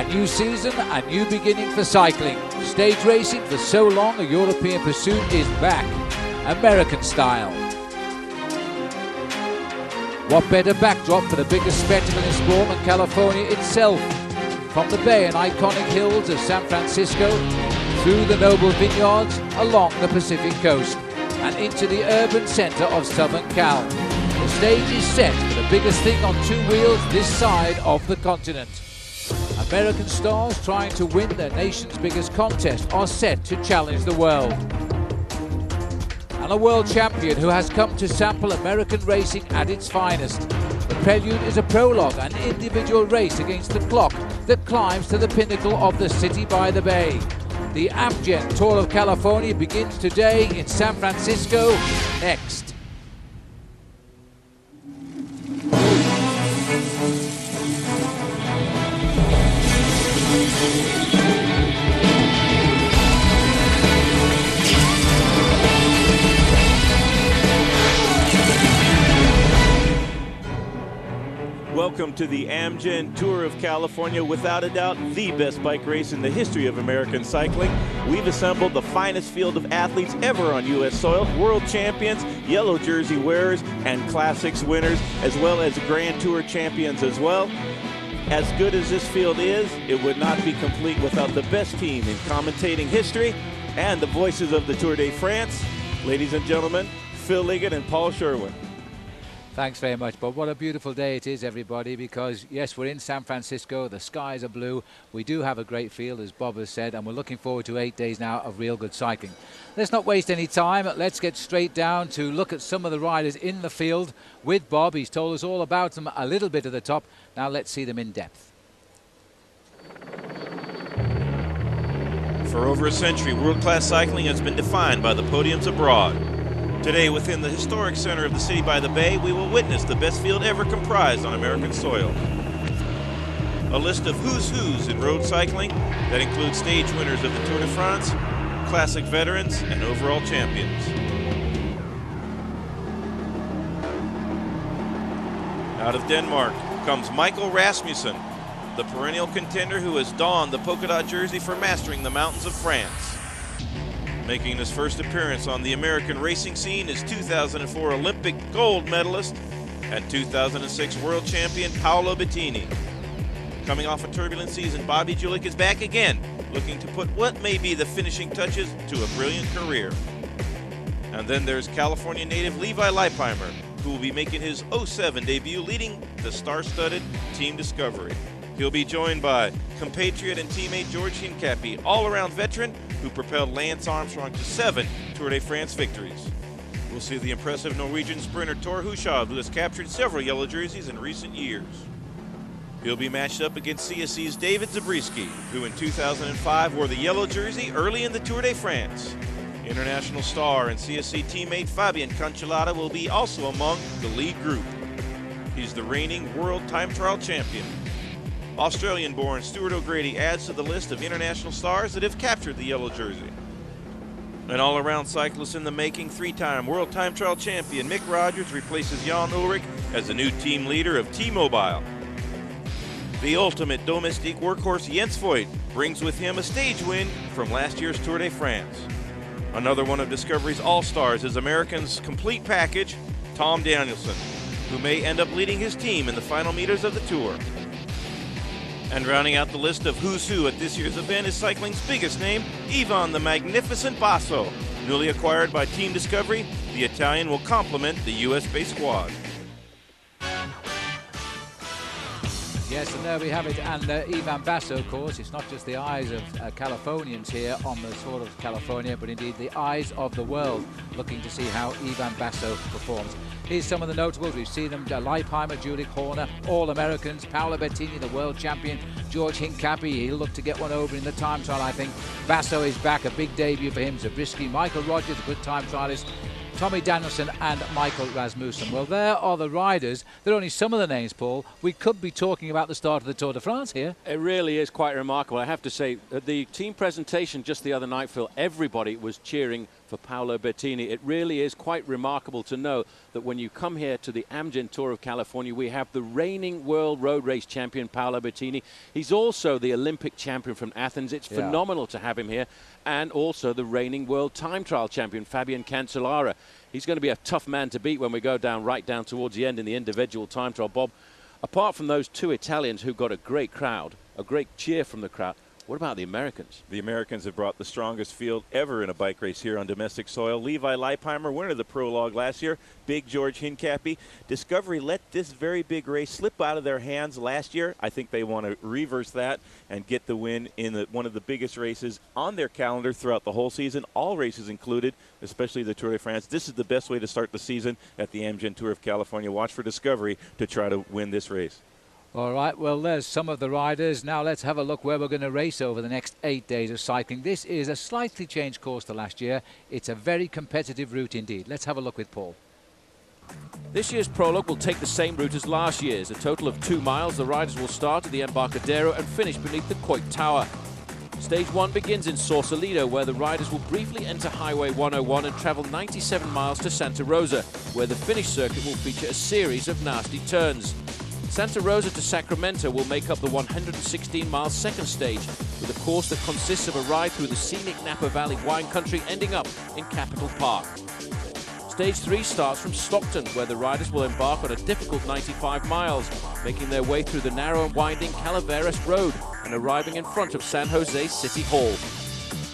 A new season, a new beginning for cycling. Stage racing for so long a European pursuit is back, American style. What better backdrop for the biggest spectacle in sport than California itself? From the bay and iconic hills of San Francisco, through the noble vineyards, along the Pacific coast, and into the urban center of Southern Cal. The stage is set for the biggest thing on two wheels this side of the continent. American stars trying to win their nation's biggest contest are set to challenge the world. And a world champion who has come to sample American racing at its finest. The prelude is a prologue, an individual race against the clock that climbs to the pinnacle of the city by the bay. The Amgen Tour of California begins today in San Francisco next. Welcome to the Amgen Tour of California, without a doubt the best bike race in the history of American cycling. We've assembled the finest field of athletes ever on U.S. soil, world champions, yellow jersey wearers, and classics winners, as well as Grand Tour champions as well. As good as this field is, it would not be complete without the best team in commentating history and the voices of the Tour de France. Ladies and gentlemen, Phil Liggett and Paul Sherwen. Thanks very much, Bob. What a beautiful day it is, everybody, because, yes, we're in San Francisco. The skies are blue. We do have a great field, as Bob has said, and we're looking forward to 8 days now of real good cycling. Let's not waste any time. Let's get straight down to look at some of the riders in the field with Bob. He's told us all about them a little bit at the top. Now let's see them in depth. For over a century, world-class cycling has been defined by the podiums abroad. Today, within the historic center of the city by the bay, we will witness the best field ever comprised on American soil. A list of who's who's in road cycling that includes stage winners of the Tour de France, classic veterans, and overall champions. Out of Denmark comes Michael Rasmussen, the perennial contender who has donned the polka dot jersey for mastering the mountains of France. Making his first appearance on the American racing scene is 2004 Olympic gold medalist and 2006 world champion Paolo Bettini. Coming off a turbulent season, Bobby Julich is back again, looking to put what may be the finishing touches to a brilliant career. And then there's California native Levi Leipheimer, who will be making his 07 debut leading the star-studded Team Discovery. He'll be joined by compatriot and teammate George Hincapie, all-around veteran who propelled Lance Armstrong to 7 Tour de France victories. We'll see the impressive Norwegian sprinter Thor Hushovd, who has captured several yellow jerseys in recent years. He'll be matched up against CSC's David Zabriskie, who in 2005 wore the yellow jersey early in the Tour de France. International star and CSC teammate Fabian Cancellara will be also among the lead group. He's the reigning world time trial champion. Australian-born Stuart O'Grady adds to the list of international stars that have captured the yellow jersey. An all-around cyclist in the making, three-time world time trial champion Mick Rogers replaces Jan Ullrich as the new team leader of T-Mobile. The ultimate domestique workhorse Jens Voigt brings with him a stage win from last year's Tour de France. Another one of Discovery's all-stars is American's complete package, Tom Danielson, who may end up leading his team in the final meters of the Tour. And rounding out the list of who's who at this year's event is cycling's biggest name, Ivan the Magnificent Basso. Newly acquired by Team Discovery, the Italian will complement the US-based squad. Yes, and there we have it. And Ivan Basso, of course, it's not just the eyes of Californians here on the Tour of California, but indeed the eyes of the world looking to see how Ivan Basso performs. Here's some of the notables. We've seen them: Leipheimer, Julich, Horner, all Americans, Paolo Bettini, the world champion, George Hincapie. He'll look to get one over in the time trial, I think. Basso is back, a big debut for him. Zabriskie, Michael Rogers, a good time trialist, Tommy Danielson and Michael Rasmussen. Well, there are the riders. There are only some of the names, Paul. We could be talking about the start of the Tour de France here. It really is quite remarkable. I have to say, the team presentation just the other night, Phil, everybody was cheering for Paolo Bettini. It really is quite remarkable to know that when you come here to the Amgen Tour of California, we have the reigning world road race champion, Paolo Bettini. He's also the Olympic champion from Athens. It's phenomenal to have him here. And also the reigning world time trial champion, Fabian Cancellara. He's going to be a tough man to beat when we go right down towards the end in the individual time trial. Bob, apart from those two Italians who got a great crowd, a great cheer from the crowd, what about the Americans? The Americans have brought the strongest field ever in a bike race here on domestic soil. Levi Leipheimer, winner of the Prologue last year. Big George Hincapie. Discovery let this very big race slip out of their hands last year. I think they want to reverse that and get the win in one of the biggest races on their calendar throughout the whole season. All races included, especially the Tour de France. This is the best way to start the season at the Amgen Tour of California. Watch for Discovery to try to win this race. All right, well, there's some of the riders. Now let's have a look where we're going to race over the next 8 days of cycling. This is a slightly changed course to last year. It's a very competitive route indeed. Let's have a look with Paul. This year's Prologue will take the same route as last year's. A total of 2 miles. The riders will start at the Embarcadero and finish beneath the Coit Tower. Stage 1 begins in Sausalito, where the riders will briefly enter Highway 101 and travel 97 miles to Santa Rosa, where the finish circuit will feature a series of nasty turns. Santa Rosa to Sacramento will make up the 116-mile second stage, with a course that consists of a ride through the scenic Napa Valley wine country ending up in Capitol Park. Stage 3 starts from Stockton, where the riders will embark on a difficult 95 miles, making their way through the narrow and winding Calaveras Road and arriving in front of San Jose City Hall.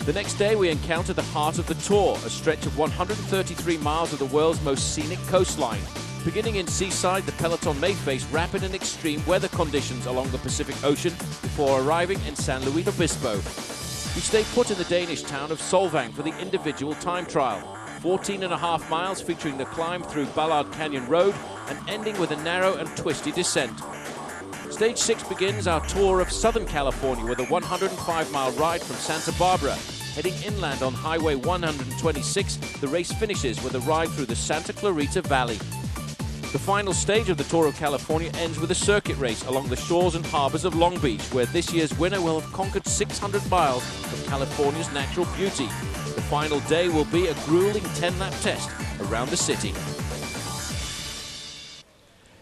The next day we encounter the heart of the Tour, a stretch of 133 miles of the world's most scenic coastline. Beginning in Seaside, the peloton may face rapid and extreme weather conditions along the Pacific Ocean before arriving in San Luis Obispo. We stay put in the Danish town of Solvang for the individual time trial. 14.5 miles featuring the climb through Ballard Canyon Road and ending with a narrow and twisty descent. Stage 6 begins our tour of Southern California with a 105-mile ride from Santa Barbara. Heading inland on Highway 126, the race finishes with a ride through the Santa Clarita Valley. The final stage of the Tour of California ends with a circuit race along the shores and harbors of Long Beach, where this year's winner will have conquered 600 miles of California's natural beauty. The final day will be a grueling 10-lap test around the city.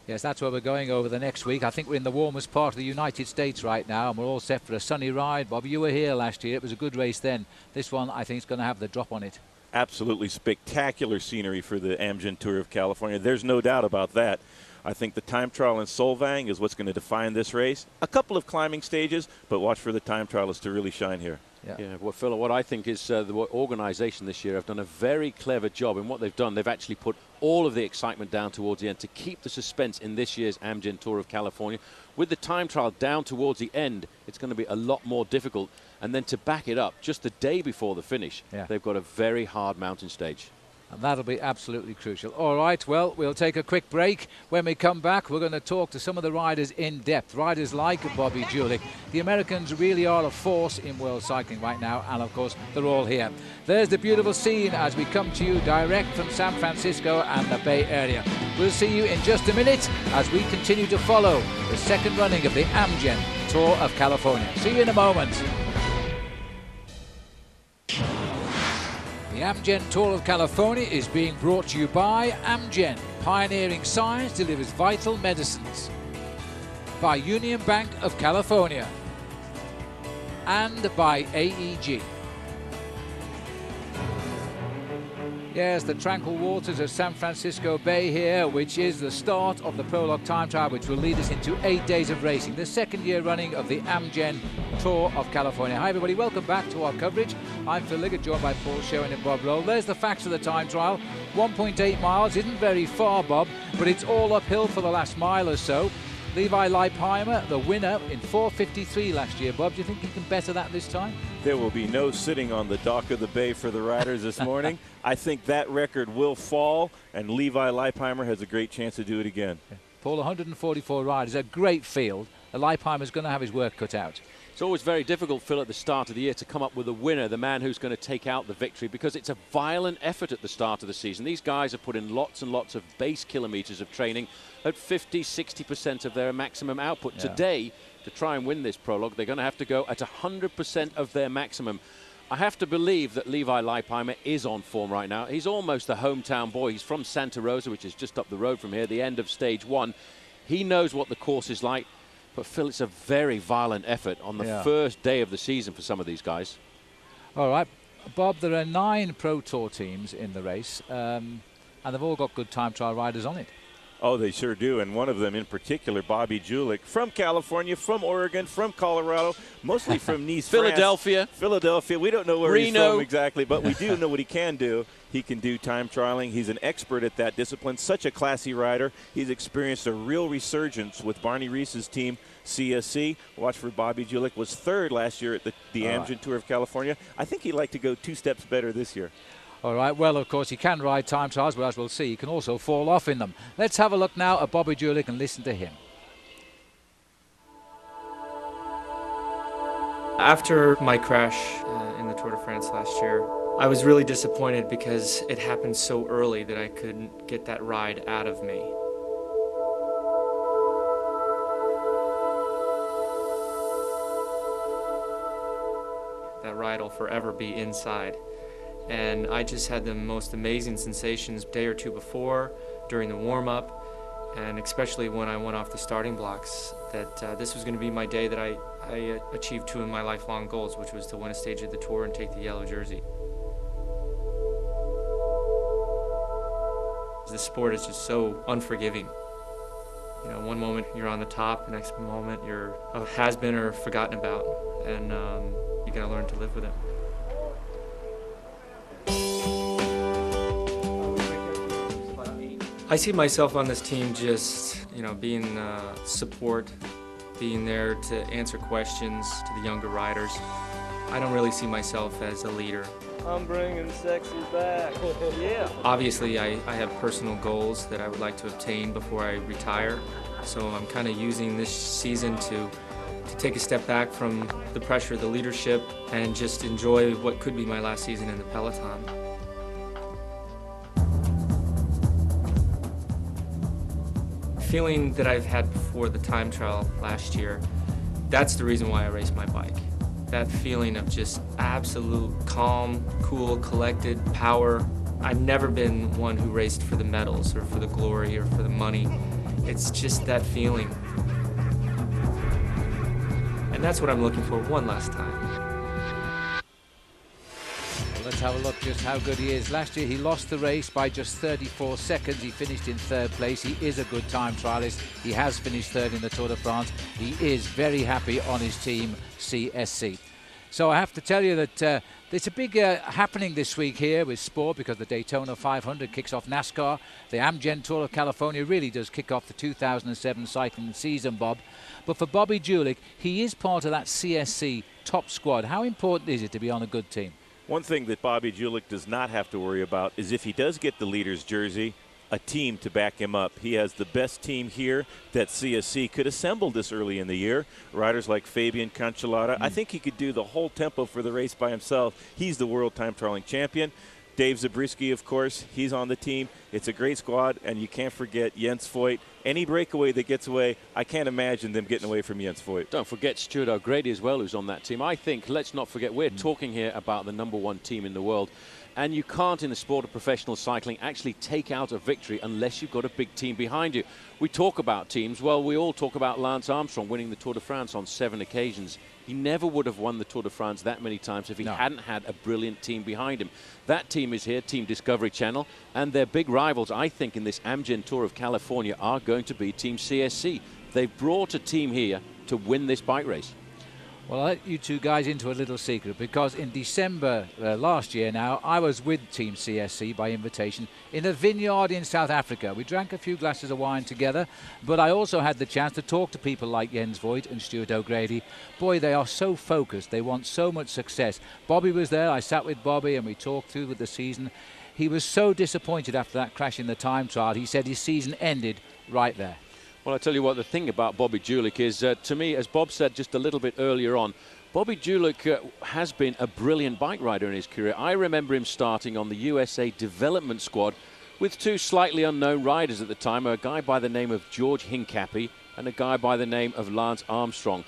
Yes, that's where we're going over the next week. I think we're in the warmest part of the United States right now, and we're all set for a sunny ride. Bob, you were here last year. It was a good race then. This one, I think, is going to have the drop on it. Absolutely spectacular scenery for the Amgen Tour of California. There's no doubt about that. I think the time trial in Solvang is what's going to define this race. A couple of climbing stages, but watch for the time trialists to really shine here. Yeah, well, Phil, what I think is the organisation this year have done a very clever job in what they've done. They've actually put all of the excitement down towards the end to keep the suspense in this year's Amgen Tour of California. With the time trial down towards the end, it's going to be a lot more difficult. And then to back it up, just the day before the finish, they've got a very hard mountain stage. And that'll be absolutely crucial. All right, well, we'll take a quick break. When we come back, we're going to talk to some of the riders in depth. Riders like Bobby Julich. The Americans really are a force in world cycling right now, and of course, they're all here. There's the beautiful scene as we come to you direct from San Francisco and the Bay Area. We'll see you in just a minute as we continue to follow the second running of the Amgen Tour of California. See you in a moment. The Amgen Tour of California is being brought to you by Amgen. Pioneering science delivers vital medicines. By Union Bank of California. And by AEG. Yes, the tranquil waters of San Francisco Bay here, which is the start of the Prologue time trial, which will lead us into 8 days of racing. The second year running of the Amgen Tour of California. Hi everybody, welcome back to our coverage. I'm Phil Liggett, joined by Sherwen and Bob Roll. There's the facts of the time trial. 1.8 miles, isn't very far, Bob, but it's all uphill for the last mile or so. Levi Leipheimer, the winner in 4:53 last year. Bob, do you think he can better that this time? There will be no sitting on the dock of the bay for the riders this morning. I think that record will fall, and Levi Leipheimer has a great chance to do it again. Paul, 144 riders, a great field. Leipheimer's going to have his work cut out. It's always very difficult, Phil, at the start of the year to come up with a winner, the man who's going to take out the victory, because it's a violent effort at the start of the season. These guys have put in lots and lots of base kilometres of training at 50-60% of their maximum output. Today, to try and win this Prologue, they're going to have to go at 100% of their maximum. I have to believe that Levi Leipheimer is on form right now. He's almost a hometown boy. He's from Santa Rosa, which is just up the road from here, the end of stage 1. He knows what the course is like. But, Phil, it's a very violent effort on the first day of the season for some of these guys. All right. Bob, there are 9 Pro Tour teams in the race, and they've all got good time trial riders on it. Oh, they sure do, and one of them in particular, Bobby Julich, from California, from Oregon, from Colorado, mostly from Nice, Philadelphia. France. Philadelphia. We don't know where Reno. he's from exactly, but we do know what he can do. He can do time trialing. He's an expert at that discipline, such a classy rider. He's experienced a real resurgence with Barney Reese's team, CSC. Watch for Bobby Julich, was 3rd last year at the Amgen Tour of California. I think he'd like to go 2 steps better this year. All right, well, of course, he can ride time trials, but as we'll see, he can also fall off in them. Let's have a look now at Bobby Julich and listen to him. After my crash in the Tour de France last year, I was really disappointed because it happened so early that I couldn't get that ride out of me. That ride will forever be inside. And I just had the most amazing sensations a day or 2 before, during the warm-up, and especially when I went off the starting blocks, that this was going to be my day that I achieved 2 of my lifelong goals, which was to win a stage of the Tour and take the yellow jersey. The sport is just so unforgiving. You know, one moment you're on the top, the next moment you're a has-been or forgotten about, and you got to learn to live with it. I see myself on this team just, being support, being there to answer questions to the younger riders. I don't really see myself as a leader. I'm bringing sexy back. Yeah. Obviously, I have personal goals that I would like to obtain before I retire. So I'm kind of using this season to take a step back from the pressure of the leadership and just enjoy what could be my last season in the peloton. Feeling that I've had before the time trial last year, that's the reason why I race my bike. That feeling of just absolute calm, cool, collected power. I've never been one who raced for the medals or for the glory or for the money. It's just that feeling. And that's what I'm looking for one last time. Let's have a look just how good he is. Last year he lost the race by just 34 seconds. He finished in 3rd place. He is a good time trialist. He has finished 3rd in the Tour de France. He is very happy on his team, CSC. So I have to tell you that it's a big happening this week here with sport, because the Daytona 500 kicks off NASCAR. The Amgen Tour of California really does kick off the 2007 cycling season, Bob. But for Bobby Julich, he is part of that CSC top squad. How important is it to be on a good team? One thing that Bobby Julich does not have to worry about is if he does get the leader's jersey, a team to back him up. He has the best team here that CSC could assemble this early in the year. Riders like Fabian Cancellara. I think he could do the whole tempo for the race by himself. He's the world time trialing champion. Dave Zabriskie, of course, he's on the team. It's a great squad, and you can't forget Jens Voigt. Any breakaway that gets away, I can't imagine them getting away from Jens Voigt. Don't forget Stuart O'Grady as well, who's on that team. I think, let's not forget, we're talking here about the #1 team in the world. And you can't, in the sport of professional cycling, actually take out a victory unless you've got a big team behind you. We talk about teams. Well, we all talk about Lance Armstrong winning the Tour de France on 7 occasions. He never would have won the Tour de France that many times if he hadn't had a brilliant team behind him. That team is here, Team Discovery Channel, and their big rivals, I think, in this Amgen Tour of California are going to be Team CSC. They've brought a team here to win this bike race. Well, I'll let you two guys into a little secret, because in December last year now, I was with Team CSC by invitation in a vineyard in South Africa. We drank a few glasses of wine together, but I also had the chance to talk to people like Jens Voigt and Stuart O'Grady. Boy, they are so focused. They want so much success. Bobby was there. I sat with Bobby and we talked through with the season. He was so disappointed after that crash in the time trial. He said his season ended right there. Well, I tell you what, the thing about Bobby Julich is, to me, as Bob said just a little bit earlier on, Bobby Julich has been a brilliant bike rider in his career. I remember him starting on the USA development squad with 2 slightly unknown riders at the time, a guy by the name of George Hincapie and a guy by the name of Lance Armstrong.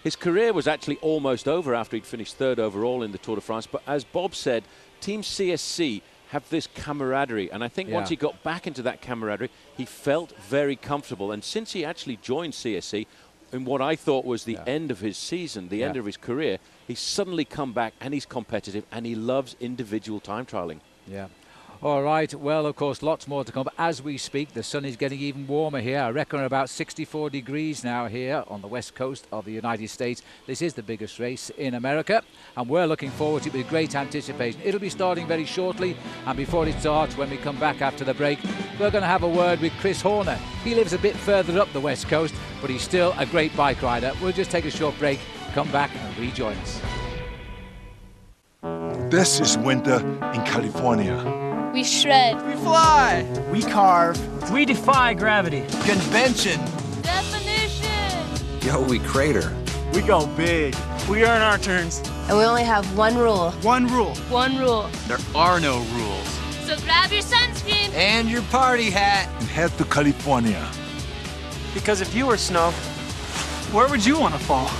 His career was actually almost over after he'd finished third overall in the Tour de France. But as Bob said, Team CSC have this camaraderie. And I think once he got back into that camaraderie, he felt very comfortable. And since he actually joined CSC, in what I thought was the end of his season, the end of his career, he's suddenly come back and he's competitive and he loves individual time trialing. Yeah. All right, well, of course, lots more to come. As we speak, the sun is getting even warmer here. I reckon we're about 64 degrees now here on the west coast of the United States. This is the biggest race in America, and we're looking forward to it with great anticipation. It'll be starting very shortly, and before it starts, when we come back after the break, we're going to have a word with Chris Horner. He lives a bit further up the west coast, but he's still a great bike rider. We'll just take a short break, come back and rejoin us. This is winter in California. We shred. We fly. We carve. We defy gravity. Convention. Definition. Yo, we crater. We go big. We earn our turns. And we only have one rule. One rule. One rule. There are no rules. So grab your sunscreen. And your party hat. And head to California. Because if you were snow, where would you want to fall?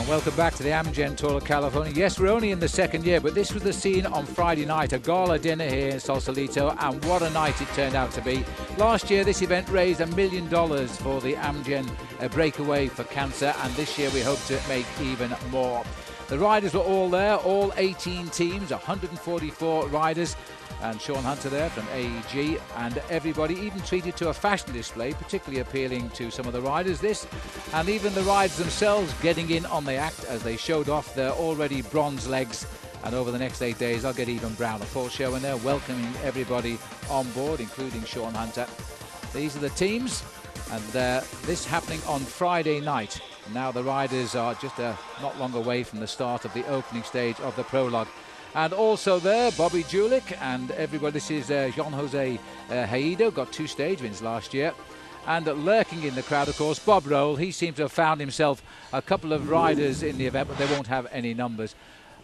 Welcome back to the Amgen Tour of California. Yes, we're only in the second year, but this was the scene on Friday night, a gala dinner here in Sausalito, and what a night it turned out to be. Last year, this event raised $1 million for the Amgen breakaway for cancer, and this year we hope to make even more. The riders were all there, all 18 teams, 144 riders, and Sean Hunter there from AEG, and everybody even treated to a fashion display, particularly appealing to some of the riders, this, and even the riders themselves getting in on the act as they showed off their already bronze legs. And over the next 8 days, I'll get even browner. Paul Sherwen there welcoming everybody on board, including Sean Hunter. These are the teams, and this happening on Friday night. Now the riders are just not long away from the start of the opening stage of the Prologue. And also there, Bobby Julich and everybody. This is Jean-Jose Haido, got 2 stage wins last year. And lurking in the crowd, of course, Bob Roll. He seems to have found himself a couple of riders in the event, but they won't have any numbers.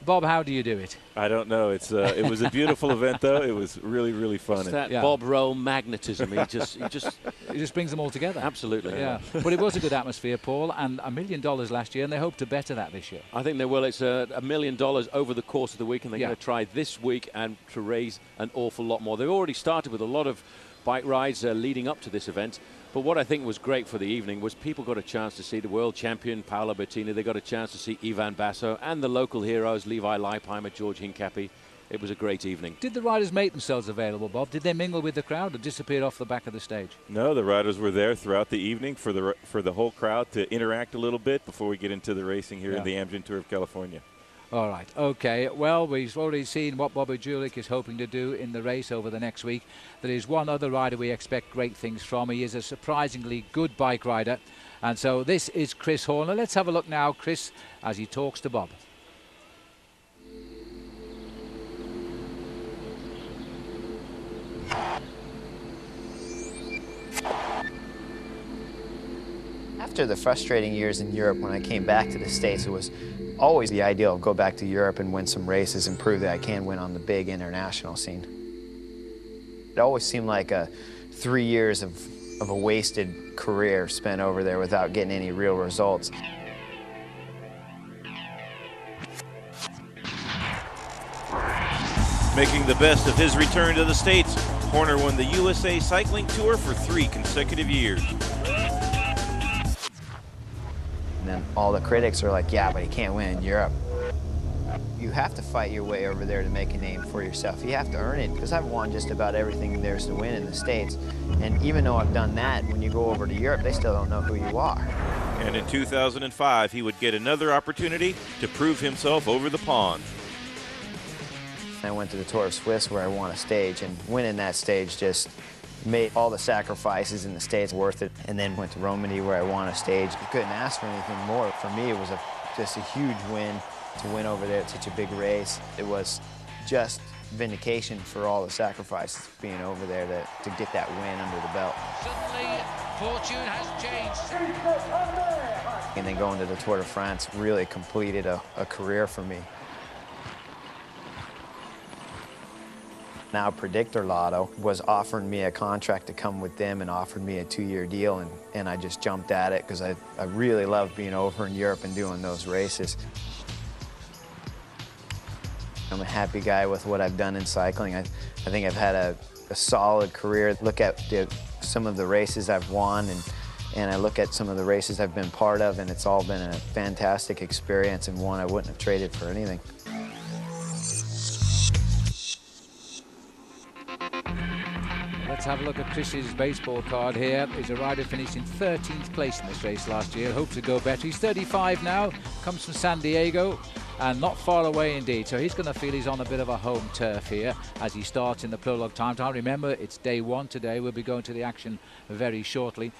Bob, how do you do it? I don't know. It was a beautiful event, though. It was really, really fun. It's that Bob Roll magnetism. He just brings them all together. Absolutely. Yeah. But it was a good atmosphere, Paul, and $1 million last year, and they hope to better that this year. I think they will. It's $1 million over the course of the week, and they're going to try this week and to raise an awful lot more. They've already started with a lot of bike rides leading up to this event. But what I think was great for the evening was people got a chance to see the world champion, Paolo Bettini. They got a chance to see Ivan Basso and the local heroes, Levi Leipheimer, George Hincapie. It was a great evening. Did the riders make themselves available, Bob? Did they mingle with the crowd or disappear off the back of the stage? No, the riders were there throughout the evening for the whole crowd to interact a little bit before we get into the racing here in the Amgen Tour of California. All right, okay. Well, we've already seen what Bobby Julich is hoping to do in the race over the next week. There is one other rider we expect great things from. He is a surprisingly good bike rider. And so this is Chris Horner. Let's have a look now, Chris, as he talks to Bob. After the frustrating years in Europe, when I came back to the States, it was always the ideal to go back to Europe and win some races and prove that I can win on the big international scene. It always seemed like 3 years of a wasted career spent over there without getting any real results. Making the best of his return to the States, Horner won the USA Cycling Tour for 3 consecutive years. And then all the critics are like, yeah, but he can't win in Europe. You have to fight your way over there to make a name for yourself. You have to earn it, because I've won just about everything there's to win in the States. And even though I've done that, when you go over to Europe, they still don't know who you are. And in 2005, he would get another opportunity to prove himself over the pond. I went to the Tour of Swiss where I won a stage, and winning that stage just made all the sacrifices in the States worth it. And then went to Romandie where I won a stage. I couldn't ask for anything more. For me, it was just a huge win to win over there at such a big race. It was just vindication for all the sacrifices being over there to get that win under the belt. Suddenly, fortune has changed. And then going to the Tour de France really completed a career for me. Now Predictor Lotto was offering me a contract to come with them and offered me a 2-year deal, and I just jumped at it because I really love being over in Europe and doing those races. I'm a happy guy with what I've done in cycling. I think I've had a solid career. Look at some of the races I've won, and I look at some of the races I've been part of, and it's all been a fantastic experience and one I wouldn't have traded for anything. Let's have a look at Chris's baseball card here. He's a rider finished in 13th place in this race last year. Hopes to go better. He's 35 now, comes from San Diego, and not far away indeed. So he's going to feel he's on a bit of a home turf here as he starts in the Prologue time trial. Remember, it's day 1 today. We'll be going to the action very shortly.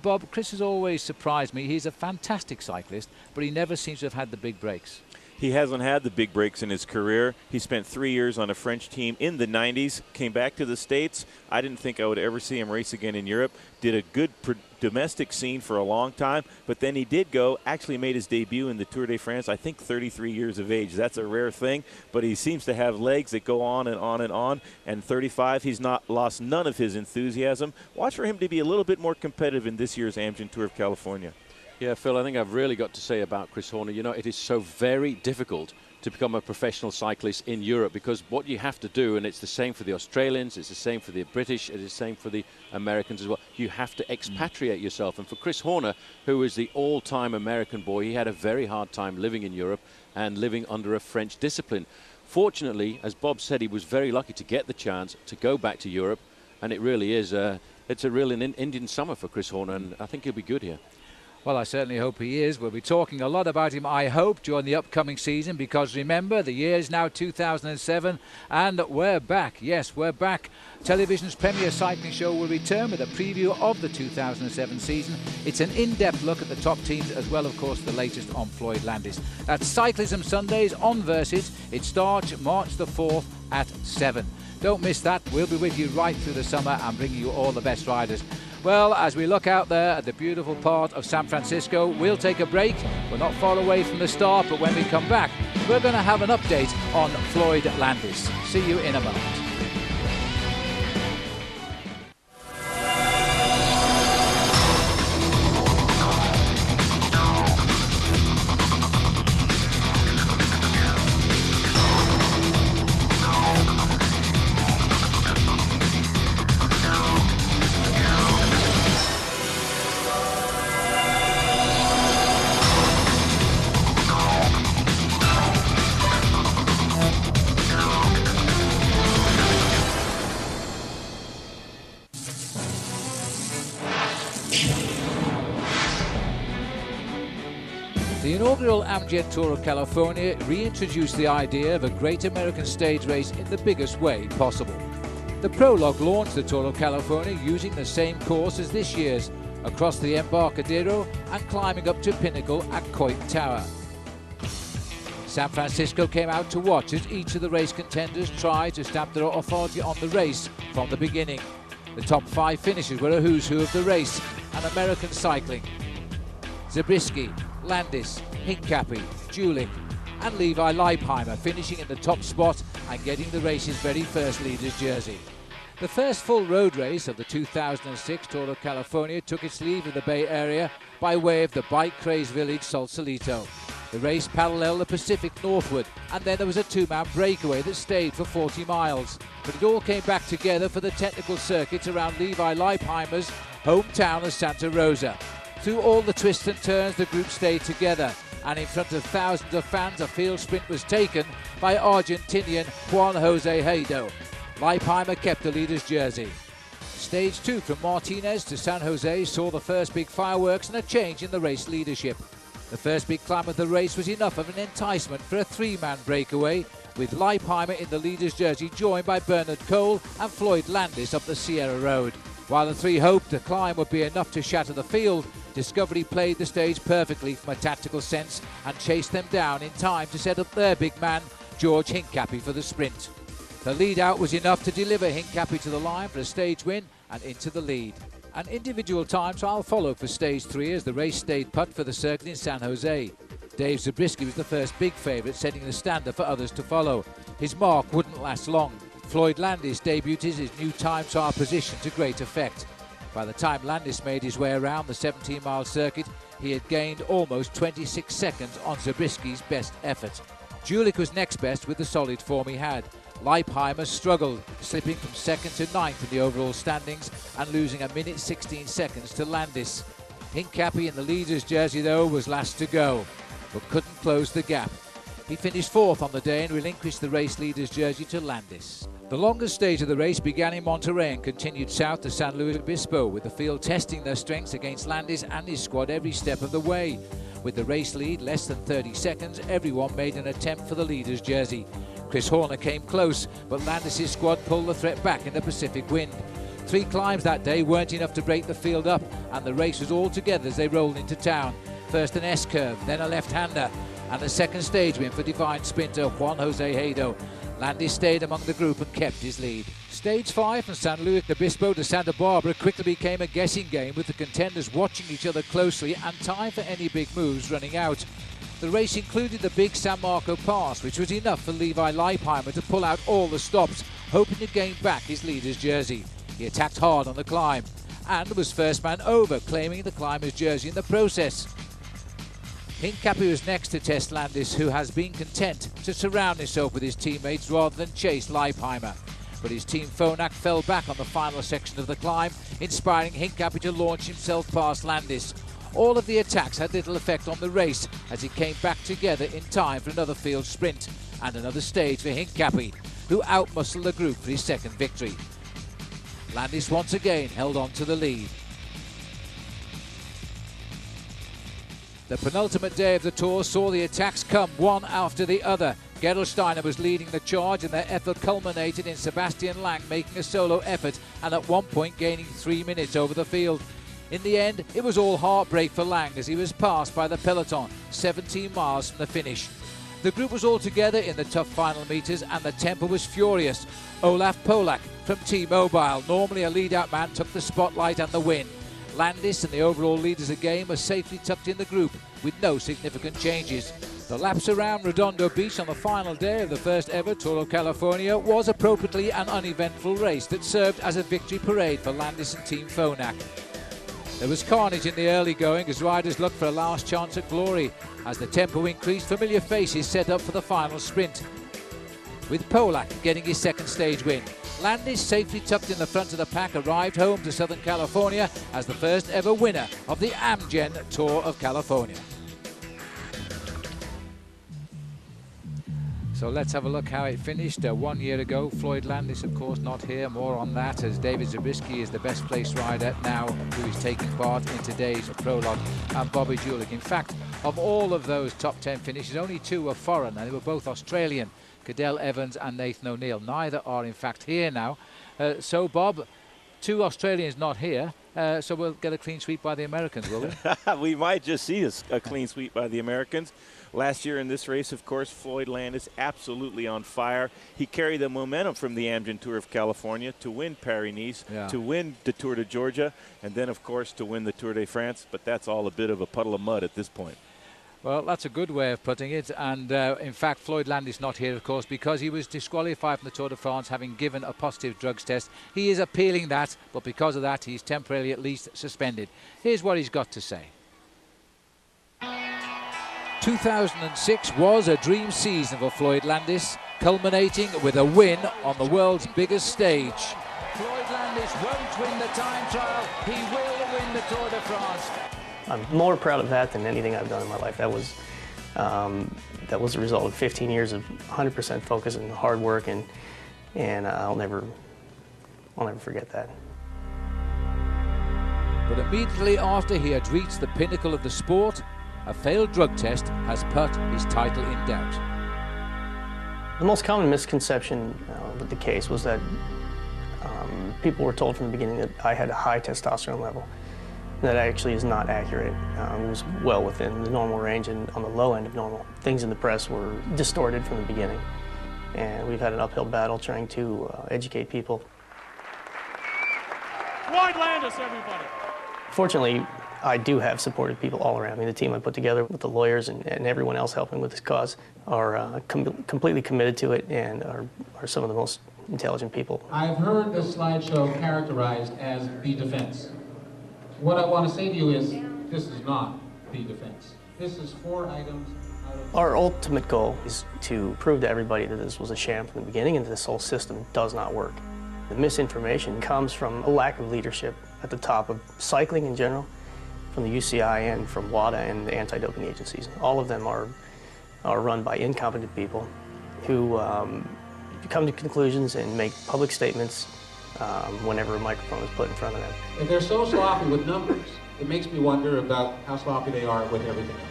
Bob, Chris has always surprised me. He's a fantastic cyclist, but he never seems to have had the big breaks. He hasn't had the big breaks in his career. He spent 3 years on a French team in the 90s, came back to the States. I didn't think I would ever see him race again in Europe. Did a good domestic scene for a long time, but then he did actually made his debut in the Tour de France, I think 33 years of age. That's a rare thing, but he seems to have legs that go on and on and on. And 35, he's not lost none of his enthusiasm. Watch for him to be a little bit more competitive in this year's Amgen Tour of California. Yeah, Phil, I think I've really got to say about Chris Horner, you know, it is so very difficult to become a professional cyclist in Europe, because what you have to do, and it's the same for the Australians, it's the same for the British, it's the same for the Americans as well, you have to expatriate yourself. And for Chris Horner, who is the all-time American boy, he had a very hard time living in Europe and living under a French discipline. Fortunately, as Bob said, he was very lucky to get the chance to go back to Europe, and it really is, it's a real Indian summer for Chris Horner, and I think he'll be good here. Well, I certainly hope he is. We'll be talking a lot about him, I hope, during the upcoming season, because remember, the year is now 2007, and we're back. Yes, we're back. Television's premier cycling show will return with a preview of the 2007 season. It's an in-depth look at the top teams, as well, of course, the latest on Floyd Landis. That's Cyclism Sundays on Versus. It starts March the 4th at 7. Don't miss that. We'll be with you right through the summer and bringing you all the best riders. Well, as we look out there at the beautiful part of San Francisco, we'll take a break. We're not far away from the start, but when we come back, we're going to have an update on Floyd Landis. See you in a moment. The inaugural Amgen Tour of California reintroduced the idea of a great American stage race in the biggest way possible. The Prologue launched the Tour of California using the same course as this year's, across the Embarcadero and climbing up to Pinnacle at Coit Tower. San Francisco came out to watch as each of the race contenders tried to stamp their authority on the race from the beginning. The top 5 finishers were a who's who of the race and American cycling. Zabriskie, Landis, Hincapie, Julich and Levi Leipheimer finishing in the top spot and getting the race's very first leader's jersey. The first full road race of the 2006 Tour of California took its leave of the Bay Area by way of the bike-crazed village Sausalito. The race paralleled the Pacific northward, and then there was a 2-man breakaway that stayed for 40 miles. But it all came back together for the technical circuit around Levi Leipheimer's hometown of Santa Rosa. Through all the twists and turns, the group stayed together, and in front of thousands of fans, a field sprint was taken by Argentinian Juan Jose Haedo. Leipheimer kept the leader's jersey. Stage 2 from Martinez to San Jose saw the first big fireworks and a change in the race leadership. The first big climb of the race was enough of an enticement for a 3-man breakaway, with Leipheimer in the leader's jersey joined by Bernard Cole and Floyd Landis up the Sierra Road. While the three hoped the climb would be enough to shatter the field, Discovery played the stage perfectly from a tactical sense and chased them down in time to set up their big man, George Hincapie, for the sprint. The lead out was enough to deliver Hincapie to the line for a stage win and into the lead. An individual time trial followed for stage 3 as the race stayed put for the circuit in San Jose. Dave Zabriskie was the first big favourite, setting the standard for others to follow. His mark wouldn't last long. Floyd Landis debuted his new time trial position to great effect. By the time Landis made his way around the 17-mile circuit, he had gained almost 26 seconds on Zabriskie's best effort. Julich was next best with the solid form he had. Leipheimer struggled, slipping from 2nd to 9th in the overall standings and losing a minute 16 seconds to Landis. Hincapie in the leader's jersey, though, was last to go, but couldn't close the gap. He finished 4th on the day and relinquished the race leader's jersey to Landis. The longest stage of the race began in Monterey and continued south to San Luis Obispo, with the field testing their strengths against Landis and his squad every step of the way. With the race lead less than 30 seconds, everyone made an attempt for the leader's jersey. Chris Horner came close, but Landis' squad pulled the threat back in the Pacific wind. 3 climbs that day weren't enough to break the field up, and the race was all together as they rolled into town. First an S-curve, then a left-hander, and the second stage win for divine sprinter Juan Jose Haedo. Landis stayed among the group and kept his lead. Stage 5 from San Luis Obispo to Santa Barbara quickly became a guessing game, with the contenders watching each other closely and time for any big moves running out. The race included the big San Marco Pass, which was enough for Levi Leipheimer to pull out all the stops, hoping to gain back his leader's jersey. He attacked hard on the climb and was first man over, claiming the climber's jersey in the process. Hincapie was next to test Landis, who has been content to surround himself with his teammates rather than chase Leipheimer. But his team Phonak fell back on the final section of the climb, inspiring Hincapie to launch himself past Landis. All of the attacks had little effect on the race, as he came back together in time for another field sprint and another stage for Hincapie, who outmuscled the group for his second victory. Landis once again held on to the lead. The penultimate day of the tour saw the attacks come one after the other. Gerolsteiner was leading the charge, and their effort culminated in Sebastian Lang making a solo effort and at one point gaining 3 minutes over the field. In the end, it was all heartbreak for Lang as he was passed by the peloton 17 miles from the finish. The group was all together in the tough final meters and the tempo was furious. Olaf Polak from T-Mobile, normally a lead-out man, took the spotlight and the win. Landis and the overall leaders of the game were safely tucked in the group with no significant changes. The laps around Redondo Beach on the final day of the first ever Tour of California was appropriately an uneventful race that served as a victory parade for Landis and Team Phonak. There was carnage in the early going as riders looked for a last chance at glory. As the tempo increased, familiar faces set up for the final sprint, with Polak getting his second stage win. Landis, safely tucked in the front of the pack, arrived home to Southern California as the first ever winner of the Amgen Tour of California. So let's have a look how it finished 1 year ago. Floyd Landis, of course, not here. More on that, as David Zabriskie is the best placed rider now who is taking part in today's prologue, and Bobby Julich. In fact, of all of those top 10 finishes, only 2 were foreign, and they were both Australian, Cadell Evans and Nathan O'Neill. Neither are, in fact, here now. So, Bob, 2 Australians not here, so we'll get a clean sweep by the Americans, will we? We might just see a clean sweep by the Americans. Last year in this race, of course, Floyd Landis absolutely on fire. He carried the momentum from the Amgen Tour of California to win Paris-Nice, to win the Tour de Georgia, and then, of course, to win the Tour de France. But that's all a bit of a puddle of mud at this point. Well, that's a good way of putting it. And, in fact, Floyd Landis not here, of course, because he was disqualified from the Tour de France, having given a positive drugs test. He is appealing that, but because of that, he's temporarily at least suspended. Here's what he's got to say. 2006 was a dream season for Floyd Landis, culminating with a win on the world's biggest stage. Floyd Landis won't win the time trial, he will win the Tour de France. I'm more proud of that than anything I've done in my life. That was a result of 15 years of 100% focus and hard work, and I'll never forget that. But immediately after he had reached the pinnacle of the sport, a failed drug test has put his title in doubt. The most common misconception with the case was that people were told from the beginning that I had a high testosterone level. That actually is not accurate. It was well within the normal range and on the low end of normal. Things in the press were distorted from the beginning, and we've had an uphill battle trying to educate people. Floyd Landis, everybody. Fortunately, I do have supportive people all around me. The team I put together with the lawyers and everyone else helping with this cause are completely committed to it and are some of the most intelligent people. I've heard the slideshow characterized as the defense. What I want to say to you is, this is not the defense. This is 4 items out of... Our ultimate goal is to prove to everybody that this was a sham from the beginning and that this whole system does not work. The misinformation comes from a lack of leadership at the top of cycling in general, from the UCI and from WADA and the anti-doping agencies. All of them are run by incompetent people who come to conclusions and make public statements whenever a microphone is put in front of them. If they're so sloppy with numbers, it makes me wonder about how sloppy they are with everything else.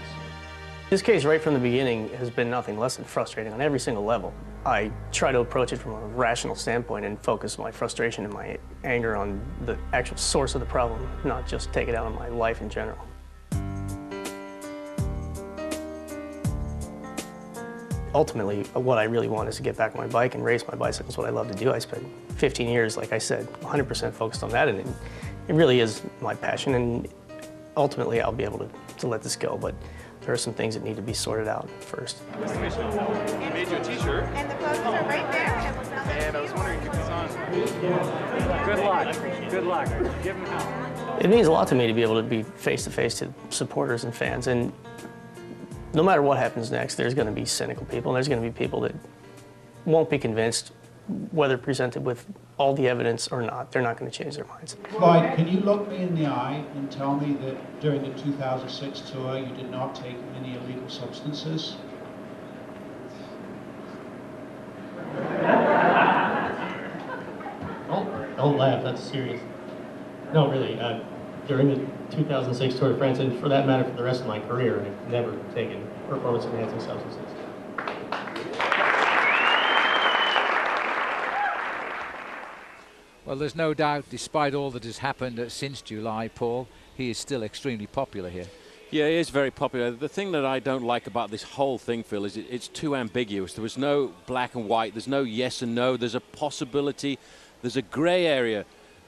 This case right from the beginning has been nothing less than frustrating on every single level. I try to approach it from a rational standpoint and focus my frustration and my anger on the actual source of the problem, not just take it out on my life in general. Ultimately, what I really want is to get back on my bike and race my bicycle. It's what I love to do. I spent 15 years, like I said, 100% focused on that, and it really is my passion, and ultimately I'll be able to let this go, but there are some things that need to be sorted out first. Nice to meet you. I made you a t-shirt. And the photos are right there. And I was wondering if you could put these on. Good luck. Good luck. Give them hell. It means a lot to me to be able to be face-to-face to supporters and fans, and no matter what happens next, there's going to be cynical people, and there's going to be people that won't be convinced, whether presented with all the evidence or not. They're not going to change their minds. Lloyd, can you look me in the eye and tell me that during the 2006 tour you did not take any illegal substances? Don't laugh, that's serious. No, really, during the 2006 Tour de France, and for that matter for the rest of my career, I've never taken performance-enhancing substances. Well, there's no doubt, despite all that has happened since July, Paul, he is still extremely popular here. Yeah, he is very popular. The thing that I don't like about this whole thing, Phil, is it's too ambiguous. There was no black and white. There's no yes and no. There's a possibility. There's a grey area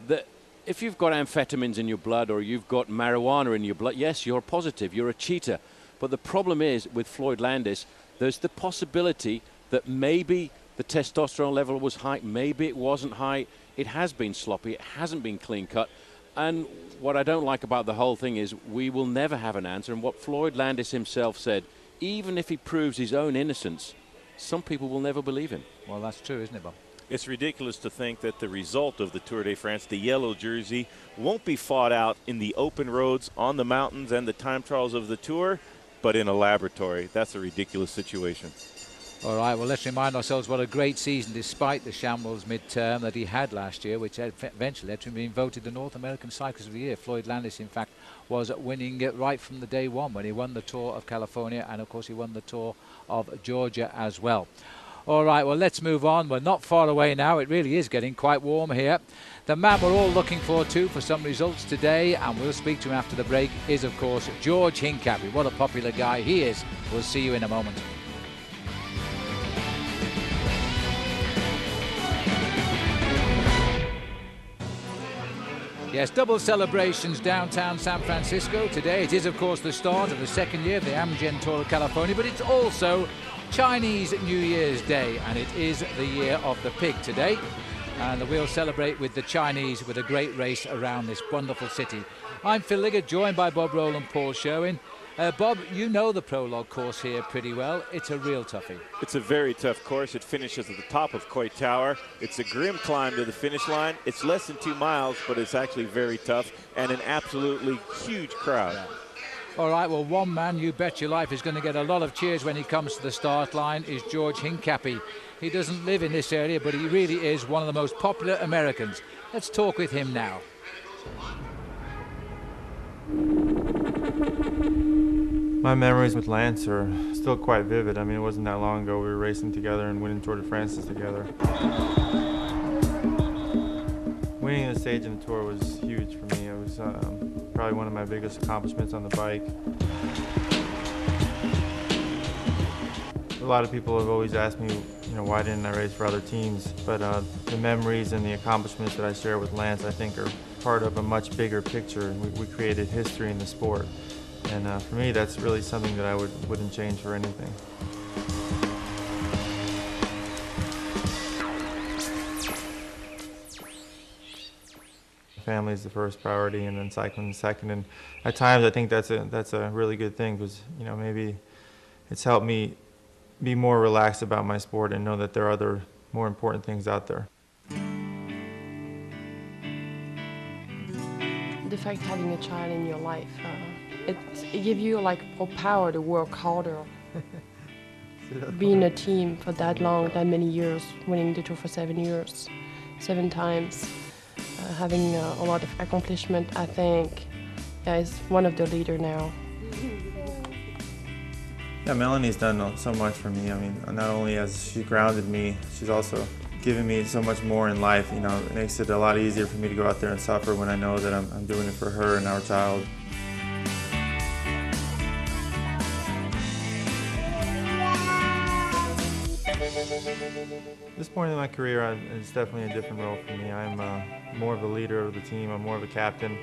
that if you've got amphetamines in your blood or you've got marijuana in your blood, yes, you're positive. You're a cheater. But the problem is with Floyd Landis, there's the possibility that maybe the testosterone level was high, maybe it wasn't high. It has been sloppy. It hasn't been clean cut. And what I don't like about the whole thing is we will never have an answer. And what Floyd Landis himself said, even if he proves his own innocence, some people will never believe him. Well, that's true, isn't it, Bob? It's ridiculous to think that the result of the Tour de France, the yellow jersey, won't be fought out in the open roads, on the mountains, and the time trials of the Tour, but in a laboratory. That's a ridiculous situation. All right, well, let's remind ourselves what a great season, despite the shambles midterm that he had last year, which eventually led to him being voted the North American Cyclist of the Year. Floyd Landis, in fact, was winning it right from the day one when he won the Tour of California, and, of course, he won the Tour of Georgia as well. All right, well, let's move on. We're not far away now. It really is getting quite warm here. The man we're all looking forward to for some results today, and we'll speak to him after the break, is, of course, George Hincapie. What a popular guy he is. We'll see you in a moment. Yes, double celebrations downtown San Francisco today. It is, of course, the start of the second year of the Amgen Tour of California, but it's also Chinese New Year's Day, and it is the year of the pig today. And we'll celebrate with the Chinese with a great race around this wonderful city. I'm Phil Liggett, joined by Bob Roll and Paul Sherwen. Bob, you know the Prologue course here pretty well. It's a real toughie. It's a very tough course. It finishes at the top of Coit Tower. It's a grim climb to the finish line. It's less than 2 miles, but it's actually very tough and an absolutely huge crowd. Yeah. All right, well, one man, you bet your life, is going to get a lot of cheers when he comes to the start line is George Hincapie. He doesn't live in this area, but he really is one of the most popular Americans. Let's talk with him now. My memories with Lance are still quite vivid. I mean, it wasn't that long ago we were racing together and winning Tour de France's together. Winning the stage in the Tour was huge for me. It was probably one of my biggest accomplishments on the bike. A lot of people have always asked me, why didn't I race for other teams? But the memories and the accomplishments that I share with Lance, I think, are part of a much bigger picture. We created history in the sport. And for me, that's really something that I wouldn't change for anything. family is the first priority, and then cycling second. And at times, I think that's a really good thing, because maybe it's helped me be more relaxed about my sport and know that there are other more important things out there. The fact having a child in your life, it gives you like more power to work harder. Being a team for that long, that many years, winning the Tour for 7 years, 7 times, having a lot of accomplishment, I think, is one of the leaders now. Yeah, Melanie's done so much for me. I mean, not only has she grounded me, she's also given me so much more in life. It makes it a lot easier for me to go out there and suffer when I know that I'm doing it for her and our child. At this point in my career, it's definitely a different role for me. I'm more of a leader of the team. I'm more of a captain.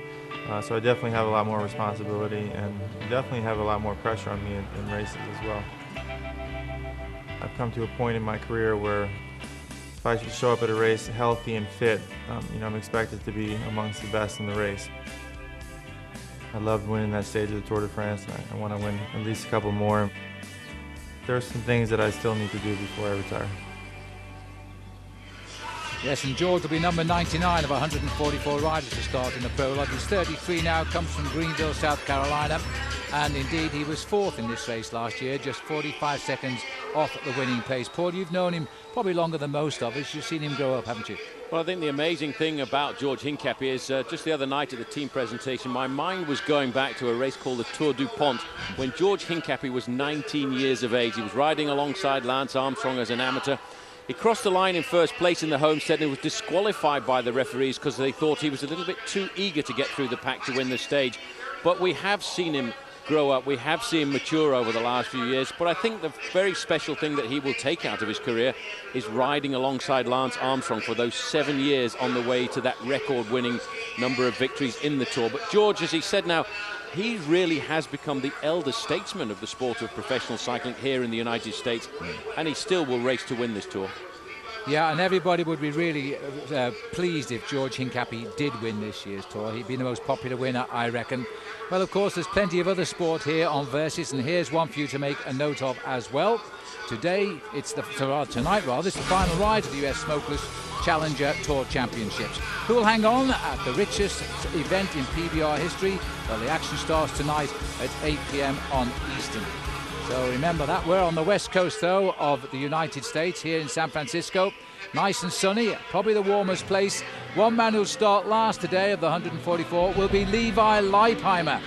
So I definitely have a lot more responsibility, and definitely have a lot more pressure on me in races as well. I've come to a point in my career where if I should show up at a race healthy and fit, I'm expected to be amongst the best in the race. I loved winning that stage of the Tour de France, and I want to win at least a couple more. There are some things that I still need to do before I retire. Yes, and George will be number 99 of 144 riders to start in the Prologue. He's 33 now, comes from Greenville, South Carolina. And indeed, he was 4th in this race last year, just 45 seconds off the winning pace. Paul, you've known him probably longer than most of us. You've seen him grow up, haven't you? Well, I think the amazing thing about George Hincapie is just the other night at the team presentation, my mind was going back to a race called the Tour du Pont when George Hincapie was 19 years of age. He was riding alongside Lance Armstrong as an amateur. He crossed the line in first place in the homestead and was disqualified by the referees because they thought he was a little bit too eager to get through the pack to win the stage. But we have seen him grow up, we have seen him mature over the last few years, but I think the very special thing that he will take out of his career is riding alongside Lance Armstrong for those 7 years on the way to that record-winning number of victories in the Tour. But George, as he said now, he really has become the elder statesman of the sport of professional cycling here in the United States, and he still will race to win this Tour. Yeah, and everybody would be really pleased if George Hincapie did win this year's Tour. He'd be the most popular winner, I reckon. Well, of course, there's plenty of other sport here on Versus, and here's one for you to make a note of as well. Tonight, it's the final ride of the US Smokeless Challenger Tour Championships. Who will hang on at the richest event in PBR history? Well, the action starts tonight at 8 p.m. on Eastern. So remember that. We're on the west coast, though, of the United States, here in San Francisco. Nice and sunny, probably the warmest place. One man who'll start last today of the 144 will be Levi Leipheimer.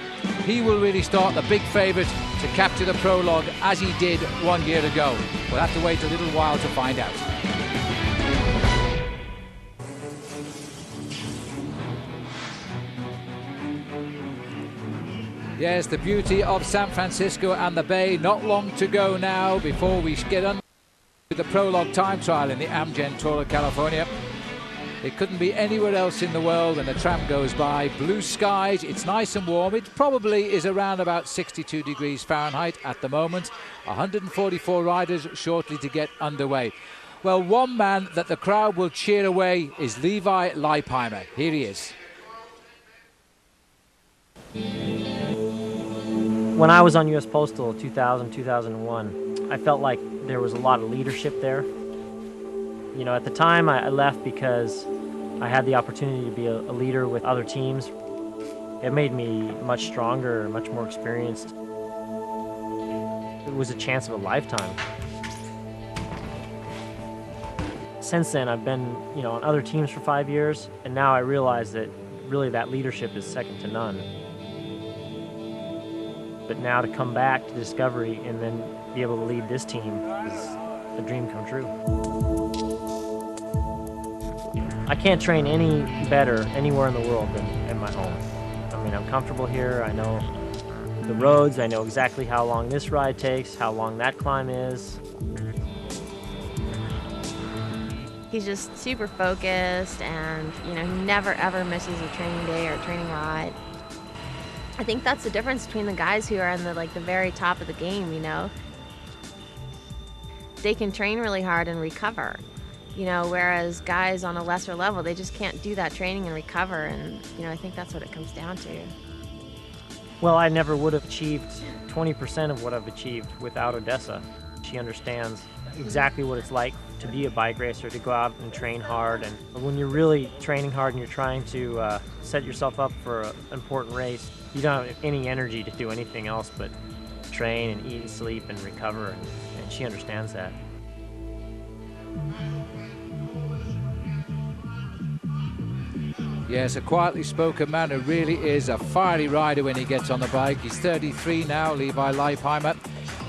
He will really start the big favourite to capture the Prologue, as he did 1 year ago. We'll have to wait a little while to find out. Yes, the beauty of San Francisco and the Bay. Not long to go now before we get on with the Prologue time trial in the Amgen Tour of California. It couldn't be anywhere else in the world when the tram goes by. Blue skies, it's nice and warm. It probably is around about 62 degrees Fahrenheit at the moment. 144 riders shortly to get underway. Well, one man that the crowd will cheer away is Levi Leipheimer. Here he is. When I was on US Postal 2000, 2001, I felt like there was a lot of leadership there. You know, at the time I left because I had the opportunity to be a leader with other teams. It made me much stronger, much more experienced. It was a chance of a lifetime. Since then, I've been, on other teams for 5 years, and now I realize that really that leadership is second to none. But now to come back to Discovery and then be able to lead this team is a dream come true. I can't train any better anywhere in the world than in my home. I mean, I'm comfortable here. I know the roads. I know exactly how long this ride takes, how long that climb is. He's just super focused, and he never ever misses a training day or a training ride. I think that's the difference between the guys who are on the very top of the game. They can train really hard and recover, You know, whereas guys on a lesser level, they just can't do that training and recover. And, you know, I think that's what it comes down to. Well, I never would have achieved 20% of what I've achieved without Odessa. She understands exactly what it's like to be a bike racer, to go out and train hard. And when you're really training hard and you're trying to set yourself up for an important race, you don't have any energy to do anything else but train and eat and sleep and recover, and she understands that. Yes, a quietly spoken man who really is a fiery rider when he gets on the bike. He's 33 now, Levi Leipheimer.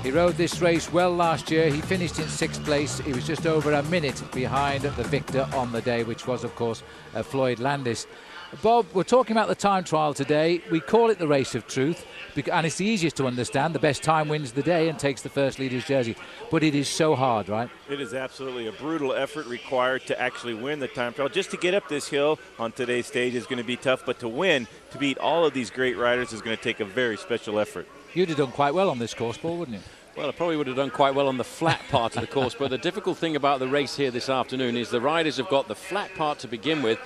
He rode this race well last year. He finished in 6th place. He was just over a minute behind the victor on the day, which was, of course, Floyd Landis. Bob, we're talking about the time trial today. We call it the race of truth, and it's the easiest to understand. The best time wins the day and takes the first leader's jersey. But it is so hard, right? It is absolutely a brutal effort required to actually win the time trial. Just to get up this hill on today's stage is going to be tough, but to win, to beat all of these great riders is going to take a very special effort. You'd have done quite well on this course, Paul, wouldn't you? Well, I probably would have done quite well on the flat part of the course, but the difficult thing about the race here this afternoon is the riders have got the flat part to begin with,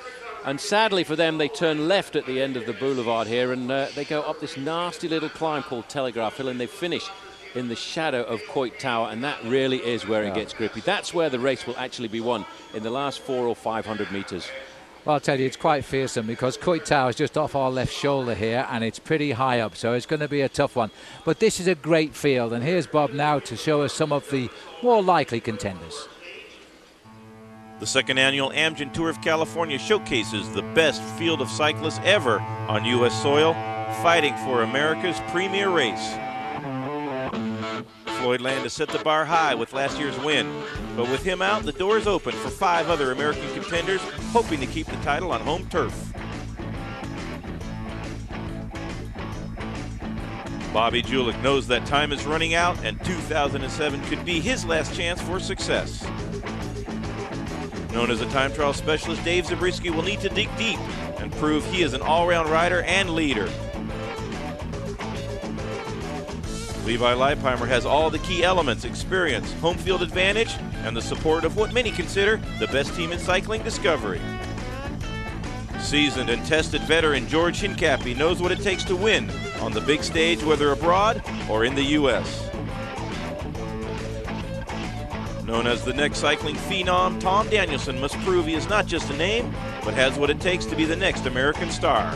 and sadly for them, they turn left at the end of the boulevard here, and they go up this nasty little climb called Telegraph Hill, and they finish in the shadow of Coit Tower, and that really is where it gets grippy. That's where the race will actually be won, in the last 400 or 500 metres. Well, I'll tell you, it's quite fearsome because Coit Tower is just off our left shoulder here, and it's pretty high up, so it's going to be a tough one. But this is a great field, and here's Bob now to show us some of the more likely contenders. The second annual Amgen Tour of California showcases the best field of cyclists ever on U.S. soil, fighting for America's premier race. Floyd Landis set the bar high with last year's win, but with him out, the door's open for 5 other American contenders hoping to keep the title on home turf. Bobby Julich knows that time is running out and 2007 could be his last chance for success. Known as a time trial specialist, Dave Zabriskie will need to dig deep and prove he is an all-round rider and leader. Levi Leipheimer has all the key elements: experience, home field advantage, and the support of what many consider the best team in cycling, Discovery. Seasoned and tested veteran George Hincapie knows what it takes to win on the big stage, whether abroad or in the U.S. Known as the next cycling phenom, Tom Danielson must prove he is not just a name, but has what it takes to be the next American star.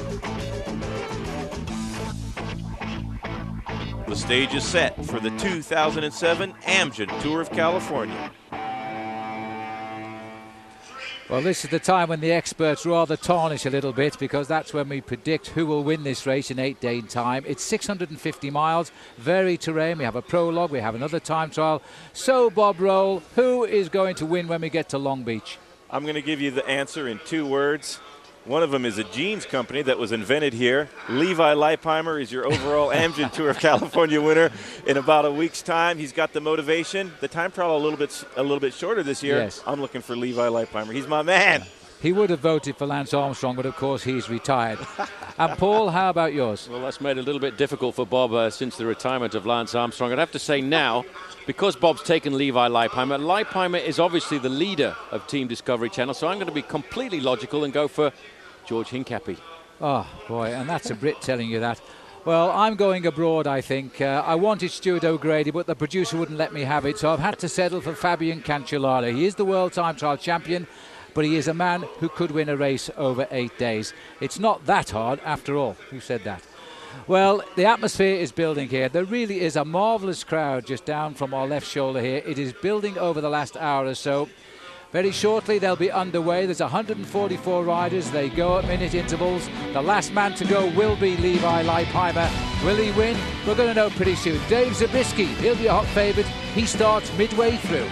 The stage is set for the 2007 Amgen Tour of California. Well, this is the time when the experts rather tarnish a little bit, because that's when we predict who will win this race in 8-day time. It's 650 miles, varied terrain. We have a prologue, we have another time trial. So, Bob Roll, who is going to win when we get to Long Beach? I'm going to give you the answer in 2 words. One of them is a jeans company that was invented here. Levi Leipheimer is your overall Amgen Tour of California winner in about a week's time. He's got the motivation. The time trial a little bit shorter this year. Yes. I'm looking for Levi Leipheimer. He's my man. He would have voted for Lance Armstrong, but of course he's retired. And Paul, how about yours? Well, that's made it a little bit difficult for Bob since the retirement of Lance Armstrong. I'd have to say now, because Bob's taken Levi Leipheimer, Leipheimer is obviously the leader of Team Discovery Channel, so I'm going to be completely logical and go for George Hincapie. Oh, boy, and that's a Brit telling you that. Well, I'm going abroad, I think. I wanted Stuart O'Grady, but the producer wouldn't let me have it, so I've had to settle for Fabian Cancellara. He is the World Time Trial champion, but he is a man who could win a race over 8 days. It's not that hard, after all. Who said that? Well, the atmosphere is building here. There really is a marvellous crowd just down from our left shoulder here. It is building over the last hour or so. Very shortly they'll be underway. There's 144 riders. They go at minute intervals. The last man to go will be Levi Leipheimer. Will he win? We're going to know pretty soon. Dave Zabriskie, he'll be a hot favourite. He starts midway through.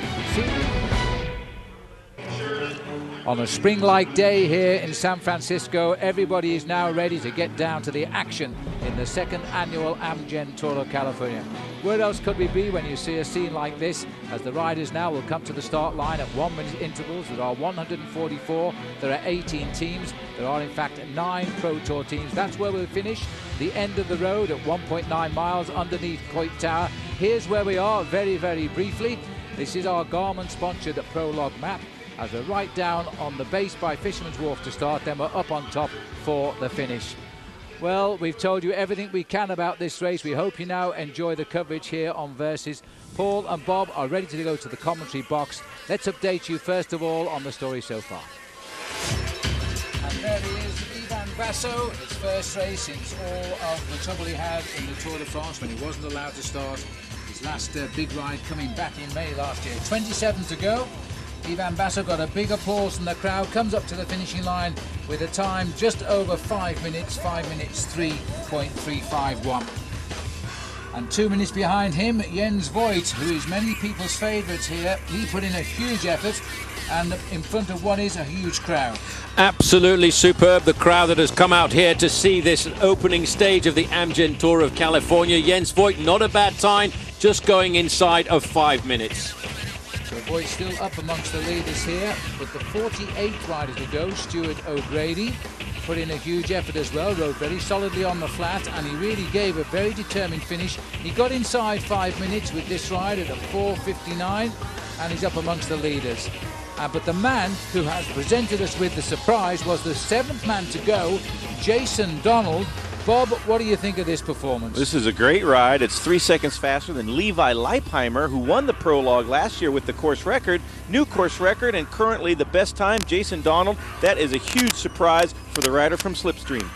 On a spring-like day here in San Francisco, everybody is now ready to get down to the action in the second annual Amgen Tour of California. Where else could we be when you see a scene like this, as the riders now will come to the start line at 1 minute intervals? There are 144, there are 18 teams, there are in fact 9 Pro Tour teams. That's where we'll finish, the end of the road at 1.9 miles underneath Coit Tower. Here's where we are very, very briefly. This is our Garmin-sponsored Prologue map. as we're right down on the base by Fisherman's Wharf to start, then we're up on top for the finish. Well, we've told you everything we can about this race. We hope you now enjoy the coverage here on Versus. Paul and Bob are ready to go to the commentary box. Let's update you first of all on the story so far. And there he is, Ivan Basso, his first race since all of the trouble he had in the Tour de France when he wasn't allowed to start. His last big ride coming back in May last year. 27 to go. Ivan Basso got a big applause from the crowd, comes up to the finishing line with a time just over 5 minutes, 5 minutes 3.351. And 2 minutes behind him, Jens Voigt, who is many people's favourites here. He put in a huge effort, and in front of what is a huge crowd. Absolutely superb, the crowd that has come out here to see this opening stage of the Amgen Tour of California. Jens Voigt, not a bad time, just going inside of 5 minutes. So Voigt still up amongst the leaders here, with the 48 riders to go. Stuart O'Grady put in a huge effort as well, rode very solidly on the flat, and he really gave a very determined finish. He got inside 5 minutes with this ride at a 4:59, and he's up amongst the leaders. But the man who has presented us with the surprise was the 7th man to go, Jason Donald. Bob, what do you think of this performance? This is a great ride. It's 3 seconds faster than Levi Leipheimer, who won the Prologue last year with the course record. New course record, and currently the best time, Jason Donald. That is a huge surprise for the rider from Slipstream.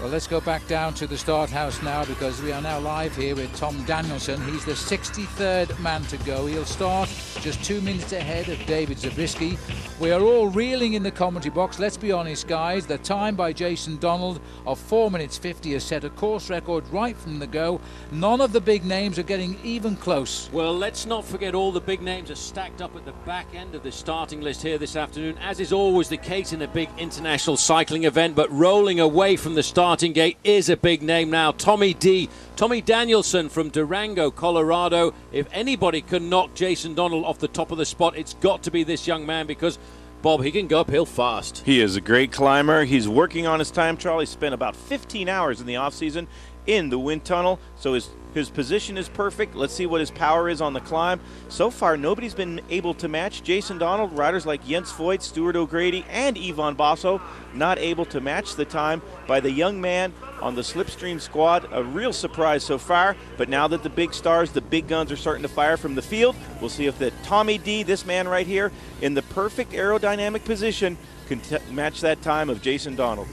Well, let's go back down to the start house now, because we are now live here with Tom Danielson. He's the 63rd man to go. He'll start just 2 minutes ahead of David Zabriskie. We are all reeling in the commentary box. Let's be honest, guys. The time by Jason Donald of 4 minutes 50 has set a course record right from the go. None of the big names are getting even close. Well, let's not forget all the big names are stacked up at the back end of the starting list here this afternoon, as is always the case in a big international cycling event. But rolling away from the starting gate is a big name now. Tommy Danielson from Durango, Colorado. If anybody can knock Jason Donald off the top of the spot, it's got to be this young man, because Bob, he can go uphill fast. He is a great climber. He's working on his time trial. He spent about 15 hours in the offseason in the wind tunnel, so his position is perfect. Let's see what his power is on the climb. So far, nobody's been able to match Jason Donald. Riders like Jens Voigt, Stuart O'Grady, and Ivan Basso not able to match the time by the young man on the Slipstream squad. A real surprise so far, but now that the big stars, the big guns are starting to fire from the field, we'll see if the Tommy D, this man right here, in the perfect aerodynamic position, can match that time of Jason Donald.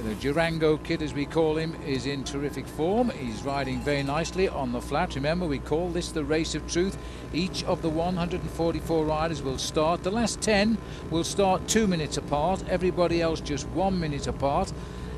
The Durango kid, as we call him, is in terrific form. He's riding very nicely on the flat. Remember, we call this the race of truth. Each of the 144 riders will start. The last 10 will start 2 minutes apart. Everybody else just 1 minute apart.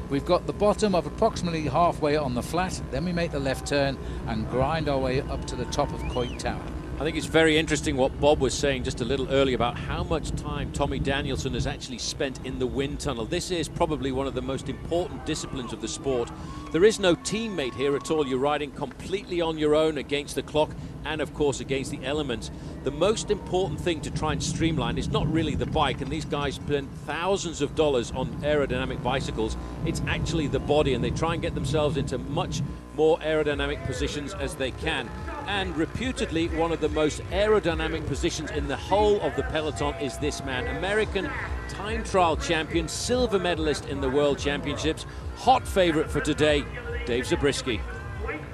We've got the bottom of approximately halfway on the flat. Then we make the left turn and grind our way up to the top of Coit Tower. I think it's very interesting what Bob was saying just a little earlier about how much time Tommy Danielson has actually spent in the wind tunnel. This is probably one of the most important disciplines of the sport. There is no teammate here at all. You're riding completely on your own against the clock and, of course, against the elements. The most important thing to try and streamline is not really the bike, and these guys spend thousands of dollars on aerodynamic bicycles. It's actually the body, and they try and get themselves into much more aerodynamic positions as they can. And reputedly, one of the most aerodynamic positions in the whole of the peloton is this man, American time trial champion, silver medalist in the World Championships, hot favorite for today, Dave Zabriskie.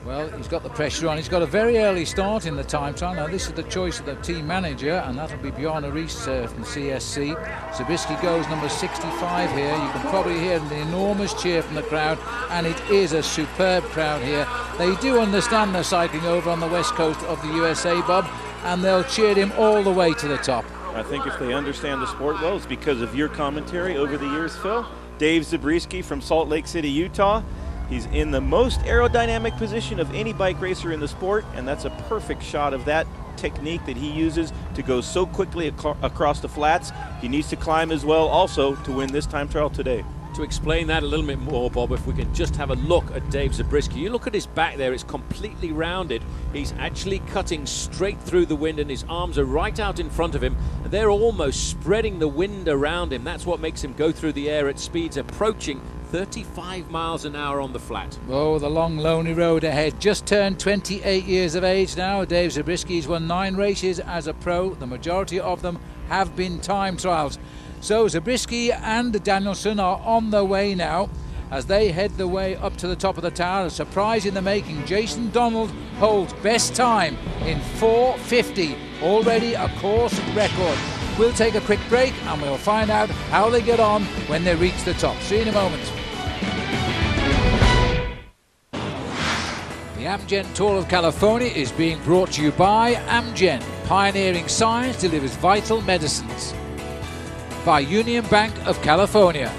Well, he's got the pressure on. He's got a very early start in the time trial. Now, this is the choice of the team manager, and that'll be Bjarne Riis from CSC. Zabriskie goes number 65 here. You can probably hear the enormous cheer from the crowd, and it is a superb crowd here. They do understand they're cycling over on the west coast of the USA, Bob, and they'll cheer him all the way to the top. I think if they understand the sport well, it's because of your commentary over the years, Phil. Dave Zabriskie from Salt Lake City, Utah. He's in the most aerodynamic position of any bike racer in the sport, and that's a perfect shot of that technique that he uses to go so quickly across the flats. He needs to climb as well also to win this time trial today. To explain that a little bit more, Bob, if we can just have a look at Dave Zabriskie. You look at his back there, it's completely rounded. He's actually cutting straight through the wind, and his arms are right out in front of him. And they're almost spreading the wind around him. That's what makes him go through the air at speeds approaching 35 miles an hour on the flat. Oh, the long, lonely road ahead. Just turned 28 years of age now. Dave Zabriskie's won 9 races as a pro. The majority of them have been time trials. So Zabriskie and Danielson are on their way now as they head the way up to the top of the tower. A surprise in the making. Jason Donald holds best time in 4:50. Already a course record. We'll take a quick break and we'll find out how they get on when they reach the top. See you in a moment. The Amgen Tour of California is being brought to you by Amgen. Pioneering science delivers vital medicines. By Union Bank of California.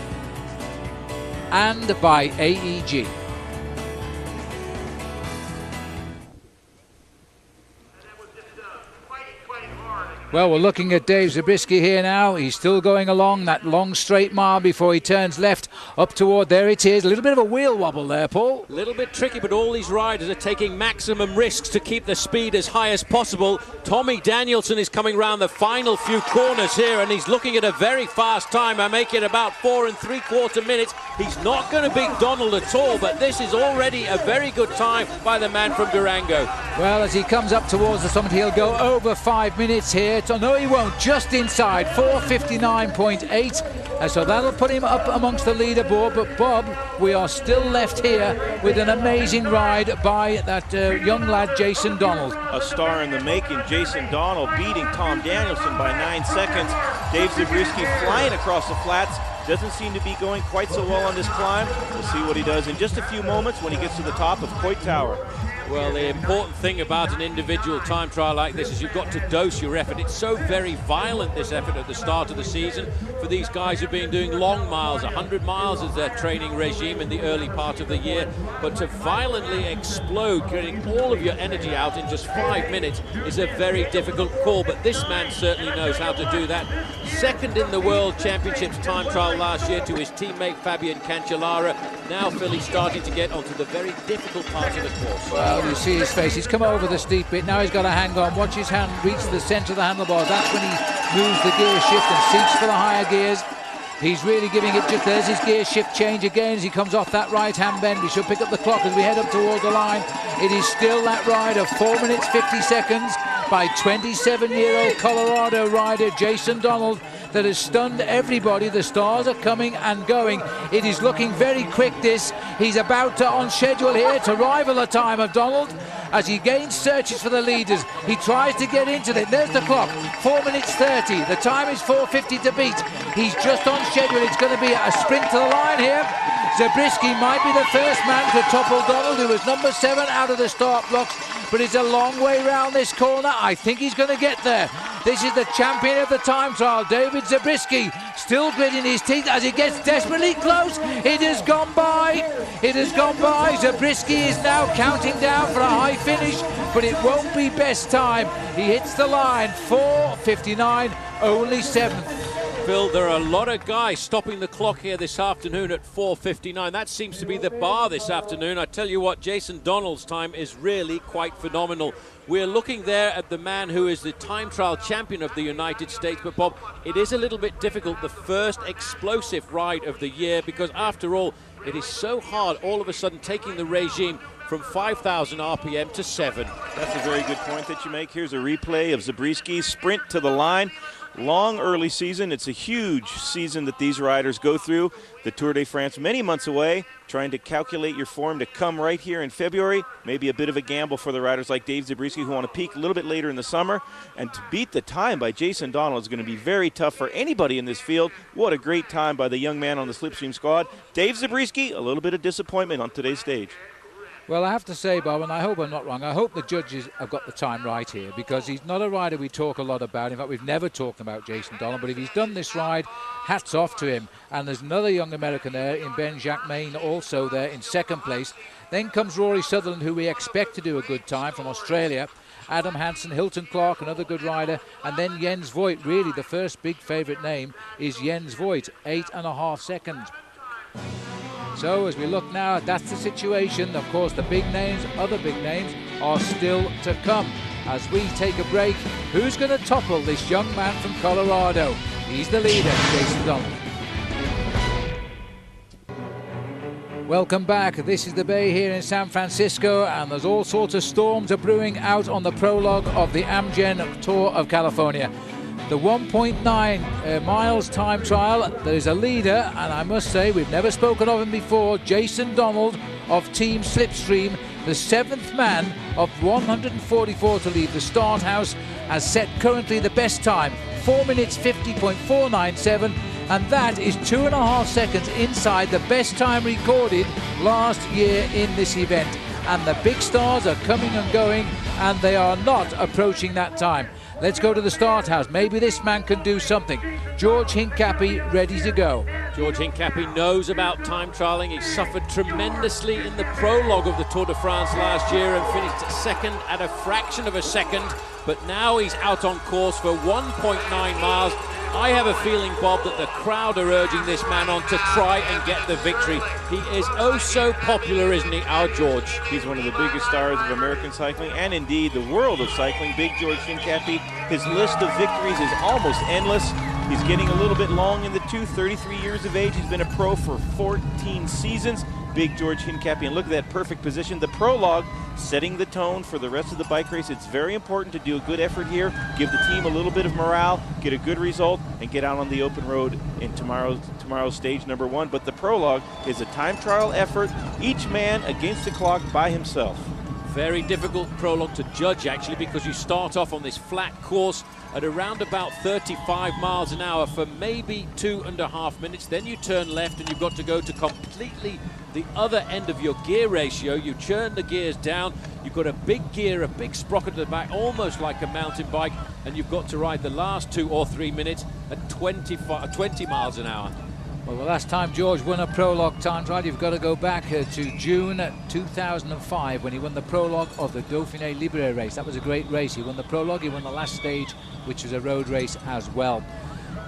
And by AEG. Well, we're looking at Dave Zabriskie here now. He's still going along that long straight mile before he turns left up toward, there it is. A little bit of a wheel wobble there, Paul. A little bit tricky, but all these riders are taking maximum risks to keep the speed as high as possible. Tommy Danielson is coming round the final few corners here, and he's looking at a very fast time. I make it about 4 3/4 minutes. He's not going to beat Donald at all, but this is already a very good time by the man from Durango. Well, as he comes up towards the summit, he'll go over 5 minutes here. No, he won't. Just inside, 4:59.8. So that'll put him up amongst the leaderboard. But Bob, we are still left here with an amazing ride by that young lad, Jason Donald. A star in the making, Jason Donald beating Tom Danielson by 9 seconds. Dave Zabriskie flying across the flats. Doesn't seem to be going quite so well on this climb. We'll see what he does in just a few moments when he gets to the top of Coit Tower. Well, the important thing about an individual time trial like this is you've got to dose your effort. It's so very violent, this effort at the start of the season, for these guys who've been doing long miles. 100 miles is their training regime in the early part of the year. But to violently explode, getting all of your energy out in just 5 minutes is a very difficult call. But this man certainly knows how to do that. Second in the World Championships time trial last year to his teammate Fabian Cancellara. Now Philly's starting to get onto the very difficult part of the course. Well, you see his face. He's come over the steep bit. Now he's got to hang on. Watch his hand reach the centre of the handlebars. That's when he moves the gear shift and seeks for the higher gears. He's really giving it just, there's his gear shift change again as he comes off that right hand bend. We should pick up the clock as we head up towards the line. It is still that ride of 4 minutes 50 seconds by 27-year-old Colorado rider Jason Donald that has stunned everybody. The stars are coming and going. It is looking very quick, this. He's about to, on schedule here, to rival the time of Donald as he gains searches for the leaders. He tries to get into it. There's the clock, 4 minutes 30. The time is 4:50 to beat. He's just on schedule. It's going to be a sprint to the line here. Zabriskie might be the first man to topple Donald, who was number 7 out of the start blocks, but it's a long way round this corner. I think he's going to get there. This is the champion of the time trial, David Zabriskie, still gritting his teeth as he gets desperately close. It has gone by. It has gone by. Zabriskie is now counting down for a high finish, but it won't be best time. He hits the line, 4:59, only 7th. Phil, there are a lot of guys stopping the clock here this afternoon at 4:59. That seems to be the bar this afternoon. I tell you what, Jason Donald's time is really quite phenomenal. We're looking there at the man who is the time trial champion of the United States. But Bob, it is a little bit difficult, the first explosive ride of the year, because after all, it is so hard all of a sudden taking the regime from 5,000 RPM to 7. That's a very good point that you make. Here's a replay of Zabriskie's sprint to the line. Long early season. It's a huge season that these riders go through. The Tour de France many months away, trying to calculate your form to come right here in February. Maybe a bit of a gamble for the riders like Dave Zabriskie who want to peak a little bit later in the summer. And to beat the time by Jason Donald is going to be very tough for anybody in this field. What a great time by the young man on the Slipstream squad. Dave Zabriskie, a little bit of disappointment on today's stage. Well, I have to say, Bob, and I hope I'm not wrong, I hope the judges have got the time right here, because he's not a rider we talk a lot about. In fact, we've never talked about Jason Donald, but if he's done this ride, hats off to him. And there's another young American there in Ben Jacquemain, also there in second place. Then comes Rory Sutherland, who we expect to do a good time, from Australia. Adam Hansen, Hilton Clark, another good rider. And then Jens Voigt, really the first big favourite name is Jens Voigt, 8.5 seconds. So as we look now, that's the situation. Of course, the big names, other big names, are still to come. As we take a break, who's going to topple this young man from Colorado? He's the leader, Jason Donald. Welcome back. This is the Bay here in San Francisco, and there's all sorts of storms are brewing out on the prologue of the Amgen Tour of California. The 1.9 miles time trial, there is a leader, and I must say we've never spoken of him before, Jason Donald of Team Slipstream, the 7th man of 144 to leave the start house, has set currently the best time, 4 minutes 50.497, and that is 2.5 seconds inside the best time recorded last year in this event. And the big stars are coming and going, and they are not approaching that time. Let's go to the start house. Maybe this man can do something. George Hincapie ready to go. George Hincapie knows about time trialing. He suffered tremendously in the prologue of the Tour de France last year and finished second at a fraction of a second. But now he's out on course for 1.9 miles. I have a feeling, Bob, that the crowd are urging this man on to try and get the victory. He is oh so popular, isn't he, our George? He's one of the biggest stars of American cycling and indeed the world of cycling. Big George Hincapie. His list of victories is almost endless. He's getting a little bit long in the tooth, 33 years of age. He's been a pro for 14 seasons. Big George Hincapie, and look at that perfect position. The prologue setting the tone for the rest of the bike race. It's very important to do a good effort here, give the team a little bit of morale, get a good result, and get out on the open road in tomorrow's stage number 1. But the prologue is a time trial effort, each man against the clock by himself. Very difficult prologue to judge, actually, because you start off on this flat course at around about 35 miles an hour for maybe 2.5 minutes. Then you turn left and you've got to go to completely the other end of your gear ratio. You churn the gears down. You've got a big gear, a big sprocket at the back, almost like a mountain bike, and you've got to ride the last 2 or 3 minutes at 20 miles an hour. Well, the last time George won a prologue time trial, you've got to go back to June 2005 when he won the prologue of the Dauphiné Libre race. That was a great race. He won the prologue, he won the last stage, which was a road race as well.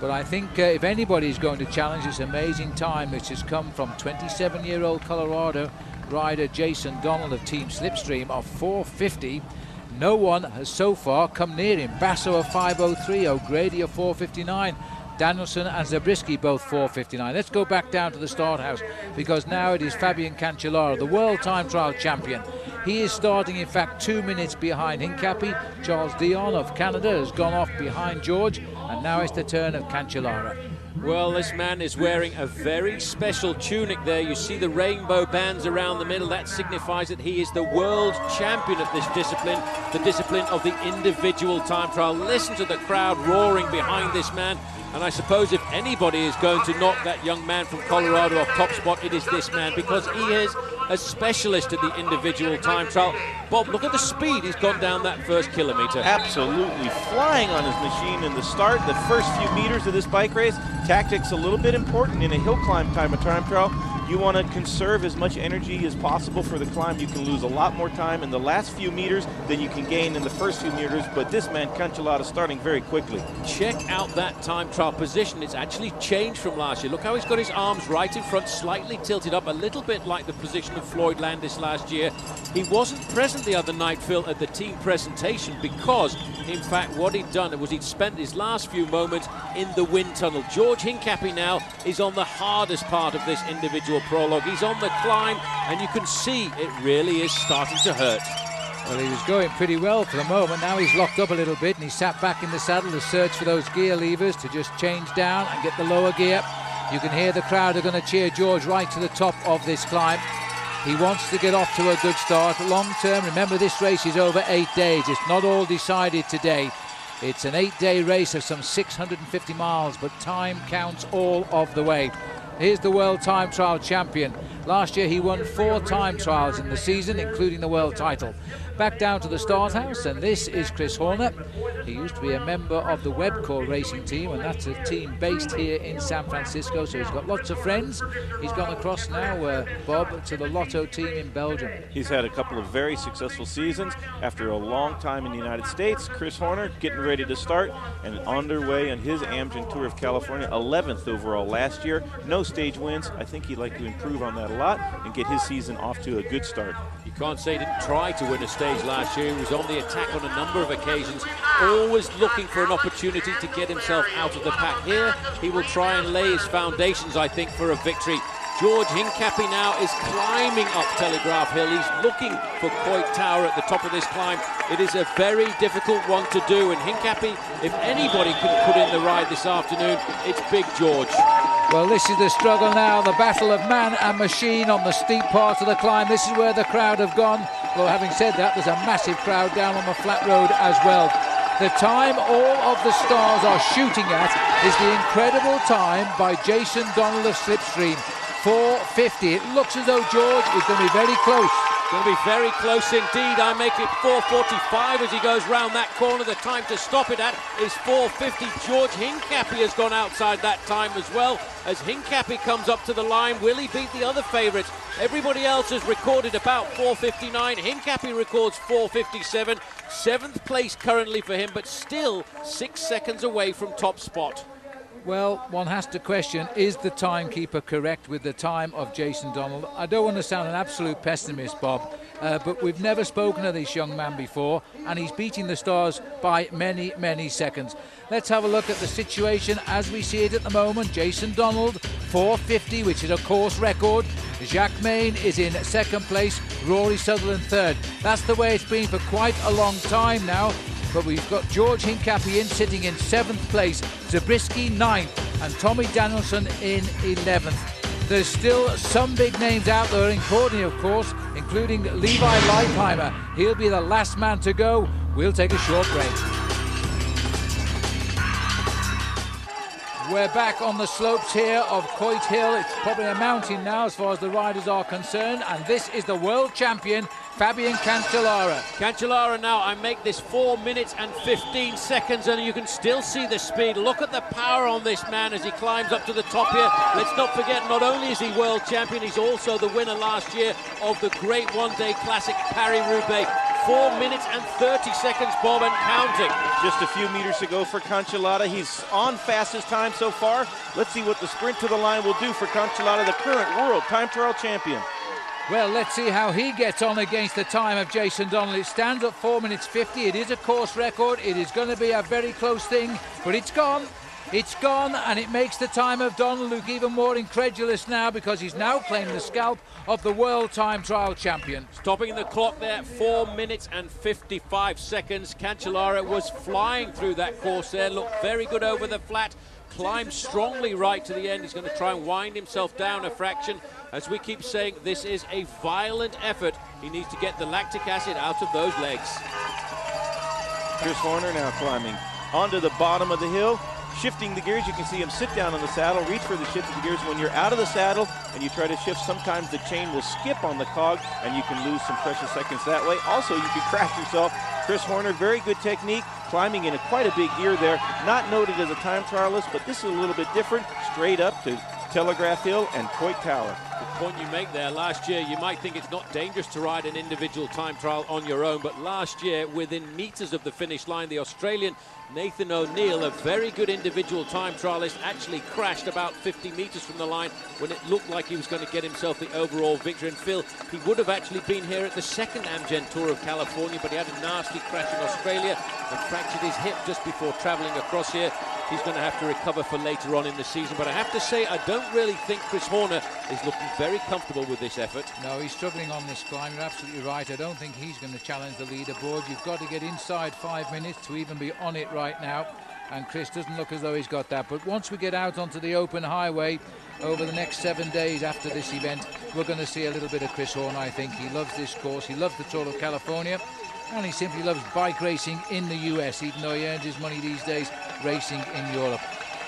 But I think if anybody's going to challenge this amazing time, which has come from 27-year-old Colorado rider Jason Donald of Team Slipstream of 4:50, no one has so far come near him. Basso of 5:03, O'Grady of 4:59. Danielson and Zabriskie both 4:59. Let's go back down to the start house, because now it is Fabian Cancellara, the world time trial champion. He is starting, in fact, 2 minutes behind Hincapie. Charles Dion of Canada has gone off behind George, and now it's the turn of Cancellara. Well, this man is wearing a very special tunic there. You see the rainbow bands around the middle. That signifies that he is the world champion of this discipline, the discipline of the individual time trial. Listen to the crowd roaring behind this man. And I suppose if anybody is going to knock that young man from Colorado off top spot, it is this man, because he is a specialist at the individual time trial. Bob, look at the speed he's gone down that first kilometer. Absolutely flying on his machine in the start. The first few meters of this bike race, tactics a little bit important in a hill climb time trial. You want to conserve as much energy as possible for the climb. You can lose a lot more time in the last few meters than you can gain in the first few meters, but this man, Cancellara, starting very quickly. Check out that time trial position. It's actually changed from last year. Look how he's got his arms right in front, slightly tilted up, a little bit like the position of Floyd Landis last year. He wasn't present the other night, Phil, at the team presentation, because, in fact, what he'd done was he'd spent his last few moments in the wind tunnel. George Hincapie now is on the hardest part of this individual prologue. He's on the climb, and you can see it really is starting to hurt. Well, he was going pretty well for the moment. Now he's locked up a little bit, and he's sat back in the saddle to search for those gear levers to just change down and get the lower gear. You can hear the crowd are going to cheer George right to the top of this climb. He wants to get off to a good start. Long term, remember, this race is over 8 days. It's not all decided today. It's an 8-day race of some 650 miles, but time counts all of the way. Here's the world time trial champion. Last year he won 4 time trials in the season, including the world title. Back down to the start house, and this is Chris Horner. He used to be a member of the Webcor racing team, and that's a team based here in San Francisco, so he's got lots of friends. He's gone across now, Bob, to the Lotto team in Belgium. He's had a couple of very successful seasons. After a long time in the United States, Chris Horner getting ready to start and underway on his Amgen Tour of California, 11th overall last year. No stage wins. I think he'd like to improve on that a lot and get his season off to a good start. You can't say he didn't try to win a stage last year. He was on the attack on a number of occasions, always looking for an opportunity to get himself out of the pack. Here, he will try and lay his foundations, I think, for a victory. George Hincapie now is climbing up Telegraph Hill. He's looking for Coit Tower at the top of this climb. It is a very difficult one to do, and Hincapie, if anybody can put in the ride this afternoon, it's Big George. Well, this is the struggle now, the battle of man and machine on the steep part of the climb. This is where the crowd have gone. Well, having said that, there's a massive crowd down on the flat road as well. The time all of the stars are shooting at is the incredible time by Jason Donald of Slipstream. 4:50. It looks as though George is going to be very close. Going to be very close indeed. I make it 4:45 as he goes round that corner. The time to stop it at is 4:50. George Hincapie has gone outside that time as well. As Hincapie comes up to the line, will he beat the other favourites? Everybody else has recorded about 4:59. Hincapie records 4:57. 7th place currently for him, but still 6 seconds away from top spot. Well, one has to question, is the timekeeper correct with the time of Jason Donald? I don't want to sound an absolute pessimist, Bob, but we've never spoken to this young man before, and he's beating the stars by many, many seconds. Let's have a look at the situation as we see it at the moment. Jason Donald, 4:50, which is a course record. Jacques Main is in 2nd place, Rory Sutherland 3rd. That's the way it's been for quite a long time now. But we've got George Hincapie sitting in 7th place, Zabriskie 9th, and Tommy Danielson in 11th. There's still some big names out there in Courtney, of course, including Levi Leipheimer. He'll be the last man to go. We'll take a short break. We're back on the slopes here of Coit Hill. It's probably a mountain now as far as the riders are concerned, and this is the world champion, Fabian Cancellara. Cancellara now, I make this 4 minutes and 15 seconds, and you can still see the speed. Look at the power on this man as he climbs up to the top here. Let's not forget, not only is he world champion, he's also the winner last year of the great one-day classic Paris-Roubaix. 4 minutes and 30 seconds, Bob, and counting. Just a few meters to go for Cancellara. He's on fastest time so far. Let's see what the sprint to the line will do for Cancellara, the current world time trial champion. Well, let's see how he gets on against the time of Jason Donald. It stands at 4 minutes 50. It is a course record. It is going to be a very close thing, but it's gone. It's gone, and it makes the time of Donald look even more incredulous now, because he's now claimed the scalp of the world time trial champion. Stopping the clock there, 4 minutes and 55 seconds. Cancellara was flying through that course there, looked very good over the flat, climbed strongly right to the end. He's going to try and wind himself down a fraction. As we keep saying, this is a violent effort. He needs to get the lactic acid out of those legs. Chris Horner now climbing onto the bottom of the hill, shifting the gears. You can see him sit down on the saddle, reach for the shift of the gears. When you're out of the saddle and you try to shift, sometimes the chain will skip on the cog and you can lose some precious seconds that way. Also, you can crash yourself. Chris Horner, very good technique, climbing in quite a big gear there. Not noted as a time trialist, but this is a little bit different. Straight up to Telegraph Hill and Coit Tower. The point you make there, last year, you might think it's not dangerous to ride an individual time trial on your own, but last year, within meters of the finish line, the Australian Nathan O'Neill, a very good individual time trialist, actually crashed about 50 meters from the line when it looked like he was going to get himself the overall victory. And Phil, he would have actually been here at the 2nd Amgen Tour of California, but he had a nasty crash in Australia and fractured his hip just before traveling across here. He's going to have to recover for later on in the season. But I have to say, I don't really think Chris Horner is looking very comfortable with this effort. No, he's struggling on this climb. You're absolutely right. I don't think he's going to challenge the leaderboard. You've got to get inside 5 minutes to even be on it right now. And Chris doesn't look as though he's got that. But once we get out onto the open highway over the next 7 days after this event, we're going to see a little bit of Chris Horner, I think. He loves this course. He loves the Tour of California. And he simply loves bike racing in the US, even though he earns his money these days racing in Europe.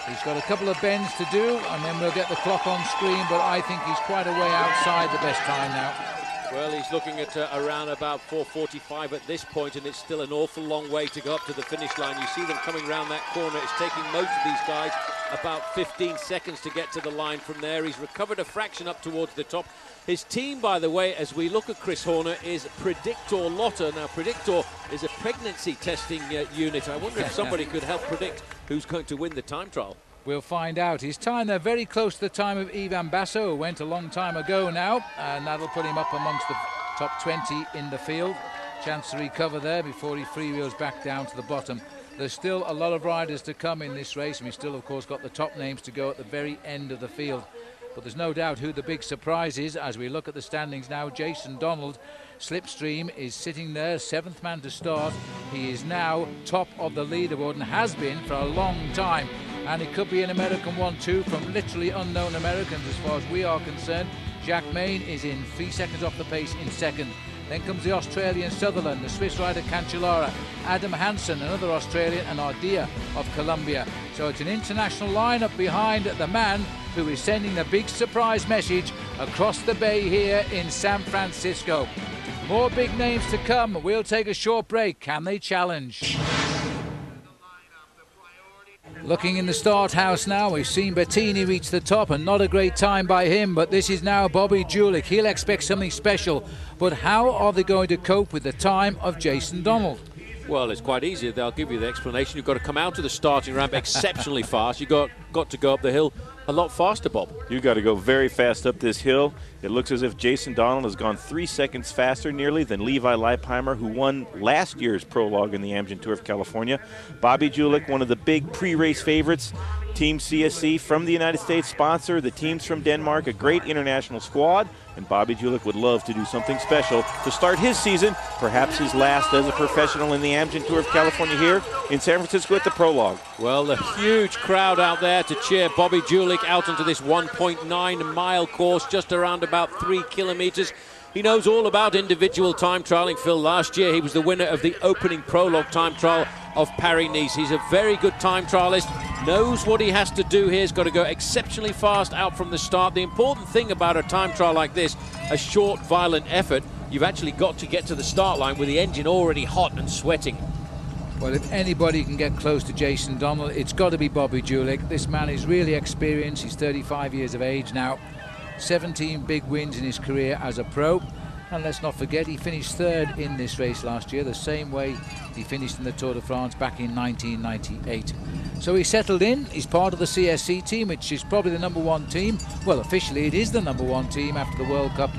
He's got a couple of bends to do, and then we'll get the clock on screen, but I think he's quite a way outside the best time now. Well, he's looking at around about 4:45 at this point, and it's still an awful long way to go up to the finish line. You see them coming round that corner. It's taking most of these guys about 15 seconds to get to the line from there. He's recovered a fraction up towards the top. His team, by the way, as we look at Chris Horner, is Predictor Lotta. Now, Predictor is a pregnancy testing unit. I wonder if somebody could help predict who's going to win the time trial. We'll find out. His time, they're very close to the time of Ivan Basso, who went a long time ago now, and that'll put him up amongst the top 20 in the field. Chance to recover there before he freewheels back down to the bottom. There's still a lot of riders to come in this race, and we still, of course, got the top names to go at the very end of the field. But there's no doubt who the big surprise is as we look at the standings now. Jason Donald, Slipstream, is sitting there, 7th man to start. He is now top of the leaderboard and has been for a long time. And it could be an American one too, from literally unknown Americans as far as we are concerned. Jack Main is in 3 seconds off the pace in second. Then comes the Australian Sutherland, the Swiss rider Cancellara, Adam Hansen, another Australian, and Ardea of Colombia. So it's an international lineup behind the man who is sending a big surprise message across the bay here in San Francisco. More big names to come. We'll take a short break. Can they challenge? Looking in the start house now, we've seen Bettini reach the top, and not a great time by him, but this is now Bobby Julich. He'll expect something special, but how are they going to cope with the time of Jason Donald? Well, it's quite easy. They'll give you the explanation. You've got to come out to the starting ramp exceptionally fast. You've got to go up the hill a lot faster, Bob. You've got to go very fast up this hill. It looks as if Jason Donald has gone 3 seconds faster nearly than Levi Leipheimer, who won last year's Prologue in the Amgen Tour of California. Bobby Julich, one of the big pre-race favorites. Team CSC from the United States sponsor, the team's from Denmark, a great international squad, and Bobby Julich would love to do something special to start his season, perhaps his last as a professional in the Amgen Tour of California here in San Francisco at the Prologue. Well, the huge crowd out there to cheer Bobby Julich out onto this 1.9-mile course, just around about 3 kilometers. He knows all about individual time trialing. Phil, last year he was the winner of the opening Prologue time trial of Paris-Nice. He's a very good time trialist, knows what he has to do here. He's got to go exceptionally fast out from the start. The important thing about a time trial like this, a short, violent effort, you've actually got to get to the start line with the engine already hot and sweating. Well, if anybody can get close to Jason Donald, it's got to be Bobby Julich. This man is really experienced. He's 35 years of age now. 17 big wins in his career as a pro. And let's not forget, he finished third in this race last year, the same way he finished in the Tour de France back in 1998. So he settled in. He's part of the CSC team, which is probably the #1 team. Well, officially it is the #1 team after the World Cup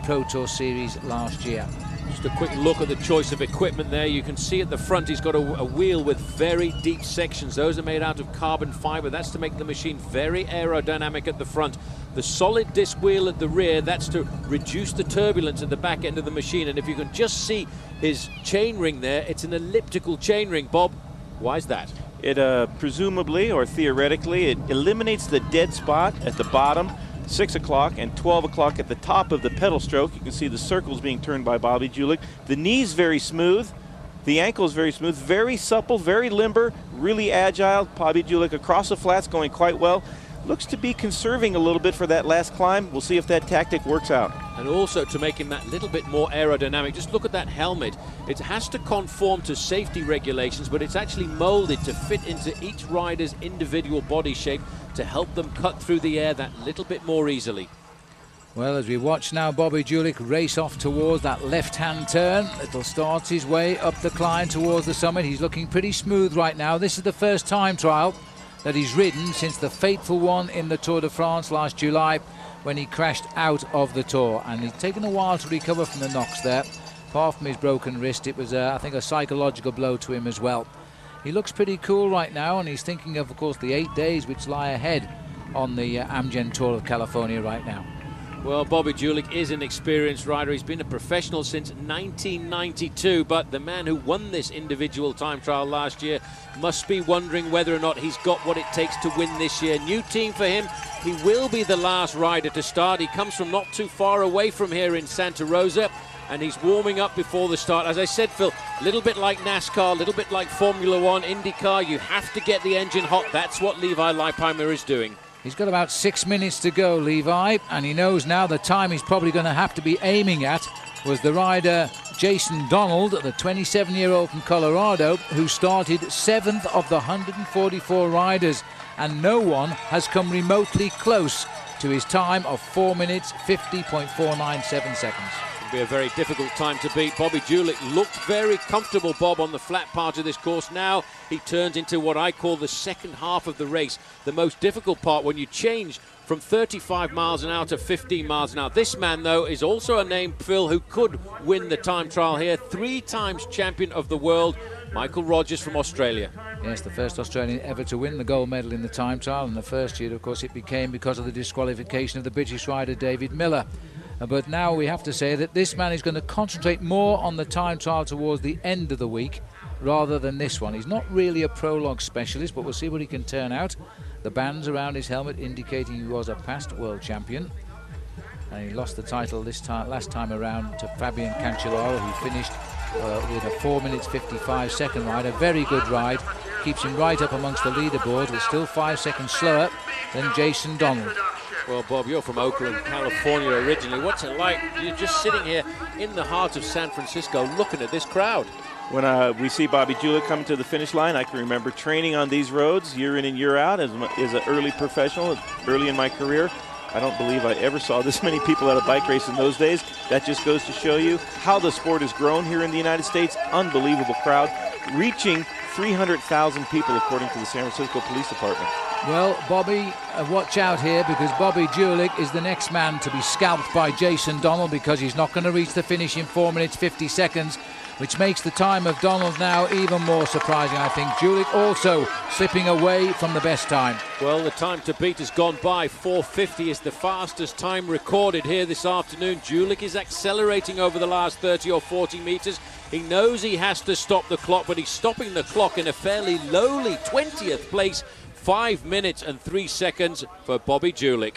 Pro Tour Series last year. Just a quick look at the choice of equipment there. You can see at the front he's got a wheel with very deep sections. Those are made out of carbon fiber. That's to make the machine very aerodynamic at the front. The solid disc wheel at the rear, that's to reduce the turbulence at the back end of the machine. And if you can just see his chain ring there, it's an elliptical chain ring. Bob, why is that? It presumably or theoretically, it eliminates the dead spot at the bottom, 6 o'clock and 12 o'clock at the top of the pedal stroke. You can see the circles being turned by Bobby Julich. The knee's very smooth. The ankle is very smooth, very supple, very limber, really agile. Bobby Julich across the flats going quite well. Looks to be conserving a little bit for that last climb. We'll see if that tactic works out. And also to make him that little bit more aerodynamic, just look at that helmet. It has to conform to safety regulations, but it's actually molded to fit into each rider's individual body shape to help them cut through the air that little bit more easily. Well, as we watch now Bobby Julich race off towards that left-hand turn, it'll start his way up the climb towards the summit. He's looking pretty smooth right now. This is the first time trial that he's ridden since the fateful one in the Tour de France last July when he crashed out of the Tour, and he's taken a while to recover from the knocks there. Apart from his broken wrist, it was I think a psychological blow to him as well. He looks pretty cool right now, and he's thinking of course the 8 days which lie ahead on the Amgen Tour of California right now. Well, Bobby Julich is an experienced rider. He's been a professional since 1992, but the man who won this individual time trial last year must be wondering whether or not he's got what it takes to win this year. New team for him. He will be the last rider to start. He comes from not too far away from here in Santa Rosa, and he's warming up before the start. As I said, Phil, a little bit like NASCAR, a little bit like Formula One, IndyCar. You have to get the engine hot. That's what Levi Leipheimer is doing. He's got about 6 minutes to go, Levi, and he knows now the time he's probably going to have to be aiming at was the rider Jason Donald, the 27-year-old from Colorado, who started 7th of the 144 riders, and no one has come remotely close to his time of 4 minutes 50.497 seconds. Be a very difficult time to beat. Bobby Julich looked very comfortable, Bob, on the flat part of this course. Now he turns into what I call the second half of the race, the most difficult part when you change from 35 miles an hour to 15 miles an hour. This man, though, is also a name, Phil, who could win the time trial here. 3 times champion of the world, Michael Rogers from Australia. Yes, the first Australian ever to win the gold medal in the time trial, and the first year, of course, it became because of the disqualification of the British rider David Miller. But now we have to say that this man is going to concentrate more on the time trial towards the end of the week rather than this one. He's not really a prologue specialist, but we'll see what he can turn out. The bands around his helmet indicating he was a past world champion. And he lost the title last time around to Fabian Cancellara, who finished with a 4 minutes 55 second ride. A very good ride. Keeps him right up amongst the leaderboard, but still 5 seconds slower than Jason Donald. Well, Bob, you're from Oakland, California originally. What's it like? You're just sitting here in the heart of San Francisco looking at this crowd. When we see Bobby Julich coming to the finish line, I can remember training on these roads year in and year out as an early professional, early in my career. I don't believe I ever saw this many people at a bike race in those days. That just goes to show you how the sport has grown here in the United States. Unbelievable crowd, reaching 300,000 people according to the San Francisco Police Department. Well, Bobby, watch out here, because Bobby Julich is the next man to be scalped by Jason Donald, because he's not going to reach the finish in 4 minutes 50 seconds, which makes the time of Donald now even more surprising, I think. Julich also slipping away from the best time. Well, the time to beat has gone by. 4:50 is the fastest time recorded here this afternoon. Julich is accelerating over the last 30 or 40 meters. He knows he has to stop the clock, but he's stopping the clock in a fairly lowly 20th place. 5 minutes and 3 seconds for Bobby Julich.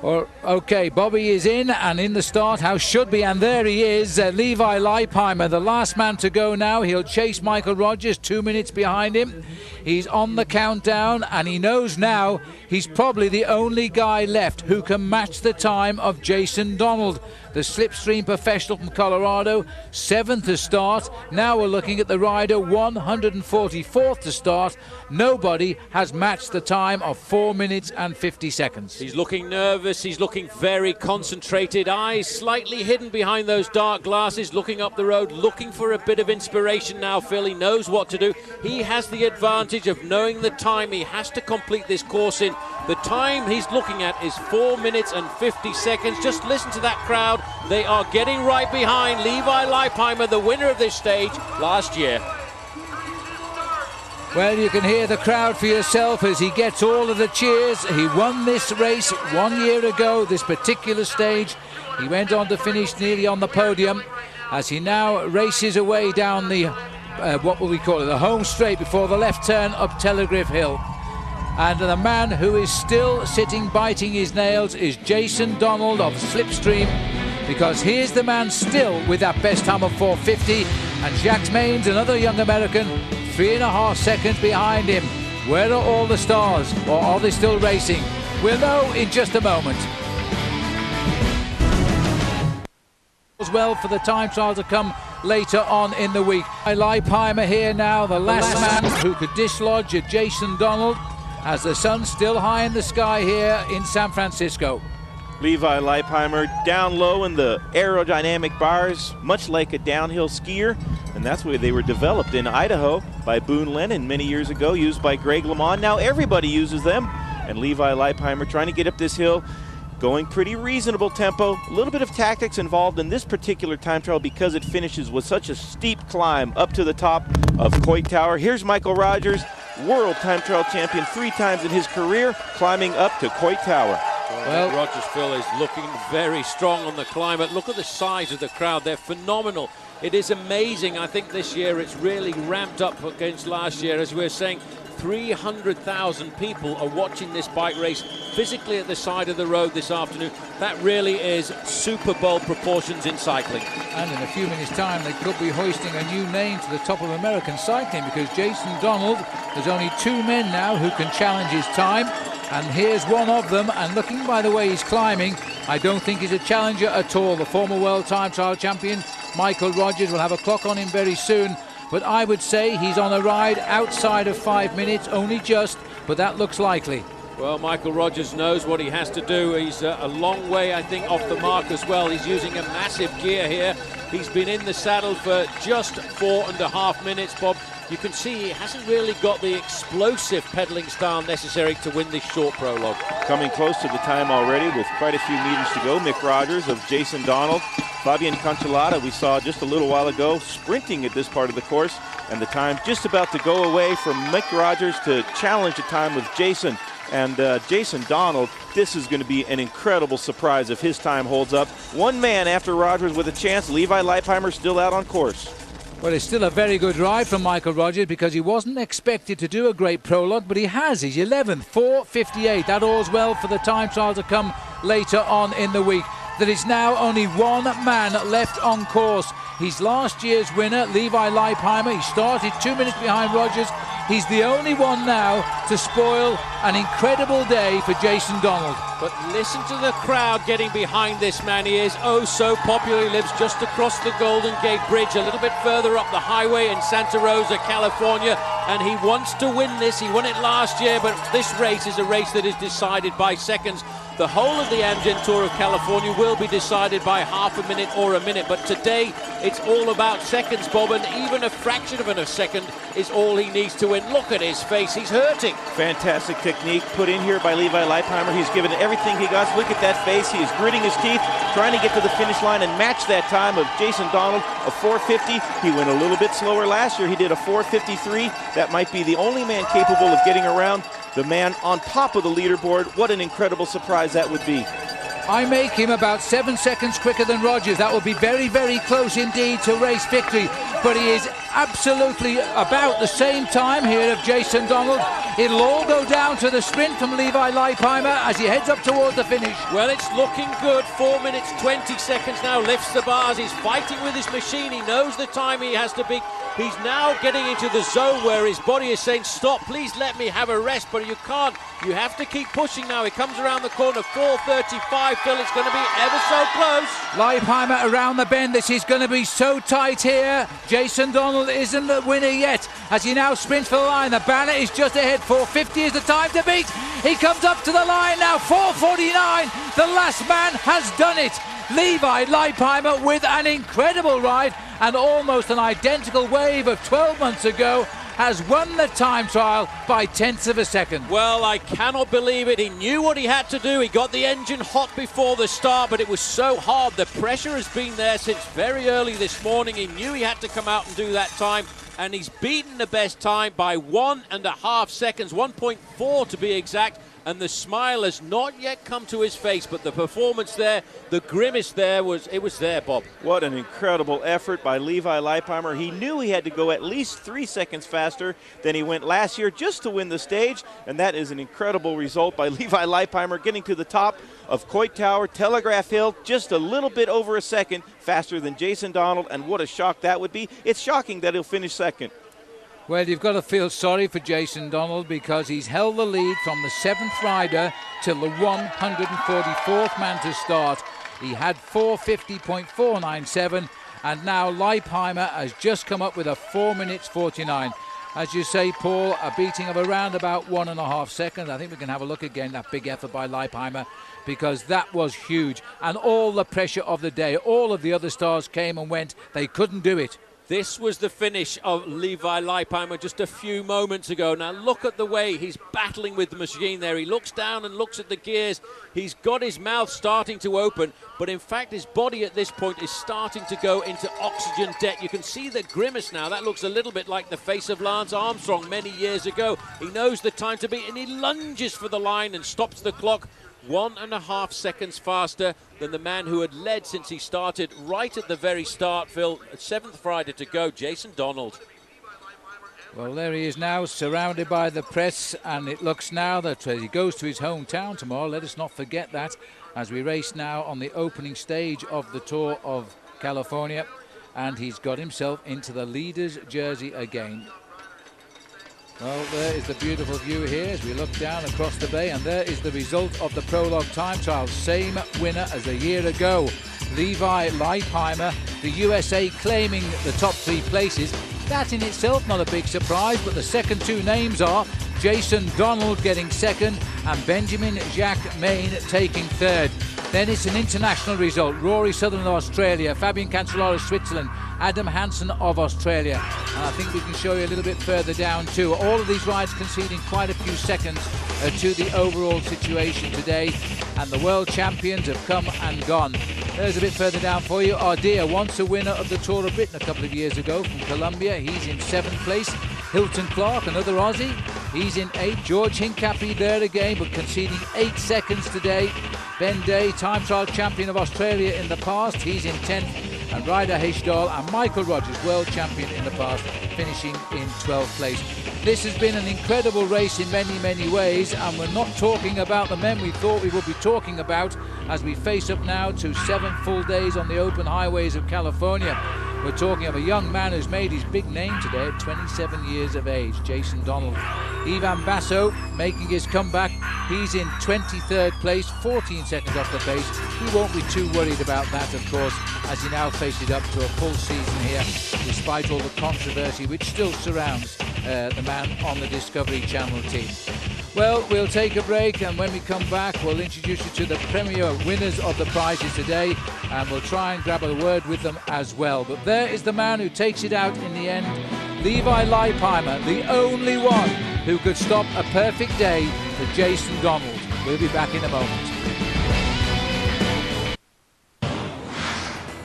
Well, okay, Bobby is in and in the start, how should be, and there he is, Levi Leipheimer, the last man to go now. He'll chase Michael Rogers, 2 minutes behind him. He's on the countdown, and he knows now he's probably the only guy left who can match the time of Jason Donald, the slipstream professional from Colorado, 7th to start. Now we're looking at the rider 144th to start. Nobody has matched the time of 4 minutes and 50 seconds. He's looking nervous, he's looking very concentrated, eyes slightly hidden behind those dark glasses, looking up the road, looking for a bit of inspiration now, Phil. He knows what to do. He has the advantage of knowing the time he has to complete this course in. The time he's looking at is 4 minutes and 50 seconds. Just listen to that crowd. They are getting right behind Levi Leipheimer, the winner of this stage last year. Well, you can hear the crowd for yourself as he gets all of the cheers. He won this race 1 year ago, this particular stage. He went on to finish nearly on the podium as he now races away down the, what will we call it, the home straight before the left turn up Telegraph Hill. And the man who is still sitting biting his nails is Jason Donald of Slipstream, because here's the man still with that best time of 4:50, and Jacques Maines, another young American, 3.5 seconds behind him. Where are all the stars, or are they still racing? We'll know in just a moment. As well for the time trial to come later on in the week. Leipheimer here now, the last man who could dislodge a Jason Donald, as the sun's still high in the sky here in San Francisco. Levi Leipheimer down low in the aerodynamic bars, much like a downhill skier, and that's where they were developed in Idaho by Boone Lennon many years ago, used by Greg LeMond. Now everybody uses them, and Levi Leipheimer trying to get up this hill, going pretty reasonable tempo. A little bit of tactics involved in this particular time trial because it finishes with such a steep climb up to the top of Coit Tower. Here's Michael Rogers, world time trial champion 3 times in his career, climbing up to Coit Tower. Well, Rogers, Phil, is looking very strong on the climb. Look at the size of the crowd. They're phenomenal. It is amazing. I think this year it's really ramped up against last year. As we were saying, 300,000 people are watching this bike race physically at the side of the road this afternoon. That really is Super Bowl proportions in cycling. And in a few minutes' time, they could be hoisting a new name to the top of American cycling, because Jason Donald, there's only 2 men now who can challenge his time. And here's one of them, and looking by the way he's climbing, I don't think he's a challenger at all. The former world time trial champion, Michael Rogers, will have a clock on him very soon. But I would say he's on a ride outside of 5 minutes, only just, but that looks likely. Well, Michael Rogers knows what he has to do. He's a long way, I think, off the mark as well. He's using a massive gear here. He's been in the saddle for just 4.5 minutes, Bob. You can see he hasn't really got the explosive pedaling style necessary to win this short prologue. Coming close to the time already with quite a few meters to go. Mick Rogers of Jason Donald. Fabian Cancellara, we saw just a little while ago, sprinting at this part of the course. and the time just about to go away for Mick Rogers to challenge a time with Jason. And Jason Donald, this is going to be an incredible surprise if his time holds up. One man after Rogers with a chance. Levi Leipheimer still out on course. Well, it's still a very good ride from Michael Rogers because he wasn't expected to do a great prologue, but he has. He's 11th, 4:58. That all's well for the time trial to come later on in the week. There is now only one man left on course. He's last year's winner, Levi Leipheimer. He started 2 minutes behind Rogers. He's the only one now to spoil an incredible day for Jason Donald. But listen to the crowd getting behind this man. He is oh so popular. He lives just across the Golden Gate Bridge, a little bit further up the highway in Santa Rosa, California. And he wants to win this. He won it last year, but this race is a race that is decided by seconds. The whole of the Amgen Tour of California will be decided by half a minute or a minute, but today it's all about seconds, Bob, and even a fraction of a second is all he needs to win. Look at his face, he's hurting. Fantastic technique put in here by Levi Leipheimer. He's given everything he got. Look at that face. He is gritting his teeth, trying to get to the finish line and match that time of Jason Donald, a 4:50. He went a little bit slower last year. He did a 4:53. That might be the only man capable of getting around the man on top of the leaderboard. What an incredible surprise that would be. I make him about 7 seconds quicker than Rogers. That will be very, very close indeed to race victory. But he is absolutely about the same time here of Jason Donald. It'll all go down to the sprint from Levi Leipheimer as he heads up towards the finish. Well, it's looking good. 4 minutes, 20 seconds now. Lifts the bars. He's fighting with his machine. He knows the time he has to be. He's now getting into the zone where his body is saying, stop, please let me have a rest. But you can't. You have to keep pushing now. He comes around the corner, 4:35. Phil, it's going to be ever so close. Leipheimer around the bend. This is going to be so tight here. Jason Donald isn't the winner yet as he now sprints for the line. The banner is just ahead. 4:50 is the time to beat. He comes up to the line now. 4:49. The last man has done it. Levi Leipheimer with an incredible ride and almost an identical wave of 12 months ago has won the time trial by tenths of a second. Well, I cannot believe it. He knew what he had to do. He got the engine hot before the start, but it was so hard. The pressure has been there since very early this morning. He knew he had to come out and do that time, and he's beaten the best time by 1.5 seconds, 1.4 to be exact. And the smile has not yet come to his face, but the performance there, the grimace there, was there, Bob. What an incredible effort by Levi Leipheimer. He knew he had to go at least 3 seconds faster than he went last year just to win the stage, and that is an incredible result by Levi Leipheimer, getting to the top of Coit Tower, Telegraph Hill, just a little bit over a second faster than Jason Donald, and what a shock that would be. It's shocking that he'll finish second. Well, you've got to feel sorry for Jason Donald because he's held the lead from the 7th rider till the 144th man to start. He had 4:50.497, and now Leipheimer has just come up with a 4 minutes 49. As you say, Paul, a beating of around about 1.5 seconds. I think we can have a look again, that big effort by Leipheimer, because that was huge. And all the pressure of the day, all of the other stars came and went. They couldn't do it. This was the finish of Levi Leipheimer just a few moments ago. Now look at the way he's battling with the machine there. He looks down and looks at the gears. He's got his mouth starting to open, but in fact his body at this point is starting to go into oxygen debt. You can see the grimace now. That looks a little bit like the face of Lance Armstrong many years ago. He knows the time to beat and he lunges for the line and stops the clock 1.5 seconds faster than the man who had led since he started right at the very start, Phil. 7th rider to go, Jason Donald. Well, there he is now, surrounded by the press, and it looks now that he goes to his hometown tomorrow. Let us not forget that as we race now on the opening stage of the Tour of California, and he's got himself into the leader's jersey again. Well, there is the beautiful view here as we look down across the bay, and there is the result of the Prologue time trial. Same winner as a year ago, Levi Leipheimer, the USA claiming the top 3 places. That in itself not a big surprise, but the second 2 names are Jason Donald getting second and Benjamin Jacques Main taking third. Then it's an international result. Rory Sutherland, Australia, Fabian Cancellara, Switzerland, Adam Hansen of Australia. And I think we can show you a little bit further down too. All of these rides conceding quite a few seconds to the overall situation today. And the world champions have come and gone. There's a bit further down for you. Ardea, once a winner of the Tour of Britain a couple of years ago from Colombia. He's in 7th place. Hilton Clark, another Aussie. He's in 8th. George Hincapie there again, but conceding 8 seconds today. Ben Day, time trial champion of Australia in the past. He's in 10th. And Ryder Hesjedal and Michael Rogers, world champion in the past, finishing in 12th place. This has been an incredible race in many, many ways, and we're not talking about the men we thought we would be talking about as we face up now to 7 full days on the open highways of California. We're talking of a young man who's made his big name today at 27 years of age, Jason Donald. Ivan Basso making his comeback. He's in 23rd place, 14 seconds off the pace. He won't be too worried about that, of course, as he now faces up to a full season here, despite all the controversy which still surrounds the man on the Discovery Channel team. Well, we'll take a break, and when we come back, we'll introduce you to the premier winners of the prizes today, and we'll try and grab a word with them as well. But there is the man who takes it out in the end, Levi Leipheimer, the only one who could stop a perfect day for Jason Donald. We'll be back in a moment.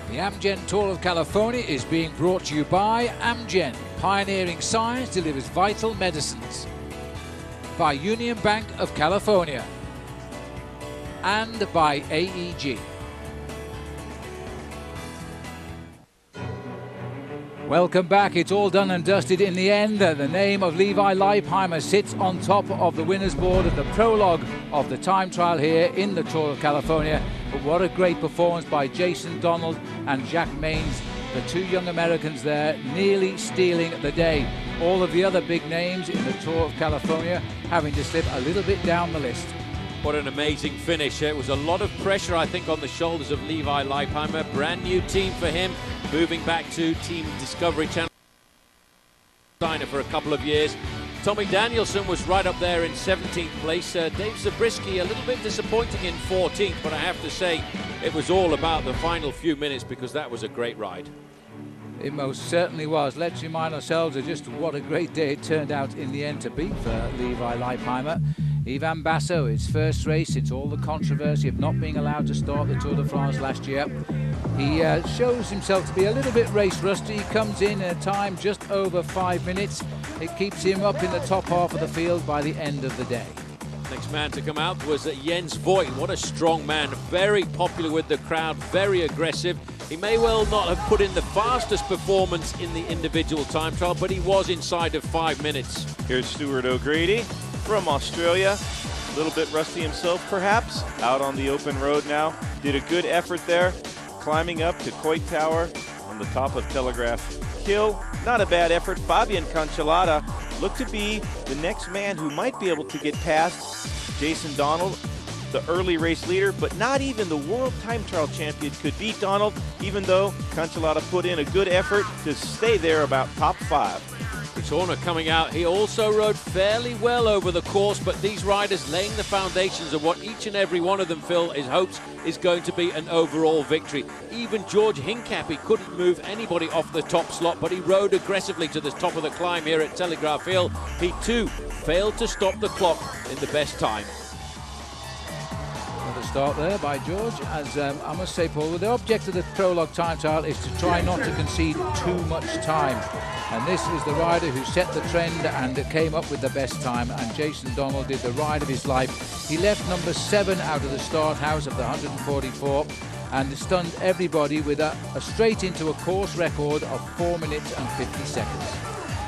The Amgen Tour of California is being brought to you by Amgen. Pioneering science delivers vital medicines. By Union Bank of California. And by AEG. Welcome back. It's all done and dusted in the end. The name of Levi Leipheimer sits on top of the winner's board of the prologue of the time trial here in the Tour of California. But what a great performance by Jason Donald and Jack Maines, the two young Americans there, nearly stealing the day. All of the other big names in the Tour of California having to slip a little bit down the list. What an amazing finish. It was a lot of pressure, I think, on the shoulders of Levi Leipheimer. Brand new team for him, moving back to Team Discovery Channel for a couple of years. Tommy Danielson was right up there in 17th place. Dave Zabriskie a little bit disappointing in 14th, but I have to say it was all about the final few minutes because that was a great ride. It most certainly was. Let's remind ourselves of just what a great day it turned out in the end to be for Levi Leipheimer. Ivan Basso, his first race since all the controversy of not being allowed to start the Tour de France last year. He shows himself to be a little bit race rusty. He comes in at a time just over 5 minutes. It keeps him up in the top half of the field by the end of the day. Next man to come out was Jens Voigt. What a strong man, very popular with the crowd, very aggressive. He may well not have put in the fastest performance in the individual time trial, but he was inside of 5 minutes. Here's Stuart O'Grady from Australia. A little bit rusty himself, perhaps. Out on the open road now. Did a good effort there, climbing up to Coit Tower on the top of Telegraph Hill. Not a bad effort. Fabian Cancellara looked to be the next man who might be able to get past Jason Donald, the early race leader, but not even the world time trial champion could beat Donald, even though Cancellara put in a good effort to stay there about top 5. Horner coming out, he also rode fairly well over the course, but these riders laying the foundations of what each and every one of them, Phil, hopes is going to be an overall victory. Even George Hincapie couldn't move anybody off the top slot, but he rode aggressively to the top of the climb here at Telegraph Hill. He too failed to stop the clock in the best time. Another start there by George, as I must say, Paul, the object of the prologue time trial is to try not to concede too much time. And this is the rider who set the trend and came up with the best time, and Jason Donald did the ride of his life. He left number 7 out of the start house of the 144 and stunned everybody with a straight into a course record of 4 minutes and 50 seconds.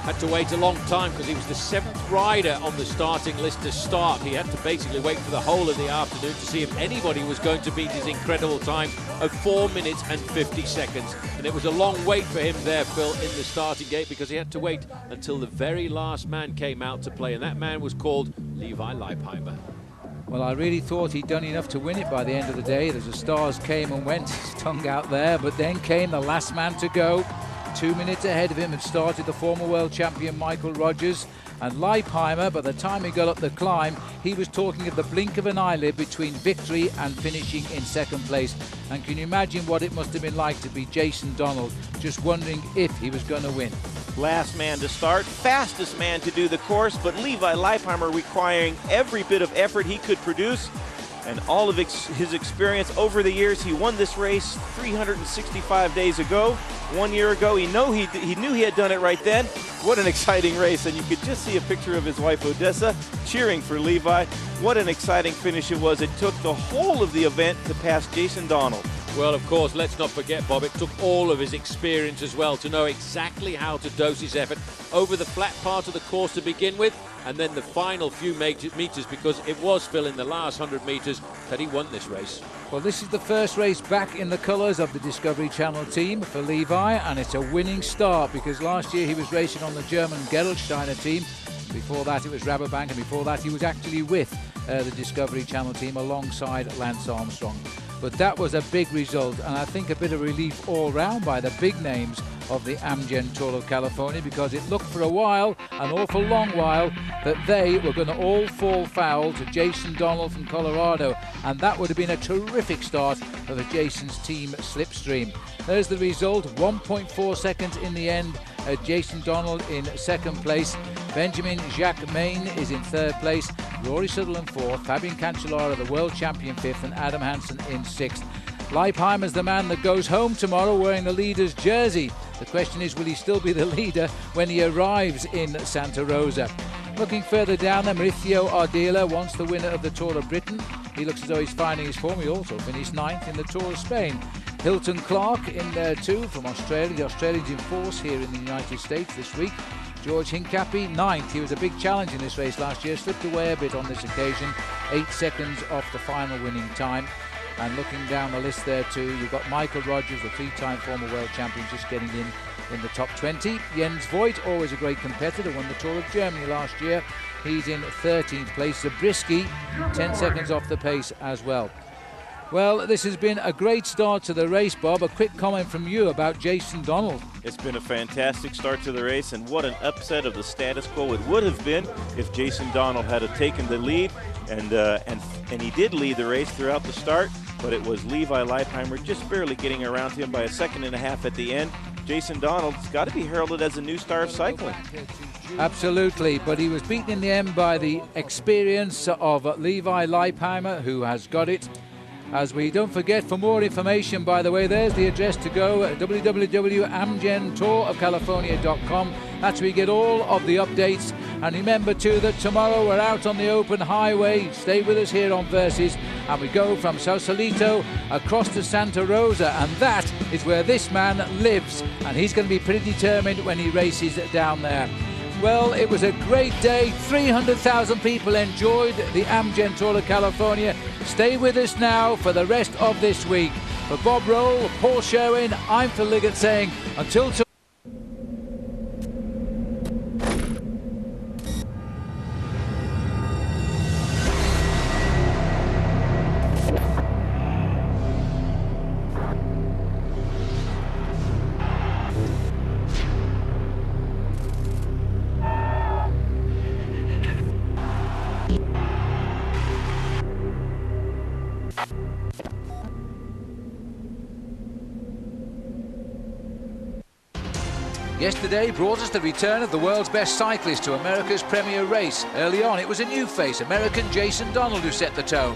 Had to wait a long time because he was the 7th rider on the starting list to start. He had to basically wait for the whole of the afternoon to see if anybody was going to beat his incredible time of 4 minutes and 50 seconds. And it was a long wait for him there, Phil, in the starting gate because he had to wait until the very last man came out to play, and that man was called Levi Leipheimer. Well, I really thought he'd done enough to win it by the end of the day. As the stars came and went, his tongue out there, but then came the last man to go. 2 minutes ahead of him had started the former world champion Michael Rogers, And Leipheimer, by the time he got up the climb, he was talking of the blink of an eyelid between victory and finishing in second place. And can you imagine what it must have been like to be Jason Donald, just wondering if he was going to win. Last man to start, fastest man to do the course, but Levi Leipheimer requiring every bit of effort he could produce and all of his experience over the years. He won this race 365 days ago. 1 year ago, he knew he had done it right then. What an exciting race, and you could just see a picture of his wife Odessa cheering for Levi. What an exciting finish it was. It took the whole of the event to pass Jason Donald. Well, of course, let's not forget, Bob, it took all of his experience as well to know exactly how to dose his effort over the flat part of the course to begin with, and then the final few meters, because it was Phil in the last 100 meters that he won this race. Well, this is the first race back in the colours of the Discovery Channel team for Levi, and it's a winning start because last year he was racing on the German Gerolsteiner team. Before that it was Rabobank, and before that he was actually with the Discovery Channel team alongside Lance Armstrong. But that was a big result, and I think a bit of relief all round by the big names of the Amgen Tour of California, because it looked for a while, an awful long while, that they were going to all fall foul to Jason Donald from Colorado, and that would have been a terrific start for Jason's team Slipstream. There's the result, 1.4 seconds in the end. Jason Donald in second place. Benjamin Jacques Main is in third place. Rory Sutherland fourth. Fabian Cancellara, the world champion, fifth, and Adam Hansen in sixth. Leipheimer's the man that goes home tomorrow wearing the leader's jersey. The question is, will he still be the leader when he arrives in Santa Rosa? Looking further down there, Mauricio Ardila, once the winner of the Tour of Britain. He looks as though he's finding his form. He also finished ninth in the Tour of Spain. Hilton Clark in there too from Australia. The Australians in force here in the United States this week. George Hincapie, ninth. He was a big challenge in this race last year. Slipped away a bit on this occasion. 8 seconds off the final winning time. And looking down the list there too, you've got Michael Rogers, the 3-time former world champion, just getting in the top 20. Jens Voigt, always a great competitor, won the Tour of Germany last year. He's in 13th place. Zabriskie, 10 seconds off the pace as well. Well, this has been a great start to the race, Bob. A quick comment from you about Jason Donald. It's been a fantastic start to the race, and what an upset of the status quo it would have been if Jason Donald had taken the lead, and he did lead the race throughout the start, but it was Levi Leipheimer just barely getting around him by 1.5 seconds at the end. Jason Donald's got to be heralded as a new star of cycling. Absolutely, but he was beaten in the end by the experience of Levi Leipheimer, who has got it. As we don't forget, for more information, by the way, there's the address to go, www.amgentourofcalifornia.com. That's where you get all of the updates. And remember too that tomorrow we're out on the open highway. Stay with us here on Versus, and we go from Sausalito across to Santa Rosa, and that is where this man lives, and he's going to be pretty determined when he races down there. Well, it was a great day. 300,000 people enjoyed the Amgen Tour of California. Stay with us now for the rest of this week. For Bob Roll, Paul Sherwen, I'm Phil Liggett saying until tomorrow. Yesterday brought us the return of the world's best cyclist to America's premier race. Early on, it was a new face, American Jason Donald, who set the tone.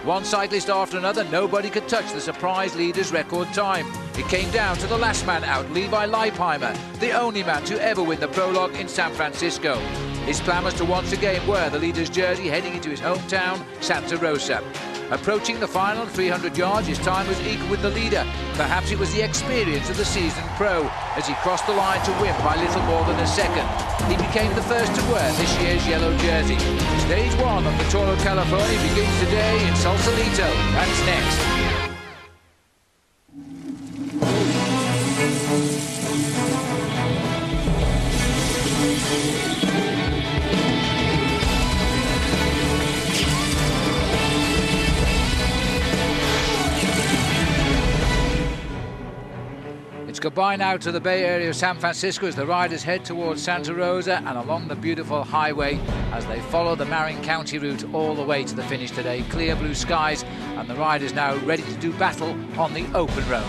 One cyclist after another, nobody could touch the surprise leader's record time. It came down to the last man out, Levi Leipheimer, the only man to ever win the Prologue in San Francisco. His plan was to once again wear the leader's jersey heading into his hometown, Santa Rosa. Approaching the final 300 yards, his time was equal with the leader. Perhaps it was the experience of the seasoned pro as he crossed the line to win by little more than a second. He became the first to wear this year's yellow jersey. Stage 1 of the Tour of California begins today in Sausalito. That's next. goodbye now to the Bay Area of San Francisco as the riders head towards Santa Rosa and along the beautiful highway as they follow the Marin County route all the way to the finish today. Clear blue skies, and the riders now ready to do battle on the open road.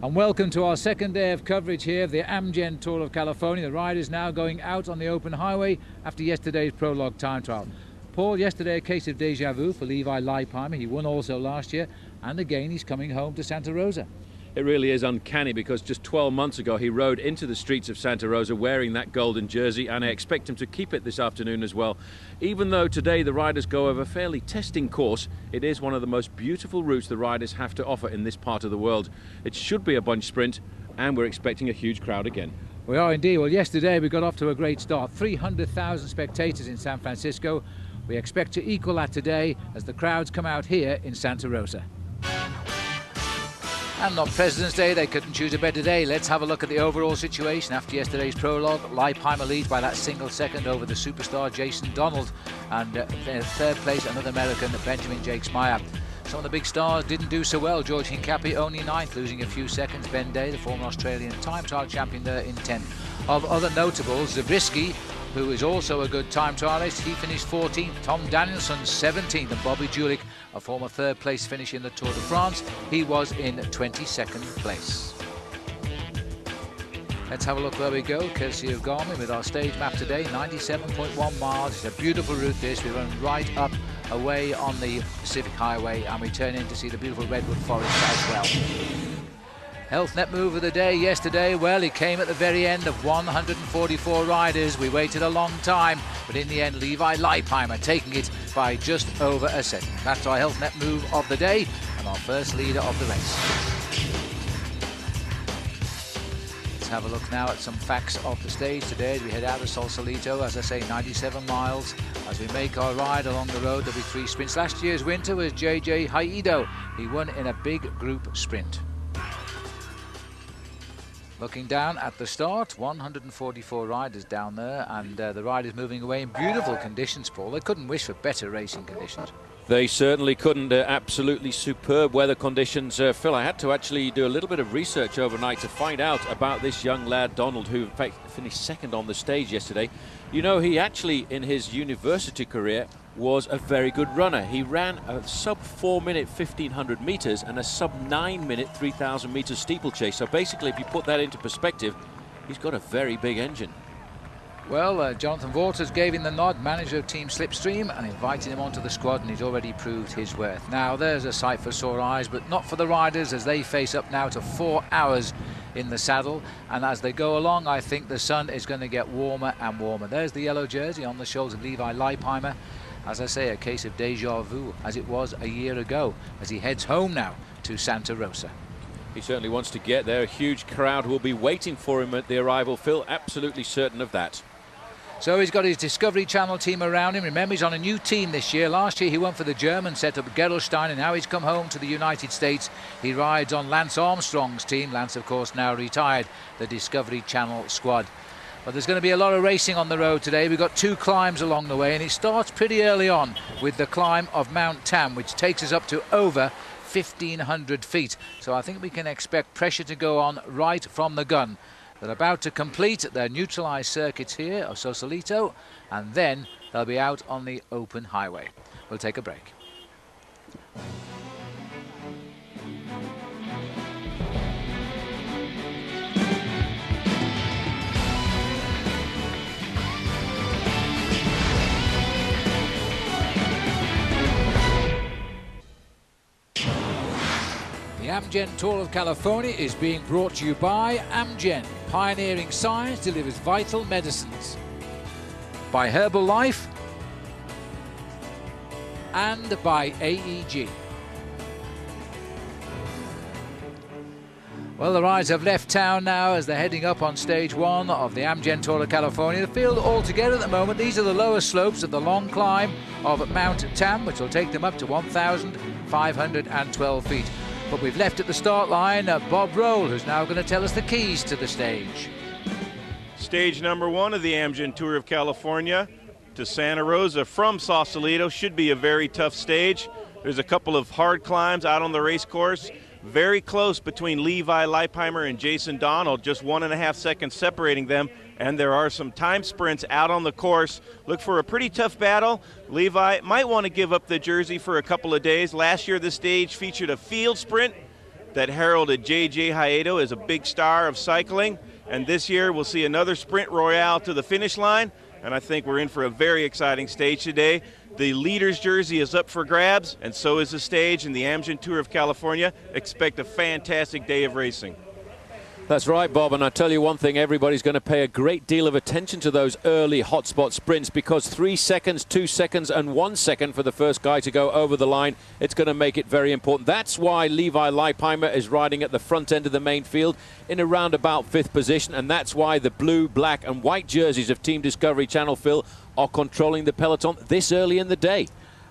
And welcome to our second day of coverage here of the Amgen Tour of California. The riders now going out on the open highway after yesterday's prologue time trial. Paul, yesterday a case of deja vu for Levi Leipheimer. He won also last year, and again he's coming home to Santa Rosa. It really is uncanny because just 12 months ago he rode into the streets of Santa Rosa wearing that golden jersey, and I expect him to keep it this afternoon as well. Even though today the riders go over a fairly testing course, it is one of the most beautiful routes the riders have to offer in this part of the world. It should be a bunch sprint, and we're expecting a huge crowd again. We are indeed. Well, yesterday we got off to a great start. 300,000 spectators in San Francisco. We expect to equal that today as the crowds come out here in Santa Rosa. And on President's Day, they couldn't choose a better day. Let's have a look at the overall situation after yesterday's prologue. Leipheimer leads by that single second over the superstar Jason Donald. And in third place, another American, Benjamin Jakes Meyer. Some of the big stars didn't do so well. George Hincapie only ninth, losing a few seconds. Ben Day, the former Australian time trial champion, there in 10th. Of other notables, Zabriskie, who is also a good time trialist, he finished 14th. Tom Danielson 17th, and Bobby Julich, a former third place finish in the Tour de France, he was in 22nd place. Let's have a look where we go, courtesy of Garmin with our stage map today. 97.1 miles. It's a beautiful route this. We run right up away on the Pacific Highway, and we turn in to see the beautiful redwood forest as well. Health Net move of the day yesterday, well, it came at the very end of 144 riders. We waited a long time, but in the end, Levi Leipheimer taking it by just over a second. That's our Health Net move of the day and our first leader of the race. Let's have a look now at some facts of the stage today as we head out of Sausalito. As I say, 97 miles. As we make our ride along the road, there'll be 3 sprints. Last year's winner was JJ Haido. He won in a big group sprint. Looking down at the start, 144 riders down there, and the riders moving away in beautiful conditions, Paul. They couldn't wish for better racing conditions. They certainly couldn't. Absolutely superb weather conditions. Phil, I had to actually do a little bit of research overnight to find out about this young lad, Donald, who in fact finished second on the stage yesterday. You know, he actually, in his university career, was a very good runner. He ran a sub 4 minute 1500 meters and a sub 9 minute 3000 meters steeplechase. So basically, if you put that into perspective, he's got a very big engine. Well, Jonathan Walters gave him the nod, manager of Team Slipstream, and invited him onto the squad, and he's already proved his worth. Now, there's a sight for sore eyes, but not for the riders as they face up now to 4 hours in the saddle, and as they go along, I think the sun is going to get warmer and warmer. There's the yellow jersey on the shoulders of Levi Leipheimer. As I say, a case of deja vu, as it was a year ago, as he heads home now to Santa Rosa. He certainly wants to get there. A huge crowd will be waiting for him at the arrival, Phil, absolutely certain of that. So he's got his Discovery Channel team around him. Remember, he's on a new team this year. Last year he went for the German setup, Gerolstein, and now he's come home to the United States. He rides on Lance Armstrong's team. Lance, of course, now retired, the Discovery Channel squad. But there's going to be a lot of racing on the road today. We've got 2 climbs along the way, and it starts pretty early on with the climb of Mount Tam, which takes us up to over 1,500 feet. So I think we can expect pressure to go on right from the gun. They're about to complete their neutralised circuits here of Sausalito, and then they'll be out on the open highway. We'll take a break. The Amgen Tour of California is being brought to you by Amgen. Pioneering science delivers vital medicines. By Herbalife and by AEG. Well, the rides have left town now as they're heading up on stage 1 of the Amgen Tour of California. The field all together at the moment. These are the lower slopes of the long climb of Mount Tam, which will take them up to 1,512 feet. But we've left at the start line Bob Roll, who's now going to tell us the keys to the stage. Stage number 1 of the Amgen Tour of California to Santa Rosa from Sausalito should be a very tough stage. There's a couple of hard climbs out on the race course. Very close between Levi Leipheimer and Jason Donald, just 1.5 seconds separating them. And there are some time sprints out on the course. Look for a pretty tough battle. Levi might want to give up the jersey for a couple of days. Last year, this stage featured a field sprint that heralded J.J. Hayato as a big star of cycling. And this year, we'll see another sprint royale to the finish line. And I think we're in for a very exciting stage today. The leader's jersey is up for grabs, and so is the stage in the Amgen Tour of California. Expect a fantastic day of racing. That's right, Bob, and I tell you one thing, everybody's going to pay a great deal of attention to those early hotspot sprints, because 3 seconds, 2 seconds and 1 second for the first guy to go over the line, it's going to make it very important. That's why Levi Leipheimer is riding at the front end of the main field in around about 5th position, and that's why the blue, black and white jerseys of Team Discovery Channel, Phil, are controlling the peloton this early in the day.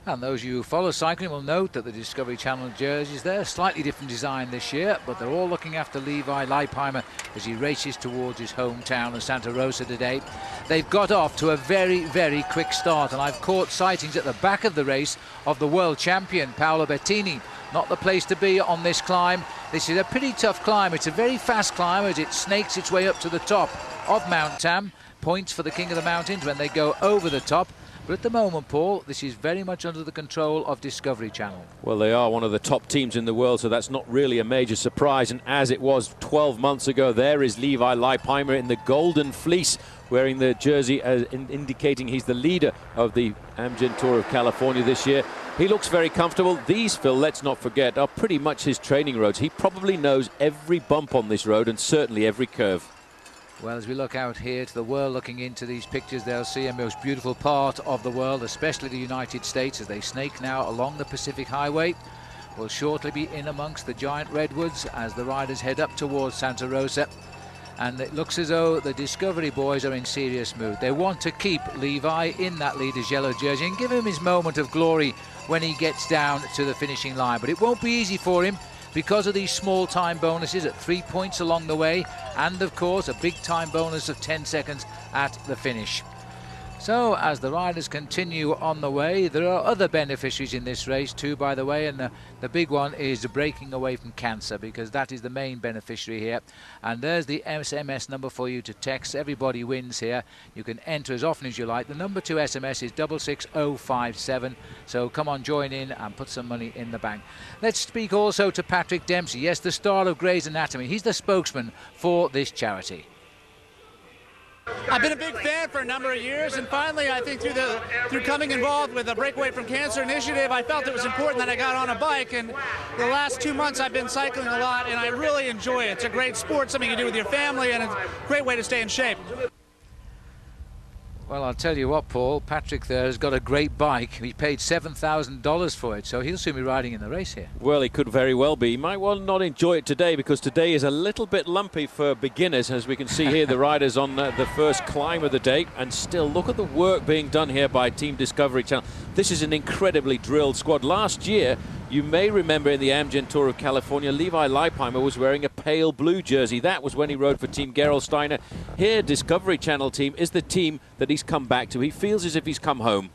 And those of you who follow cycling will note that the Discovery Channel jerseys, they're slightly different design this year, but they're all looking after Levi Leipheimer as he races towards his hometown of Santa Rosa today. They've got off to a very, very quick start, and I've caught sightings at the back of the race of the world champion, Paolo Bettini. Not the place to be on this climb. This is a pretty tough climb. It's a very fast climb as it snakes its way up to the top of Mount Tam. Points for the King of the Mountains when they go over the top. But at the moment, Paul, this is very much under the control of Discovery Channel. Well, they are one of the top teams in the world, so that's not really a major surprise. And as it was 12 months ago, there is Levi Leipheimer in the golden fleece, wearing the jersey indicating he's the leader of the Amgen Tour of California this year. He looks very comfortable. These, Phil, let's not forget, are pretty much his training roads. He probably knows every bump on this road and certainly every curve. Well, as we look out here to the world looking into these pictures, they'll see a most beautiful part of the world, especially the United States, as they snake now along the Pacific Highway. We'll shortly be in amongst the giant redwoods as the riders head up towards Santa Rosa. And it looks as though the Discovery boys are in serious mood. They want to keep Levi in that leader's yellow jersey and give him his moment of glory when he gets down to the finishing line. But it won't be easy for him, because of these small time bonuses at 3 points along the way, and of course a big time bonus of 10 seconds at the finish. So as the riders continue on the way, there are other beneficiaries in this race too, by the way, and the big one is breaking away from cancer, because that is the main beneficiary here. And there's the SMS number for you to text. Everybody wins here. You can enter as often as you like. The number to SMS is 66057. So come on, join in and put some money in the bank. Let's speak also to Patrick Dempsey. Yes, the star of Grey's Anatomy. He's the spokesman for this charity. I've been a big fan for a number of years, and finally, I think through coming involved with the Breakaway from Cancer initiative, I felt it was important that I got on a bike. And the last 2 months, I've been cycling a lot, and I really enjoy it. It's a great sport, something you do with your family, and it's a great way to stay in shape. Well, I'll tell you what, Paul, Patrick there has got a great bike. He paid $7,000 for it, so he'll soon be riding in the race here. Well, he could very well be. He might well not enjoy it today, because today is a little bit lumpy for beginners, as we can see here, the riders on the first climb of the day. And still, look at the work being done here by Team Discovery Channel. This is an incredibly drilled squad. Last year, you may remember in the Amgen Tour of California, Levi Leipheimer was wearing a pale blue jersey. That was when he rode for Team Gerolsteiner. Here, Discovery Channel team is the team that he's come back to. He feels as if he's come home.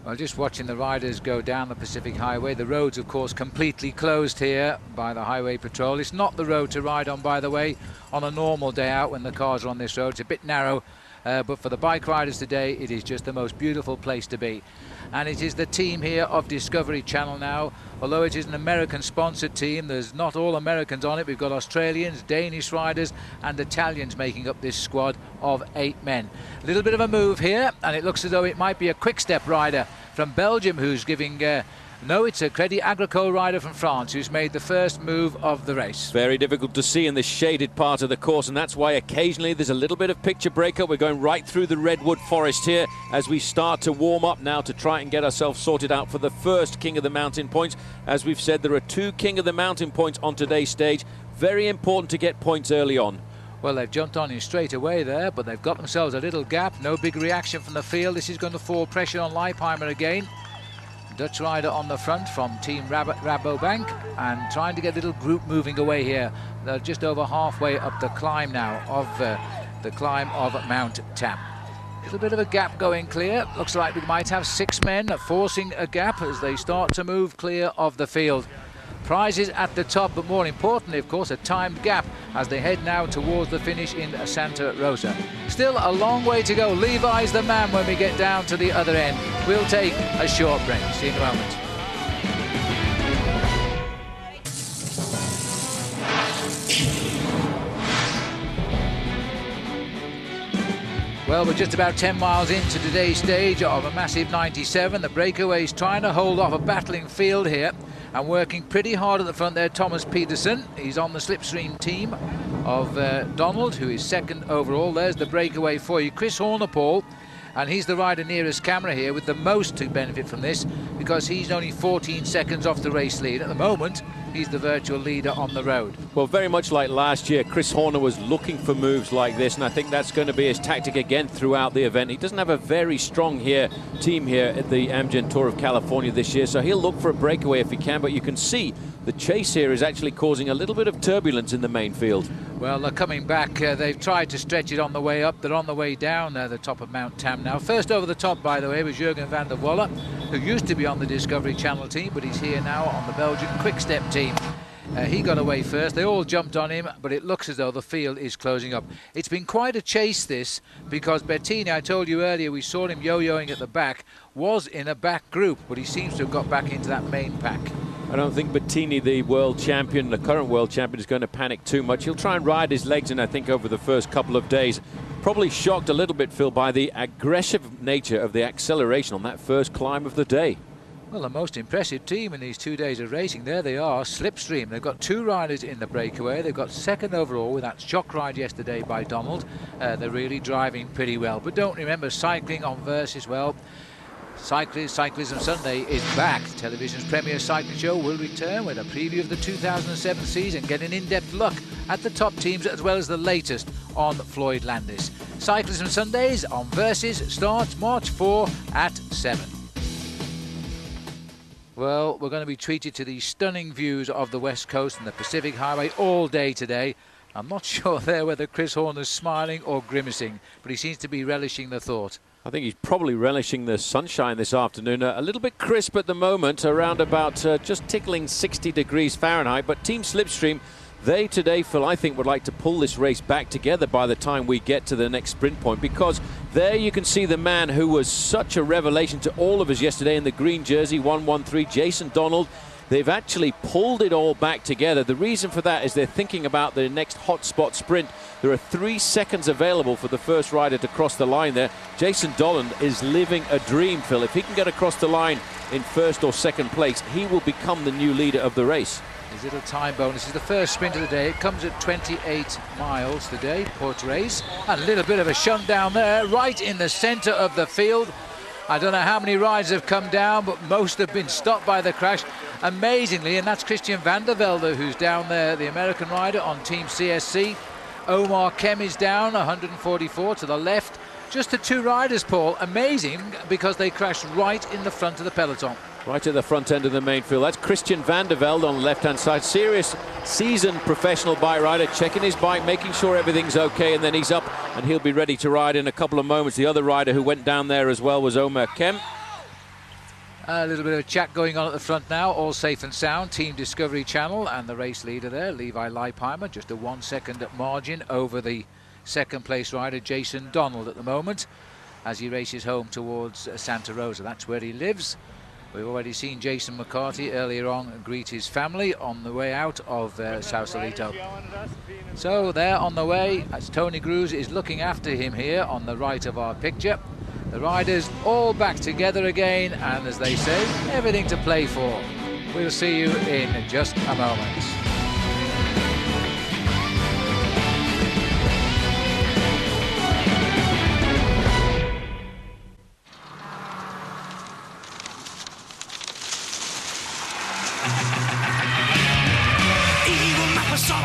Well, just watching the riders go down the Pacific Highway. The road's, of course, completely closed here by the Highway Patrol. It's not the road to ride on, by the way, on a normal day out when the cars are on this road. It's a bit narrow, but for the bike riders today, it is just the most beautiful place to be. And it is the team here of Discovery Channel now. Although it is an American-sponsored team, there's not all Americans on it. We've got Australians, Danish riders and Italians making up this squad of 8 men. A little bit of a move here, and it looks as though it might be a quick-step rider from Belgium who's giving... No, it's a Crédit Agricole rider from France who's made the first move of the race. Very difficult to see in this shaded part of the course, and that's why occasionally there's a little bit of picture breakup. We're going right through the redwood forest here as we start to warm up now to try and get ourselves sorted out for the first King of the Mountain points. As we've said, there are 2 King of the Mountain points on today's stage. Very important to get points early on. Well, they've jumped on you straight away there, but they've got themselves a little gap. No big reaction from the field. This is going to fall pressure on Leipheimer again. Dutch rider on the front from Team Rabobank, and trying to get a little group moving away here. They're just over halfway up the climb now of the climb of Mount Tam. There's a bit of a gap going clear. Looks like we might have 6 men forcing a gap as they start to move clear of the field. Prizes at the top, but more importantly, of course, a timed gap as they head now towards the finish in Santa Rosa. Still a long way to go. Levi's the man when we get down to the other end. We'll take a short break. See you in a moment. Well, we're just about 10 miles into today's stage of a massive 97. The breakaways trying to hold off a battling field here and working pretty hard at the front there. Thomas Peterson, he's on the slipstream team of Donald, who is 2nd overall. There's the breakaway for you. Chris Horner-Paul, and he's the rider nearest camera here with the most to benefit from this because he's only 14 seconds off the race lead. At the moment, he's the virtual leader on the road. Well, very much like last year, Chris Horner was looking for moves like this, and I think that's going to be his tactic again throughout the event. He doesn't have a very strong team here at the Amgen Tour of California this year, so he'll look for a breakaway if he can, but you can see the chase here is actually causing a little bit of turbulence in the main field. Well, they're coming back. They've tried to stretch it on the way up. They're on the way down the top of Mount Tam now. First over the top, by the way, was Jurgen van der Walle, who used to be on the Discovery Channel team, but he's here now on the Belgian Quick Step team. He got away first. They all jumped on him, but it looks as though the field is closing up. It's been quite a chase, this, because Bettini, I told you earlier, we saw him yo-yoing at the back, was in a back group, but he seems to have got back into that main pack. I don't think Bettini, the world champion, the current world champion, is going to panic too much. He'll try and ride his legs in, I think, over the first couple of days. Probably shocked a little bit, Phil, by the aggressive nature of the acceleration on that first climb of the day. Well, the most impressive team in these 2 days of racing, there they are, Slipstream. They've got 2 riders in the breakaway. They've got 2nd overall with that shock ride yesterday by Donald. They're really driving pretty well. But don't remember, cycling on Versus, well, Cyclism Sunday is back. Television's premier cycling show will return with a preview of the 2007 season. Get an in-depth look at the top teams as well as the latest on Floyd Landis. Cyclism Sundays on Versus starts March 4 at 7. Well, we're going to be treated to these stunning views of the West Coast and the Pacific Highway all day today. I'm not sure there whether Chris Horner's smiling or grimacing, but he seems to be relishing the thought. I think he's probably relishing the sunshine this afternoon. A little bit crisp at the moment, around about just tickling 60 degrees Fahrenheit. But Team Slipstream, they today, Phil, I think would like to pull this race back together by the time we get to the next sprint point, because there you can see the man who was such a revelation to all of us yesterday in the green jersey, 113, Jason Donald. They've actually pulled it all back together. The reason for that is they're thinking about the next hotspot sprint. There are 3 seconds available for the first rider to cross the line there. Jason Donald is living a dream, Phil. If he can get across the line in 1st or 2nd place, he will become the new leader of the race. His little time bonus is the first sprint of the day. It comes at 28 miles today, Port Race. And a little bit of a shunt down there, right in the centre of the field. I don't know how many riders have come down, but most have been stopped by the crash. Amazingly, and that's Christian van der Velde who's down there, the American rider on Team CSC. Omar Kem is down, 144 to the left. Just the 2 riders, Paul. Amazing, because they crashed right in the front of the peloton. Right at the front end of the main field. That's Christian van der Velde on the left-hand side. Serious, seasoned professional bike rider, checking his bike, making sure everything's okay, and then he's up and he'll be ready to ride in a couple of moments. The other rider who went down there as well was Omar Kem. A little bit of a chat going on at the front now, all safe and sound. Team Discovery Channel and the race leader there, Levi Leipheimer, just a 1 second margin over the 2nd place rider, Jason Donald, at the moment, as he races home towards Santa Rosa. That's where he lives. We've already seen Jason McCarthy earlier on greet his family on the way out of Sausalito. So they're on the way as Tony Gruz is looking after him here on the right of our picture. The riders all back together again, and as they say, everything to play for. We'll see you in just a moment.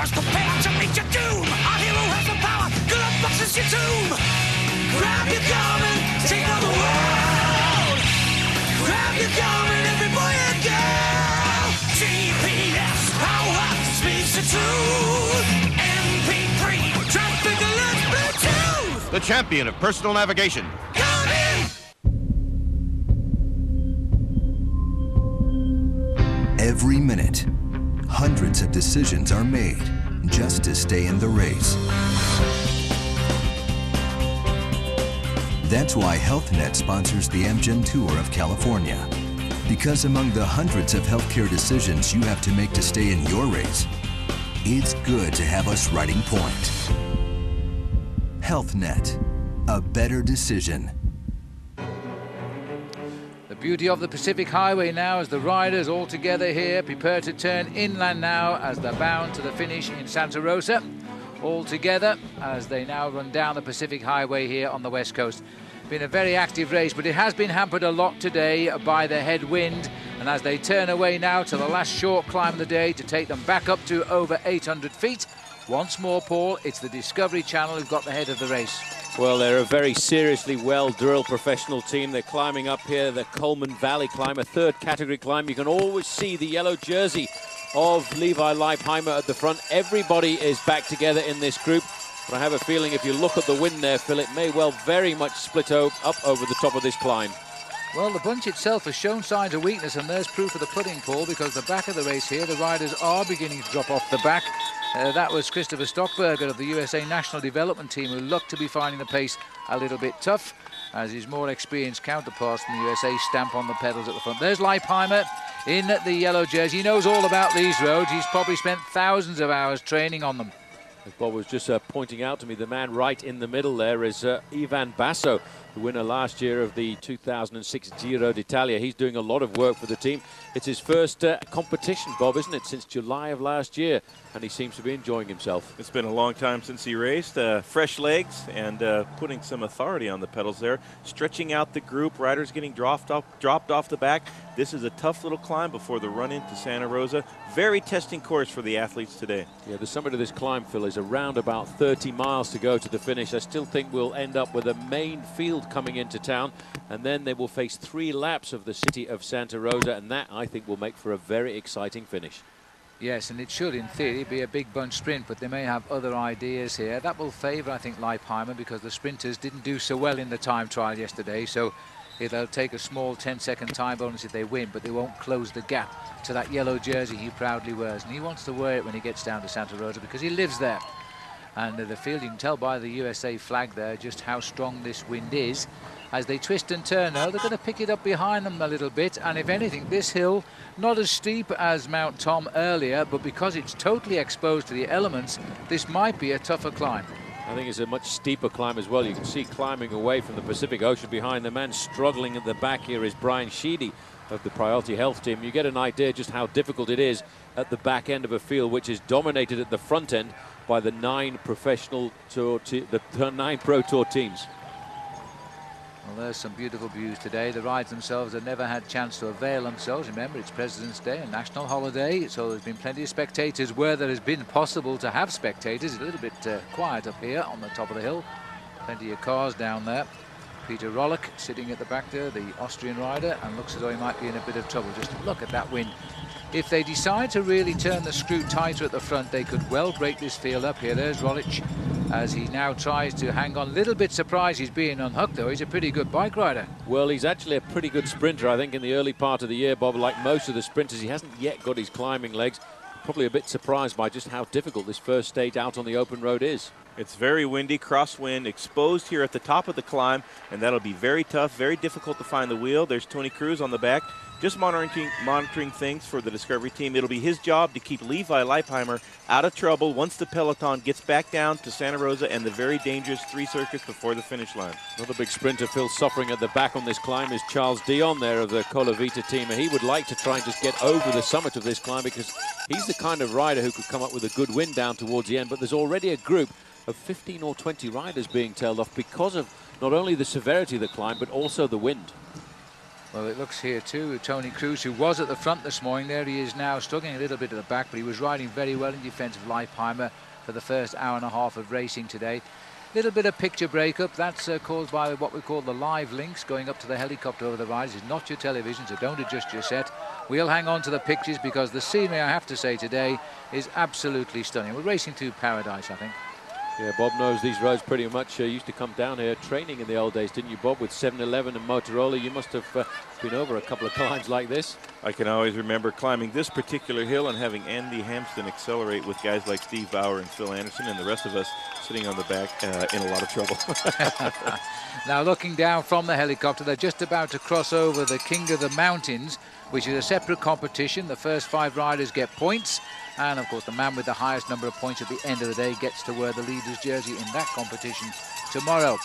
Prepare to meet your doom. Our hero has the power. Good luck boxes your tomb. Grab your garment, take on the world. Grab your garment, every boy and girl. GPS, power, speeds the truth. MP3, traffic alert, Bluetooth. the champion of personal navigation. Every minute, hundreds of decisions are made just to stay in the race. That's why HealthNet sponsors the Amgen Tour of California. Because among the hundreds of healthcare decisions you have to make to stay in your race, it's good to have us riding point. HealthNet, a better decision. The beauty of the Pacific Highway now as the riders all together here prepare to turn inland now as they're bound to the finish in Santa Rosa. All together as they now run down the Pacific Highway here on the west coast. Been a very active race, but it has been hampered a lot today by the headwind, and as they turn away now to the last short climb of the day to take them back up to over 800 feet. Once more, Paul, it's the Discovery Channel who've got the head of the race. Well, they're a very seriously well-drilled professional team. They're climbing up here the Coleman Valley climb, a third category climb. You can always see the yellow jersey of Levi Leipheimer at the front. Everybody is back together in this group. But I have a feeling if you look at the wind there, Phil, it may well very much split up over the top of this climb. Well, the bunch itself has shown signs of weakness, and there's proof of the pudding, Paul, because the back of the race here, the riders are beginning to drop off the back. That was Christopher Stockberger of the USA National Development Team, who looked to be finding the pace a little bit tough, as his more experienced counterparts in the USA stamp on the pedals at the front. There's Leipheimer in the yellow jersey. He knows all about these roads. He's probably spent thousands of hours training on them. As Bob was just pointing out to me, the man right in the middle there is Ivan Basso, the winner last year of the 2006 Giro d'Italia. He's doing a lot of work for the team. It's his first competition, Bob, isn't it, since July of last year, and he seems to be enjoying himself. It's been a long time since he raced. Fresh legs and putting some authority on the pedals there. Stretching out the group, riders getting dropped off the back. This is a tough little climb before the run into Santa Rosa. Very testing course for the athletes today. Yeah, the summit of this climb, Phil, is around about 30 miles to go to the finish. I still think we'll end up with a main field coming into town, and then they will face 3 laps of the city of Santa Rosa, and that, I think, will make for a very exciting finish. Yes, and it should, in theory, be a big bunch sprint, but they may have other ideas here. That will favour, I think, Leipheimer, because the sprinters didn't do so well in the time trial yesterday, so it'll take a small 10-second time bonus if they win, but they won't close the gap to that yellow jersey he proudly wears, and he wants to wear it when he gets down to Santa Rosa because he lives there. And the field, you can tell by the USA flag there just how strong this wind is. As they twist and turn now, they're going to pick it up behind them a little bit, and if anything, this hill, not as steep as Mount Tom earlier, but because it's totally exposed to the elements, this might be a tougher climb. I think it's a much steeper climb as well. You can see climbing away from the Pacific Ocean behind the man struggling at the back here is Brian Sheedy of the Priority Health Team. You get an idea just how difficult it is at the back end of a field which is dominated at the front end by the 9 professional tour, the 9 Pro Tour teams. Well, there's some beautiful views today. The rides themselves have never had a chance to avail themselves. Remember, it's President's Day, a national holiday, so there's been plenty of spectators where there has been possible to have spectators. It's a little bit quiet up here on the top of the hill. Plenty of cars down there. Peter Rollock sitting at the back there, the Austrian rider, and looks as though he might be in a bit of trouble. Just look at that wind. If they decide to really turn the screw tighter at the front, they could well break this field up here. There's Rollich as he now tries to hang on. Little bit surprised he's being unhooked, though. He's a pretty good bike rider. Well, he's actually a pretty good sprinter, I think, in the early part of the year, Bob. Like most of the sprinters, he hasn't yet got his climbing legs. Probably a bit surprised by just how difficult this first stage out on the open road is. It's very windy, crosswind, exposed here at the top of the climb, and that'll be very tough, very difficult to find the wheel. There's Tony Cruz on the back, just monitoring things for the Discovery team. It'll be his job to keep Levi Leipheimer out of trouble once the peloton gets back down to Santa Rosa and the very dangerous 3 circuits before the finish line. Another big sprinter, Phil, suffering at the back on this climb is Charles Dion there of the Colavita team. He would like to try and just get over the summit of this climb because he's the kind of rider who could come up with a good win down towards the end, but there's already a group of 15 or 20 riders being tailed off because of not only the severity of the climb, but also the wind. Well, it looks here too, Tony Cruz, who was at the front this morning. There he is now, struggling a little bit at the back, but he was riding very well in defence of Leipheimer for the first hour and a half of racing today. Little bit of picture breakup. That's caused by what we call the live links going up to the helicopter over the riders. It's not your television, so don't adjust your set. We'll hang on to the pictures because the scenery, I have to say, today is absolutely stunning. We're racing through paradise, I think. Yeah, Bob knows these roads pretty much. Used to come down here training in the old days, didn't you, Bob, with 7-Eleven and Motorola? You must have been over a couple of climbs like this. I can always remember climbing this particular hill and having Andy Hampston accelerate with guys like Steve Bauer and Phil Anderson, and the rest of us sitting on the back in a lot of trouble. Now, looking down from the helicopter, they're just about to cross over the King of the Mountains, which is a separate competition. The first 5 riders get points. And, of course, the man with the highest number of points at the end of the day gets to wear the leader's jersey in that competition tomorrow.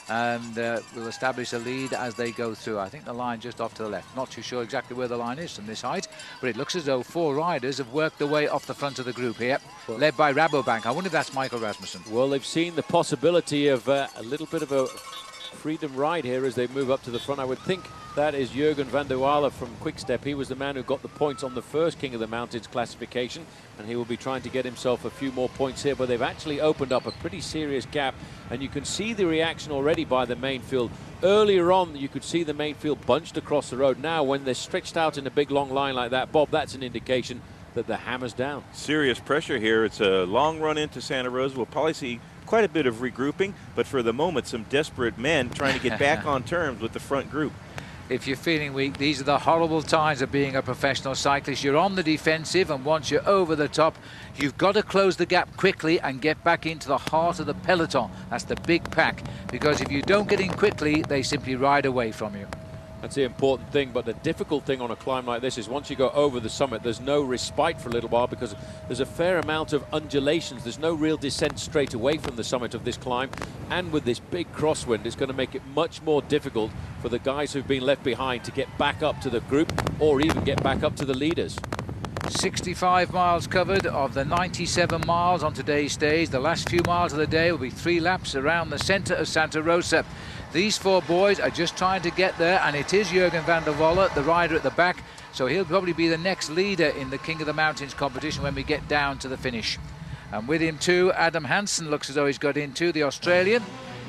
And we'll establish a lead as they go through. I think the line just off to the left. Not too sure exactly where the line is from this height, but it looks as though 4 riders have worked their way off the front of the group here, led by Rabobank. I wonder if that's Michael Rasmussen. Well, they've seen the possibility of a little bit of a freedom ride here as they move up to the front. I would think that is Jurgen van der Walle from Quickstep. He was the man who got the points on the first King of the Mountains classification, and he will be trying to get himself a few more points here, but they've actually opened up a pretty serious gap, and you can see the reaction already by the main field. Earlier on, you could see the main field bunched across the road. Now, when they're stretched out in a big long line like that, Bob, that's an indication that the hammer's down. Serious pressure here. It's a long run into Santa Rosa. We'll probably see quite a bit of regrouping, but for the moment, some desperate men trying to get back on terms with the front group. If you're feeling weak, these are the horrible times of being a professional cyclist. You're on the defensive, and once you're over the top, you've got to close the gap quickly and get back into the heart of the peloton. That's the big pack, because if you don't get in quickly, they simply ride away from you. That's the important thing, but the difficult thing on a climb like this is once you go over the summit, there's no respite for a little while because there's a fair amount of undulations. There's no real descent straight away from the summit of this climb, and with this big crosswind, it's going to make it much more difficult for the guys who've been left behind to get back up to the group or even get back up to the leaders. 65 miles covered of the 97 miles on today's stage. The last few miles of the day will be 3 laps around the center of Santa Rosa. These 4 boys are just trying to get there, and it is Jurgen van der Walle, the rider at the back, so he'll probably be the next leader in the King of the Mountains competition when we get down to the finish. And with him too, Adam Hansen looks as though he's got in too, the Australian.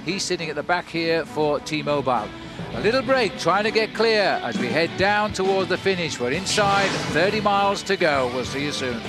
He's sitting at the back here for T-Mobile. A little break, trying to get clear as we head down towards the finish. We're inside, 30 miles to go. We'll see you soon.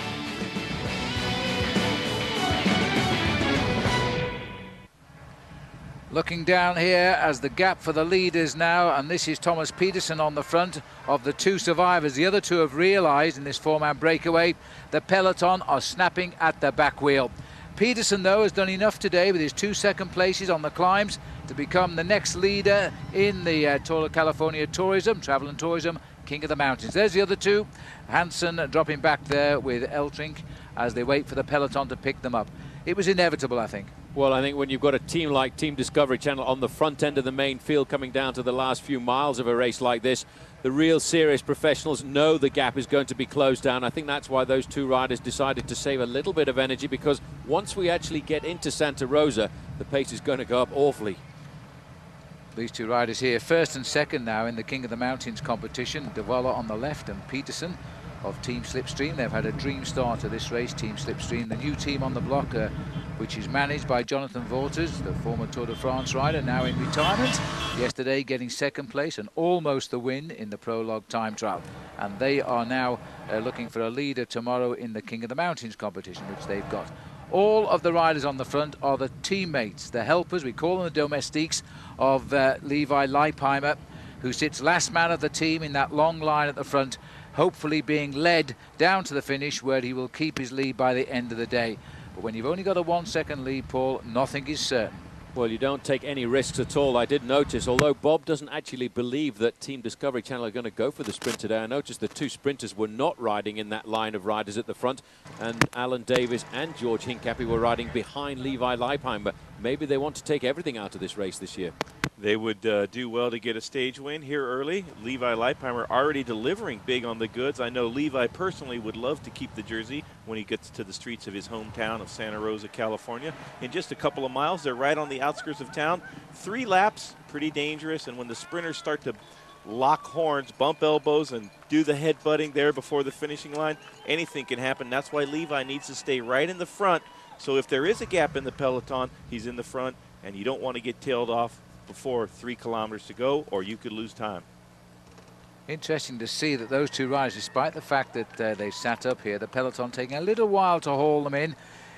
Looking down here as the gap for the leaders now, and this is Thomas Peterson on the front of the 2 survivors. The other 2 have realised in this 4-man breakaway the peloton are snapping at the back wheel. Peterson, though, has done enough today with his 2 second places on the climbs to become the next leader in the Tour of California Tourism, Travel and Tourism, King of the Mountains. There's the other 2. Hansen dropping back there with Eltrink as they wait for the peloton to pick them up. It was inevitable, I think. Well, I think when you've got a team like Team Discovery Channel on the front end of the main field coming down to the last few miles of a race like this, the real serious professionals know the gap is going to be closed down. I think that's why those 2 riders decided to save a little bit of energy, because once we actually get into Santa Rosa, the pace is going to go up awfully. These 2 riders here, first and second now in the King of the Mountains competition. De Walle on the left and Peterson of Team Slipstream. They've had a dream start to this race, Team Slipstream, the new team on the block, which is managed by Jonathan Vaughters, the former Tour de France rider, now in retirement. Yesterday getting second place and almost the win in the Prologue time trial. And they are now looking for a leader tomorrow in the King of the Mountains competition, which they've got. All of the riders on the front are the teammates, the helpers, we call them the domestiques, of Levi Leipheimer, who sits last man of the team in that long line at the front, hopefully being led down to the finish where he will keep his lead by the end of the day. But when you've only got a 1-second lead, Paul, nothing is certain. Well, you don't take any risks at all. I did notice, although Bob doesn't actually believe that Team Discovery Channel are going to go for the sprint today, I noticed the 2 sprinters were not riding in that line of riders at the front, and Alan Davis and George Hincapie were riding behind Levi Leipheimer. Maybe they want to take everything out of this race this year. They would do well to get a stage win here early. Levi Leipheimer already delivering big on the goods. I know Levi personally would love to keep the jersey when he gets to the streets of his hometown of Santa Rosa, California. In just a couple of miles, they're right on the outskirts of town. 3 laps, pretty dangerous, and when the sprinters start to lock horns, bump elbows, and do the headbutting there before the finishing line, anything can happen. That's why Levi needs to stay right in the front. So if there is a gap in the peloton, he's in the front, and you don't want to get tailed off before 3 kilometers to go, or you could lose time. Interesting to see that those 2 riders, despite the fact that they've sat up here, the peloton taking a little while to haul them in.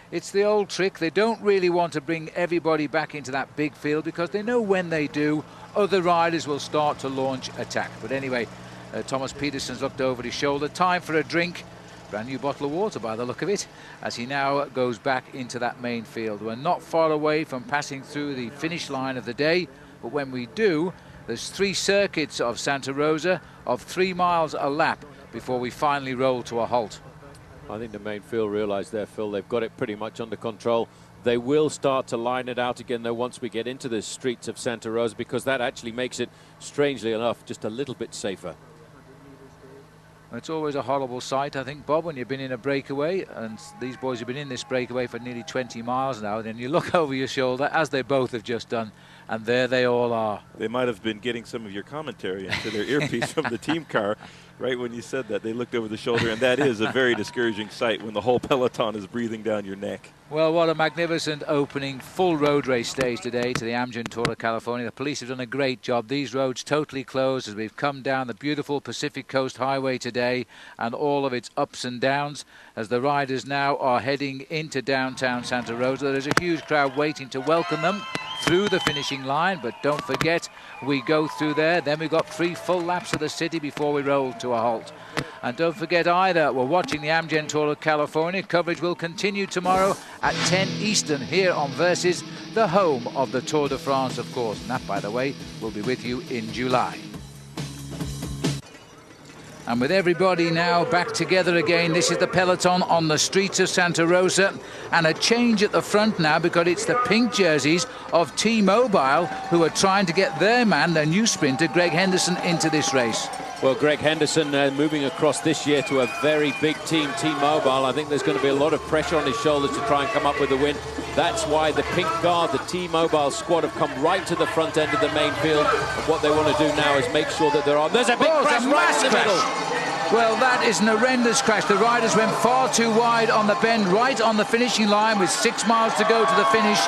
It's the old trick. They don't really want to bring everybody back into that big field because they know when they do, other riders will start to launch attack. But anyway, Thomas Peterson's looked over his shoulder. Time for a drink. Brand new bottle of water by the look of it, as he now goes back into that main field. We're not far away from passing through the finish line of the day, but when we do, there's 3 circuits of Santa Rosa of 3 miles a lap before we finally roll to a halt. I think the main field realised there, Phil, they've got it pretty much under control. They will start to line it out again, though, once we get into the streets of Santa Rosa, because that actually makes it, strangely enough, just a little bit safer. It's always a horrible sight, I think, Bob, when you've been in a breakaway, and these boys have been in this breakaway for nearly 20 miles now, and then you look over your shoulder, as they both have just done, and there they all are. They might have been getting some of your commentary into their earpiece from the team car. Right when you said that, they looked over the shoulder, and that is a very discouraging sight when the whole peloton is breathing down your neck. Well, what a magnificent opening full road race stage today to the Amgen Tour of California. The police have done a great job. These roads totally closed as we've come down the beautiful Pacific Coast Highway today, and all of its ups and downs as the riders now are heading into downtown Santa Rosa. There's a huge crowd waiting to welcome them through the finishing line, but don't forget, we go through there, then we've got 3 full laps of the city before we roll to a halt. And don't forget either, we're watching the Amgen Tour of California. Coverage will continue tomorrow at 10 Eastern here on Versus, the home of the Tour de France, of course. And that, by the way, will be with you in July. And with everybody now back together again, this is the peloton on the streets of Santa Rosa. And a change at the front now, because it's the pink jerseys of T-Mobile who are trying to get their man, their new sprinter, Greg Henderson, into this race. Well, Greg Henderson moving across this year to a very big team, T-Mobile. I think there's going to be a lot of pressure on his shoulders to try and come up with the win. That's why the pink guard, the T-Mobile squad, have come right to the front end of the main field. And what they want to do now is make sure that they're on. There's a big crash right in the middle. Well, that is an horrendous crash. The riders went far too wide on the bend, right on the finishing line with 6 miles to go to the finish.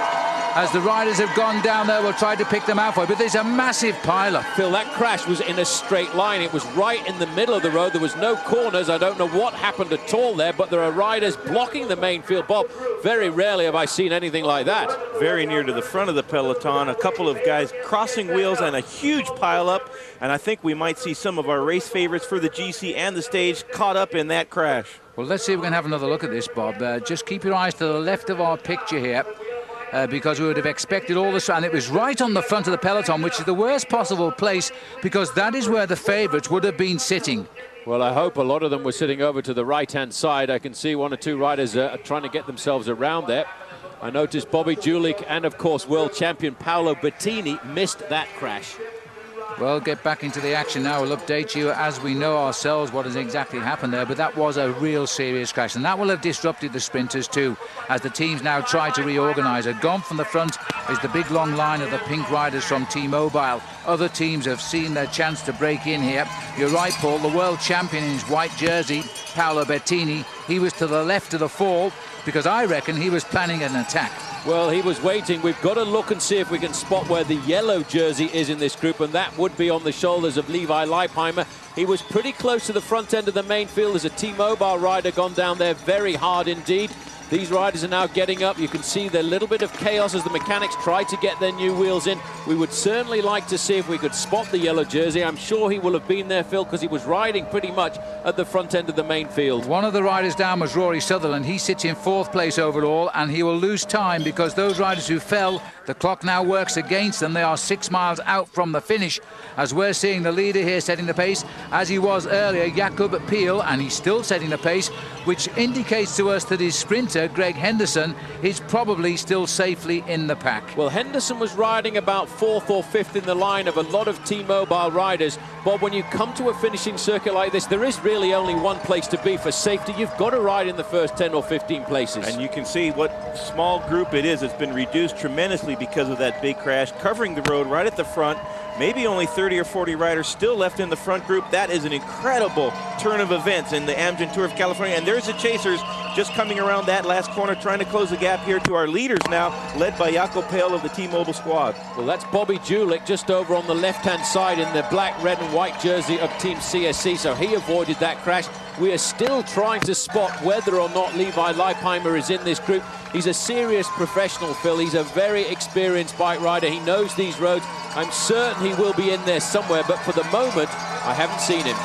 As the riders have gone down there, we'll try to pick them out for it. But there's a massive pileup. Phil, that crash was in a straight line. It was right in the middle of the road. There was no corners. I don't know what happened at all there, but there are riders blocking the main field. Bob, very rarely have I seen anything like that. Very near to the front of the peloton, a couple of guys crossing wheels and a huge pileup. And I think we might see some of our race favorites for the GC and the stage caught up in that crash. Well, let's see if we can have another look at this, Bob. Just keep your eyes to the left of our picture here. Because we would have expected all this, and it was right on the front of the peloton, which is the worst possible place, because that is where the favourites would have been sitting. Well, I hope a lot of them were sitting over to the right-hand side. I can see 1 or 2 riders trying to get themselves around there. I noticed Bobby Julich and, of course, world champion Paolo Bettini missed that crash. Well, get back into the action now. We'll update you as we know ourselves what has exactly happened there. But that was a real serious crash, and that will have disrupted the sprinters too, as the teams now try to reorganise. Gone from the front is the big long line of the pink riders from T-Mobile. Other teams have seen their chance to break in here. You're right, Paul. The world champion in his white jersey, Paolo Bettini, he was to the left of the fall because I reckon he was planning an attack. Well, he was waiting. We've got to look and see if we can spot where the yellow jersey is in this group, and that would be on the shoulders of Levi Leipheimer. He was pretty close to the front end of the main field. There's a T-Mobile rider gone down there very hard indeed. These riders are now getting up. You can see the little bit of chaos as the mechanics try to get their new wheels in. We would certainly like to see if we could spot the yellow jersey. I'm sure he will have been there, Phil, because he was riding pretty much at the front end of the main field. One of the riders down was Rory Sutherland. He sits in 4th place overall, and he will lose time because those riders who fell, the clock now works against them. They are 6 miles out from the finish, as we're seeing the leader here setting the pace, as he was earlier, Jakob Piel, and he's still setting the pace, which indicates to us that his sprinter, Greg Henderson, is probably still safely in the pack. Well, Henderson was riding about 4th or 5th in the line of a lot of T-Mobile riders. Bob, when you come to a finishing circuit like this, there is really only one place to be for safety. You've got to ride in the first 10 or 15 places. And you can see what small group it is. It's been reduced tremendously because of that big crash, covering the road right at the front. Maybe only 30 or 40 riders still left in the front group. That is an incredible turn of events in the Amgen Tour of California. And there's the chasers just coming around that last corner, trying to close the gap here to our leaders now, led by Jakob Piel of the T-Mobile squad. Well, that's Bobby Julich just over on the left-hand side in the black, red, and and white jersey of Team CSC, so he avoided that crash. We are still trying to spot whether or not Levi Leipheimer is in this group. He's a serious professional, Phil. He's a very experienced bike rider. He knows these roads. I'm certain he will be in there somewhere, but for the moment, I haven't seen him.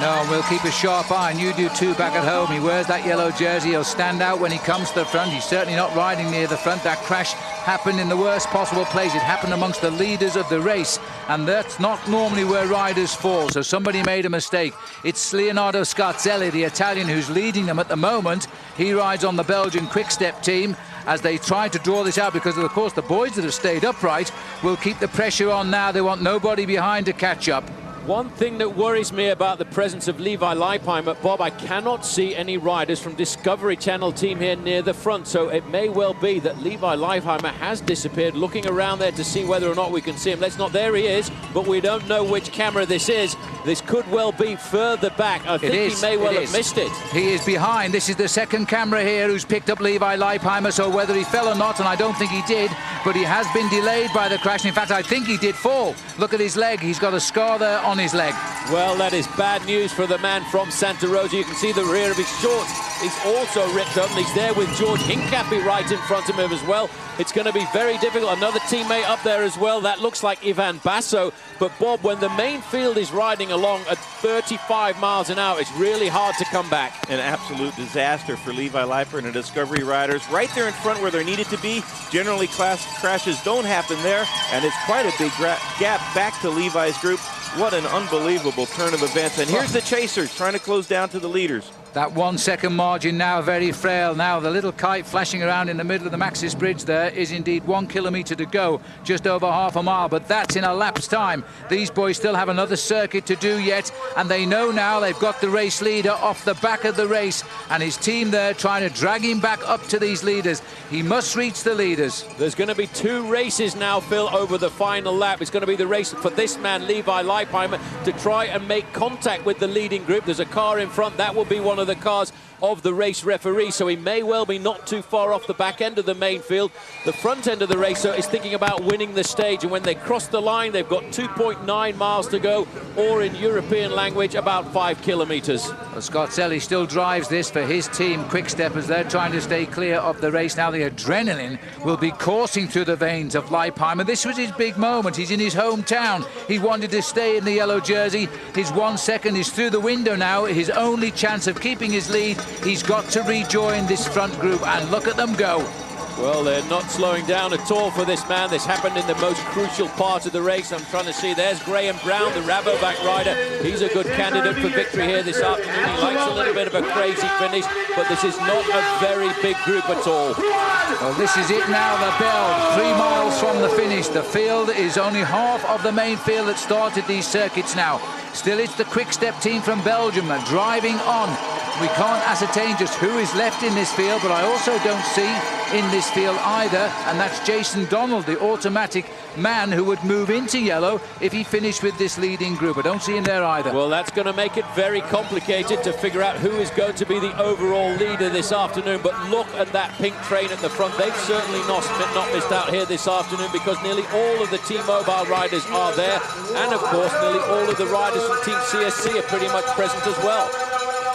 No, and we'll keep a sharp eye, and you do too back at home. He wears that yellow jersey. He'll stand out when he comes to the front. He's certainly not riding near the front. That crash happened in the worst possible place. It happened amongst the leaders of the race, and that's not normally where riders fall, so somebody made a mistake. It's Leonardo Scarzelli, the Italian, who's leading them at the moment. He rides on the Belgian Quick-Step team as they try to draw this out, because of course the boys that have stayed upright will keep the pressure on now. They want nobody behind to catch up. One thing that worries me about the presence of Levi Leipheimer, Bob, I cannot see any riders from Discovery Channel team here near the front, so it may well be that Levi Leipheimer has disappeared. Looking around there to see whether or not we can see him. There he is, but we don't know which camera this is. This could well be further back. I think he may well have missed it. He is behind. This is the second camera here who's picked up Levi Leipheimer, so whether he fell or not, and I don't think he did, but he has been delayed by the crash. In fact, I think he did fall. Look at his leg. He's got a scar there on his leg. Well, that is bad news for the man from Santa Rosa. You can see the rear of his shorts. He's also ripped up, and he's there with George Hincapie right in front of him as well. It's going to be very difficult. Another teammate up there as well. That looks like Ivan Basso. But, Bob, when the main field is riding along at 35 miles an hour, it's really hard to come back. An absolute disaster for Levi Leipheimer and the Discovery riders. Right there in front where they're needed to be. Generally, crashes don't happen there, and it's quite a big gap back to Levi's group. What an unbelievable turn of events. And here's the chasers trying to close down to the leaders. That 1 second margin now very frail. Now the little kite flashing around in the middle of the Maxis Bridge there is indeed 1 kilometre to go, just over half a mile, but that's in a lap's time. These boys still have another circuit to do yet, and they know now they've got the race leader off the back of the race, and his team there trying to drag him back up to these leaders. He must reach the leaders. There's going to be 2 races now, Phil, over the final lap. It's going to be the race for this man, Levi Leipheimer, to try and make contact with the leading group. There's a car in front. That will be one of the cars of the race referee, so he may well be not too far off the back end of the main field. The front end of the racer is thinking about winning the stage, and when they cross the line, they've got 2.9 miles to go, or in European language, about 5 kilometres. Well, Scarzelli still drives this for his team, Quick-Step, as they're trying to stay clear of the race. Now the adrenaline will be coursing through the veins of Leipheimer. This was his big moment. He's in his hometown. He wanted to stay in the yellow jersey. His 1 second is through the window now. His only chance of keeping his lead. He's got to rejoin this front group, and look at them go. Well, they're not slowing down at all for this man. This happened in the most crucial part of the race. I'm trying to see. There's Graham Brown, the Rabobank rider. He's a good candidate for victory here this afternoon. He likes a little bit of a crazy finish, but this is not a very big group at all. Well, this is it now, the bell. 3 miles from the finish. The field is only half of the main field that started these circuits now. Still, it's the Quick-Step team from Belgium driving on. We can't ascertain just who is left in this field, but I also don't see in this field either, and that's Jason Donald, the automatic man who would move into yellow if he finished with this leading group. I don't see him there either. Well, that's going to make it very complicated to figure out who is going to be the overall leader this afternoon, but look at that pink train at the front. They've certainly not missed out here this afternoon, because nearly all of the T-Mobile riders are there, and of course nearly all of the riders from Team CSC are pretty much present as well.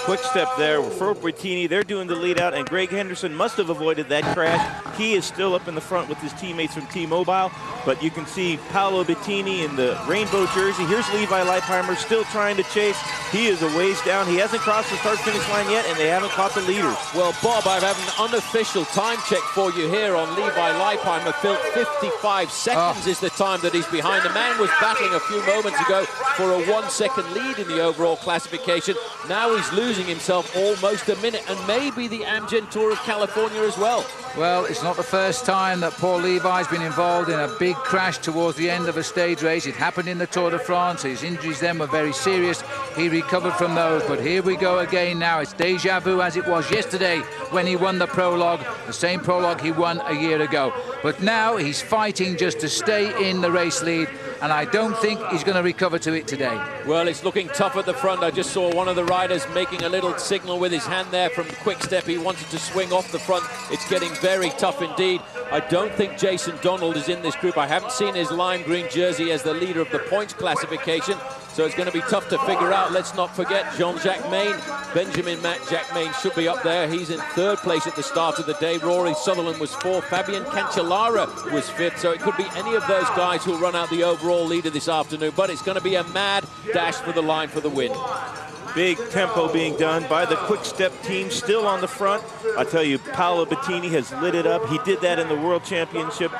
Quick-Step there for Bertini. They're doing the lead out, and Greg Henderson must have avoided that crash. He is still up in the front with his teammates from T-Mobile, but you can see Paolo Bettini in the rainbow jersey. Here's Levi Leipheimer still trying to chase. He is a ways down. He hasn't crossed the start-finish line yet, and they haven't caught the leaders. Well, Bob, I have an unofficial time check for you here on Levi Leipheimer. Phil, 55 seconds is the time that he's behind. The man was battling a few moments ago for a 1 second lead in the overall classification. Now he's losing himself almost a minute, and maybe the Amgen Tour of California as well. Well, it's not the first time that Paul Levi's been involved in a big crash towards the end of a stage race. It happened in the Tour de France. His injuries then were very serious. He recovered from those, but here we go again now. It's deja vu as it was yesterday when he won the Prologue, the same Prologue he won a year ago. But now he's fighting just to stay in the race lead, and I don't think he's going to recover to it today. Well, it's looking tough at the front. I just saw one of the riders making a little signal with his hand there from Quick-Step. He wanted to swing off the front. It's getting very tough indeed. I don't think Jason Donald is in this group. I haven't seen his lime green jersey as the leader of the points classification, so it's going to be tough to figure out. Let's not forget Jean-Jacques Maine. Benjamin Jack Maine should be up there. He's in 3rd place at the start of the day. Rory Sutherland was 4th. Fabian Cancellara was 5th. So it could be any of those guys who'll run out the overall leader this afternoon. But it's going to be a mad dash for the line for the win. Big tempo being done by the Quick Step team, still on the front. I tell you, Paolo Bettini has lit it up. He did that in the World Championship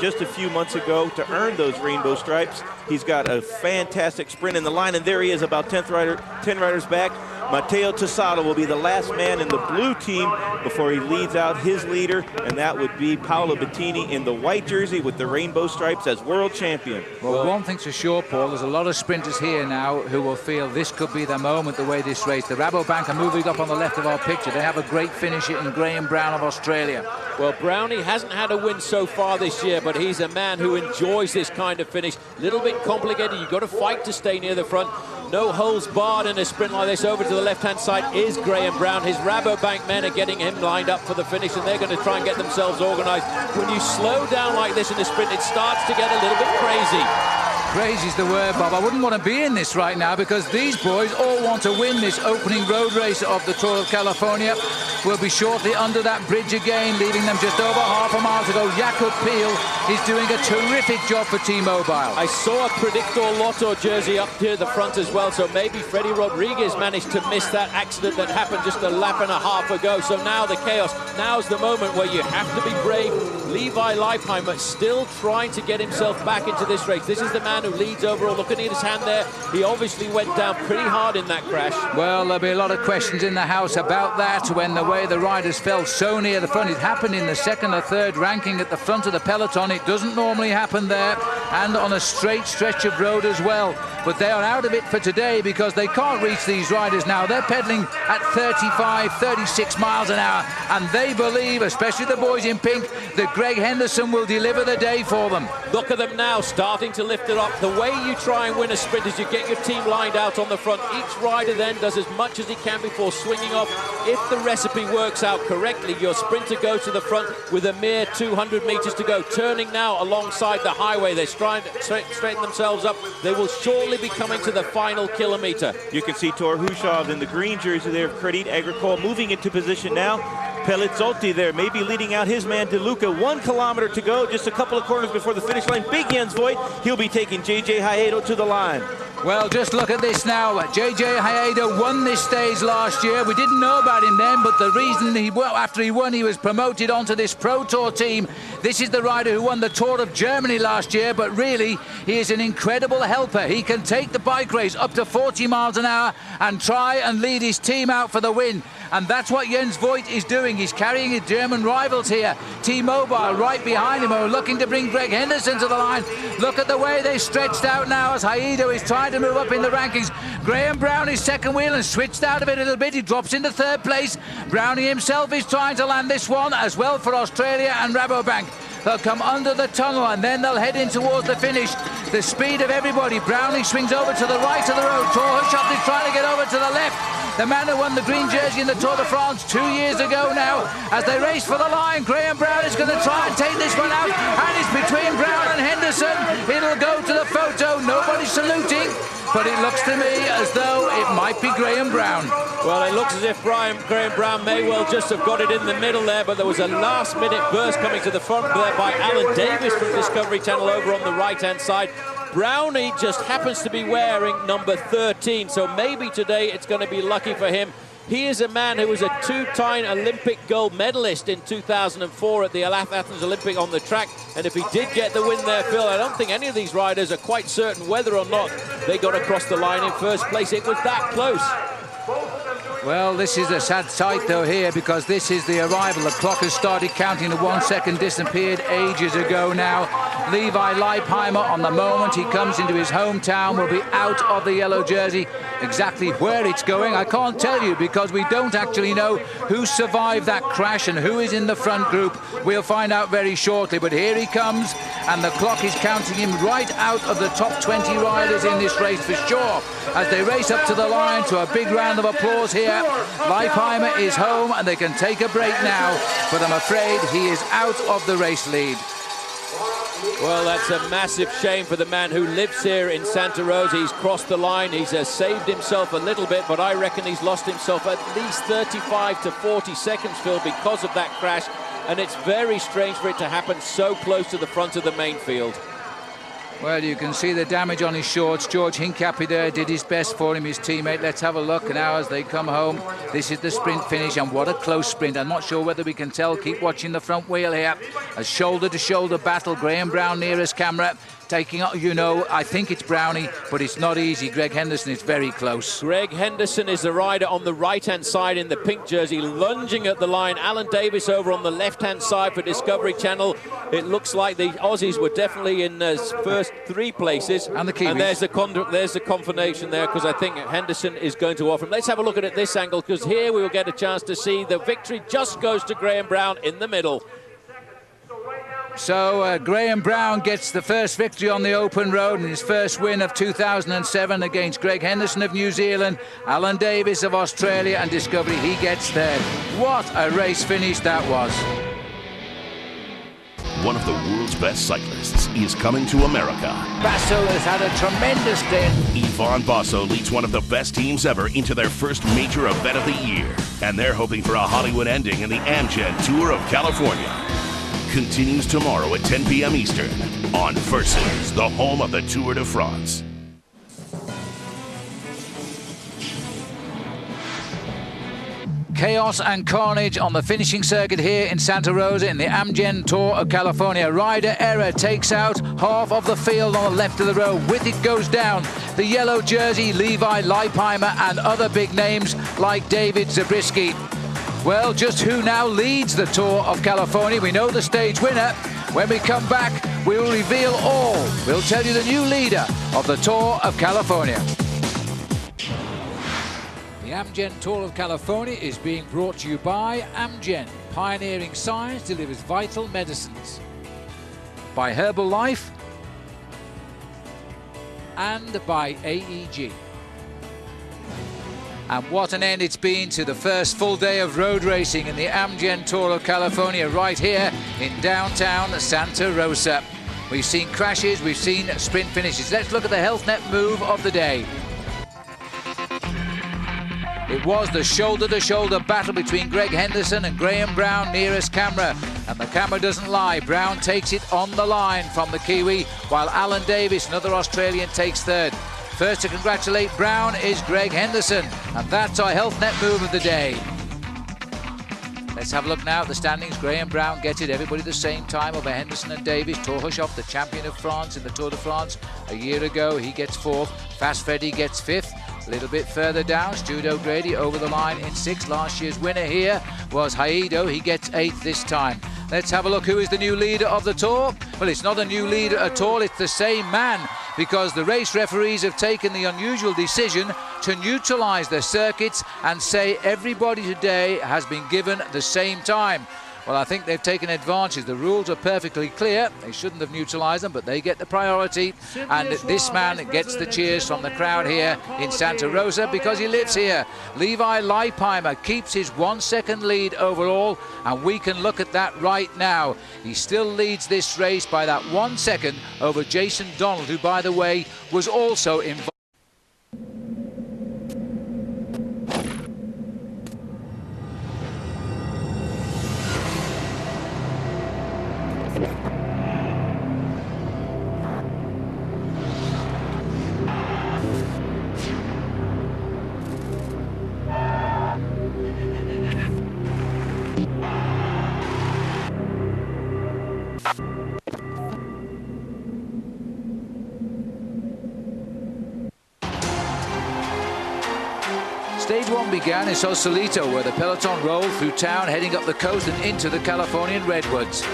just a few months ago to earn those rainbow stripes. He's got a fantastic sprint in the line, and there he is, about 10 riders back. Matteo Tossato will be the last man in the blue team before he leads out his leader, and that would be Paolo Bettini in the white jersey with the rainbow stripes as world champion. Well, one thing's for sure, Paul, there's a lot of sprinters here now who will feel this could be the moment, the way this race. The Rabobank are moving up on the left of our picture. They have a great finisher in Graham Brown of Australia. Well, Brownie hasn't had a win so far this year, but he's a man who enjoys this kind of finish. A little bit complicated. You've got to fight to stay near the front. No holes barred in a sprint like this. Over to the left-hand side is Graham Brown. His Rabobank men are getting him lined up for the finish, and they're going to try and get themselves organised. When you slow down like this in a sprint, it starts to get a little bit crazy. Crazy's the word, Bob. I wouldn't want to be in this right now because these boys all want to win this opening road race of the Tour of California. We'll be shortly under that bridge again, leaving them just over half a mile to go. Jakob Peel is doing a terrific job for T-Mobile. I saw a Predictor Lotto jersey up here at the front as well, so maybe Freddie Rodriguez managed to miss that accident that happened just a lap and a half ago. So now the chaos. Now's the moment where you have to be brave. Levi Leipheimer still trying to get himself back into this race. This is the man who leads overall. Looking at his hand there, he obviously went down pretty hard in that crash. Well, there'll be a lot of questions in the house about that when the way the riders fell so near the front. It happened in the 2nd or 3rd ranking at the front of the peloton. It doesn't normally happen there, and on a straight stretch of road as well. But they are out of it for today because they can't reach these riders now. They're pedaling at 35, 36 miles an hour, and they believe, especially the boys in pink, that Greg Henderson will deliver the day for them. Look at them now starting to lift it up. The way you try and win a sprint is you get your team lined out on the front. Each rider then does as much as he can before swinging off. If the recipe works out correctly, your sprinter goes to the front with a mere 200 meters to go. Turning now alongside the highway. They're trying to straighten themselves up. They will surely be coming to the final kilometer. You can see Tor Hushov in the green jersey there of Credit Agricole moving into position now. Pelizzotti there, maybe leading out his man DeLuca. 1 kilometer to go, just a couple of corners before the finish line. Big Jens Voigt, he'll be taking J.J. Hayedo to the line. Well, just look at this now. J.J. Hayedo won this stage last year. We didn't know about him then, but the reason after he won, he was promoted onto this Pro Tour team. This is the rider who won the Tour of Germany last year, but really, he is an incredible helper. He can take the bike race up to 40 miles an hour and try and lead his team out for the win. And that's what Jens Voigt is doing. He's carrying his German rivals here. T-Mobile right behind him, looking to bring Greg Henderson to the line. Look at the way they stretched out now as Hayedo is trying to move up in the rankings. Graham Brown is second wheel and switched out of it a little bit. He drops into 3rd place. Brownie himself is trying to land this one as well for Australia and Rabobank. They'll come under the tunnel and then they'll head in towards the finish. The speed of everybody. Brownie swings over to the right of the road. Tor Hushov is trying to get over to the left. The man who won the green jersey in the Tour de France 2 years ago now. As they race for the line, Graham Brown is going to try and take this one out. And it's between Brown and Henderson. It'll go to the photo. Nobody's saluting. But it looks to me as though it might be Graham Brown. Well, it looks as if Graham Brown may well just have got it in the middle there, but there was a last-minute burst coming to the front there by Alan Davis from Discovery Channel over on the right-hand side. Brownie just happens to be wearing number 13, so maybe today it's going to be lucky for him. He is a man who was a 2-time Olympic gold medalist in 2004 at the Athens Olympic on the track. And if he did get the win there, Phil, I don't think any of these riders are quite certain whether or not they got across the line in first place. It was that close. Well, this is a sad sight, though, here, because this is the arrival. The clock has started counting. The 1 second disappeared ages ago now. Levi Leipheimer, on the moment he comes into his hometown, will be out of the yellow jersey. Exactly where it's going, I can't tell you, because we don't actually know who survived that crash and who is in the front group. We'll find out very shortly, but here he comes, and the clock is counting him right out of the top 20 riders in this race for sure, as they race up to the line to a big round of applause here here. Leipheimer is home and they can take a break now, but I'm afraid he is out of the race lead. Well, that's a massive shame for the man who lives here in Santa Rosa. He's crossed the line. He's saved himself a little bit, but I reckon he's lost himself at least 35 to 40 seconds, Phil, because of that crash. And it's very strange for it to happen so close to the front of the main field. Well, you can see the damage on his shorts. George Hincapie there did his best for him, his teammate. Let's have a look now as they come home. This is the sprint finish, and what a close sprint. I'm not sure whether we can tell. Keep watching the front wheel here. A shoulder-to-shoulder battle. Graham Brown nearest camera. Taking, you know, I think it's Brownie, but it's not easy. Greg Henderson is very close. Greg Henderson is the rider on the right-hand side in the pink jersey, lunging at the line. Alan Davis over on the left-hand side for Discovery Channel. It looks like the Aussies were definitely in first three places. And the Kiwis. And there's the confirmation there, because I think Henderson is going to offer him. Let's have a look at it this angle, because here we will get a chance to see the victory just goes to Graham Brown in the middle. So Graham Brown gets the first victory on the open road and his first win of 2007 against Greg Henderson of New Zealand, Alan Davis of Australia, and Discovery. He gets third. What a race finish that was. One of the world's best cyclists is coming to America. Basso has had a tremendous day. Yvonne Basso leads one of the best teams ever into their first major event of the year. And they're hoping for a Hollywood ending in the Amgen Tour of California. Continues tomorrow at 10 p.m. Eastern on Versus, the home of the Tour de France. Chaos and carnage on the finishing circuit here in Santa Rosa in the Amgen Tour of California. Rider error takes out half of the field on the left of the road. With it goes down the yellow jersey, Levi Leipheimer, and other big names like David Zabriskie. Well, just who now leads the Tour of California? We know the stage winner. When we come back, we'll reveal all. We'll tell you the new leader of the Tour of California. The Amgen Tour of California is being brought to you by Amgen. Pioneering science delivers vital medicines. By Herbalife and by AEG. And what an end it's been to the first full day of road racing in the Amgen Tour of California right here in downtown Santa Rosa. We've seen crashes, we've seen sprint finishes. Let's look at the Health Net move of the day. It was the shoulder-to-shoulder battle between Greg Henderson and Graham Brown nearest camera. And the camera doesn't lie. Brown takes it on the line from the Kiwi, while Alan Davis, another Australian, takes third. First to congratulate Brown is Greg Henderson, and that's our Health Net move of the day. Let's have a look now at the standings. Graham Brown gets it, everybody the same time over Henderson and Davis. Torhushoff, the champion of France in the Tour de France a year ago, he gets fourth. Fast Freddy gets fifth. A little bit further down, Stuart O'Grady over the line in sixth. Last year's winner here was Haido. He gets eighth this time. Let's have a look who is the new leader of the Tour. Well, it's not a new leader at all, it's the same man, because the race referees have taken the unusual decision to neutralize the circuits and say everybody today has been given the same time. Well, I think they've taken advantage. The rules are perfectly clear. They shouldn't have neutralized them, but they get the priority. And this man gets the cheers from the crowd here in Santa Rosa because he lives here. Levi Leipheimer keeps his 1 second lead overall, and we can look at that right now. He still leads this race by that 1 second over Jason Donald, who, by the way, was also involved. Stage one began in Sausalito, where the peloton rolled through town, heading up the coast and into the Californian redwoods.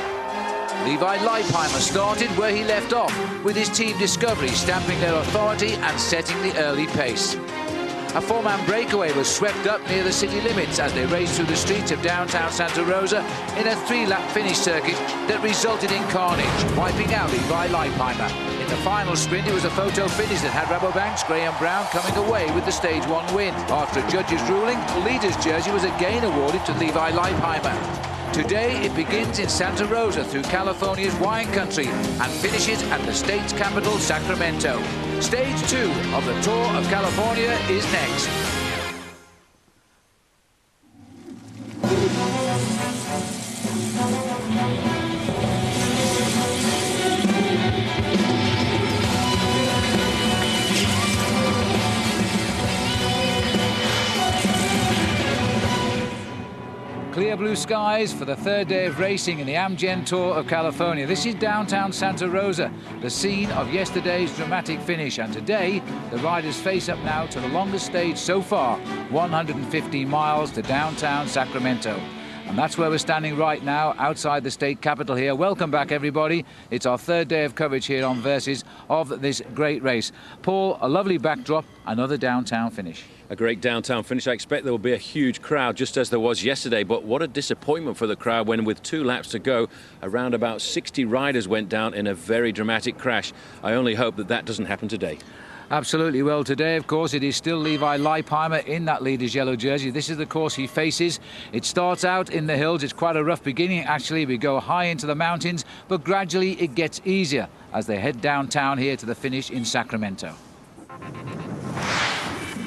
Levi Leipheimer started where he left off, with his team Discovery stamping their authority and setting the early pace. A four-man breakaway was swept up near the city limits as they raced through the streets of downtown Santa Rosa in a three-lap finish circuit that resulted in carnage, wiping out Levi Leipheimer. In the final sprint, it was a photo finish that had Rabobank's Graham Brown coming away with the Stage 1 win. After a judge's ruling, the leader's jersey was again awarded to Levi Leipheimer. Today, it begins in Santa Rosa through California's wine country and finishes at the state's capital, Sacramento. Stage 2 of the Tour of California is next. Clear blue skies for the third day of racing in the Amgen Tour of California. This is downtown Santa Rosa, the scene of yesterday's dramatic finish. And today, the riders face up now to the longest stage so far, 115 miles to downtown Sacramento. And that's where we're standing right now, outside the state capitol here. Welcome back, everybody. It's our third day of coverage here on Versus of this great race. Paul, a lovely backdrop, another downtown finish. A great downtown finish. I expect there will be a huge crowd, just as there was yesterday, but what a disappointment for the crowd when, with 2 laps to go, around about 60 riders went down in a very dramatic crash. I only hope that that doesn't happen today. Absolutely. Well, today, of course, it is still Levi Leipheimer in that leader's yellow jersey. This is the course he faces. It starts out in the hills. It's quite a rough beginning, actually. We go high into the mountains, but gradually it gets easier as they head downtown here to the finish in Sacramento.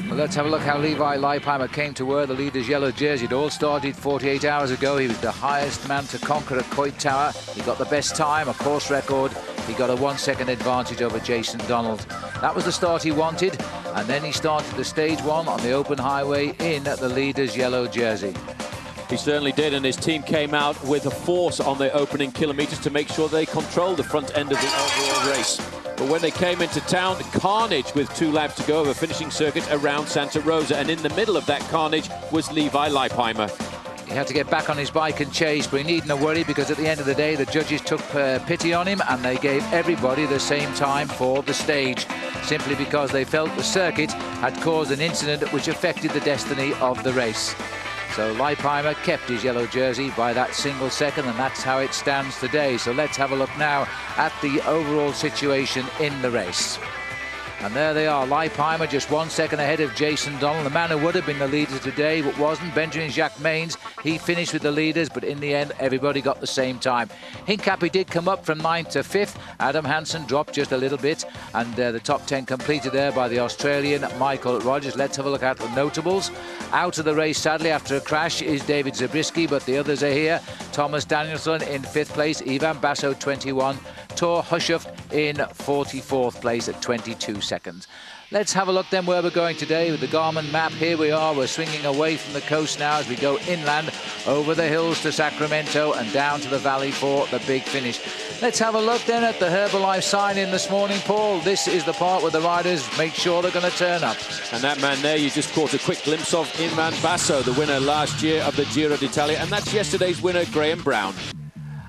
Well, let's have a look how Levi Leipheimer came to wear the leader's yellow jersey. It all started 48 hours ago. He was the highest man to conquer at Coit Tower. He got the best time, a course record. He got a 1-second advantage over Jason Donald. That was the start he wanted, and then he started the Stage 1 on the open highway in the leader's yellow jersey. He certainly did, and his team came out with a force on the opening kilometres to make sure they controlled the front end of the overall race. But when they came into town, carnage with 2 laps to go of a finishing circuit around Santa Rosa, and in the middle of that carnage was Levi Leipheimer. He had to get back on his bike and chase, but he needn't worry because at the end of the day, the judges took pity on him and they gave everybody the same time for the stage, simply because they felt the circuit had caused an incident which affected the destiny of the race. So Leipheimer kept his yellow jersey by that single second, and that's how it stands today. So let's have a look now at the overall situation in the race. And there they are, Leipheimer just 1 second ahead of Jason Donald, the man who would have been the leader today but wasn't. Benjamin Jacques Maines, he finished with the leaders, but in the end everybody got the same time. Hincapie did come up from 9th to 5th. Adam Hansen dropped just a little bit, and the top 10 completed there by the Australian Michael Rogers. Let's have a look at the notables. Out of the race sadly after a crash is David Zabriskie, but the others are here. Thomas Danielson in 5th place, Ivan Basso 21, Tor Hushoft in 44th place at 22 seconds. Let's have a look then where we're going today with the Garmin map. Here we are, we're swinging away from the coast now as we go inland over the hills to Sacramento and down to the valley for the big finish. Let's have a look then at the Herbalife sign in this morning, Paul. This is the part where the riders make sure they're going to turn up. And that man there, you just caught a quick glimpse of Ivan Basso, the winner last year of the Giro d'Italia, and that's yesterday's winner, Graham Brown.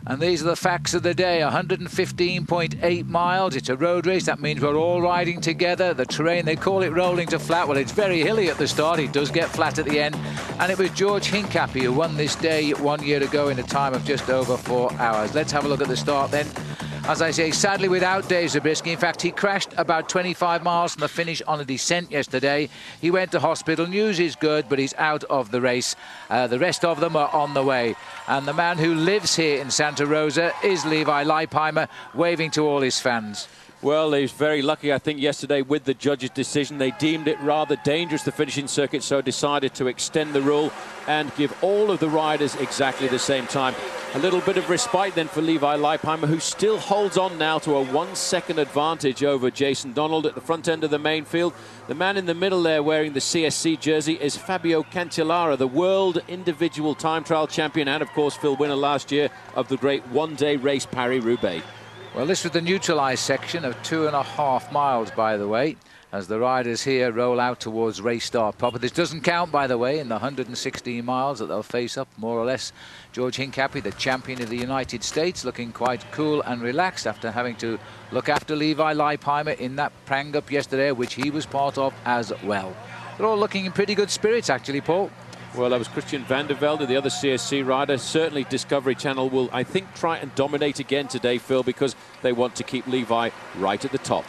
And these are the facts of the day. 115.8 miles. It's a road race. That means we're all riding together. The terrain, they call it rolling to flat. Well, it's very hilly at the start. It does get flat at the end. And it was George Hincapie who won this day 1 year ago in a time of just over 4 hours. Let's have a look at the start then. As I say, sadly without Dave Zabriskie. In fact, he crashed about 25 miles from the finish on a descent yesterday. He went to hospital. News is good, but he's out of the race. The rest of them are on the way. And the man who lives here in Santa Rosa is Levi Leipheimer, waving to all his fans. Well, he was very lucky, I think, yesterday with the judges' decision. They deemed it rather dangerous, the finishing circuit, so decided to extend the rule and give all of the riders exactly the same time. A little bit of respite then for Levi Leipheimer, who still holds on now to a 1 second advantage over Jason Donald at the front end of the main field. The man in the middle there wearing the CSC jersey is Fabio Cancellara, the world individual time trial champion and, of course, Phil, winner last year of the great one-day race Paris-Roubaix. Well, this was the neutralised section of 2.5 miles, by the way, as the riders here roll out towards race start proper. This doesn't count, by the way, in the 116 miles that they'll face up, more or less. George Hincapie, the champion of the United States, looking quite cool and relaxed after having to look after Levi Leipheimer in that prang up yesterday, which he was part of as well. They're all looking in pretty good spirits, actually, Paul. Well, that was Christian van der Velde, the other CSC rider. Certainly Discovery Channel will, I think, try and dominate again today, Phil, because they want to keep Levi right at the top.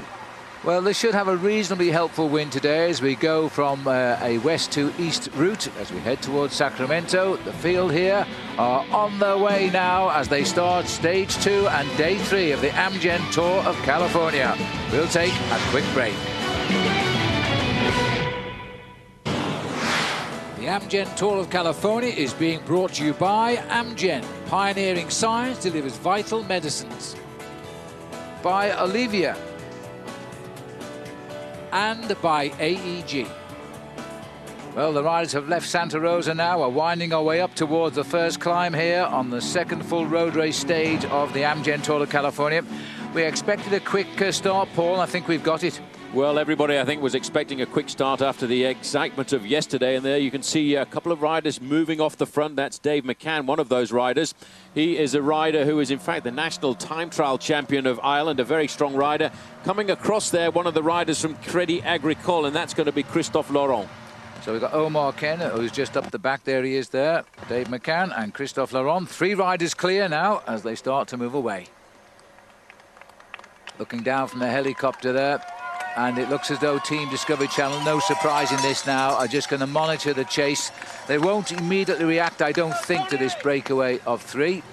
Well, they should have a reasonably helpful wind today as we go from a west to east route as we head towards Sacramento. The field here are on their way now as they start stage 2 and day 3 of the Amgen Tour of California. We'll take a quick break. The Amgen Tour of California is being brought to you by Amgen. Pioneering science delivers vital medicines. By Olivia. And by AEG. Well, the riders have left Santa Rosa now. Are winding our way up towards the first climb here on the second full road race stage of the Amgen Tour of California. We expected a quick start, Paul. I think we've got it. Well, everybody, I think, was expecting a quick start after the excitement of yesterday. And there you can see a couple of riders moving off the front. That's Dave McCann, one of those riders. He is a rider who is, in fact, the national time trial champion of Ireland, a very strong rider. Coming across there, one of the riders from Crédit Agricole, and that's going to be Christophe Laurent. So we've got Omar Ken, who's just up the back. There he is there. Dave McCann and Christophe Laurent. 3 riders clear now as they start to move away. Looking down from the helicopter there. And it looks as though Team Discovery Channel, no surprise in this now, are just going to monitor the chase. They won't immediately react, I don't think, to this breakaway of 3.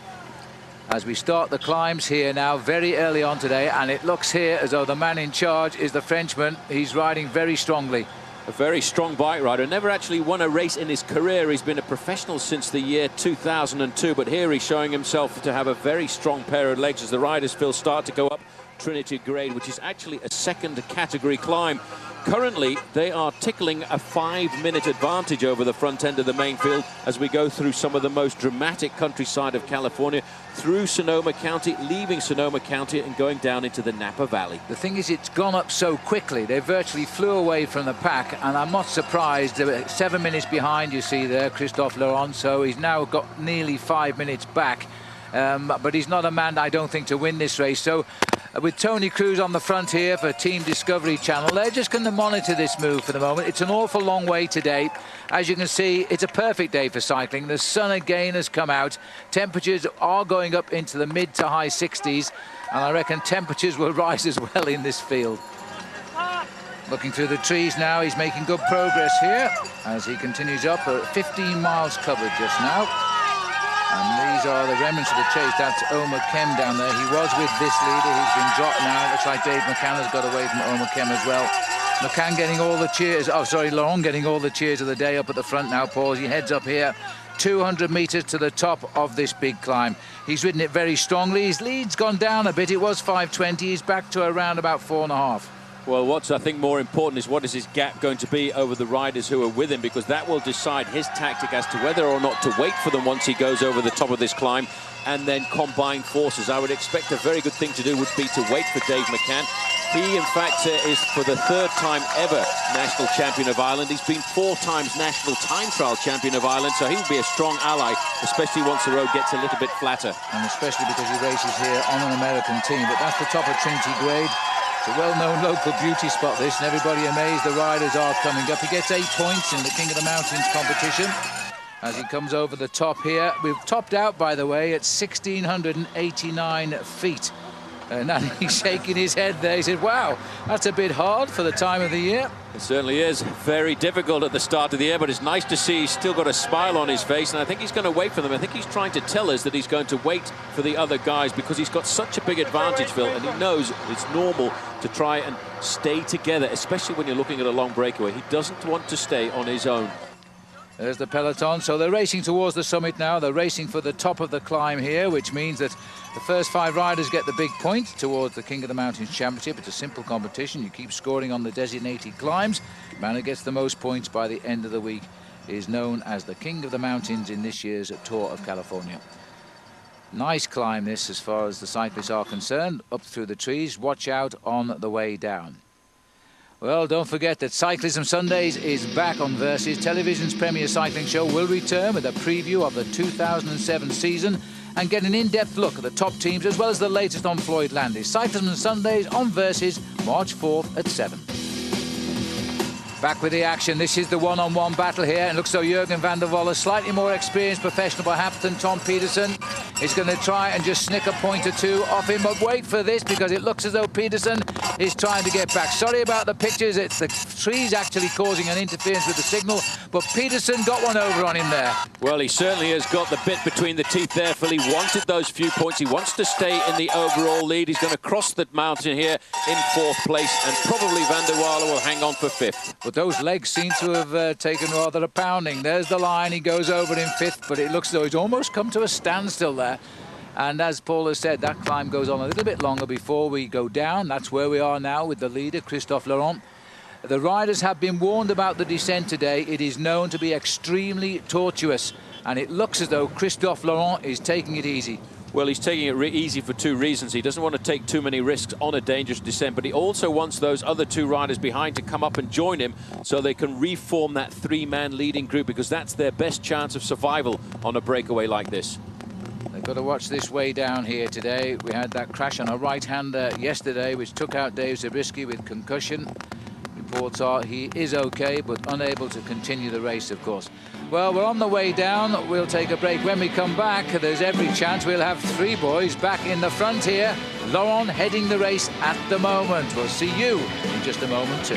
As we start the climbs here now, very early on today, and it looks here as though the man in charge is the Frenchman. He's riding very strongly. A very strong bike rider. Never actually won a race in his career. He's been a professional since the year 2002, but here he's showing himself to have a very strong pair of legs as the riders, Phil, start to go up Trinity grade, which is actually a second category climb. Currently, they are tickling a 5-minute advantage over the front end of the main field as we go through some of the most dramatic countryside of California, through Sonoma County, leaving Sonoma County and going down into the Napa Valley. The thing is, it's gone up so quickly. They virtually flew away from the pack, and I'm not surprised. They were 7 minutes behind, you see there, Christophe Laurent, so he's now got nearly 5 minutes back. But he's not a man, I don't think, to win this race. So with Tony Cruz on the front here for Team Discovery Channel, they're just going to monitor this move for the moment. It's an awful long way today. As you can see, it's a perfect day for cycling. The sun again has come out. Temperatures are going up into the mid to high 60s, and I reckon temperatures will rise as well in this field. Looking through the trees now, he's making good progress here as he continues up. 15 miles covered just now. And these are the remnants of the chase. That's Omar Kem down there. He was with this leader. He's been dropped now. It looks like Dave McCann has got away from Omar Kem as well. McCann getting all the cheers. Oh, sorry, Laurent getting all the cheers of the day up at the front now, Paul. He heads up here 200 metres to the top of this big climb. He's ridden it very strongly. His lead's gone down a bit. It was 5:20. He's back to around about 4.5. Well, what's, I think, more important is what is his gap going to be over the riders who are with him, because that will decide his tactic as to whether or not to wait for them once he goes over the top of this climb and then combine forces. I would expect a very good thing to do would be to wait for Dave McCann. He, in fact, is for the 3rd time ever national champion of Ireland. He's been 4 times national time trial champion of Ireland, so he will be a strong ally, especially once the road gets a little bit flatter. And especially because he races here on an American team. But that's the top of Trinity Grade. It's a well-known local beauty spot, this, and everybody amazed the riders are coming up. He gets 8 points in the King of the Mountains competition as he comes over the top here. We've topped out, by the way, at 1,689 feet. And he's shaking his head there. He said, wow, that's a bit hard for the time of the year. It certainly is. Very difficult at the start of the year, but it's nice to see he's still got a smile on his face, and I think he's going to wait for them. I think he's trying to tell us that he's going to wait for the other guys because he's got such a big advantage, Phil, and he knows it's normal to try and stay together, especially when you're looking at a long breakaway. He doesn't want to stay on his own. There's the peloton. So they're racing towards the summit now. They're racing for the top of the climb here, which means that the first 5 riders get the big point towards the King of the Mountains Championship. It's a simple competition. You keep scoring on the designated climbs. The man who gets the most points by the end of the week is known as the King of the Mountains in this year's Tour of California. Nice climb this as far as the cyclists are concerned. Up through the trees. Watch out on the way down. Well, don't forget that Cyclism Sundays is back on Versus. Television's premier cycling show will return with a preview of the 2007 season and get an in-depth look at the top teams as well as the latest on Floyd Landis. Cyclism Sundays on Versus, March 4th at 7. Back with the action. This is the one-on-one battle here. And it looks so Jurgen van der Volle, slightly more experienced professional perhaps than Tom Peterson, is going to try and just snick a point or two off him. But wait for this, because it looks as though Peterson is trying to get back. Sorry about the pictures. It's the trees actually causing an interference with the signal. But Peterson got one over on him there. Well, he certainly has got the bit between the teeth there, Phil. He wanted those few points. He wants to stay in the overall lead. He's going to cross the mountain here in 4th place, and probably van der Walle will hang on for 5th. But those legs seem to have taken rather a pounding. There's the line. He goes over in 5th, but it looks as though he's almost come to a standstill there. And as Paul has said, that climb goes on a little bit longer before we go down. That's where we are now with the leader, Christophe Laurent. The riders have been warned about the descent today. It is known to be extremely tortuous, and it looks as though Christophe Laurent is taking it easy. Well, he's taking it easy for 2 reasons. He doesn't want to take too many risks on a dangerous descent, but he also wants those other 2 riders behind to come up and join him so they can reform that 3-man leading group, because that's their best chance of survival on a breakaway like this. They've got to watch this way down here today. We had that crash on a right-hander yesterday, which took out Dave Zabriskie with concussion. Reports are he is okay, but unable to continue the race, of course. Well, we're on the way down. We'll take a break. When we come back, there's every chance we'll have 3 boys back in the front here. Laurent heading the race at the moment. We'll see you in just a moment too.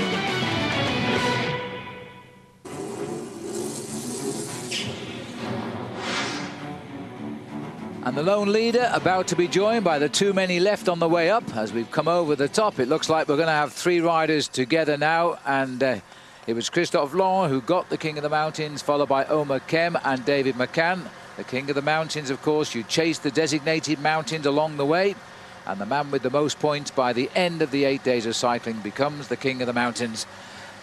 And the lone leader about to be joined by the 2 many left on the way up. As we've come over the top, it looks like we're going to have 3 riders together now. And it was Christophe Laurent who got the King of the Mountains, followed by Omar Kem and David McCann. The King of the Mountains, of course, you chase the designated mountains along the way. And the man with the most points by the end of the 8 days of cycling becomes the King of the Mountains.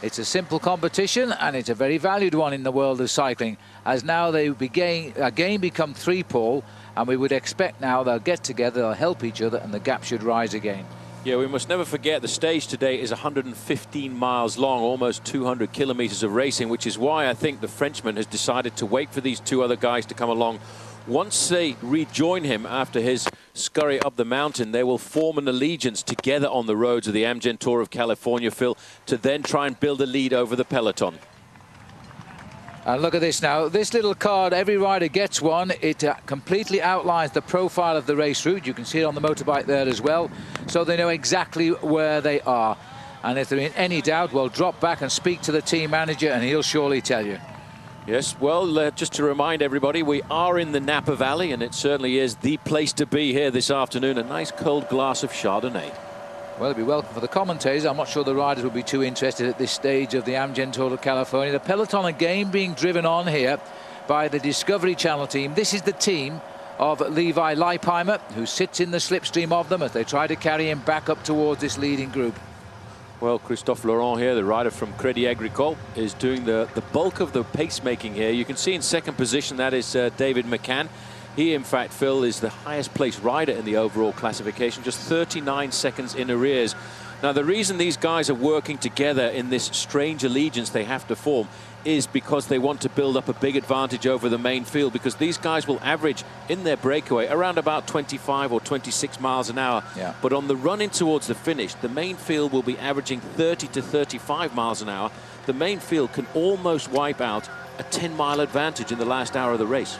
It's a simple competition, and it's a very valued one in the world of cycling, as now they again become 3, Paul. And we would expect now they'll get together, they'll help each other, and the gap should rise again. Yeah, we must never forget the stage today is 115 miles long, almost 200 kilometers of racing, which is why I think the Frenchman has decided to wait for these 2 other guys to come along. Once they rejoin him after his scurry up the mountain, they will form an allegiance together on the roads of the Amgen Tour of California, Phil, to then try and build a lead over the peloton. And look at this now. This little card, every rider gets one. It completely outlines the profile of the race route. You can see it on the motorbike there as well. So they know exactly where they are. And if they're in any doubt, well, drop back and speak to the team manager, and he'll surely tell you. Yes, well, just to remind everybody, we are in the Napa Valley, and it certainly is the place to be here this afternoon. A nice cold glass of Chardonnay. Well, it'd be welcome for the commentators. I'm not sure the riders will be too interested at this stage of the Amgen Tour of California. The peloton again being driven on here by the Discovery Channel team. This is the team of Levi Leipheimer, who sits in the slipstream of them as they try to carry him back up towards this leading group. Well, Christophe Laurent here, the rider from Crédit Agricole, is doing the bulk of the pacemaking here. You can see in 2nd position, that is David McCann. He, in fact, Phil, is the highest placed rider in the overall classification, just 39 seconds in arrears. Now, the reason these guys are working together in this strange allegiance they have to form is because they want to build up a big advantage over the main field, because these guys will average in their breakaway around about 25 or 26 miles an hour. Yeah. But on the run in towards the finish, the main field will be averaging 30 to 35 miles an hour. The main field can almost wipe out a 10-mile advantage in the last hour of the race.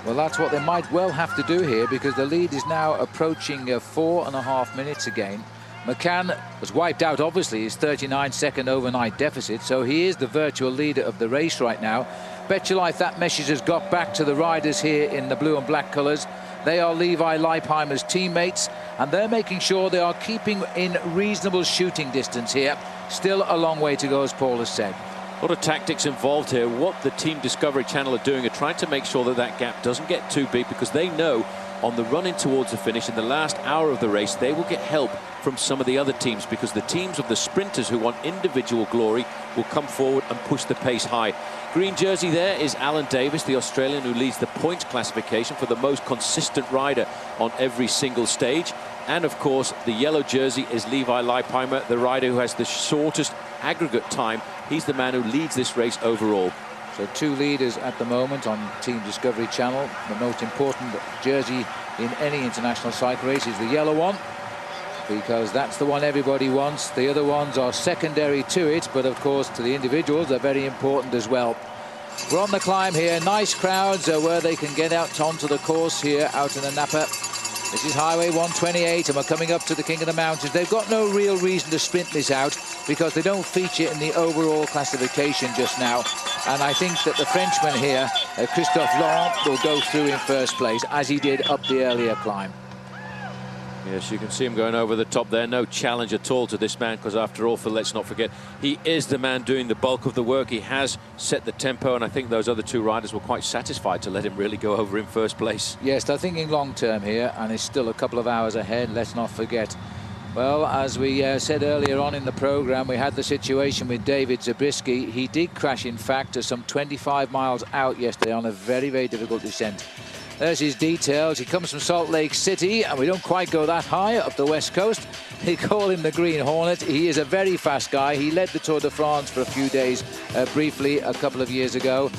Well, that's what they might well have to do here, because the lead is now approaching 4.5 minutes again. McCann was wiped out, obviously, his 39-second overnight deficit, so he is the virtual leader of the race right now. Bet your life that message has got back to the riders here in the blue and black colours. They are Levi Leipheimer's teammates, and they're making sure they are keeping in reasonable shooting distance here. Still a long way to go, as Paul has said. A lot of tactics involved here. What the Team Discovery Channel are doing are trying to make sure that that gap doesn't get too big, because they know on the run in towards the finish in the last hour of the race, they will get help from some of the other teams, because the teams of the sprinters who want individual glory will come forward and push the pace high. Green jersey there is Alan Davis, the Australian who leads the points classification for the most consistent rider on every single stage. And of course, the yellow jersey is Levi Leipheimer, the rider who has the shortest aggregate time. He's the man who leads this race overall. So 2 leaders at the moment on Team Discovery Channel. The most important jersey in any international cycle race is the yellow one. because that's the one everybody wants. The other ones are secondary to it, but of course to the individuals they're very important as well. We're on the climb here. Nice crowds where they can get out onto the course here out in the Napa. This is Highway 128 and we're coming up to the King of the Mountains. They've got no real reason to sprint this out because they don't feature in the overall classification just now. And I think that the Frenchman here, Christophe Laurent, will go through in first place as he did up the earlier climb. Yes, you can see him going over the top there. No challenge at all to this man, because after all, Phil, let's not forget, he is the man doing the bulk of the work. He has set the tempo, and I think those other two riders were quite satisfied to let him really go over in first place. Yes, they're thinking long term here, and it's still a couple of hours ahead, let's not forget. Well, as we said earlier on in the program, we had the situation with David Zabriskie. He did crash, in fact, to some 25 miles out yesterday on a very, very difficult descent. There's his details. He comes from Salt Lake City, and we don't quite go that high up the West Coast. They call him the Green Hornet. He is a very fast guy. He led the Tour de France for a few days briefly a couple of years ago.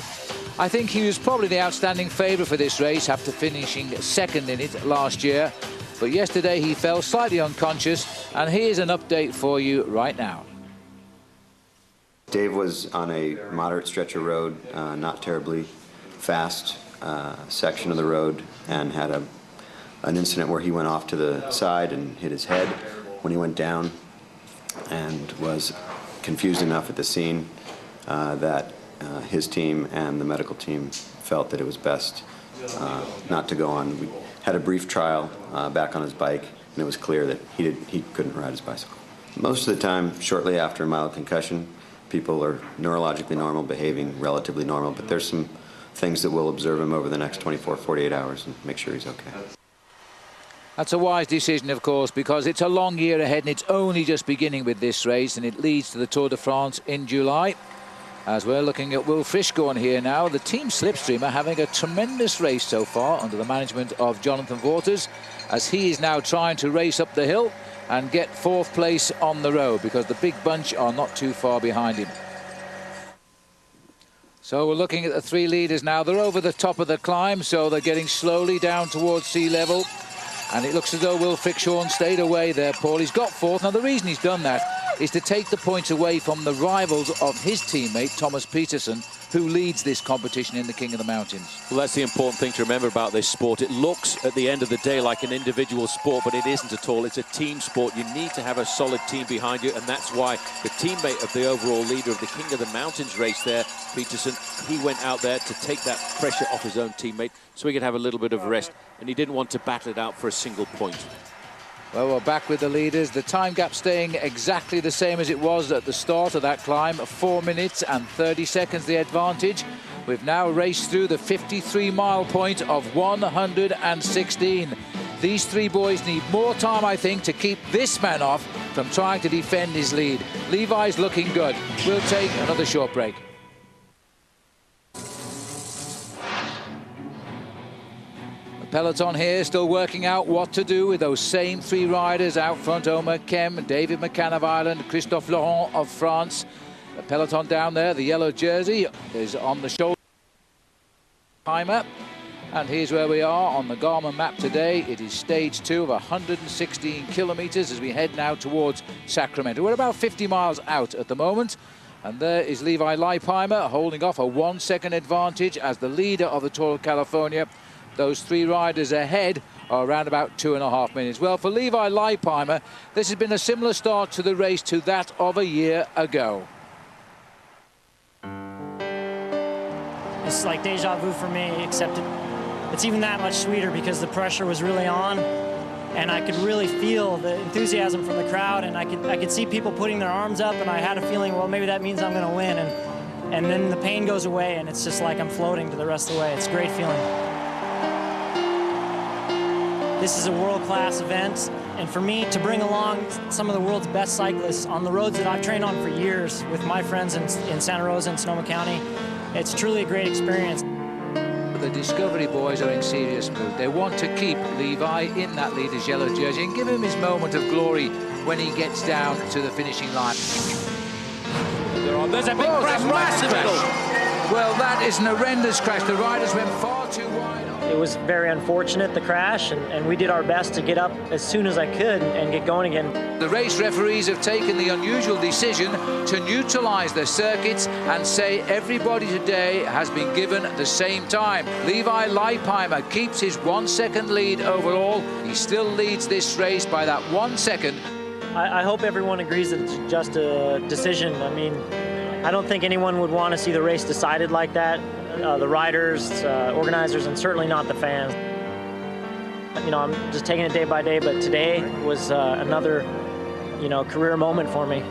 I think he was probably the outstanding favourite for this race after finishing second in it last year. But yesterday he fell slightly unconscious, and here's an update for you right now. Dave was on a moderate stretch of road, not terribly fast section of the road, and had an incident where he went off to the side and hit his head when he went down, and was confused enough at the scene that his team and the medical team felt that it was best not to go on. We had a brief trial back on his bike, and it was clear that he couldn't ride his bicycle. Most of the time, shortly after a mild concussion, people are neurologically normal, behaving relatively normal, but there's some things that we'll observe him over the next 24, 48 hours and make sure he's okay. That's a wise decision, of course, because it's a long year ahead and it's only just beginning with this race, and it leads to the Tour de France in July. As we're looking at Will Fishgorn here now, the Team Slipstream are having a tremendous race so far under the management of Jonathan Waters, as he is now trying to race up the hill and get fourth place on the road, because the big bunch are not too far behind him. So we're looking at the three leaders now. They're over the top of the climb, so they're getting slowly down towards sea level. And it looks as though Will Fishgorn stayed away there, Paul. He's got fourth. Now, the reason he's done that is to take the points away from the rivals of his teammate, Thomas Peterson, who leads this competition in the King of the Mountains. Well, that's the important thing to remember about this sport. It looks, at the end of the day, like an individual sport, but it isn't at all. It's a team sport. You need to have a solid team behind you, and that's why the teammate of the overall leader of the King of the Mountains race there, Peterson, he went out there to take that pressure off his own teammate so he could have a little bit of rest, and he didn't want to battle it out for a single point. Well, we're back with the leaders. The time gap staying exactly the same as it was at the start of that climb. 4 minutes and 30 seconds the advantage. We've now raced through the 53-mile point of 116. These three boys need more time, I think, to keep this man off from trying to defend his lead. Levi's looking good. We'll take another short break. Peloton here still working out what to do with those same three riders out front. Omer Kem, David McCann of Ireland, Christophe Laurent of France. The peloton down there, the yellow jersey is on the shoulder timer. And here's where we are on the Garmin map today. It is stage 2 of 116 kilometers as we head now towards Sacramento. We're about 50 miles out at the moment. And there is Levi Leipheimer holding off a 1 second advantage as the leader of the Tour of California. Those three riders ahead are around about 2.5 minutes. Well, for Levi Leipheimer, this has been a similar start to the race to that of a year ago. It's like deja vu for me, except it's even that much sweeter because the pressure was really on, and I could really feel the enthusiasm from the crowd, and I could see people putting their arms up, and I had a feeling, well, maybe that means I'm going to win, and then the pain goes away, and it's just like I'm floating to the rest of the way. It's a great feeling. This is a world-class event, and for me to bring along some of the world's best cyclists on the roads that I've trained on for years with my friends in Santa Rosa and Sonoma County, it's truly a great experience. The Discovery boys are in serious mood. They want to keep Levi in that leader's yellow jersey and give him his moment of glory when he gets down to the finishing line. There's a big crash right in the middle. Well, that is an horrendous crash. The riders went far too wide. It was very unfortunate, the crash, and we did our best to get up as soon as I could and get going again. The race referees have taken the unusual decision to neutralize the circuits and say everybody today has been given the same time. Levi Leipheimer keeps his 1 second lead overall. He still leads this race by that 1 second. I hope everyone agrees that it's just a decision. I mean, I don't think anyone would want to see the race decided like that. The riders, organizers, and certainly not the fans. You know, I'm just taking it day by day, but today was another, you know, career moment for me.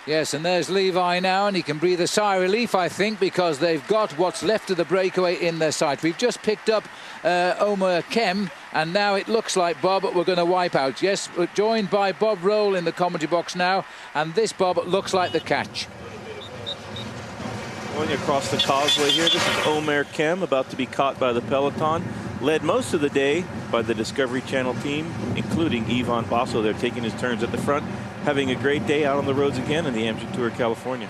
Yes, and there's Levi now, and he can breathe a sigh of relief, I think, because they've got what's left of the breakaway in their sight. We've just picked up Omer Kem, and now it looks like, Bob, we're going to wipe out. Yes, we're joined by Bob Roll in the commentary box now, and this, Bob, looks like the catch. Going across the causeway here, this is Omer Kem, about to be caught by the peloton. Led most of the day by the Discovery Channel team, including Yvonne Basso. They're taking his turns at the front, having a great day out on the roads again in the Amgen Tour California.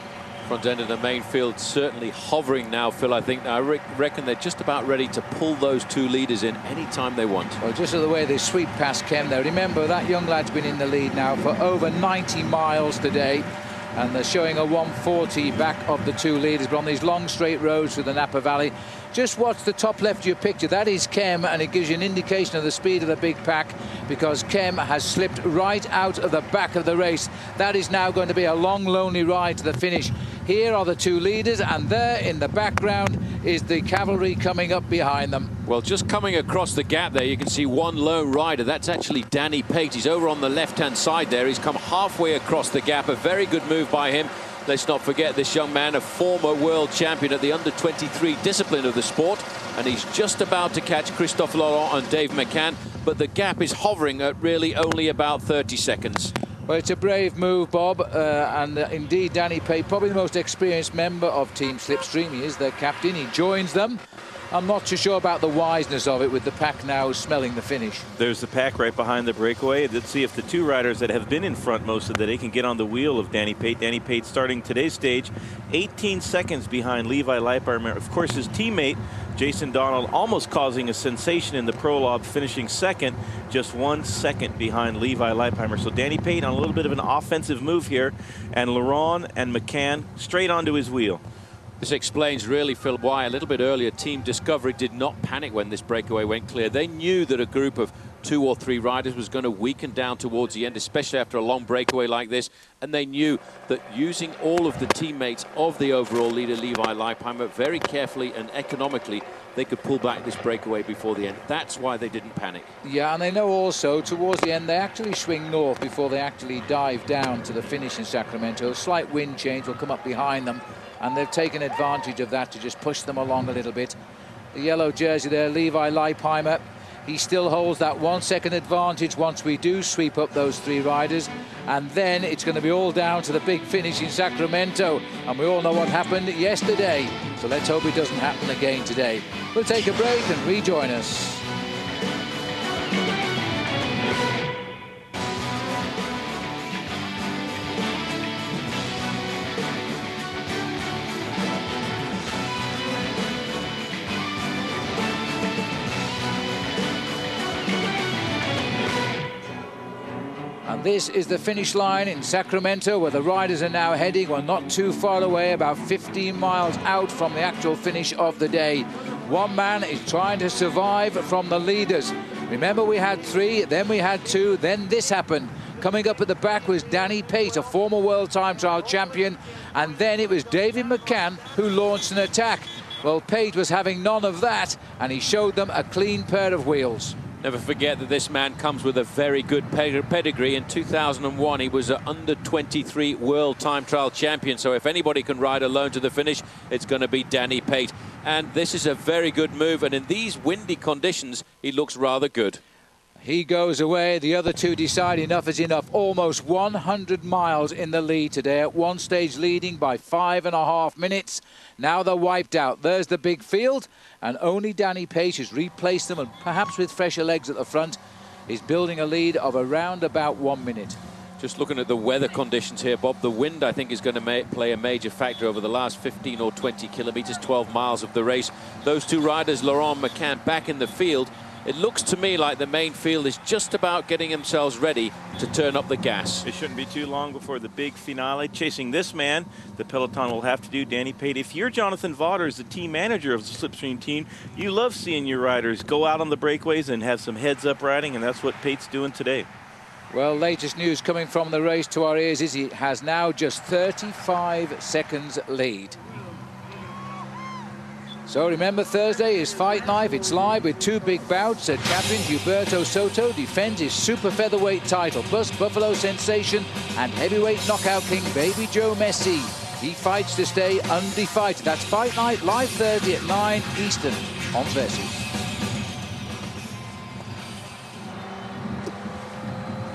Front end of the main field certainly hovering now, Phil. I think I reckon they're just about ready to pull those two leaders in any time they want. Well, just the way they sweep past Kem there. Remember, that young lad's been in the lead now for over 90 miles today, and they're showing a 140 back of the two leaders. But on these long straight roads through the Napa Valley, just watch the top left of your picture. That is Kem, and it gives you an indication of the speed of the big pack, because Kem has slipped right out of the back of the race. That is now going to be a long, lonely ride to the finish. Here are the two leaders, and there in the background is the cavalry coming up behind them. Well, just coming across the gap there, you can see one lone rider. That's actually Danny Pate. He's over on the left-hand side there. He's come halfway across the gap. A very good move by him. Let's not forget this young man, a former world champion at the under-23 discipline of the sport, and he's just about to catch Christophe Laurent and Dave McCann, but the gap is hovering at really only about 30 seconds. Well, it's a brave move, Bob, and indeed Danny Pate, probably the most experienced member of Team Slipstream. He is their captain. He joins them. I'm not too sure about the wiseness of it, with the pack now smelling the finish. There's the pack right behind the breakaway. Let's see if the two riders that have been in front most of the day can get on the wheel of Danny Pate. Danny Pate starting today's stage 18 seconds behind Levi Leipheimer. Of course, his teammate Jason Donald almost causing a sensation in the prologue, finishing second, just 1 second behind Levi Leipheimer. So Danny Pate on a little bit of an offensive move here, and Laurent and McCann straight onto his wheel. This explains really, Phil, why a little bit earlier Team Discovery did not panic when this breakaway went clear. They knew that a group of 2 or 3 riders was going to weaken down towards the end, especially after a long breakaway like this. And they knew that using all of the teammates of the overall leader, Levi Leipheimer, very carefully and economically, they could pull back this breakaway before the end. That's why they didn't panic. Yeah, and they know also towards the end they actually swing north before they actually dive down to the finish in Sacramento. A slight wind change will come up behind them, and they've taken advantage of that to just push them along a little bit. The yellow jersey there, Levi Leipheimer, he still holds that 1 second advantage once we do sweep up those 3 riders, and then it's going to be all down to the big finish in Sacramento, and we all know what happened yesterday, so let's hope it doesn't happen again today. We'll take a break and rejoin us. This is the finish line in Sacramento, where the riders are now heading. Well, not too far away, about 15 miles out from the actual finish of the day. One man is trying to survive from the leaders. Remember, we had 3, then we had 2, then this happened. Coming up at the back was Danny Pate, a former world time trial champion, and then it was David McCann who launched an attack. Well, Pate was having none of that, and he showed them a clean pair of wheels. Never forget that this man comes with a very good pedigree. In 2001, he was an under-23 world time trial champion. So if anybody can ride alone to the finish, it's going to be Danny Pate. And this is a very good move. And in these windy conditions, he looks rather good. He goes away. The other 2 decide enough is enough. Almost 100 miles in the lead today. At one stage leading by 5.5 minutes. Now they're wiped out. There's the big field. And only Danny Pate has replaced them, and perhaps with fresher legs at the front, is building a lead of around about 1 minute. Just looking at the weather conditions here, Bob, the wind, I think, is going to play a major factor over the last 15 or 20 kilometers, 12 miles of the race. Those two riders, Laurent and McCann, back in the field. It looks to me like the main field is just about getting themselves ready to turn up the gas. It shouldn't be too long before the big finale. Chasing this man, the peloton will have to do Danny Pate. If you're Jonathan Vaughters, the team manager of the Slipstream team, you love seeing your riders go out on the breakaways and have some heads-up riding, and that's what Pate's doing today. Well, latest news coming from the race to our ears is he has now just 35 seconds lead. So remember, Thursday is Fight Night. It's live with two big bouts. Champion Gilberto Soto defends his super featherweight title, plus Buffalo Sensation and heavyweight knockout king Baby Joe Messi. He fights to stay undefeated. That's Fight Night, live Thursday at 9 Eastern on Versus.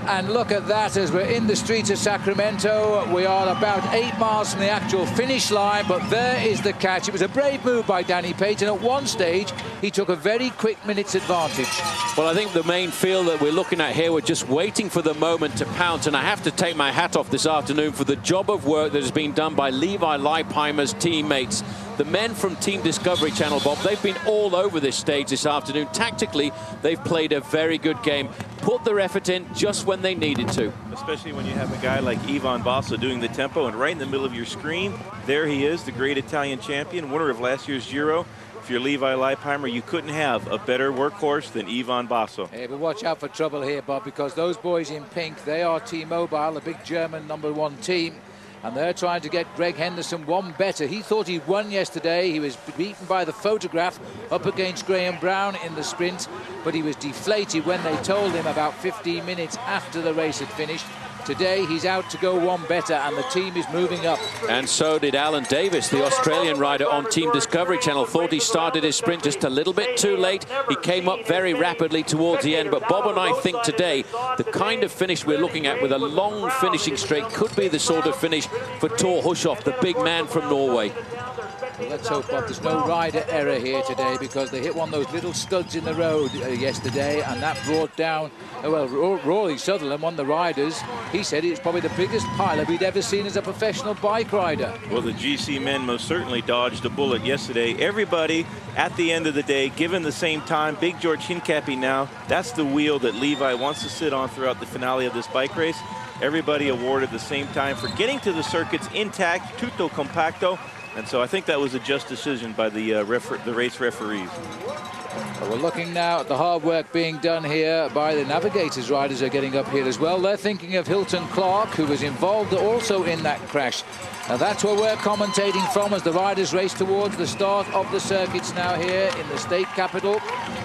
And look at that, as we're in the streets of Sacramento. We are about 8 miles from the actual finish line, but there is the catch. It was a brave move by Danny Pate, and at one stage he took a very quick minute's advantage. Well, I think the main field that we're looking at here, we're just waiting for the moment to pounce, and I have to take my hat off this afternoon for the job of work that has been done by Levi Leipheimer's teammates. The men from Team Discovery Channel, Bob, they've been all over this stage this afternoon. Tactically, they've played a very good game. Put their effort in just when they needed to. Especially when you have a guy like Ivan Basso doing the tempo, and right in the middle of your screen, there he is, the great Italian champion, winner of last year's Giro. If you're Levi Leipheimer, you couldn't have a better workhorse than Ivan Basso. Hey, but watch out for trouble here, Bob, because those boys in pink, they are T-Mobile, a big German #1 team. And they're trying to get Greg Henderson one better. He thought he'd won yesterday. He was beaten by the photograph up against Graham Brown in the sprint, but he was deflated when they told him about 15 minutes after the race had finished. Today, he's out to go one better, and the team is moving up. And so did Alan Davis, the Australian rider on Team Discovery Channel. Thought he started his sprint just a little bit too late. He came up very rapidly towards the end. But Bob and I think today, the kind of finish we're looking at with a long finishing straight could be the sort of finish for Thor Hushoff, the big man from Norway. Well, let's hope, Bob, there's no rider error here today, because they hit one of those little studs in the road yesterday, and that brought down, well, Rory Sutherland, one of the riders. He said it's probably the biggest pileup he'd ever seen as a professional bike rider. Well, the GC men most certainly dodged a bullet yesterday. Everybody, at the end of the day, given the same time, Big George Hincapie now, that's the wheel that Levi wants to sit on throughout the finale of this bike race. Everybody awarded the same time for getting to the circuits intact, tutto compacto. And so I think that was a just decision by the race referees. Well, we're looking now at the hard work being done here by the Navigators riders are getting up here as well. They're thinking of Hilton Clark, who was involved also in that crash. Now that's where we're commentating from as the riders race towards the start of the circuits now here in the state capital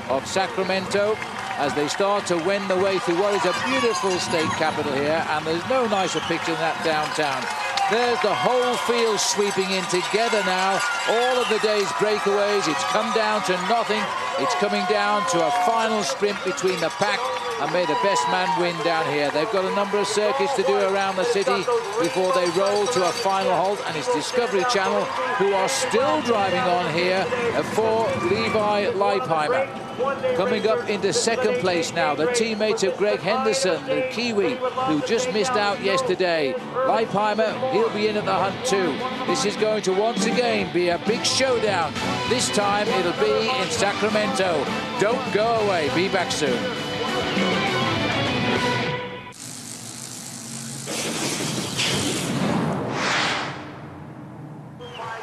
of Sacramento, as they start to wend the way through what is a beautiful state capital here, and there's no nicer picture than that downtown. There's the whole field sweeping in together now. All of the day's breakaways. It's come down to nothing. It's coming down to a final sprint between the pack, and may the best man win down here. They've got a number of circuits to do around the city before they roll to a final halt, and it's Discovery Channel who are still driving on here for Levi Leipheimer. Coming up into second place now, the teammates of Greg Henderson, the Kiwi, who just missed out yesterday. Leipheimer, he'll be in at the hunt too. This is going to once again be a big showdown. This time it'll be in Sacramento. Don't go away. Be back soon.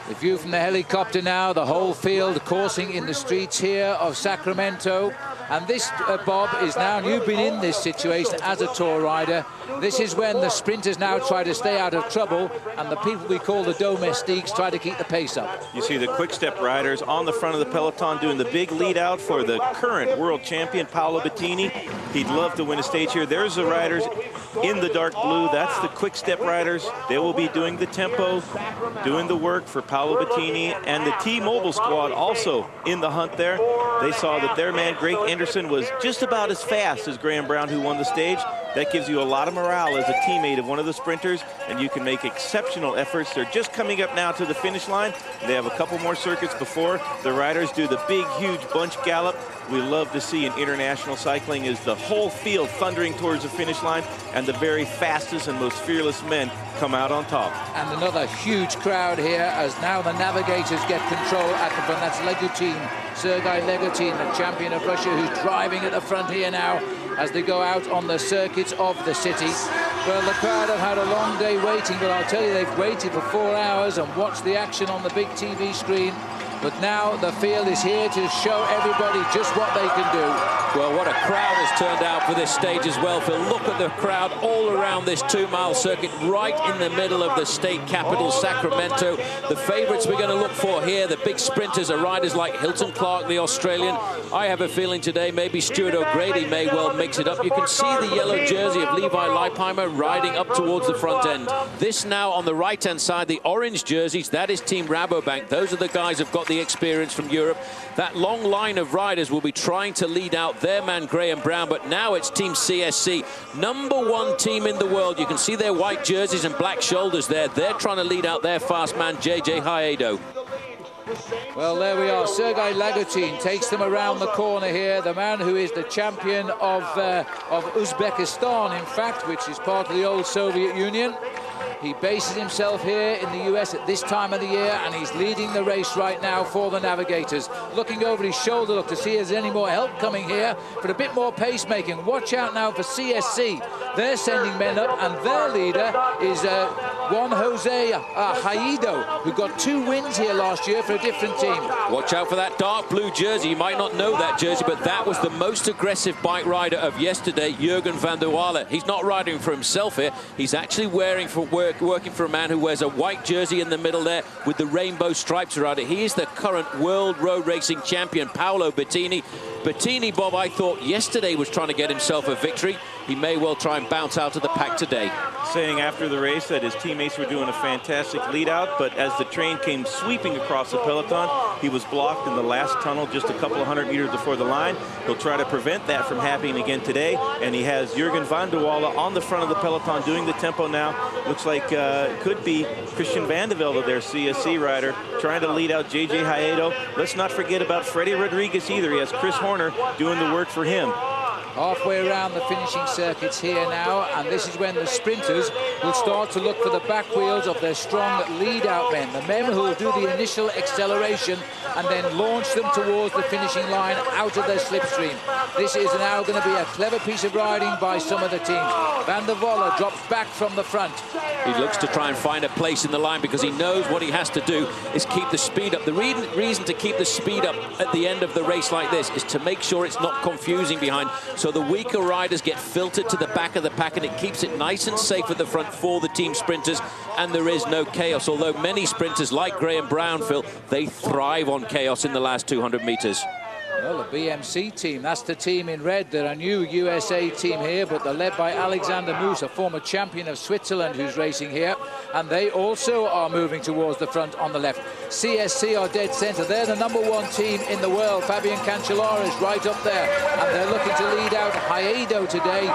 The view from the helicopter now, the whole field coursing in the streets here of Sacramento. And this, Bob, is now, and you've been in this situation as a tour rider, this is when the sprinters now try to stay out of trouble, and the people we call the domestiques try to keep the pace up. You see the quick-step riders on the front of the peloton doing the big lead-out for the current world champion, Paolo Bettini. He'd love to win a stage here. There's the riders in the dark blue. That's the quick-step riders. They will be doing the tempo, doing the work for Paolo Bettini, and the T-Mobile squad also in the hunt there. They saw that their man, Greg Anderson was just about as fast as Graham Brown, who won the stage. That gives you a lot of morale as a teammate of one of the sprinters, and you can make exceptional efforts. They're just coming up now to the finish line. They have a couple more circuits before the riders do the big, huge bunch gallop. We love to see in international cycling is the whole field thundering towards the finish line, and the very fastest and most fearless men come out on top. And another huge crowd here as now the navigators get control at the front. That's Legutin, Sergei Legutin, the champion of Russia, who's driving at the front here now as they go out on the circuits of the city. Well, the crowd have had a long day waiting, but I'll tell you, they've waited for 4 hours and watched the action on the big TV screen. But now the field is here to show everybody just what they can do. Well, what a crowd has turned out for this stage as well, Phil. Look at the crowd all around this 2-mile circuit, right in the middle of the state capital, Sacramento. The favorites we're going to look for here, the big sprinters, are riders like Hilton Clark, the Australian. I have a feeling today maybe Stuart O'Grady may well mix it up. You can see the yellow jersey of Levi Leipheimer riding up towards the front end. This now on the right-hand side, the orange jerseys, that is Team Rabobank. Those are the guys who've got the experience from Europe. That long line of riders will be trying to lead out their man Graham Brown, but now it's Team CSC, #1 team in the world. You can see their white jerseys and black shoulders there. They're trying to lead out their fast man JJ Haedo. Well, there we are. Sergei Legutin takes them around the corner here. The man who is the champion of Uzbekistan, in fact, which is part of the old Soviet Union. He bases himself here in the US at this time of the year, and he's leading the race right now for the navigators. Looking over his shoulder, look to see if there's any more help coming here for a bit more pacemaking. Watch out now for CSC. They're sending men up, and their leader is Juan Jose Haedo, who got 2 wins here last year for a different team. Watch out for that dark blue jersey. You might not know that jersey, but that was the most aggressive bike rider of yesterday, Jurgen van der Walle. He's not riding for himself here. He's actually working for a man who wears a white jersey in the middle there with the rainbow stripes around it. He is the current world road racing champion, Paolo Bettini. Bettini, Bob, I thought yesterday was trying to get himself a victory. He may well try and bounce out of the pack today. Saying after the race that his teammates were doing a fantastic lead out, but as the train came sweeping across the peloton, he was blocked in the last tunnel just a couple of 100 meters before the line. He'll try to prevent that from happening again today, and he has Jurgen van der Walle on the front of the peloton doing the tempo now. Looks like could be Christian Vandevelde, their CSC rider, trying to lead out JJ Haedo. Let's not forget about Freddie Rodriguez either. He has Chris Horner doing the work for him. Halfway around the finishing circuits here now, and this is when the sprinters will start to look for the back wheels of their strong lead-out men, the men who will do the initial acceleration and then launch them towards the finishing line out of their slipstream. This is now going to be a clever piece of riding by some of the teams. Van der Walle drops back from the front. He looks to try and find a place in the line because he knows what he has to do is keep the speed up. The reason to keep the speed up at the end of the race like this is to make sure it's not confusing behind, so the weaker riders get filtered to the back of the pack, and it keeps it nice and safe at the front for the team sprinters, and there is no chaos. Although many sprinters like Graham Brown, Phil, they thrive on chaos in the last 200 meters. Well, the BMC team, that's the team in red. They're a new USA team here, but they're led by Alexander Moos, a former champion of Switzerland who's racing here. And they also are moving towards the front on the left. CSC are dead center. They're the #1 team in the world. Fabian Cancellara is right up there. And they're looking to lead out Haedo today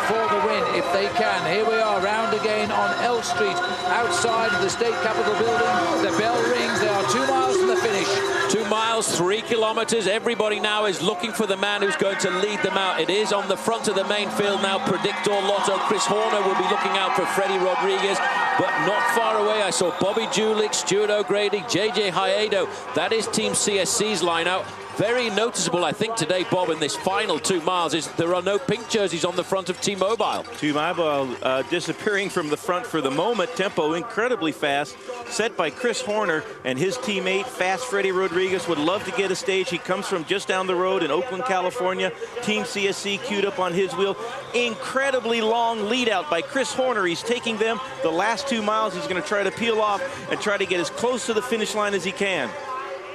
for the win, if they can. Here we are, round again on L Street, outside of the state capitol building. The bell rings. They are 2 miles from the finish. 2 miles, 3 kilometers. Everybody now is looking for the man who's going to lead them out. It is on the front of the main field now, Predictor Lotto. Chris Horner will be looking out for Freddie Rodriguez, but not far away. I saw Bobby Julich, Stuart O'Grady, JJ Haedo. That is Team CSC's line out. Very noticeable, I think, today, Bob, in this final 2 miles is there are no pink jerseys on the front of T-Mobile. T-Mobile disappearing from the front for the moment. Tempo incredibly fast, set by Chris Horner and his teammate, Fast Freddie Rodriguez, would love to get a stage. He comes from just down the road in Oakland, California. Team CSC queued up on his wheel. Incredibly long lead out by Chris Horner. He's taking them the last 2 miles. He's going to try to peel off and try to get as close to the finish line as he can.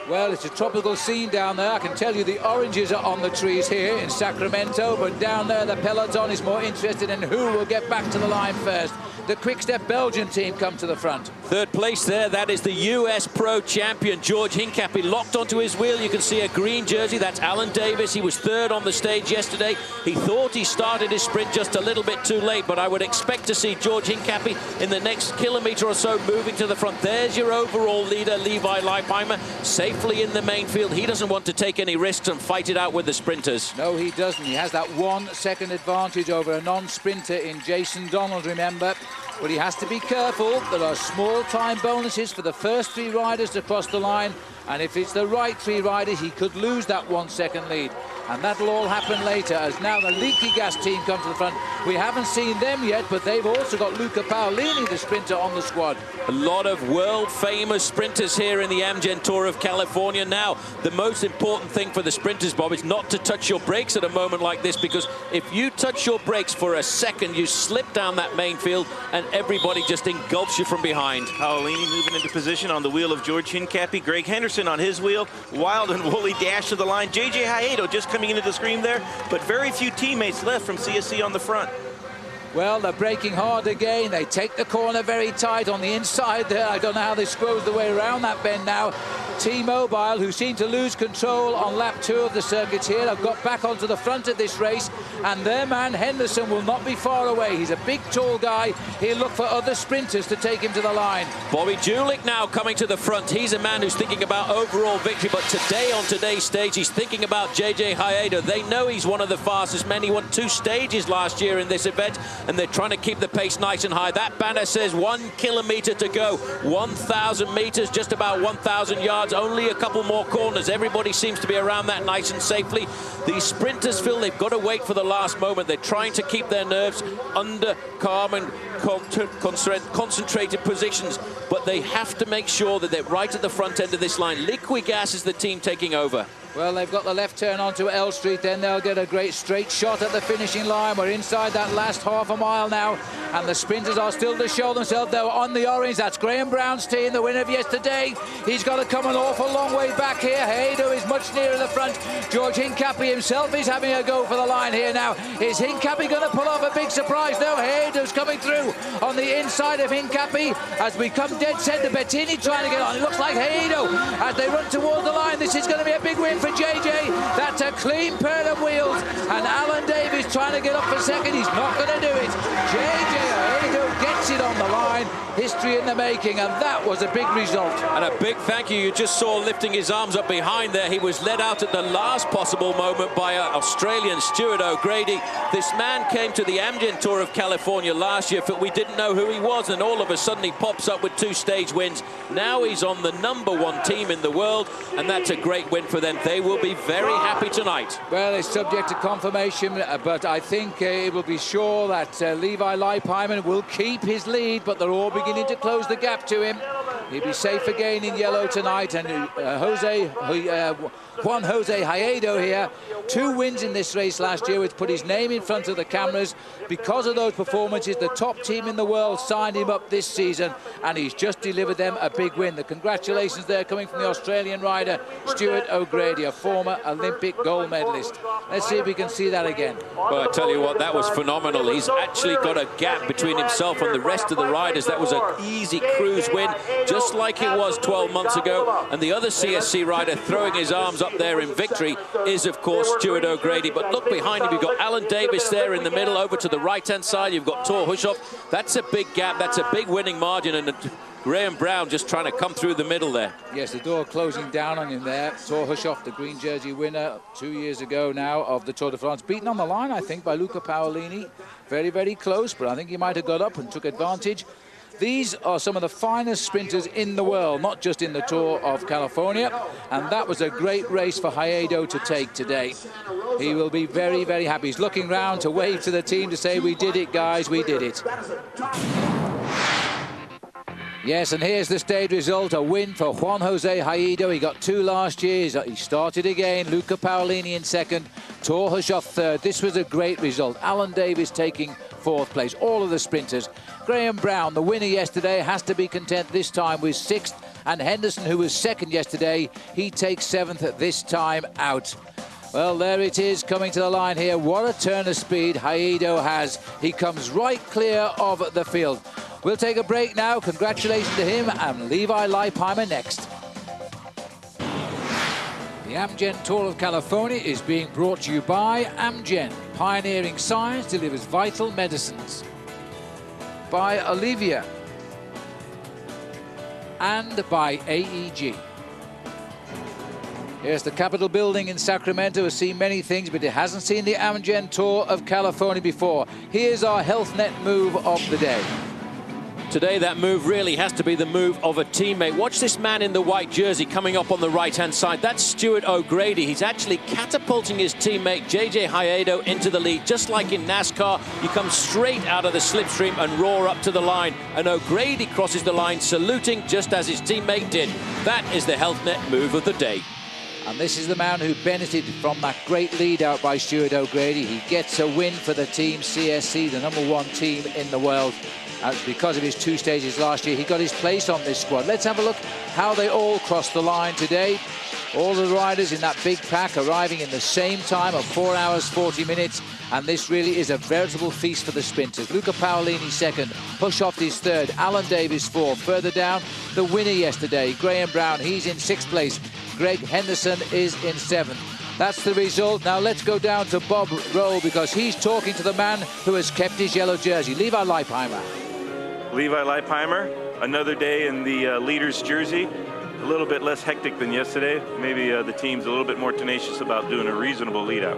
Well, it's a tropical scene down there. I can tell you the oranges are on the trees here in Sacramento, but down there the peloton is more interested in who will get back to the line first. The Quick-Step Belgian team come to the front. Third place there, that is the US Pro champion, George Hincapie, locked onto his wheel. You can see a green jersey, that's Alan Davis. He was third on the stage yesterday. He thought he started his sprint just a little bit too late, but I would expect to see George Hincapie in the next kilometre or so moving to the front. There's your overall leader, Levi Leipheimer, safely in the main field. He doesn't want to take any risks and fight it out with the sprinters. No, he doesn't. He has that 1 second advantage over a non-sprinter in Jason Donald, remember. But he has to be careful. There are small time bonuses for the first 3 riders to cross the line, and if it's the right 3 riders, he could lose that 1 second lead. And that'll all happen later, as now the Leaky Gas team come to the front. We haven't seen them yet, but they've also got Luca Paolini, the sprinter, on the squad. A lot of world-famous sprinters here in the Amgen Tour of California. Now, the most important thing for the sprinters, Bob, is not to touch your brakes at a moment like this, because if you touch your brakes for a second, you slip down that main field, and everybody just engulfs you from behind. Paolini moving into position on the wheel of George Hincapie. Greg Henderson on his wheel. Wild and woolly dash to the line. J.J. Hayedo just coming into the screen there, but very few teammates left from CSC on the front. Well, they're braking hard again. They take the corner very tight on the inside there. I don't know how they squoze the way around that bend now. T-Mobile, who seem to lose control on lap 2 of the circuits here, have got back onto the front of this race, and their man Henderson will not be far away. He's a big, tall guy. He'll look for other sprinters to take him to the line. Bobby Julich now coming to the front. He's a man who's thinking about overall victory, but today, on today's stage, he's thinking about J.J. Hayedo. They know he's one of the fastest men. He won 2 stages last year in this event, and they're trying to keep the pace nice and high. That banner says 1 kilometre to go, 1,000 metres, just about 1,000 yards, only a couple more corners. Everybody seems to be around that nice and safely. These sprinters, Phil, they've got to wait for the last moment. They're trying to keep their nerves under calm and concentrated positions, but they have to make sure that they're right at the front end of this line. Liquid Gas is the team taking over. Well, they've got the left turn onto L Street, then they'll get a great straight shot at the finishing line. We're inside that last half a mile now, and the sprinters are still to show themselves. They're on the orange. That's Graham Brown's team, the winner of yesterday. He's got to come an awful long way back here. Hayedo is much nearer the front. George Hincapie himself is having a go for the line here now. Is Hincapie going to pull off a big surprise? No, Hayedo's coming through on the inside of Hincapie as we come dead center. Bettini trying to get on. It looks like Hayedo as they run towards the line. This is going to be a big win for JJ. That's a clean pair of wheels, and Alan Davis trying to get up for second. He's not going to do it. JJ Hayedo gets it on the line. History in the making, and that was a big result. And a big thank you. You just saw lifting his arms up behind there. He was led out at the last possible moment by Australian Stuart O'Grady. This man came to the Amgen Tour of California last year, but we didn't know who he was, and all of a sudden he pops up with 2 stage wins. Now he's on the #1 team in the world, and that's a great win for them. They will be very happy tonight. Well, it's subject to confirmation, but I think it will be sure that Levi Leipheimer will keep his lead, but they're all beginning to close the gap to him. He'll be safe again in yellow tonight, and Juan Jose Hayedo here, 2 wins in this race last year, which put his name in front of the cameras. Because of those performances, the top team in the world signed him up this season, and he's just delivered them a big win. The congratulations there coming from the Australian rider Stuart O'Grady, a former Olympic gold medalist. Let's see if we can see that again. Well, I tell you what, that was phenomenal. He's actually got a gap between himself and the rest of the riders. That was an easy cruise win, just like it was 12 months ago. And the other CSC rider throwing his arms up there in victory is, of course, Stuart O'Grady. But look behind him, you've got Alan Davis there in the middle. Over to the right-hand side, you've got Thor Hushoff. That's a big gap. That's a big winning margin. And Graham Brown just trying to come through the middle there. Yes, the door closing down on him there. Thor Hushoff, the green jersey winner 2 years ago now of the Tour de France. Beaten on the line, I think, by Luca Paolini. Very, very close, but I think he might have got up and took advantage. These are some of the finest sprinters in the world, not just in the Tour of California, and that was a great race for Hayedo to take today. He will be very, very happy. He's looking round to wave to the team to say, we did it, guys, we did it. Yes, and here's the stage result, a win for Juan Jose Hayedo. He got 2 last year. He started again. Luca Paolini in second, Thor Hushoff third. This was a great result. Alan Davis taking 4th place. All of the sprinters. Graham Brown, the winner yesterday, has to be content this time with 6th And Henderson, who was second yesterday, he takes 7th this time out. Well, there it is, coming to the line here. What a turn of speed Haedo has. He comes right clear of the field. We'll take a break now. Congratulations to him, and Levi Leipheimer next. The Amgen Tour of California is being brought to you by Amgen. Pioneering science delivers vital medicines. By Olivia. And by AEG. Here's the Capitol building in Sacramento. Has seen many things, but it hasn't seen the Amgen Tour of California before. Here's our HealthNet move of the day. Today, that move really has to be the move of a teammate. Watch this man in the white jersey coming up on the right-hand side. That's Stuart O'Grady. He's actually catapulting his teammate, JJ Haedo, into the lead. Just like in NASCAR, you come straight out of the slipstream and roar up to the line. And O'Grady crosses the line, saluting just as his teammate did. That is the HealthNet move of the day. And this is the man who benefited from that great lead out by Stuart O'Grady. He gets a win for the team CSC, the #1 team in the world. Because of his 2 stages last year, he got his place on this squad. Let's have a look how they all crossed the line today. All the riders in that big pack arriving in the same time of 4 hours, 40 minutes. And this really is a veritable feast for the sprinters. Luca Paolini second, Hushoft is third, Alan Davis fourth. Further down, the winner yesterday, Graham Brown, he's in 6th place. Greg Henderson is in 7th. That's the result. Now let's go down to Bob Roll, because he's talking to the man who has kept his yellow jersey, Levi Leipheimer. Levi Leipheimer, another day in the leader's jersey. A little bit less hectic than yesterday. Maybe the team's a little bit more tenacious about doing a reasonable lead out.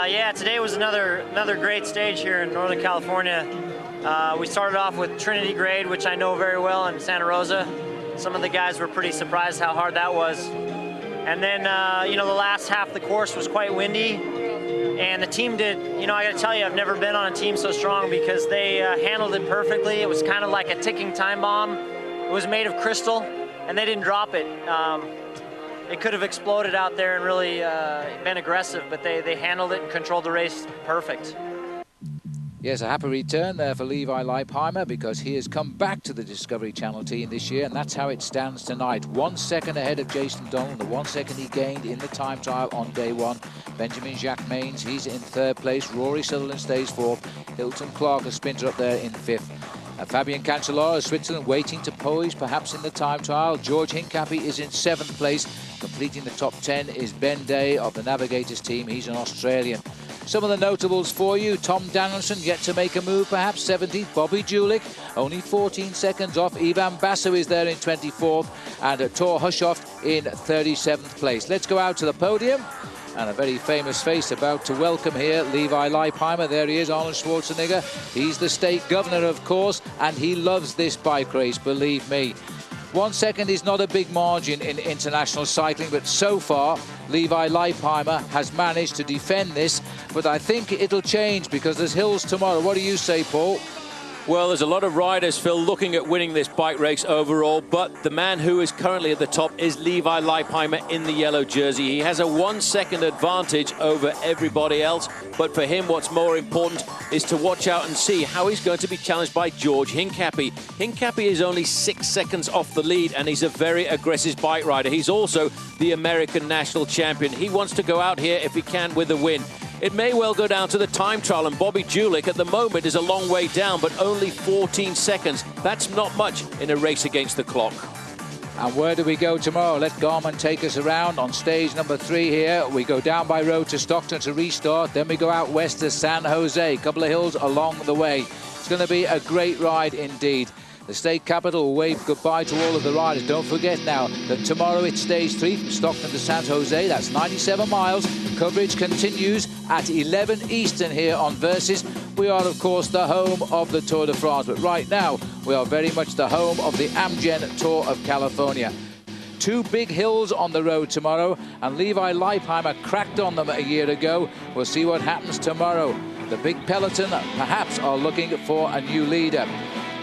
Yeah, today was another great stage here in Northern California. We started off with Trinity Grade, which I know very well, in Santa Rosa. Some of the guys were pretty surprised how hard that was. And then, you know, the last half of the course was quite windy. And the team did, you know, I got to tell you, I've never been on a team so strong, because they handled it perfectly. It was kind of like a ticking time bomb. It was made of crystal, and they didn't drop it. It could have exploded out there and really been aggressive, but they handled it and controlled the race perfect. Yes, a happy return there for Levi Leipheimer, because he has come back to the Discovery Channel team this year, and that's how it stands tonight. 1 second ahead of Jason Donald, the 1 second he gained in the time trial on day 1. Benjamin Jacques Maines, he's in 3rd place. Rory Sutherland stays 4th. Hilton Clark, a sprinter, up there in 5th. Fabian Cancellara of Switzerland waiting to poise, perhaps in the time trial. George Hincapie is in 7th place. Completing the top 10 is Ben Day of the Navigators team. He's an Australian. Some of the notables for you: Tom Danielson yet to make a move, perhaps 17th. Bobby Julich only 14 seconds off. Ivan Basso is there in 24th, and Tor Hushoft in 37th place. Let's go out to the podium. And a very famous face about to welcome here, Levi Leipheimer. There he is, Arnold Schwarzenegger. He's the state governor, of course, and he loves this bike race, believe me. 1 second is not a big margin in international cycling, but so far, Levi Leipheimer has managed to defend this. But I think it'll change, because there's hills tomorrow. What do you say, Paul? Well, there's a lot of riders, Phil, looking at winning this bike race overall, but the man who is currently at the top is Levi Leipheimer in the yellow jersey. He has a 1 second advantage over everybody else, but for him, what's more important is to watch out and see how he's going to be challenged by George Hincapie. Hincapie is only 6 seconds off the lead, and he's a very aggressive bike rider. He's also the American national champion. He wants to go out here, if he can, with a win. It may well go down to the time trial, and Bobby Julich at the moment is a long way down, but only 14 seconds. That's not much in a race against the clock. And where do we go tomorrow? Let Garmin take us around on stage number 3 here. We go down by road to Stockton to restart. Then we go out west to San Jose. A couple of hills along the way. It's going to be a great ride indeed. The state capital will wave goodbye to all of the riders. Don't forget now that tomorrow it's stage 3 from Stockton to San Jose. That's 97 miles. Coverage continues at 11 Eastern here on Versus. We are, of course, the home of the Tour de France. But right now, we are very much the home of the Amgen Tour of California. 2 big hills on the road tomorrow, and Levi Leipheimer cracked on them a year ago. We'll see what happens tomorrow. The big peloton perhaps are looking for a new leader.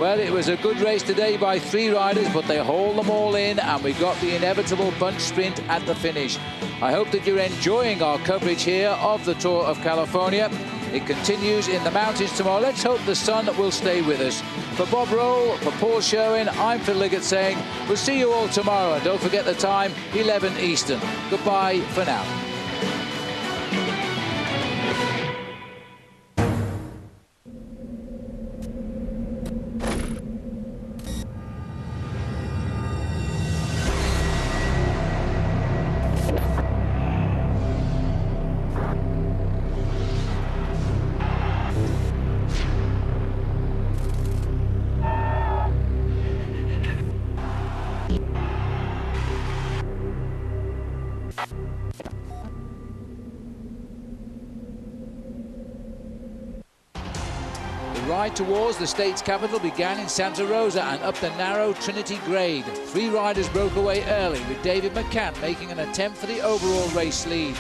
Well, it was a good race today by 3 riders, but they hauled them all in, and we got the inevitable bunch sprint at the finish. I hope that you're enjoying our coverage here of the Tour of California. It continues in the mountains tomorrow. Let's hope the sun will stay with us. For Bob Roll, for Paul Sherwen, I'm Phil Liggett saying we'll see you all tomorrow. And don't forget the time, 11 Eastern. Goodbye for now. The ride towards the state's capital began in Santa Rosa and up the narrow Trinity grade. 3 riders broke away early, with David McCann making an attempt for the overall race lead.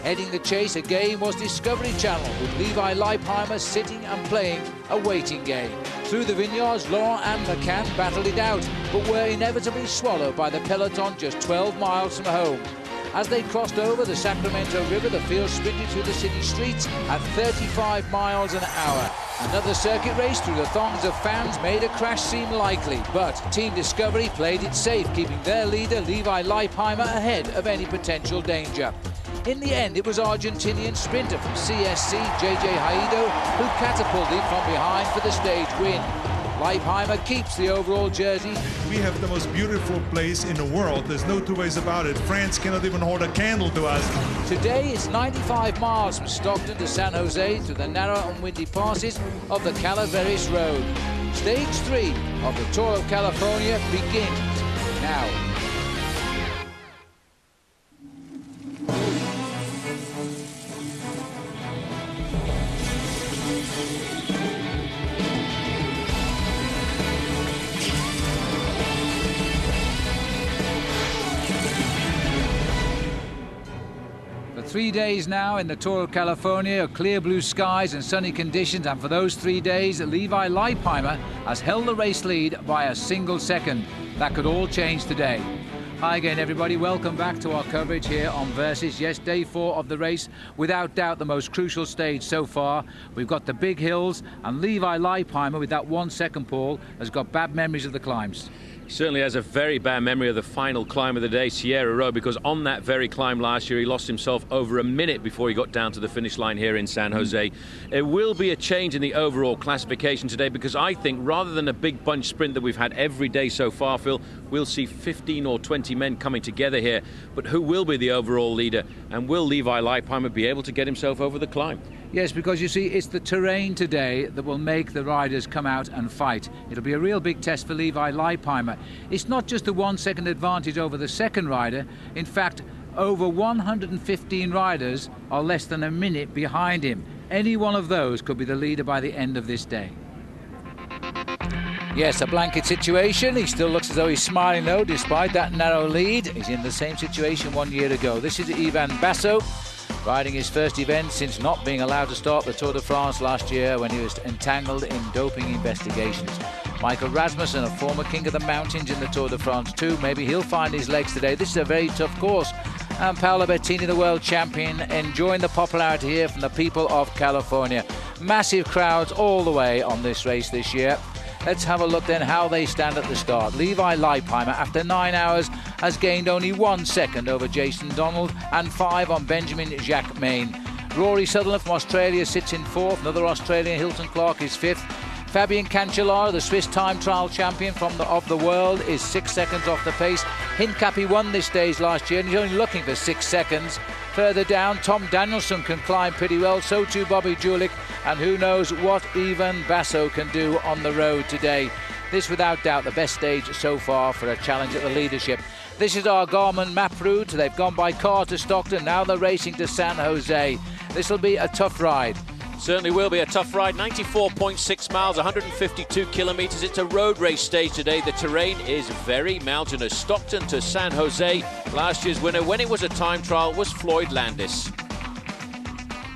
Heading the chase again was Discovery Channel, with Levi Leipheimer sitting and playing a waiting game. Through the vineyards, Laurent and McCann battled it out, but were inevitably swallowed by the peloton just 12 miles from home. As they crossed over the Sacramento River, the field sprinted through the city streets at 35 miles an hour. Another circuit race through the throngs of fans made a crash seem likely, but Team Discovery played it safe, keeping their leader Levi Leipheimer ahead of any potential danger. In the end, it was Argentinian sprinter from CSC, JJ Haido, who catapulted from behind for the stage win. Leipheimer keeps the overall jersey. We have the most beautiful place in the world. There's no two ways about it. France cannot even hold a candle to us. Today it's 95 miles from Stockton to San Jose through the narrow and windy passes of the Calaveras Road. Stage 3 of the Tour of California begins now. For 3 days now in the Tour of California, clear blue skies and sunny conditions, and for those 3 days, Levi Leipheimer has held the race lead by a single second. That could all change today. Hi again, everybody. Welcome back to our coverage here on Versus. Yes, day 4 of the race, without doubt the most crucial stage so far. We've got the big hills, and Levi Leipheimer, with that 1 second, Paul, has got bad memories of the climbs. He certainly has a very bad memory of the final climb of the day, Sierra Road, because on that very climb last year, he lost himself over a minute before he got down to the finish line here in San Jose. It will be a change in the overall classification today, because I think rather than a big bunch sprint that we've had every day so far, Phil, we'll see 15 or 20 men coming together here. But who will be the overall leader? And will Levi Leipheimer be able to get himself over the climb? Yes, because you see, it's the terrain today that will make the riders come out and fight. It'll be a real big test for Levi Leipheimer. It's not just a 1 second advantage over the second rider. In fact, over 115 riders are less than a minute behind him. Any one of those could be the leader by the end of this day. Yes, a blanket situation. He still looks as though he's smiling, though, despite that narrow lead. He's in the same situation 1 year ago. This is Ivan Basso, riding his first event since not being allowed to start the Tour de France last year when he was entangled in doping investigations. Michael Rasmussen, a former king of the mountains in the Tour de France too. Maybe he'll find his legs today. This is a very tough course. And Paolo Bettini, the world champion, enjoying the popularity here from the people of California. Massive crowds all the way on this race this year. Let's have a look then how they stand at the start. Levi Leipheimer, after 9 hours, has gained only 1 second over Jason Donald and 5 on Benjamin Jacquemain. Rory Sutherland from Australia sits in 4th. Another Australian, Hilton Clark, is 5th. Fabien Cancellara, the Swiss time trial champion of the world, is 6 seconds off the pace. Hincapie won this stage last year and he's only looking for 6 seconds. Further down, Tom Danielson can climb pretty well, so too Bobby Julich, and who knows what Ivan Basso can do on the road today. This without doubt the best stage so far for a challenge at the leadership. This is our Garmin map route. They've gone by car to Stockton, now they're racing to San Jose. This will be a tough ride. Certainly will be a tough ride. 94.6 miles, 152 kilometers. It's a road race stage today. The terrain is very mountainous. Stockton to San Jose. Last year's winner, when it was a time trial, was Floyd Landis.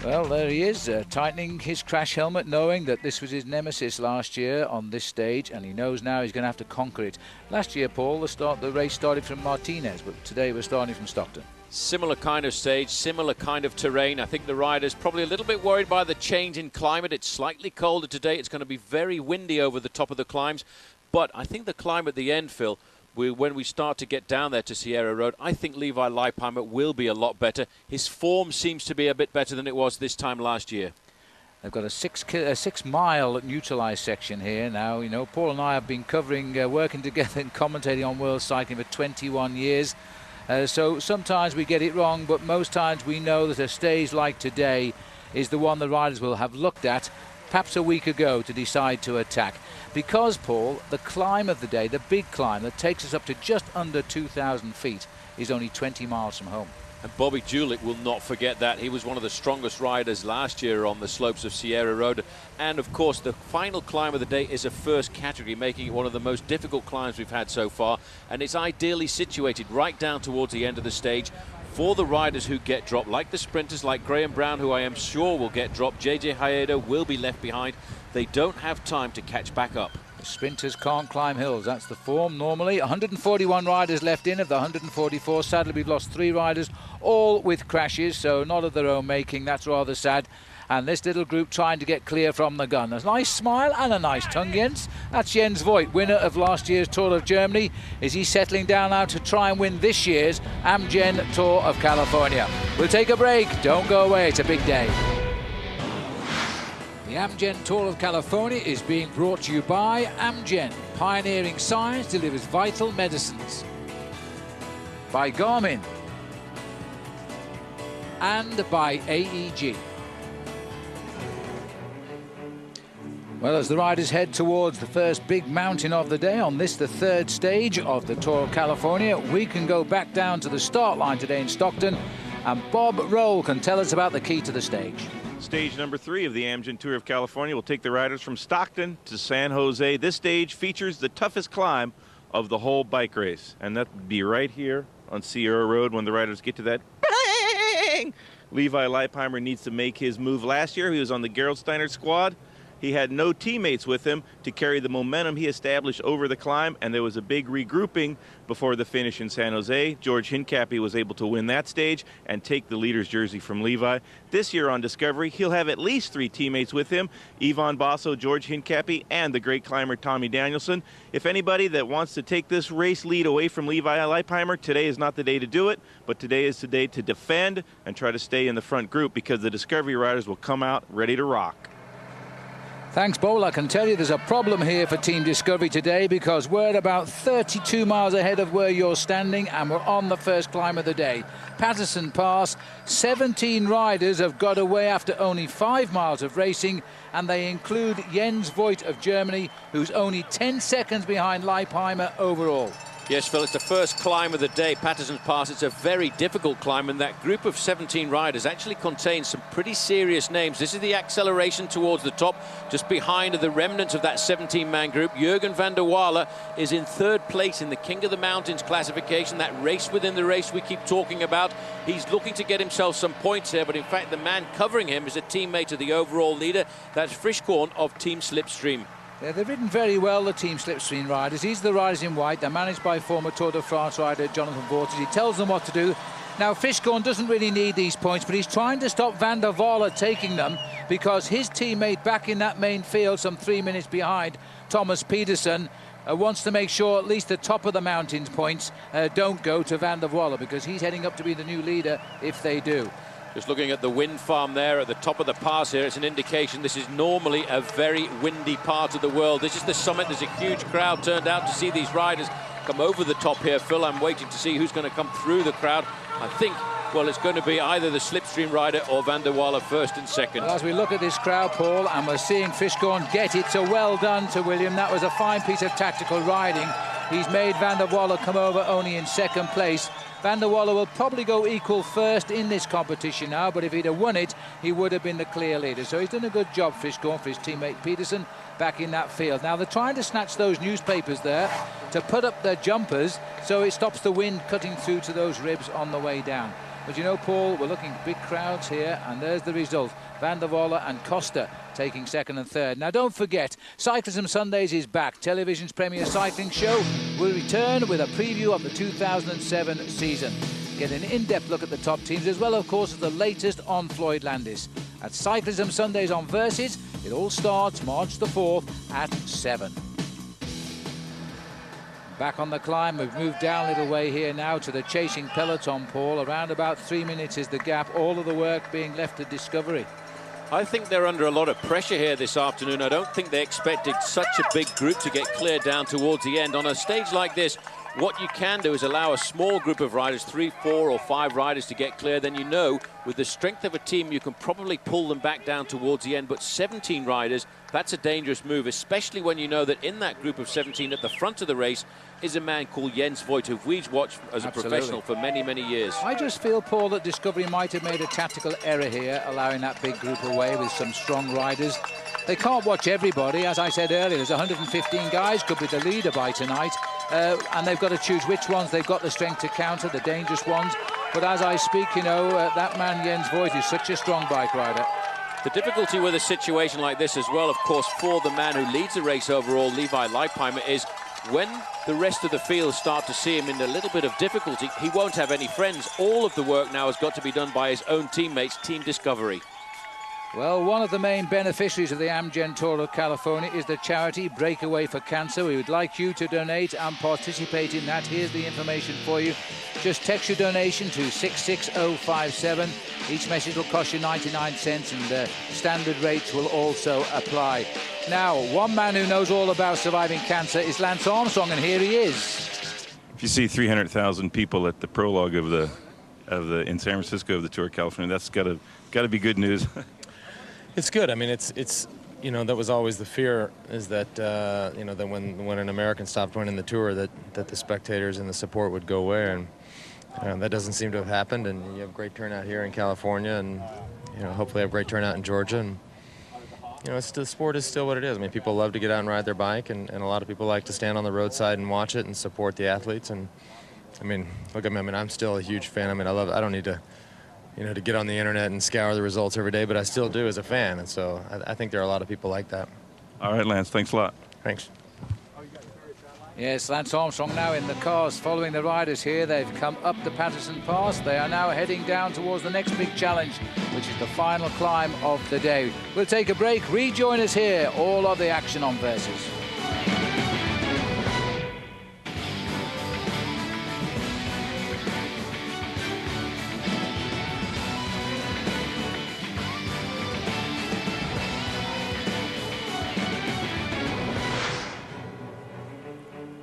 Well, there he is, tightening his crash helmet, knowing that this was his nemesis last year on this stage, and he knows now he's going to have to conquer it. Last year, Paul, the race started from Martinez, but today we're starting from Stockton. Similar kind of stage, similar kind of terrain. I think the riders probably a little bit worried by the change in climate. It's slightly colder today. It's going to be very windy over the top of the climbs. But I think the climb at the end, Phil, when we start to get down there to Sierra Road, I think Levi Leipheimer will be a lot better. His form seems to be a bit better than it was this time last year. They've got a 6 mile neutralised section here now. You know, Paul and I have been covering, working together and commentating on world cycling for 21 years. So sometimes we get it wrong, but most times we know that a stage like today is the one the riders will have looked at perhaps a week ago to decide to attack. Because, Paul, the climb of the day, the big climb that takes us up to just under 2,000 feet is only 20 miles from home. And Bobby Julich will not forget that. He was one of the strongest riders last year on the slopes of Sierra Road. And, of course, the final climb of the day is a first category, making it one of the most difficult climbs we've had so far. And it's ideally situated right down towards the end of the stage for the riders who get dropped, like the sprinters, like Graham Brown, who I am sure will get dropped. JJ Hayedo will be left behind. They don't have time to catch back up. The sprinters can't climb hills. That's the form normally. 141 riders left in of the 144. Sadly, we've lost 3 riders, all with crashes, so not of their own making. That's rather sad. And this little group trying to get clear from the gun. A nice smile and a nice tongue, Jens. That's Jens Voigt, winner of last year's Tour of Germany. Is he settling down now to try and win this year's Amgen Tour of California? We'll take a break. Don't go away. It's a big day. The Amgen Tour of California is being brought to you by Amgen. Pioneering science delivers vital medicines. By Garmin. And by AEG. Well, as the riders head towards the first big mountain of the day on this, the 3rd stage of the Tour of California, we can go back down to the start line today in Stockton, and Bob Roll can tell us about the key to the stage. Stage number 3 of the Amgen Tour of California will take the riders from Stockton to San Jose. This stage features the toughest climb of the whole bike race, and that would be right here on Sierra Road when the riders get to that bang! Levi Leipheimer needs to make his move. Last year he was on the Gerolsteiner squad. He had no teammates with him to carry the momentum he established over the climb, and there was a big regrouping before the finish in San Jose. George Hincapie was able to win that stage and take the leader's jersey from Levi. This year on Discovery, he'll have at least 3 teammates with him: Yvonne Basso, George Hincapie, and the great climber Tommy Danielson. If anybody that wants to take this race lead away from Levi Leipheimer, today is not the day to do it, but today is the day to defend and try to stay in the front group, because the Discovery riders will come out ready to rock. Thanks, Bowl. I can tell you there's a problem here for Team Discovery today, because we're at about 32 miles ahead of where you're standing, and we're on the first climb of the day. Patterson Pass. 17 riders have got away after only 5 miles of racing, and they include Jens Voigt of Germany, who's only 10 seconds behind Leipheimer overall. Yes, Phil, it's the first climb of the day, Patterson's Pass. It's a very difficult climb, and that group of 17 riders actually contains some pretty serious names. This is the acceleration towards the top. Just behind are the remnants of that 17-man group. Jürgen van der Walle is in 3rd place in the King of the Mountains classification, that race within the race we keep talking about. He's looking to get himself some points here, but in fact the man covering him is a teammate of the overall leader. That's Frischkorn of Team Slipstream. Yeah, they've ridden very well, the Team Slipstream riders. These are the riders in white. They're managed by former Tour de France rider Jonathan Vaughters. He tells them what to do. Now, Frischkorn doesn't really need these points, but he's trying to stop Van der Walle taking them, because his teammate back in that main field, some 3 minutes behind, Thomas Pedersen, wants to make sure at least the top of the mountains points don't go to Van der Walle, because he's heading up to be the new leader if they do. Just looking at the wind farm there at the top of the pass here, it's an indication this is normally a very windy part of the world. This is the summit. There's a huge crowd turned out to see these riders come over the top here. Phil, I'm waiting to see who's going to come through the crowd. I think, well, it's going to be either the Slipstream rider or Van der Walle first and second. Well, as we look at this crowd, Paul, and we're seeing Frischkorn get it, so well done to William. That was a fine piece of tactical riding. He's made Van der Walle come over only in 2nd place. Van der Walle will probably go equal first in this competition now, but if he'd have won it, he would have been the clear leader. So he's done a good job, Frischkorn, for his teammate Pedersen back in that field. Now they're trying to snatch those newspapers there to put up their jumpers so it stops the wind cutting through to those ribs on the way down. But you know, Paul, we're looking at big crowds here, and there's the result. Van der Walle and Costa taking 2nd and 3rd. Now, don't forget, Cyclism Sundays is back. Television's premier cycling show will return with a preview of the 2007 season. Get an in-depth look at the top teams as well, of course, as the latest on Floyd Landis. At Cyclism Sundays on Versus, it all starts March the 4th at 7. Back on the climb, we've moved down a little way here now to the chasing peloton, Paul. Around about 3 minutes is the gap, all of the work being left to Discovery. I think they're under a lot of pressure here this afternoon. I don't think they expected such a big group to get cleared down towards the end. On a stage like this, what you can do is allow a small group of riders, 3, 4 or 5 riders to get clear. Then you know, with the strength of a team, you can probably pull them back down towards the end. But 17 riders, that's a dangerous move, especially when you know that in that group of 17 at the front of the race is a man called Jens Voigt, who we've watched as a professional for many, many years. I just feel, Paul, that Discovery might have made a tactical error here, allowing that big group away with some strong riders. They can't watch everybody. As I said earlier, there's 115 guys, could be the leader by tonight, and they've got to choose which ones they've got the strength to counter, the dangerous ones. But as I speak, you know, that man Jens Voigt is such a strong bike rider. The difficulty with a situation like this as well, of course, for the man who leads the race overall, Levi Leipheimer, is when the rest of the field start to see him in a little bit of difficulty, he won't have any friends. All of the work now has got to be done by his own teammates, Team Discovery. Well, one of the main beneficiaries of the Amgen Tour of California is the charity Breakaway for Cancer. We would like you to donate and participate in that. Here's the information for you. Just text your donation to 66057. Each message will cost you 99 cents, and standard rates will also apply. Now, one man who knows all about surviving cancer is Lance Armstrong, and here he is. If you see 300,000 people at the prologue of the in San Francisco of the Tour of California, that's got to be good news. It's good. I mean, it's you know, that was always the fear, is that you know, that when an American stopped winning the Tour, that the spectators and the support would go away, and that doesn't seem to have happened. And you have great turnout here in California, and you know, hopefully have great turnout in Georgia. And you know, the sport is still what it is. I mean, people love to get out and ride their bike, and a lot of people like to stand on the roadside and watch it and support the athletes. And I mean, look at me. I mean, I'm still a huge fan. I mean, I don't need to, you know, to get on the internet and scour the results every day, but I still do as a fan. And so I think there are a lot of people like that. All right, Lance, thanks a lot. Thanks. Yes, Lance Armstrong now in the cars following the riders here. They've come up the Patterson Pass. They are now heading down towards the next big challenge, which is the final climb of the day. We'll take a break. Rejoin us here. All of the action on Versus.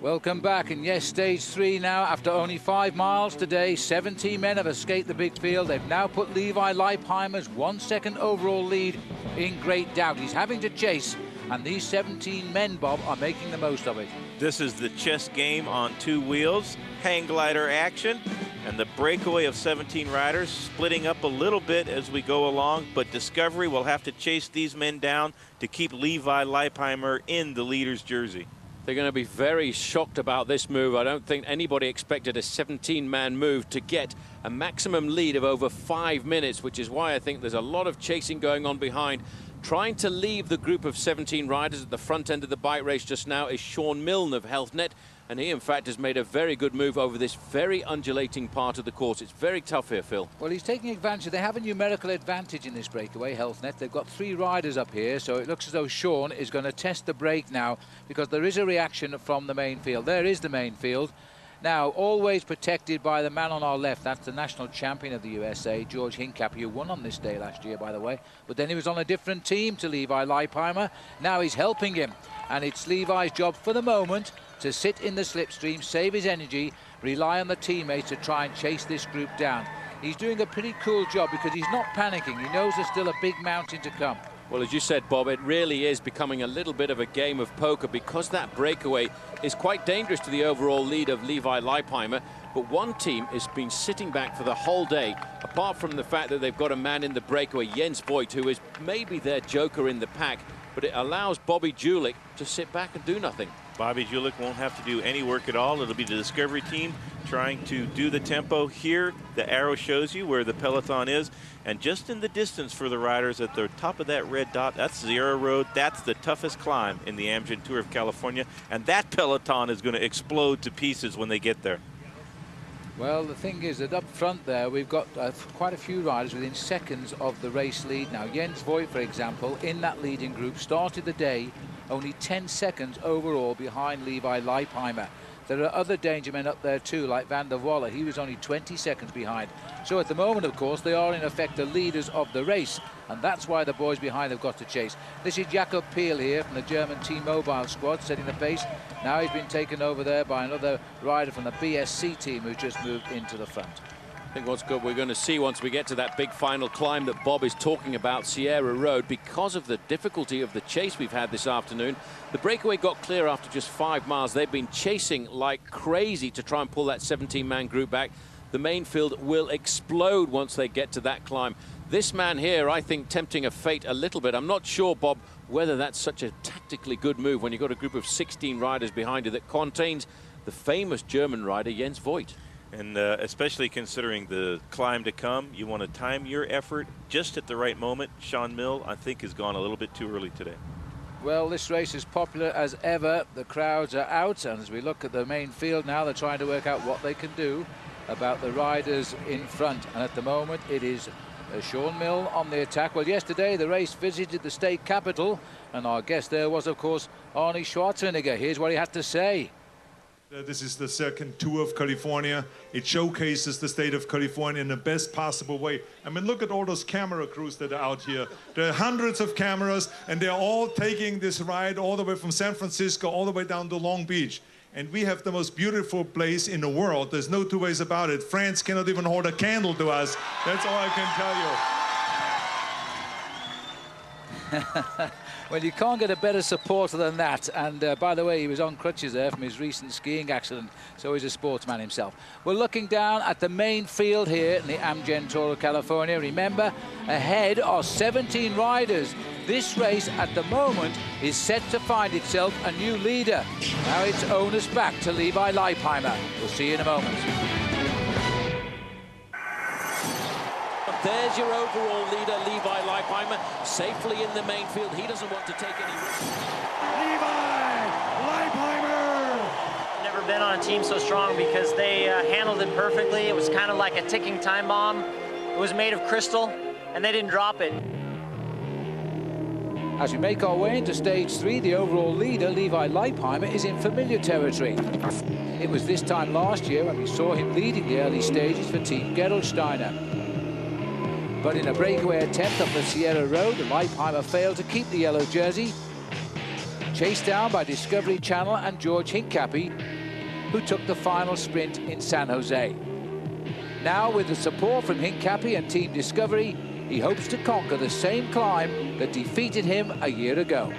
Welcome back, and yes, stage 3 now. After only 5 miles today, 17 men have escaped the big field. They've now put Levi Leipheimer's 1 second overall lead in great doubt. He's having to chase, and these 17 men, Bob, are making the most of it. This is the chess game on 2 wheels, hang glider action, and the breakaway of 17 riders splitting up a little bit as we go along, but Discovery will have to chase these men down to keep Levi Leipheimer in the leader's jersey. They're going to be very shocked about this move. I don't think anybody expected a 17-man move to get a maximum lead of over 5 minutes, which is why I think there's a lot of chasing going on behind. Trying to leave the group of 17 riders at the front end of the bike race just now is Sean Milne of HealthNet, and he, in fact, has made a very good move over this very undulating part of the course. It's very tough here, Phil. Well, he's taking advantage. They have a numerical advantage in this breakaway, HealthNet. They've got 3 riders up here, so it looks as though Sean is going to test the brake now, because there is a reaction from the main field. There is the main field. Now, always protected by the man on our left. That's the national champion of the USA, George Hincapie, who won on this day last year, by the way. But then he was on a different team to Levi Leipheimer. Now he's helping him. And it's Levi's job for the moment to sit in the slipstream, save his energy, rely on the teammates to try and chase this group down. He's doing a pretty cool job because he's not panicking. He knows there's still a big mountain to come. Well, as you said, Bob, it really is becoming a little bit of a game of poker, because that breakaway is quite dangerous to the overall lead of Levi Leipheimer. But one team has been sitting back for the whole day, apart from the fact that they've got a man in the breakaway, Jens Voigt, who is maybe their joker in the pack, but it allows Bobby Julich to sit back and do nothing. Bobby Julich won't have to do any work at all. It'll be the Discovery team trying to do the tempo. Here, the arrow shows you where the peloton is. And just in the distance for the riders at the top of that red dot, that's Sierra Road. That's the toughest climb in the Amgen Tour of California. And that peloton is going to explode to pieces when they get there. Well, the thing is that up front there, we've got quite a few riders within seconds of the race lead now. Jens Voigt, for example, in that leading group, started the day only 10 seconds overall behind Levi Leipheimer. There are other danger men up there too, like Van der Walle. He was only 20 seconds behind. So at the moment, of course, they are in effect the leaders of the race, and that's why the boys behind have got to chase. This is Jakob Peel here from the German T-Mobile squad, setting the pace. Now he's been taken over there by another rider from the BSC team who just moved into the front. I think what's good, we're going to see once we get to that big final climb that Bob is talking about, Sierra Road, because of the difficulty of the chase we've had this afternoon. The breakaway got clear after just 5 miles. They've been chasing like crazy to try and pull that 17-man group back. The main field will explode once they get to that climb. This man here, I think, tempting a fate a little bit. I'm not sure, Bob, whether that's such a tactically good move when you've got a group of 16 riders behind you that contains the famous German rider Jens Voigt. And especially considering the climb to come, you want to time your effort just at the right moment. Sean Mill, I think, has gone a little bit too early today. Well, this race is popular as ever. The crowds are out, and as we look at the main field now, they're trying to work out what they can do about the riders in front. And at the moment, it is Sean Mill on the attack. Well, yesterday, the race visited the state capital, and our guest there was, of course, Arnie Schwarzenegger. Here's what he had to say. This is the second tour of California. It showcases the state of California in the best possible way. I mean, look at all those camera crews that are out here. There are hundreds of cameras, and they're all taking this ride all the way from San Francisco all the way down to Long Beach. And we have the most beautiful place in the world. There's no two ways about it. France cannot even hold a candle to us. That's all I can tell you. Well, you can't get a better supporter than that. And by the way, he was on crutches there from his recent skiing accident, so he's a sportsman himself. We're looking down at the main field here in the Amgen Tour of California. Remember, ahead are 17 riders. This race at the moment is set to find itself a new leader. Now it's onus back to Levi Leipheimer. We'll see you in a moment. There's your overall leader, Levi Leipheimer, safely in the main field. He doesn't want to take any risks. Levi Leipheimer! Never been on a team so strong because they handled it perfectly. It was kind of like a ticking time bomb. It was made of crystal, and they didn't drop it. As we make our way into stage 3, the overall leader, Levi Leipheimer, is in familiar territory. It was this time last year when we saw him leading the early stages for Team Gerolsteiner. But in a breakaway attempt up the Sierra Road, Leipheimer failed to keep the yellow jersey. Chased down by Discovery Channel and George Hincapie, who took the final sprint in San Jose. Now, with the support from Hincapie and Team Discovery, he hopes to conquer the same climb that defeated him a year ago.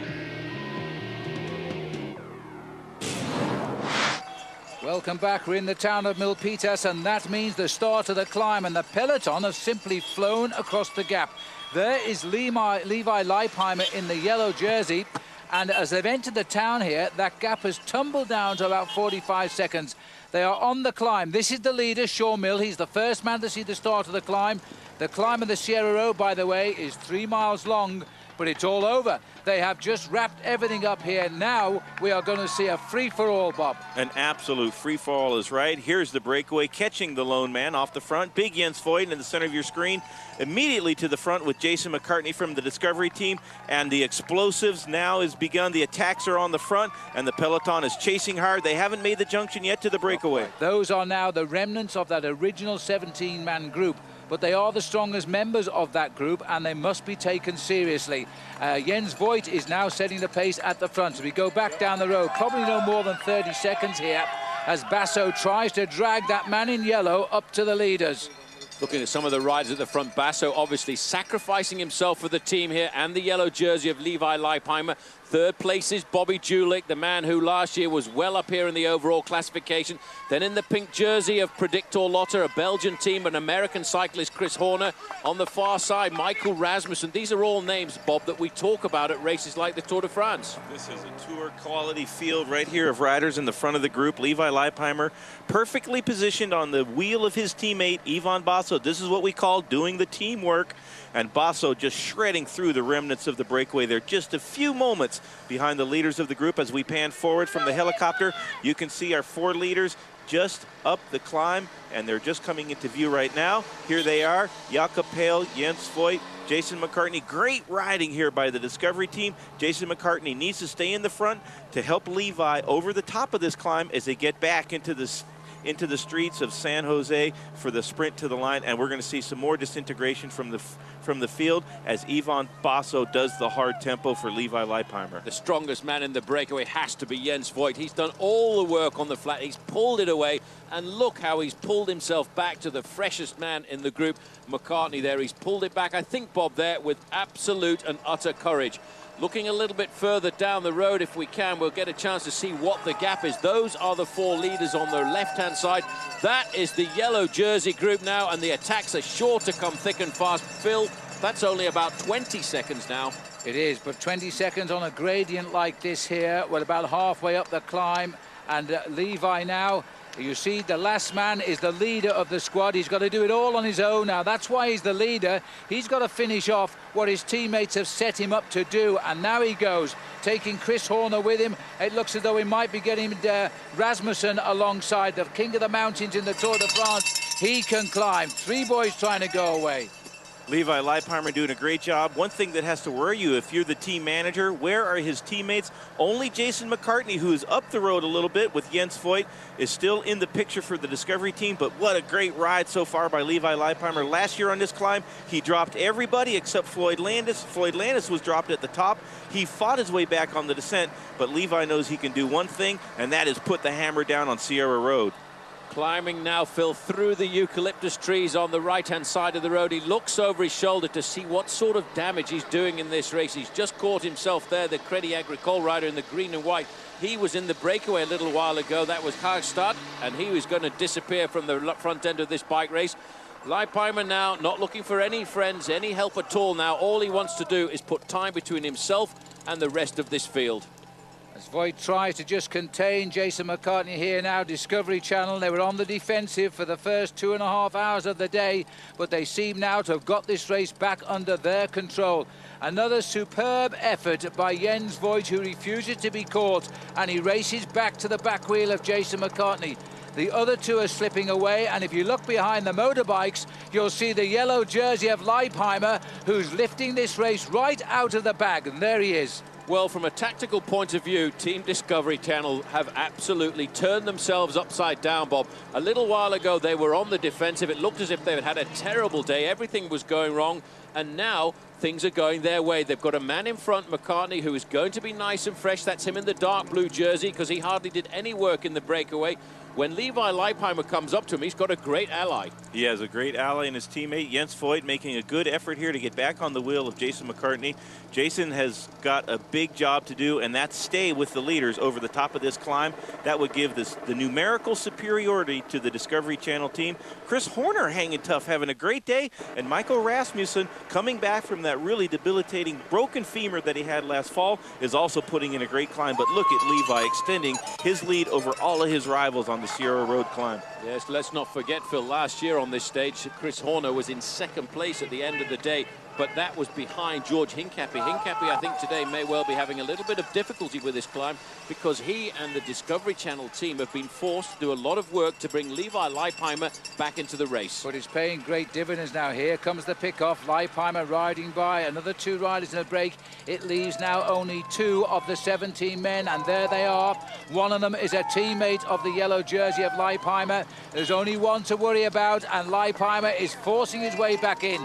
Welcome back. We're in the town of Milpitas, and that means the start of the climb, and the peloton have simply flown across the gap. There is Levi Leipheimer in the yellow jersey, and as they've entered the town here, that gap has tumbled down to about 45 seconds. They are on the climb. This is the leader, Sean Mill. He's the first man to see the start of the climb. The climb of the Sierra Road, by the way, is 3 miles long, but it's all over. They have just wrapped everything up here. Now we are going to see a free-for-all, Bob. An absolute free-for-all is right. Here's the breakaway, catching the lone man off the front. Big Jens Voigt in the center of your screen. Immediately to the front with Jason McCartney from the Discovery team. And the explosives now has begun. The attacks are on the front, and the peloton is chasing hard. They haven't made the junction yet to the breakaway. Those are now the remnants of that original 17-man group. But they are the strongest members of that group, and they must be taken seriously. Jens Voigt is now setting the pace at the front. So we go back down the road, probably no more than 30 seconds here, as Basso tries to drag that man in yellow up to the leaders. Looking at some of the riders at the front, Basso obviously sacrificing himself for the team here, and the yellow jersey of Levi Leipheimer. Third place is Bobby Julich, the man who last year was well up here in the overall classification. Then in the pink jersey of Predictor Lotter, a Belgian team, an American cyclist, Chris Horner. On the far side, Michael Rasmussen. These are all names, Bob, that we talk about at races like the Tour de France. This is a tour quality field right here of riders in the front of the group. Levi Leipheimer perfectly positioned on the wheel of his teammate, Ivan Basso. This is what we call doing the teamwork. And Basso just shredding through the remnants of the breakaway there. Just a few moments behind the leaders of the group. As we pan forward from the helicopter, you can see our 4 leaders just up the climb, and they're just coming into view right now. Here they are, Jakob Pale, Jens Voigt, Jason McCartney. Great riding here by the Discovery team. Jason McCartney needs to stay in the front to help Levi over the top of this climb as they get back into the streets of San Jose for the sprint to the line, and we're going to see some more disintegration from the field as Ivan Basso does the hard tempo for Levi Leipheimer. The strongest man in the breakaway has to be Jens Voigt. He's done all the work on the flat. He's pulled it away, and look how he's pulled himself back to the freshest man in the group. McCartney there, he's pulled it back, I think, Bob, there with absolute and utter courage. Looking a little bit further down the road, if we can, we'll get a chance to see what the gap is. Those are the 4 leaders on the left-hand side. That is the yellow jersey group now, and the attacks are sure to come thick and fast. Phil, that's only about 20 seconds now. It is, but 20 seconds on a gradient like this here. We're about halfway up the climb, and Levi now, you see, the last man is the leader of the squad. He's got to do it all on his own now. That's why he's the leader. He's got to finish off what his teammates have set him up to do. And now he goes, taking Chris Horner with him. It looks as though he might be getting Rasmussen alongside the king of the mountains in the Tour de France. He can climb. 3 boys trying to go away. Levi Leipheimer doing a great job. One thing that has to worry you if you're the team manager, where are his teammates? Only Jason McCartney, who is up the road a little bit with Jens Voigt, is still in the picture for the Discovery team, but what a great ride so far by Levi Leipheimer. Last year on this climb, he dropped everybody except Floyd Landis. Floyd Landis was dropped at the top. He fought his way back on the descent, but Levi knows he can do one thing, and that is put the hammer down on Sierra Road. Climbing now, Phil, through the eucalyptus trees on the right-hand side of the road. He looks over his shoulder to see what sort of damage he's doing in this race. He's just caught himself there, the Crédit Agricole rider in the green and white. He was in the breakaway a little while ago. That was Hagstad, and he was going to disappear from the front end of this bike race. Leipheimer now not looking for any friends, any help at all now. All he wants to do is put time between himself and the rest of this field. As Voigt tries to just contain Jason McCartney here now, Discovery Channel, they were on the defensive for the first 2.5 hours of the day, but they seem now to have got this race back under their control. Another superb effort by Jens Voigt, who refuses to be caught, and he races back to the back wheel of Jason McCartney. The other 2 are slipping away, and if you look behind the motorbikes, you'll see the yellow jersey of Leipheimer, who's lifting this race right out of the bag, and there he is. Well, from a tactical point of view, Team Discovery Channel have absolutely turned themselves upside down, Bob. A little while ago, they were on the defensive. It looked as if they had a terrible day. Everything was going wrong, and now things are going their way. They've got a man in front, McCartney, who is going to be nice and fresh. That's him in the dark blue jersey, because he hardly did any work in the breakaway. When Levi Leipheimer comes up to him, he's got a great ally. He has a great ally in his teammate, Jens Voigt, making a good effort here to get back on the wheel of Jason McCartney. Jason has got a big job to do, and that's stay with the leaders over the top of this climb. That would give the numerical superiority to the Discovery Channel team. Chris Horner hanging tough, having a great day, and Michael Rasmussen, coming back from that really debilitating broken femur that he had last fall, is also putting in a great climb. But look at Levi extending his lead over all of his rivals on the Sierra Road climb. Yes, let's not forget, Phil, last year on this stage, Chris Horner was in 2nd place at the end of the day, but that was behind George Hincapie. Hincapie, I think, today may well be having a little bit of difficulty with this climb because he and the Discovery Channel team have been forced to do a lot of work to bring Levi Leipheimer back into the race. But it's paying great dividends now. Here comes the pick-off. Leipheimer riding by. Another 2 riders in a break. It leaves now only 2 of the 17 men, and there they are. One of them is a teammate of the yellow jersey of Leipheimer. There's only one to worry about, and Leipheimer is forcing his way back in.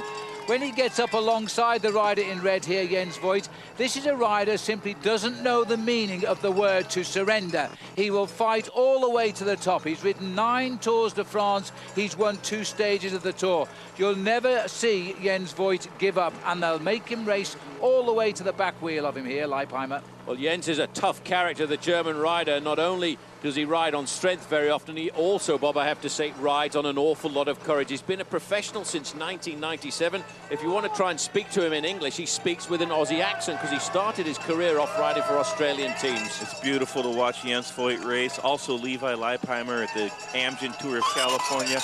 When he gets up alongside the rider in red here, Jens Voigt, this is a rider simply doesn't know the meaning of the word to surrender. He will fight all the way to the top. He's ridden 9 Tours de France. He's won 2 stages of the Tour. You'll never see Jens Voigt give up, and they'll make him race all the way to the back wheel of him here, Leipheimer. Well, Jens is a tough character, the German rider. Not only does he ride on strength very often, he also, Bob, I have to say, rides on an awful lot of courage. He's been a professional since 1997. If you want to try and speak to him in English, he speaks with an Aussie accent because he started his career off riding for Australian teams. It's beautiful to watch Jens Voigt race. Also Levi Leipheimer at the Amgen Tour of California.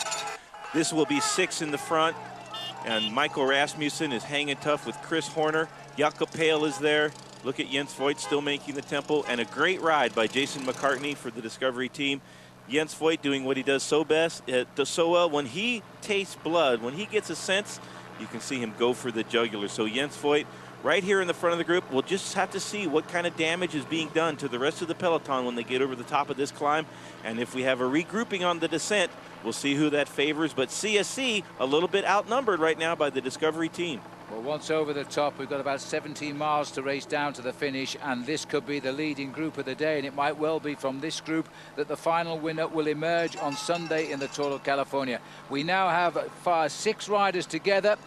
This will be 6 in the front, and Michael Rasmussen is hanging tough with Chris Horner. Jakob Pale is there. Look at Jens Voigt still making the tempo, and a great ride by Jason McCartney for the Discovery team. Jens Voigt doing what he does so well. When he tastes blood, when he gets a sense, you can see him go for the jugular. So Jens Voigt, right here in the front of the group, we'll just have to see what kind of damage is being done to the rest of the peloton when they get over the top of this climb. And if we have a regrouping on the descent, we'll see who that favors. But CSC a little bit outnumbered right now by the Discovery team. Well, once over the top, we've got about 17 miles to race down to the finish, and this could be the leading group of the day, and it might well be from this group that the final winner will emerge on Sunday in the Tour of California. We now have 6 riders together.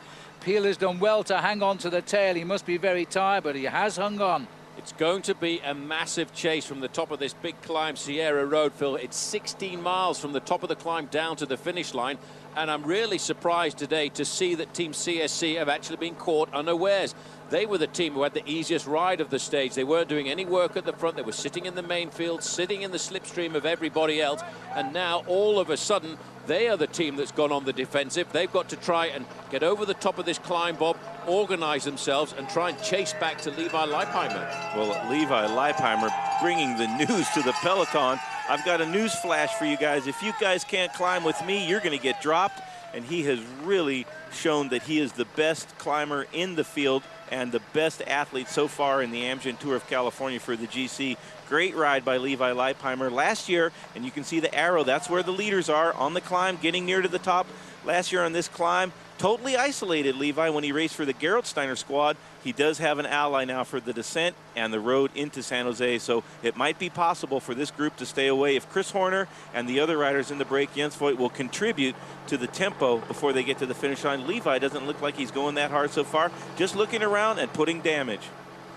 Peel has done well to hang on to the tail. He must be very tired, but he has hung on. It's going to be a massive chase from the top of this big climb, Sierra Road, Phil. It's 16 miles from the top of the climb down to the finish line. And I'm really surprised today to see that Team CSC have actually been caught unawares. They were the team who had the easiest ride of the stage. They weren't doing any work at the front. They were sitting in the main field, sitting in the slipstream of everybody else. And now, all of a sudden, they are the team that's gone on the defensive. They've got to try and get over the top of this climb, Bob, organize themselves, and try and chase back to Levi Leipheimer. Well, Levi Leipheimer bringing the news to the peloton. I've got a news flash for you guys. If you guys can't climb with me, you're going to get dropped. And he has really shown that he is the best climber in the field and the best athlete so far in the Amgen Tour of California for the GC. Great ride by Levi Leipheimer last year, and you can see the arrow. That's where the leaders are on the climb, getting near to the top. Last year on this climb, totally isolated Levi when he raced for the Gerolsteiner squad. He does have an ally now for the descent and the road into San Jose, so it might be possible for this group to stay away. If Chris Horner and the other riders in the break, Jens Voigt, will contribute to the tempo before they get to the finish line. Levi doesn't look like he's going that hard so far, just looking around and putting damage.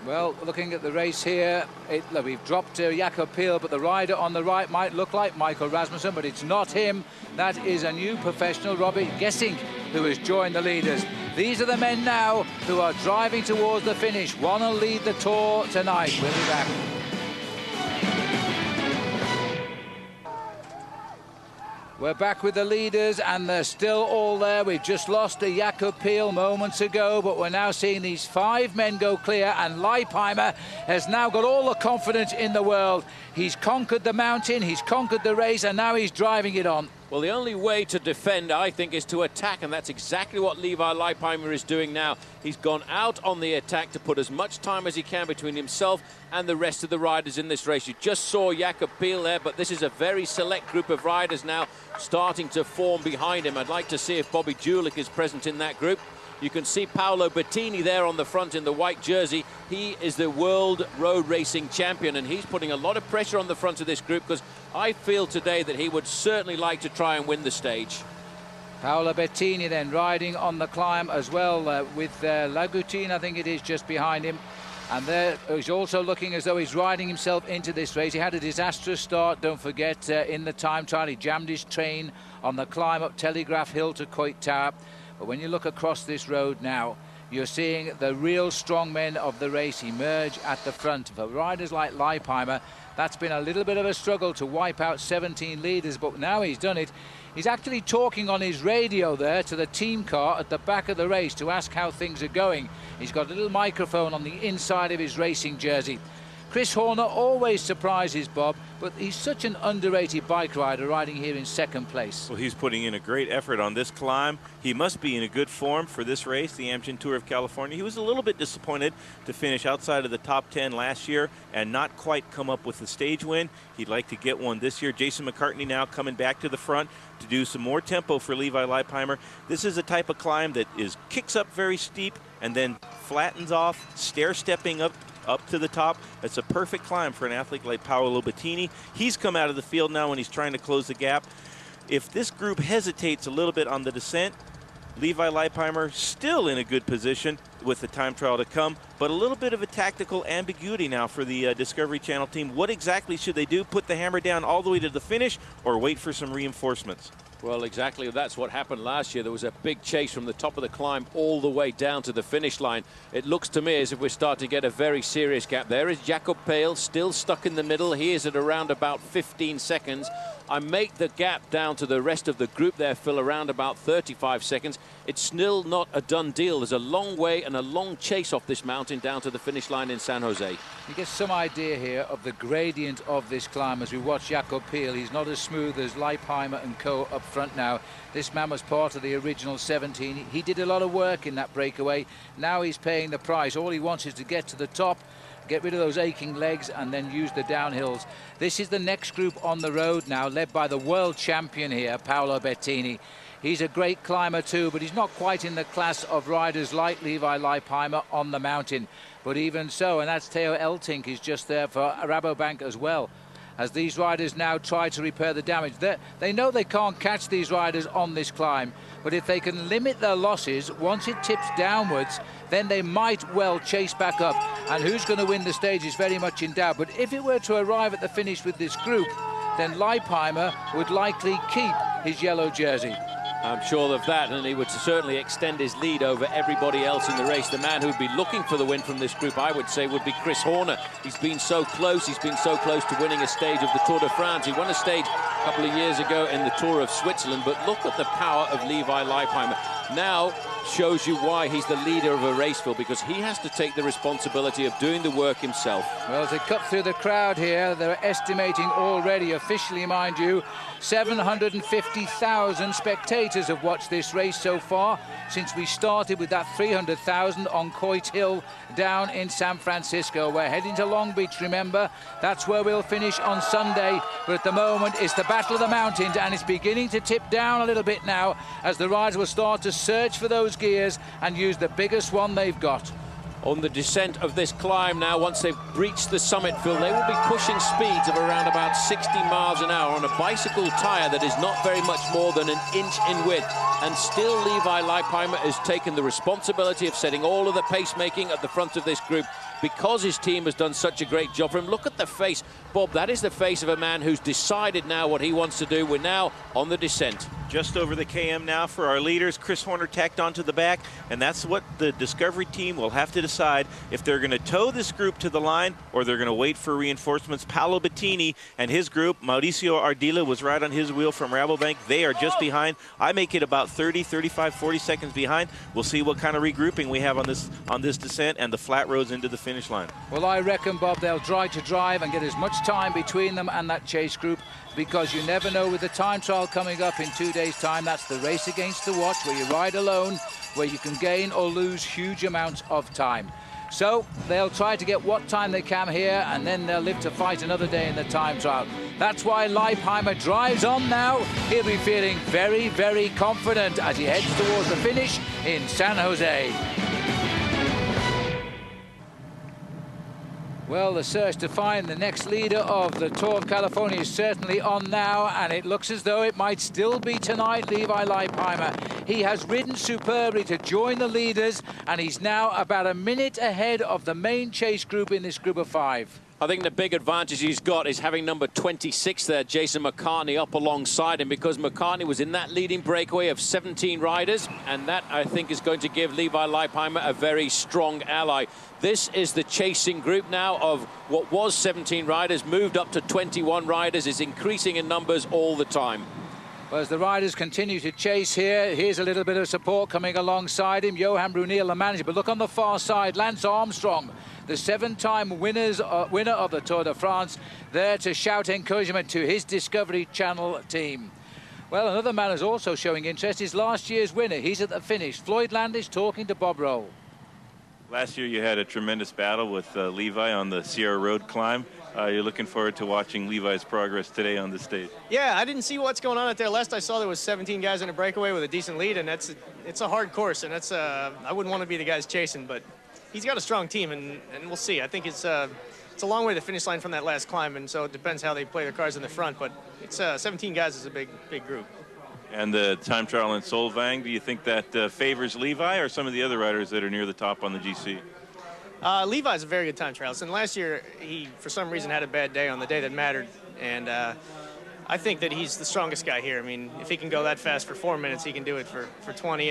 Well, looking at the race here, we've dropped Jakob Peel, but the rider on the right might look like Michael Rasmussen, but it's not him. That is a new professional, Robbie Gessing, who has joined the leaders. These are the men now who are driving towards the finish. One will lead the Tour tonight. We'll be back. We're back with the leaders, and they're still all there. We've just lost to Jakob Peel moments ago, but we're now seeing these 5 men go clear, and Leipheimer has now got all the confidence in the world. He's conquered the mountain, he's conquered the race, and now he's driving it on. Well, the only way to defend, I think, is to attack, and that's exactly what Levi Leipheimer is doing now. He's gone out on the attack to put as much time as he can between himself and the rest of the riders in this race. You just saw Jakob Peel there, but this is a very select group of riders now starting to form behind him. I'd like to see if Bobby Julich is present in that group. You can see Paolo Bettini there on the front in the white jersey. He is the world road racing champion, and he's putting a lot of pressure on the front of this group, because I feel today that he would certainly like to try and win the stage. Paolo Bettini then riding on the climb as well with Lagutine, I think it is, just behind him. And there he's also looking as though he's riding himself into this race. He had a disastrous start, don't forget, in the time trial. He jammed his train on the climb up Telegraph Hill to Coit Tower. But when you look across this road now, you're seeing the real strong men of the race emerge at the front. For riders like Leipheimer, that's been a little bit of a struggle to wipe out 17 leaders, but now he's done it. He's actually talking on his radio there to the team car at the back of the race to ask how things are going. He's got a little microphone on the inside of his racing jersey. Chris Horner always surprises Bob, but he's such an underrated bike rider riding here in second place. Well, he's putting in a great effort on this climb. He must be in a good form for this race, the Amgen Tour of California. He was a little bit disappointed to finish outside of the top 10 last year and not quite come up with the stage win. He'd like to get one this year. Jason McCartney now coming back to the front to do some more tempo for Levi Leipheimer. This is a type of climb that kicks up very steep and then flattens off, stair-stepping up to the top. It's a perfect climb for an athlete like Paolo Bettini. He's come out of the field now when he's trying to close the gap. If this group hesitates a little bit on the descent, Levi Leipheimer still in a good position with the time trial to come, but a little bit of a tactical ambiguity now for the Discovery Channel team. What exactly should they do? Put the hammer down all the way to the finish or wait for some reinforcements? Well, exactly. That's what happened last year. There was a big chase from the top of the climb all the way down to the finish line. It looks to me as if we're starting to get a very serious gap. There is Jakob Peel still stuck in the middle. He is at around about 15 seconds. I make the gap down to the rest of the group there, Phil, around about 35 seconds. It's still not a done deal. There's a long way and a long chase off this mountain down to the finish line in San Jose. You get some idea here of the gradient of this climb as we watch Jakob Peel. He's not as smooth as Leipheimer and co up front now. This man was part of the original 17. He did a lot of work in that breakaway. Now he's paying the price. All he wants is to get to the top, get rid of those aching legs, and then use the downhills. This is the next group on the road now, led by the world champion here, Paolo Bettini. He's a great climber too, but he's not quite in the class of riders like Levi Leipheimer on the mountain. But even so, and that's Theo Eltink, is just there for Rabobank as well. As these riders now try to repair the damage. They know they can't catch these riders on this climb, but if they can limit their losses, once it tips downwards, then they might well chase back up. And who's going to win the stage is very much in doubt. But if it were to arrive at the finish with this group, then Leipheimer would likely keep his yellow jersey. I'm sure of that, and he would certainly extend his lead over everybody else in the race. The man who'd be looking for the win from this group, I would say, would be Chris Horner. He's been so close. He's been so close to winning a stage of the Tour de France. He won a stage a couple of years ago in the Tour of Switzerland, but look at the power of Levi Leipheimer. Now shows you why he's the leader of a race, Phil, because he has to take the responsibility of doing the work himself. Well, as they cut through the crowd here, they're estimating already, officially mind you, 750,000 spectators have watched this race so far since we started with that 300,000 on Coit Hill down in San Francisco. We're heading to Long Beach, remember. That's where we'll finish on Sunday. But at the moment, it's the Battle of the Mountains, and it's beginning to tip down a little bit now as the riders will start to search for those gears and use the biggest one they've got. On the descent of this climb now, once they've breached the summit, Phil, they will be pushing speeds of around about 60 miles an hour on a bicycle tyre that is not very much more than an inch in width. And still Levi Leipheimer has taken the responsibility of setting all of the pacemaking at the front of this group because his team has done such a great job for him. Look at the face, Bob. That is the face of a man who's decided now what he wants to do. We're now on the descent. Just over the KM now for our leaders. Chris Horner tacked onto the back, and that's what the Discovery team will have to decide if they're going to tow this group to the line or they're going to wait for reinforcements. Paolo Bettini and his group, Mauricio Ardila was right on his wheel from Rabobank. They are just behind. I make it about 30, 35, 40 seconds behind. We'll see what kind of regrouping we have on this descent and the flat roads into the finish line. Well, I reckon, Bob, they'll try to drive and get as much time between them and that chase group, because you never know with the time trial coming up in 2 days' time. That's the race against the watch, where you ride alone, where you can gain or lose huge amounts of time. So they'll try to get what time they can here, and then they'll live to fight another day in the time trial. That's why Leipheimer drives on now. He'll be feeling very, very confident as he heads towards the finish in San Jose. Well, the search to find the next leader of the Tour of California is certainly on now, and it looks as though it might still be tonight, Levi Leipheimer. He has ridden superbly to join the leaders, and he's now about a minute ahead of the main chase group in this group of 5. I think the big advantage he's got is having number 26 there, Jason McCartney, up alongside him, because McCartney was in that leading breakaway of 17 riders, and that, I think, is going to give Levi Leipheimer a very strong ally. This is the chasing group now of what was 17 riders, moved up to 21 riders, is increasing in numbers all the time. Well, as the riders continue to chase here, here's a little bit of support coming alongside him. Johan Brunel, the manager. But look on the far side, Lance Armstrong, the 7-time winner of the Tour de France, there to shout encouragement to his Discovery Channel team. Well, another man who's also showing interest is last year's winner. He's at the finish. Floyd Landis talking to Bob Roll. Last year you had a tremendous battle with Levi on the Sierra Road climb. You're looking forward to watching Levi's progress today on the stage. Yeah, I didn't see what's going on out there. Last I saw, there was 17 guys in a breakaway with a decent lead, and it's a hard course, and I wouldn't want to be the guys chasing, but he's got a strong team, and we'll see. I think it's a long way to the finish line from that last climb, and so it depends how they play their cards in the front, but it's 17 guys is a big group. And the time trial in Solvang, do you think that favors Levi or some of the other riders that are near the top on the GC? Levi's a very good time trialist, and last year he, for some reason, had a bad day on the day that mattered, and I think that he's the strongest guy here. I mean, if he can go that fast for 4 minutes, he can do it for 20.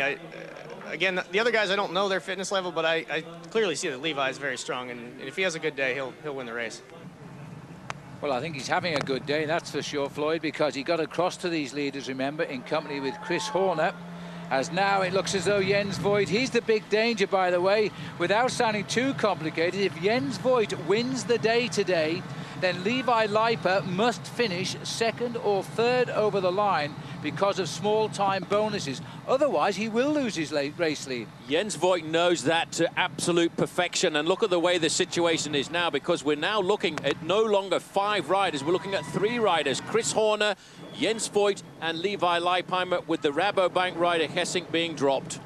Again, the other guys, I don't know their fitness level, but I clearly see that Levi is very strong, and if he has a good day, he'll win the race. Well, I think he's having a good day, that's for sure, Floyd, because he got across to these leaders, remember, in company with Chris Horner. As now it looks as though Jens Voigt, he's the big danger, by the way. Without sounding too complicated, if Jens Voigt wins the day today, then Levi Leiper must finish second or third over the line because of small-time bonuses. Otherwise, he will lose his race lead. Jens Voigt knows that to absolute perfection. And look at the way the situation is now, because we're now looking at no longer 5 riders. We're looking at 3 riders. Chris Horner, Jens Voigt, and Levi Leipheimer, with the Rabobank rider Hessink being dropped.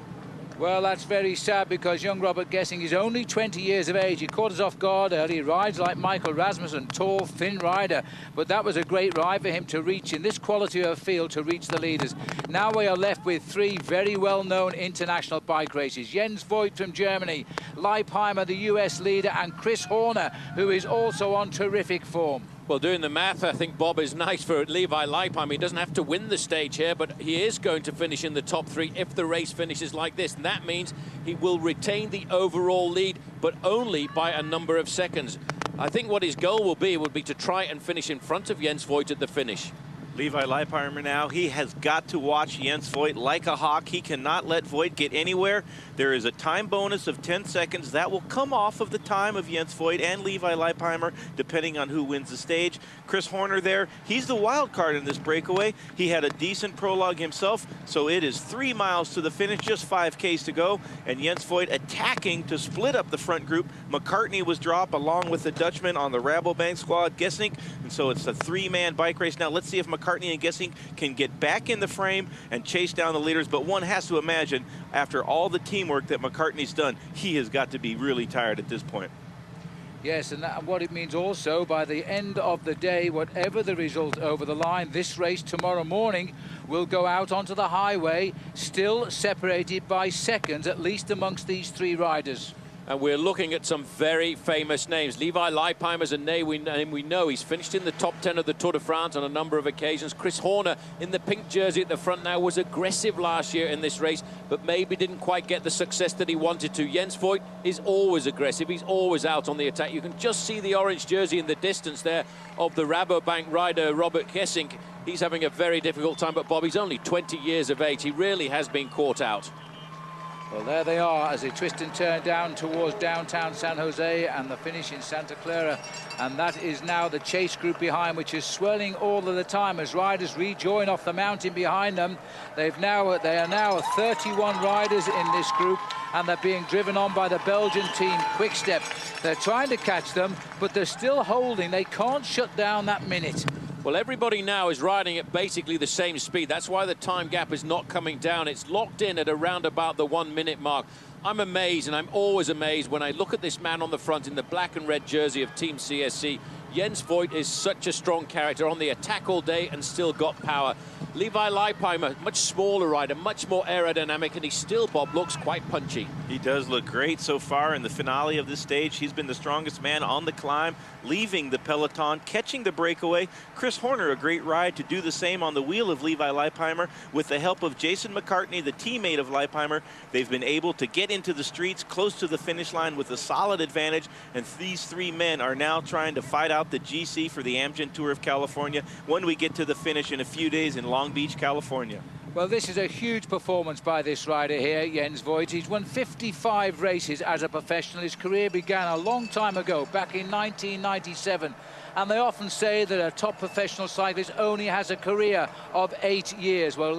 Well, that's very sad, because young Robert Gessing is only 20 years of age. He caught us off guard early. He rides like Michael Rasmussen, tall, thin rider. But that was a great ride for him to reach, in this quality of field, to reach the leaders. Now we are left with 3 very well-known international bike races. Jens Voigt from Germany, Leipheimer, the US leader, and Chris Horner, who is also on terrific form. Well, doing the math, I think Bob is nice for Levi Leipheimer. He doesn't have to win the stage here, but he is going to finish in the top 3 if the race finishes like this. And that means he will retain the overall lead, but only by a number of seconds. I think what his goal will be to try and finish in front of Jens Voigt at the finish. Levi Leipheimer now, he has got to watch Jens Voigt like a hawk. He cannot let Voigt get anywhere. There is a time bonus of 10 seconds. That will come off of the time of Jens Voigt and Levi Leipheimer, depending on who wins the stage. Chris Horner there, he's the wild card in this breakaway. He had a decent prologue himself, so it is 3 miles to the finish, just 5Ks to go. And Jens Voigt attacking to split up the front group. McCartney was dropped along with the Dutchman on the Rabobank squad, Gessink. And so it's a 3-man bike race. Now let's see if McCartney and Gessink can get back in the frame and chase down the leaders. But one has to imagine, after all the teamwork that McCartney's done, he has got to be really tired at this point. Yes, and what it means also, by the end of the day, whatever the result over the line, this race tomorrow morning will go out onto the highway, still separated by seconds, at least amongst these 3 riders. And we're looking at some very famous names. Levi Leipheimer's a name we know. He's finished in the top 10 of the Tour de France on a number of occasions. Chris Horner in the pink jersey at the front now was aggressive last year in this race, but maybe didn't quite get the success that he wanted to. Jens Voigt is always aggressive. He's always out on the attack. You can just see the orange jersey in the distance there of the Rabobank rider, Robert Gessink. He's having a very difficult time, but Bob, he's only 20 years of age. He really has been caught out. Well, there they are as they twist and turn down towards downtown San Jose and the finish in Santa Clara. And that is now the chase group behind, which is swelling all of the time as riders rejoin off the mountain behind them. They are now 31 riders in this group, and they're being driven on by the Belgian team Quickstep. They're trying to catch them, but they're still holding. They can't shut down that minute. Well, everybody now is riding at basically the same speed. That's why the time gap is not coming down. It's locked in at around about the 1 minute mark. I'm amazed, and I'm always amazed when I look at this man on the front in the black and red jersey of Team CSC. Jens Voigt is such a strong character, on the attack all day and still got power. Levi Leipheimer, much smaller rider, much more aerodynamic, and he still, Bob, looks quite punchy. He does look great so far in the finale of this stage. He's been the strongest man on the climb, leaving the peloton, catching the breakaway. Chris Horner, a great ride to do the same on the wheel of Levi Leipheimer. With the help of Jason McCartney, the teammate of Leipheimer, they've been able to get into the streets close to the finish line with a solid advantage, and these 3 men are now trying to fight out the GC for the Amgen Tour of California when we get to the finish in a few days in Long Beach, California. Well, this is a huge performance by this rider here, Jens Voigt. He's won 55 races as a professional. His career began a long time ago, back in 1997. And they often say that a top professional cyclist only has a career of 8 years. Well,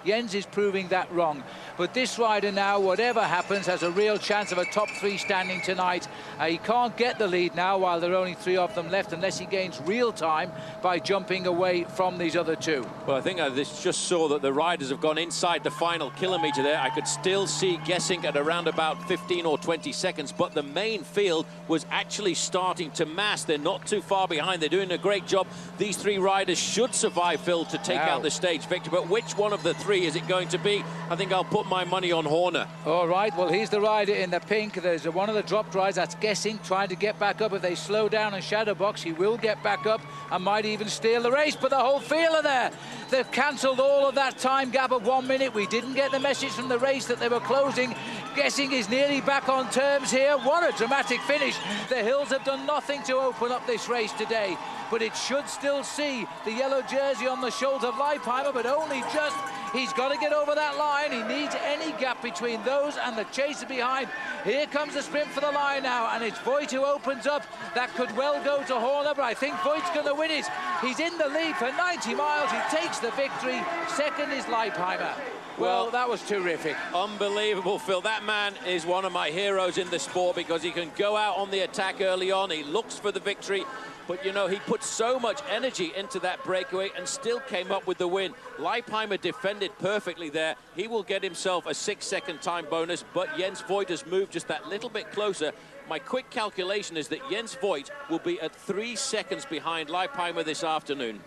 Jens is proving that wrong. But this rider now, whatever happens, has a real chance of a top 3 standing tonight. He can't get the lead now while there are only 3 of them left, unless he gains real time by jumping away from these other 2. Well, I think I just saw that the riders have gone inside the final kilometre there. I could still see Gessink at around about 15 or 20 seconds, but the main field was actually starting to mass. They're not too far behind. They're doing a great job. These 3 riders should survive, Phil, to take out the stage victor. But which one of the 3 is it going to be? I think I'll put my money on Horner. All right, well, he's the rider in the pink. There's one of the dropped riders, that's Gessink, trying to get back up. If they slow down and shadow box, he will get back up and might even steal the race. But the whole field are there. They've cancelled all of that time gap of 1 minute. We didn't get the message from the race that they were closing. Guessing is nearly back on terms here. What a dramatic finish. The hills have done nothing to open up this race today, but it should still see the yellow jersey on the shoulders of Leipheimer, but only just. He's got to get over that line. He needs any gap between those and the chaser behind. Here comes the sprint for the line now, and it's Voigt who opens up. That could well go to Horner, but I think Voigt's going to win it. He's in the lead for 90 miles. He takes the victory. Second is Leipheimer. Well, that was terrific. Unbelievable, Phil. That man is one of my heroes in the sport because he can go out on the attack early on. He looks for the victory. But, you know, he put so much energy into that breakaway and still came up with the win. Leipheimer defended perfectly there. He will get himself a 6-second time bonus, but Jens Voigt has moved just that little bit closer. My quick calculation is that Jens Voigt will be at 3 seconds behind Leipheimer this afternoon.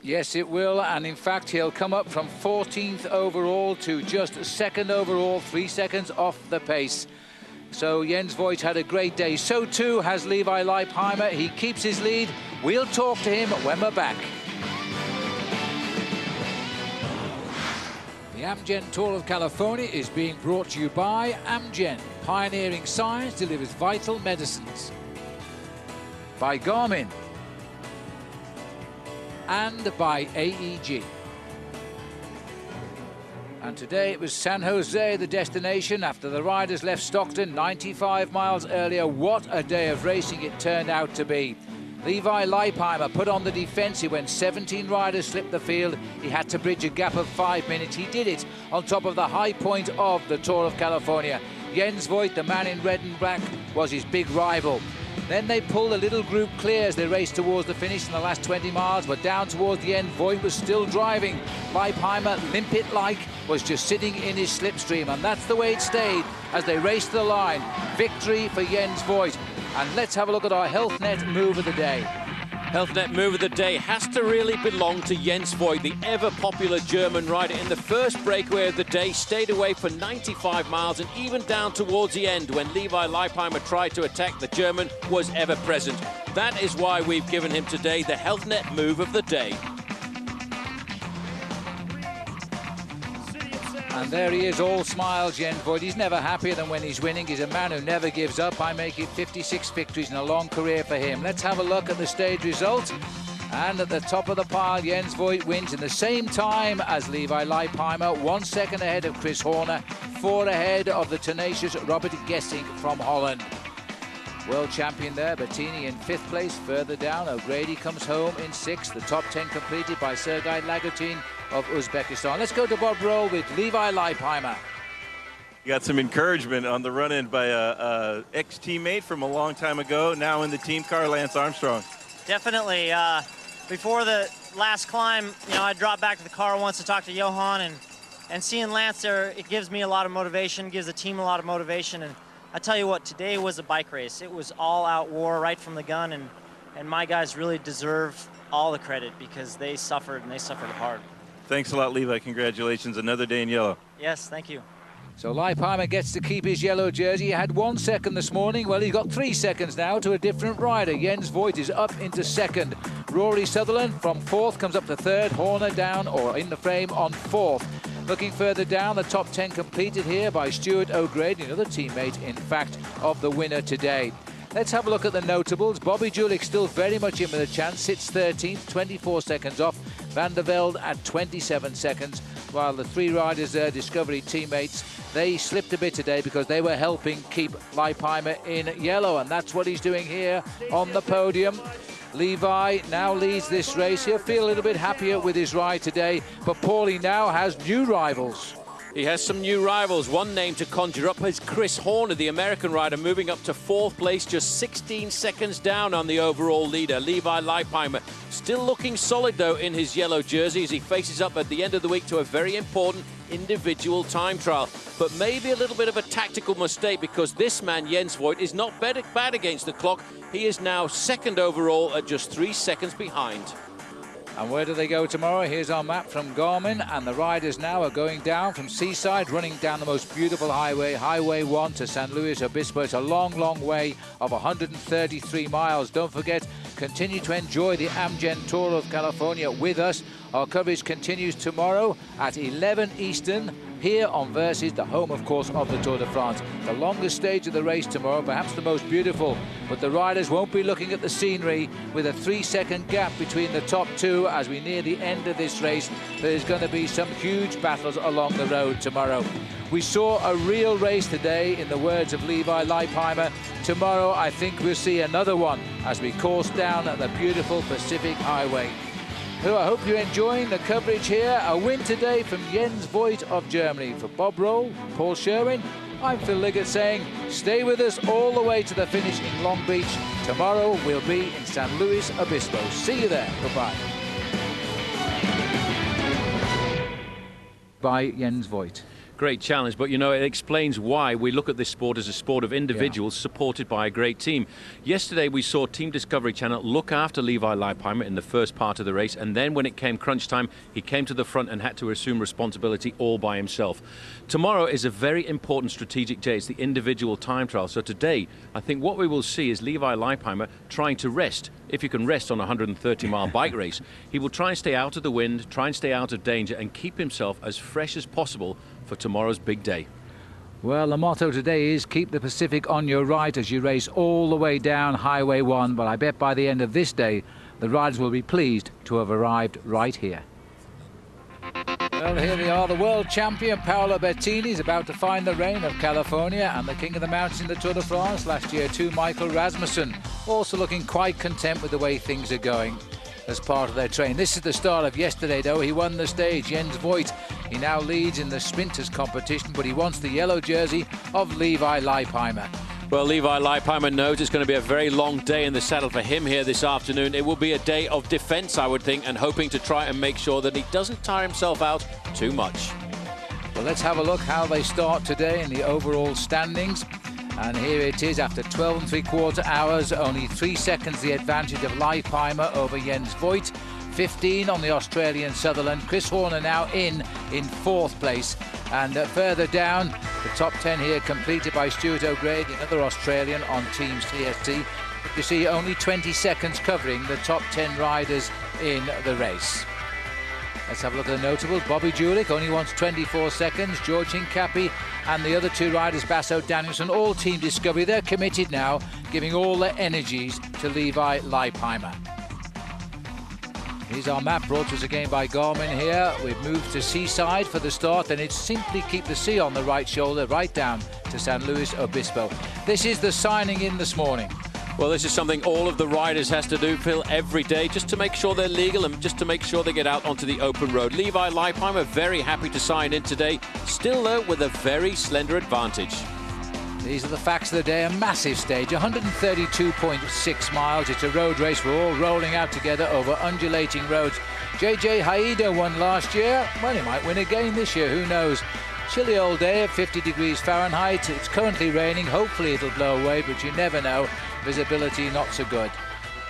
Yes, it will, and in fact, he'll come up from 14th overall to just 2nd overall, 3 seconds off the pace. So Jens Voigt had a great day. So too has Levi Leipheimer. He keeps his lead. We'll talk to him when we're back. The Amgen Tour of California is being brought to you by Amgen. Pioneering science delivers vital medicines. By Garmin. And by AEG. And today it was San Jose, the destination, after the riders left Stockton 95 miles earlier. What a day of racing it turned out to be. Levi Leipheimer put on the defensive when 17 riders slipped the field. He had to bridge a gap of 5 minutes. He did it on top of the high point of the Tour of California. Jens Voigt, the man in red and black, was his big rival. Then they pulled a little group clear as they raced towards the finish in the last 20 miles, but down towards the end, Voigt was still driving. Leipheimer, limpet-like, was just sitting in his slipstream, and that's the way it stayed as they raced to the line. Victory for Jens Voigt. And let's have a look at our HealthNet move of the day. HealthNet move of the day has to really belong to Jens Voigt, the ever-popular German rider. In the first breakaway of the day, stayed away for 95 miles and even down towards the end when Levi Leipheimer tried to attack, the German was ever present. That is why we've given him today the HealthNet move of the day. And there he is, all smiles, Jens Voigt. He's never happier than when he's winning. He's a man who never gives up. I make it 56 victories in a long career for him. Let's have a look at the stage result. And at the top of the pile, Jens Voigt wins in the same time as Levi Leipheimer, 1 second ahead of Chris Horner, 4 ahead of the tenacious Robert Gesink from Holland. World champion there, Bettini in 5th place. Further down, O'Grady comes home in 6th. The top 10 completed by Sergei Lagutin of Uzbekistan. Let's go to Bob Roll with Levi Leipheimer. You got some encouragement on the run-in by a ex-teammate from a long time ago, now in the team car, Lance Armstrong. Definitely. Before the last climb, you know, I dropped back to the car once to talk to Johan, and seeing Lance there, it gives me a lot of motivation, gives the team a lot of motivation. And I tell you what, today was a bike race. It was all-out war right from the gun, and my guys really deserve all the credit because they suffered, and they suffered hard. Thanks a lot, Levi. Congratulations. Another day in yellow. Yes, thank you. So Leipheimer gets to keep his yellow jersey. He had 1 second this morning. Well, he's got 3 seconds now to a different rider. Jens Voigt is up into 2nd. Rory Sutherland from 4th comes up to 3rd. Horner down or in the frame on 4th. Looking further down, the top 10 completed here by Stuart O'Grady, another teammate, in fact, of the winner today. Let's have a look at the notables. Bobby Julich still very much in with a chance, sits 13th, 24 seconds off. Van der Velde at 27 seconds, while the 3 riders there, Discovery teammates, they slipped a bit today because they were helping keep Leipheimer in yellow, and that's what he's doing here on the podium. Levi now leads this race. He'll feel a little bit happier with his ride today, but Paulie now has new rivals. He has some new rivals. One name to conjure up is Chris Horner, the American rider, moving up to 4th place, just 16 seconds down on the overall leader, Levi Leipheimer. Still looking solid, though, in his yellow jersey as he faces up at the end of the week to a very important individual time trial. But maybe a little bit of a tactical mistake because this man, Jens Voigt, is not bad against the clock. He is now 2nd overall at just 3 seconds behind. And where do they go tomorrow? Here's our map from Garmin, and the riders now are going down from Seaside, running down the most beautiful highway, Highway 1 to San Luis Obispo. It's a long, long way of 133 miles. Don't forget, continue to enjoy the Amgen Tour of California with us. Our coverage continues tomorrow at 11 Eastern, here on Versus, the home, of course, of the Tour de France. The longest stage of the race tomorrow, perhaps the most beautiful, but the riders won't be looking at the scenery with a 3-second gap between the top two as we near the end of this race. There's going to be some huge battles along the road tomorrow. We saw a real race today, in the words of Levi Leipheimer. Tomorrow, I think we'll see another one as we course down the beautiful Pacific Highway. I hope you're enjoying the coverage here. A win today from Jens Voigt of Germany. For Bob Roll, Paul Sherwen, I'm Phil Liggett saying stay with us all the way to the finish in Long Beach. Tomorrow we'll be in San Luis Obispo. See you there. Goodbye. By Jens Voigt. Great challenge, but you know, it explains why we look at this sport as a sport of individuals supported by a great team. Yesterday we saw Team Discovery Channel look after Levi Leipheimer in the first part of the race, and then when it came crunch time, he came to the front and had to assume responsibility all by himself. Tomorrow is a very important strategic day. It's the individual time trial. So today, I think what we will see is Levi Leipheimer trying to rest. If you can rest on a 130-mile bike race, he will try and stay out of the wind, try and stay out of danger, and keep himself as fresh as possible for tomorrow's big day. Well, the motto today is keep the Pacific on your right as you race all the way down Highway 1. But I bet by the end of this day, the riders will be pleased to have arrived right here. Well, here they are. The world champion Paolo Bettini is about to find the reign of California, and the king of the mountains in the Tour de France last year too, Michael Rasmussen, also looking quite content with the way things are going as part of their training. This is the start of yesterday, though. He won the stage, Jens Voigt. He now leads in the sprinters competition, but he wants the yellow jersey of Levi Leipheimer. Well, Levi Leipheimer knows it's going to be a very long day in the saddle for him here this afternoon. It will be a day of defense, I would think, and hoping to try and make sure that he doesn't tire himself out too much. Well, let's have a look how they start today in the overall standings. And here it is, after 12 3/4 hours, only 3 seconds the advantage of Leipheimer over Jens Voigt. 15 on the Australian Sutherland. Chris Horner now in 4th place. And further down, the top 10 here completed by Stuart O'Grady, another Australian on Team CST. You see only 20 seconds covering the top 10 riders in the race. Let's have a look at the notables. Bobby Julich only wants 24 seconds. George Hincapie and the other two riders, Basso Danielson, all Team Discovery. They're committed now, giving all their energies to Levi Leipheimer. Here's our map brought to us again by Garmin here. We've moved to Seaside for the start, and it's simply keep the sea on the right shoulder, right down to San Luis Obispo. This is the signing in this morning. Well, this is something all of the riders has to do, Phil, every day, just to make sure they're legal and just to make sure they get out onto the open road. Levi Leipheimer very happy to sign in today, still though with a very slender advantage. These are the facts of the day. A massive stage, 132.6 miles. It's a road race. We're all rolling out together over undulating roads. JJ Haida won last year. Well, he might win again this year. Who knows? Chilly old day at 50 degrees Fahrenheit. It's currently raining. Hopefully it'll blow away, but you never know. Visibility not so good.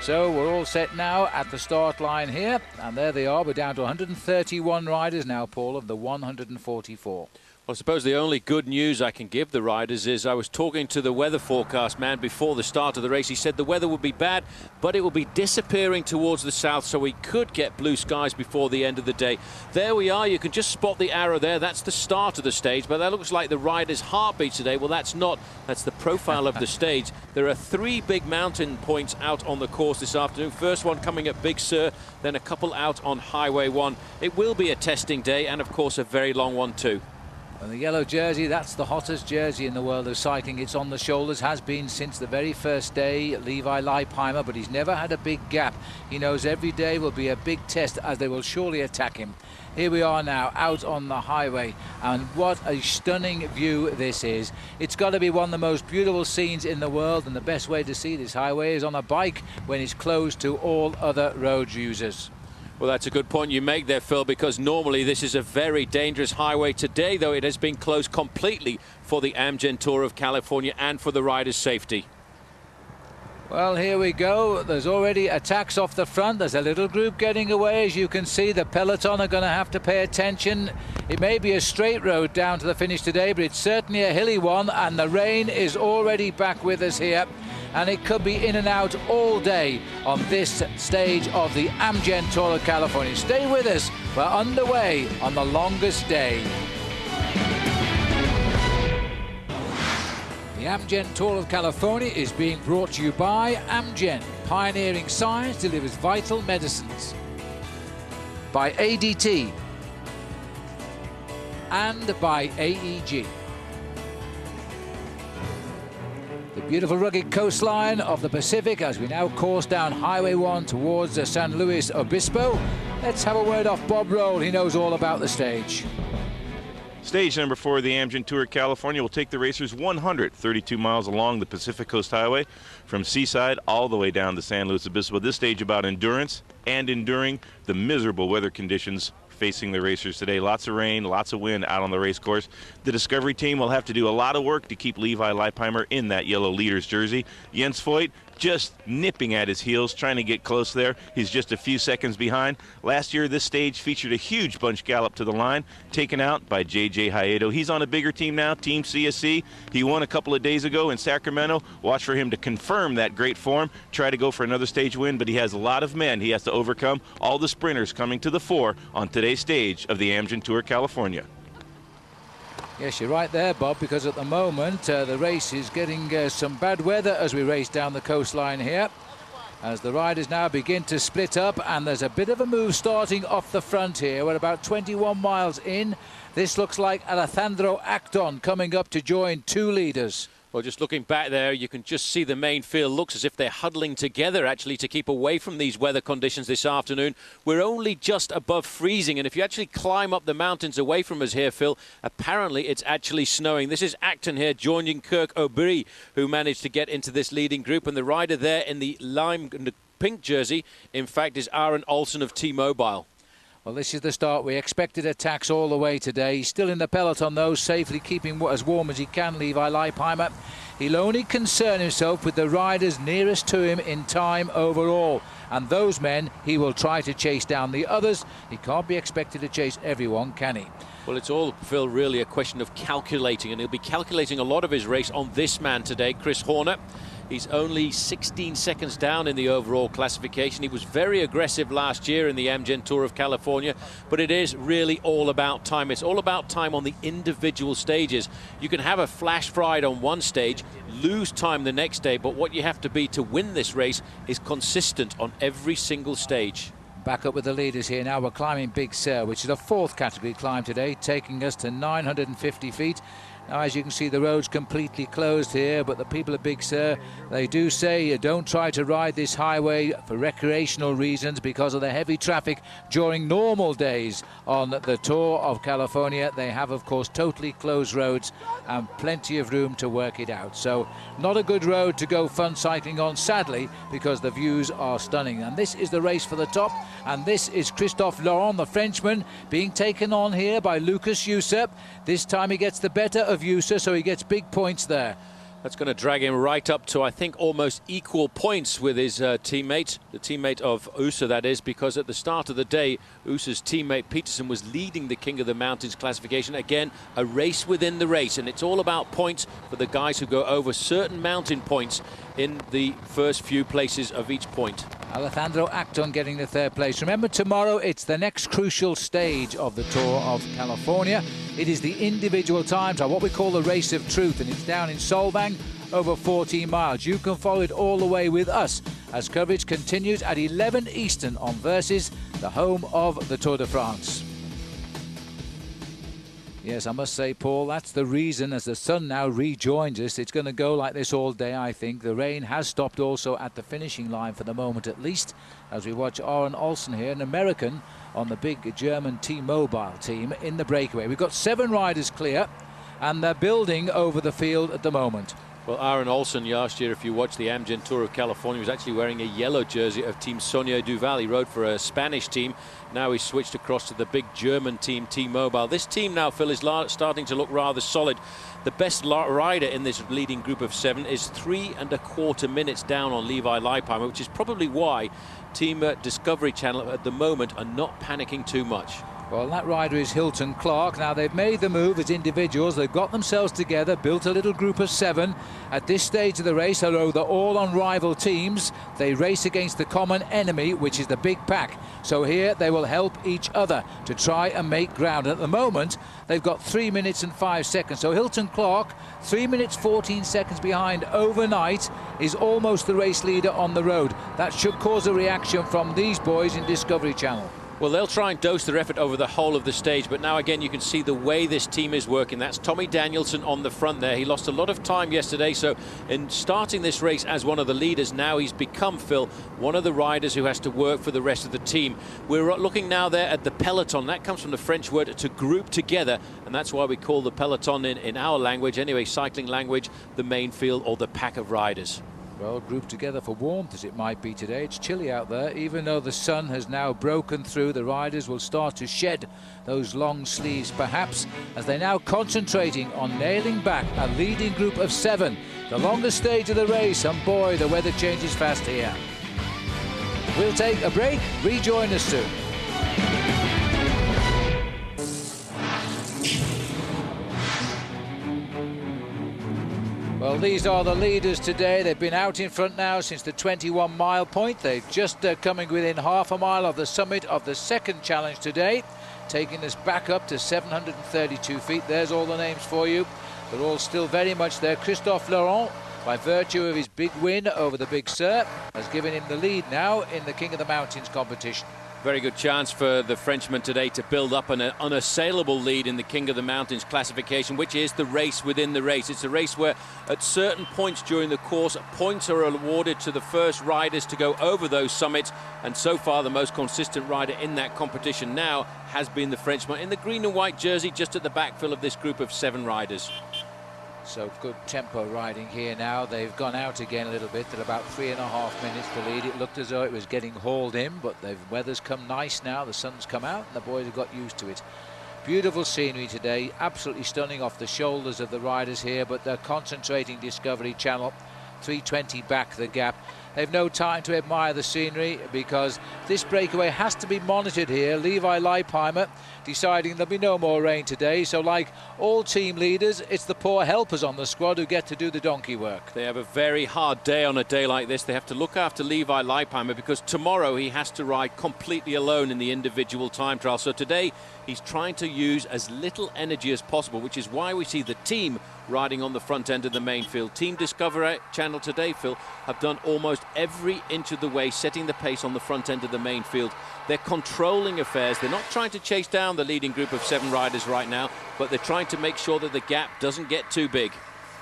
So we're all set now at the start line here. And there they are. We're down to 131 riders now, Paul, of the 144. Well, I suppose the only good news I can give the riders is I was talking to the weather forecast man before the start of the race. He said the weather would be bad, but it will be disappearing towards the south, so we could get blue skies before the end of the day. There we are. You can just spot the arrow there. That's the start of the stage, but that looks like the rider's heartbeat today. Well, that's not. That's the profile of the stage. There are 3 big mountain points out on the course this afternoon. First one coming at Big Sur, then a couple out on Highway 1. It will be a testing day, and of course a very long one too. And the yellow jersey, that's the hottest jersey in the world of cycling. It's on the shoulders, has been since the very first day. Levi Leipheimer, but he's never had a big gap. He knows every day will be a big test, as they will surely attack him. Here we are now out on the highway, and what a stunning view this is. It's got to be one of the most beautiful scenes in the world, and the best way to see this highway is on a bike when it's closed to all other road users. Well, that's a good point you make there, Phil, because normally this is a very dangerous highway. Today, though, it has been closed completely for the Amgen Tour of California and for the riders' safety. Well, here we go. There's already attacks off the front. There's a little group getting away. As you can see, the peloton are going to have to pay attention. It may be a straight road down to the finish today, but it's certainly a hilly one, and the rain is already back with us here. And it could be in and out all day on this stage of the Amgen Tour of California. Stay with us. We're underway on the longest day. Amgen Tour of California is being brought to you by Amgen. Pioneering science delivers vital medicines. By ADT. And by AEG. The beautiful rugged coastline of the Pacific as we now course down Highway 1 towards San Luis Obispo. Let's have a word off Bob Roll. He knows all about the stage. Stage number 4 of the Amgen Tour of California will take the racers 132 miles along the Pacific Coast Highway from Seaside all the way down to San Luis Obispo. This stage about endurance and enduring the miserable weather conditions facing the racers today. Lots of rain, lots of wind out on the race course. The Discovery team will have to do a lot of work to keep Levi Leipheimer in that yellow leader's jersey. Jens Voigt just nipping at his heels, trying to get close there. He's just a few seconds behind. Last year, this stage featured a huge bunch gallop to the line, taken out by J.J. Hayedo. He's on a bigger team now, Team CSC. He won a couple of days ago in Sacramento. Watch for him to confirm that great form, try to go for another stage win, but he has a lot of men he has to overcome. All the sprinters coming to the fore on today's stage of the Amgen Tour California. Yes, you're right there, Bob, because at the moment the race is getting some bad weather as we race down the coastline here. As the riders now begin to split up, and there's a bit of a move starting off the front here. We're about 21 miles in. This looks like Alejandro Acton coming up to join two leaders. Well, just looking back there, you can just see the main field looks as if they're huddling together, actually, to keep away from these weather conditions this afternoon. We're only just above freezing, and if you actually climb up the mountains away from us here, Phil, apparently it's actually snowing. This is Acton here joining Kirk O'Brien, who managed to get into this leading group, and the rider there in the pink jersey, in fact, is Aaron Olsen of T-Mobile. Well, this is the start. We expected attacks all the way today. He's still in the peloton, though, safely keeping as warm as he can, Levi Leipheimer. He'll only concern himself with the riders nearest to him in time overall. And those men, he will try to chase down. The others, he can't be expected to chase everyone, can he? Well, it's all, Phil, really a question of calculating, and he'll be calculating a lot of his race on this man today, Chris Horner. He's only 16 seconds down in the overall classification. He was very aggressive last year in the Amgen Tour of California, but it is really all about time. It's all about time on the individual stages. You can have a flash ride on one stage, lose time the next day, but what you have to be to win this race is consistent on every single stage. Back up with the leaders here now. We're climbing Big Sur, which is a fourth category climb today, taking us to 950 feet. Now, as you can see, the road's completely closed here, but the people of Big Sur, they do say don't try to ride this highway for recreational reasons because of the heavy traffic during normal days on the Tour of California. They have, of course, totally closed roads and plenty of room to work it out. So not a good road to go fun cycling on, sadly, because the views are stunning. And this is the race for the top, and this is Christophe Laurent, the Frenchman, being taken on here by Lucas Youssef. This time he gets the better of Youssef, so he gets big points there. That's going to drag him right up to, I think, almost equal points with his teammate, the teammate of Usa, that is, because at the start of the day, Usa's teammate Peterson was leading the King of the Mountains classification. Again, a race within the race, and it's all about points for the guys who go over certain mountain points in the first few places of each point. Alejandro Acton getting the third place. Remember, tomorrow it's the next crucial stage of the Tour of California. It is the individual times, or what we call the race of truth, and it's down in Solvang over 14 miles. You can follow it all the way with us as coverage continues at 11 Eastern on Versus, the home of the Tour de France. Yes, I must say, Paul, that's the reason as the sun now rejoins us. It's going to go like this all day, I think. The rain has stopped also at the finishing line for the moment, at least, as we watch Aaron Olsen here, an American on the big German T-Mobile team in the breakaway. We've got 7 riders clear, and they're building over the field at the moment. Well, Aaron Olsen last year, if you watch the Amgen Tour of California, was actually wearing a yellow jersey of Team Sonia Duval. He rode for a Spanish team. Now he's switched across to the big German team, T-Mobile. This team now, Phil, is starting to look rather solid. The best rider in this leading group of 7 is 3¼ minutes down on Levi Leipheimer, which is probably why Team Discovery Channel at the moment are not panicking too much. Well, that rider is Hilton Clark. Now, they've made the move as individuals. They've got themselves together, built a little group of 7. At this stage of the race, although they're all on rival teams, they race against the common enemy, which is the big pack. So here they will help each other to try and make ground. And at the moment, they've got 3 minutes and 5 seconds. So Hilton Clark, 3 minutes 14 seconds behind overnight, is almost the race leader on the road. That should cause a reaction from these boys in Discovery Channel. Well, they'll try and dose their effort over the whole of the stage, but now again you can see the way this team is working. That's Tommy Danielson on the front there. He lost a lot of time yesterday, so in starting this race as one of the leaders, now he's become, Phil, one of the riders who has to work for the rest of the team. We're looking now there at the peloton. That comes from the French word to group together, and that's why we call the peloton in our language, anyway, cycling language, the main field or the pack of riders. Well, grouped together for warmth as it might be today. It's chilly out there. Even though the sun has now broken through, the riders will start to shed those long sleeves perhaps as they're now concentrating on nailing back a leading group of 7. The longest stage of the race, and boy, the weather changes fast here. We'll take a break. Rejoin us soon. Well, these are the leaders today. They've been out in front now since the 21-mile point. They're just coming within half a mile of the summit of the second challenge today, taking us back up to 732 feet. There's all the names for you. They're all still very much there. Christophe Laurent, by virtue of his big win over the Big Sur, has given him the lead now in the King of the Mountains competition. Very good chance for the Frenchman today to build up an unassailable lead in the King of the Mountains classification, which is the race within the race. It's a race where at certain points during the course, points are awarded to the first riders to go over those summits, and so far the most consistent rider in that competition now has been the Frenchman in the green and white jersey, just at the backfill of this group of 7 riders. So good tempo riding here now. They've gone out again a little bit. They're about 3.5 minutes to lead. It looked as though it was getting hauled in, but the weather's come nice now. The sun's come out and the boys have got used to it. Beautiful scenery today. Absolutely stunning off the shoulders of the riders here, but they're concentrating Discovery Channel. 3:20 back the gap. They've no time to admire the scenery because this breakaway has to be monitored here. Levi Leipheimer deciding there'll be no more rain today. So like all team leaders, it's the poor helpers on the squad who get to do the donkey work. They have a very hard day on a day like this. They have to look after Levi Leipheimer because tomorrow he has to ride completely alone in the individual time trial. So today he's trying to use as little energy as possible, which is why we see the team riding on the front end of the main field. Team Discovery Channel today, Phil, have done almost every inch of the way, setting the pace on the front end of the main field. They're controlling affairs. They're not trying to chase down the leading group of 7 riders right now, but they're trying to make sure that the gap doesn't get too big.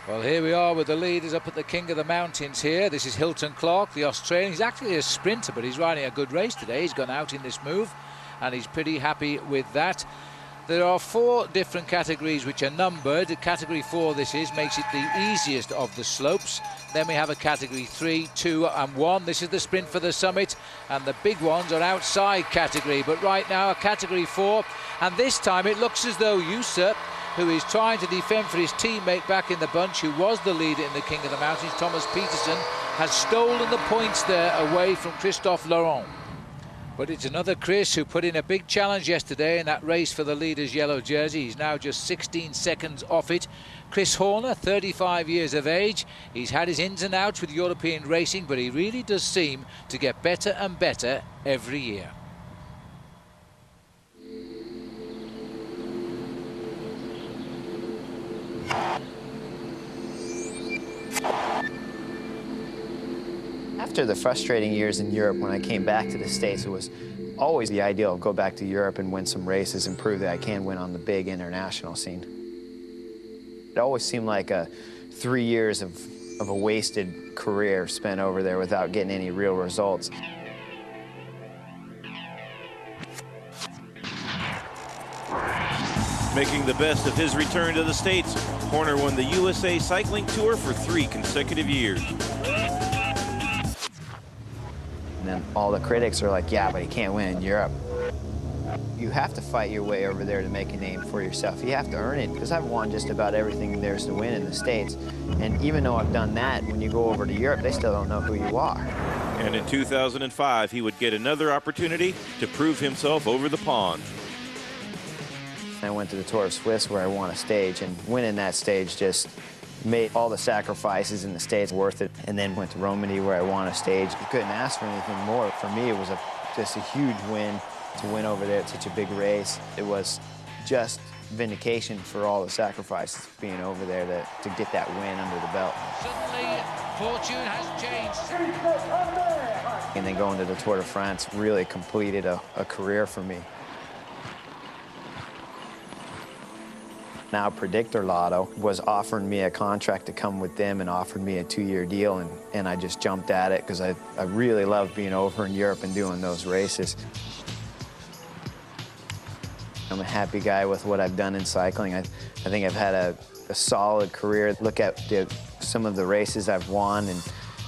Well, here we are with the leaders up at the King of the Mountains here. This is Hilton Clark, the Australian. He's actually a sprinter, but he's riding a good race today. He's gone out in this move, and he's pretty happy with that. There are 4 different categories which are numbered. Category 4 this is, makes it the easiest of the slopes. Then we have a category 3, 2 and 1. This is the sprint for the summit, and the big ones are outside category. But right now, a category 4, and this time it looks as though Yusuf, who is trying to defend for his teammate back in the bunch, who was the leader in the King of the Mountains, Thomas Peterson, has stolen the points there away from Christophe Laurent. But it's another Chris who put in a big challenge yesterday in that race for the leader's yellow jersey. He's now just 16 seconds off it. Chris Horner, 35 years of age. He's had his ins and outs with European racing, but he really does seem to get better and better every year. After the frustrating years in Europe, when I came back to the States, it was always the ideal to go back to Europe and win some races and prove that I can win on the big international scene. It always seemed like 3 years of a wasted career spent over there without getting any real results. Making the best of his return to the States, Horner won the USA Cycling Tour for 3 consecutive years. And then all the critics are like, yeah, but he can't win in Europe. You have to fight your way over there to make a name for yourself. You have to earn it, because I've won just about everything there's to win in the States. And even though I've done that, when you go over to Europe, they still don't know who you are. And in 2005, he would get another opportunity to prove himself over the pond. I went to the Tour of Swiss where I won a stage, and winning that stage just made all the sacrifices in the States worth it. And then went to Romandie where I won a stage. You couldn't ask for anything more. For me, it was just a huge win to win over there at such a big race. It was just vindication for all the sacrifices being over there to get that win under the belt. Suddenly, fortune has changed. And then going to the Tour de France really completed a career for me. Now Predictor Lotto was offering me a contract to come with them and offered me a 2-year deal, and I just jumped at it because I really loved being over in Europe and doing those races. I'm a happy guy with what I've done in cycling. I think I've had a solid career. Look at some of the races I've won,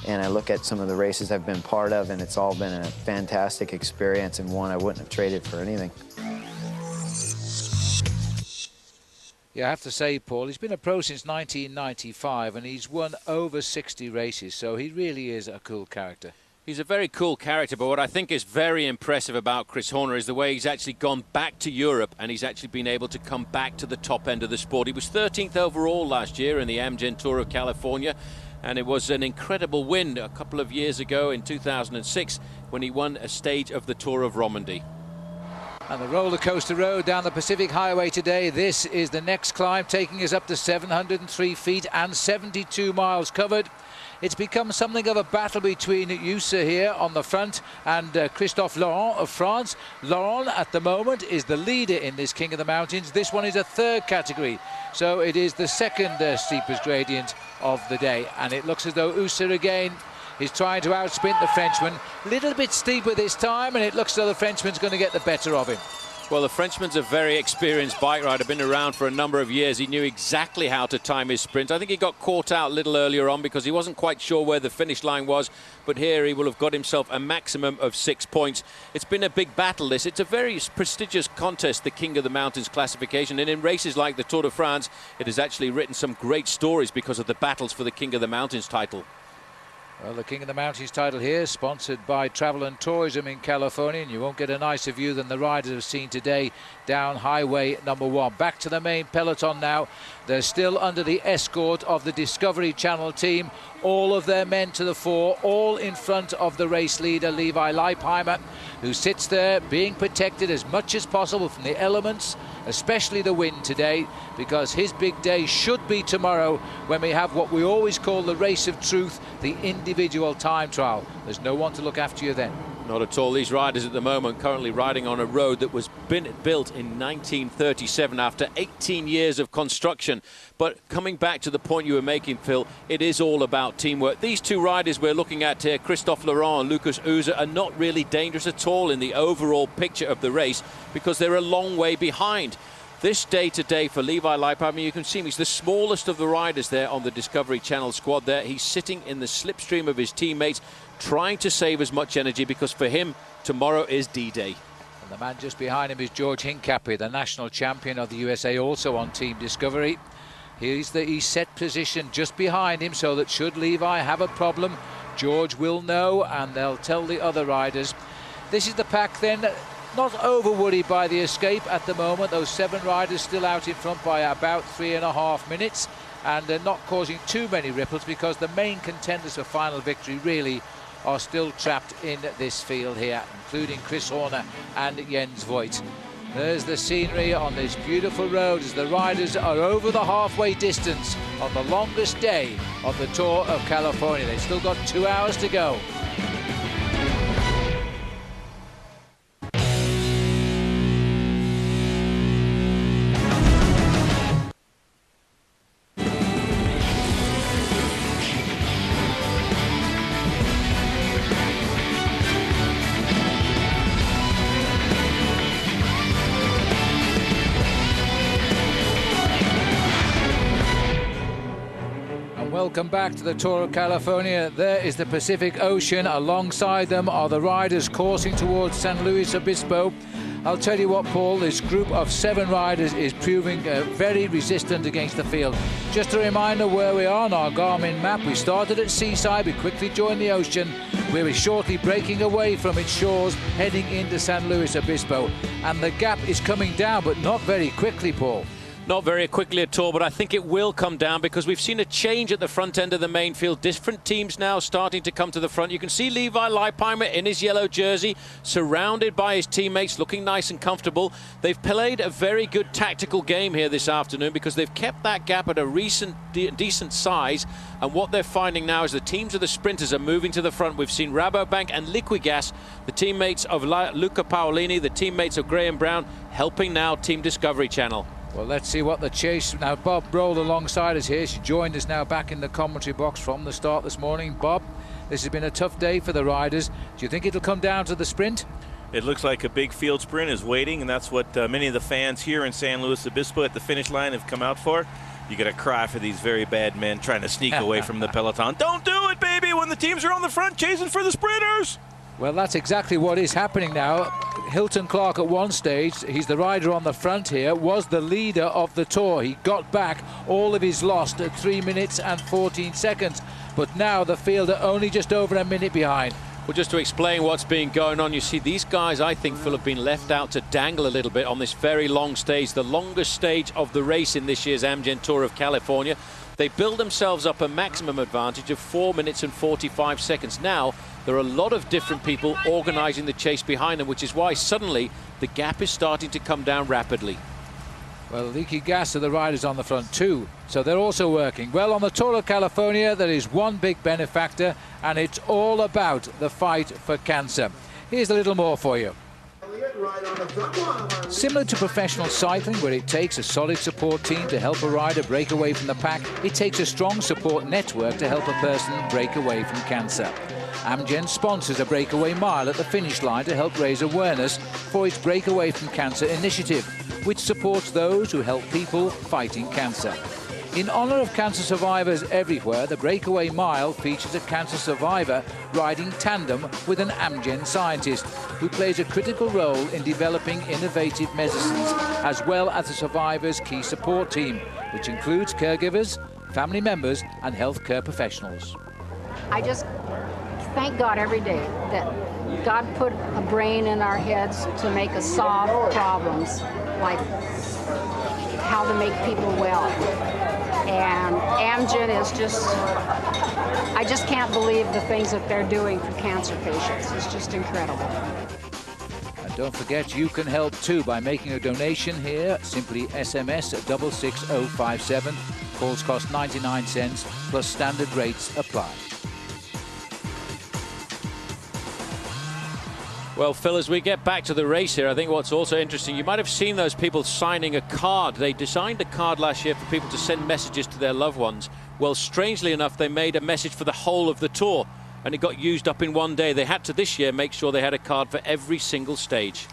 and I look at some of the races I've been part of, and it's all been a fantastic experience and one I wouldn't have traded for anything. Yeah, I have to say, Paul, he's been a pro since 1995, and he's won over 60 races, so he really is a cool character. He's a very cool character, but what I think is very impressive about Chris Horner is the way he's actually gone back to Europe, and he's actually been able to come back to the top end of the sport. He was 13th overall last year in the Amgen Tour of California, and it was an incredible win a couple of years ago in 2006 when he won a stage of the Tour of Romandie. And the roller coaster road down the Pacific Highway today. This is the next climb, taking us up to 703 feet and 72 miles covered. It's become something of a battle between Yusa here on the front and Christophe Laurent of France. Laurent at the moment is the leader in this King of the Mountains. This one is a third category, so it is the second steepest gradient of the day. And it looks as though Yusa again is trying to outsprint the Frenchman. A little bit steeper this time, and it looks as though the Frenchman's going to get the better of him. Well, the Frenchman's a very experienced bike rider, been around for a number of years. He knew exactly how to time his sprint. I think he got caught out a little earlier on because he wasn't quite sure where the finish line was, but here he will have got himself a maximum of 6 points. It's been a big battle, this. It's a very prestigious contest, the King of the Mountains classification, and in races like the Tour de France, it has actually written some great stories because of the battles for the King of the Mountains title. Well, the King of the Mountains title here, sponsored by Travel and Tourism in California, and you won't get a nicer view than the riders have seen today down Highway number 1. Back to the main peloton now. They're still under the escort of the Discovery Channel team. All of their men to the fore, all in front of the race leader, Levi Leipheimer, who sits there being protected as much as possible from the elements, especially the wind today, because his big day should be tomorrow when we have what we always call the race of truth, the individual time trial. There's no one to look after you then. Not at all. These riders at the moment currently riding on a road that was built in 1937 after 18 years of construction. But coming back to the point you were making, Phil, it is all about teamwork. These two riders we're looking at here, Christophe Laurent and Lucas User, are not really dangerous at all in the overall picture of the race because they're a long way behind. This day today for Levi Leipheimer, you can see him, he's the smallest of the riders there on the Discovery Channel squad there. He's sitting in the slipstream of his teammates, trying to save as much energy because for him, tomorrow is D-Day. And the man just behind him is George Hincapie, the national champion of the USA, also on Team Discovery. He's set position just behind him so that should Levi have a problem, George will know and they'll tell the other riders. This is the pack then. Not over worried by the escape at the moment. Those 7 riders still out in front by about 3.5 minutes, and they're not causing too many ripples because the main contenders for final victory really are still trapped in this field here, including Chris Horner and Jens Voigt. There's the scenery on this beautiful road as the riders are over the halfway distance on the longest day of the Tour of California. They've still got 2 hours to go. Welcome back to the Tour of California. There is the Pacific Ocean. Alongside them are the riders coursing towards San Luis Obispo. I'll tell you what, Paul, this group of 7 riders is proving very resistant against the field. Just a reminder where we are on our Garmin map. We started at Seaside, we quickly joined the ocean. We're shortly breaking away from its shores, heading into San Luis Obispo. And the gap is coming down, but not very quickly, Paul. Not very quickly at all, but I think it will come down because we've seen a change at the front end of the main field. Different teams now starting to come to the front. You can see Levi Leipheimer in his yellow jersey, surrounded by his teammates, looking nice and comfortable. They've played a very good tactical game here this afternoon because they've kept that gap at a decent size. And what they're finding now is the teams of the sprinters are moving to the front. We've seen Rabobank and Liquigas, the teammates of Luca Paolini, the teammates of Graham Brown, helping now Team Discovery Channel. Well, let's see what the chase. Now, Bob Roll alongside us here. She joined us now back in the commentary box from the start this morning. Bob, this has been a tough day for the riders. Do you think it'll come down to the sprint? It looks like a big field sprint is waiting, and that's what many of the fans here in San Luis Obispo at the finish line have come out for. You got to cry for these very bad men trying to sneak away from the peloton. Don't do it, baby, when the teams are on the front chasing for the sprinters. Well, that's exactly what is happening now. Hilton Clark at one stage, he's the rider on the front here, was the leader of the Tour. He got back all of his lost at 3 minutes and 14 seconds. But now the field are only just over a minute behind. Well, just to explain what's been going on, you see these guys, I think, Phil, have been left out to dangle a little bit on this very long stage, the longest stage of the race in this year's Amgen Tour of California. They build themselves up a maximum advantage of 4 minutes and 45 seconds. Now, there are a lot of different people organising the chase behind them, which is why suddenly the gap is starting to come down rapidly. Well, leaky gas are the riders on the front too, so they're also working. Well, on the Tour of California, there is one big benefactor, and it's all about the fight for cancer. Here's a little more for you. Similar to professional cycling, where it takes a solid support team to help a rider break away from the pack, it takes a strong support network to help a person break away from cancer. Amgen sponsors a breakaway mile at the finish line to help raise awareness for its Breakaway from Cancer initiative, which supports those who help people fighting cancer. In honor of cancer survivors everywhere, the Breakaway Mile features a cancer survivor riding tandem with an Amgen scientist who plays a critical role in developing innovative medicines, as well as the survivor's key support team, which includes caregivers, family members, and healthcare professionals. I just thank God every day that God put a brain in our heads to make us solve problems, like how to make people well. And Amgen is just, I just can't believe the things that they're doing for cancer patients. It's just incredible. And don't forget, you can help too by making a donation here. Simply SMS 66057. Calls cost 99 cents, plus standard rates apply. Well, Phil, as we get back to the race here, I think what's also interesting, you might have seen those people signing a card. They designed a card last year for people to send messages to their loved ones. Well, strangely enough, they made a message for the whole of the Tour, and it got used up in one day. They had to this year make sure they had a card for every single stage.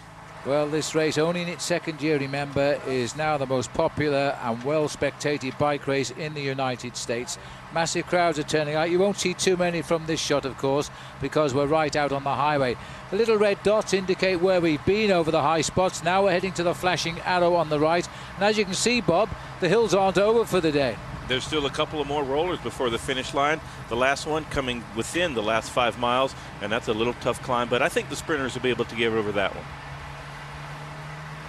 Well, this race, only in its second year, remember, is now the most popular and well-spectated bike race in the United States. Massive crowds are turning out. You won't see too many from this shot, of course, because we're right out on the highway. The little red dots indicate where we've been over the high spots. Now we're heading to the flashing arrow on the right. And as you can see, Bob, the hills aren't over for the day. There's still a couple of more rollers before the finish line. The last one coming within the last 5 miles, and that's a little tough climb, but I think the sprinters will be able to get over that one.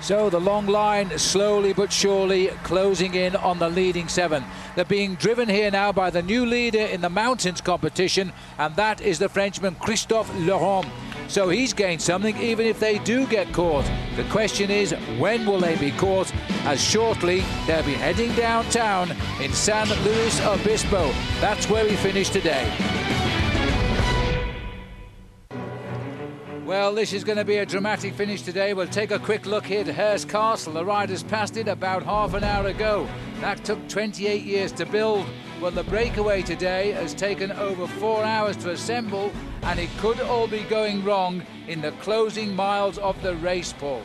So the long line slowly but surely closing in on the leading 7. They're being driven here now by the new leader in the mountains competition, and that is the Frenchman Christophe Laurent. So he's gained something even if they do get caught. The question is, when will they be caught? As shortly they'll be heading downtown in San Luis Obispo. That's where we finish today. Well, this is going to be a dramatic finish today. We'll take a quick look here to Hearst Castle. The riders passed it about half an hour ago. That took 28 years to build. Well, the breakaway today has taken over 4 hours to assemble, and it could all be going wrong in the closing miles of the race, Paul.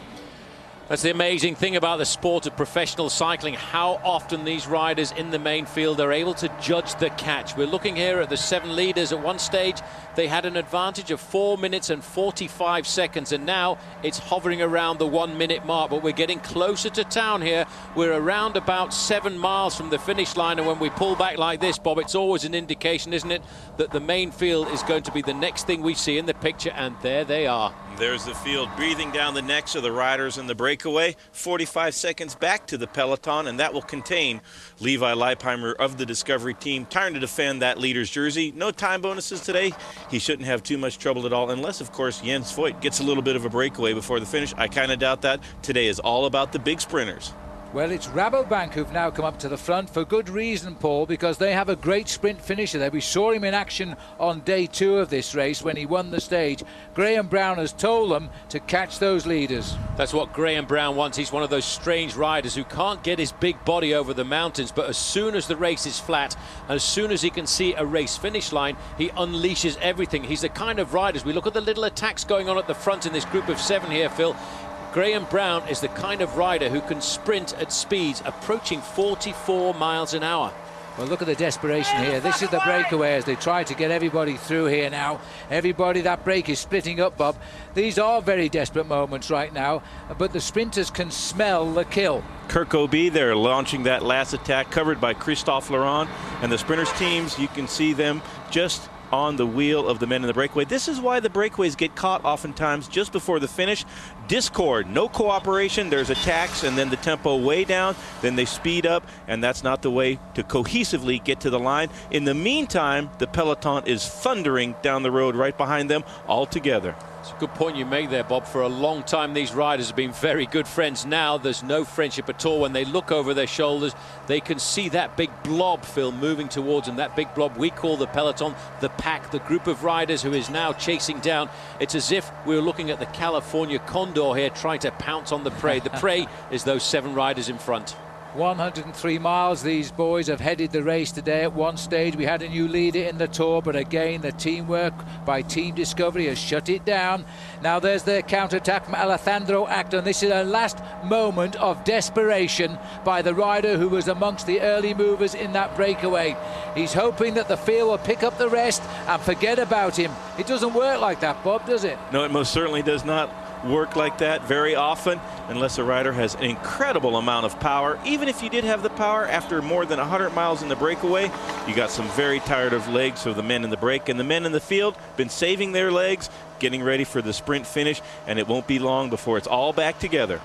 That's the amazing thing about the sport of professional cycling, how often these riders in the main field are able to judge the catch. We're looking here at the 7 leaders. At one stage, they had an advantage of 4 minutes and 45 seconds, and now it's hovering around the 1 minute mark, but we're getting closer to town here. We're around about 7 miles from the finish line, and when we pull back like this, Bob, it's always an indication, isn't it, that the main field is going to be the next thing we see in the picture, and there they are. There's the field breathing down the necks of the riders in the breakaway. 45 seconds back to the peloton, and that will contain Levi Leipheimer of the Discovery team, trying to defend that leader's jersey. No time bonuses today. He shouldn't have too much trouble at all, unless, of course, Jens Voigt gets a little bit of a breakaway before the finish. I kind of doubt that. Today is all about the big sprinters. Well, it's Rabobank who've now come up to the front for good reason, Paul, because they have a great sprint finisher there. We saw him in action on day 2 of this race when he won the stage. Graham Brown has told them to catch those leaders. That's what Graham Brown wants. He's one of those strange riders who can't get his big body over the mountains, but as soon as the race is flat, as soon as he can see a race finish line, he unleashes everything. He's the kind of rider, as we look at the little attacks going on at the front in this group of 7 here, Phil, Graham Brown is the kind of rider who can sprint at speeds approaching 44 miles an hour. Well, look at the desperation here. This is the breakaway as they try to get everybody through here now. Everybody, that break is splitting up, Bob. These are very desperate moments right now, but the sprinters can smell the kill. Kirk O.B., they're launching that last attack, covered by Christophe Laurent. And the sprinters teams, you can see them just on the wheel of the men in the breakaway. This is why the breakaways get caught oftentimes just before the finish. Discord, no cooperation, there's attacks, and then the tempo way down, then they speed up, and that's not the way to cohesively get to the line. In the meantime, the peloton is thundering down the road right behind them all together. It's a good point you make there, Bob. For a long time, these riders have been very good friends. Now there's no friendship at all. When they look over their shoulders, they can see that big blob, Phil, moving towards them. That big blob we call the peloton, the pack, the group of riders who is now chasing down. It's as if we were looking at the California Condor here, trying to pounce on the prey. The prey is those 7 riders in front. 103 miles these boys have headed the race today. At one stage we had a new leader in the Tour, but again the teamwork by Team Discovery has shut it down. Now there's the counter-attack from Alejandro Acton. This is a last moment of desperation by the rider who was amongst the early movers in that breakaway. He's hoping that the field will pick up the rest and forget about him. It doesn't work like that, Bob, does it? No, it most certainly does not work like that very often unless a rider has an incredible amount of power. Even if you did have the power after more than 100 miles in the breakaway, you got some very tired of legs of the men in the break, and the men in the field been saving their legs, getting ready for the sprint finish, and it won't be long before it's all back together.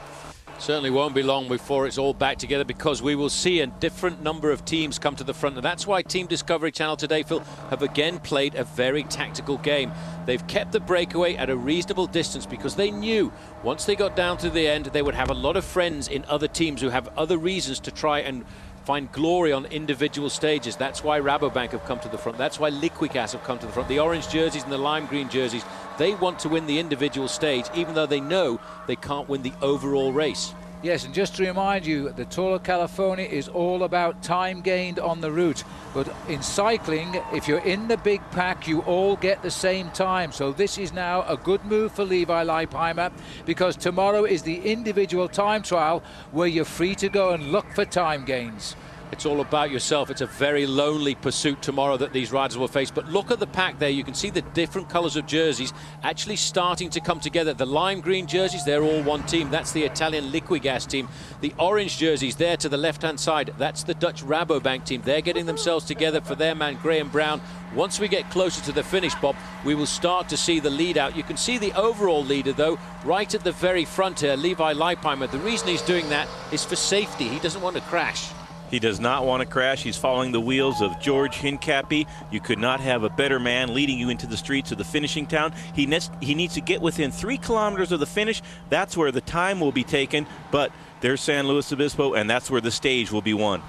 Certainly won't be long before it's all back together, because we will see a different number of teams come to the front. And that's why Team Discovery Channel today, Phil, have again played a very tactical game. They've kept the breakaway at a reasonable distance because they knew once they got down to the end, they would have a lot of friends in other teams who have other reasons to try and find glory on individual stages. That's why Rabobank have come to the front. That's why Liquigas have come to the front. The orange jerseys and the lime green jerseys, they want to win the individual stage, even though they know they can't win the overall race. Yes, and just to remind you, the Tour of California is all about time gained on the route. But in cycling, if you're in the big pack, you all get the same time. So this is now a good move for Levi Leipheimer, because tomorrow is the individual time trial where you're free to go and look for time gains. It's all about yourself. It's a very lonely pursuit tomorrow that these riders will face. But look at the pack there. You can see the different colours of jerseys actually starting to come together. The lime green jerseys, they're all one team. That's the Italian Liquigas team. The orange jerseys there to the left-hand side, that's the Dutch Rabobank team. They're getting themselves together for their man Graham Brown. Once we get closer to the finish, Bob, we will start to see the lead out. You can see the overall leader, though, right at the very front here, Levi Leipheimer. The reason he's doing that is for safety. He doesn't want to crash. He does not want to crash. He's following the wheels of George Hincapie. You could not have a better man leading you into the streets of the finishing town. He needs to get within 3 kilometers of the finish. That's where the time will be taken. But there's San Luis Obispo, and that's where the stage will be won.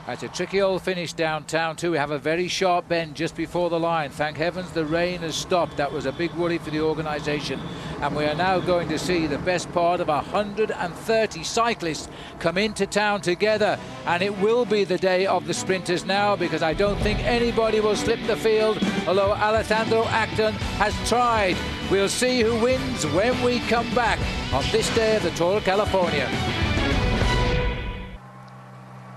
It's a tricky old finish downtown too. We have a very sharp bend just before the line. Thank heavens the rain has stopped. That was a big worry for the organisation. And we are now going to see the best part of 130 cyclists come into town together. And it will be the day of the sprinters now, because I don't think anybody will slip the field, although Alejandro Acton has tried We'll see who wins when we come back on this day of the Tour of California.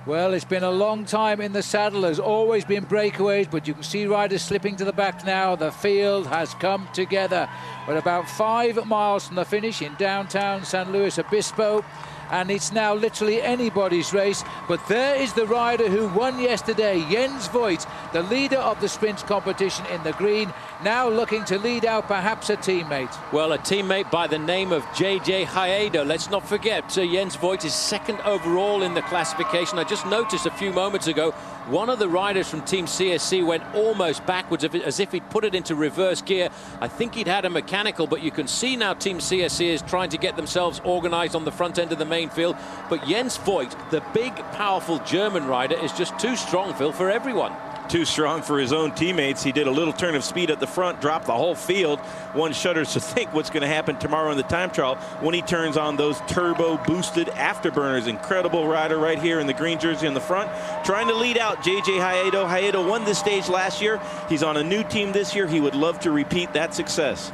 Well, it's been a long time in the saddle. There's always been breakaways, but you can see riders slipping to the back now. The field has come together. We're about 5 miles from the finish in downtown San Luis Obispo, and it's now literally anybody's race. But there is the rider who won yesterday, Jens Voigt, the leader of the sprint competition in the green, now looking to lead out perhaps a teammate. Well, a teammate by the name of JJ Haedo. Let's not forget, Jens Voigt is second overall in the classification. I just noticed a few moments ago, one of the riders from Team CSC went almost backwards as if he'd put it into reverse gear. I think he'd had a mechanical, but you can see now Team CSC is trying to get themselves organized on the front end of the main field. But Jens Voigt, the big, powerful German rider, is just too strong, Phil, for everyone. Too strong for his own teammates. He did a little turn of speed at the front, dropped the whole field. One shudders to think what's going to happen tomorrow in the time trial when he turns on those turbo boosted afterburners. Incredible rider right here in the green jersey in the front, trying to lead out JJ Haedo. Haedo won this stage last year. He's on a new team this year. He would love to repeat that success.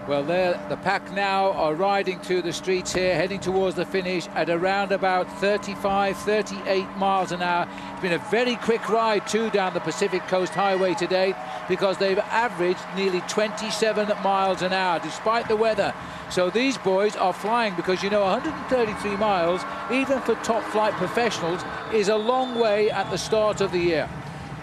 Well, there, the pack now are riding through the streets here, heading towards the finish at around about 35, 38 miles an hour. It's been a very quick ride, too, down the Pacific Coast Highway today, because they've averaged nearly 27 miles an hour, despite the weather. So these boys are flying, because, you know, 133 miles, even for top-flight professionals, is a long way at the start of the year.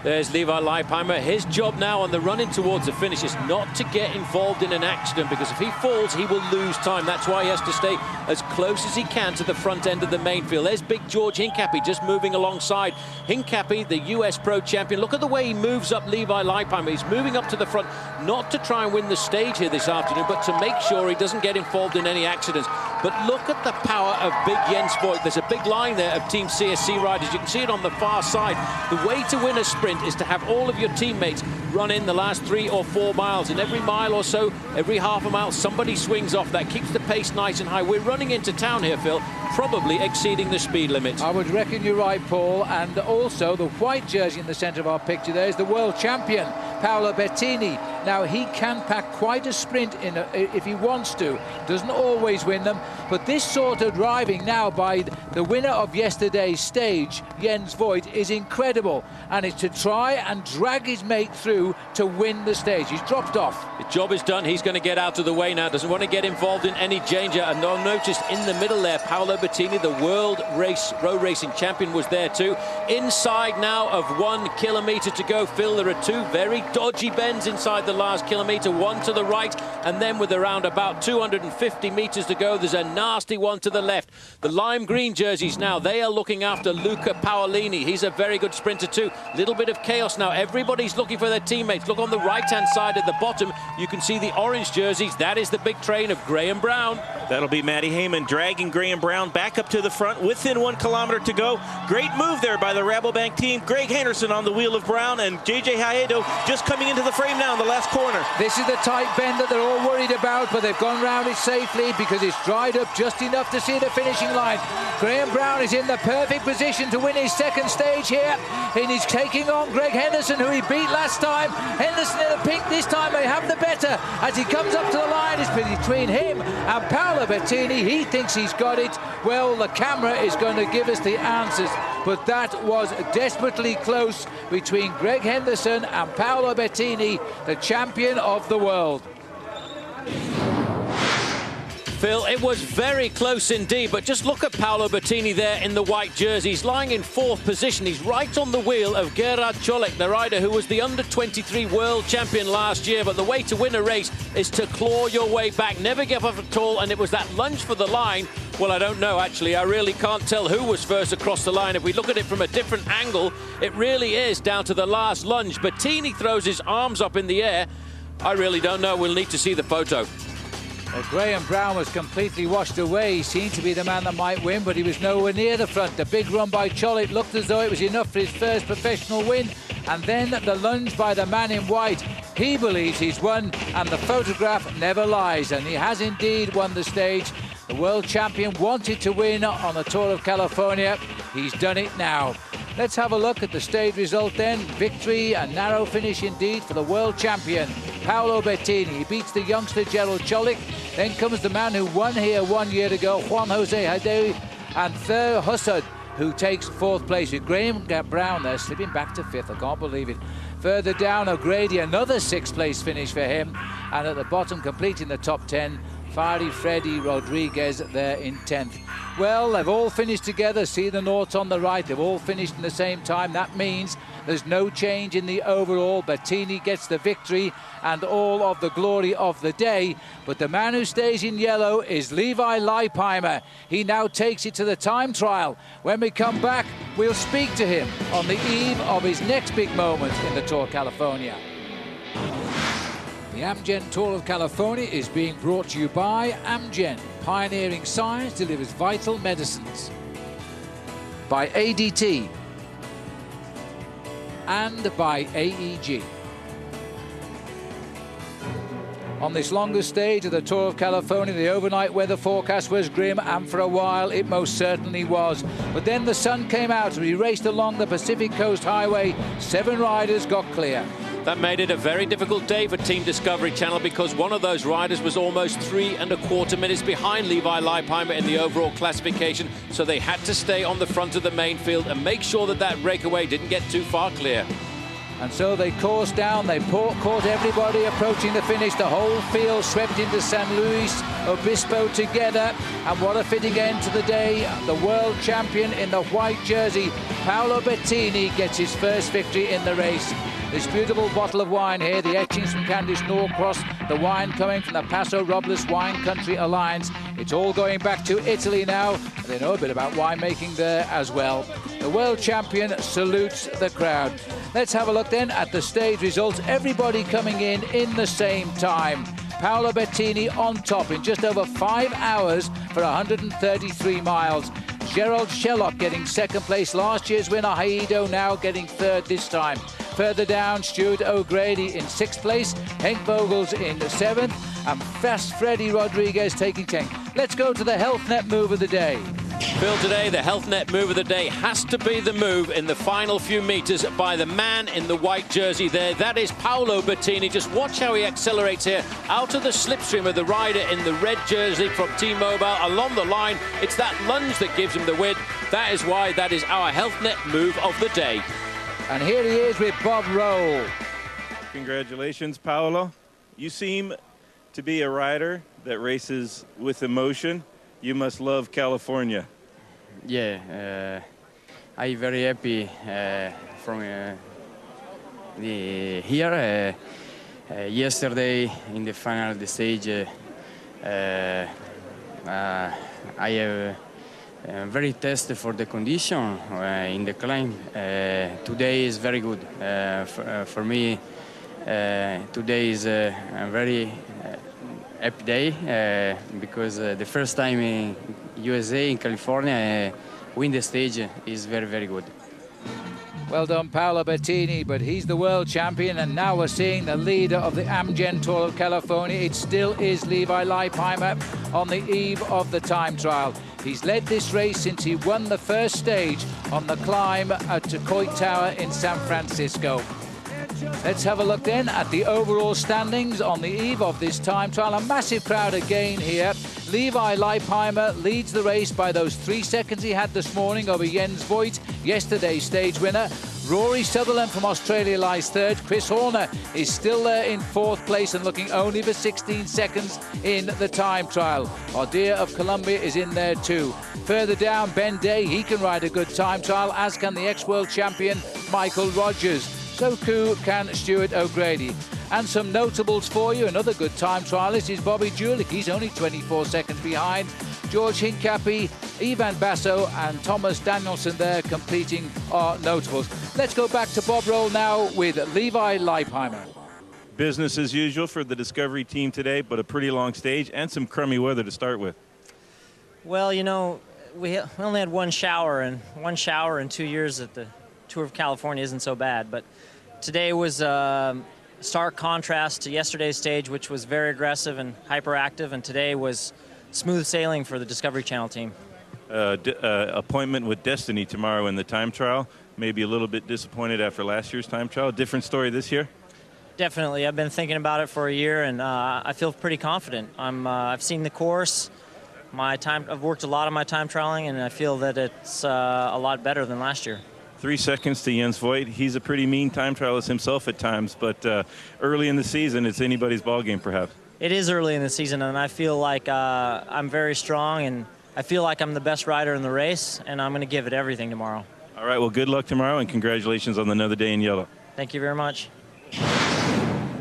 There's Levi Leipheimer. His job now on the run-in towards the finish is not to get involved in an accident, because if he falls, he will lose time. That's why he has to stay as close as he can to the front end of the main field. There's big George Hincapie just moving alongside. Hincapie, the US Pro Champion. Look at the way he moves up Levi Leipheimer. He's moving up to the front, not to try and win the stage here this afternoon, but to make sure he doesn't get involved in any accidents. But look at the power of big Jens Voigt. There's a big line there of Team CSC riders. You can see it on the far side. The way to win a sprint is to have all of your teammates run in the last 3 or 4 miles. And every mile or so, every half a mile, somebody swings off. That keeps the pace nice and high. We're running into town here, Phil, probably exceeding the speed limit. I would reckon you're right, Paul. And also the white jersey in the centre of our picture there is the world champion, Paolo Bettini. Now, he can pack quite a sprint in if he wants to. Doesn't always win them. But this sort of driving now by the winner of yesterday's stage, Jens Voigt, is incredible. And it's to try and drag his mate through to win the stage. He's dropped off. His job is done. He's going to get out of the way now. Doesn't want to get involved in any danger. And no notice in the middle there, Paolo Bettini, the world road racing champion, was there too. Inside now of 1 kilometre to go, Phil, there are 2 very dodgy bends inside the last kilometre, one to the right, and then with around about 250 metres to go, there's a nasty one to the left. The lime green jerseys now, they are looking after Luca Paolini. He's a very good sprinter too. Little bit of chaos now. Everybody's looking for their teammates. Look on the right-hand side at the bottom. You can see the orange jerseys. That is the big train of Graham Brown. That'll be Matty Heyman dragging Graham Brown back up to the front within 1 kilometre to go. Great move there by the Rabobank team. Greg Henderson on the wheel of Brown, and JJ Haedo just coming into the frame now in the last corner. This is the tight bend that they're all worried about, but they've gone round it safely because it's dried up just enough to see the finishing line. Graham Brown is in the perfect position to win his second stage here, and he's taking on Greg Henderson, who he beat last time. Henderson in the pink this time may have the better as he comes up to the line. It's between him and Paolo Bettini. He thinks he's got it. Well, the camera is going to give us the answers, but that was desperately close between Greg Henderson and Paolo Bettini, the champion of the world. Phil, it was very close indeed, but just look at Paolo Bettini there in the white jersey. He's lying in 4th position. He's right on the wheel of Gerard Cholek, the rider who was the under-23 world champion last year. But the way to win a race is to claw your way back, never give up at all. And it was that lunge for the line. Well, I don't know, actually. I really can't tell who was first across the line. If we look at it from a different angle, it really is down to the last lunge. Bettini throws his arms up in the air. I really don't know. We'll need to see the photo. Well, Graham Brown was completely washed away. He seemed to be the man that might win, but he was nowhere near the front. The big run by Chollet looked as though it was enough for his first professional win. And then the lunge by the man in white. He believes he's won, and the photograph never lies. And he has indeed won the stage. The world champion wanted to win on the Tour of California. He's done it now. Let's have a look at the stage result then. Victory, a narrow finish indeed for the world champion, Paolo Bettini. He beats the youngster Gerald Cholik. Then comes the man who won here 1 year ago, Juan Jose Hadewi, and Thur Hussard, who takes 4th place, with Graham Brown there slipping back to 5th. I can't believe it. Further down, O'Grady, another 6th place finish for him. And at the bottom, completing the top 10, Freddy Rodriguez there in 10th. Well, they've all finished together. See the noughts on the right. They've all finished in the same time. That means there's no change in the overall. Bettini gets the victory and all of the glory of the day. But the man who stays in yellow is Levi Leipheimer. He now takes it to the time trial. When we come back, we'll speak to him on the eve of his next big moment in the Tour of California. The Amgen Tour of California is being brought to you by Amgen. Pioneering science delivers vital medicines. By ADT. And by AEG. On this longest stage of the Tour of California, the overnight weather forecast was grim, and for a while it most certainly was. But then the sun came out as we raced along the Pacific Coast Highway. 7 riders got clear. That made it a very difficult day for Team Discovery Channel, because one of those riders was almost 3¼ minutes behind Levi Leipheimer in the overall classification, so they had to stay on the front of the main field and make sure that that breakaway didn't get too far clear. And so they coursed down, they caught everybody approaching the finish. The whole field swept into San Luis Obispo together. And what a fitting end to the day. The world champion in the white jersey, Paolo Bettini, gets his first victory in the race. This beautiful bottle of wine here, the etchings from Candice Norcross, the wine coming from the Paso Robles Wine Country Alliance. It's all going back to Italy now. They know a bit about winemaking there as well. The world champion salutes the crowd. Let's have a look then at the stage results. Everybody coming in the same time. Paolo Bettini on top in just over 5 hours for 133 miles. Gerald Shellock getting 2nd place, last year's winner Haido now getting 3rd this time. Further down, Stuart O'Grady in 6th place, Henk Vogels in 7th, and Fast Freddy Rodriguez taking 10th. Let's go to the Health Net move of the day. Phil, today the Health Net move of the day has to be the move in the final few meters by the man in the white jersey there. That is Paolo Bettini. Just watch how he accelerates here out of the slipstream of the rider in the red jersey from T-Mobile along the line. It's that lunge that gives him the win. That is why that is our Health Net move of the day. And here he is with Bob Roll. Congratulations, Paolo. You seem to be a rider that races with emotion. You must love California. Yeah, I'm very happy from here. Yesterday in the final of the stage, I have very tested for the condition in the climb. Today is very good for me. Today is a very happy day because the first time in USA, in California, win the stage is very, very good. Well done, Paolo Bettini, but he's the world champion, and now we're seeing the leader of the Amgen Tour of California. It still is Levi Leipheimer on the eve of the time trial. He's led this race since he won the first stage on the climb to Coit Tower in San Francisco. Let's have a look then at the overall standings on the eve of this time trial. A massive crowd again here. Levi Leipheimer leads the race by those 3 seconds he had this morning over Jens Voigt, yesterday's stage winner. Rory Sutherland from Australia lies 3rd. Chris Horner is still there in 4th place and looking only for 16 seconds in the time trial. Odeer of Colombia is in there too. Further down, Ben Day, he can ride a good time trial, as can the ex-world champion Michael Rogers. So too can Stuart O'Grady. And some notables for you. Another good time trialist is Bobby Julich. He's only 24 seconds behind. George Hincapie, Ivan Basso and Thomas Danielson there completing our notables. Let's go back to Bob Roll now with Levi Leipheimer. Business as usual for the Discovery team today, but a pretty long stage and some crummy weather to start with. Well, you know, we only had one shower in 2 years at the Tour of California isn't so bad, but today was a stark contrast to yesterday's stage, which was very aggressive and hyperactive, and today was smooth sailing for the Discovery Channel team. Appointment with Destiny tomorrow in the time trial. maybe a little bit disappointed after last year's time trial. Different story this year? Definitely. I've been thinking about it for a year, and I feel pretty confident. I've seen the course. I've worked a lot on my time trialing, and I feel that it's a lot better than last year. 3 seconds to Jens Voigt. He's a pretty mean time trialist himself at times, but early in the season, it's anybody's ballgame, perhaps. It is early in the season, and I feel like I'm very strong, and I feel like I'm the best rider in the race, and I'm going to give it everything tomorrow. All right, well, good luck tomorrow, and congratulations on another day in yellow. Thank you very much.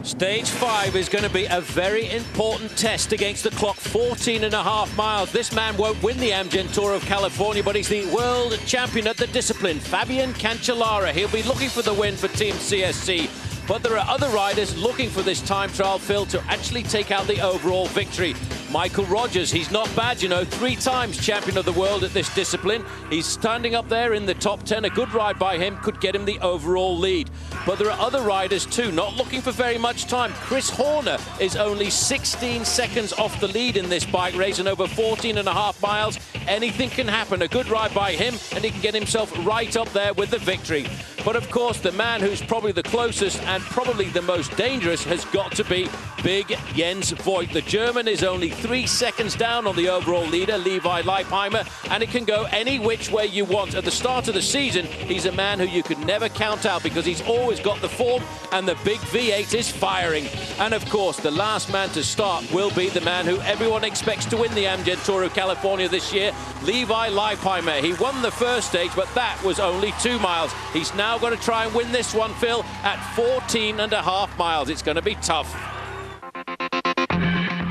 Stage 5 is going to be a very important test against the clock, 14.5 miles. This man won't win the Amgen Tour of California, but he's the world champion at the discipline, Fabian Cancellara. He'll be looking for the win for Team CSC. But there are other riders looking for this time trial, Phil, to actually take out the overall victory. Michael Rogers, he's not bad, you know, 3 times champion of the world at this discipline. He's standing up there in the top 10. A good ride by him could get him the overall lead. But there are other riders too, not looking for very much time. Chris Horner is only 16 seconds off the lead in this bike race, and over 14.5 miles. Anything can happen. A good ride by him, and he can get himself right up there with the victory. But of course, the man who's probably the closest and probably the most dangerous has got to be big Jens Voigt. The German is only 3 seconds down on the overall leader, Levi Leipheimer, and it can go any which way you want. At the start of the season, he's a man who you could never count out because he's always got the form, and the big V8 is firing. And of course, the last man to start will be the man who everyone expects to win the Amgen Tour of California this year, Levi Leipheimer. He won the first stage, but that was only 2 miles. He's now going to try and win this one, Phil, at 14.5 miles. It's going to be tough.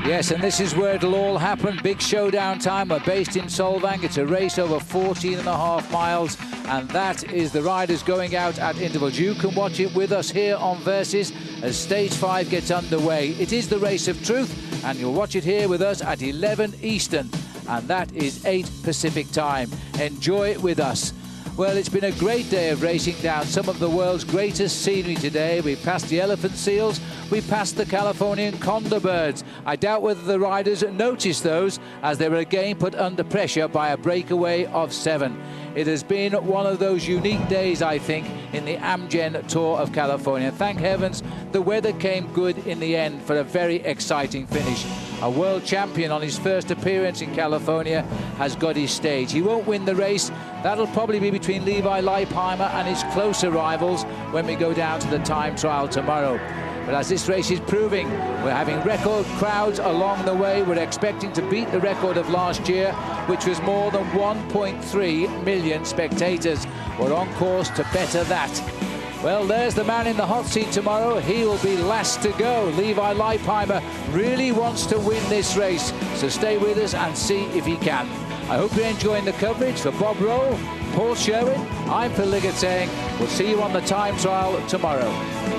Yes, and this is where it'll all happen. Big showdown time. We're based in Solvang. It's a race over 14.5 miles, and that is the riders going out at intervals. You can watch it with us here on Versus as Stage 5 gets underway. It is the race of truth, and you'll watch it here with us at 11 Eastern, and that is 8 Pacific time. Enjoy it with us. Well, it's been a great day of racing down some of the world's greatest scenery today. We passed the elephant seals, we passed the Californian condor birds. I doubt whether the riders noticed those, as they were again put under pressure by a breakaway of 7. It has been one of those unique days, I think, in the Amgen Tour of California. Thank heavens the weather came good in the end for a very exciting finish. A world champion on his first appearance in California has got his stage. He won't win the race. That'll probably be between Levi Leipheimer and his closer rivals when we go down to the time trial tomorrow. But as this race is proving, we're having record crowds along the way. We're expecting to beat the record of last year, which was more than 1.3 million spectators. We're on course to better that. Well, there's the man in the hot seat tomorrow. He will be last to go. Levi Leipheimer really wants to win this race, so stay with us and see if he can. I hope you're enjoying the coverage. For Bob Roll, Paul Sherwen, I'm Phil Liggett saying we'll see you on the time trial tomorrow.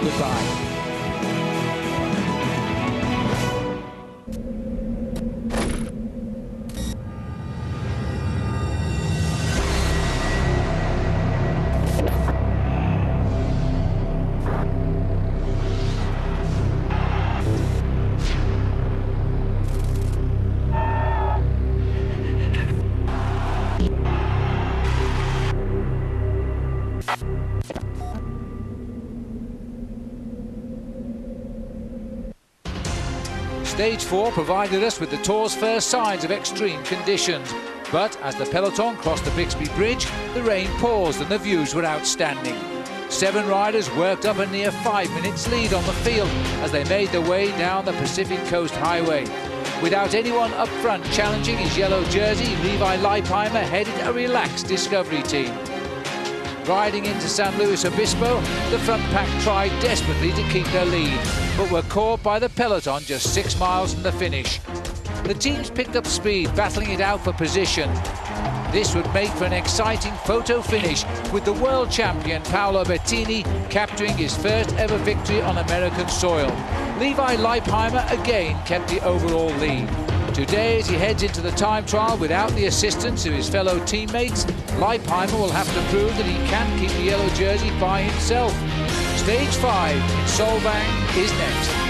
Goodbye. Stage 4 provided us with the Tour's first signs of extreme conditions. But as the peloton crossed the Bixby Bridge, the rain paused and the views were outstanding. 7 riders worked up a near 5 minutes lead on the field as they made their way down the Pacific Coast Highway. Without anyone up front challenging his yellow jersey, Levi Leipheimer headed a relaxed discovery team. Riding into San Luis Obispo, the front pack tried desperately to keep their lead, but were caught by the peloton just 6 miles from the finish. The teams picked up speed, battling it out for position. This would make for an exciting photo finish, with the world champion Paolo Bettini capturing his first ever victory on American soil. Levi Leipheimer again kept the overall lead. Today, as he heads into the time trial without the assistance of his fellow teammates, Leipheimer will have to prove that he can keep the yellow jersey by himself. Stage 5 in Solvang is next.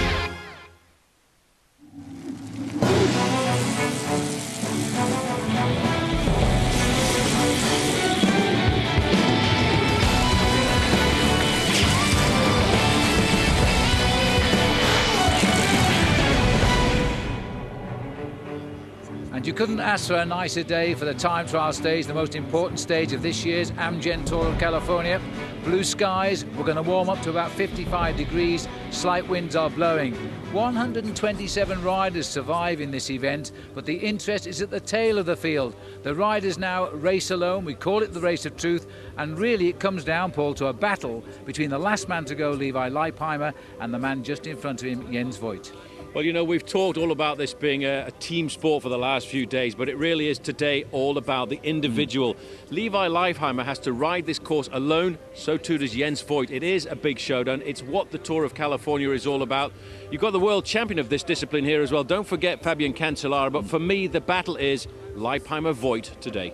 you couldn't ask for a nicer day for the time trial stage, the most important stage of this year's Amgen Tour of California. Blue skies, we're going to warm up to about 55 degrees, slight winds are blowing. 127 riders survive in this event, but the interest is at the tail of the field. The riders now race alone, we call it the race of truth, and really it comes down, Paul, to a battle between the last man to go, Levi Leipheimer, and the man just in front of him, Jens Voigt. Well, you know, we've talked all about this being a team sport for the last few days, but it really is today all about the individual. Levi Leipheimer has to ride this course alone, so too does Jens Voigt. It is a big showdown. It's what the Tour of California is all about. You've got the world champion of this discipline here as well. Don't forget Fabian Cancellara, but for me, the battle is Leipheimer-Voigt today.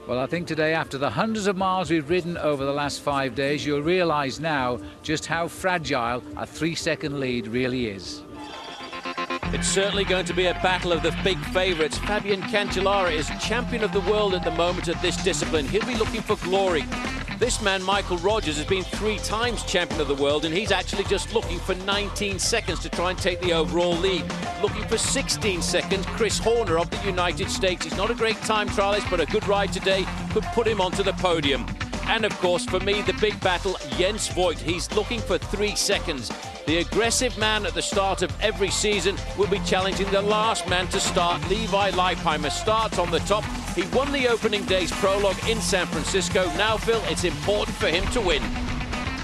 Well, I think today, after the hundreds of miles we've ridden over the last 5 days, you'll realise now just how fragile a 3-second lead really is. It's certainly going to be a battle of the big favourites. Fabian Cancellara is champion of the world at the moment at this discipline. He'll be looking for glory. This man, Michael Rogers, has been 3 times champion of the world, and he's actually just looking for 19 seconds to try and take the overall lead. Looking for 16 seconds, Chris Horner of the United States. He's not a great time trialist, but a good ride today could put him onto the podium. And of course, for me, the big battle, Jens Voigt. He's looking for 3 seconds. The aggressive man at the start of every season will be challenging the last man to start. Levi Leipheimer starts on the top. He won the opening day's prologue in San Francisco. Now, Phil, it's important for him to win.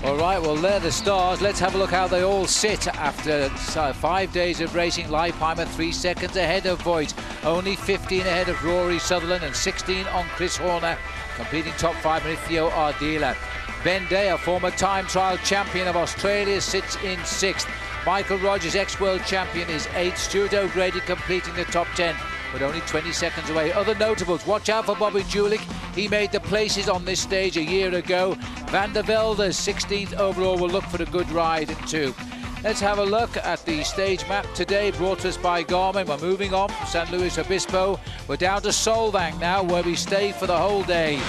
All right, well, they're the stars. Let's have a look how they all sit after 5 days of racing. Leipheimer 3 seconds ahead of Voigt, only 15 ahead of Rory Sutherland and 16 on Chris Horner. Competing top 5, Mauricio Ardila. Ben Day, a former time trial champion of Australia, sits in 6th. Michael Rogers, ex-world champion, is 8th. Stuart O'Grady completing the top 10, but only 20 seconds away. Other notables, watch out for Bobby Julich. He made the places on this stage a year ago. Van der Velde, 16th overall, will look for a good ride too. Let's have a look at the stage map today, brought to us by Garmin. We're moving on from San Luis Obispo. We're down to Solvang now, where we stay for the whole day.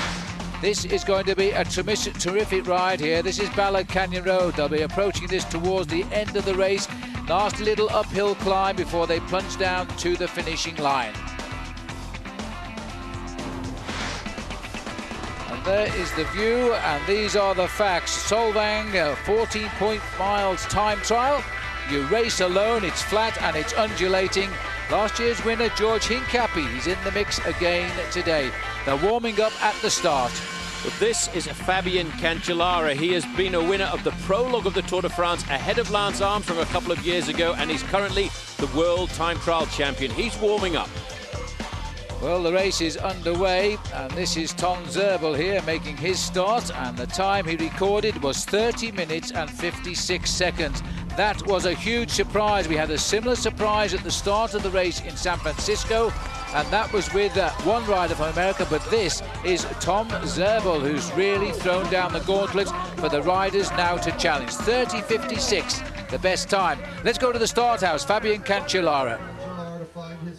This is going to be a terrific ride here. This is Ballard Canyon Road. They'll be approaching this towards the end of the race. Nasty little uphill climb before they plunge down to the finishing line. And there is the view, and these are the facts. Solvang, 14 miles time trial. You race alone, it's flat and it's undulating. Last year's winner, George Hincapie, he's in the mix again today. They're warming up at the start. But this is Fabian Cancellara. He has been a winner of the Prologue of the Tour de France ahead of Lance Armstrong a couple of years ago, and he's currently the world time trial champion. He's warming up. Well, the race is underway, and this is Tom Zerbel here making his start, and the time he recorded was 30 minutes and 56 seconds. That was a huge surprise. We had a similar surprise at the start of the race in San Francisco, and that was with one rider from America, but this is Tom Zerbel, who's really thrown down the gauntlet for the riders now to challenge. 30:56, the best time. Let's go to the start house, Fabian Cancellara.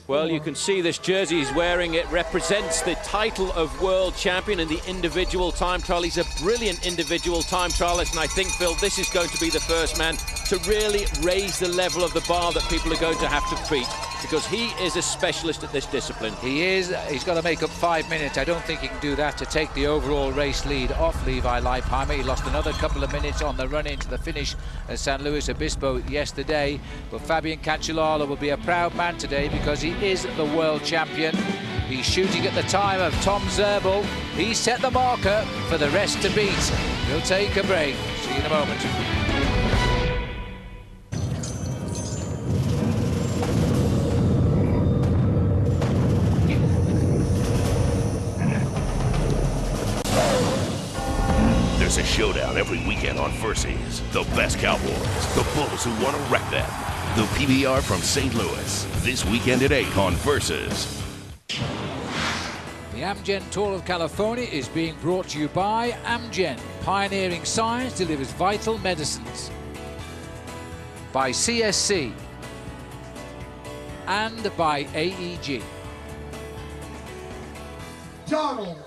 Well, you can see this jersey he's wearing. It represents the title of world champion in the individual time trial. He's a brilliant individual time trialist, and I think, Phil, this is going to be the first man to really raise the level of the bar that people are going to have to beat, because he is a specialist at this discipline. He is. He's got to make up 5 minutes. I don't think he can do that to take the overall race lead off Levi Leipheimer. He lost another couple of minutes on the run into the finish at San Luis Obispo yesterday. But Fabian Cancellara will be a proud man today because he is the world champion. He's shooting at the time of Tom Zerbel. He set the marker for the rest to beat. We'll take a break. See you in a moment. There's a showdown every weekend on Versus. The best cowboys, the bulls who want to wreck them. The PBR from St. Louis. This weekend at 8 on Versus. The Amgen Tour of California is being brought to you by Amgen. Pioneering science delivers vital medicines. By CSC. And by AEG. Donald.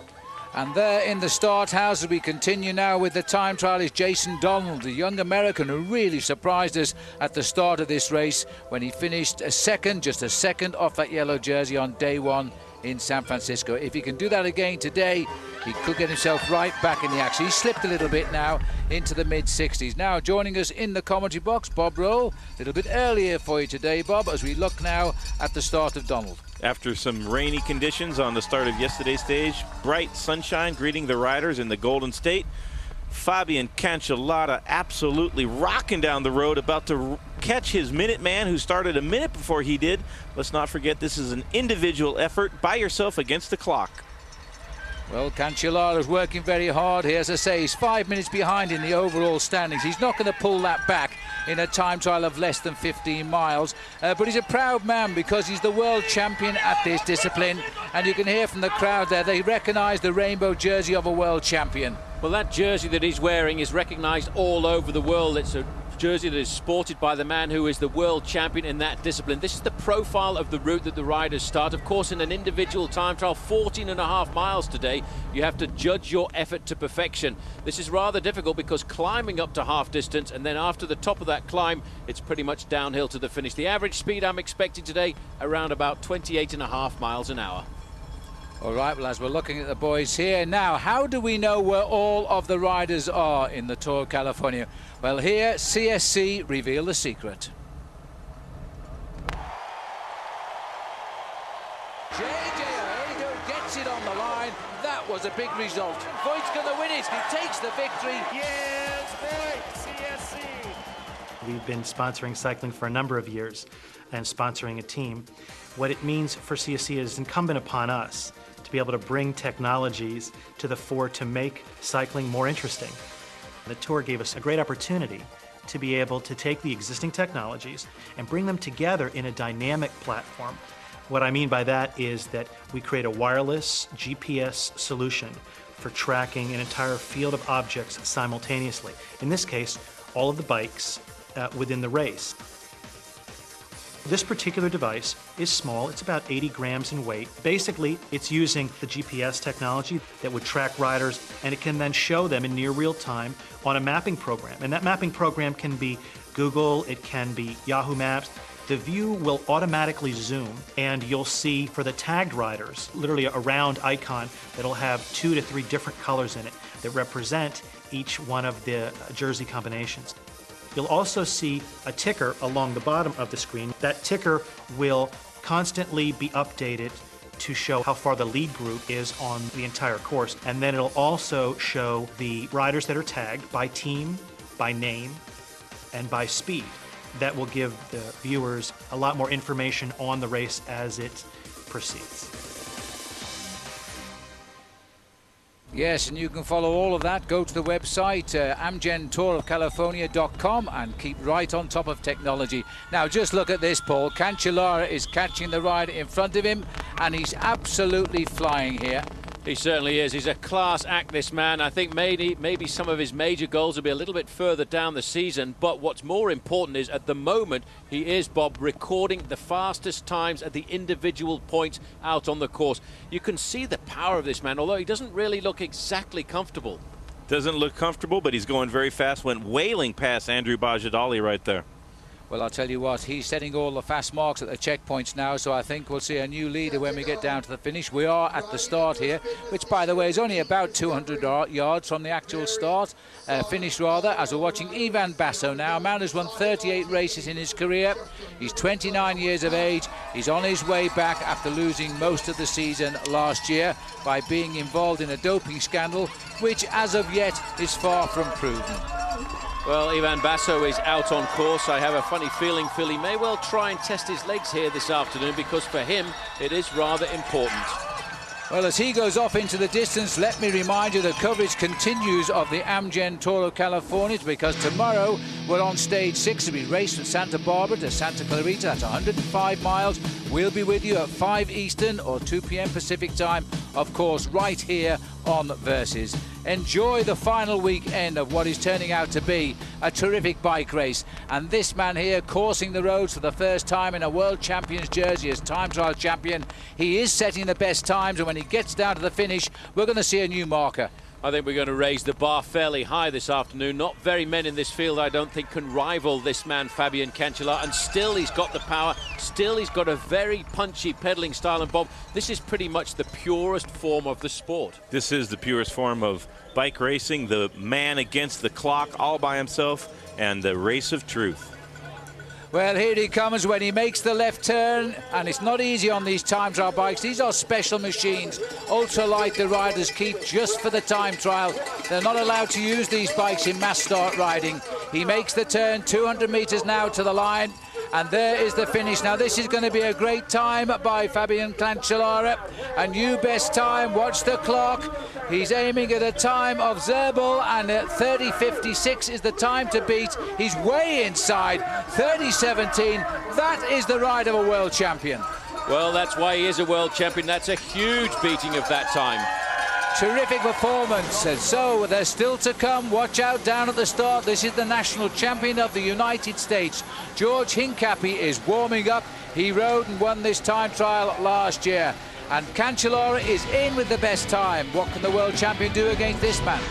And there in the start house, as we continue now with the time trial, is Jason Donald, the young American who really surprised us at the start of this race when he finished a second, just a second off that yellow jersey on day one in San Francisco. If he can do that again today, he could get himself right back in the action. He slipped a little bit now into the mid-60s. Now joining us in the commentary box, Bob Roll. A little bit earlier for you today, Bob, as we look now at the start of Donald. After some rainy conditions on the start of yesterday's stage, bright sunshine greeting the riders in the Golden State. Fabian Cancellara absolutely rocking down the road, about to catch his Minuteman, who started a minute before he did. Let's not forget, this is an individual effort by yourself against the clock. Well, Cancellara's working very hard here. As I say, he's 5 minutes behind in the overall standings. He's not going to pull that back in a time trial of less than 15 miles. But he's a proud man because he's the world champion at this discipline. And you can hear from the crowd there, they recognize the rainbow jersey of a world champion. Well, that jersey that he's wearing is recognized all over the world. It's a jersey that is sported by the man who is the world champion in that discipline. This is the profile of the route that the riders start. Of course, in an individual time trial, 14.5 miles today, you have to judge your effort to perfection. This is rather difficult because climbing up to half distance, and then after the top of that climb, it's pretty much downhill to the finish. The average speed I'm expecting today, around about 28.5 miles an hour. All right, well, as we're looking at the boys here now, how do we know where all of the riders are in the Tour of California? Well, here, CSC reveal the secret. JJ Aedo gets it on the line. That was a big result. Voigt's going to win it. He takes the victory. Yes, Voigt, CSC. We've been sponsoring cycling for a number of years and sponsoring a team. What it means for CSC is incumbent upon us to be able to bring technologies to the fore to make cycling more interesting. The Tour gave us a great opportunity to be able to take the existing technologies and bring them together in a dynamic platform. What I mean by that is that we create a wireless GPS solution for tracking an entire field of objects simultaneously. In this case, all of the bikes within the race. This particular device is small. It's about 80 grams in weight. Basically, it's using the GPS technology that would track riders, and it can then show them in near real time on a mapping program. And that mapping program can be Google, it can be Yahoo Maps. The view will automatically zoom, and you'll see for the tagged riders, literally a round icon that'll have 2 to 3 different colors in it that represent each one of the jersey combinations. You'll also see a ticker along the bottom of the screen. That ticker will constantly be updated to show how far the lead group is on the entire course. And then it'll also show the riders that are tagged by team, by name, and by speed. That will give the viewers a lot more information on the race as it proceeds. Yes, and you can follow all of that. Go to the website, amgentourofcalifornia.com, and keep right on top of technology. Now, just look at this, Paul. Cancellara is catching the rider in front of him, and he's absolutely flying here. He certainly is. He's a class act, this man. I think maybe some of his major goals will be a little bit further down the season. But what's more important is, at the moment, he is, Bob, recording the fastest times at the individual points out on the course. You can see the power of this man, although he doesn't really look exactly comfortable. Doesn't look comfortable, but he's going very fast. Went wailing past Andrew Bajadali right there. Well, I'll tell you what, he's setting all the fast marks at the checkpoints now, so I think we'll see a new leader when we get down to the finish. We are at the start here, which, by the way, is only about 200 yards from the actual start, finish rather, as we're watching Ivan Basso now. A man who's won 38 races in his career. He's 29 years of age. He's on his way back after losing most of the season last year by being involved in a doping scandal, which, as of yet, is far from proven. Well, Ivan Basso is out on course. I have a funny feeling Phil may well try and test his legs here this afternoon, because for him it is rather important. Well, as he goes off into the distance, let me remind you the coverage continues of the Amgen Tour of California, because tomorrow we're on stage 6. It'll be raced from Santa Barbara to Santa Clarita. That's 105 miles. We'll be with you at 5 Eastern or 2 p.m. Pacific time, of course, right here on Versus. Enjoy the final weekend of what is turning out to be a terrific bike race. And this man here, coursing the roads for the first time in a World Champion's jersey as time trial champion, he is setting the best times, and when he gets down to the finish, we're going to see a new marker. I think we're going to raise the bar fairly high this afternoon. Not very many in this field, I don't think, can rival this man, Fabian Cancellara. And still he's got the power. Still he's got a very punchy pedaling style. And Bob, this is pretty much the purest form of the sport. This is the purest form of bike racing, the man against the clock all by himself, and the race of truth. Well, here he comes when he makes the left turn, and it's not easy on these time trial bikes. These are special machines, ultralight the riders keep just for the time trial. They're not allowed to use these bikes in mass start riding. He makes the turn, 200 meters now to the line, and there is the finish. Now this is going to be a great time by Fabian Cancellara, a new best time. Watch the clock. He's aiming at a time of Zerbel, and at 30:56 is the time to beat. He's way inside, 30:17. That is the ride of a world champion. Well, that's why he is a world champion. That's a huge beating of that time. Terrific performance, and so there's still to come. Watch out down at the start. This is the national champion of the United States. George Hincapie is warming up. He rode and won this time trial last year. And Cancellara is in with the best time. What can the world champion do against this man?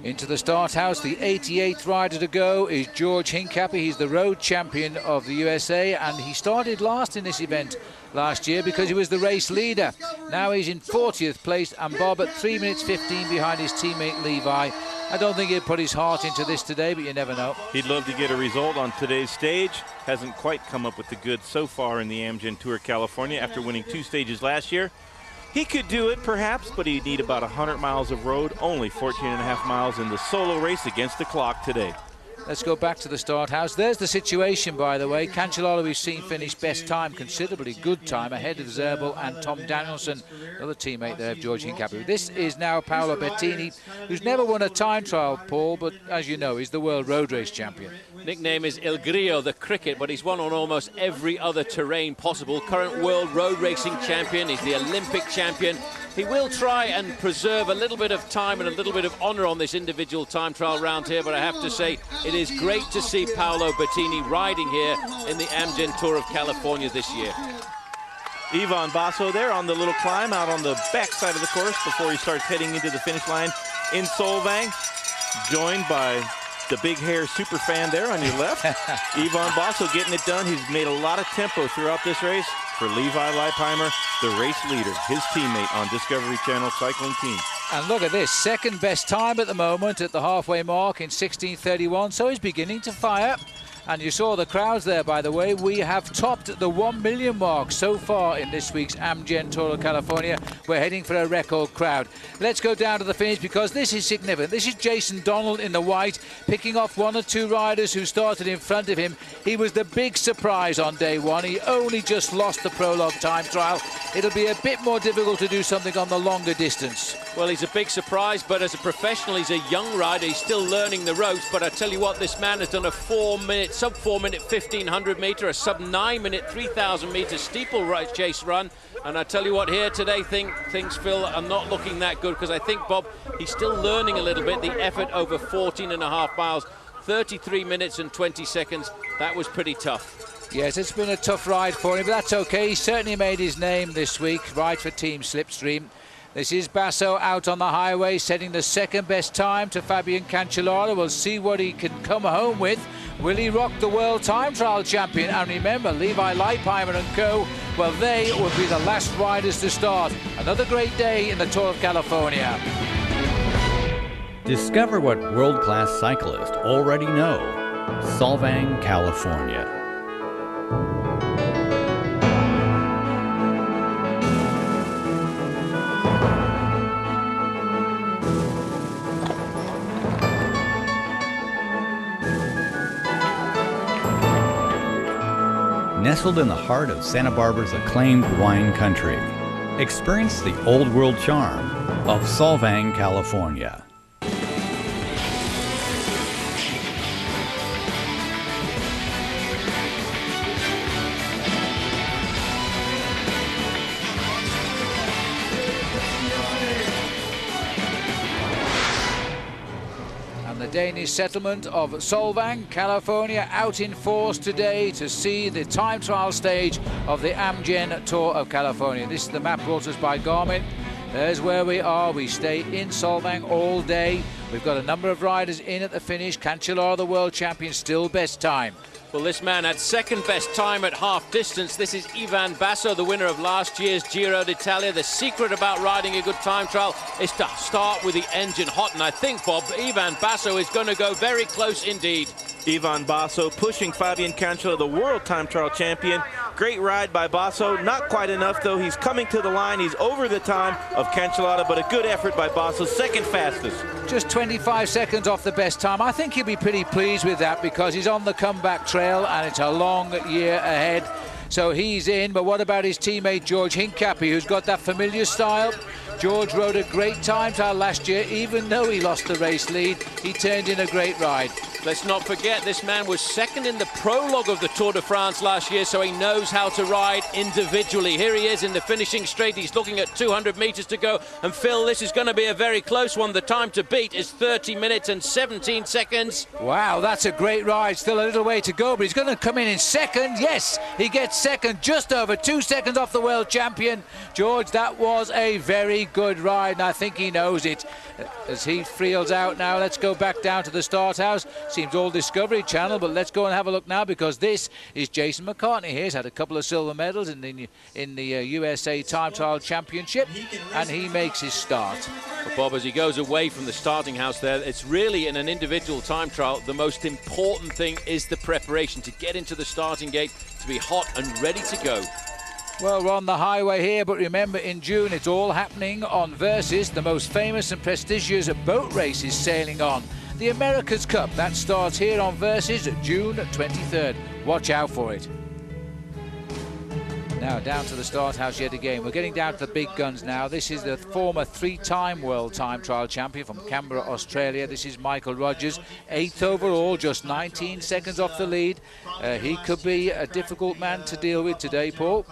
Into the start house, the 88th rider to go is George Hincapie. He's the road champion of the USA, and he started last in this event last year because he was the race leader. Now he's in 40th place, and Bob at 3 minutes 15 behind his teammate Levi. I don't think he'll put his heart into this today, but you never know. He'd love to get a result on today's stage. Hasn't quite come up with the goods so far in the Amgen Tour California after winning 2 stages last year. He could do it perhaps, but he'd need about 100 miles of road, only 14.5 miles in the solo race against the clock today. Let's go back to the start house. There's the situation, by the way. Cancellara, we've seen finish best time, considerably good time, ahead of Zerbel and Tom Danielson, another teammate there of George Hincapie. This is now Paolo Bettini, who's never won a time trial, Paul, but as you know, he's the world road race champion. Nickname is Il Grillo, the cricket, but he's won on almost every other terrain possible. Current world road racing champion, he's the Olympic champion. He will try and preserve a little bit of time and a little bit of honor on this individual time trial round here, but I have to say it is great to see Paolo Bettini riding here in the Amgen Tour of California this year. Ivan Basso there on the little climb out on the back side of the course before he starts heading into the finish line in Solvang, joined by the big hair super fan there on your left. Ivan Basso getting it done. He's made a lot of tempo throughout this race for Levi Leipheimer, the race leader, his teammate on Discovery Channel cycling team. And look at this, second best time at the moment at the halfway mark in 16:31, so he's beginning to fire. And you saw the crowds there, by the way. We have topped the 1 million mark so far in this week's Amgen Tour of California. We're heading for a record crowd. Let's go down to the finish because this is significant. This is Jason Donald in the white, picking off 1 or 2 riders who started in front of him. He was the big surprise on day 1. He only just lost the Prologue time trial. It'll be a bit more difficult to do something on the longer distance. Well, he's a big surprise, but as a professional, he's a young rider. He's still learning the ropes, but I tell you what, this man has done a sub 4 minute 1500 meter, a sub 9 minute 3000 meter steeple chase run. And I tell you what, here today, things, Phil, are not looking that good because I think, Bob, he's still learning a little bit. The effort over 14.5 miles, 33 minutes and 20 seconds. That was pretty tough. Yes, it's been a tough ride for him, but that's okay. He certainly made his name this week, ride for Team Slipstream. This is Basso out on the highway, setting the second best time to Fabian Cancellara. We'll see what he can come home with. Will he rock the world time trial champion? And remember, Levi Leipheimer and co, well, they will be the last riders to start. Another great day in the Tour of California. Discover what world-class cyclists already know. Solvang, California. Nestled in the heart of Santa Barbara's acclaimed wine country, experience the old world charm of Solvang, California. Danish settlement of Solvang, California, out in force today to see the time trial stage of the Amgen Tour of California. This is the map brought us by Garmin. There's where we are. We stay in Solvang all day. We've got a number of riders in at the finish. Cancellara, the world champion, still best time. Well, this man had second best time at half distance. This is Ivan Basso, the winner of last year's Giro d'Italia. The secret about riding a good time trial is to start with the engine hot. And I think, Bob, Ivan Basso is going to go very close indeed. Ivan Basso pushing Fabian Cancellara, the world time trial champion. Great ride by Basso. Not quite enough, though. He's coming to the line. He's over the time of Cancellara, but a good effort by Basso, second fastest. Just 25 seconds off the best time. I think he'll be pretty pleased with that because he's on the comeback trail and it's a long year ahead. So he's in, but what about his teammate George Hincapie, who's got that familiar style? George rode a great time trial last year. Even though he lost the race lead, he turned in a great ride. Let's not forget, this man was second in the prologue of the Tour de France last year, so he knows how to ride individually. Here he is in the finishing straight. He's looking at 200 meters to go. And Phil, this is going to be a very close one. The time to beat is 30 minutes and 17 seconds. Wow, that's a great ride. Still a little way to go, but he's going to come in second. Yes, he gets second, just over 2 seconds off the world champion. George, that was a very good ride, and I think he knows it. As he freels out now, let's go back down to the start house. Seems all Discovery Channel, but let's go and have a look now because this is Jason McCartney here. He's had a couple of silver medals in the USA Time Trial Championship, and he makes his start. But Bob, as he goes away from the starting house there, it's really in an individual time trial, the most important thing is the preparation to get into the starting gate, to be hot and ready to go. Well, we're on the highway here, but remember, in June, it's all happening on Versus, the most famous and prestigious boat race is sailing on. The America's Cup, that starts here on Versus June 23rd. Watch out for it. Now down to the start house yet again. We're getting down to the big guns now. This is the former 3-time world time trial champion from Canberra, Australia. This is Michael Rogers, 8th overall, just 19 seconds off the lead. He could be a difficult man to deal with today, Paul.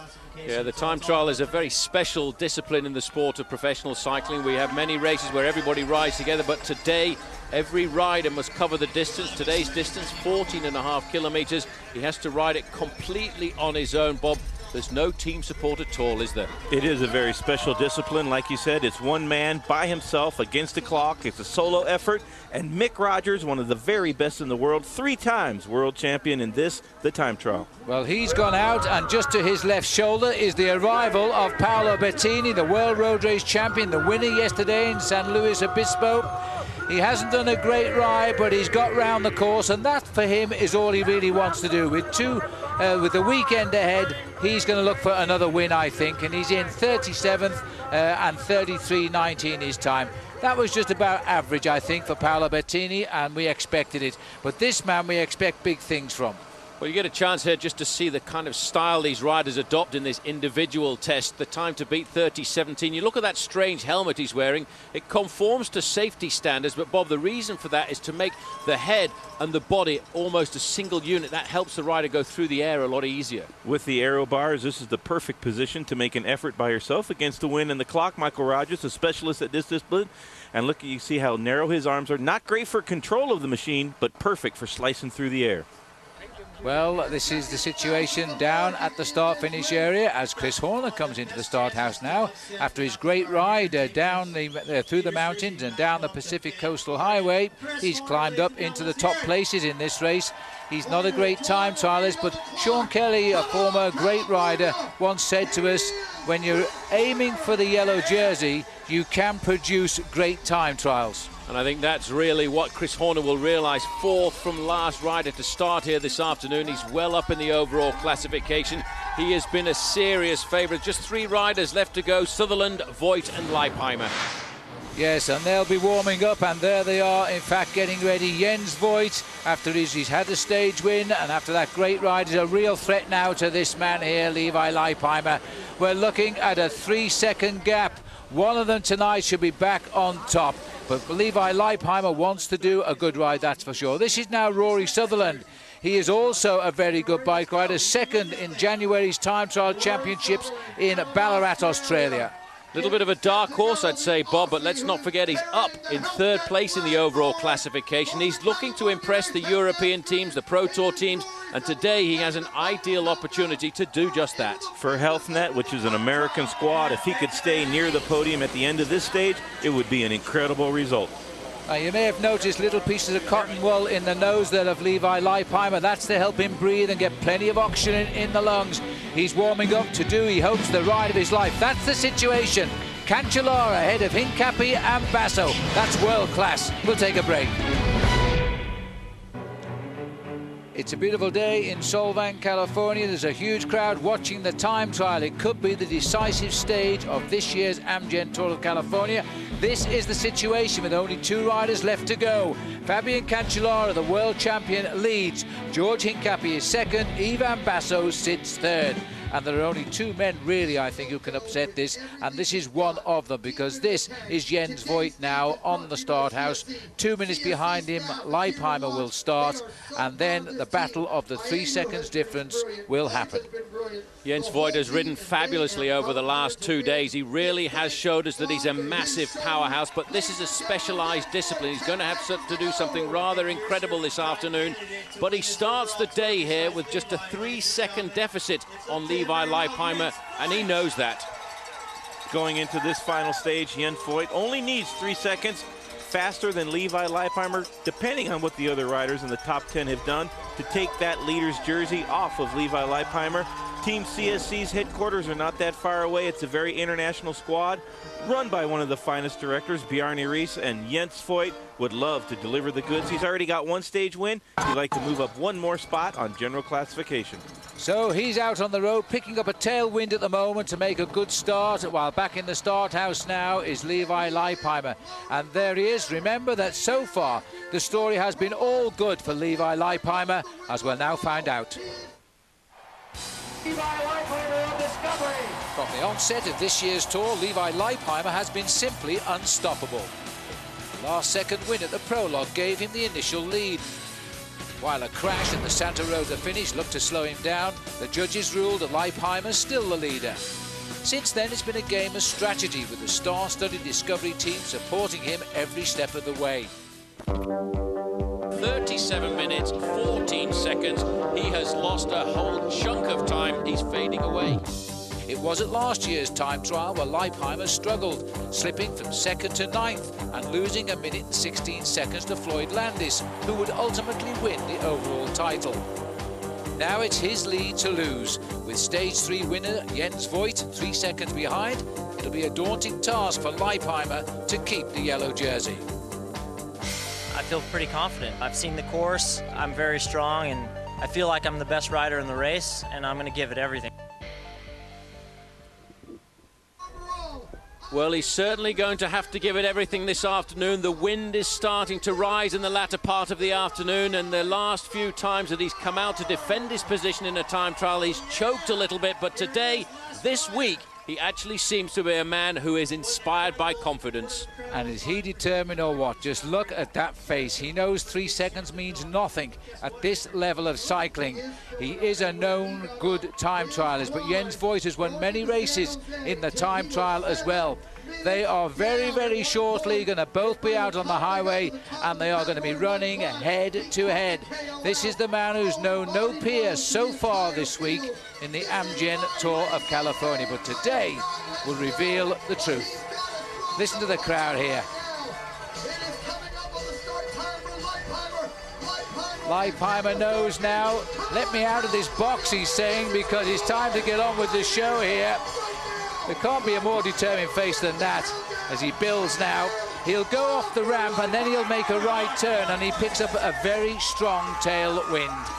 Yeah, the time trial is a very special discipline in the sport of professional cycling. We have many races where everybody rides together, but today every rider must cover the distance. Today's distance, 14.5 kilometers. He has to ride it completely on his own, Bob. There's no team support at all, is there? It is a very special discipline. Like you said, it's one man by himself against the clock. It's a solo effort. And Mick Rogers, one of the very best in the world, 3 times world champion in this, the time trial. Well, he's gone out, and just to his left shoulder is the arrival of Paolo Bettini, the world road race champion, the winner yesterday in San Luis Obispo. He hasn't done a great ride, but he's got round the course, and that for him is all he really wants to do. With the weekend ahead, he's going to look for another win, I think, and he's in 37th and 33.19 his time. That was just about average, I think, for Paolo Bettini, and we expected it. But this man, we expect big things from. Well, you get a chance here just to see the kind of style these riders adopt in this individual test. The time to beat 30.17. You look at that strange helmet he's wearing. It conforms to safety standards, but Bob, the reason for that is to make the head and the body almost a single unit. That helps the rider go through the air a lot easier. With the aero bars, this is the perfect position to make an effort by yourself against the wind and the clock. Michael Rogers, a specialist at this discipline. And look, you see how narrow his arms are. Not great for control of the machine, but perfect for slicing through the air. Well, this is the situation down at the start-finish area as Chris Horner comes into the start house now after his great ride down through the mountains and down the Pacific Coastal Highway. He's climbed up into the top places in this race. He's not a great time trialist, but Sean Kelly, a former great rider, once said to us, when you're aiming for the yellow jersey, you can produce great time trials. And I think that's really what Chris Horner will realise. 4th from last rider to start here this afternoon. He's well up in the overall classification. He has been a serious favourite. Just 3 riders left to go: Sutherland, Voigt and Leipheimer. Yes, and they'll be warming up, and there they are, in fact, getting ready. Jens Voigt, after he's had a stage win, and after that great ride, is a real threat now to this man here, Levi Leipheimer. We're looking at a 3-second gap. One of them tonight should be back on top. But Levi Leipheimer wants to do a good ride, that's for sure. This is now Rory Sutherland. He is also a very good bike rider, 2nd in January's Time Trial Championships in Ballarat, Australia. Little bit of a dark horse, I'd say, Bob, but let's not forget he's up in 3rd place in the overall classification. He's looking to impress the European teams, the Pro Tour teams, And today he has an ideal opportunity to do just that. For HealthNet, which is an American squad, if he could stay near the podium at the end of this stage, it would be an incredible result. You may have noticed little pieces of cotton wool in the nose there of Levi Leipheimer. That's to help him breathe and get plenty of oxygen in the lungs. He's warming up to do, he hopes, the ride of his life. That's the situation. Cancellara ahead of Hincapie and Basso. That's world class. We'll take a break. It's a beautiful day in Solvang, California. There's a huge crowd watching the time trial. It could be the decisive stage of this year's Amgen Tour of California. This is the situation with only 2 riders left to go. Fabian Cancellara, the world champion, leads. George Hincapie is second. Ivan Basso sits third. And there are only 2 men, really, I think, who can upset this. And this is one of them, because this is Jens Voigt now on the start house. 2 minutes behind him, Leipheimer will start. And then the battle of the 3 seconds difference will happen. Jens Voigt has ridden fabulously over the last 2 days. He really has showed us that he's a massive powerhouse, but this is a specialized discipline. He's going to have to do something rather incredible this afternoon. But he starts the day here with just a 3-second deficit on Levi Leipheimer, and he knows that. Going into this final stage, Jens Voigt only needs 3 seconds faster than Levi Leipheimer, depending on what the other riders in the top 10 have done, to take that leader's jersey off of Levi Leipheimer. Team CSC's headquarters are not that far away. It's a very international squad run by one of the finest directors, Bjarne Riis, and Jens Voigt would love to deliver the goods. He's already got 1 stage win. He'd like to move up 1 more spot on general classification. So he's out on the road, picking up a tailwind at the moment to make a good start, while back in the start house now is Levi Leipheimer. And there he is. Remember that so far the story has been all good for Levi Leipheimer, as we'll now find out. Levi Leipheimer of Discovery. From the onset of this year's tour, Levi Leipheimer has been simply unstoppable. The last second win at the Prologue gave him the initial lead. While a crash at the Santa Rosa finish looked to slow him down, the judges ruled that Leipheimer still the leader. Since then, it's been a game of strategy, with the star-studded Discovery team supporting him every step of the way. 37 minutes, 14 seconds. He has lost a whole chunk of time. He's fading away. It was at last year's time trial where Leipheimer struggled, slipping from 2nd to 9th and losing 1 minute and 16 seconds to Floyd Landis, who would ultimately win the overall title. Now it's his lead to lose. With stage 3 winner Jens Voigt 3 seconds behind, it'll be a daunting task for Leipheimer to keep the yellow jersey. I feel pretty confident. I've seen the course, I'm very strong, and I feel like I'm the best rider in the race, and I'm going to give it everything. Well, he's certainly going to have to give it everything this afternoon. The wind is starting to rise in the latter part of the afternoon, and the last few times that he's come out to defend his position in a time trial, he's choked a little bit. But today, this week, he actually seems to be a man who is inspired by confidence. And is he determined or what? Just look at that face. He knows 3 seconds means nothing at this level of cycling. He is a known good time trialist, but Jens Voigt has won many races in the time trial as well. They are very, very shortly going to both be out on the highway, and they are going to be running head to head. This is the man who's known no peer so far this week in the Amgen Tour of California, but today will reveal the truth. Listen to the crowd here. Leipheimer knows now. Let me out of this box, he's saying, because it's time to get on with the show here. There can't be a more determined face than that as he builds now. He'll go off the ramp and then he'll make a right turn, and he picks up a very strong tailwind.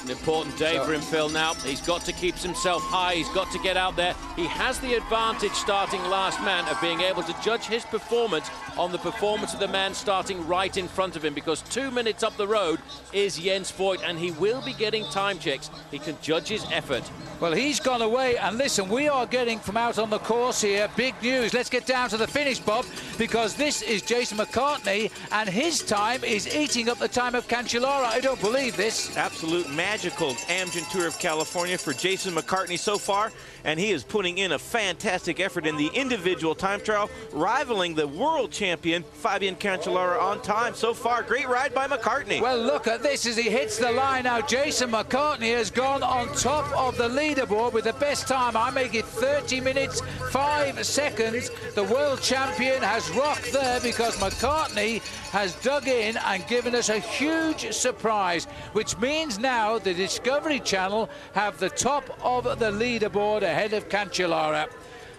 An important day for him, Phil, now. He's got to keep himself high. He's got to get out there. He has the advantage, starting last man, of being able to judge his performance on the performance of the man starting right in front of him, because 2 minutes up the road is Jens Voigt, and he will be getting time checks. He can judge his effort. Well, he's gone away, and listen, we are getting from out on the course here big news. Let's get down to the finish, Bob, because this is Jason McCartney, and his time is eating up the time of Cancellara. I don't believe this. Absolute magic magical Amgen Tour of California for Jason McCartney so far, and he is putting in a fantastic effort in the individual time trial, rivaling the world champion Fabian Cancellara on time so far. Great ride by McCartney. Well, look at this as he hits the line now. Jason McCartney has gone on top of the leaderboard with the best time. I make it 30 minutes, 5 seconds. The world champion has rocked there because McCartney has dug in and given us a huge surprise, which means now the Discovery Channel have the top of the leaderboard ahead of Cancellara.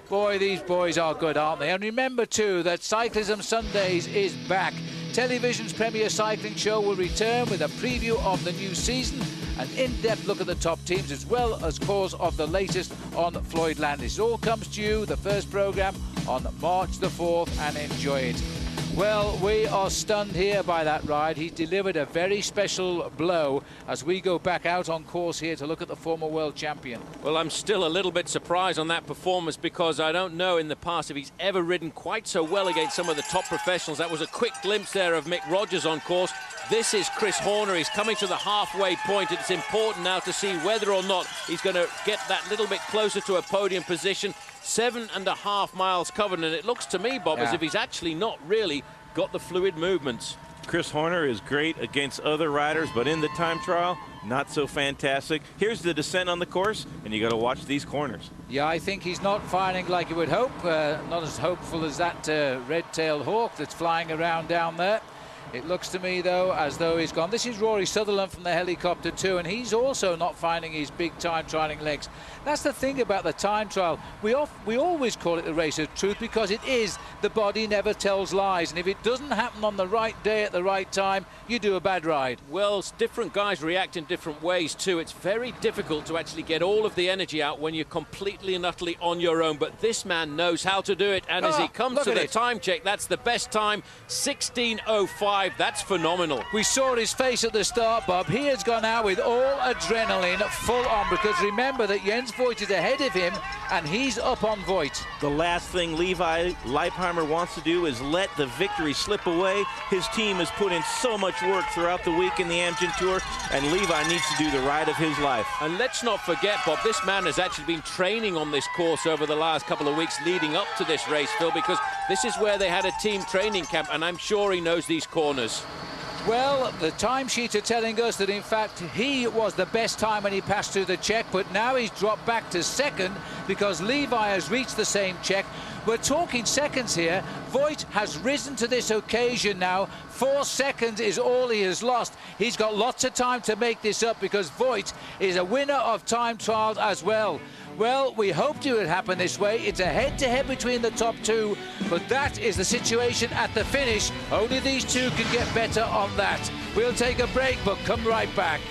Boy, these boys are good, aren't they? And remember, too, that Cyclism Sundays is back. Television's premier cycling show will return with a preview of the new season, an in-depth look at the top teams, as well as cause of the latest on Floyd Landis. It all comes to you, the first programme, on March the 4th, and enjoy it. Well, we are stunned here by that ride. He's delivered a very special blow as we go back out on course here to look at the former world champion. Well, I'm still a little bit surprised on that performance because I don't know in the past if he's ever ridden quite so well against some of the top professionals. That was a quick glimpse there of Mick Rogers on course. This is Chris Horner. He's coming to the halfway point. It's important now to see whether or not he's going to get that little bit closer to a podium position. 7.5 miles covered, and it looks to me, Bob, as if he's actually not really got the fluid movements. Chris Horner is great against other riders, but in the time trial, not so fantastic. Here's the descent on the course, and you got to watch these corners. Yeah, I think he's not firing like you would hope. Not as hopeful as that red-tailed hawk that's flying around down there. It looks to me, though, as though he's gone. This is Rory Sutherland from the helicopter, too, and he's also not finding his big time trialing legs. That's the thing about the time trial. We always call it the race of truth because it is. The body never tells lies, and if it doesn't happen on the right day at the right time, you do a bad ride. Well, different guys react in different ways, too. It's very difficult to actually get all of the energy out when you're completely and utterly on your own, but this man knows how to do it, and as he comes to the time check, that's the best time, 16:05. That's phenomenal. We saw his face at the start, Bob. He has gone out with all adrenaline full on because remember that Jens Voigt is ahead of him and he's up on Voigt. The last thing Levi Leipheimer wants to do is let the victory slip away. His team has put in so much work throughout the week in the Amgen Tour, and Levi needs to do the ride of his life. And let's not forget, Bob, this man has actually been training on this course over the last couple of weeks leading up to this race, Phil, because this is where they had a team training camp, and I'm sure he knows these corners. Well, the timesheets are telling us that, in fact, he was the best time when he passed through the check, but now he's dropped back to second because Levi has reached the same check. We're talking seconds here. Voigt has risen to this occasion now. 4 seconds is all he has lost. He's got lots of time to make this up because Voigt is a winner of time trials as well. Well, we hoped it would happen this way. It's a head-to-head between the top two, but that is the situation at the finish. Only these two can get better on that. We'll take a break, but come right back.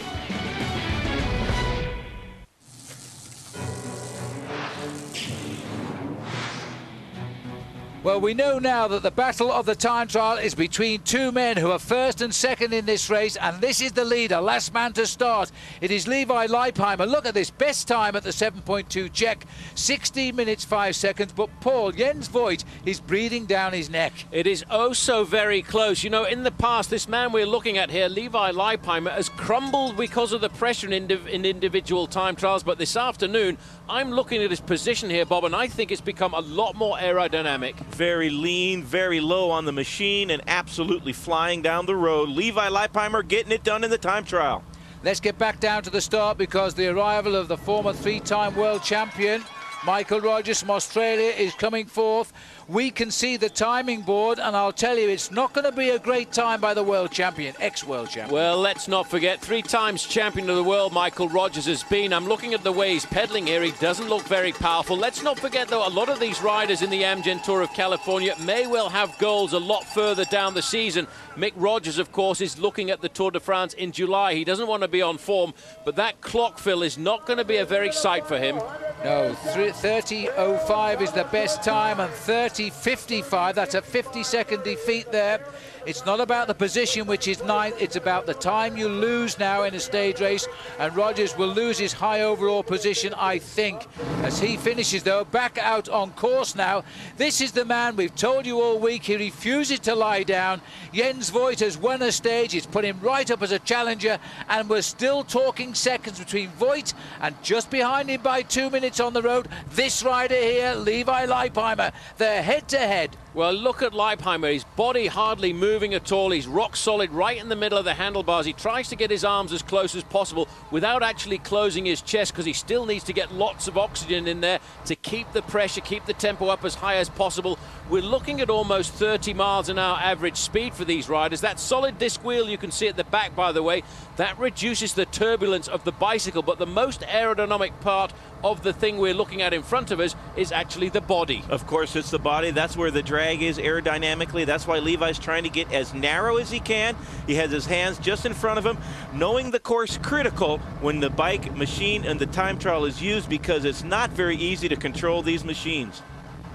Well, we know now that the battle of the time trial is between two men who are first and second in this race, and this is the leader, last man to start. It is Levi Leipheimer. Look at this, best time at the 7.2 check, 16 minutes 5 seconds, but Paul, Jens Voigt is breathing down his neck. It is oh so very close. You know, in the past, this man we're looking at here, Levi Leipheimer, has crumbled because of the pressure in individual time trials, but this afternoon, I'm looking at his position here, Bob, and I think it's become a lot more aerodynamic. Very lean, very low on the machine, and absolutely flying down the road. Levi Leipheimer getting it done in the time trial. Let's get back down to the start because the arrival of the former 3-time world champion, Michael Rogers from Australia, is coming forth. We can see the timing board, and I'll tell you, it's not going to be a great time by the world champion, ex-world champion. Well, let's not forget, 3 times champion of the world Michael Rogers has been. I'm looking at the way he's pedaling here. He doesn't look very powerful. Let's not forget, though, a lot of these riders in the Amgen Tour of California may well have goals a lot further down the season. Mick Rogers, of course, is looking at the Tour de France in July. He doesn't want to be on form, but that clock, Phil, is not going to be a very sight for him. No, 30.05 is the best time, and 30.55, that's a 50-second defeat there. It's not about the position, which is 9th. It's about the time you lose now in a stage race. And Rogers will lose his high overall position, I think, as he finishes, though, back out on course now. This is the man we've told you all week. He refuses to lie down. Jens Voigt has won a stage. It's put him right up as a challenger. And we're still talking seconds between Voigt and just behind him by 2 minutes on the road, this rider here, Levi Leipheimer. They're head-to-head. Well, look at Leipheimer. His body hardly moving at all. He's rock solid right in the middle of the handlebars. He tries to get his arms as close as possible without actually closing his chest, because he still needs to get lots of oxygen in there to keep the pressure, keep the tempo up as high as possible. We're looking at almost 30 miles an hour average speed for these riders. That solid disc wheel you can see at the back, by the way, that reduces the turbulence of the bicycle, but the most aerodynamic part of the thing we're looking at in front of us is actually the body. Of course, it's the body. That's where the drag is aerodynamically. That's why Levi's trying to get as narrow as he can. He has his hands just in front of him. Knowing the course critical when the bike machine and the time trial is used, because it's not very easy to control these machines.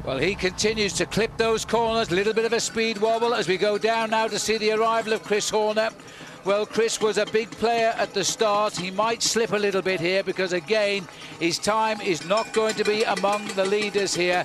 Well, he continues to clip those corners. A little bit of a speed wobble as we go down now to see the arrival of Chris Horner. Well, Chris was a big player at the start. He might slip a little bit here because, again, his time is not going to be among the leaders here.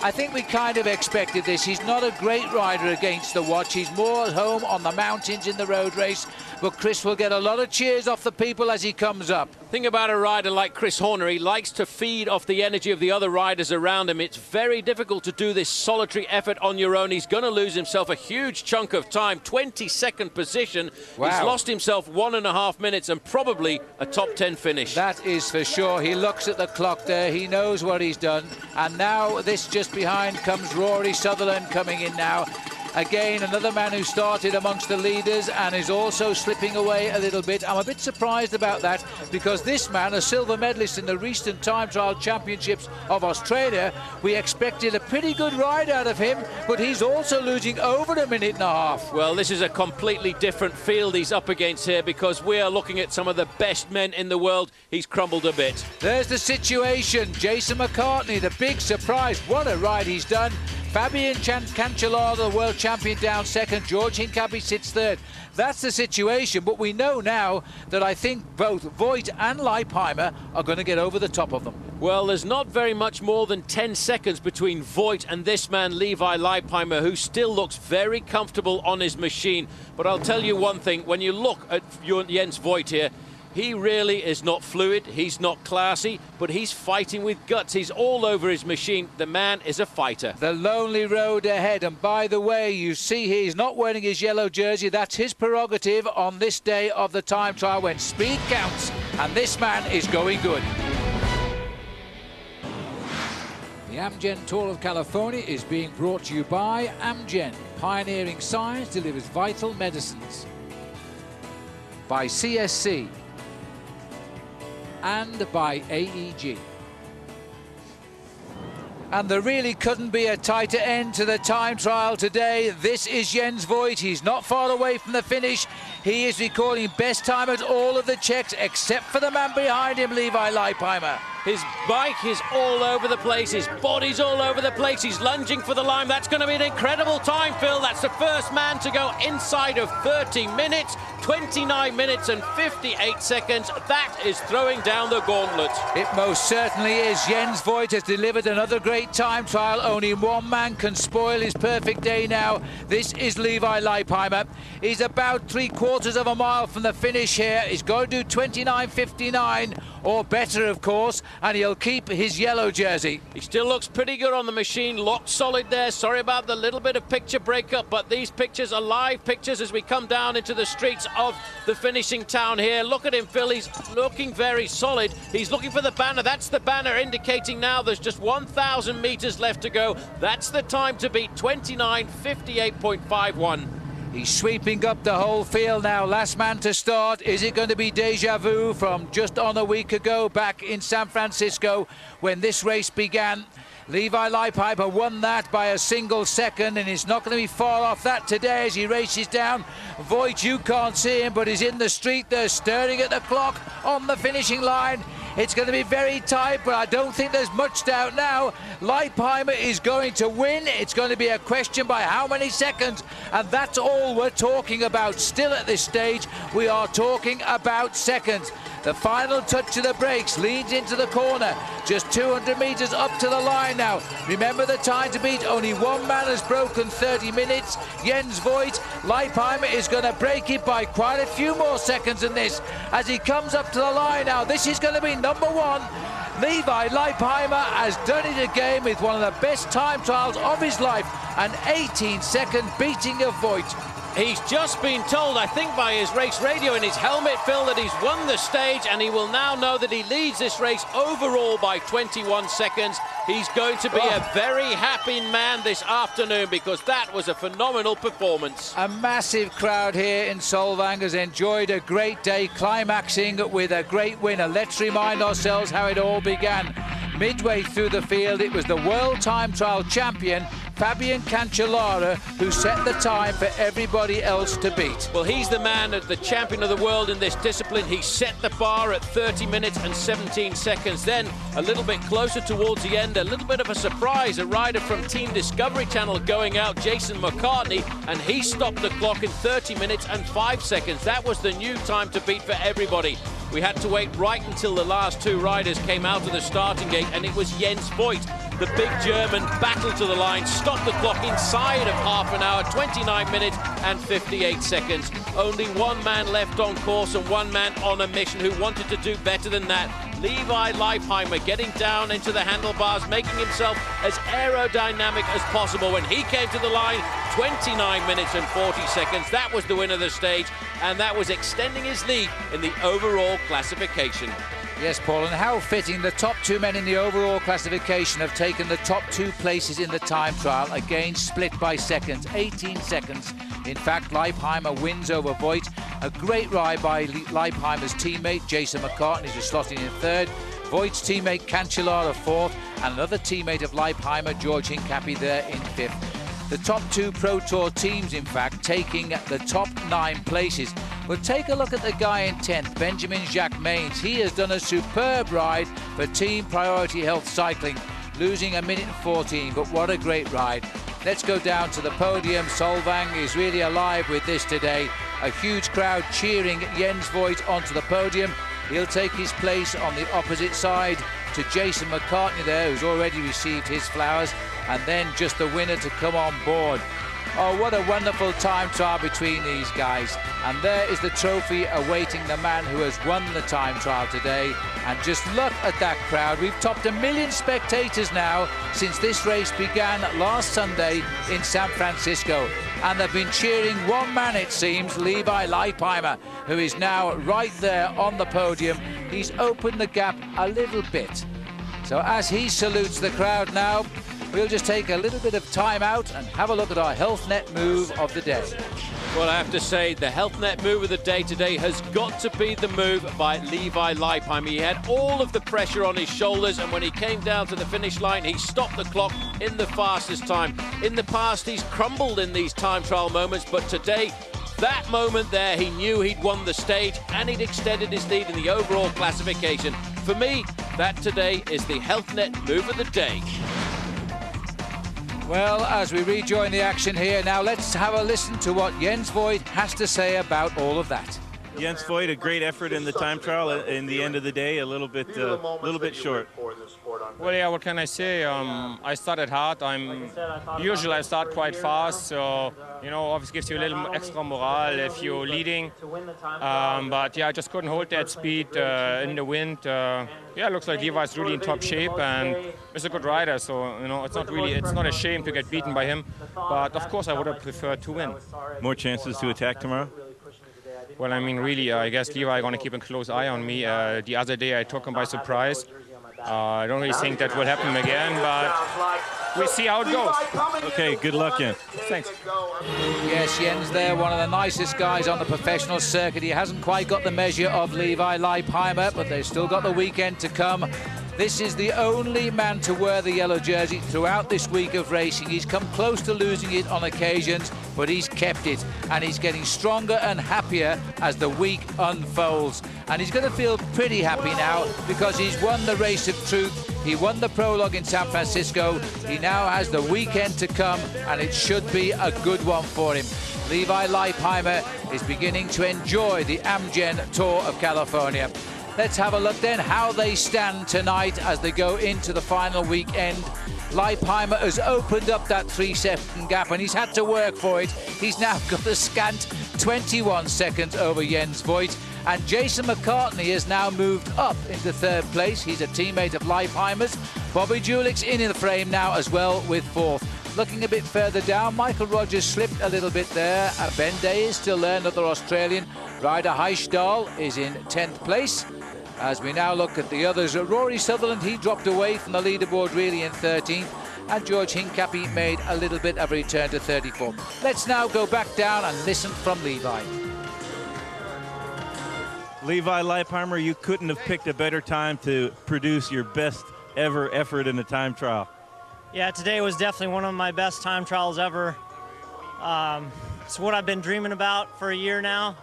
I think we kind of expected this. He's not a great rider against the watch. He's more at home on the mountains in the road race. But Chris will get a lot of cheers off the people as he comes up. Thing about a rider like Chris Horner, he likes to feed off the energy of the other riders around him. It's very difficult to do this solitary effort on your own. He's going to lose himself a huge chunk of time. 22nd position. Wow. He's lost himself 1.5 minutes and probably a top 10 finish. That is for sure. He looks at the clock there. He knows what he's done. And now this just behind comes Rory Sutherland coming in now. Again, another man who started amongst the leaders and is also slipping away a little bit. I'm a bit surprised about that, because this man, a silver medalist in the recent time trial championships of Australia, we expected a pretty good ride out of him, but he's also losing over a minute and a half. Well, this is a completely different field he's up against here, because we are looking at some of the best men in the world. He's crumbled a bit. There's the situation. Jason McCartney, the big surprise. What a ride he's done. Fabian Cancellara, the world champion, down second. George Hincapie sits third. That's the situation, but we know now that I think both Voigt and Leipheimer are going to get over the top of them. Well, there's not very much more than 10 seconds between Voigt and this man, Levi Leipheimer, who still looks very comfortable on his machine. But I'll tell you one thing, when you look at Jens Voigt here, he really is not fluid, he's not classy, but he's fighting with guts. He's all over his machine. The man is a fighter. The lonely road ahead, and by the way, you see he's not wearing his yellow jersey. That's his prerogative on this day of the time trial when speed counts, and this man is going good. The Amgen Tour of California is being brought to you by Amgen. Pioneering science delivers vital medicines. By CSC. And by AEG. And there really couldn't be a tighter end to the time trial today. This is Jens Voigt. He's not far away from the finish. He is recording best time at all of the checks, except for the man behind him, Levi Leipheimer. His bike is all over the place. His body's all over the place. He's lunging for the line. That's going to be an incredible time, Phil. That's the first man to go inside of 30 minutes, 29 minutes and 58 seconds. That is throwing down the gauntlet. It most certainly is. Jens Voigt has delivered another great time trial. Only one man can spoil his perfect day now. This is Levi Leipheimer. He's about 3/4 of a mile from the finish here. He's got to do 29.59 or better, of course, and he'll keep his yellow jersey. He still looks pretty good on the machine, locked solid there. Sorry about the little bit of picture breakup, but these pictures are live pictures as we come down into the streets of the finishing town here. Look at him, Phil. He's looking very solid. He's looking for the banner. That's the banner indicating now there's just 1,000 meters left to go. That's the time to beat 29:58.51. He's sweeping up the whole field now. Last man to start. Is it going to be deja vu from just on a week ago back in San Francisco when this race began? Levi Leipheimer won that by a single second, and he's not going to be far off that today as he races down. Voigt, you can't see him, but he's in the street there, staring at the clock on the finishing line. It's going to be very tight, but I don't think there's much doubt now. Leipheimer is going to win. It's going to be a question by how many seconds, and that's all we're talking about. Still at this stage, we are talking about seconds. The final touch of the brakes, leads into the corner, just 200 meters up to the line now. Remember the time to beat, only one man has broken 30 minutes, Jens Voigt. Leipheimer is going to break it by quite a few more seconds than this as he comes up to the line now. This is going to be number one. Levi Leipheimer has done it again with one of the best time trials of his life, an 18-second beating of Voigt. He's just been told, I think by his race radio in his helmet, Phil, that he's won the stage, and he will now know that he leads this race overall by 21 seconds. He's going to be a very happy man this afternoon because that was a phenomenal performance. A massive crowd here in Solvang has enjoyed a great day, climaxing with a great winner. Let's remind ourselves how it all began. Midway through the field, it was the World Time Trial champion, Fabian Cancellara, who set the time for everybody else to beat. Well, he's the man, the champion of the world in this discipline. He set the bar at 30 minutes and 17 seconds. Then, a little bit closer towards the end, a little bit of a surprise. A rider from Team Discovery Channel going out, Jason McCartney, and he stopped the clock in 30 minutes and 5 seconds. That was the new time to beat for everybody. We had to wait right until the last two riders came out of the starting gate, and it was Jens Voigt, the big German, battled to the line, stopped the clock inside of half an hour, 29 minutes and 58 seconds. Only one man left on course and one man on a mission who wanted to do better than that. Levi Leipheimer getting down into the handlebars, making himself as aerodynamic as possible. When he came to the line, 29 minutes and 40 seconds. That was the win of the stage, and that was extending his lead in the overall classification. Yes, Paul, and how fitting. The top two men in the overall classification have taken the top two places in the time trial, again split by seconds, 18 seconds. In fact, Leipheimer wins over Voigt. A great ride by Leipheimer's teammate, Jason McCartney, who's slotting in third. Voigt's teammate, Cancellara, fourth, and another teammate of Leipheimer, George Hincapie, there in fifth. The top two Pro Tour teams, in fact, taking the top 9 places. We'll take a look at the guy in 10th, Benjamin Jacques Maines. He has done a superb ride for Team Priority Health Cycling, losing 1 minute and 14, but what a great ride. Let's go down to the podium. Solvang is really alive with this today. A huge crowd cheering Jens Voigt onto the podium. He'll take his place on the opposite side to Jason McCartney there, who's already received his flowers, and then just the winner to come on board. Oh, what a wonderful time trial between these guys. And there is the trophy awaiting the man who has won the time trial today. And just look at that crowd. We've topped 1 million spectators now since this race began last Sunday in San Francisco. And they've been cheering one man, it seems, Levi Leipheimer, who is now right there on the podium. He's opened the gap a little bit. So as he salutes the crowd now, we'll just take a little bit of time out and have a look at our Health Net move of the day. Well, I have to say, the Health Net move of the day today has got to be the move by Levi Leipheimer. He had all of the pressure on his shoulders, and when he came down to the finish line, he stopped the clock in the fastest time. In the past, he's crumbled in these time trial moments, but today, that moment there, he knew he'd won the stage and he'd extended his lead in the overall classification. For me, that today is the Health Net move of the day. Well, as we rejoin the action here, now let's have a listen to what Jens Voigt has to say about all of that. Jens Voigt, a great effort in the time trial. In the end of the day, a little bit short. Well, yeah, what can I say? I started hard. Usually I start quite fast, so obviously gives you a little extra morale if you're leading. But yeah, I just couldn't hold that speed in the wind. Yeah, it looks like Levi's really in top shape and he's a good rider. So it's not a shame to get beaten by him. But of course, I would have preferred to win. More chances to attack tomorrow? Well, I mean, really, I guess Levi going to keep a close eye on me. The other day, I took him by surprise. I don't really think that will happen again, but we'll see how it goes. Okay, good luck, Jens. Thanks. Yes, Jens there, one of the nicest guys on the professional circuit. He hasn't quite got the measure of Levi Leipheimer, but they've still got the weekend to come. This is the only man to wear the yellow jersey throughout this week of racing. He's come close to losing it on occasions, but he's kept it, and he's getting stronger and happier as the week unfolds. And he's going to feel pretty happy now because he's won the Race of Truth. He won the Prologue in San Francisco. He now has the weekend to come, and it should be a good one for him. Levi Leipheimer is beginning to enjoy the Amgen Tour of California. Let's have a look then how they stand tonight as they go into the final weekend. Leipheimer has opened up that 3-second gap, and he's had to work for it. He's now got a scant 21 seconds over Jens Voigt, and Jason McCartney has now moved up into third place. He's a teammate of Leipheimer's. Bobby Julick's in the frame now as well with fourth. Looking a bit further down, Michael Rogers slipped a little bit there. Ben Day is still there, another Australian. Ryder Heisdahl is in 10th place. As we now look at the others, Rory Sutherland, he dropped away from the leaderboard really in 13th. And George Hincapie made a little bit of a return to 34. Let's now go back down and listen from Levi. Levi Leipheimer, you couldn't have picked a better time to produce your best ever effort in a time trial. Yeah, today was definitely one of my best time trials ever. It's what I've been dreaming about for a year now.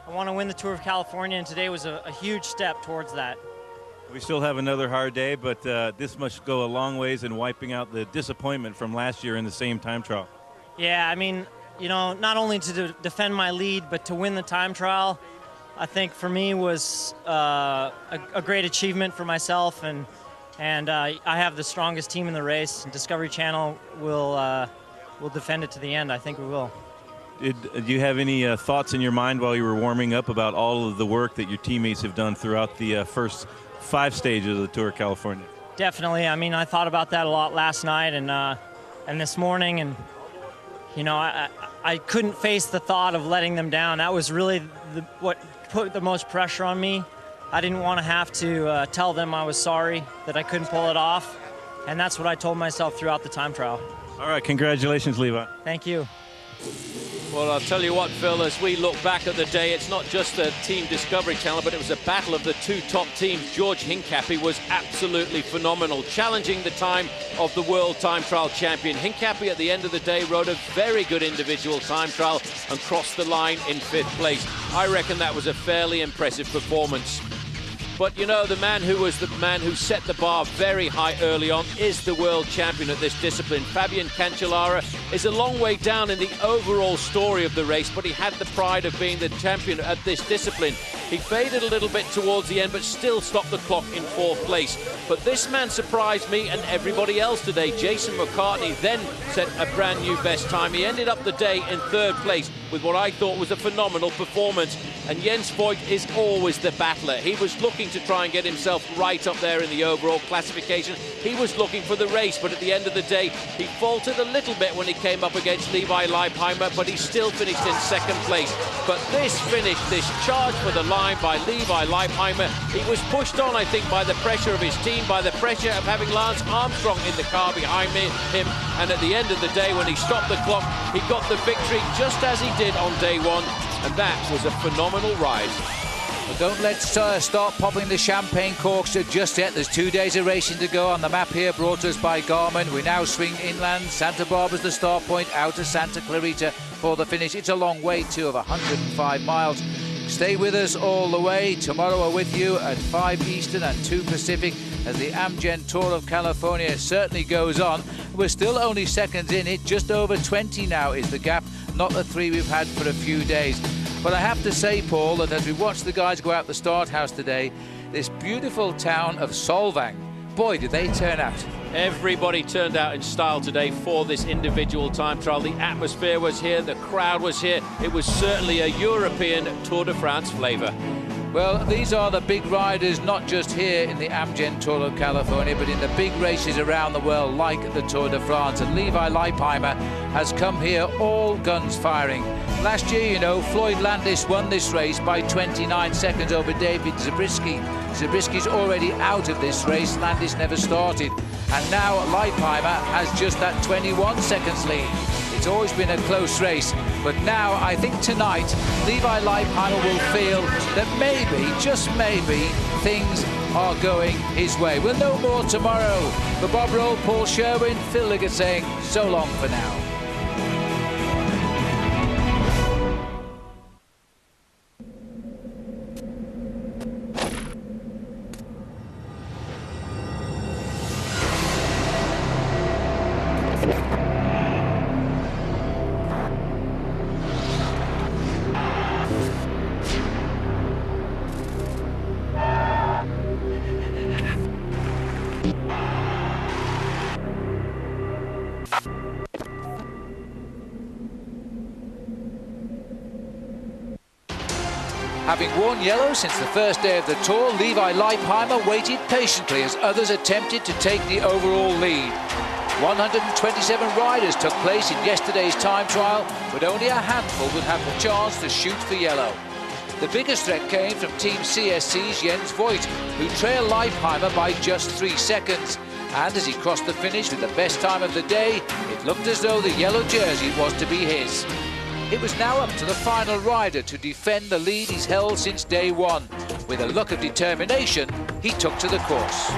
I want to win the Tour of California, and today was a huge step towards that. We still have another hard day, but this must go a long ways in wiping out the disappointment from last year in the same time trial. Yeah, I mean, you know, not only to defend my lead, but to win the time trial, I think for me was a great achievement for myself, and I have the strongest team in the race, and Discovery Channel will defend it to the end. I think we will. Do you have any thoughts in your mind while you were warming up about all of the work that your teammates have done throughout the first 5 stages of the Tour of California? Definitely. I mean, I thought about that a lot last night and this morning, and you know, I couldn't face the thought of letting them down. That was really what put the most pressure on me. I didn't want to have to tell them I was sorry that I couldn't pull it off, and that's what I told myself throughout the time trial. All right, congratulations, Levi. Thank you. Well, I'll tell you what, Phil, as we look back at the day, it's not just the Team Discovery Channel, but it was a battle of the 2 top teams. George Hincapie was absolutely phenomenal, challenging the time of the World Time Trial champion. Hincapie, at the end of the day, rode a very good individual time trial and crossed the line in 5th place. I reckon that was a fairly impressive performance. But, you know, the man who set the bar very high early on is the world champion at this discipline. Fabian Cancellara is a long way down in the overall story of the race, but he had the pride of being the champion at this discipline. He faded a little bit towards the end, but still stopped the clock in 4th place. But this man surprised me and everybody else today. Jason McCartney then set a brand new best time. He ended up the day in 3rd place with what I thought was a phenomenal performance. And Jens Voigt is always the battler. He was looking to try and get himself right up there in the overall classification. He was looking for the race, but at the end of the day, he faltered a little bit when he came up against Levi Leipheimer, but he still finished in 2nd place. But this finish, this charge for the line by Levi Leipheimer, he was pushed on, I think, by the pressure of his team, by the pressure of having Lance Armstrong in the car behind him. And at the end of the day, when he stopped the clock, he got the victory just as he did on day 1. And that was a phenomenal ride. But don't let's start popping the champagne corks just yet. There's 2 days of racing to go on the map here, brought to us by Garmin. We now swing inland. Santa Barbara's the start point, out to Santa Clarita for the finish. It's a long way too, of 105 miles. Stay with us all the way. Tomorrow we're with you at 5 Eastern and 2 Pacific as the Amgen Tour of California certainly goes on. We're still only seconds in it. Just over 20 now is the gap, not the 3 we've had for a few days. But I have to say, Paul, that as we watch the guys go out the start house today, this beautiful town of Solvang, boy, did they turn out. Everybody turned out in style today for this individual time trial. The atmosphere was here, the crowd was here. It was certainly a European Tour de France flavour. Well, these are the big riders, not just here in the Amgen Tour of California, but in the big races around the world, like the Tour de France. And Levi Leipheimer has come here all guns firing. Last year, you know, Floyd Landis won this race by 29 seconds over David Zabriskie. Zabriskie's already out of this race. Landis never started. And now Leipheimer has just that 21 seconds lead. It's It's always been a close race, but now I think tonight Levi Leipheimer will feel that maybe, just maybe, things are going his way. We'll know more tomorrow. For Bob Roll, Paul Sherwen, Phil Liggett saying so long for now. Having worn yellow since the first day of the Tour, Levi Leipheimer waited patiently as others attempted to take the overall lead. 127 riders took place in yesterday's time trial, but only a handful would have the chance to shoot for yellow. The biggest threat came from Team CSC's Jens Voigt, who trailed Leipheimer by just 3 seconds. And as he crossed the finish with the best time of the day, it looked as though the yellow jersey was to be his. It was now up to the final rider to defend the lead he's held since day one. With a look of determination, he took to the course.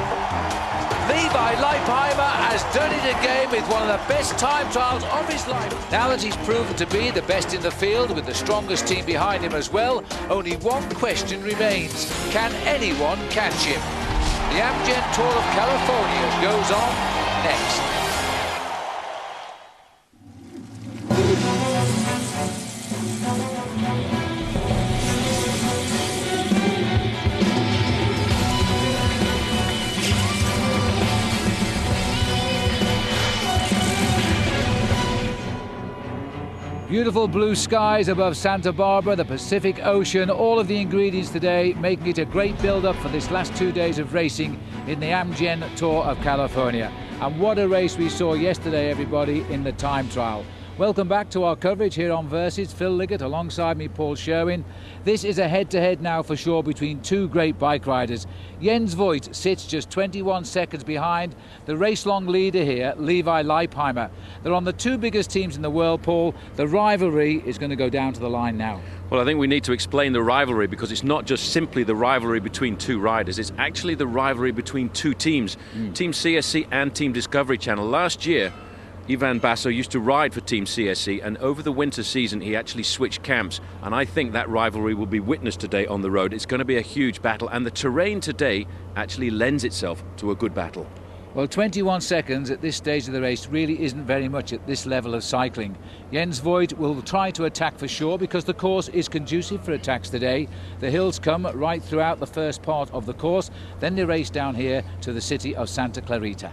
Levi Leipheimer has done it again with one of the best time trials of his life. Now that he's proven to be the best in the field with the strongest team behind him as well, only one question remains. Can anyone catch him? The Amgen Tour of California goes on next. Beautiful blue skies above Santa Barbara, the Pacific Ocean, all of the ingredients today making it a great build-up for this last 2 days of racing in the Amgen Tour of California. And what a race we saw yesterday, everybody, in the time trial. Welcome back to our coverage here on Versus. Phil Liggett alongside me, Paul Sherwen. This is a head-to-head now for sure between two great bike riders. Jens Voigt sits just 21 seconds behind the race-long leader here, Levi Leipheimer. They're on the two biggest teams in the world, Paul. The rivalry is going to go down to the line now. Well, I think we need to explain the rivalry, because it's not just simply the rivalry between two riders. It's actually the rivalry between two teams, Team CSC and Team Discovery Channel. Last year, Ivan Basso used to ride for Team CSC, and over the winter season he actually switched camps, and I think that rivalry will be witnessed today on the road. It's going to be a huge battle, and the terrain today actually lends itself to a good battle. Well, 21 seconds at this stage of the race really isn't very much at this level of cycling. Jens Voigt will try to attack for sure because the course is conducive for attacks today. The hills come right throughout the first part of the course, then they race down here to the city of Santa Clarita.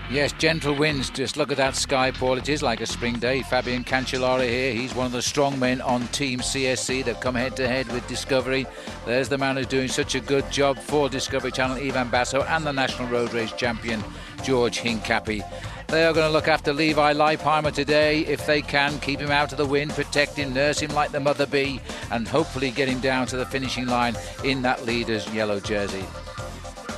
Yes, gentle winds. Just look at that sky, Paul. It is like a spring day. Fabian Cancellara here. He's one of the strong men on Team CSC. They've come head-to-head with Discovery. There's the man who's doing such a good job for Discovery Channel, Ivan Basso, and the National Road Race champion, George Hincapie. They are going to look after Levi Leipheimer today, if they can, keep him out of the wind, protect him, nurse him like the mother bee, and hopefully get him down to the finishing line in that leader's yellow jersey.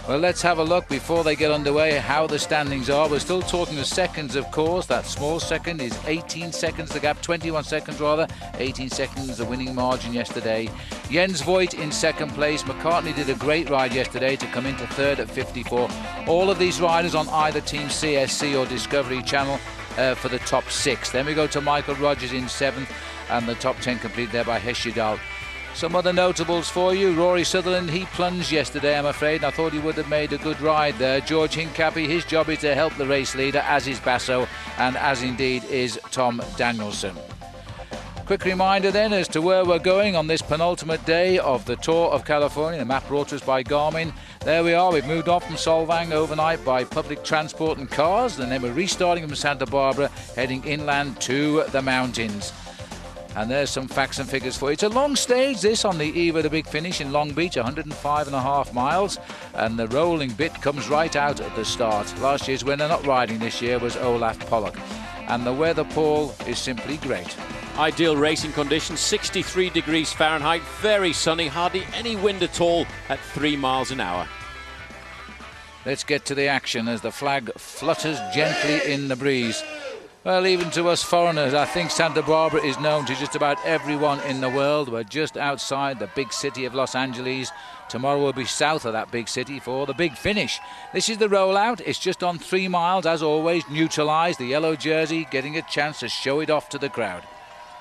Well, let's have a look before they get underway how the standings are. We're still talking of seconds, of course. That small second is 18 seconds, the gap, 21 seconds rather. 18 seconds, the winning margin yesterday. Jens Voigt in second place. McCartney did a great ride yesterday to come into third at 54. All of these riders on either Team CSC or Discovery Channel for the top six. Then we go to Michael Rogers in seventh, and the top 10 complete there by Hesjedal. Some other notables for you. Rory Sutherland, he plunged yesterday, I'm afraid, and I thought he would have made a good ride there. George Hincapie, his job is to help the race leader, as is Basso, and as indeed is Tom Danielson. Quick reminder then as to where we're going on this penultimate day of the Tour of California. The map brought to us by Garmin. There we are. We've moved off from Solvang overnight by public transport and cars, and then we're restarting from Santa Barbara, heading inland to the mountains. And there's some facts and figures for you. It's a long stage, this, on the eve of the big finish in Long Beach, 105.5 miles. And the rolling bit comes right out at the start. Last year's winner, not riding this year, was Olaf Pollock. And the weather, Paul, is simply great. Ideal racing conditions, 63 degrees Fahrenheit, very sunny, hardly any wind at all at 3 miles an hour. Let's get to the action as the flag flutters gently in the breeze. Well, even to us foreigners, I think Santa Barbara is known to just about everyone in the world. We're just outside the big city of Los Angeles. Tomorrow we'll be south of that big city for the big finish. This is the rollout. It's just on 3 miles, as always, neutralised. The yellow jersey getting a chance to show it off to the crowd.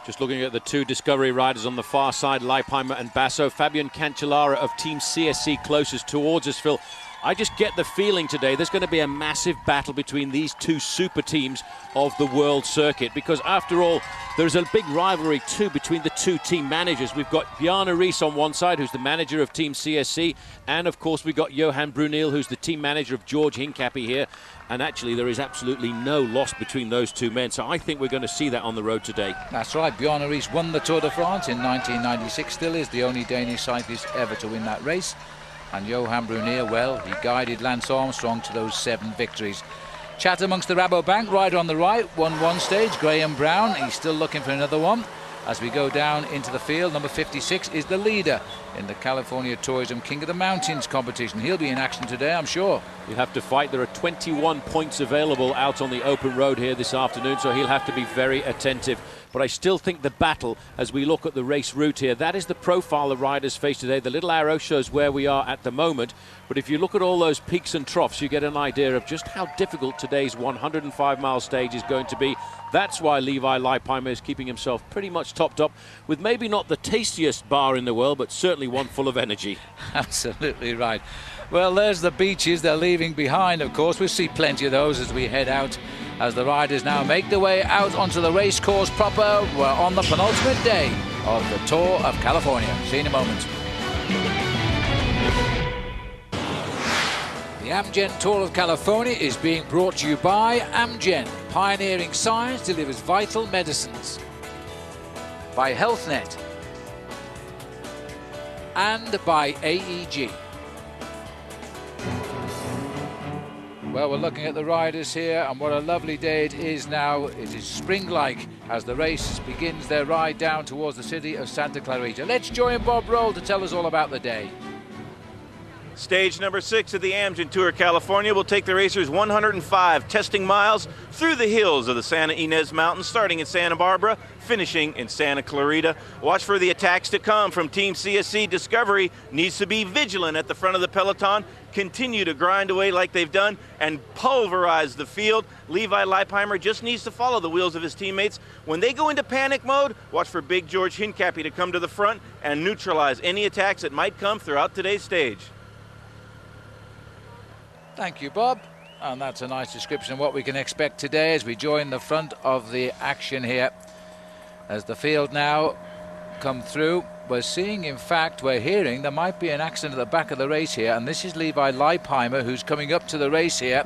Just looking at the two Discovery riders on the far side, Leipheimer and Basso. Fabian Cancellara of Team CSC closest towards us, Phil. I just get the feeling today there's going to be a massive battle between these two super teams of the world circuit, because after all, there's a big rivalry too between the two team managers. We've got Bjarne Riis on one side, who's the manager of Team CSC, and of course we've got Johan Brunel, who's the team manager of George Hincapie here. And actually there is absolutely no loss between those two men, so I think we're going to see that on the road today. That's right. Bjarne Riis won the Tour de France in 1996, still is the only Danish cyclist ever to win that race. And Johan Brunel, well, he guided Lance Armstrong to those 7 victories. Chat amongst the Rabobank rider on the right, won one stage, Graham Brown. He's still looking for another one. As we go down into the field, number 56 is the leader in the California Tourism King of the Mountains competition. He'll be in action today, I'm sure. He'll have to fight. There are 21 points available out on the open road here this afternoon, so he'll have to be very attentive. But I still think the battle, as we look at the race route here, that is the profile the riders face today. The little arrow shows where we are at the moment. But if you look at all those peaks and troughs, you get an idea of just how difficult today's 105-mile stage is going to be. That's why Levi Leipheimer is keeping himself pretty much topped up with maybe not the tastiest bar in the world, but certainly one full of energy. Absolutely right. Well, there's the beaches they're leaving behind, of course. We'll see plenty of those as we head out, as the riders now make their way out onto the race course proper. We're on the penultimate day of the Tour of California. See you in a moment. The Amgen Tour of California is being brought to you by Amgen. Pioneering science delivers vital medicines. By HealthNet. And by AEG. Well, we're looking at the riders here, and what a lovely day it is now. It is spring-like as the race begins their ride down towards the city of Santa Clarita. Let's join Bob Roll to tell us all about the day. Stage number 6 of the Amgen Tour California will take the racers 105 testing miles through the hills of the Santa Ynez Mountains, starting in Santa Barbara, finishing in Santa Clarita. Watch for the attacks to come from Team CSC. Discovery needs to be vigilant at the front of the peloton, continue to grind away like they've done, and pulverize the field. Levi Leipheimer just needs to follow the wheels of his teammates. When they go into panic mode, watch for big George Hincapie to come to the front and neutralize any attacks that might come throughout today's stage. Thank you, Bob. And that's a nice description of what we can expect today as we join the front of the action here. As the field now come through, we're seeing, in fact, we're hearing there might be an accident at the back of the race here, and this is Levi Leipheimer who's coming up to the race here,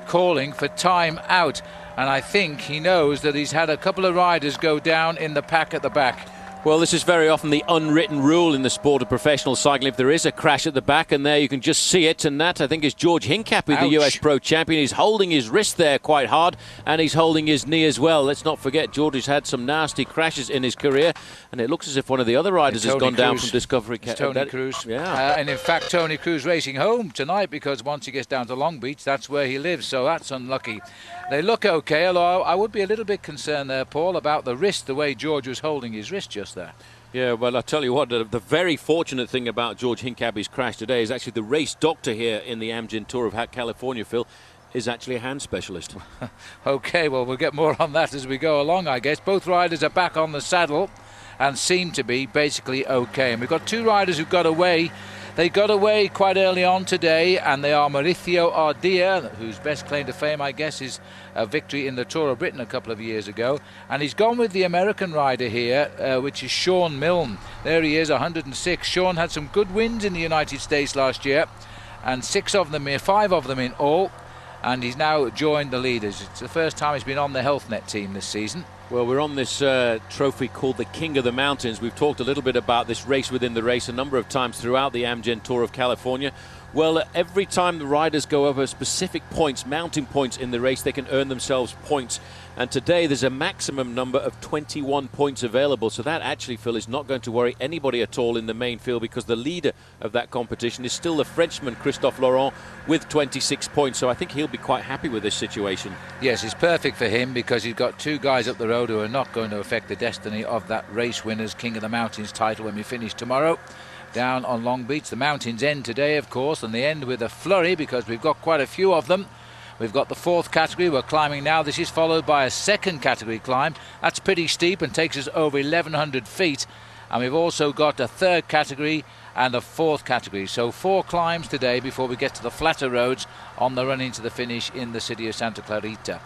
calling for time out. And I think he knows that he's had a couple of riders go down in the pack at the back. Well, this is very often the unwritten rule in the sport of professional cycling. If there is a crash at the back, and there you can just see it, and that, I think, is George Hincapie, the US Pro Champion. He's holding his wrist there quite hard, and he's holding his knee as well. Let's not forget, George has had some nasty crashes in his career, and it looks as if one of the other riders has gone down from Discovery. Tony Cruz. Yeah. And in fact, Tony Cruz racing home tonight, because once he gets down to Long Beach, that's where he lives, so that's unlucky. They look okay, although I would be a little bit concerned there, Paul, about the wrist, the way George was holding his wrist just there. Yeah, well, I'll tell you what, the very fortunate thing about George Hincapie's crash today is actually the race doctor here in the Amgen Tour of California, Phil, is actually a hand specialist. Okay, well, we'll get more on that as we go along, I guess. Both riders are back on the saddle and seem to be basically okay. And we've got two riders who got away. They got away quite early on today, and they are Mauricio Ardilla, whose best claim to fame, I guess, is a victory in the Tour of Britain a couple of years ago. And he's gone with the American rider here, which is Sean Milne. There he is, 106. Sean had some good wins in the United States last year, and 5 of them in all. And he's now joined the leaders. It's the first time he's been on the HealthNet team this season. Well, we're on this trophy called the King of the Mountains. We've talked a little bit about this race within the race a number of times throughout the Amgen Tour of California. Well, every time the riders go over specific points, mounting points in the race, they can earn themselves points. And today there's a maximum number of 21 points available. So that actually, Phil, is not going to worry anybody at all in the main field, because the leader of that competition is still the Frenchman, Christophe Laurent, with 26 points. So I think he'll be quite happy with this situation. Yes, it's perfect for him, because he's got two guys up the road who are not going to affect the destiny of that race winner's King of the Mountains title when we finish tomorrow down on Long Beach. The mountains end today, of course, and they end with a flurry because we've got quite a few of them. We've got the fourth category we're climbing now. This is followed by a second category climb. That's pretty steep and takes us over 1,100 feet. And we've also got a third category and a fourth category. So 4 climbs today before we get to the flatter roads on the run into the finish in the city of Santa Clarita.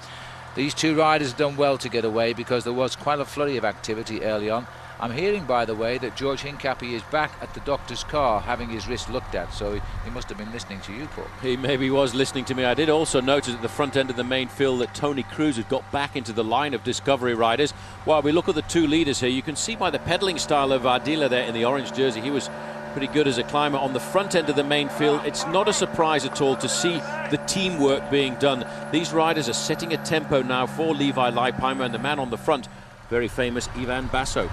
These two riders have done well to get away because there was quite a flurry of activity early on. I'm hearing, by the way, that George Hincapie is back at the doctor's car having his wrist looked at, so he must have been listening to you, Paul. He maybe was listening to me. I did also notice at the front end of the main field that Tony Cruz had got back into the line of Discovery riders. While we look at the two leaders here, you can see by the pedaling style of Ardila there in the orange jersey, he was pretty good as a climber. On the front end of the main field, it's not a surprise at all to see the teamwork being done. These riders are setting a tempo now for Levi Leipheimer, and the man on the front, very famous Ivan Basso.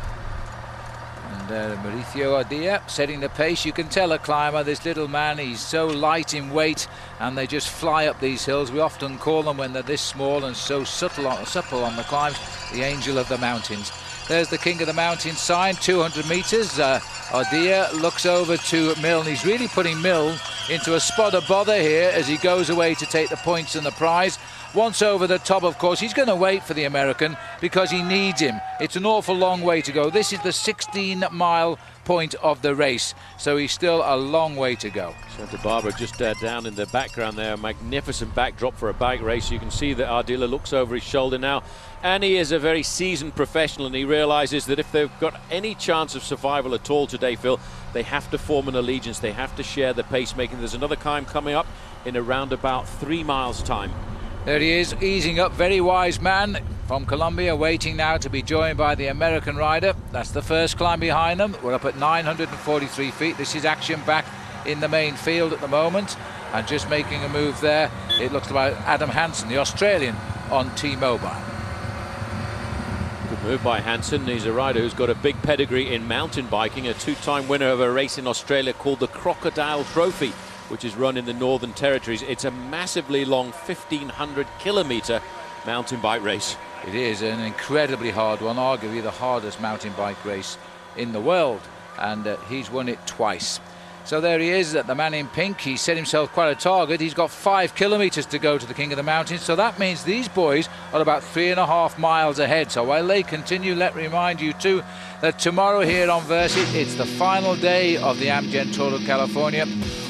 And Mauricio Ardila setting the pace. You can tell a climber, this little man, he's so light in weight, and they just fly up these hills. We often call them, when they're this small and so supple on the climbs, the angel of the mountains. There's the King of the Mountains sign, 200 metres. Ardila looks over to Mill, and he's really putting Mill into a spot of bother here as he goes away to take the points and the prize. Once over the top, of course, he's going to wait for the American because he needs him. It's an awful long way to go. This is the 16-mile point of the race, so he's still a long way to go. Santa Barbara just down in the background there, a magnificent backdrop for a bike race. You can see that Ardila looks over his shoulder now, and he is a very seasoned professional, and he realizes that if they've got any chance of survival at all today, Phil, they have to form an allegiance. They have to share the pacemaking. There's another climb coming up in around about 3 miles time. There he is, easing up, very wise man from Colombia, waiting now to be joined by the American rider. That's the first climb behind them. We're up at 943 feet. This is action back in the main field at the moment, and just making a move there, it looks like Adam Hansen, the Australian, on T-Mobile. Good move by Hansen. He's a rider who's got a big pedigree in mountain biking, a 2-time winner of a race in Australia called the Crocodile Trophy, which is run in the Northern Territories. It's a massively long 1,500-kilometre mountain bike race. It is an incredibly hard one, arguably the hardest mountain bike race in the world, and he's won it twice. So there he is, the man in pink. He set himself quite a target. He's got 5 kilometres to go to the King of the Mountains, so that means these boys are about 3.5 miles ahead. So while they continue, let me remind you too that tomorrow here on Versit, it's the final day of the Amgen Tour of California.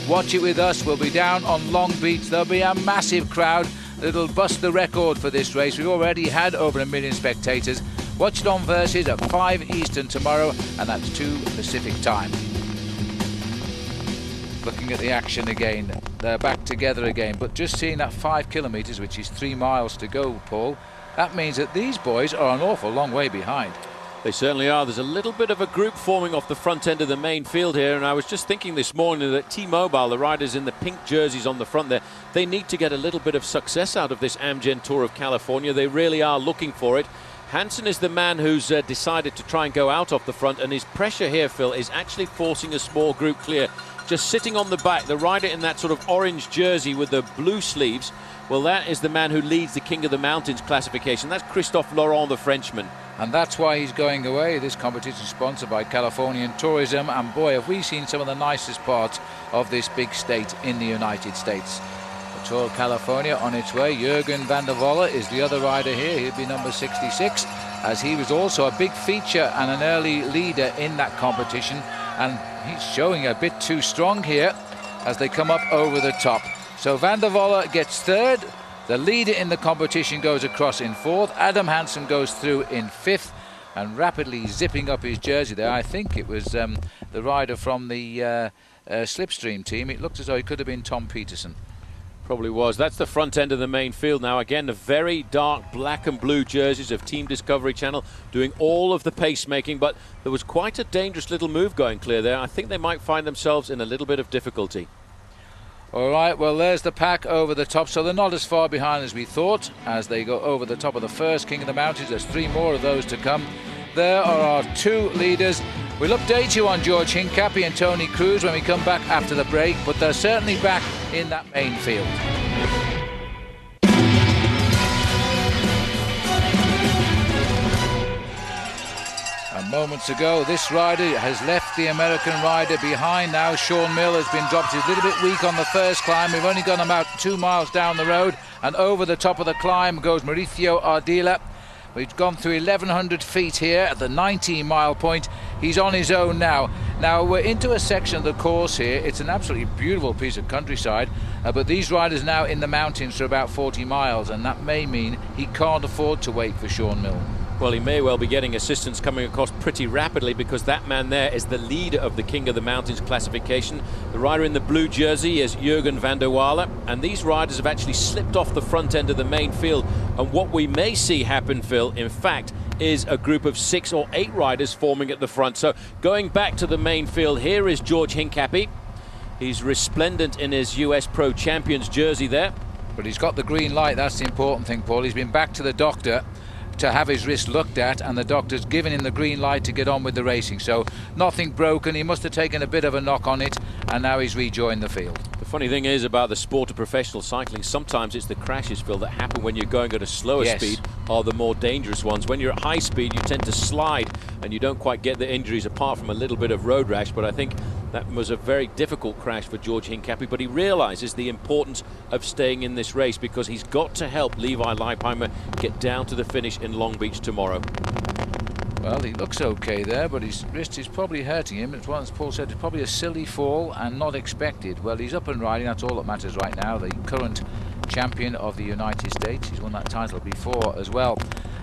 Watch it with us. We'll be down on Long Beach. There'll be a massive crowd that'll bust the record for this race. We've already had over 1 million spectators. Watch it on Versit at 5 Eastern tomorrow, and that's 2 Pacific time. Looking at the action again, they're back together again, but just seeing that 5 kilometres, which is 3 miles to go, Paul, that means that these boys are an awful long way behind. They certainly are. There's a little bit of a group forming off the front end of the main field here, and I was just thinking this morning that T-Mobile, the riders in the pink jerseys on the front there, they need to get a little bit of success out of this Amgen Tour of California. They really are looking for it. Hansen is the man who's decided to try and go out off the front, and his pressure here, Phil, is actually forcing a small group clear. Just sitting on the back, the rider in that sort of orange jersey with the blue sleeves, well, that is the man who leads the King of the Mountains classification. That's Christophe Laurent, the Frenchman. And that's why he's going away. This competition is sponsored by Californian Tourism, and boy, have we seen some of the nicest parts of this big state in the United States. The Tour of California on its way. Jürgen van der Volle is the other rider here. He'll be number 66, as he was also a big feature and an early leader in that competition, and he's showing a bit too strong here as they come up over the top. So van der Volle gets third. The leader in the competition goes across in fourth. Adam Hansen goes through in fifth, and rapidly zipping up his jersey there. I think it was the rider from the Slipstream team. It looked as though it could have been Tom Peterson. Probably was. That's the front end of the main field now. Again, the very dark black and blue jerseys of Team Discovery Channel doing all of the pacemaking, but there was quite a dangerous little move going clear there. I think they might find themselves in a little bit of difficulty. All right, well, there's the pack over the top, so they're not as far behind as we thought as they go over the top of the first King of the Mountains. There's 3 more of those to come. There are our 2 leaders. We'll update you on George Hincapie and Tony Cruz when we come back after the break, but they're certainly back in that main field. And moments ago, this rider has left the American rider behind now. Sean Mill has been dropped. He's a little bit weak on the first climb. We've only gone about 2 miles down the road, and over the top of the climb goes Mauricio Ardila. We've gone through 1,100 feet here at the 19-mile point. He's on his own now. Now, we're into a section of the course here. It's an absolutely beautiful piece of countryside, but these riders now in the mountains for about 40 miles, and that may mean he can't afford to wait for Sean Mill. Well, he may well be getting assistance coming across pretty rapidly, because that man there is the leader of the King of the Mountains classification. The rider in the blue jersey is Jurgen van der Walle, and these riders have actually slipped off the front end of the main field. And what we may see happen, Phil, in fact, is a group of 6 or 8 riders forming at the front. So going back to the main field, here is George Hincapie. He's resplendent in his US Pro Champions jersey there. But he's got the green light, that's the important thing, Paul. He's been back to the doctor to have his wrist looked at, and the doctor's given him the green light to get on with the racing. So nothing broken. He must have taken a bit of a knock on it, and now he's rejoined the field. The funny thing is about the sport of professional cycling, sometimes it's the crashes, Phil, that happen when you're going at a slower speed are the more dangerous ones. When you're at high speed, you tend to slide and you don't quite get the injuries apart from a little bit of road rash. But I think that was a very difficult crash for George Hincapie, but he realizes the importance of staying in this race, because he's got to help Levi Leipheimer get down to the finish in Long Beach tomorrow. Well, he looks okay there, but his wrist is probably hurting him. As well as Paul said, it's probably a silly fall and not expected. Well, he's up and riding. That's all that matters right now. The current champion of the United States. He's won that title before as well.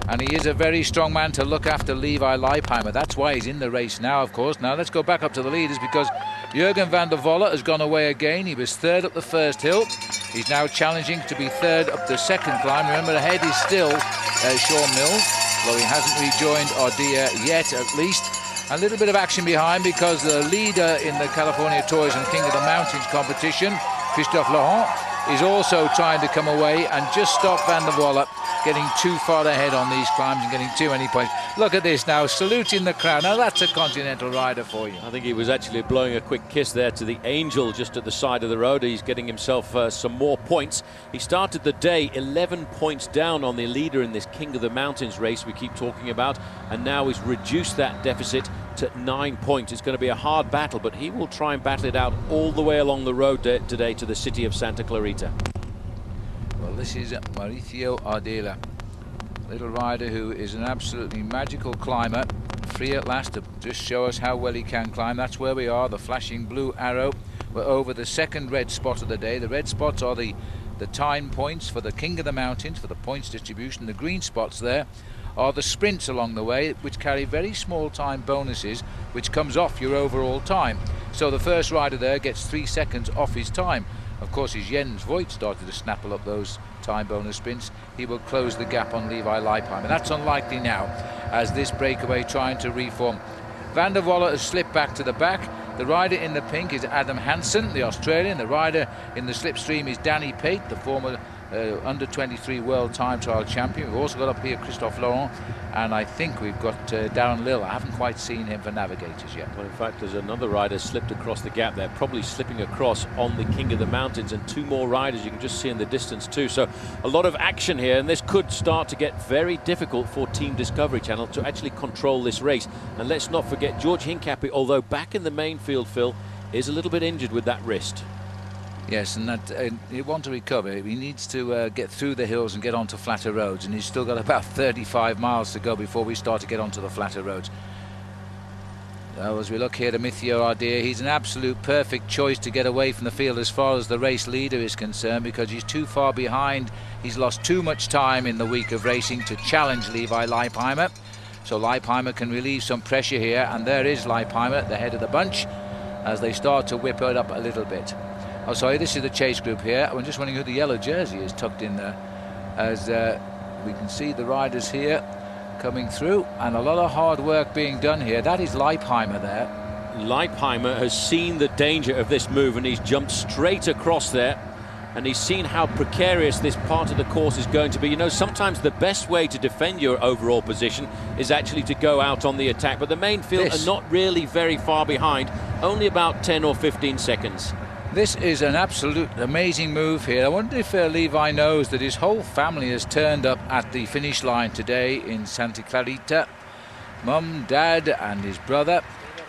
And he is a very strong man to look after Levi Leipheimer. That's why he's in the race now, of course. Now let's go back up to the leaders, because Jurgen van der Walle has gone away again. He was 3rd up the first hill. He's now challenging to be 3rd up the second climb. Remember, ahead is still Sean Mill. Well, he hasn't rejoined Ardila yet, at least. A little bit of action behind, because the leader in the California Tourism King of the Mountains competition, Christophe Laurent, is also trying to come away and just stop Van der Walle getting too far ahead on these climbs and getting too many points. Look at this now, saluting the crowd. Now that's a Continental rider for you. I think he was actually blowing a quick kiss there to the angel just at the side of the road. He's getting himself some more points. He started the day 11 points down on the leader in this King of the Mountains race we keep talking about, and now he's reduced that deficit to 9 points. It's going to be a hard battle, but he will try and battle it out all the way along the road today to the city of Santa Clarita. Well, this is Mauricio Ardila, little rider who is an absolutely magical climber, free at last to just show us how well he can climb. That's where we are, the flashing blue arrow. We're over the second red spot of the day. The red spots are the time points for the King of the Mountains, for the points distribution. The green spots there are the sprints along the way, which carry very small time bonuses, which comes off your overall time. So the first rider there gets 3 seconds off his time. Of course, as Jens Voigt started to snapple up those time bonus sprints, he will close the gap on Levi Leipheimer. That's unlikely now, as this breakaway trying to reform. Van der Walle has slipped back to the back. The rider in the pink is Adam Hansen, the Australian. The rider in the slipstream is Danny Pate, the former under-23 world time trial champion. We've also got up here Christophe Laurent, and I think we've got Darren Lill. I haven't quite seen him for Navigators yet. Well, in fact, there's another rider slipped across the gap there, probably slipping across on the King of the Mountains, and 2 more riders you can just see in the distance too. So a lot of action here, and this could start to get very difficult for Team Discovery Channel to actually control this race. And let's not forget George Hincapie, although back in the main field, Phil, is a little bit injured with that wrist. Yes, and that he wants to recover. He needs to get through the hills and get onto flatter roads, and he's still got about 35 miles to go before we start to get onto the flatter roads. As we look here to Mauricio Ardila, he's an absolute perfect choice to get away from the field as far as the race leader is concerned, because he's too far behind. He's lost too much time in the week of racing to challenge Levi Leipheimer. So Leipheimer can relieve some pressure here, and there is Leipheimer at the head of the bunch as they start to whip it up a little bit. Oh, sorry, this is the chase group here. I'm just wondering who the yellow jersey is tucked in there, as we can see the riders here coming through, and a lot of hard work being done here. That is Leipheimer there, Leipheimer has seen the danger of this move, and he's jumped straight across there. And he's seen how precarious this part of the course is going to be. You know, sometimes the best way to defend your overall position is actually to go out on the attack. But the main field are not really very far behind, only about 10 or 15 seconds. This is an absolute amazing move here. I wonder if Levi knows that his whole family has turned up at the finish line today in Santa Clarita. Mum, Dad and his brother.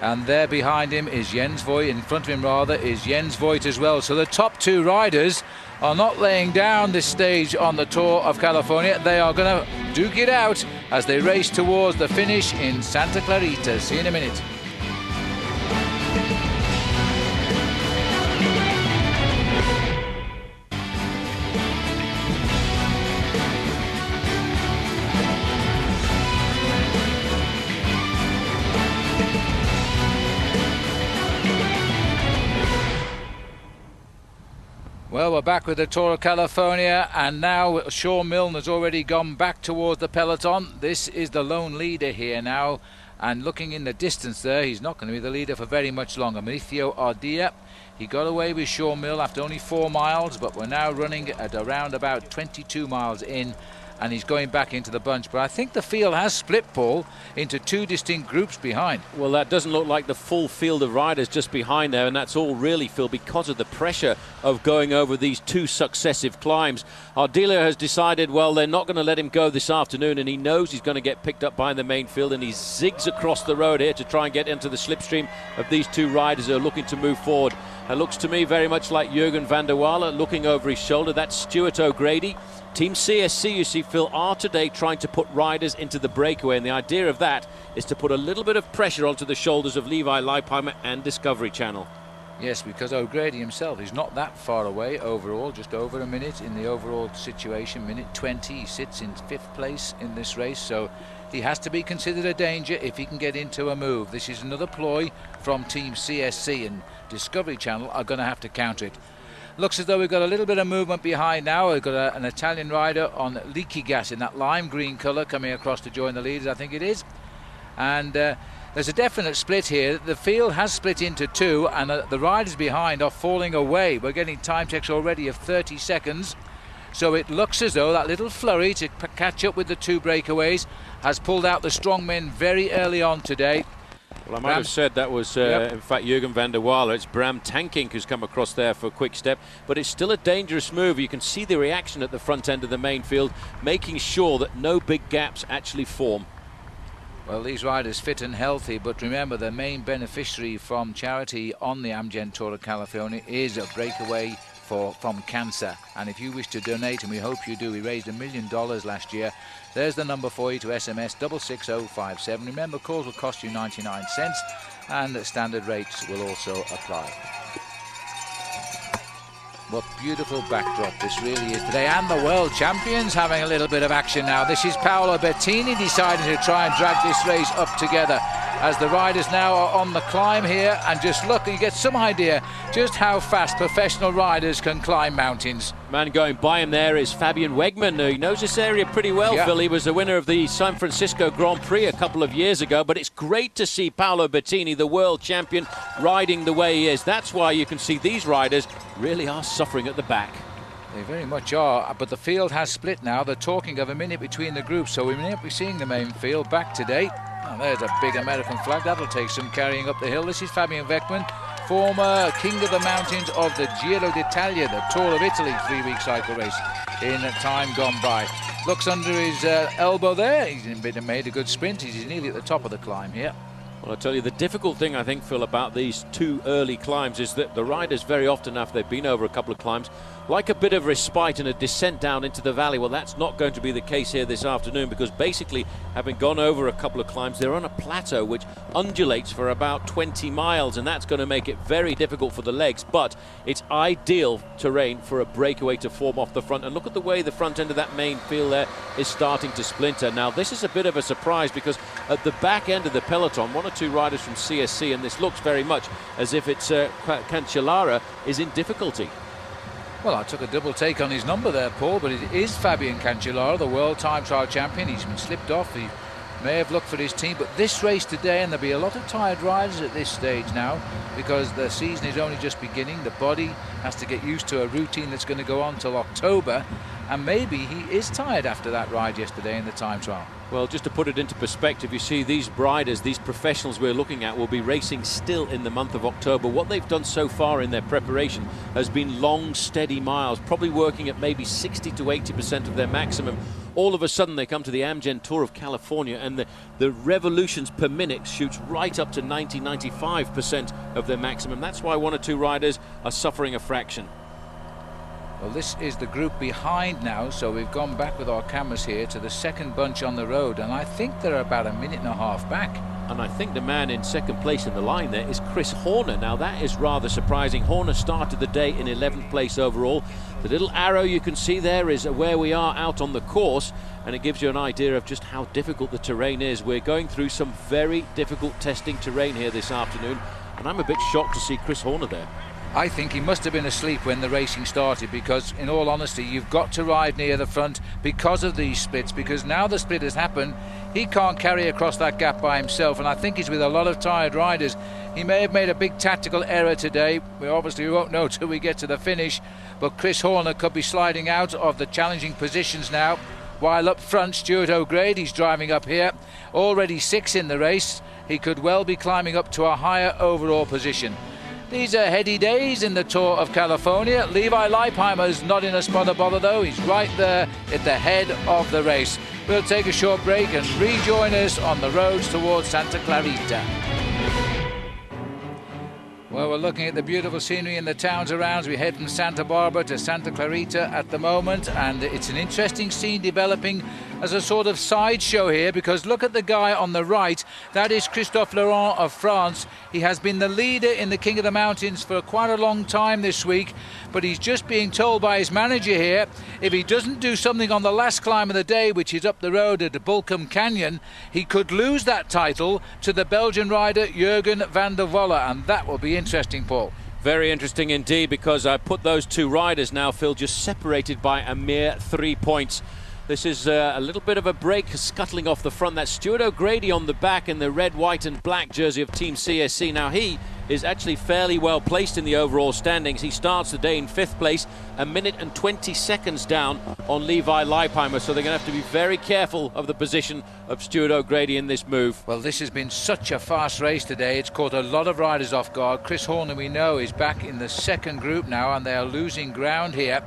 And there behind him is Jens Voigt. In front of him, rather, is Jens Voigt as well. So the top two riders are not laying down this stage on the Tour of California. They are going to duke it out as they race towards the finish in Santa Clarita. See you in a minute. Well, we're back with the Tour of California, and now Sean Milne has already gone back towards the peloton. This is the lone leader here now, and looking in the distance there, he's not going to be the leader for very much longer. Mauricio Ardilla, he got away with Sean Milne after only 4 miles, but we're now running at around about 22 miles in, and he's going back into the bunch. But I think the field has split, Paul, into two distinct groups behind. Well, that doesn't look like the full field of riders just behind there, and that's all really, Phil, because of the pressure of going over these two successive climbs. Ardilla has decided, well, they're not going to let him go this afternoon, and he knows he's going to get picked up by the main field, and he zigs across the road here to try and get into the slipstream of these two riders who are looking to move forward. It looks to me very much like Jurgen van der Walle looking over his shoulder. That's Stuart O'Grady. Team CSC, you see, Phil, are today trying to put riders into the breakaway, and the idea of that is to put a little bit of pressure onto the shoulders of Levi Leipheimer and Discovery Channel. Yes, because O'Grady himself is not that far away overall, just over a minute in the overall situation, minute 20. He sits in 5th place in this race, so he has to be considered a danger if he can get into a move. This is another ploy from Team CSC, and Discovery Channel are going to have to counter it. Looks as though we've got a little bit of movement behind now. We've got an Italian rider on leaky gas in that lime green colour coming across to join the leaders, I think it is. And there's a definite split here. The field has split into two, and the riders behind are falling away. We're getting time checks already of 30 seconds. So it looks as though that little flurry to catch up with the two breakaways has pulled out the strong men very early on today. Well, I might have said that was, in fact, Jurgen van der Walle. It's Bram Tankink who's come across there for a quick step, but it's still a dangerous move. You can see the reaction at the front end of the main field, making sure that no big gaps actually form. Well, these riders fit and healthy, but remember the main beneficiary from charity on the Amgen Tour of California is a breakaway from cancer. And if you wish to donate, and we hope you do, we raised $1 million last year. There's the number for you to SMS 66057. Remember, calls will cost you 99 cents, and standard rates will also apply. What beautiful backdrop this really is today, and the world champions having a little bit of action now. This is Paolo Bettini deciding to try and drag this race up together as the riders now are on the climb here, and just look, you get some idea just how fast professional riders can climb mountains. Man going by him there is Fabian Wegman. He knows this area pretty well, Phil. He was the winner of the San Francisco Grand Prix a couple of years ago, but it's great to see Paolo Bettini, the world champion, riding the way he is. That's why you can see these riders really are suffering at the back. They very much are, but the field has split now. They're talking of a minute between the groups, so we may not be seeing the main field back today. Oh, there's a big American flag. That'll take some carrying up the hill. This is Fabian Wegman, former king of the mountains of the Giro d'Italia, the Tour of Italy 3-week cycle race in time gone by. Looks under his elbow there. He's made a good sprint. He's nearly at the top of the climb here. Well, I tell you, the difficult thing, I think, Phil, about these two early climbs is that the riders very often, after they've been over a couple of climbs, like a bit of respite and a descent down into the valley. Well, that's not going to be the case here this afternoon, because basically, having gone over a couple of climbs, they're on a plateau which undulates for about 20 miles, and that's going to make it very difficult for the legs, but it's ideal terrain for a breakaway to form off the front. And look at the way the front end of that main field there is starting to splinter. Now, this is a bit of a surprise, because at the back end of the peloton, one or two riders from CSC, and this looks very much as if it's Cancellara is in difficulty. Well, I took a double take on his number there, Paul, but it is Fabian Cancellara, the world time trial champion. He's been slipped off. He may have looked for his team, but this race today, and there'll be a lot of tired riders at this stage now, because the season is only just beginning. The body has to get used to a routine that's going to go on till October, and maybe he is tired after that ride yesterday in the time trial. Well, just to put it into perspective, you see these riders, these professionals we're looking at, will be racing still in the month of October. What they've done so far in their preparation has been long, steady miles, probably working at maybe 60 to 80% of their maximum. All of a sudden they come to the Amgen Tour of California, and the revolutions per minute shoots right up to 90-95% of their maximum. That's why one or two riders are suffering a fraction. Well, this is the group behind now, so we've gone back with our cameras here to the second bunch on the road, and I think they're about a minute and a half back. And I think the man in second place in the line there is Chris Horner. Now that is rather surprising. Horner started the day in 11th place overall. The little arrow you can see there is where we are out on the course, and it gives you an idea of just how difficult the terrain is. We're going through some very difficult testing terrain here this afternoon, and I'm a bit shocked to see Chris Horner there. I think he must have been asleep when the racing started, because in all honesty you've got to ride near the front because of these splits, because now the split has happened, he can't carry across that gap by himself, and I think he's with a lot of tired riders. He may have made a big tactical error today. We obviously won't know till we get to the finish, but Chris Horner could be sliding out of the challenging positions now, while up front Stuart O'Grady's driving up here, already 6th in the race. He could well be climbing up to a higher overall position. These are heady days in the Tour of California. Levi Leipheimer's not in a spot of bother though. He's right there at the head of the race. We'll take a short break and rejoin us on the roads towards Santa Clarita. Well, we're looking at the beautiful scenery in the towns around as we head from Santa Barbara to Santa Clarita at the moment, and it's an interesting scene developing as a sort of sideshow here, because look at the guy on the right. That is Christophe Laurent of France. He has been the leader in the King of the Mountains for quite a long time this week, but he's just being told by his manager here, if he doesn't do something on the last climb of the day, which is up the road at Bulkum Canyon, he could lose that title to the Belgian rider Jurgen van der Volle, and that will be interesting, Paul. Very interesting indeed, because I put those two riders now, Phil, just separated by a mere 3 points. This is a little bit of a break scuttling off the front. That's Stuart O'Grady on the back in the red, white and black jersey of Team CSC. Now he is actually fairly well placed in the overall standings. He starts the day in 5th place, a minute and 20 seconds down on Levi Leipheimer, so they're going to have to be very careful of the position of Stuart O'Grady in this move. Well, this has been such a fast race today. It's caught a lot of riders off guard. Chris Horner, we know, is back in the second group now, and they are losing ground here.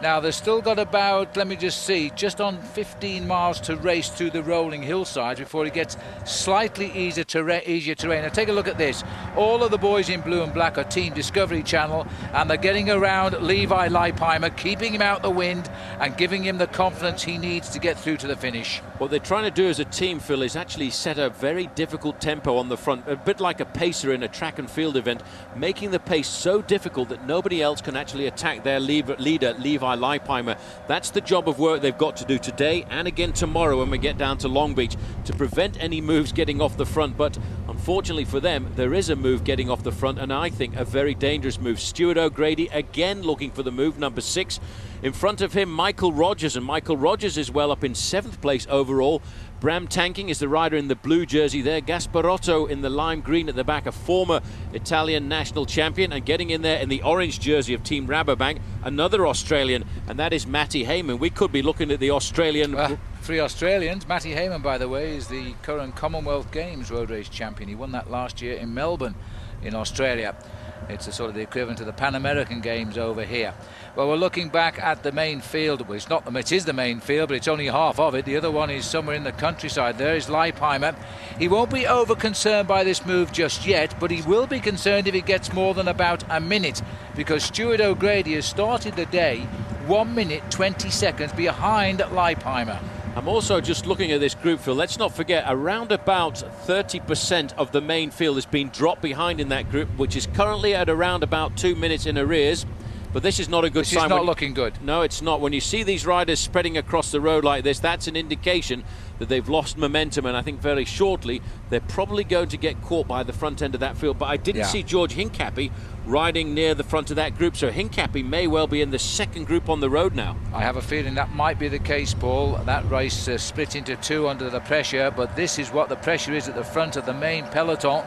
Now, they've still got about, let me just see, just on 15 miles to race through the rolling hillsides before it gets slightly easier terrain. Now, take a look at this. All of the boys in blue and black are Team Discovery Channel, and they're getting around Levi Leipheimer, keeping him out the wind and giving him the confidence he needs to get through to the finish. What they're trying to do as a team, Phil, is actually set a very difficult tempo on the front, a bit like a pacer in a track and field event, making the pace so difficult that nobody else can actually attack their leader, Levi Leipheimer. That's the job of work they've got to do today and again tomorrow when we get down to Long Beach, to prevent any moves getting off the front. But unfortunately for them, there is a move getting off the front, and I think a very dangerous move. Stuart O'Grady again looking for the move, number 6. In front of him, Michael Rogers, and Michael Rogers is well up in 7th place overall. Bram Tankink is the rider in the blue jersey there. Gasparotto in the lime green at the back, a former Italian national champion, and getting in there in the orange jersey of Team Rabobank, another Australian, and that is Matty Heyman. We could be looking at the Australian... 3 Australians. Matty Heyman, by the way, is the current Commonwealth Games road race champion. He won that last year in Melbourne in Australia. It's a sort of the equivalent to the Pan American Games over here. Well, we're looking back at the main field. Well, it is the main field, but it's only half of it. The other one is somewhere in the countryside. There is Leipheimer. He won't be over concerned by this move just yet, but he will be concerned if it gets more than about a minute, because Stuart O'Grady has started the day 1 minute 20 seconds behind Leipheimer. I'm also just looking at this group, Phil. Let's not forget, around about 30% of the main field has been dropped behind in that group, which is currently at around about 2 minutes in arrears. But this is not a good sign. This is not looking good. No, it's not. When you see these riders spreading across the road like this, that's an indication that they've lost momentum, and I think very shortly they're probably going to get caught by the front end of that field. But I didn't see George Hincapie riding near the front of that group, so Hincapie may well be in the second group on the road now. I have a feeling that might be the case, Paul. That race split into two under the pressure, but this is what the pressure is at the front of the main peloton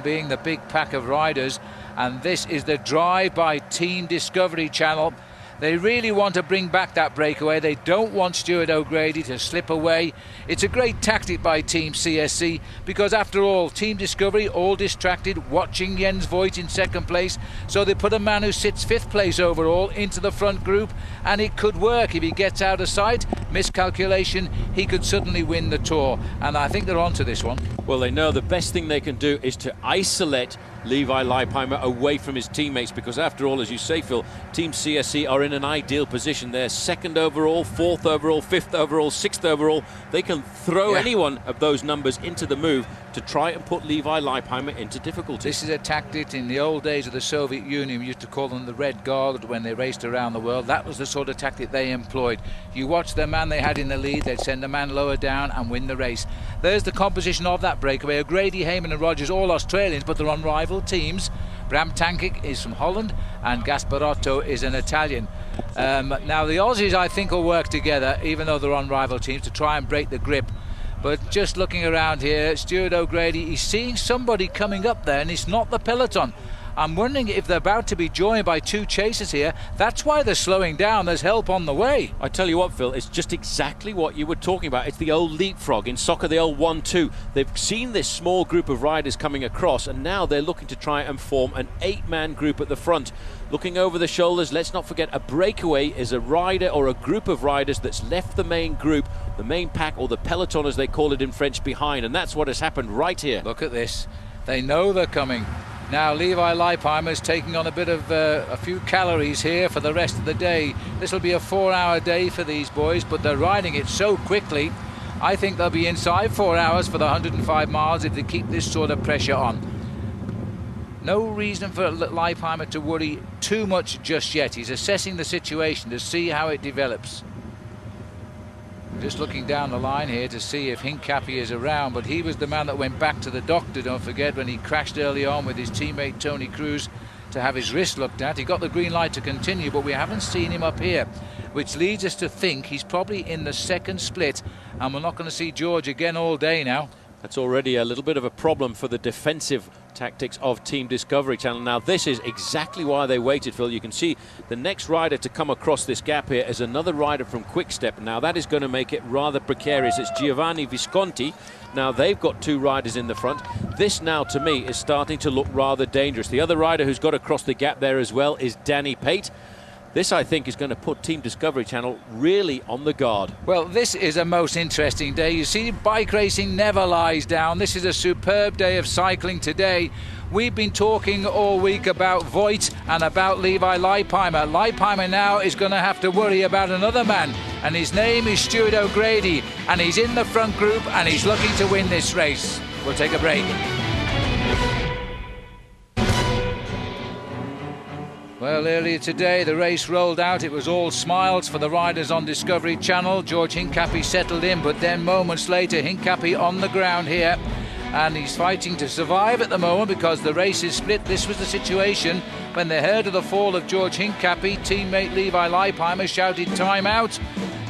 being the big pack of riders, and this is the drive by Team Discovery Channel. They really want to bring back that breakaway. They don't want Stuart O'Grady to slip away. It's a great tactic by Team CSC because, after all, Team Discovery all distracted, watching Jens Voigt in second place. So they put a man who sits fifth place overall into the front group, and it could work. If he gets out of sight, miscalculation, he could suddenly win the Tour. And I think they're onto this one. Well, they know the best thing they can do is to isolate Levi Leipheimer away from his teammates, because after all, as you say, Phil, Team CSC are in an ideal position. They're second overall, fourth overall, fifth overall, sixth overall. They can throw any one of those numbers into the move to try and put Levi Leipheimer into difficulty. This is a tactic in the old days of the Soviet Union. We used to call them the Red Guard when they raced around the world. That was the sort of tactic they employed. You watch the man they had in the lead, they'd send a man lower down and win the race. There's the composition of that breakaway. O'Grady, Heyman and Rogers, all Australians, but they're on rival teams. Bram Tankink is from Holland and Gasparotto is an Italian. Now the Aussies, I think, will work together, even though they're on rival teams, to try and break the grip. But just looking around here, Stuart O'Grady, he's seeing somebody coming up there, and it's not the peloton. I'm wondering if they're about to be joined by two chasers here. That's why they're slowing down. There's help on the way. I tell you what, Phil, it's just exactly what you were talking about. It's the old leapfrog. In soccer, the old 1-2. They've seen this small group of riders coming across, and now they're looking to try and form an 8-man group at the front. Looking over the shoulders, let's not forget, a breakaway is a rider or a group of riders that's left the main group, the main pack, or the peloton as they call it in French, behind, and that's what has happened right here. Look at this. They know they're coming. Now Levi Leipheimer is taking on a bit of a few calories here for the rest of the day. This will be a 4-hour day for these boys, but they're riding it so quickly. I think they'll be inside 4 hours for the 105 miles if they keep this sort of pressure on. No reason for Leipheimer to worry too much just yet. He's assessing the situation to see how it develops. Just looking down the line here to see if Hincapie is around, but he was the man that went back to the doctor, don't forget, when he crashed early on with his teammate Tony Cruz to have his wrist looked at. He got the green light to continue, but we haven't seen him up here, which leads us to think he's probably in the second split, and we're not going to see George again all day now. That's already a little bit of a problem for the defensive tactics of Team Discovery Channel. Now this is exactly why they waited, Phil. You can see the next rider to come across this gap here is another rider from Quick-Step. Now that is going to make it rather precarious. It's Giovanni Visconti. Now they've got two riders in the front. This now to me is starting to look rather dangerous. The other rider who's got across the gap there as well is Danny Pate. This, I think, is going to put Team Discovery Channel really on the guard. Well, this is a most interesting day. You see, bike racing never lies down. This is a superb day of cycling today. We've been talking all week about Voigt and about Levi Leipheimer. Leipheimer now is going to have to worry about another man, and his name is Stuart O'Grady, and he's in the front group, and he's looking to win this race. We'll take a break. Well, earlier today the race rolled out. It was all smiles for the riders on Discovery Channel. George Hincapie settled in, but then moments later Hincapie on the ground here, and he's fighting to survive at the moment because the race is split. This was the situation when they heard of the fall of George Hincapie. Teammate Levi Leipheimer shouted time out.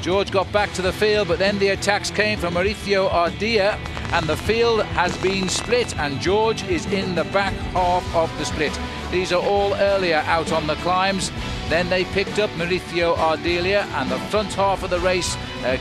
George got back to the field, but then the attacks came from Mauricio Ardilla, and the field has been split, and George is in the back half of the split. These are all earlier out on the climbs. Then they picked up Mauricio Ardilla, and the front half of the race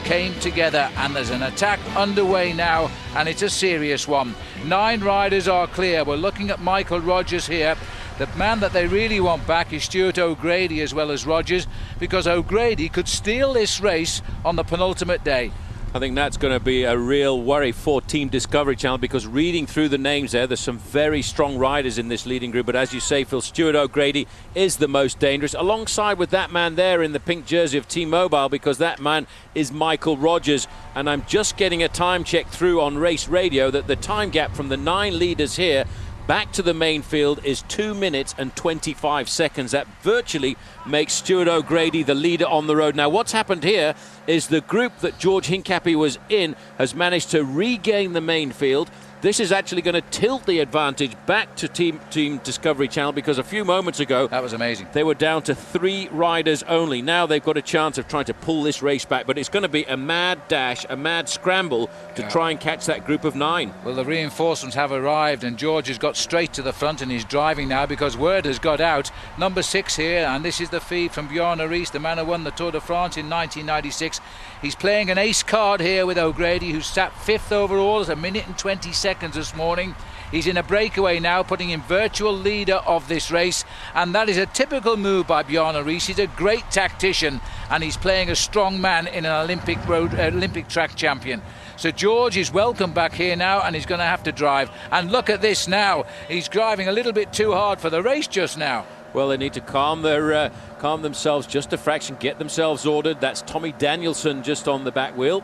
came together, and there's an attack underway now, and it's a serious one. 9 riders are clear. We're looking at Michael Rogers here. The man that they really want back is Stuart O'Grady as well as Rogers, because O'Grady could steal this race on the penultimate day. I think that's going to be a real worry for Team Discovery Channel, because reading through the names there's some very strong riders in this leading group. But as you say, Phil, Stuart O'Grady is the most dangerous, alongside with that man there in the pink jersey of T-Mobile, because that man is Michael Rogers. And I'm just getting a time check through on Race Radio that the time gap from the 9 leaders here back to the main field is 2 minutes and 25 seconds. That virtually makes Stuart O'Grady the leader on the road. Now, what's happened here is the group that George Hincapie was in has managed to regain the main field. This is actually going to tilt the advantage back to Team Discovery Channel, because a few moments ago, that was amazing, they were down to 3 riders only. Now they've got a chance of trying to pull this race back, but it's going to be a mad dash, a mad scramble to try and catch that group of 9. Well, the reinforcements have arrived, and George has got straight to the front and he's driving now because word has got out. Number 6 here, and this is the feed from Bjorn Ries, the man who won the Tour de France in 1996. He's playing an ace card here with O'Grady, who sat 5th overall at 1 minute and 20 seconds this morning. He's in a breakaway now, putting him virtual leader of this race, and that is a typical move by Bjorn Ries. He's a great tactician, and he's playing a strong man in an Olympic track champion. So George is welcome back here now, and he's going to have to drive. And look at this now. He's driving a little bit too hard for the race just now. Well, they need to calm themselves just a fraction, get themselves ordered. That's Tommy Danielson just on the back wheel.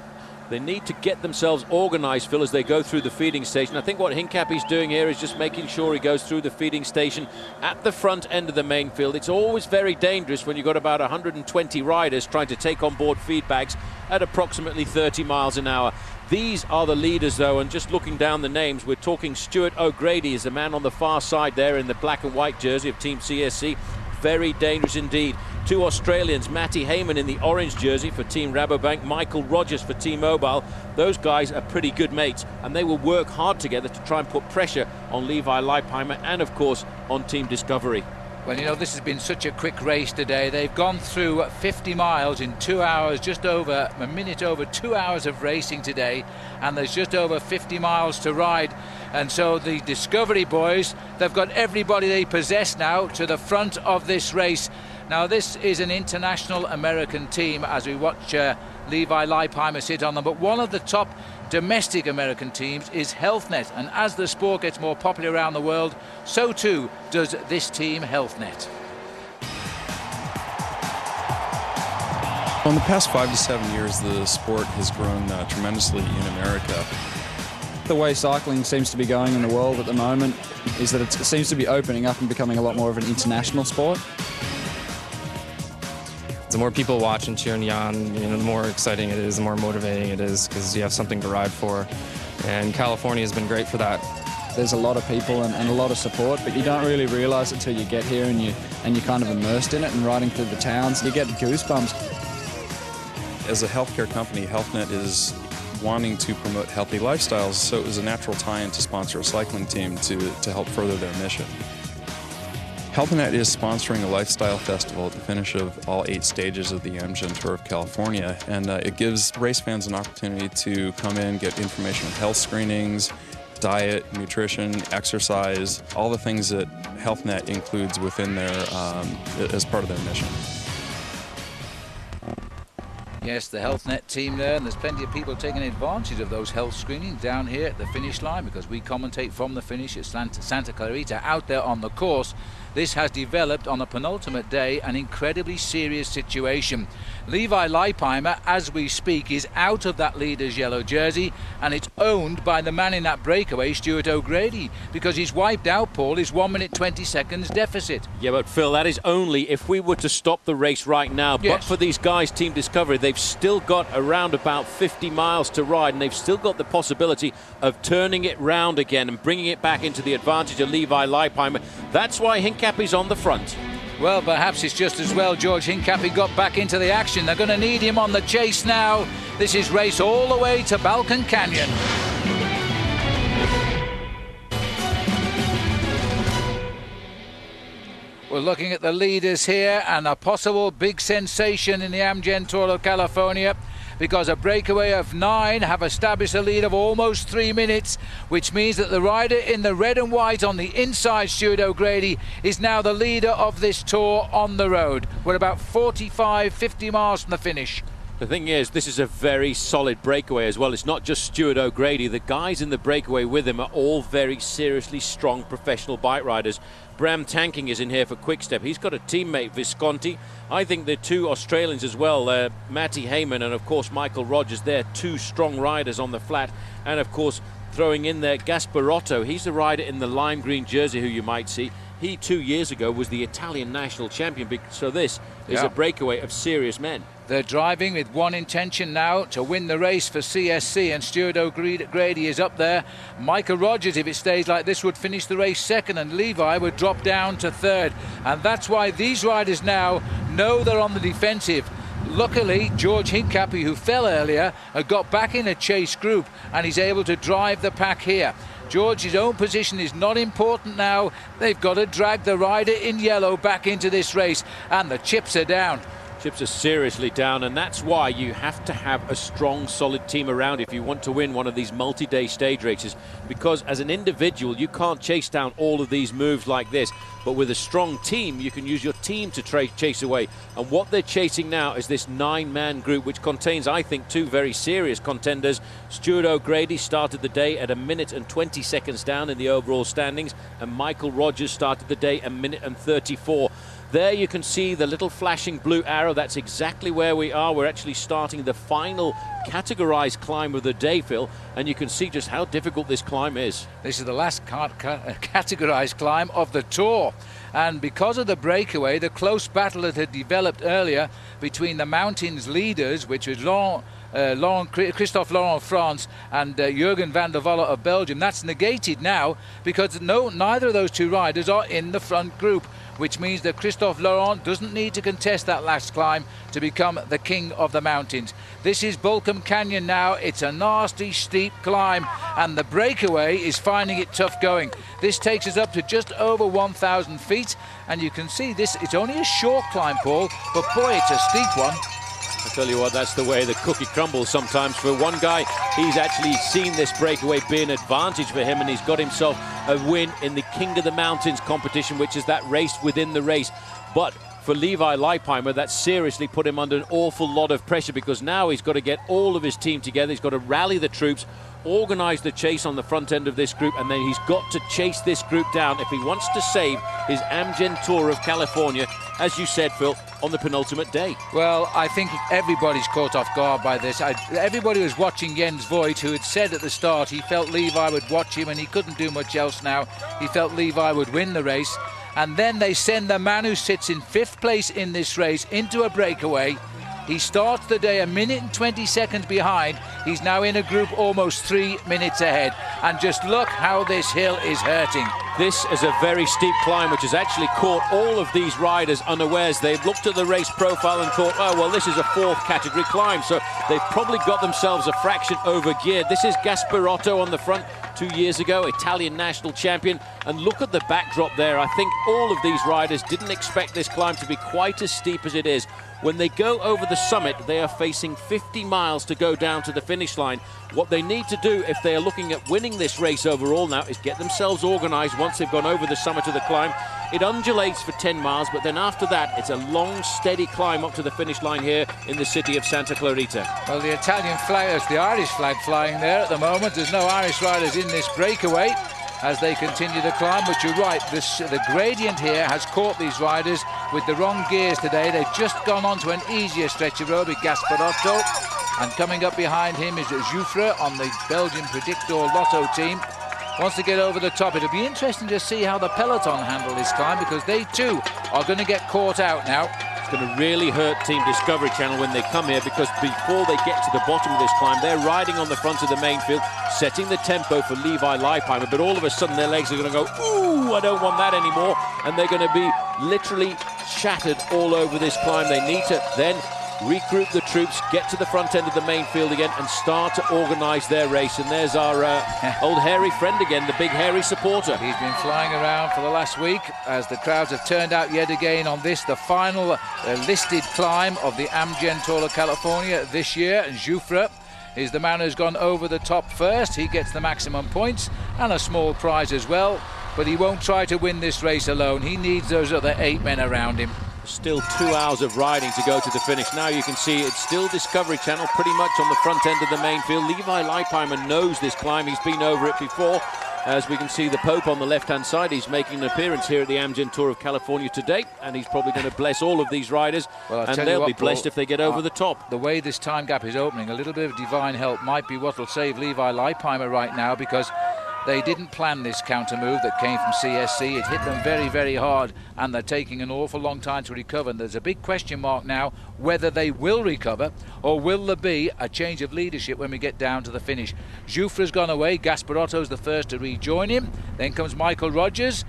They need to get themselves organised, Phil, as they go through the feeding station. I think what Hincapie's doing here is just making sure he goes through the feeding station at the front end of the main field. It's always very dangerous when you've got about 120 riders trying to take on board feed bags at approximately 30 miles an hour. These are the leaders, though, and just looking down the names, we're talking Stuart O'Grady is the man on the far side there in the black and white jersey of Team CSC. Very dangerous indeed. 2 Australians, Matty Heyman in the orange jersey for Team Rabobank, Michael Rogers for Team Mobile. Those guys are pretty good mates, and they will work hard together to try and put pressure on Levi Leipheimer and, of course, on Team Discovery. Well, you know, this has been such a quick race today. They've gone through 50 miles in 2 hours, just over a minute over 2 hours of racing today, and there's just over 50 miles to ride. And so the Discovery boys, they've got everybody they possess now to the front of this race. Now, this is an international American team as we watch Levi Leipheimer sit on them, but one of the top domestic American teams is HealthNet, and as the sport gets more popular around the world, so too does this team, HealthNet. Well, in the past 5 to 7 years, the sport has grown tremendously in America. The way cycling seems to be going in the world at the moment is that it seems to be opening up and becoming a lot more of an international sport. The more people watch and cheer and yawn, the more exciting it is, the more motivating it is, because you have something to ride for. And California has been great for that. There's a lot of people and a lot of support, but you don't really realise it till you get here and you're kind of immersed in it and riding through the towns. You get goosebumps. As a healthcare company, HealthNet is wanting to promote healthy lifestyles, so it was a natural tie-in to sponsor a cycling team to help further their mission. HealthNet is sponsoring a lifestyle festival at the finish of all 8 stages of the Amgen Tour of California, and it gives race fans an opportunity to come in, get information on health screenings, diet, nutrition, exercise, all the things that HealthNet includes within their as part of their mission. Yes, the HealthNet team there, and there's plenty of people taking advantage of those health screenings down here at the finish line, because we commentate from the finish at Santa Clarita out there on the course. This has developed on the penultimate day an incredibly serious situation. Levi Leipheimer, as we speak, is out of that leader's yellow jersey, and it's owned by the man in that breakaway, Stuart O'Grady, because he's wiped out, Paul, his 1 minute 20 seconds deficit. Yeah, but Phil, that is only if we were to stop the race right now. Yes. But for these guys, Team Discovery, they've still got around about 50 miles to ride, and they've still got the possibility of turning it round again and bringing it back into the advantage of Levi Leipheimer. That's why Hincapie's on the front. Well, perhaps it's just as well George Hincapie got back into the action. They're going to need him on the chase now. This is race all the way to Balkan Canyon. We're looking at the leaders here, and a possible big sensation in the Amgen Tour of California, because a breakaway of 9 have established a lead of almost 3 minutes, which means that the rider in the red and white on the inside, Stuart O'Grady, is now the leader of this tour on the road. We're about 45-50 miles from the finish. The thing is, this is a very solid breakaway as well. It's not just Stuart O'Grady. The guys in the breakaway with him are all very seriously strong professional bike riders. Bram Tankink is in here for Quick-Step. He's got a teammate, Visconti. I think the 2 Australians as well, Matty Heyman and, of course, Michael Rogers. They're 2 strong riders on the flat. And, of course, throwing in there Gasparotto. He's the rider in the lime green jersey who you might see. He 2 years ago was the Italian national champion, so this is a breakaway of serious men. They're driving with one intention now, to win the race for CSC, and Stuart O'Grady is up there. Michael Rogers, if it stays like this, would finish the race second, and Levi would drop down to third. And that's why these riders now know they're on the defensive. Luckily, George Hincapie, who fell earlier, got back in a chase group, and he's able to drive the pack here. George's own position is not important now. They've got to drag the rider in yellow back into this race, and the chips are down. Chips are seriously down, and that's why you have to have a strong, solid team around if you want to win one of these multi-day stage races, because as an individual you can't chase down all of these moves like this, but with a strong team you can use your team to chase away. And what they're chasing now is this 9-man group, which contains, I think, two very serious contenders. Stuart O'Grady started the day at 1 minute and 20 seconds down in the overall standings, and Michael Rogers started the day 1 minute and 34. There you can see the little flashing blue arrow. That's exactly where we are. We're actually starting the final categorized climb of the day, Phil, and you can see just how difficult this climb is. This is the last categorized climb of the Tour, and because of the breakaway, the close battle that had developed earlier between the mountains leaders, which was Christophe Laurent of France and Jurgen van der Volle of Belgium, that's negated now because neither of those two riders are in the front group, which means that Christophe Laurent doesn't need to contest that last climb to become the king of the mountains. This is Volcom Canyon now. It's a nasty, steep climb, and the breakaway is finding it tough going. This takes us up to just over 1,000 feet, and you can see this, it's only a short climb, Paul, but boy, it's a steep one. I tell you what, that's the way the cookie crumbles sometimes. For one guy, he's actually seen this breakaway be an advantage for him, and he's got himself a win in the King of the Mountains competition, which is that race within the race. But for Levi Leipheimer, that seriously put him under an awful lot of pressure, because now he's got to get all of his team together. He's got to rally the troops, organize the chase on the front end of this group, and then he's got to chase this group down if he wants to save his Amgen Tour of California, as you said, Phil, on the penultimate day. Well, I think everybody's caught off guard by this. Everybody was watching Jens Voigt, who had said at the start he felt Levi would watch him and he couldn't do much else now. He felt Levi would win the race. And then they send the man who sits in 5th place in this race into a breakaway. He starts the day 1 minute and 20 seconds behind. He's now in a group almost 3 minutes ahead. And just look how this hill is hurting. This is a very steep climb, which has actually caught all of these riders unawares. They've looked at the race profile and thought, oh, well, this is a 4th category climb, so they've probably got themselves a fraction over geared. This is Gasparotto on the front 2 years ago, Italian national champion. And look at the backdrop there. I think all of these riders didn't expect this climb to be quite as steep as it is. When they go over the summit, they are facing 50 miles to go down to the finish line. What they need to do if they are looking at winning this race overall now is get themselves organized once they've gone over the summit of the climb. It undulates for 10 miles, but then after that, it's a long, steady climb up to the finish line here in the city of Santa Clarita. Well, the Italian flag, there's the Irish flag flying there at the moment. There's no Irish riders in this breakaway as they continue to climb, but you're right, the gradient here has caught these riders with the wrong gears today. They've just gone onto an easier stretch of road with Gasparotto, and coming up behind him is Jouffre on the Belgian Predictor Lotto team. Wants to get over the top. It'll be interesting to see how the peloton handle this climb, because they too are going to get caught out now. It's going to really hurt Team Discovery Channel when they come here, because before they get to the bottom of this climb, they're riding on the front of the main field, setting the tempo for Levi Leipheimer, but all of a sudden their legs are going to go, ooh, I don't want that anymore, and they're going to be literally shattered all over this climb. They need to then regroup the troops, get to the front end of the main field again, and start to organize their race. And there's our old hairy friend again, the big hairy supporter. He's been flying around for the last week as the crowds have turned out yet again on this, the final listed climb of the Amgen Tour of California this year. And Jouffre is the man who's gone over the top first. He gets the maximum points and a small prize as well, but he won't try to win this race alone. He needs those other 8 men around him. Still 2 hours of riding to go to the finish. Now you can see it's still Discovery Channel pretty much on the front end of the main field. Levi Leipheimer knows this climb. He's been over it before. as we can see the Pope on the left-hand side. He's making an appearance here at the Amgen Tour of California today, and he's probably going to bless all of these riders, and they'll be blessed if they get over the top. The way this time gap is opening, a little bit of divine help might be what will save Levi Leipheimer right now, because they didn't plan this counter move that came from CSC. It hit them very, very hard, and they're taking an awful long time to recover. And there's a big question mark now whether they will recover, or will there be a change of leadership when we get down to the finish. Jouffre's gone away. Gasparotto's the first to rejoin him. Then comes Michael Rogers.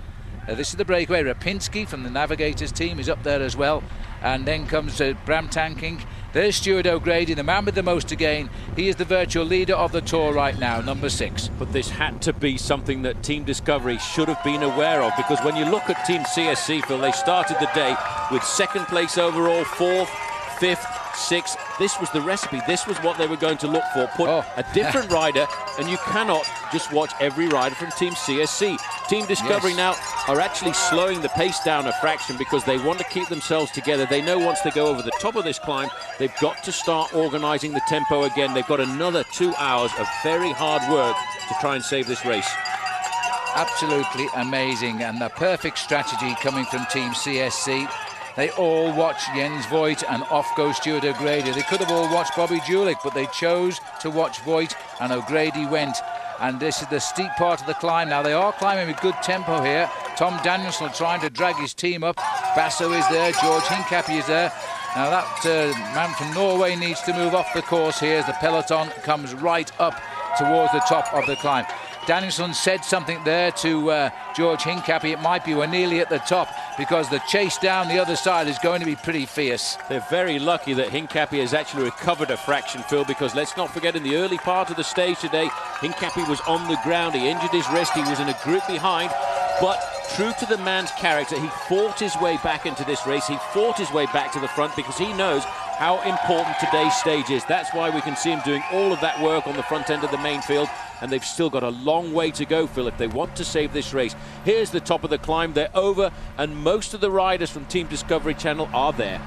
This is the breakaway. Rapinski from the Navigators team is up there as well. And then comes Bram Tankink. There's Stuart O'Grady, the man with the most to gain. He is the virtual leader of the tour right now, number 6. But this had to be something that Team Discovery should have been aware of, because when you look at Team CSC, Phil, they started the day with 2nd place overall, 4th, 5th, 6th. This was the recipe. This was what they were going to look for. Put a different rider, and you cannot just watch every rider from Team CSC. Team Discovery now are actually slowing the pace down a fraction because they want to keep themselves together. They know once they go over the top of this climb, they've got to start organising the tempo again. They've got another 2 hours of very hard work to try and save this race. Absolutely amazing, and the perfect strategy coming from Team CSC. They all watch Jens Voigt, and off goes Stuart O'Grady. They could have all watched Bobby Julich, but they chose to watch Voigt, and O'Grady went. And this is the steep part of the climb now. They are climbing with good tempo here. Tom Danielson trying to drag his team up. Basso is there, George Hincapie is there. Now that man from Norway needs to move off the course here as the peloton comes right up towards the top of the climb. Danielson said something there to George Hincapie. It might be we're nearly at the top, because the chase down the other side is going to be pretty fierce. They're very lucky that Hincapie has actually recovered a fraction, Phil, because let's not forget in the early part of the stage today, Hincapie was on the ground. He injured his wrist. He was in a group behind, but true to the man's character, he fought his way back into this race. He fought his way back to the front because he knows how important today's stage is. That's why we can see him doing all of that work on the front end of the main field, and they've still got a long way to go, Phil, if they want to save this race. Here's the top of the climb. They're over, and most of the riders from Team Discovery Channel are there.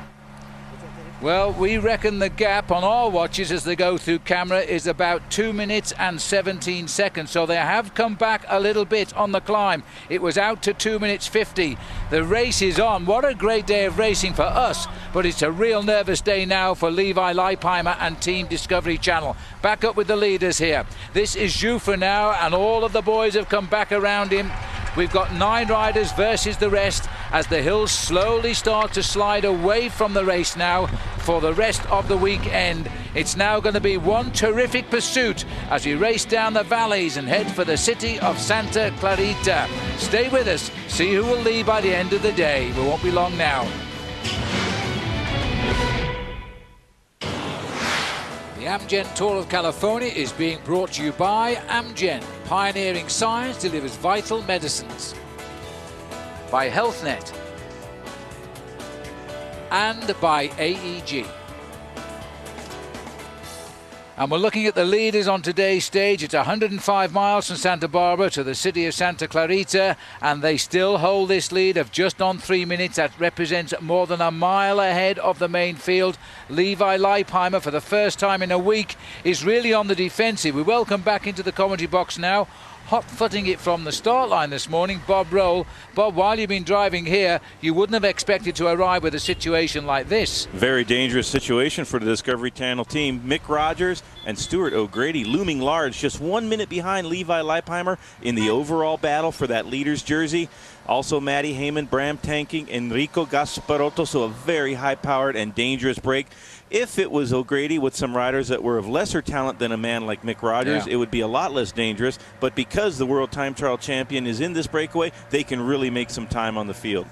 Well, we reckon the gap on our watches as they go through camera is about 2 minutes and 17 seconds. So they have come back a little bit on the climb. It was out to 2 minutes 50. The race is on. What a great day of racing for us. But it's a real nervous day now for Levi Leipheimer and Team Discovery Channel. Back up with the leaders here. This is Jouffre now, and all of the boys have come back around him. We've got 9 riders versus the rest as the hills slowly start to slide away from the race now for the rest of the weekend. It's now going to be one terrific pursuit as we race down the valleys and head for the city of Santa Clarita. Stay with us, see who will lead by the end of the day. We won't be long now. The Amgen Tour of California is being brought to you by Amgen. Pioneering science delivers vital medicines. By HealthNet. And by AEG. And we're looking at the leaders on today's stage. It's 105 miles from Santa Barbara to the city of Santa Clarita, and they still hold this lead of just on 3 minutes. That represents more than a mile ahead of the main field. Levi Leipheimer, for the first time in a week, is really on the defensive. We welcome back into the commentary box now, hot-footing it from the start line this morning, Bob Roll. Bob, while you've been driving here, you wouldn't have expected to arrive with a situation like this. Very dangerous situation for the Discovery Channel team. Mick Rogers and Stuart O'Grady looming large, just 1 minute behind Levi Leipheimer in the overall battle for that leader's jersey. Also Matty Heyman, Bram Tankink, Enrico Gasparotto, so a very high-powered and dangerous break. If it was O'Grady with some riders that were of lesser talent than a man like Mick Rogers, it would be a lot less dangerous. But because the world time trial champion is in this breakaway, they can really make some time on the field.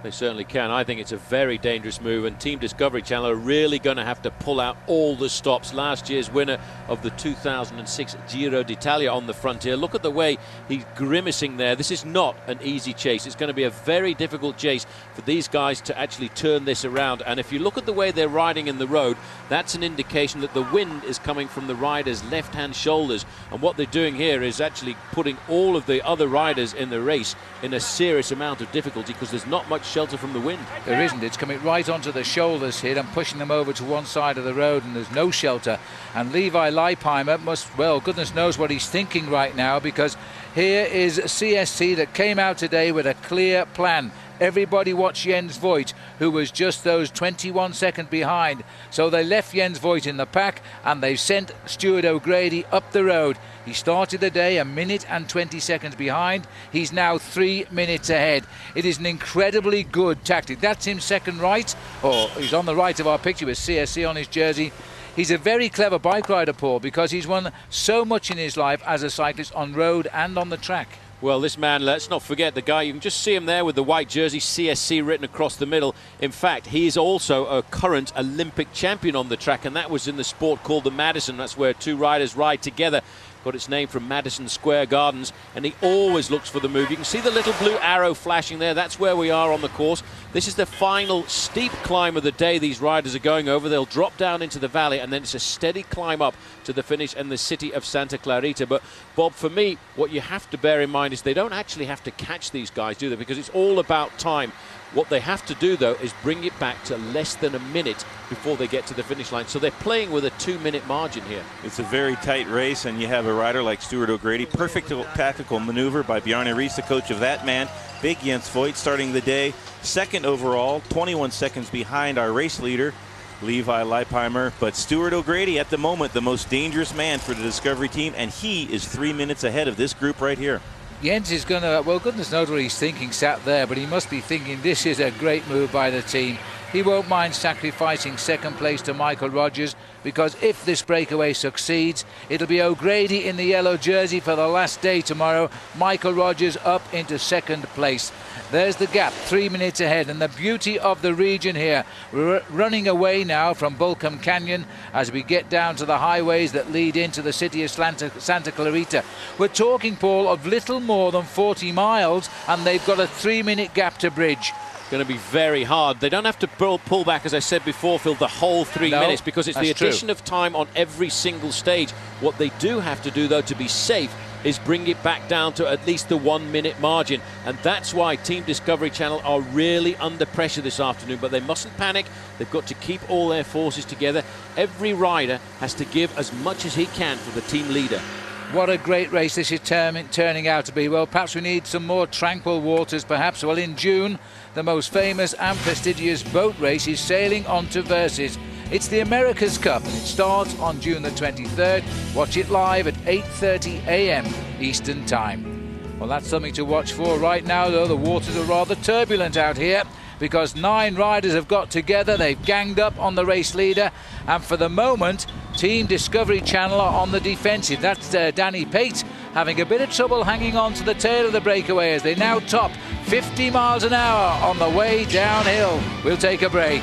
They certainly can. I think it's a very dangerous move, and Team Discovery Channel are really going to have to pull out all the stops. Last year's winner of the 2006 Giro d'Italia on the frontier. Look at the way he's grimacing there. This is not an easy chase. It's going to be a very difficult chase for these guys to actually turn this around. And if you look at the way they're riding in the road, that's an indication that the wind is coming from the riders' left-hand shoulders. And what they're doing here is actually putting all of the other riders in the race in a serious amount of difficulty, because there's not much shelter from the wind. There isn't. It's coming right onto the shoulders here and pushing them over to one side of the road, and there's no shelter. And Levi Leipheimer must, well, goodness knows what he's thinking right now, because here is CSC that came out today with a clear plan. Everybody watched Jens Voigt, who was just those 21 seconds behind. So they left Jens Voigt in the pack, and they sent Stuart O'Grady up the road. He started the day a minute and 20 seconds behind. He's now 3 minutes ahead. It is an incredibly good tactic. That's him second right, or he's on the right of our picture with CSC on his jersey. He's a very clever bike rider, Paul, because he's won so much in his life as a cyclist on road and on the track. Well, this man, let's not forget the guy, you can just see him there with the white jersey, CSC written across the middle. In fact, he is also a current Olympic champion on the track, and that was in the sport called the Madison. That's where two riders ride together. Got its name from Madison Square Gardens, and he always looks for the move. You can see the little blue arrow flashing there. That's where we are on the course. This is the final steep climb of the day these riders are going over. They'll drop down into the valley, and then it's a steady climb up to the finish and the city of Santa Clarita. But, Bob, for me, what you have to bear in mind is they don't actually have to catch these guys, do they? Because it's all about time. What they have to do, though, is bring it back to less than a minute before they get to the finish line. So they're playing with a 2-minute margin here. It's a very tight race, and you have a rider like Stuart O'Grady. Perfect tactical maneuver by Bjarne Riis, the coach of that man. Big Jens Voigt starting the day second overall, 21 seconds behind our race leader, Levi Leipheimer. But Stuart O'Grady, at the moment, the most dangerous man for the Discovery team, and he is 3 minutes ahead of this group right here. Jens is going to, well, goodness knows what he's thinking sat there, but he must be thinking this is a great move by the team. He won't mind sacrificing second place to Michael Rogers, because if this breakaway succeeds, it'll be O'Grady in the yellow jersey for the last day tomorrow. Michael Rogers up into second place. There's the gap, 3 minutes ahead, and the beauty of the region here. We're running away now from Bullcombe Canyon as we get down to the highways that lead into the city of Santa Clarita. We're talking, Paul, of little more than 40 miles, and they've got a 3-minute gap to bridge. Going to be very hard. They don't have to pull back, as I said before, Phil, the whole 3 minutes, because it's the addition of time on every single stage. What they do have to do, though, to be safe, is bring it back down to at least the 1 minute margin. And that's why Team Discovery Channel are really under pressure this afternoon. But they mustn't panic. They've got to keep all their forces together. Every rider has to give as much as he can for the team leader. What a great race this is turning out to be. Well, perhaps we need some more tranquil waters, perhaps. Well, in June, the most famous and prestigious boat race is sailing on to Versus. It's the America's Cup, and it starts on June the 23rd. Watch it live at 8:30 a.m. Eastern Time. Well, that's something to watch for. Right now, though, the waters are rather turbulent out here, because 9 riders have got together. They've ganged up on the race leader, and for the moment, Team Discovery Channel are on the defensive. That's Danny Pate having a bit of trouble hanging on to the tail of the breakaway as they now top 50 miles an hour on the way downhill. We'll take a break.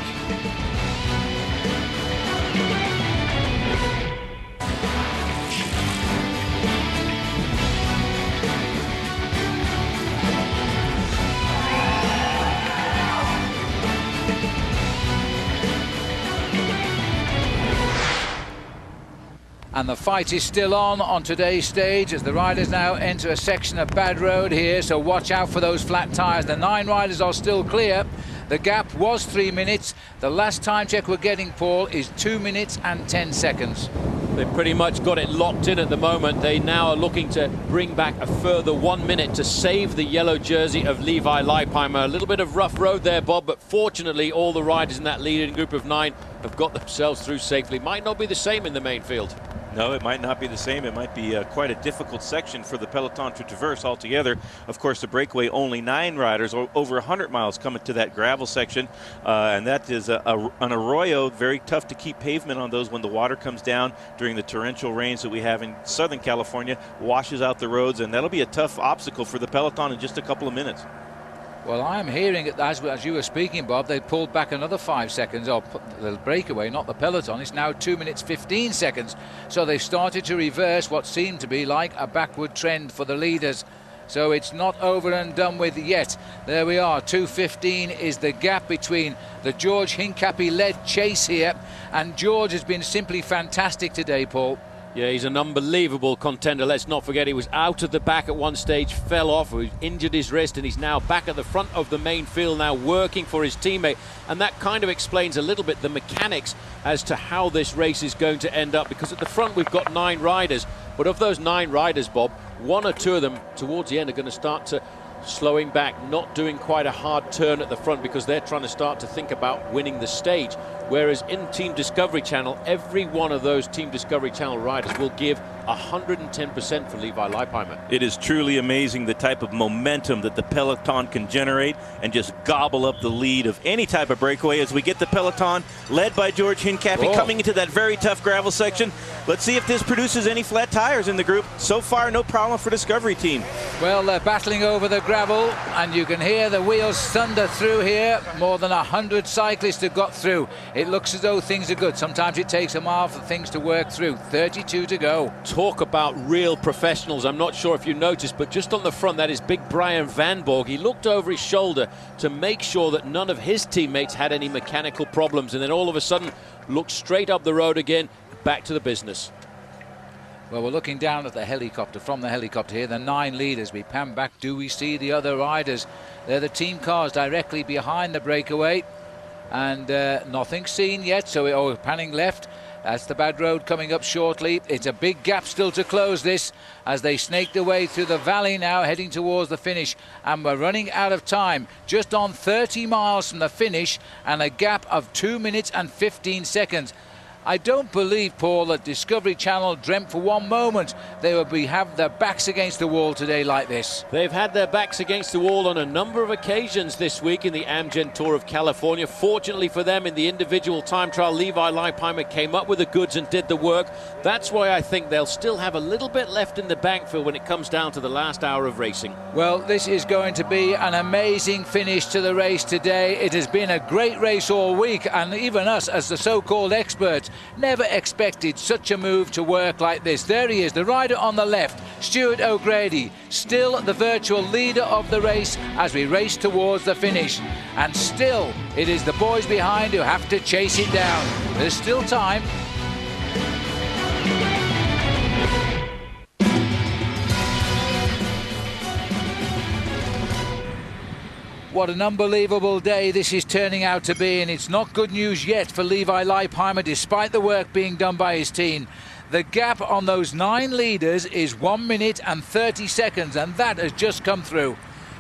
And the fight is still on today's stage as the riders now enter a section of bad road here, so watch out for those flat tyres. The 9 riders are still clear. The gap was 3 minutes. The last time check we're getting, Paul, is 2 minutes and 10 seconds. They've pretty much got it locked in at the moment. They now are looking to bring back a further 1 minute to save the yellow jersey of Levi Leipheimer. A little bit of rough road there, Bob, but fortunately all the riders in that leading group of 9 have got themselves through safely. Might not be the same in the main field. No, it might not be the same. It might be quite a difficult section for the peloton to traverse altogether. Of course, the breakaway, only 9 riders, over 100 miles coming to that gravel section. And that is an arroyo, very tough to keep pavement on those when the water comes down during the torrential rains that we have in Southern California, washes out the roads, and that'll be a tough obstacle for the peloton in just a couple of minutes. Well, I'm hearing it as you were speaking, Bob. They pulled back another 5 seconds. Oh, the breakaway, not the peloton. It's now 2 minutes 15 seconds. So they've started to reverse what seemed to be like a backward trend for the leaders. So it's not over and done with yet. There we are. 2:15 is the gap between the George Hincapie-led chase here. And George has been simply fantastic today, Paul. Yeah, he's an unbelievable contender. Let's not forget he was out at the back at one stage, fell off, injured his wrist, and he's now back at the front of the main field now working for his teammate. And that kind of explains a little bit the mechanics as to how this race is going to end up, because at the front we've got 9 riders. But of those 9 riders, Bob, 1 or 2 of them towards the end are going to start to slowing back, not doing quite a hard turn at the front because they're trying to start to think about winning the stage. Whereas in Team Discovery Channel, every one of those Team Discovery Channel riders will give 110% for Levi Leipheimer. It is truly amazing the type of momentum that the peloton can generate and just gobble up the lead of any type of breakaway as we get the peloton led by George Hincapie coming into that very tough gravel section. Let's see if this produces any flat tires in the group. So far, no problem for Discovery Team. Well, they're battling over the gravel, and you can hear the wheels thunder through here. More than 100 cyclists have got through. It looks as though things are good. Sometimes it takes a mile for things to work through. 32 to go. Talk about real professionals. I'm not sure if you noticed, but just on the front, that is big Brian Van Borg. He looked over his shoulder to make sure that none of his teammates had any mechanical problems, and then all of a sudden looked straight up the road again, back to the business. Well, we're looking down at the helicopter. From the helicopter here, the 9 leaders. We pan back. Do we see the other riders? They're the team cars directly behind the breakaway, and nothing seen yet. So we're panning left. That's the bad road coming up shortly. It's a big gap still to close this as they snake their way through the valley now, heading towards the finish. And we're running out of time. Just on 30 miles from the finish and a gap of 2 minutes and 15 seconds. I don't believe, Paul, that Discovery Channel dreamt for one moment they would have their backs against the wall today like this. They've had their backs against the wall on a number of occasions this week in the Amgen Tour of California. Fortunately for them, in the individual time trial, Levi Leipheimer came up with the goods and did the work. That's why I think they'll still have a little bit left in the bank for when it comes down to the last hour of racing. Well, this is going to be an amazing finish to the race today. It has been a great race all week, and even us as the so-called experts never expected such a move to work like this. There he is, the rider on the left, Stuart O'Grady, still the virtual leader of the race as we race towards the finish. And still, it is the boys behind who have to chase it down. There's still time. What an unbelievable day this is turning out to be, and it's not good news yet for Levi Leipheimer despite the work being done by his team. The gap on those 9 leaders is 1 minute and 30 seconds, and that has just come through.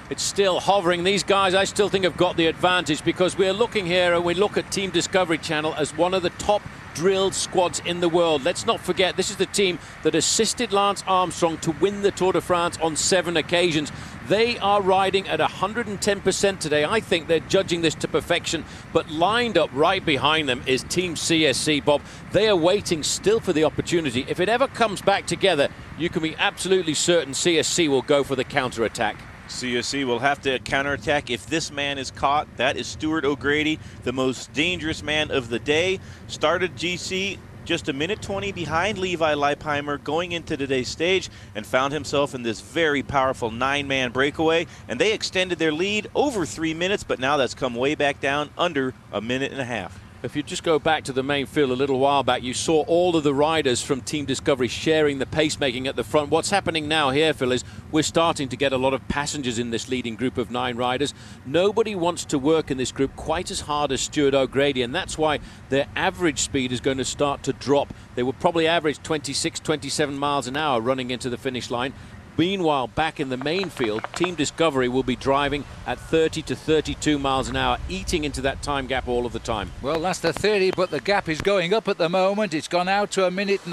It's still hovering. These guys, I still think, have got the advantage because we're looking here and we look at Team Discovery Channel as one of the top drilled squads in the world. Let's not forget, this is the team that assisted Lance Armstrong to win the Tour de France on 7 occasions. They are riding at 110% today. I think they're judging this to perfection, but lined up right behind them is Team CSC, Bob. They are waiting still for the opportunity. If it ever comes back together, you can be absolutely certain CSC will go for the counter-attack. CSC will have to counterattack if this man is caught. That is Stuart O'Grady, the most dangerous man of the day. Started GC just 1:20 behind Levi Leipheimer going into today's stage and found himself in this very powerful 9-man breakaway. And they extended their lead over 3 minutes, but now that's come way back down under 1.5 minutes. If you just go back to the main field a little while back, you saw all of the riders from Team Discovery sharing the pacemaking at the front. What's happening now here, Phil, is we're starting to get a lot of passengers in this leading group of 9 riders. Nobody wants to work in this group quite as hard as Stuart O'Grady, and that's why their average speed is going to start to drop. They will probably average 26, 27 miles an hour running into the finish line. Meanwhile, back in the main field, Team Discovery will be driving at 30 to 32 miles an hour, eating into that time gap all of the time. Well, that's the 30, but the gap is going up at the moment. It's gone out to 1.5 minutes,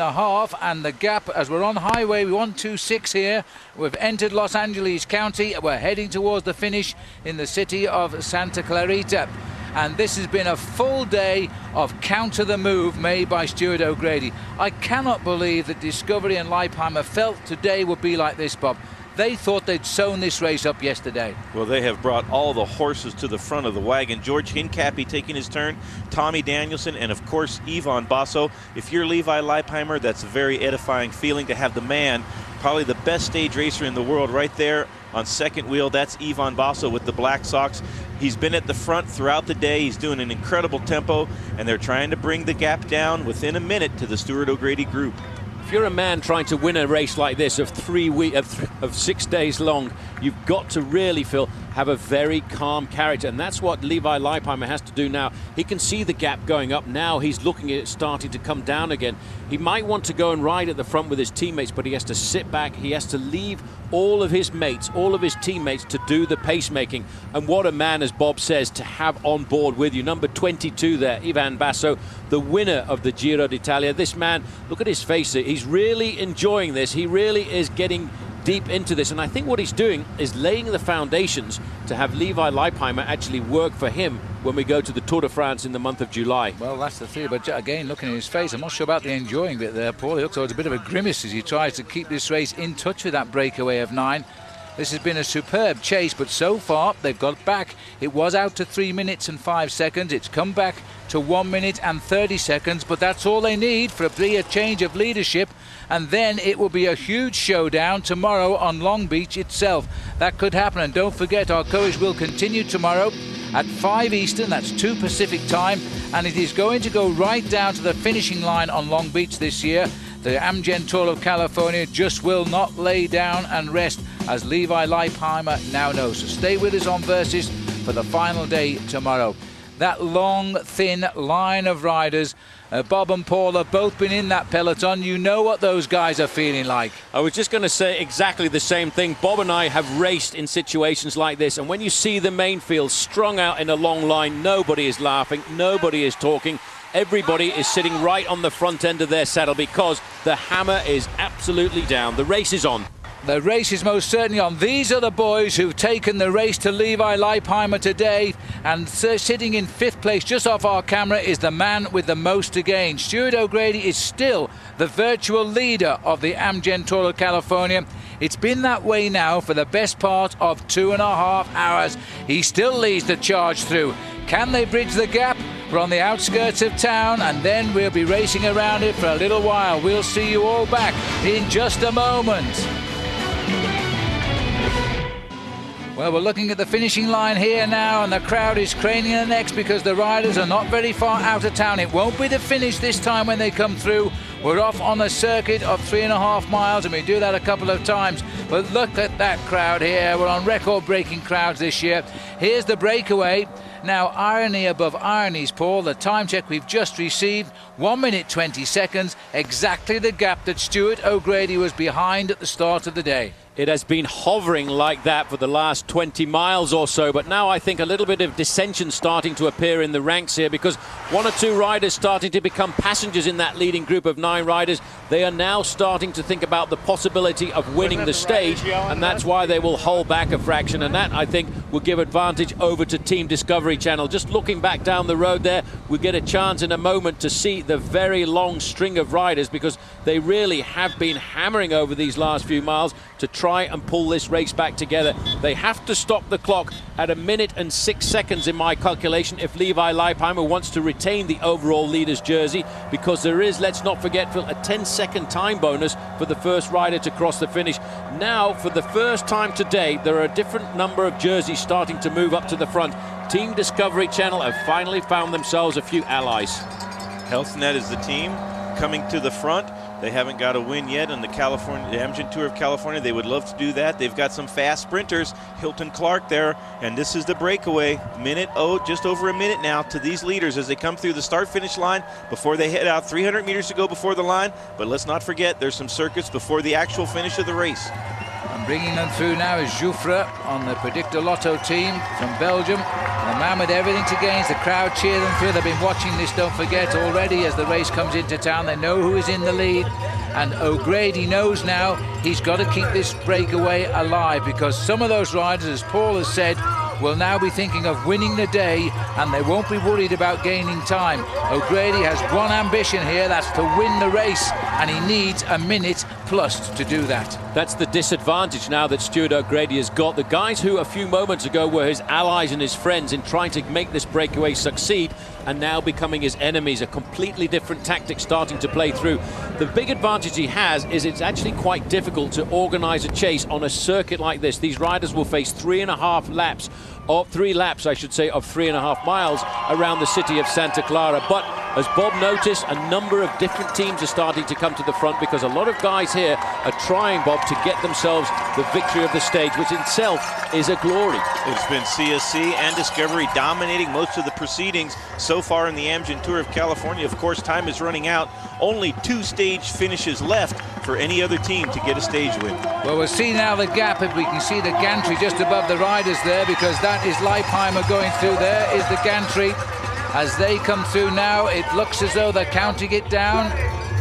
and the gap, as we're on Highway 126 here, we've entered Los Angeles County. We're heading towards the finish in the city of Santa Clarita. And this has been a full day of counter the move made by Stuart O'Grady. I cannot believe that Discovery and Leipheimer felt today would be like this, Bob. They thought they'd sewn this race up yesterday. Well, they have brought all the horses to the front of the wagon. George Hincapie taking his turn, Tommy Danielson, and of course Ivan Basso. If you're Levi Leipheimer, that's a very edifying feeling to have the man, probably the best stage racer in the world, right there on second wheel. That's Ivan Basso with the Black Sox. He's been at the front throughout the day. He's doing an incredible tempo, and they're trying to bring the gap down within a minute to the Stuart O'Grady group. If you're a man trying to win a race like this of 6 days long, you've got to really, Phil, have a very calm character. And that's what Levi Leipheimer has to do now. He can see the gap going up. Now he's looking at it starting to come down again. He might want to go and ride at the front with his teammates, but he has to sit back. He has to leave all of his mates, all of his teammates to do the pacemaking. And what a man, as Bob says, to have on board with you. Number 22 there, Ivan Basso, the winner of the Giro d'Italia. This man, look at his face. He's really enjoying this. He really is getting deep into this, and I think what he's doing is laying the foundations to have Levi Leipheimer actually work for him when we go to the Tour de France in the month of July. Well, that's the theory, but again, looking at his face, I'm not sure about the enjoying bit there, Paul. He looks like it's a bit of a grimace as he tries to keep this race in touch with that breakaway of 9. This has been a superb chase, but so far they've got back. It was out to 3 minutes and 5 seconds. It's come back to 1 minute and 30 seconds, but that's all they need for a change of leadership, and then it will be a huge showdown tomorrow on Long Beach itself. That could happen, and don't forget our coverage will continue tomorrow at 5 Eastern, that's 2 Pacific time, and it is going to go right down to the finishing line on Long Beach this year. The Amgen Tour of California just will not lay down and rest, as Levi Leipheimer now knows. So stay with us on Versus for the final day tomorrow. That long, thin line of riders, Bob and Paul have both been in that peloton. You know what those guys are feeling like. I was just going to say exactly the same thing. Bob and I have raced in situations like this, and when you see the main field strung out in a long line, nobody is laughing, nobody is talking. Everybody is sitting right on the front end of their saddle because the hammer is absolutely down. The race is on. The race is most certainly on. These are the boys who've taken the race to Levi Leipheimer today, and sitting in 5th place just off our camera is the man with the most to gain. Stuart O'Grady is still the virtual leader of the Amgen Tour of California. It's been that way now for the best part of 2.5 hours. He still leads the charge through. Can they bridge the gap? We're on the outskirts of town, and then we'll be racing around it for a little while. We'll see you all back in just a moment. Well, we're looking at the finishing line here now, and the crowd is craning their necks because the riders are not very far out of town. It won't be the finish this time when they come through. We're off on a circuit of 3.5 miles, and we do that a couple of times. But look at that crowd here. We're on record-breaking crowds this year. Here's the breakaway. Now, irony above ironies, Paul. The time check we've just received, 1 minute 20 seconds, exactly the gap that Stuart O'Grady was behind at the start of the day. It has been hovering like that for the last 20 miles or so, but now I think a little bit of dissension starting to appear in the ranks here, because 1 or 2 riders starting to become passengers in that leading group of 9 riders. They are now starting to think about the possibility of winning the stage, and that's why they will hold back a fraction, and that, I think, will give advantage over to Team Discovery Channel. Just looking back down the road there, we get a chance in a moment to see the very long string of riders, because they really have been hammering over these last few miles to try and pull this race back together. They have to stop the clock at 1 minute and 6 seconds in my calculation if Levi Leipheimer wants to retain the overall leader's jersey, because there is, let's not forget, Phil, a 10-second time bonus for the first rider to cross the finish. Now, for the first time today, there are a different number of jerseys starting to move up to the front. Team Discovery Channel have finally found themselves a few allies. HealthNet is the team coming to the front. They haven't got a win yet in the Amgen Tour of California. They would love to do that. They've got some fast sprinters, Hilton Clark there, and this is the breakaway. Just over a minute now to these leaders as they come through the start-finish line before they head out. 300 meters to go before the line, but let's not forget there's some circuits before the actual finish of the race. And bringing them through now is Jouffre on the Predictor Lotto team from Belgium. The man with everything to gain. The crowd cheer them through. They've been watching this, don't forget, already as the race comes into town. They know who is in the lead. And O'Grady knows now he's got to keep this breakaway alive, because some of those riders, as Paul has said, will now be thinking of winning the day, and they won't be worried about gaining time. O'Grady has one ambition here, that's to win the race, and he needs a minute plus to do that. That's the disadvantage now that Stuart O'Grady has got. The guys who a few moments ago were his allies and his friends in trying to make this breakaway succeed are now becoming his enemies. A completely different tactic starting to play through. The big advantage he has is it's actually quite difficult to organize a chase on a circuit like this. These riders will face 3.5 laps, or 3 laps, I should say, of 3.5 miles around the city of Santa Clara. But As Bob noticed, a number of different teams are starting to come to the front because a lot of guys here are trying, Bob, to get themselves the victory of the stage, which in itself is a glory. It's been CSC and Discovery dominating most of the proceedings so far in the Amgen Tour of California. Of course, time is running out. Only 2 stage finishes left for any other team to get a stage win. Well, we'll see now the gap, if we can see the gantry just above the riders there, because that is Leipheimer going through. There is the gantry. As they come through now, it looks as though they're counting it down.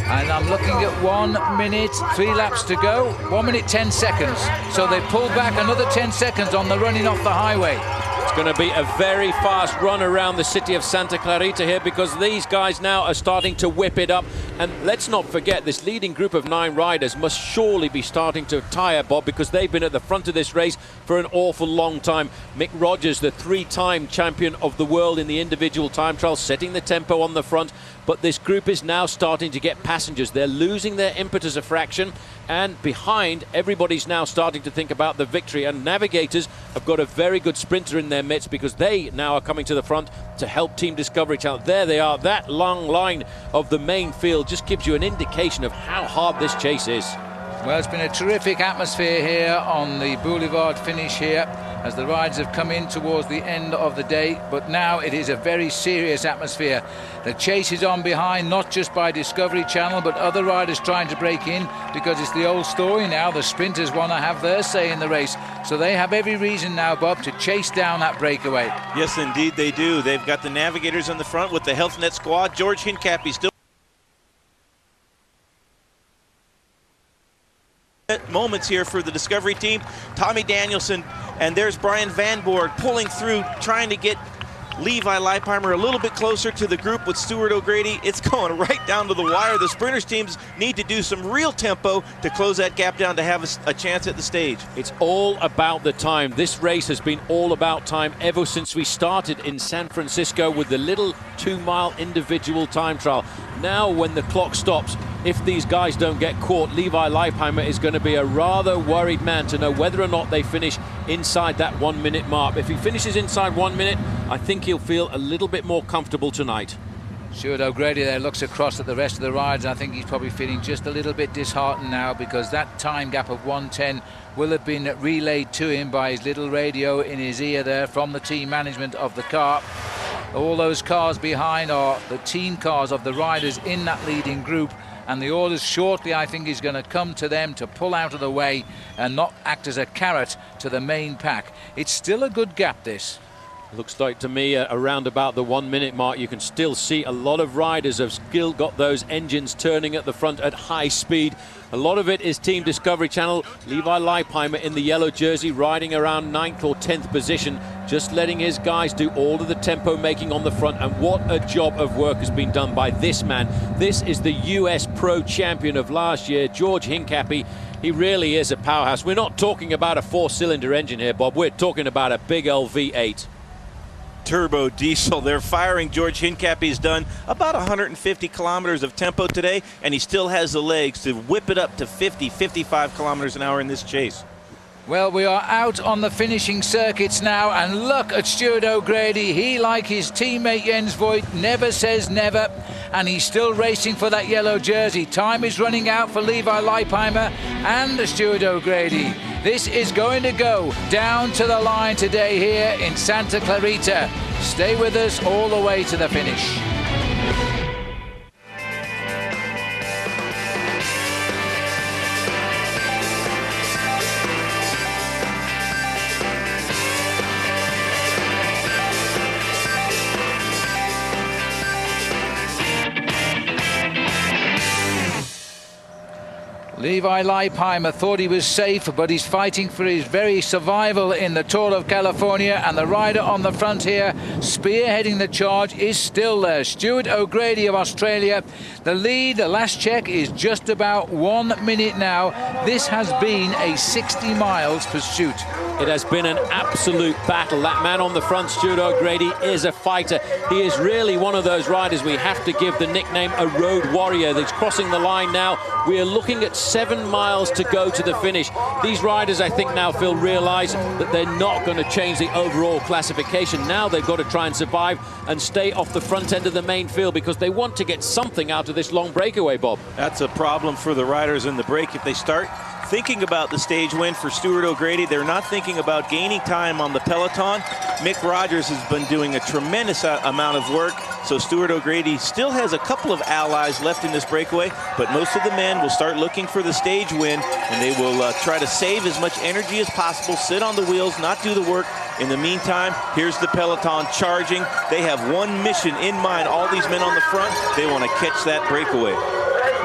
And I'm looking at 1 minute, 3 laps to go. 1 minute, 10 seconds. So they pulled back another 10 seconds on the running off the highway. It's going to be a very fast run around the city of Santa Clarita here, because these guys now are starting to whip it up. And let's not forget, this leading group of 9 riders must surely be starting to tire, Bob, because they've been at the front of this race for an awful long time. Mick Rogers, the 3-time champion of the world in the individual time trial, setting the tempo on the front. But this group is now starting to get passengers. They're losing their impetus a fraction, and behind, everybody's now starting to think about the victory. And Navigators have got a very good sprinter in their midst, because they now are coming to the front to help Team Discovery Channel. There they are. That long line of the main field just gives you an indication of how hard this chase is. Well, it's been a terrific atmosphere here on the Boulevard finish here as the riders have come in towards the end of the day, but now it is a very serious atmosphere. The chase is on behind, not just by Discovery Channel, but other riders trying to break in, because it's the old story now. The sprinters want to have their say in the race, so they have every reason now, Bob, to chase down that breakaway. Yes, indeed they do. They've got the Navigators in the front with the Health Net squad. George Hincapie still moments here for the Discovery team. Tommy Danielson, and there's Brian Van Borg pulling through, trying to get Levi Leipheimer a little bit closer to the group with Stuart O'Grady. It's going right down to the wire. The sprinters teams need to do some real tempo to close that gap down to have a chance at the stage. It's all about the time. This race has been all about time ever since we started in San Francisco with the little 2-mile individual time trial. Now when the clock stops, if these guys don't get caught, Levi Leipheimer is going to be a rather worried man to know whether or not they finish inside that 1 minute mark. If he finishes inside 1 minute, I think he'll feel a little bit more comfortable tonight. Stuart O'Grady there looks across at the rest of the riders. I think he's probably feeling just a little bit disheartened now, because that time gap of 1:10 will have been relayed to him by his little radio in his ear there from the team management of the car. All those cars behind are the team cars of the riders in that leading group, and the orders shortly, I think, is going to come to them to pull out of the way and not act as a carrot to the main pack. It's still a good gap, this. Looks like to me around about the 1 minute mark, you can still see a lot of riders have still got those engines turning at the front at high speed. A lot of it is Team Discovery Channel. Levi Leipheimer in the yellow jersey riding around 9th or 10th position, just letting his guys do all of the tempo making on the front. And what a job of work has been done by this man. This is the US Pro Champion of last year, George Hincapie. He really is a powerhouse. We're not talking about a 4-cylinder engine here, Bob. We're talking about a big LV8. Turbo diesel. They're firing. George Hincapie's done about 150 kilometers of tempo today, and he still has the legs to whip it up to 50, 55 kilometers an hour in this chase. Well, we are out on the finishing circuits now, and look at Stuart O'Grady. He, like his teammate Jens Voigt, never says never, and he's still racing for that yellow jersey. Time is running out for Levi Leipheimer and Stuart O'Grady. This is going to go down to the line today here in Santa Clarita. Stay with us all the way to the finish. Levi Leipheimer thought he was safe, but he's fighting for his very survival in the Tour of California, and the rider on the front here, spearheading the charge, is still there. Stuart O'Grady of Australia. The lead, the last check, is just about 1 minute now. This has been a 60 miles pursuit. It has been an absolute battle. That man on the front, Stuart O'Grady, is a fighter. He is really one of those riders we have to give the nickname a road warrior. He's crossing the line now. We are looking at 7 miles to go to the finish. These riders, I think now, Phil, realise that they're not going to change the overall classification. Now they've got to try and survive and stay off the front end of the main field because they want to get something out of this long breakaway, Bob. That's a problem for the riders in the break. If they start thinking about the stage win for Stuart O'Grady, they're not thinking about gaining time on the peloton. Mick Rogers has been doing a tremendous amount of work, so Stuart O'Grady still has a couple of allies left in this breakaway, but most of the men will start looking for the stage win, and they will try to save as much energy as possible, sit on the wheels, not do the work. In the meantime, here's the peloton charging. They have one mission in mind, all these men on the front. They want to catch that breakaway.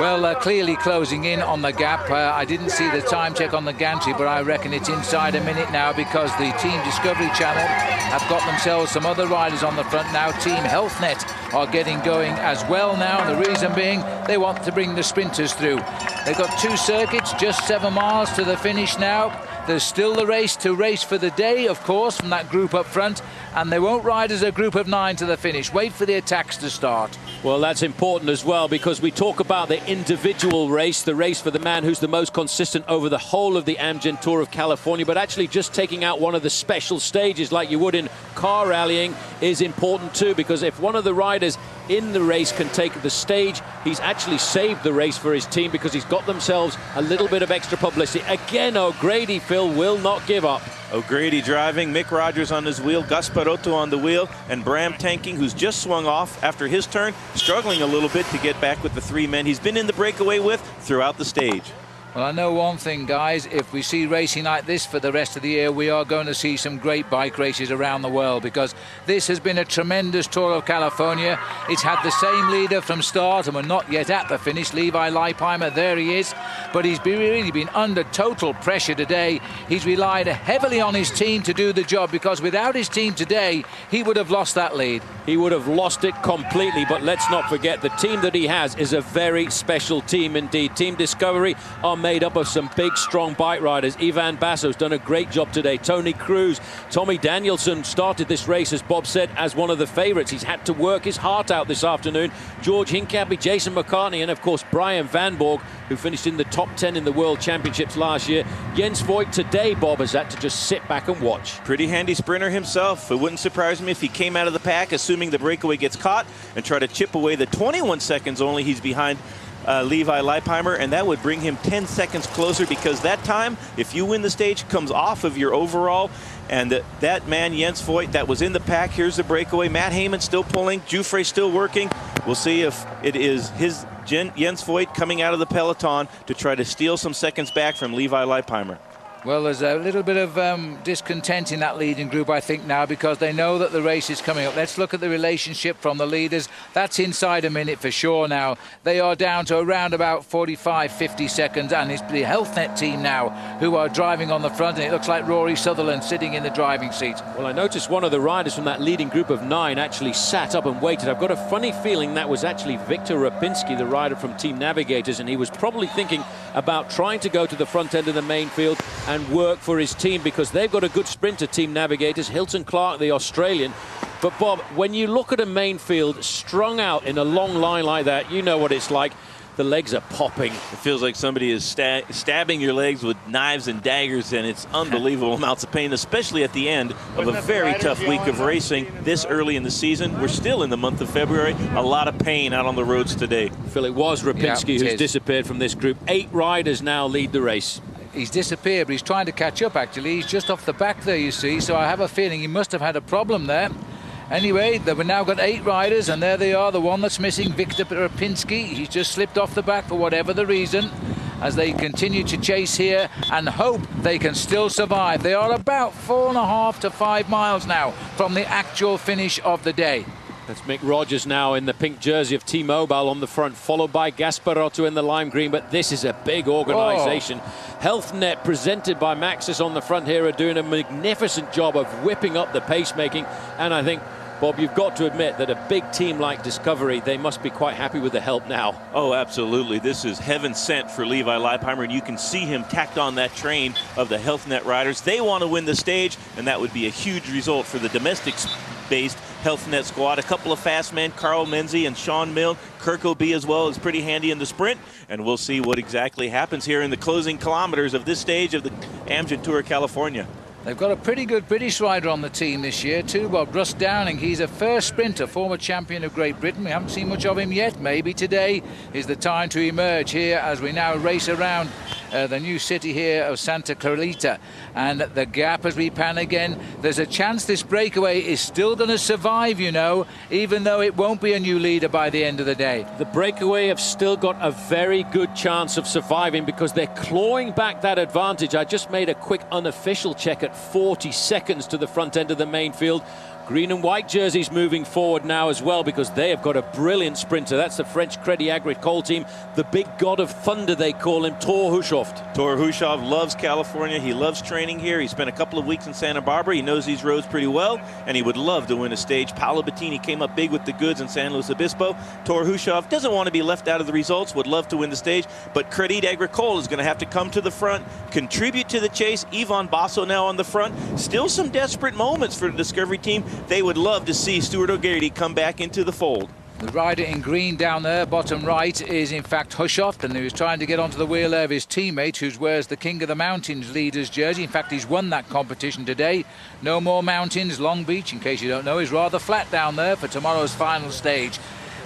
Well, clearly closing in on the gap. I didn't see the time check on the gantry, but I reckon it's inside a minute now because the Team Discovery Channel have got themselves some other riders on the front now. Team HealthNet are getting going as well now. The reason being they want to bring the sprinters through. They've got 2 circuits, just 7 miles to the finish now. There's still the race to race for the day, of course, from that group up front, and they won't ride as a group of 9 to the finish. Wait for the attacks to start. Well, that's important as well because we talk about the individual race, the race for the man who's the most consistent over the whole of the Amgen Tour of California, but actually just taking out one of the special stages like you would in car rallying is important too, because if one of the riders in the race can take the stage, he's actually saved the race for his team because he's got themselves a little bit of extra publicity. Again, O'Grady, Phil, will not give up. O'Grady driving, Mick Rogers on his wheel, Gasparotto on the wheel, and Bram tanking, who's just swung off after his turn, struggling a little bit to get back with the 3 men he's been in the breakaway with throughout the stage. Well, I know one thing, guys. If we see racing like this for the rest of the year, we are going to see some great bike races around the world because this has been a tremendous Tour of California. It's had the same leader from start, and we're not yet at the finish. Levi Leipheimer, there he is. But he's really been under total pressure today. He's relied heavily on his team to do the job because without his team today, he would have lost that lead. He would have lost it completely, but let's not forget the team that he has is a very special team indeed. Team Discovery are made up of some big, strong bike riders. Ivan Basso's done a great job today. Tony Cruz, Tommy Danielson started this race, as Bob said, as one of the favorites. He's had to work his heart out this afternoon. George Hincapie, Jason McCartney, and of course Brian Van Borg, who finished in the top 10 in the World Championships last year. Jens Voigt today, Bob, has had to just sit back and watch. Pretty handy sprinter himself. It wouldn't surprise me if he came out of the pack, assuming the breakaway gets caught, and try to chip away the 21 seconds only he's behind Levi Leipheimer, and that would bring him 10 seconds closer because that time, if you win the stage, comes off of your overall. And that man, Jens Voigt, that was in the pack, here's the breakaway. Matt Heyman still pulling, Jufre still working. We'll see if it is his Jens Voigt coming out of the peloton to try to steal some seconds back from Levi Leipheimer. Well, there's a little bit of discontent in that leading group, I think, now, because they know that the race is coming up. Let's look at the relationship from the leaders. That's inside a minute for sure now. They are down to around about 45, 50 seconds, and it's the HealthNet team now who are driving on the front, and it looks like Rory Sutherland sitting in the driving seat. Well, I noticed one of the riders from that leading group of 9 actually sat up and waited. I've got a funny feeling that was actually Victor Rapinski, the rider from Team Navigators, and he was probably thinking about trying to go to the front end of the main field and work for his team because they've got a good sprinter, Team Navigators, Hilton Clark, the Australian. But Bob, when you look at a main field strung out in a long line like that, you know what it's like. The legs are popping. It feels like somebody is stabbing your legs with knives and daggers, and it's unbelievable amounts of pain, especially at the end of a very tough week of racing this early in the season. We're still in the month of February. A lot of pain out on the roads today. Phil, it was Rapinski who's disappeared from this group. 8 riders now lead the race. He's disappeared, but he's trying to catch up, actually. He's just off the back there, you see, so I have a feeling he must have had a problem there. Anyway, they've now got 8 riders, and there they are. The one that's missing, Victor Rapinski. He's just slipped off the back for whatever the reason, as they continue to chase here and hope they can still survive. They are about 4.5 to 5 miles now from the actual finish of the day. That's Mick Rogers now in the pink jersey of T-Mobile on the front, followed by Gasparotto in the lime green, but this is a big organisation. HealthNet, presented by Maxis on the front here, are doing a magnificent job of whipping up the pacemaking, and I think Bob, you've got to admit that a big team like Discovery, they must be quite happy with the help now. Oh, absolutely. This is heaven sent for Levi Leipheimer, and you can see him tacked on that train of the Health Net riders. They want to win the stage, and that would be a huge result for the domestic-based Health Net squad. A couple of fast men, Carl Menzie and Sean Milne. Kirk O'Bee as well is pretty handy in the sprint, and we'll see what exactly happens here in the closing kilometers of this stage of the Amgen Tour California. They've got a pretty good British rider on the team this year too, Bob. Russ Downing. He's a first sprinter, former champion of Great Britain. We haven't seen much of him yet. Maybe today is the time to emerge here as we now race around the new city here of Santa Clarita. And the gap as we pan again, there's a chance this breakaway is still going to survive, you know, even though it won't be a new leader by the end of the day. The breakaway have still got a very good chance of surviving because they're clawing back that advantage. I just made a quick unofficial check at 40 seconds to the front end of the main field. Green and white jerseys moving forward now as well because they have got a brilliant sprinter. That's the French Crédit Agricole team. The big god of thunder, they call him, Thor Hushovd. Thor Hushovd loves California. He loves training here. He spent a couple of weeks in Santa Barbara. He knows these roads pretty well, and he would love to win a stage. Paolo Bettini came up big with the goods in San Luis Obispo. Thor Hushovd doesn't want to be left out of the results, would love to win the stage, but Crédit Agricole is going to have to come to the front, contribute to the chase. Yvonne Basso now on the front. Still some desperate moments for the Discovery team. They would love to see Stuart O'Grady come back into the fold. The rider in green down there, bottom right, is in fact Hushovd, and he was trying to get onto the wheel of his teammate, who wears the King of the Mountains leader's jersey. In fact, he's won that competition today. No more mountains. Long Beach, in case you don't know, is rather flat down there for tomorrow's final stage.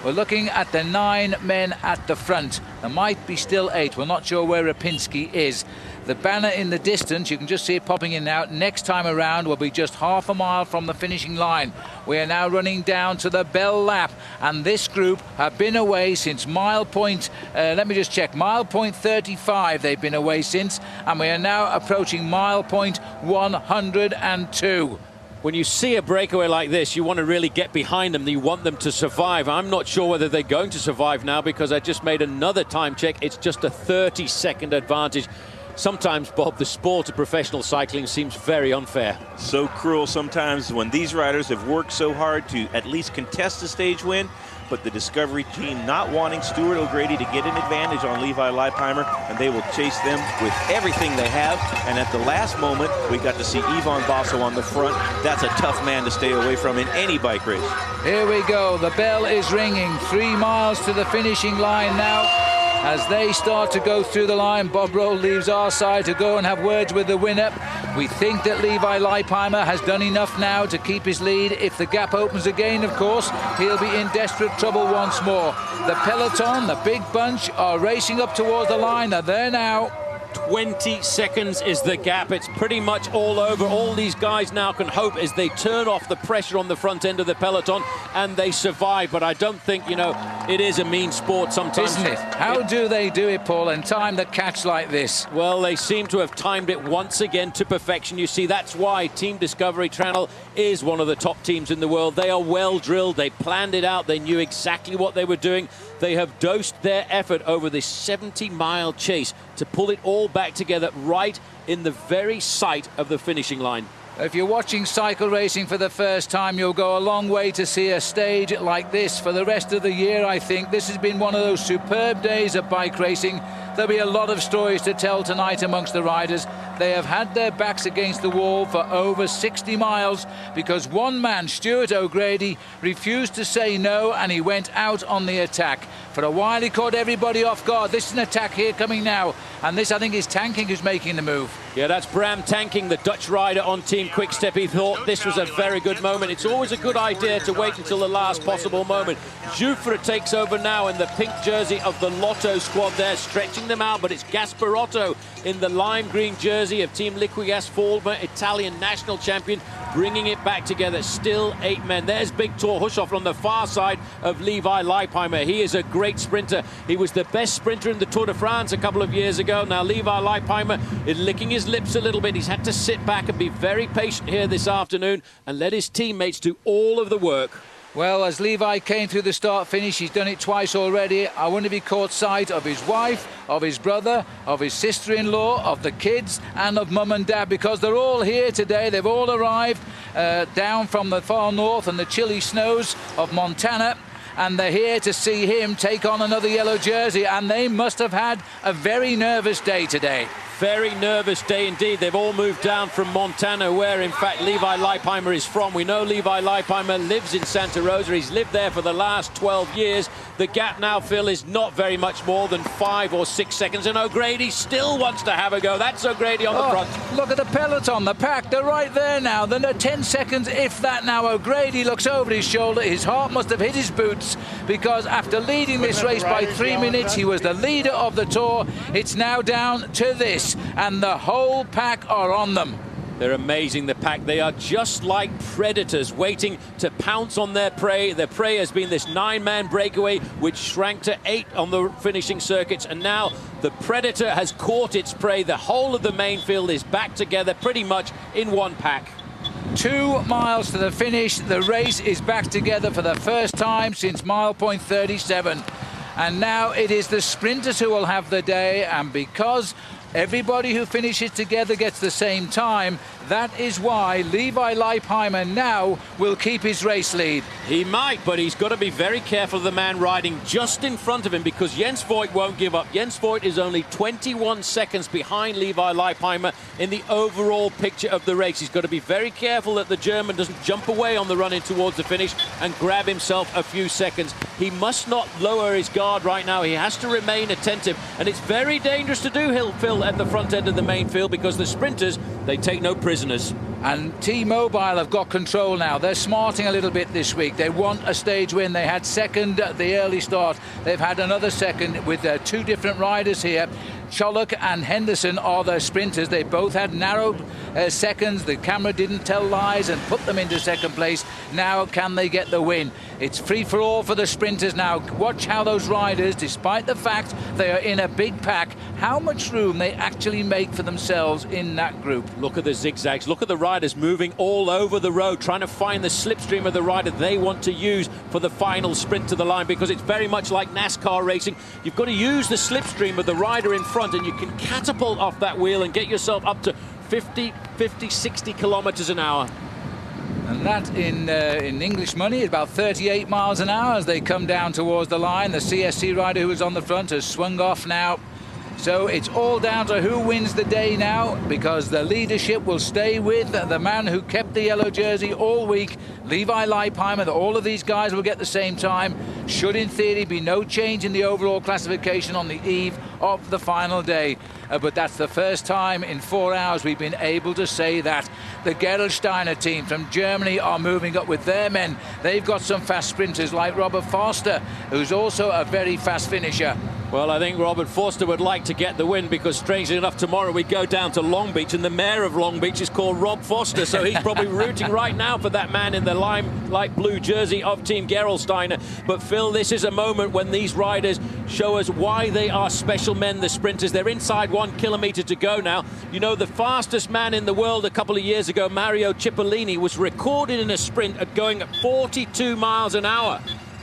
We're looking at the 9 men at the front. There might be still 8. We're not sure where Rapinski is. The banner in the distance, you can just see it popping in and out. Next time around will be just half a mile from the finishing line. We are now running down to the Bell Lap, and this group have been away since mile point, let me just check, mile point 35 they've been away since, and we are now approaching mile point 102. When you see a breakaway like this, you want to really get behind them. You want them to survive. I'm not sure whether they're going to survive now because I just made another time check. It's just a 30-second advantage. Sometimes, Bob, the sport of professional cycling seems very unfair. So cruel sometimes when these riders have worked so hard to at least contest the stage win, but the Discovery team not wanting Stuart O'Grady to get an advantage on Levi Leipheimer, and they will chase them with everything they have. And at the last moment, we got to see Yvonne Basso on the front. That's a tough man to stay away from in any bike race. Here we go. The bell is ringing. 3 miles to the finishing line now. As they start to go through the line, Bob Roll leaves our side to go and have words with the winner. We think that Levi Leipheimer has done enough now to keep his lead. If the gap opens again, of course, he'll be in desperate trouble once more. The peloton, the big bunch, are racing up towards the line. They're there now. 20 seconds is the gap. It's pretty much all over. All these guys now can hope as they turn off the pressure on the front end of the peloton and they survive. But I don't think, you know, it is a mean sport sometimes. Isn't it? How do they do it, Paul, and time the catch like this? Well, they seem to have timed it once again to perfection. You see, that's why Team Discovery Channel is one of the top teams in the world. They are well drilled. They planned it out. They knew exactly what they were doing. They have dosed their effort over this 70-mile chase to pull it all back together right in the very sight of the finishing line. If you're watching cycle racing for the first time, you'll go a long way to see a stage like this for the rest of the year, I think. This has been one of those superb days of bike racing. There'll be a lot of stories to tell tonight amongst the riders. They have had their backs against the wall for over 60 miles because one man, Stuart O'Grady, refused to say no and he went out on the attack. For a while he caught everybody off guard. This is an attack here coming now, and this I think is Tanking who's making the move. Yeah, that's Bram Tanking, the Dutch rider on Team Quickstep. He thought this was a very good moment. It's always a good idea to wait until the last possible moment. Giuffre takes over now in the pink jersey of the Lotto squad there, stretching them out, but it's Gasparotto in the lime green jersey of Team Liquigas Forma, Italian national champion, bringing it back together. Still 8 men. There's big Thor Hushovd on the far side of Levi Leipheimer. He is a great sprinter. He was the best sprinter in the Tour de France a couple of years ago. Now Levi Leipheimer is licking his lips a little bit. He's had to sit back and be very patient here this afternoon and let his teammates do all of the work. Well, as Levi came through the start-finish, he's done it twice already. I wonder if he caught sight of his wife, of his brother, of his sister-in-law, of the kids, and of mum and dad, because they're all here today. They've all arrived down from the far north and the chilly snows of Montana, and they're here to see him take on another yellow jersey, and they must have had a very nervous day today. Very nervous day indeed. They've all moved down from Montana, where in fact Levi Leipheimer is from. We know Levi Leipheimer lives in Santa Rosa. He's lived there for the last 12 years. The gap now, Phil, is not very much more than 5 or 6 seconds, and O'Grady still wants to have a go. That's O'Grady on the front. Look at the peloton, the pack, they're right there now. They're 10 seconds, if that now. O'Grady looks over his shoulder. His heart must have hit his boots, because after leading this race by 3 minutes, he was the leader of the Tour. It's now down to this, and the whole pack are on them. They're amazing, the pack. They are just like predators waiting to pounce on their prey. Their prey has been this 9-man breakaway, which shrank to 8 on the finishing circuits, and now the predator has caught its prey. The whole of the main field is back together pretty much in one pack. 2 miles to the finish. The race is back together for the first time since mile point 37. And now it is the sprinters who will have the day, and because everybody who finishes together gets the same time, that is why Levi Leipheimer now will keep his race lead. He might, but he's got to be very careful of the man riding just in front of him, because Jens Voigt won't give up. Jens Voigt is only 21 seconds behind Levi Leipheimer in the overall picture of the race. He's got to be very careful that the German doesn't jump away on the run in towards the finish and grab himself a few seconds. He must not lower his guard right now. He has to remain attentive, and it's very dangerous to do, Phil, at the front end of the main field, because the sprinters, they take no prisoners. And T-Mobile have got control now. They're smarting a little bit this week. They want a stage win. They had second at the early start. They've had another second with 2 different riders here. Choluk and Henderson are the sprinters. They both had narrow seconds. The camera didn't tell lies and put them into second place. Now can they get the win? It's free for all for the sprinters now. Watch how those riders, despite the fact they are in a big pack, how much room they actually make for themselves in that group. Look at the zigzags. Look at the riders moving all over the road, trying to find the slipstream of the rider they want to use for the final sprint to the line, because it's very much like NASCAR racing. You've got to use the slipstream of the rider in front, and you can catapult off that wheel and get yourself up to 50, 60 kilometers an hour. And that in English money is about 38 miles an hour as they come down towards the line. The CSC rider who was on the front has swung off now. So it's all down to who wins the day now, because the leadership will stay with the man who kept the yellow jersey all week, Levi Leipheimer. All of these guys will get the same time. Should, in theory, be no change in the overall classification on the eve of the final day. But that's the first time in 4 hours we've been able to say that. The Gerolsteiner team from Germany are moving up with their men. They've got some fast sprinters like Robert Forster, who's also a very fast finisher. Well, I think Robert Forster would like to get the win, because strangely enough, tomorrow we go down to Long Beach, and the mayor of Long Beach is called Rob Foster, so he's probably rooting right now for that man in the light blue jersey of Team Gerolsteiner. But Phil, this is a moment when these riders show us why they are special men, the sprinters. They're inside 1 kilometer to go now. You know, the fastest man in the world a couple of years ago, Mario Cipollini, was recorded in a sprint at going at 42 miles an hour.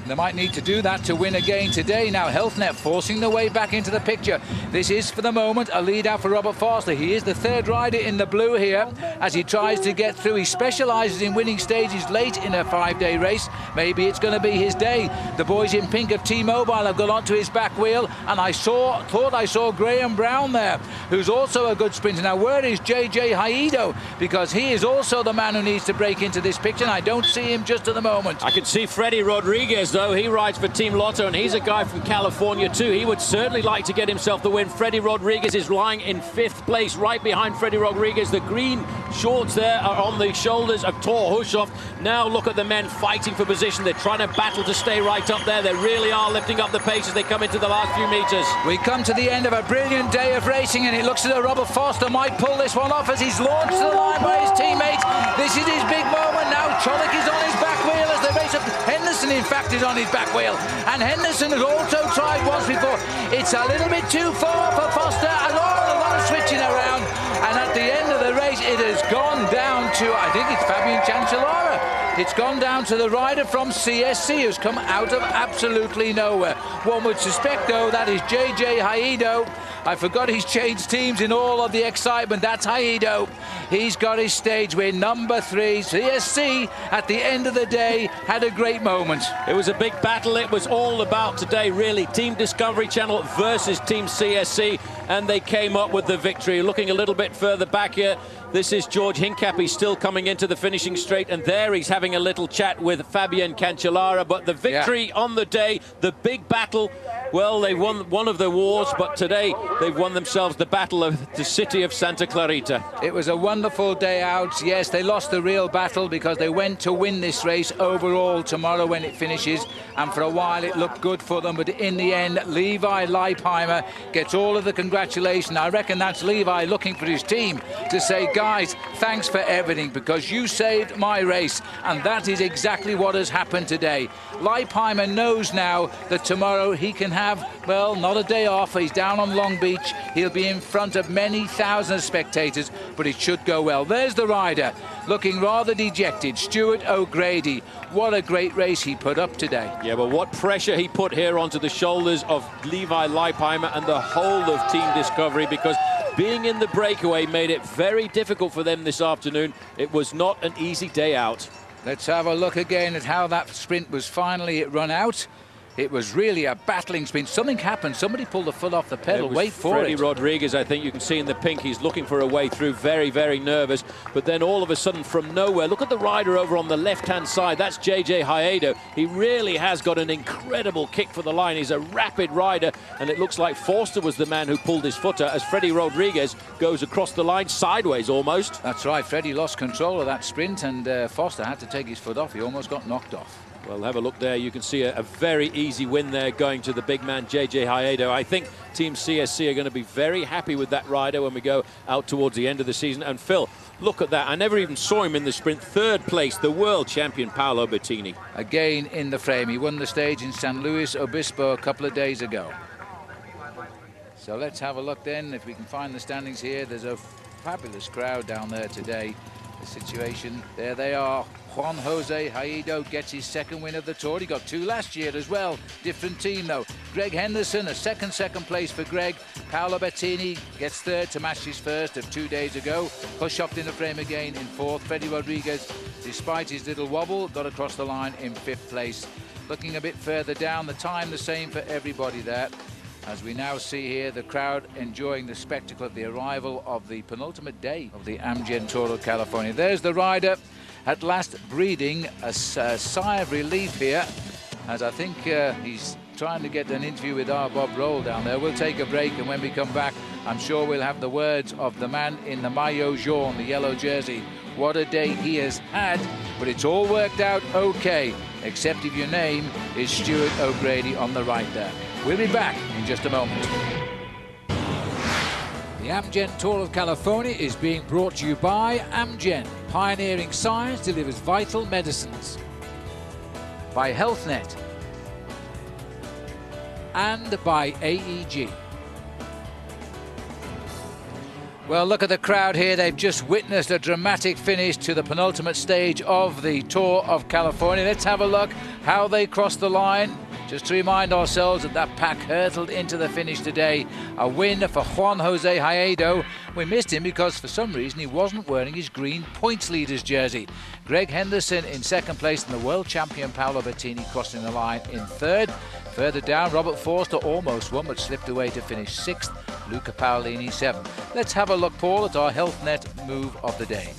They might need to do that to win again today. Now HealthNet forcing their way back into the picture. This is for the moment a lead out for Robert Forster. He is the 3rd rider in the blue here as he tries to get through. He specialises in winning stages late in a 5-day race. Maybe it's going to be his day. The boys in pink of T-Mobile have gone onto his back wheel, and I thought I saw Graham Brown there, who's also a good sprinter. Now where is JJ Haido? Because he is also the man who needs to break into this picture, and I don't see him just at the moment. I can see Freddie Rodriguez, though. He rides for Team Lotto, and he's a guy from California too. He would certainly like to get himself the win. Freddie Rodriguez is lying in 5th place. Right behind Freddie Rodriguez, the green shorts there are on the shoulders of Thor Hushoff. Now look at the men fighting for position. They're trying to battle to stay right up there. They really are lifting up the pace as they come into the last few meters. We come to the end of a brilliant day of racing, and it looks as though Robert Forster might pull this one off as he's launched to the line by his teammates. This is his big moment now. Choluk is on his back wheel as they race up. Henderson, in fact, is on his back wheel, and Henderson has also tried once before. It's a little bit too far for Forster, and a lot of switching around, and at the end of the race it has gone down to, I think it's Fabian Cancellara It's gone down to the rider from CSC who's come out of absolutely nowhere. One would suspect, though, that is JJ Haido. I forgot he's changed teams in all of the excitement. That's Haido. He's got his stage win, number 3. CSC, at the end of the day, had a great moment. It was a big battle. It was all about today, really. Team Discovery Channel versus Team CSC, and they came up with the victory. Looking a little bit further back here, this is George Hincapie still coming into the finishing straight, and there he's having a little chat with Fabian Cancellara. But the victory on the day, the big battle, well, they won one of the wars, but today they've won themselves the battle of the city of Santa Clarita. It was a wonderful day out. Yes, they lost the real battle because they went to win this race overall tomorrow when it finishes, and for a while it looked good for them, but in the end, Levi Leipheimer gets all of the congratulations. I reckon that's Levi looking for his team to say, guys, thanks for everything because you saved my race, and that is exactly what has happened today. Leipheimer knows now that tomorrow he can have, well, not a day off. He's down on Long Beach. He'll be in front of many thousands of spectators, but it should go well. There's the rider, looking rather dejected, Stuart O'Grady. What a great race he put up today. Yeah, but what pressure he put here onto the shoulders of Levi Leipheimer and the whole of Team Discovery, because being in the breakaway made it very difficult for them this afternoon. It was not an easy day out. Let's have a look again at how that sprint was finally run out. It was really a battling sprint. Something happened. Somebody pulled the foot off the pedal. Wait for Freddie it. Rodriguez, I think you can see in the pink, he's looking for a way through, very, very nervous. But then all of a sudden, from nowhere, look at the rider over on the left-hand side. That's JJ Haido. He really has got an incredible kick for the line. He's a rapid rider, and it looks like Forster was the man who pulled his footer as Freddie Rodriguez goes across the line sideways almost. That's right. Freddie lost control of that sprint, and Forster had to take his foot off. He almost got knocked off. Well, have a look there. You can see a very easy win there going to the big man, JJ Haido. I think Team CSC are going to be very happy with that rider when we go out towards the end of the season. And Phil, look at that. I never even saw him in the sprint. Third place, the world champion, Paolo Bettini. Again in the frame. He won the stage in San Luis Obispo a couple of days ago. So let's have a look then, if we can find the standings here. There's a fabulous crowd down there today. The situation, there they are. Juan Jose Haido gets his second win of the Tour. He got 2 last year as well. Different team though. Greg Henderson, a second place for Greg. Paolo Bettini gets third to match his first of 2 days ago. Hushoft in the frame again in fourth. Freddie Rodriguez, despite his little wobble, got across the line in 5th place. Looking a bit further down, the time the same for everybody there. As we now see here, the crowd enjoying the spectacle of the arrival of the penultimate day of the Amgen Tour of California. There's the rider at last breathing a sigh of relief here, as I think he's trying to get an interview with our Bob Roll down there. We'll take a break, and when we come back, I'm sure we'll have the words of the man in the maillot jaune, the yellow jersey. What a day he has had, but it's all worked out okay, except if your name is Stuart O'Grady on the right there. We'll be back in just a moment. The Amgen Tour of California is being brought to you by Amgen. Pioneering science delivers vital medicines. By HealthNet. And by AEG. Well, look at the crowd here. They've just witnessed a dramatic finish to the penultimate stage of the Tour of California. Let's have a look how they crossed the line. Just to remind ourselves that that pack hurtled into the finish today. A win for Juan Jose Haido. We missed him because for some reason he wasn't wearing his green points leaders jersey. Greg Henderson in second place, and the world champion Paolo Bettini crossing the line in third. Further down, Robert Forster almost won but slipped away to finish 6th. Luca Paolini 7th. Let's have a look, Paul, at our HealthNet move of the day.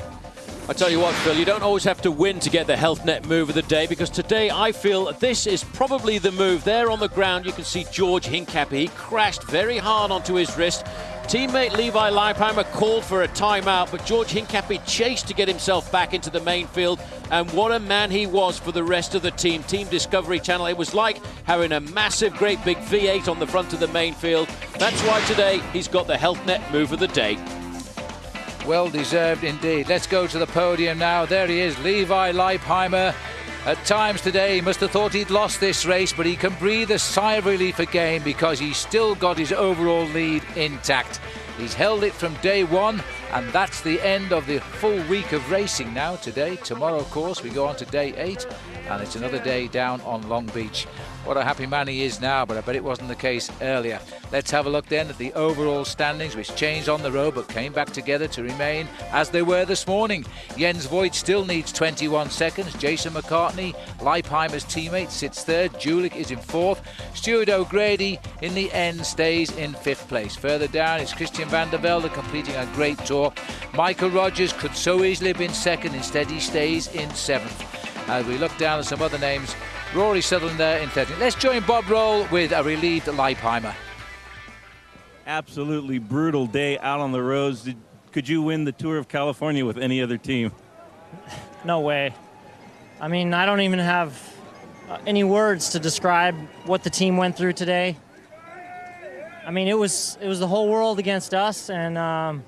I tell you what, Phil, you don't always have to win to get the HealthNet move of the day, because today I feel this is probably the move. There on the ground you can see George Hincapie. He crashed very hard onto his wrist. Teammate Levi Leipheimer called for a timeout, but George Hincapie chased to get himself back into the main field, and what a man he was for the rest of the team. Team Discovery Channel, it was like having a massive, great big V8 on the front of the main field. That's why today he's got the HealthNet move of the day. Well deserved indeed. Let's go to the podium now. There he is, Levi Leipheimer. At times today he must have thought he'd lost this race, but he can breathe a sigh of relief again because he's still got his overall lead intact. He's held it from day one, And that's the end of the full week of racing now. Today, tomorrow, of course, we go on to day 8, and it's another day down on Long Beach. What a happy man he is now, but I bet it wasn't the case earlier. Let's have a look then at the overall standings, which changed on the road but came back together to remain as they were this morning. Jens Voigt still needs 21 seconds. Jason McCartney, Leipheimer's teammate, sits third. Julich is in fourth. Stuart O'Grady in the end stays in 5th place. Further down is Christian van der Velde completing a great tour. Michael Rogers could so easily have been second, instead he stays in 7th. As we look down at some other names, Rory Sutherland there in 13th. Let's join Bob Roll with a relieved Leipheimer. Absolutely brutal day out on the roads. Could you win the Tour of California with any other team? No way. I mean, I don't even have any words to describe what the team went through today. I mean, it was the whole world against us, and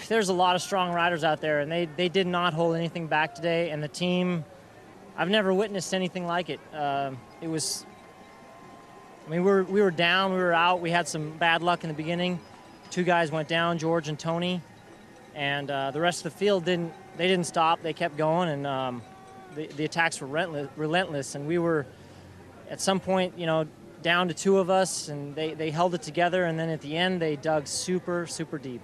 there's a lot of strong riders out there, and they did not hold anything back today. And the team, I've never witnessed anything like it. It was, I mean, we were down, we were out. We had some bad luck in the beginning. 2 guys went down, George and Tony, and the rest of the field didn't stop. They kept going, and the attacks were relentless. And we were, at some point, you know, down to 2 of us, and they held it together. And then at the end, they dug super, super deep.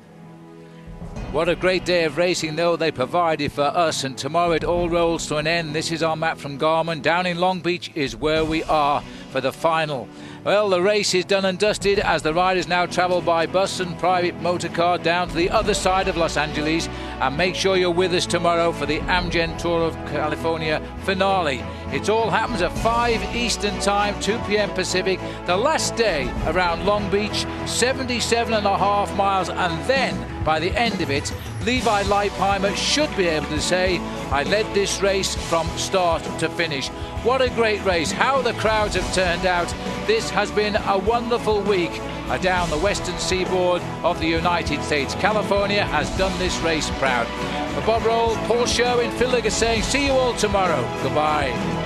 What a great day of racing, though, they provided for us, and tomorrow it all rolls to an end. This is our map from Garmin. Down in Long Beach is where we are for the final. Well, the race is done and dusted as the riders now travel by bus and private motor car down to the other side of Los Angeles. And make sure you're with us tomorrow for the Amgen Tour of California finale. It all happens at 5 Eastern Time, 2 p.m. Pacific. The last day around Long Beach, 77.5 miles, and then by the end of it, Levi Leipheimer should be able to say, I led this race from start to finish. What a great race. How the crowds have turned out. This has been a wonderful week down the western seaboard of the United States. California has done this race proud. For Bob Roll, Paul Sherwen, Phil Liggett saying, see you all tomorrow. Goodbye.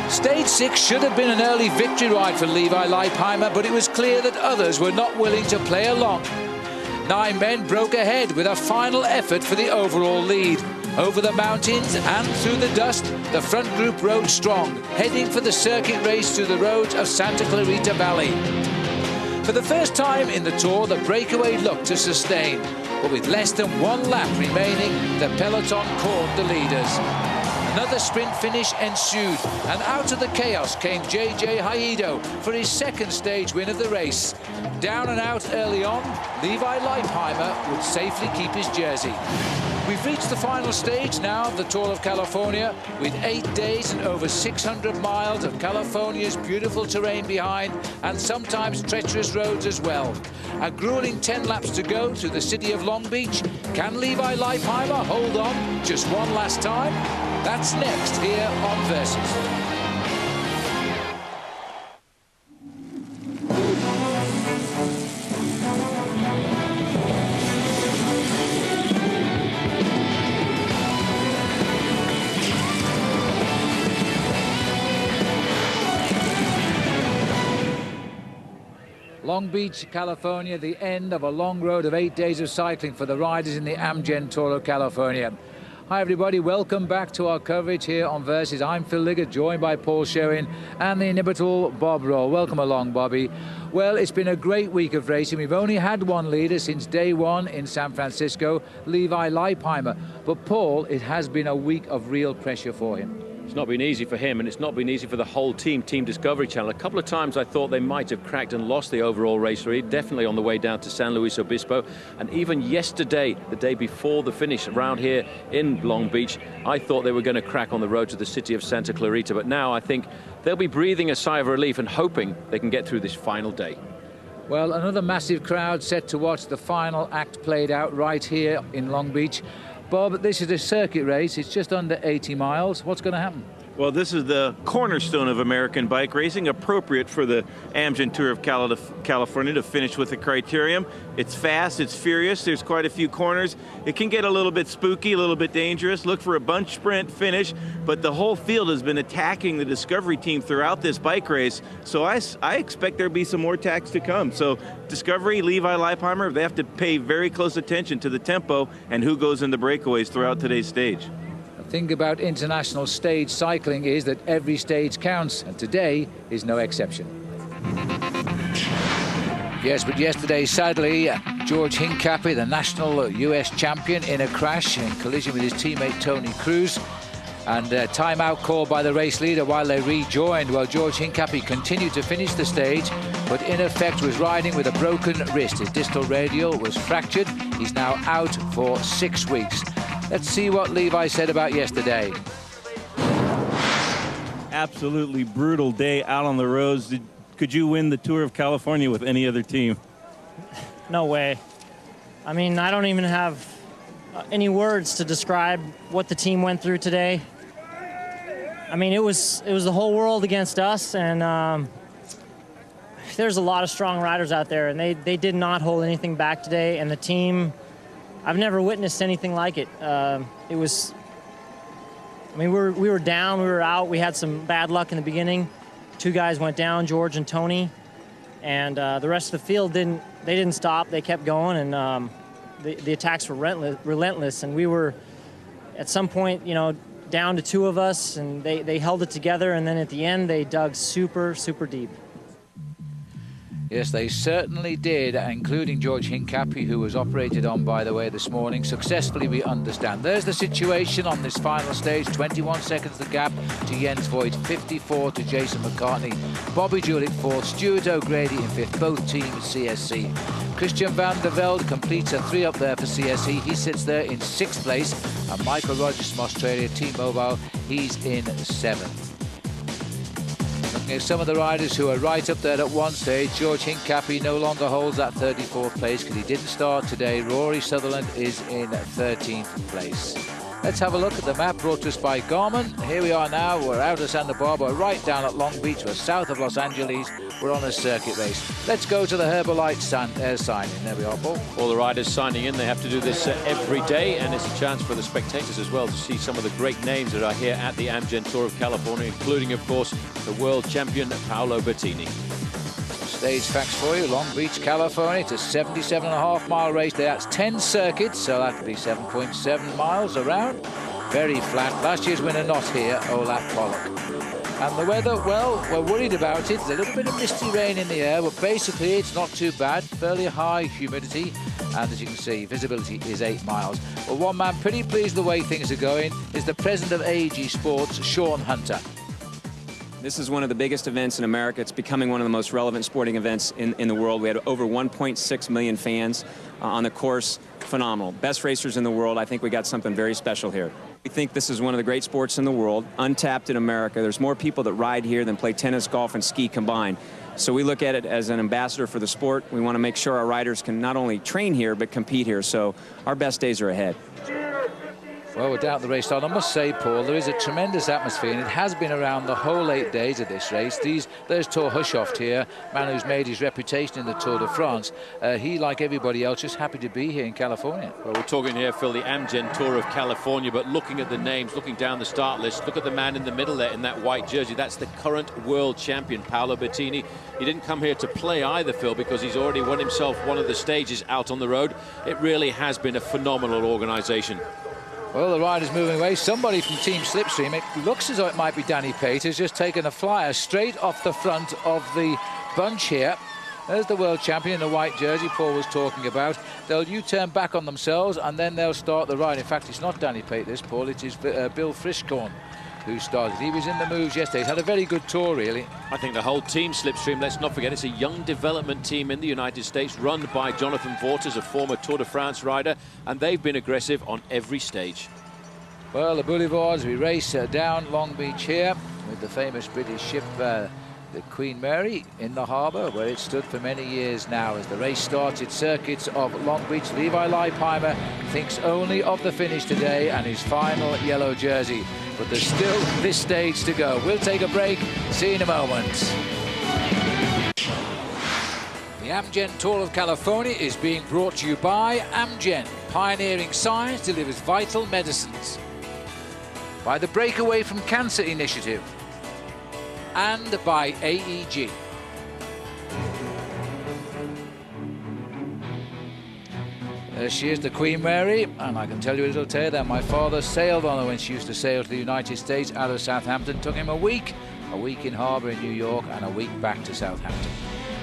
Stage 6 should have been an early victory ride for Levi Leipheimer, but it was clear that others were not willing to play along. 9 men broke ahead with a final effort for the overall lead. Over the mountains and through the dust, the front group rode strong, heading for the circuit race through the roads of Santa Clarita Valley. For the first time in the Tour, the breakaway looked to sustain, but with less than 1 lap remaining, the peloton caught the leaders. Another sprint finish ensued, and out of the chaos came JJ Haido for his 2nd stage win of the race. Down and out early on, Levi Leipheimer would safely keep his jersey. We've reached the final stage now of the Tour of California, with 8 days and over 600 miles of California's beautiful terrain behind, and sometimes treacherous roads as well. A grueling 10 laps to go through the city of Long Beach. Can Levi Leipheimer hold on just one last time? That's next here on Versus. Long Beach, California, the end of a long road of 8 days of cycling for the riders in the Amgen Tour of California. Hi everybody, welcome back to our coverage here on Versus. I'm Phil Liggett, joined by Paul Sherwen and the inimitable Bob Roll. Welcome along, Bobby. Well, it's been a great week of racing. We've only had one leader since day one in San Francisco, Levi Leipheimer. But Paul, it has been a week of real pressure for him. It's not been easy for him, and it's not been easy for the whole team, Team Discovery Channel. A couple of times I thought they might have cracked and lost the overall race lead, definitely on the way down to San Luis Obispo. And even yesterday, the day before the finish around here in Long Beach, I thought they were going to crack on the road to the city of Santa Clarita. But now I think they'll be breathing a sigh of relief and hoping they can get through this final day. Well, another massive crowd set to watch the final act played out right here in Long Beach. Bob, this is a circuit race. It's just under 80 miles. What's going to happen? Well, this is the cornerstone of American bike racing, appropriate for the Amgen Tour of California to finish with the criterium. It's fast, it's furious, there's quite a few corners. It can get a little bit spooky, a little bit dangerous. Look for a bunch sprint finish, but the whole field has been attacking the Discovery team throughout this bike race, so I expect there'll be some more attacks to come. So Discovery, Levi Leipheimer, they have to pay very close attention to the tempo and who goes in the breakaways throughout today's stage. The thing about international stage cycling is that every stage counts, and today is no exception. Yes, but yesterday, sadly, George Hincapie, the national US champion, in a crash in collision with his teammate Tony Cruz, and a timeout called by the race leader while they rejoined. Well, George Hincapie continued to finish the stage, but in effect was riding with a broken wrist. His distal radial was fractured. He's now out for 6 weeks. Let's see what Levi said about yesterday. Absolutely brutal day out on the roads. Could you win the Tour of California with any other team? No way. I mean, I don't even have any words to describe what the team went through today. I mean, it was the whole world against us, and there's a lot of strong riders out there, and they did not hold anything back today, and the team, I've never witnessed anything like it. It was, I mean, we were down, we were out, we had some bad luck in the beginning. 2 guys went down, George and Tony, and the rest of the field didn't stop, they kept going, and the attacks were relentless, and we were, at some point, you know, down to 2 of us, and they held it together, and then at the end, they dug super, super deep. Yes, they certainly did, including George Hincapie, who was operated on, by the way, this morning. Successfully, we understand. There's the situation on this final stage. 21 seconds the gap to Jens Voigt, 54 to Jason McCartney. Bobby Julich 4th, Stuart O'Grady in 5th, both teams CSC. Christian van der Velde completes a 3 up there for CSC. He sits there in 6th place. And Michael Rogers from Australia, Team Mobile, he's in 7th. Looking at some of the riders who are right up there at one stage, George Hincapie no longer holds that 34th place because he didn't start today. Rory Sutherland is in 13th place. Let's have a look at the map brought to us by Garmin. Here we are now, we're out of Santa Barbara, right down at Long Beach, we're south of Los Angeles, we're on a circuit race. Let's go to the Herbalife signing. There we are, Paul. All the riders signing in, they have to do this every day, and it's a chance for the spectators as well to see some of the great names that are here at the Amgen Tour of California, including, of course, the world champion Paolo Bettini. Stage facts for you. Long Beach, California. It's a 77.5-mile race there. That's 10 circuits, so that could be 7.7 miles around. Very flat. Last year's winner not here, Olaf Pollock. And the weather, well, we're worried about it. There's a little bit of misty rain in the air, but basically it's not too bad. Fairly high humidity, and as you can see, visibility is 8 miles. But one man pretty pleased the way things are going is the president of AEG Sports, Sean Hunter. This is one of the biggest events in America. It's becoming one of the most relevant sporting events in the world. We had over 1.6 million fans on the course. Phenomenal. Best racers in the world. I think we got something very special here. We think this is one of the great sports in the world, untapped in America. There's more people that ride here than play tennis, golf, and ski combined. So we look at it as an ambassador for the sport. We want to make sure our riders can not only train here, but compete here. So our best days are ahead. Well, we're down at the race start. I must say, Paul, there is a tremendous atmosphere, and it has been around the whole 8 days of this race. There's Thor Hushovd here, man who's made his reputation in the Tour de France. He, like everybody else, just happy to be here in California. Well, we're talking here, Phil, the Amgen Tour of California, but looking at the names, looking down the start list, look at the man in the middle there in that white jersey. That's the current world champion, Paolo Bettini. He didn't come here to play either, Phil, because he's already won himself one of the stages out on the road. It really has been a phenomenal organisation. Well, the rider's moving away. Somebody from Team Slipstream, it looks as though it might be Danny Pate, has just taken a flyer straight off the front of the bunch here. There's the world champion in the white jersey Paul was talking about. They'll U-turn back on themselves, and then they'll start the ride. In fact, it's not Danny Pate, this, Paul. It is Bill Frischkorn who started. He was in the moves yesterday. He's had a very good tour, really. I think the whole team, Slipstream, let's not forget, it's a young development team in the United States run by Jonathan Vaughters, a former Tour de France rider, and they've been aggressive on every stage. Well, the boulevards, we race down Long Beach here with the famous British ship the Queen Mary in the harbour, where it stood for many years now. As the race starts its circuits of Long Beach, Levi Leipheimer thinks only of the finish today and his final yellow jersey. But there's still this stage to go. We'll take a break. See you in a moment. The Amgen Tour of California is being brought to you by Amgen. Pioneering science delivers vital medicines. By the Breakaway from Cancer Initiative. And by AEG. There she is, the Queen Mary, and I can tell you a little tale that my father sailed on her when she used to sail to the United States out of Southampton. Took him a week in harbour in New York and a week back to Southampton.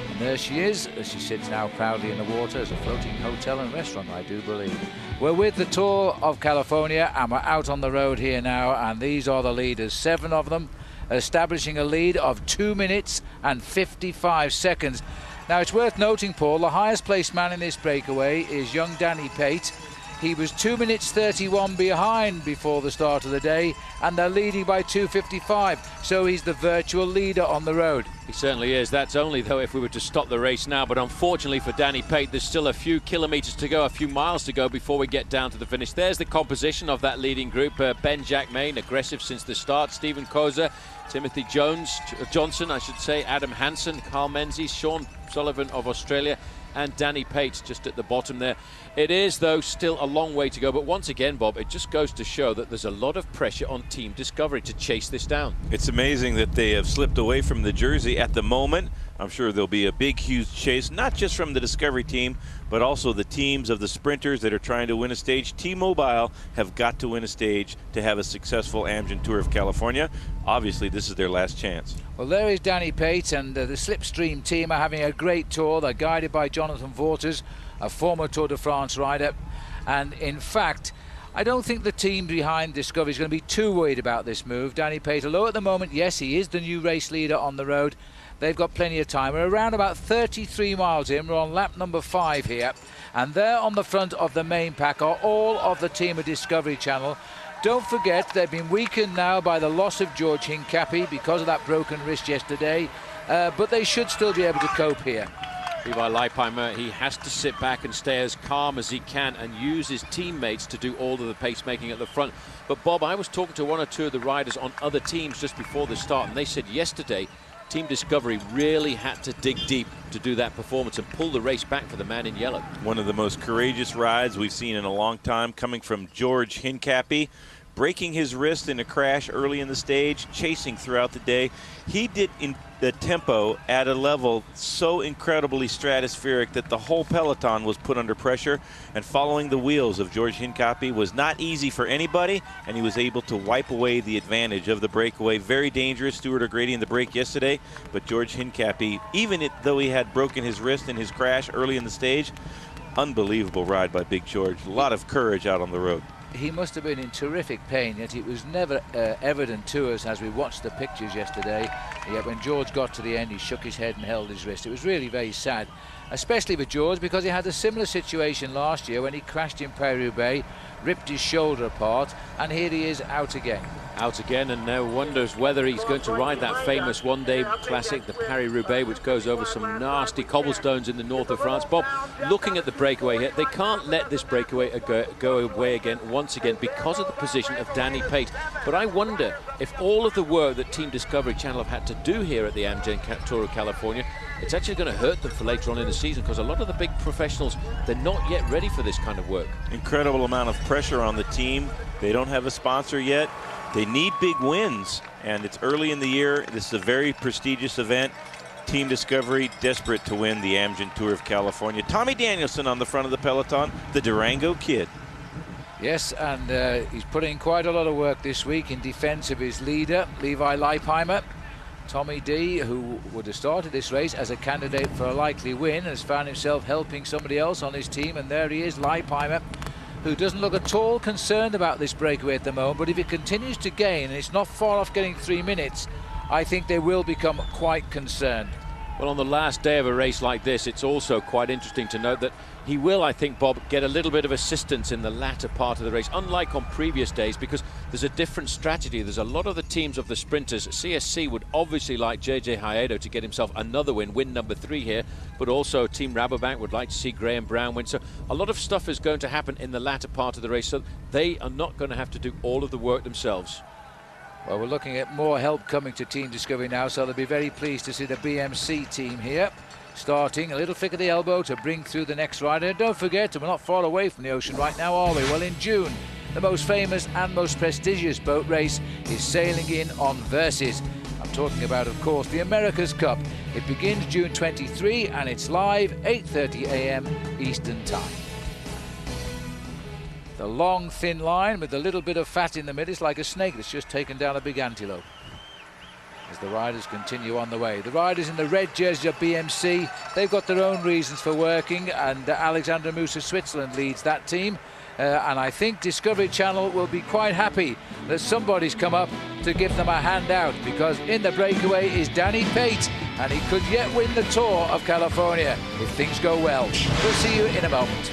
And there she is, as she sits now proudly in the water as a floating hotel and restaurant, I do believe. We're with the Tour of California and we're out on the road here now, and these are the leaders, 7 of them, establishing a lead of 2 minutes and 55 seconds. Now, it's worth noting, Paul, the highest placed man in this breakaway is young Danny Pate. He was 2 minutes 31 behind before the start of the day, and they're leading by 2:55. So he's the virtual leader on the road. He certainly is. That's only, though, if we were to stop the race now. But unfortunately for Danny Pate, there's still a few kilometres to go, a few miles to go before we get down to the finish. There's the composition of that leading group. Ben Jackmain, aggressive since the start. Stephen Koza, Timothy Johnson, Adam Hansen, Carl Menzies, Sean Sullivan of Australia, and Danny Pate just at the bottom there. It is, though, still a long way to go. But once again, Bob, it just goes to show that there's a lot of pressure on Team Discovery to chase this down. It's amazing that they have slipped away from the jersey at the moment. I'm sure there'll be a big, huge chase, not just from the Discovery team, but also the teams of the sprinters that are trying to win a stage. T-Mobile have got to win a stage to have a successful Amgen Tour of California. Obviously, this is their last chance. Well, there is Danny Pate, and the Slipstream team are having a great tour. They're guided by Jonathan Vaughters, a former Tour de France rider. And in fact, I don't think the team behind Discovery is going to be too worried about this move. Danny Pate, although at the moment, yes, he is the new race leader on the road, they've got plenty of time. We're around about 33 miles in. We're on lap number 5 here. And there on the front of the main pack are all of the team of Discovery Channel. Don't forget, they've been weakened now by the loss of George Hincapie because of that broken wrist yesterday. But they should still be able to cope here. Levi Leipheimer, he has to sit back and stay as calm as he can and use his teammates to do all of the pacemaking at the front. But Bob, I was talking to 1 or 2 of the riders on other teams just before the start, and they said yesterday Team Discovery really had to dig deep to do that performance and pull the race back for the man in yellow. One of the most courageous rides we've seen in a long time, coming from George Hincapie, breaking his wrist in a crash early in the stage, chasing throughout the day. He did in the tempo at a level so incredibly stratospheric that the whole peloton was put under pressure, and following the wheels of George Hincapie was not easy for anybody, and he was able to wipe away the advantage of the breakaway. Very dangerous. Stuart O'Grady in the break yesterday, but George Hincapie, even though he had broken his wrist in his crash early in the stage, unbelievable ride by Big George. A lot of courage out on the road. He must have been in terrific pain, yet it was never evident to us as we watched the pictures yesterday. Yet when George got to the end, he shook his head and held his wrist. It was really very sad, especially for George, because he had a similar situation last year when he crashed in Paris-Roubaix, ripped his shoulder apart, and here he is out again. Out again, and now wonders whether he's going to ride that famous one-day classic, the Paris-Roubaix, which goes over some nasty cobblestones in the north of France. Bob, looking at the breakaway here, they can't let this breakaway go away again once again because of the position of Danny Pate. But I wonder if all of the work that Team Discovery Channel have had to do here at the Amgen Tour of California, it's actually going to hurt them for later on in the season, because a lot of the big professionals, they're not yet ready for this kind of work. Incredible amount of pressure on the team. They don't have a sponsor yet. They need big wins, and it's early in the year. This is a very prestigious event. Team Discovery desperate to win the Amgen Tour of California. Tommy Danielson on the front of the peloton, the Durango Kid. Yes, and he's put in quite a lot of work this week in defense of his leader, Levi Leipheimer. Tommy D, who would have started this race as a candidate for a likely win, has found himself helping somebody else on his team, and there he is, Leipheimer, who doesn't look at all concerned about this breakaway at the moment. But if he continues to gain, and it's not far off getting 3 minutes, I think they will become quite concerned. Well, on the last day of a race like this, it's also quite interesting to note that he will, I think, Bob, get a little bit of assistance in the latter part of the race, unlike on previous days, because there's a different strategy. There's a lot of the teams of the sprinters. CSC would obviously like JJ Haedo to get himself another win number 3 here, but also Team Rabobank would like to see Graham Brown win. So a lot of stuff is going to happen in the latter part of the race, so they are not going to have to do all of the work themselves. Well, we're looking at more help coming to Team Discovery now, so they'll be very pleased to see the BMC team here starting a little flick of the elbow to bring through the next rider. And don't forget, we're not far away from the ocean right now, are we? Well, in June, the most famous and most prestigious boat race is sailing in on Versus. I'm talking about, of course, the America's Cup. It begins June 23 and it's live 8:30 a.m. Eastern Time. The long, thin line with a little bit of fat in the middle. It's like a snake that's just taken down a big antelope. As the riders continue on the way. The riders in the red jerseys of BMC, they've got their own reasons for working, and Alexander Moos of Switzerland leads that team. And I think Discovery Channel will be quite happy that somebody's come up to give them a hand out, because in the breakaway is Danny Pate, and he could yet win the Tour of California if things go well. We'll see you in a moment.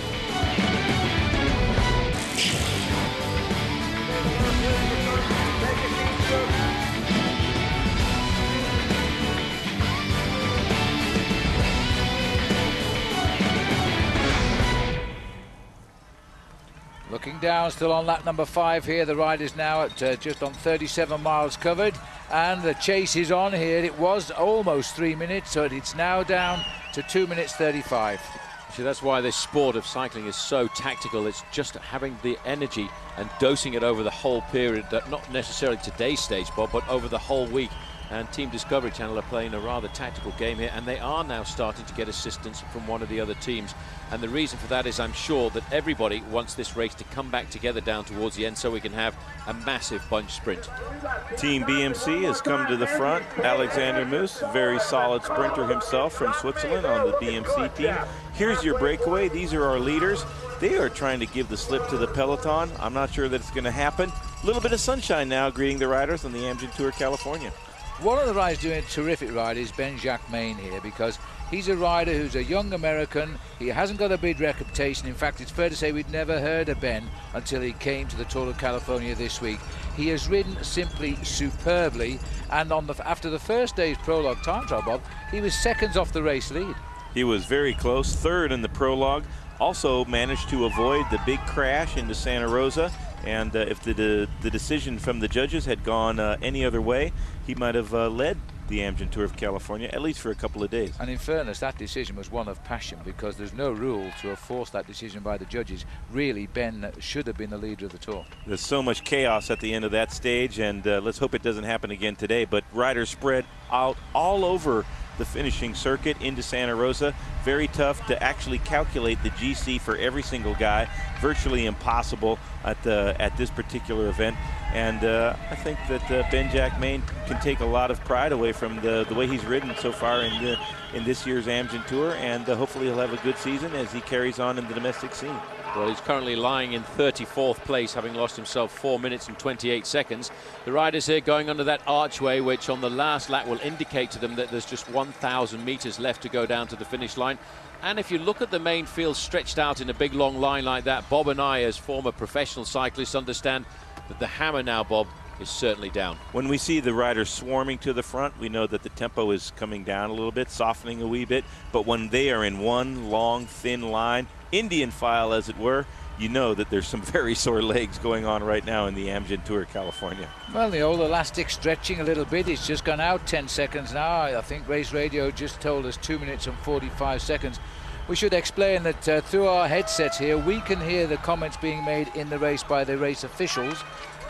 Looking down, still on lap number 5 here. The riders now at just on 37 miles covered, and the chase is on here. It was almost 3 minutes, so it's now down to 2 minutes 35. See, that's why this sport of cycling is so tactical. It's just having the energy and dosing it over the whole period, that not necessarily today's stage, Bob, but over the whole week. And Team Discovery Channel are playing a rather tactical game here, and they are now starting to get assistance from one of the other teams. And the reason for that is, I'm sure that everybody wants this race to come back together down towards the end so we can have a massive bunch sprint. Team BMC has come to the front. Alexander Moos, very solid sprinter himself from Switzerland on the BMC team. Here's your breakaway. These are our leaders. They are trying to give the slip to the peloton. I'm not sure that it's going to happen. A little bit of sunshine now greeting the riders on the Amgen Tour California. One of the riders doing a terrific ride is Ben-Jacques Main here, because he's a rider who's a young American. He hasn't got a big reputation. In fact, it's fair to say we'd never heard of Ben until he came to the Tour of California this week. He has ridden simply superbly, and after the first day's prologue time trial, Bob, he was seconds off the race lead. He was very close, third in the prologue. Also managed to avoid the big crash into Santa Rosa. And if the decision from the judges had gone any other way, he might have led the Amgen Tour of California, at least for a couple of days. And in fairness, that decision was one of passion, because there's no rule to have forced that decision by the judges. Really, Ben should have been the leader of the Tour. There's so much chaos at the end of that stage, and let's hope it doesn't happen again today. But riders spread out all over the finishing circuit into Santa Rosa. Very tough to actually calculate the GC for every single guy. Virtually impossible at this particular event. And I think that Ben-Jacques Main can take a lot of pride away from the way he's ridden so far in this year's Amgen Tour, and hopefully he'll have a good season as he carries on in the domestic scene. Well, he's currently lying in 34th place, having lost himself 4 minutes and 28 seconds. The riders here going under that archway, which on the last lap will indicate to them that there's just 1,000 meters left to go down to the finish line. And if you look at the main field stretched out in a big long line like that, Bob and I, as former professional cyclists, understand that the hammer now, Bob, is certainly down. When we see the riders swarming to the front, we know that the tempo is coming down a little bit, softening a wee bit. But when they are in one long, thin line, Indian file as it were, you know that there's some very sore legs going on right now in the Amgen Tour California. Well, the old elastic stretching a little bit. It's just gone out 10 seconds now. I think Race Radio just told us 2 minutes and 45 seconds. We should explain that through our headsets here, we can hear the comments being made in the race by the race officials.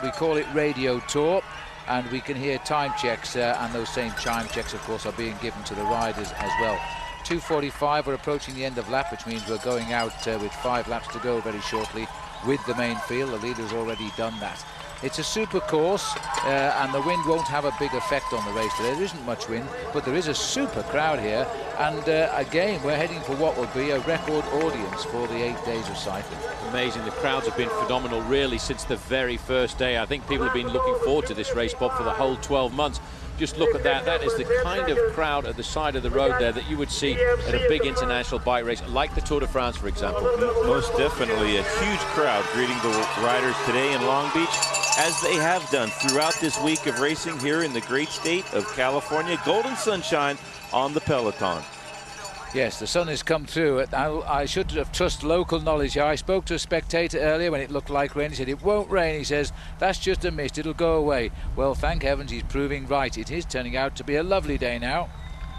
We call it Radio Tour, and we can hear time checks, and those same time checks, of course, are being given to the riders as well. 2:45, we're approaching the end of lap, which means we're going out with 5 laps to go very shortly with the main field. The leader's already done that. It's a super course, and the wind won't have a big effect on the race today. There isn't much wind, but there is a super crowd here, and again, we're heading for what will be a record audience for the 8 days of cycling. Amazing. The crowds have been phenomenal, really, since the very first day. I think people have been looking forward to this race, Bob, for the whole 12 months. just look at that. That is the kind of crowd at the side of the road there that you would see at a big international bike race, like the Tour de France, for example. Most definitely a huge crowd greeting the riders today in Long Beach, as they have done throughout this week of racing here in the great state of California. Golden sunshine on the peloton. Yes, the sun has come through. I should have trusted local knowledge here. I spoke to a spectator earlier when it looked like rain. He said, it won't rain. He says, that's just a mist. It'll go away. Well, thank heavens he's proving right. It is turning out to be a lovely day now.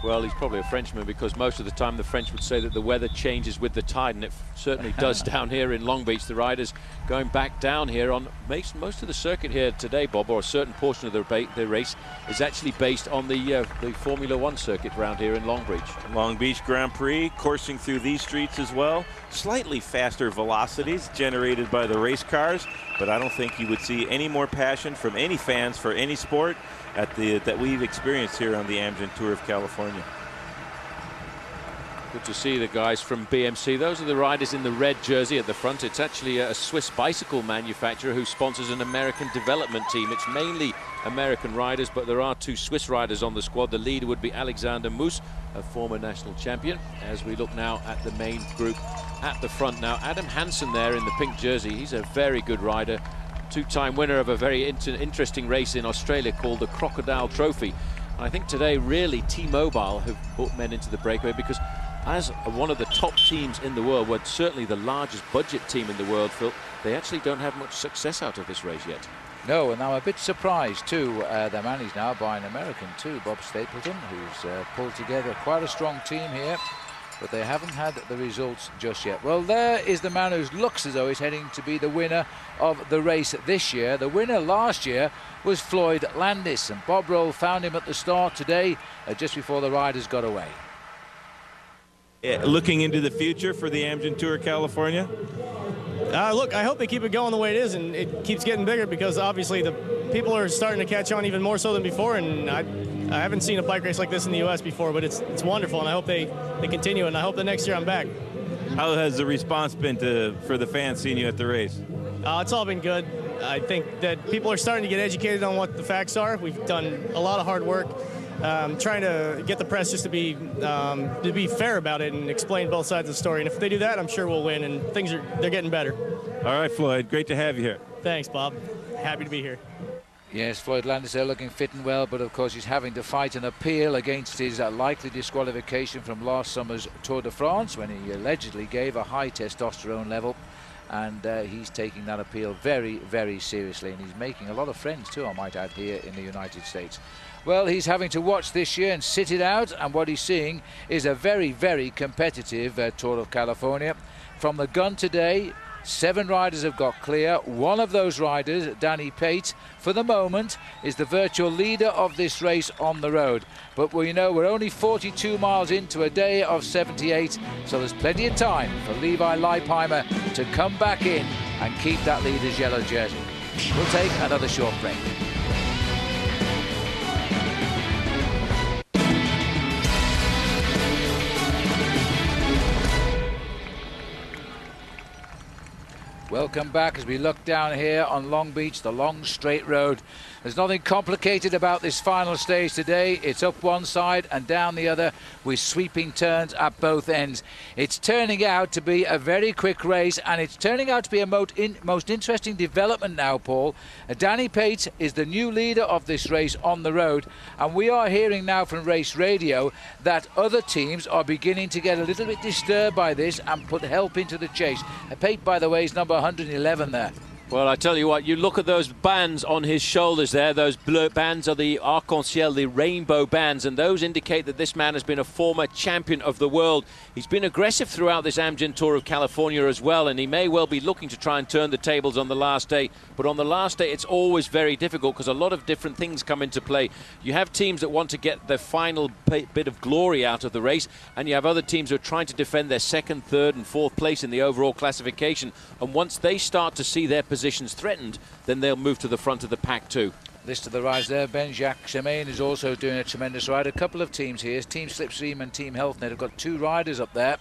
Well, he's probably a Frenchman, because most of the time the French would say that the weather changes with the tide, and it certainly does down here in Long Beach. The riders going back down here on most of the circuit here today, Bob, or a certain portion of the race is actually based on the Formula One circuit around here in Long Beach. Long Beach Grand Prix coursing through these streets as well. Slightly faster velocities generated by the race cars, but I don't think you would see any more passion from any fans for any sport that we've experienced here on the Amgen Tour of California. Good to see the guys from BMC. Those are the riders in the red jersey at the front. It's actually a Swiss bicycle manufacturer who sponsors an American development team. It's mainly American riders, but there are 2 Swiss riders on the squad. The leader would be Alexander Moos, a former national champion. As we look now at the main group at the front now, Adam Hansen there in the pink jersey. He's a very good rider. 2-time winner of a very interesting race in Australia called the Crocodile Trophy. And I think today really T-Mobile have brought men into the breakaway, because as one of the top teams in the world, well, certainly the largest budget team in the world, Phil, they actually don't have much success out of this race yet. No, and I'm a bit surprised too. The man is now by an American too, Bob Stapleton, who's pulled together quite a strong team here, but they haven't had the results just yet. Well, there is the man who looks as though he's heading to be the winner of the race this year. The winner last year was Floyd Landis, and Bob Roll found him at the start today, just before the riders got away. Looking into the future for the Amgen Tour of California? Look, I hope they keep it going the way it is, and it keeps getting bigger, because obviously the people are starting to catch on even more so than before, and I haven't seen a bike race like this in the U.S. before, but it's wonderful, and I hope they continue, and I hope the next year I'm back. How has the response been for the fans seeing you at the race? It's all been good. I think that people are starting to get educated on what the facts are. We've done a lot of hard work trying to get the press just to be fair about it and explain both sides of the story. And if they do that, I'm sure we'll win, and they're getting better. All right, Floyd, great to have you here. Thanks, Bob. Happy to be here. Yes, Floyd Landis there looking fit and well, but of course he's having to fight an appeal against his likely disqualification from last summer's Tour de France, when he allegedly gave a high testosterone level, and he's taking that appeal very, very seriously, and he's making a lot of friends too, I might add, here in the United States. Well, he's having to watch this year and sit it out, and what he's seeing is a very, very competitive Tour of California. From the gun today, 7 riders have got clear. One of those riders, Danny Pate, for the moment is the virtual leader of this race on the road. But we know we're only 42 miles into a day of 78, so there's plenty of time for Levi Leipheimer to come back in and keep that leader's yellow jersey. We'll take another short break. Welcome back as we look down here on Long Beach, the long straight road. There's nothing complicated about this final stage today. It's up one side and down the other with sweeping turns at both ends. It's turning out to be a very quick race, and it's turning out to be a most interesting development now, Paul. Danny Pate is the new leader of this race on the road, and we are hearing now from race radio that other teams are beginning to get a little bit disturbed by this and put help into the chase. Pate, by the way, is number 111 there. Well, I tell you what, you look at those bands on his shoulders there, those blue bands are the arc-en-ciel, the rainbow bands, and those indicate that this man has been a former champion of the world. He's been aggressive throughout this Amgen Tour of California as well, and he may well be looking to try and turn the tables on the last day. But on the last day, it's always very difficult because a lot of different things come into play. You have teams that want to get the final bit of glory out of the race, and you have other teams who are trying to defend their second, third, and fourth place in the overall classification. And once they start to see their positions threatened, then they'll move to the front of the pack too. List of the rise there. Ben-Jacques Chemain is also doing a tremendous ride. A couple of teams here, Team Slipstream and Team HealthNet, have got 2 riders up there.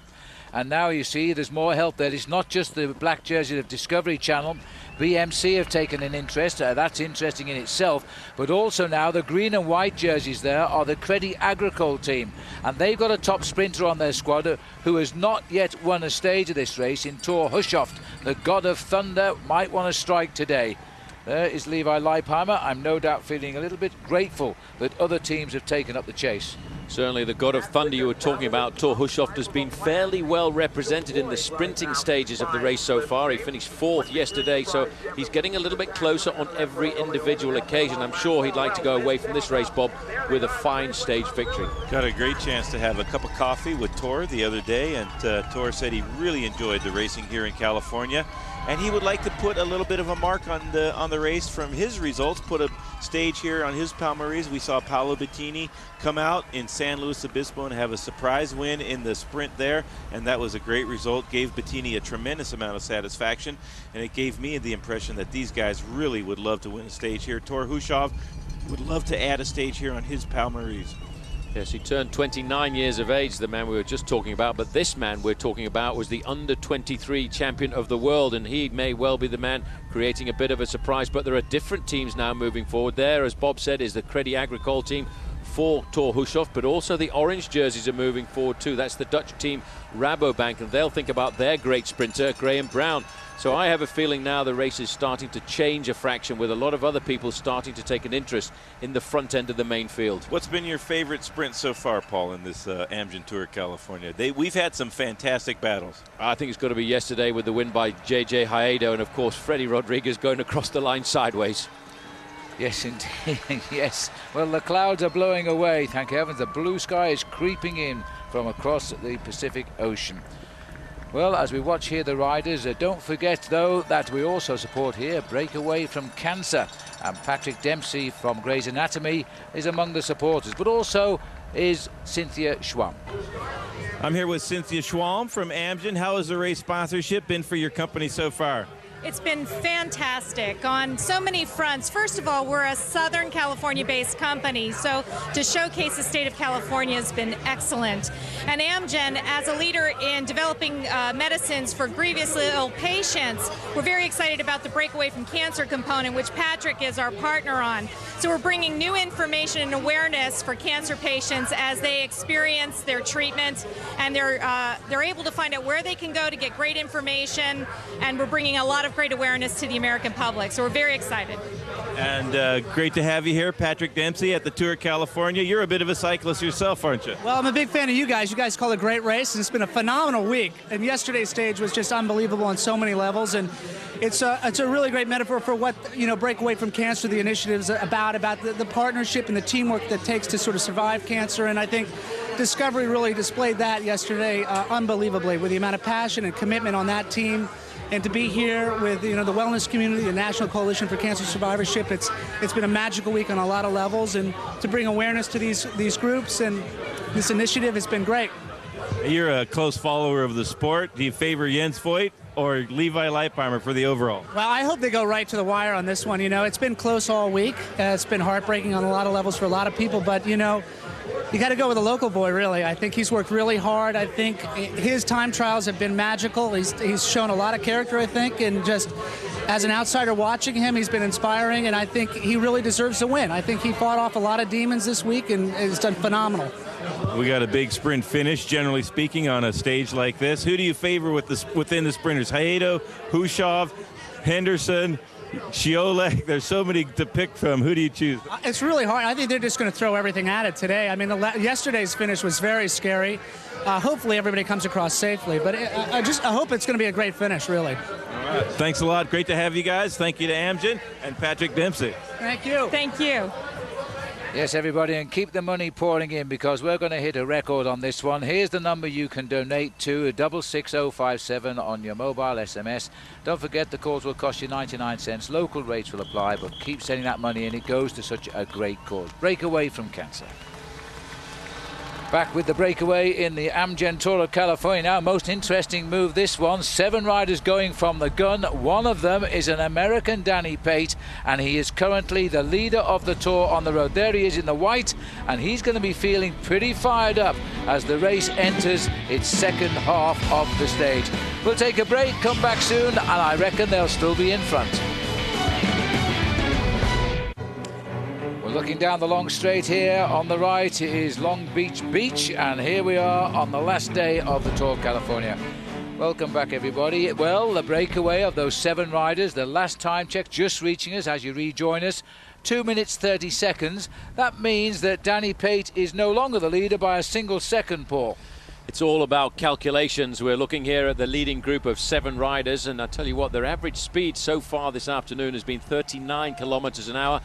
And now you see there's more help there. It's not just the black jersey of Discovery Channel. BMC have taken an interest. That's interesting in itself. But also now the green and white jerseys there are the Crédit Agricole team. And they've got a top sprinter on their squad who has not yet won a stage of this race in Thor Hushovd. The God of Thunder might want to strike today. There is Levi Leipheimer. I'm no doubt feeling a little bit grateful that other teams have taken up the chase. Certainly the God of Thunder you were talking about, Thor Hushovd, has been fairly well represented in the sprinting stages of the race so far. He finished 4th yesterday, so he's getting a little bit closer on every individual occasion. I'm sure he'd like to go away from this race, Bob, with a fine stage victory. Got a great chance to have a cup of coffee with Thor the other day, and Thor said he really enjoyed the racing here in California. And he would like to put a little bit of a mark on the race from his results, put a stage here on his Palmares. We saw Paolo Bettini come out in San Luis Obispo and have a surprise win in the sprint there, and that was a great result. Gave Bettini a tremendous amount of satisfaction, and it gave me the impression that these guys really would love to win a stage here. Thor Hushovd would love to add a stage here on his Palmares. Yes, he turned 29 years of age, the man we were just talking about, but this man we're talking about was the under-23 champion of the world, and he may well be the man creating a bit of a surprise. But there are different teams now moving forward. There, as Bob said, is the Crédit Agricole team for Thor Hushovd, but also the orange jerseys are moving forward too. That's the Dutch team Rabobank, and they'll think about their great sprinter, Graham Brown. So I have a feeling now the race is starting to change a fraction, with a lot of other people starting to take an interest in the front end of the main field. What's been your favorite sprint so far, Paul, in this Amgen Tour of California? We've had some fantastic battles. I think it's got to be yesterday with the win by J.J. Haedo, and of course Freddie Rodriguez going across the line sideways. Yes, indeed. Yes. Well, the clouds are blowing away, thank heavens. The blue sky is creeping in from across the Pacific Ocean. Well, as we watch here the riders, don't forget, though, that we also support here Breakaway from Cancer. And Patrick Dempsey from Grey's Anatomy is among the supporters, but also is Cynthia Schwamm. I'm here with Cynthia Schwamm from Amgen. How has the race sponsorship been for your company so far? It's been fantastic on so many fronts. First of all, we're a Southern California-based company, so to showcase the state of California has been excellent. And Amgen, as a leader in developing medicines for grievously ill patients, we're very excited about the Breakaway from Cancer component, which Patrick is our partner on. So we're bringing new information and awareness for cancer patients as they experience their treatment, and they're able to find out where they can go to get great information, and we're bringing a lot of great awareness to the American public, so we're very excited. And great to have you here, Patrick Dempsey, at the Tour of California. You're a bit of a cyclist yourself, aren't you? Well, I'm a big fan of you guys. You guys call it a great race, and it's been a phenomenal week. And yesterday's stage was just unbelievable on so many levels, and it's a really great metaphor for what, Breakaway from Cancer, the initiative is about the partnership and the teamwork that takes to sort of survive cancer. And I think Discovery really displayed that yesterday unbelievably, with the amount of passion and commitment on that team. And to be here with the wellness community, the National Coalition for Cancer Survivorship, it's been a magical week on a lot of levels, and to bring awareness to these groups and this initiative has been great. You're a close follower of the sport. Do you favor Jens Voigt or Levi Leipheimer for the overall? Well, I hope they go right to the wire on this one. It's been close all week. It's been heartbreaking on a lot of levels for a lot of people, but you got to go with a local boy, really. I think he's worked really hard. I think his time trials have been magical. He's shown a lot of character, I think, and just as an outsider watching him, he's been inspiring, and I think he really deserves the win. I think he fought off a lot of demons this week and has done phenomenal. We got a big sprint finish, generally speaking, on a stage like this. Who do you favor within the sprinters? Haedo, Hushovd, Henderson, Schiolek, there's so many to pick from. Who do you choose? It's really hard. I think they're just going to throw everything at it today. I mean, yesterday's finish was very scary. Hopefully everybody comes across safely, but I hope it's going to be a great finish, really. All right. Thanks a lot. Great to have you guys. Thank you to Amgen and Patrick Dempsey. Thank you. Thank you. Yes, everybody, and keep the money pouring in, because we're going to hit a record on this one. Here's the number you can donate to, 66057 on your mobile SMS. Don't forget, the calls will cost you 99 cents. Local rates will apply, but keep sending that money in. It goes to such a great cause. Breakaway from Cancer. Back with the breakaway in the Amgen Tour of California. Now, most interesting move, this one. 7 riders going from the gun. One of them is an American, Danny Pate, and he is currently the leader of the Tour on the road. There he is in the white, and he's going to be feeling pretty fired up as the race enters its second half of the stage. We'll take a break, come back soon, and I reckon they'll still be in front. We're looking down the long straight here. On the right is Long Beach Beach, and here we are on the last day of the Tour of California. Welcome back, everybody. Well, the breakaway of those 7 riders, the last time check just reaching us as you rejoin us. 2 minutes 30 seconds. That means that Danny Pate is no longer the leader by a single second, Paul. It's all about calculations. We're looking here at the leading group of 7 riders, and I tell you what, their average speed so far this afternoon has been 39 kilometers an hour.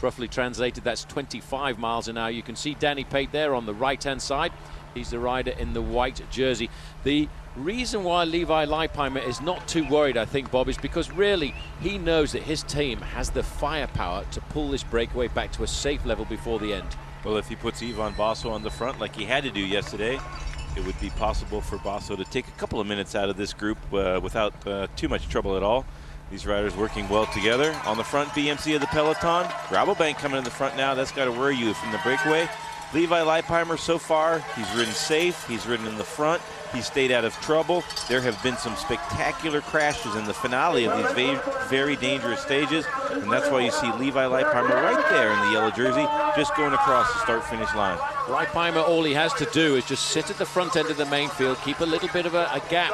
Roughly translated, that's 25 miles an hour. You can see Danny Pate there on the right-hand side. He's the rider in the white jersey. The reason why Levi Leipheimer is not too worried, I think, Bob, is because really he knows that his team has the firepower to pull this breakaway back to a safe level before the end. Well, if he puts Ivan Basso on the front like he had to do yesterday, it would be possible for Basso to take a couple of minutes out of this group without too much trouble at all. These riders working well together. On the front, BMC of the peloton. Rabobank coming in the front now. That's got to worry you from the breakaway. Levi Leipheimer, so far, he's ridden safe. He's ridden in the front. He's stayed out of trouble. There have been some spectacular crashes in the finale of these very dangerous stages, and that's why you see Levi Leipheimer right there in the yellow jersey, just going across the start-finish line. Leipheimer, all he has to do is just sit at the front end of the main field, keep a little bit of a gap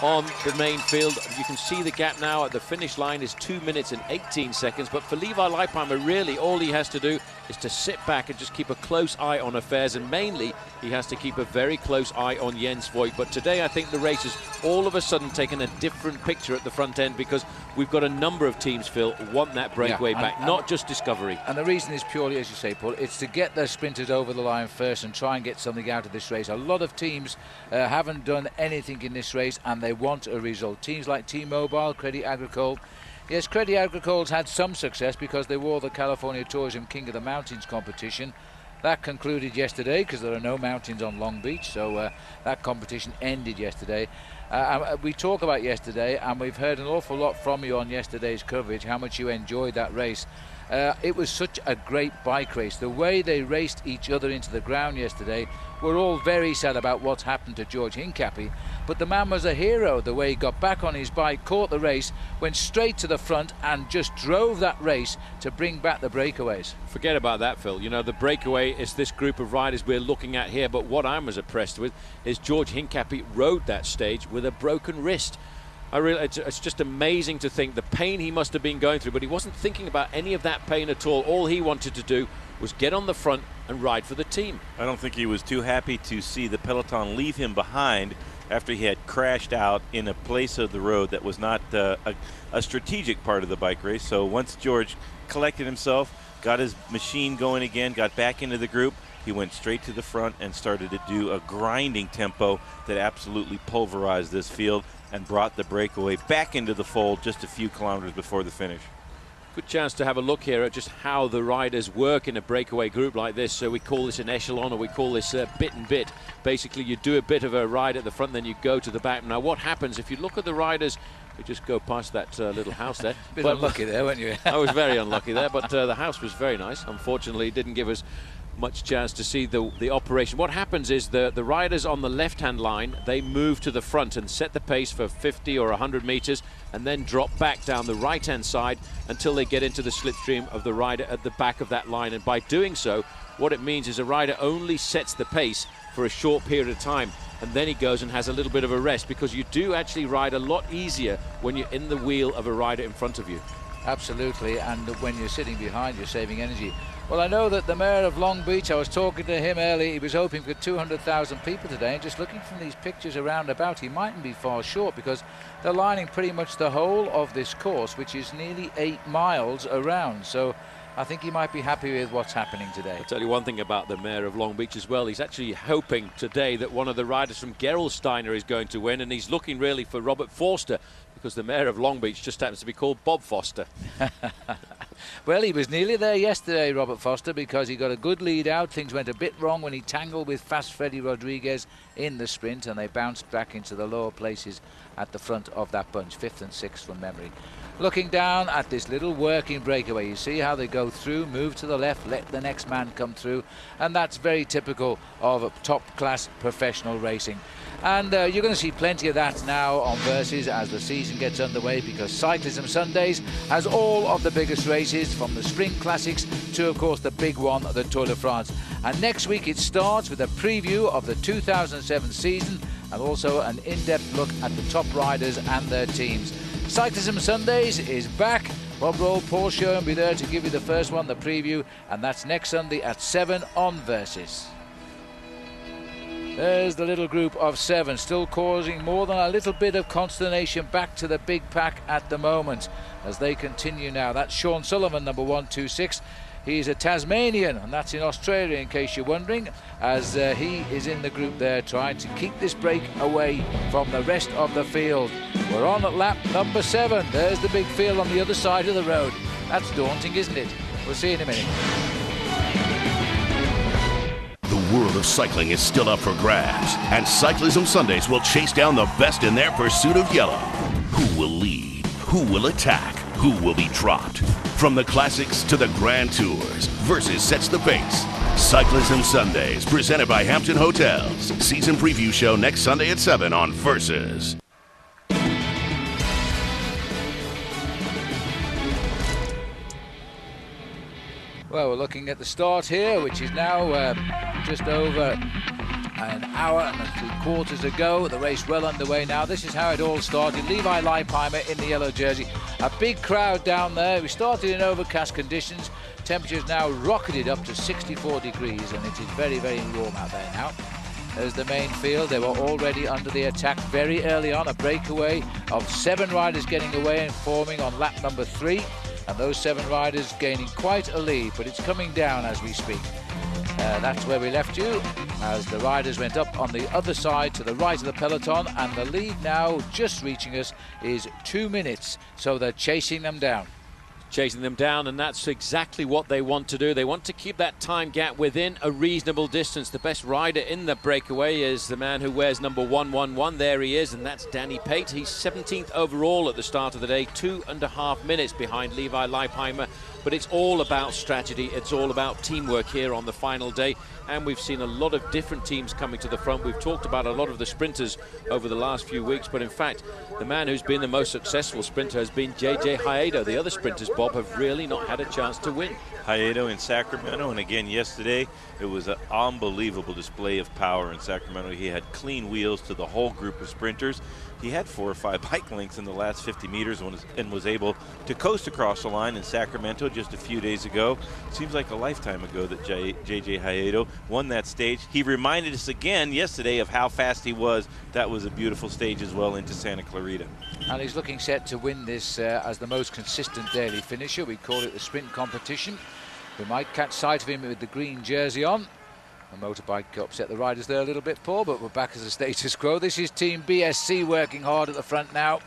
on the main field. You can see the gap now at the finish line is 2 minutes and 18 seconds. But for Levi Leipheimer, really all he has to do is to sit back and just keep a close eye on affairs. And mainly, he has to keep a very close eye on Jens Voigt. But today, I think the race has all of a sudden taken a different picture at the front end, because we've got a number of teams, Phil, want that breakaway back, not just Discovery. And the reason is purely, as you say, Paul, it's to get their sprinters over the line first and try and get something out of this race. A lot of teams haven't done anything in this race, and they want a result. Teams like T-Mobile, Crédit Agricole. Yes, Crédit Agricole's had some success because they wore the California Tourism King of the Mountains competition. That concluded yesterday because there are no mountains on Long Beach, so that competition ended yesterday. We talk about yesterday, and we've heard an awful lot from you on yesterday's coverage, how much you enjoyed that race. It was such a great bike race. The way they raced each other into the ground yesterday, we're all very sad about what's happened to George Hincapie, but the man was a hero. The way he got back on his bike, caught the race, went straight to the front and just drove that race to bring back the breakaways. Forget about that, Phil. You know, the breakaway is this group of riders we're looking at here, but what I'm as impressed with is George Hincapie rode that stage with a broken wrist. It's just amazing to think the pain he must have been going through, but he wasn't thinking about any of that pain at all. All he wanted to do was get on the front and ride for the team. I don't think he was too happy to see the peloton leave him behind after he had crashed out in a place of the road that was not a strategic part of the bike race. So once George collected himself, got his machine going again, got back into the group, he went straight to the front and started to do a grinding tempo that absolutely pulverized this field and brought the breakaway back into the fold just a few kilometers before the finish. Good chance to have a look here at just how the riders work in a breakaway group like this. So we call this an echelon, or we call this bit and bit. Basically, you do a bit of a ride at the front, then you go to the back. Now, what happens if you look at the riders? We just go past that little house there. Bit unlucky there, weren't you? I was very unlucky there, but the house was very nice. Unfortunately, it didn't give us much chance to see the operation. What happens is the riders on the left-hand line, they move to the front and set the pace for 50 or 100 meters and then drop back down the right-hand side until they get into the slipstream of the rider at the back of that line. And by doing so, what it means is a rider only sets the pace for a short period of time, and then he goes and has a little bit of a rest, because you do actually ride a lot easier when you're in the wheel of a rider in front of you. Absolutely, and when you're sitting behind, you're saving energy. Well, I know that the mayor of Long Beach, I was talking to him earlier, he was hoping for 200,000 people today, and just looking from these pictures around about, he mightn't be far short, because they're lining pretty much the whole of this course, which is nearly 8 miles around. So I think he might be happy with what's happening today. I'll tell you one thing about the mayor of Long Beach as well. He's actually hoping today that one of the riders from Gerolsteiner is going to win, and he's looking really for Robert Forster, because the mayor of Long Beach just happens to be called Bob Foster. Well, he was nearly there yesterday, Robert Foster, because he got a good lead out. Things went a bit wrong when he tangled with Fast Freddy Rodriguez in the sprint, and they bounced back into the lower places at the front of that bunch, 5th and 6th from memory. Looking down at this little working breakaway, you see how they go through, move to the left, let the next man come through, and that's very typical of top-class professional racing. And you're going to see plenty of that now on Versus as the season gets underway, because Cyclism Sundays has all of the biggest races, from the Spring Classics to, of course, the big one, the Tour de France. And next week it starts with a preview of the 2007 season and also an in-depth look at the top riders and their teams. Cyclism Sundays is back. Bob Roll, Paul Sherwen will be there to give you the first one, the preview, and that's next Sunday at 7 on Versus. There's the little group of 7, still causing more than a little bit of consternation back to the big pack at the moment as they continue now. That's Sean Sullivan, number 126. He's a Tasmanian, and that's in Australia, in case you're wondering, as he is in the group there trying to keep this break away from the rest of the field. We're on at lap number 7. There's the big field on the other side of the road. That's daunting, isn't it? We'll see in a minute. The world of cycling is still up for grabs, and Cyclism Sundays will chase down the best in their pursuit of yellow. Who will lead? Who will attack? Who will be dropped? From the classics to the Grand Tours, Versus sets the pace. Cyclism Sundays, presented by Hampton Hotels. Season preview show next Sunday at 7 on Versus. Well, we're looking at the start here, which is now just over an hour and 3/4 ago. The race well underway now. This is how it all started. Levi Leipheimer in the yellow jersey. A big crowd down there. We started in overcast conditions. Temperatures now rocketed up to 64 degrees, and it is very, very warm out there now. There's the main field. They were already under the attack very early on. A breakaway of 7 riders getting away and forming on lap number 3. And those 7 riders gaining quite a lead, but it's coming down as we speak. That's where we left you, as the riders went up on the other side to the right of the peloton, and the lead now just reaching us is 2 minutes, so they're chasing them down. Chasing them down, and that's exactly what they want to do. They want to keep that time gap within a reasonable distance. The best rider in the breakaway is the man who wears number 111. There he is, and that's Danny Pate. He's 17th overall at the start of the day, 2.5 minutes behind Levi Leipheimer. But it's all about strategy. It's all about teamwork here on the final day. And we've seen a lot of different teams coming to the front. We've talked about a lot of the sprinters over the last few weeks. But in fact, the man who's been the most successful sprinter has been JJ Hayedo. The other sprinters, Bob, have really not had a chance to win. Hayedo in Sacramento, and again yesterday, it was an unbelievable display of power in Sacramento. He had clean wheels to the whole group of sprinters. He had 4 or 5 bike lengths in the last 50 meters and was able to coast across the line in Sacramento just a few days ago. Seems like a lifetime ago that JJ Hayedo won that stage. He reminded us again yesterday of how fast he was. That was a beautiful stage as well into Santa Clarita. And he's looking set to win this as the most consistent daily finisher. We call it the sprint competition. We might catch sight of him with the green jersey on. The motorbike upset the riders there a little bit, Paul, but we're back as a status quo. This is Team BSC working hard at the front now,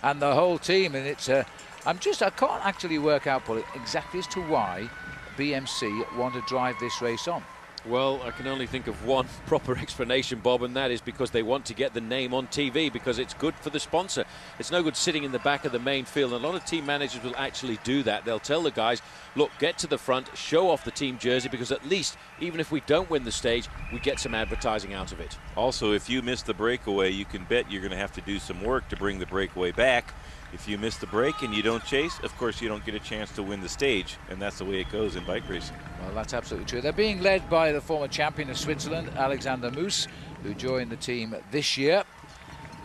and the whole team. And it's I can't actually work out, Paul, exactly as to why BMC want to drive this race on. Well, I can only think of one proper explanation, Bob, and that is because they want to get the name on TV, because it's good for the sponsor. It's no good sitting in the back of the main field. And a lot of team managers will actually do that. They'll tell the guys, look, get to the front, show off the team jersey, because at least, even if we don't win the stage, we get some advertising out of it. Also, if you miss the breakaway, you can bet you're going to have to do some work to bring the breakaway back. If you miss the break and you don't chase, of course you don't get a chance to win the stage, and that's the way it goes in bike racing. Well, that's absolutely true. They're being led by the former champion of Switzerland, Alexander Moos, who joined the team this year.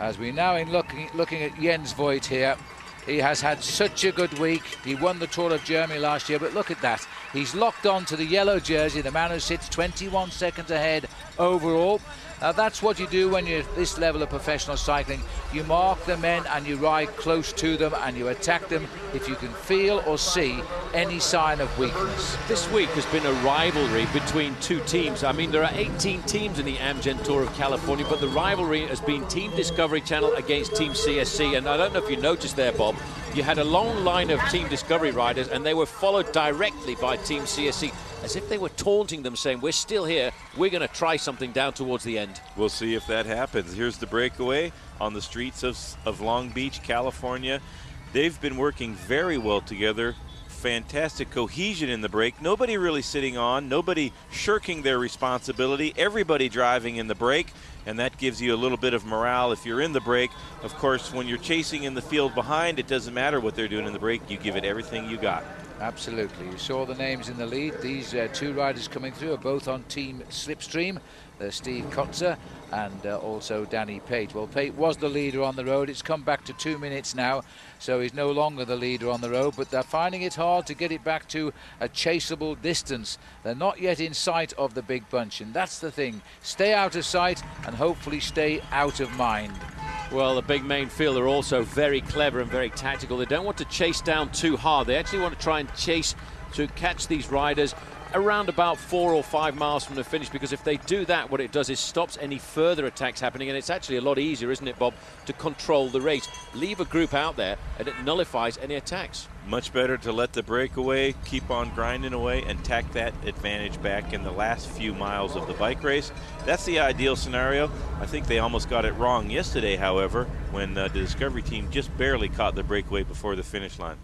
As we now looking at Jens Voigt here, he has had such a good week. He won the Tour of Germany last year, but look at that. He's locked on to the yellow jersey, the man who sits 21 seconds ahead overall. Now that's what you do when you're at this level of professional cycling. You mark the men and you ride close to them and you attack them if you can feel or see any sign of weakness. This week has been a rivalry between two teams. I mean, there are 18 teams in the Amgen Tour of California, but the rivalry has been Team Discovery Channel against Team CSC. And I don't know if you noticed there, Bob, you had a long line of Team Discovery riders and they were followed directly by Team CSC, as if they were taunting them, saying, we're still here, we're going to try something down towards the end. We'll see if that happens. Here's the breakaway on the streets of Long Beach, California. They've been working very well together. Fantastic cohesion in the break. Nobody really sitting on, nobody shirking their responsibility, everybody driving in the break, and that gives you a little bit of morale if you're in the break. Of course, when you're chasing in the field behind, it doesn't matter what they're doing in the break. You give it everything you got. Absolutely. You saw the names in the lead. These two riders coming through are both on Team Slipstream. Steve Kotzer and also Danny Pate. Well, Pate was the leader on the road. It's come back to 2 minutes now, so he's no longer the leader on the road, but they're finding it hard to get it back to a chaseable distance. They're not yet in sight of the big bunch, and that's the thing. Stay out of sight and hopefully stay out of mind. Well, the big main field are also very clever and very tactical. They don't want to chase down too hard. They actually want to try and chase to catch these riders around about 4 or 5 miles from the finish, because if they do that, what it does is stops any further attacks happening, and it's actually a lot easier, isn't it, Bob, to control the race. Leave a group out there and it nullifies any attacks. Much better to let the breakaway keep on grinding away and tack that advantage back in the last few miles of the bike race. That's the ideal scenario. I think they almost got it wrong yesterday, however, when the Discovery team just barely caught the breakaway before the finish line.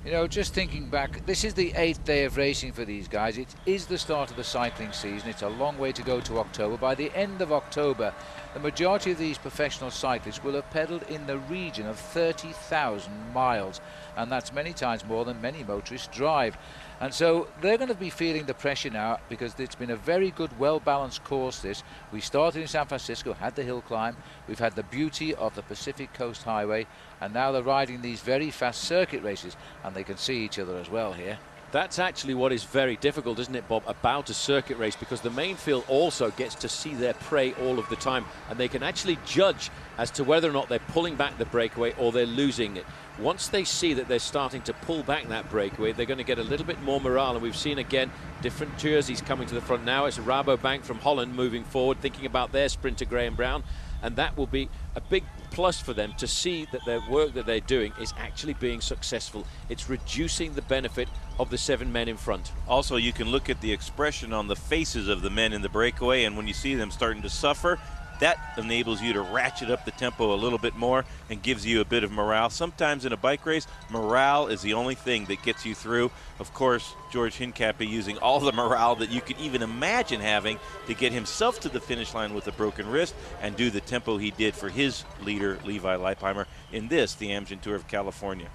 You know, just thinking back, this is the 8th day of racing for these guys. It is the start of the cycling season. It's a long way to go to October. By the end of October, the majority of these professional cyclists will have pedaled in the region of 30,000 miles, and that's many times more than many motorists drive. And so they're going to be feeling the pressure now, because it's been a very good, well-balanced course this. We started in San Francisco, had the hill climb, we've had the beauty of the Pacific Coast Highway, and now they're riding these very fast circuit races, and they can see each other as well here. That's actually what is very difficult, isn't it, Bob, about a circuit race, because the main field also gets to see their prey all of the time, and they can actually judge as to whether or not they're pulling back the breakaway or they're losing it. Once they see that they're starting to pull back that breakaway, they're going to get a little bit more morale, and we've seen again different jerseys coming to the front now. It's Rabobank from Holland moving forward, thinking about their sprinter Graham Brown, and that will be a big plus for them to see that their work that they're doing is actually being successful. It's reducing the benefit of the 7 men in front. Also, you can look at the expression on the faces of the men in the breakaway, and when you see them starting to suffer, that enables you to ratchet up the tempo a little bit more and gives you a bit of morale. Sometimes in a bike race, morale is the only thing that gets you through. Of course, George Hincapie using all the morale that you could even imagine having to get himself to the finish line with a broken wrist and do the tempo he did for his leader, Levi Leipheimer, in this, the Amgen Tour of California.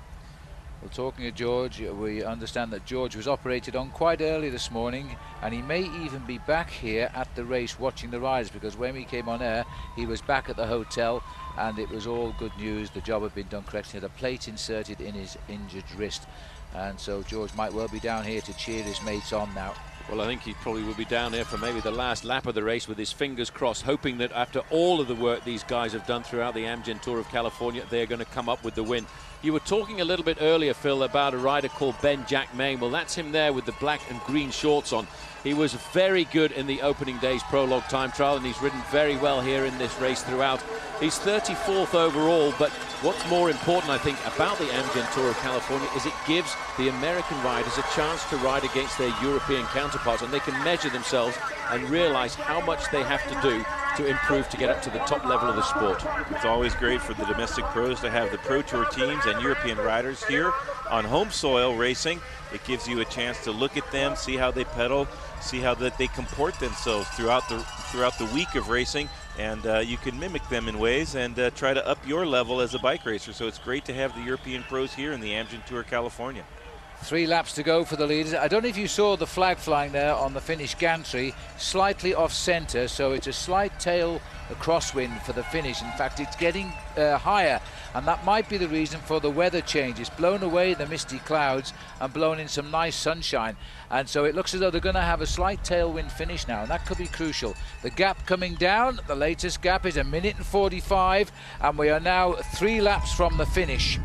Well, talking to George, we understand that George was operated on quite early this morning, and he may even be back here at the race watching the riders, because when we came on air, he was back at the hotel, and it was all good news. The job had been done correctly. He had a plate inserted in his injured wrist, and so George might well be down here to cheer his mates on now. Well, I think he probably will be down here for maybe the last lap of the race with his fingers crossed, hoping that after all of the work these guys have done throughout the Amgen Tour of California, they're going to come up with the win. You were talking a little bit earlier, Phil, about a rider called Ben Jack Main. Well, that's him there with the black and green shorts on. He was very good in the opening day's Prologue time trial, and he's ridden very well here in this race throughout. He's 34th overall, but what's more important, I think, about the Amgen Tour of California is it gives the American riders a chance to ride against their European counterparts, and they can measure themselves and realize how much they have to do to improve to get up to the top level of the sport. It's always great for the domestic pros to have the Pro Tour teams and European riders here on home soil racing. It gives you a chance to look at them, see how they pedal, see how that they comport themselves throughout the week of racing, and you can mimic them in ways and try to up your level as a bike racer. So it's great to have the European pros here in the Amgen Tour California. 3 laps to go for the leaders. I don't know if you saw the flag flying there on the Finnish gantry, slightly off centre, so it's a slight tail crosswind for the finish. In fact, it's getting higher, and that might be the reason for the weather change. It's blown away the misty clouds and blown in some nice sunshine, and so it looks as though they're going to have a slight tailwind finish now, and that could be crucial. The gap coming down, the latest gap is 1:45, and we are now 3 laps from the finish.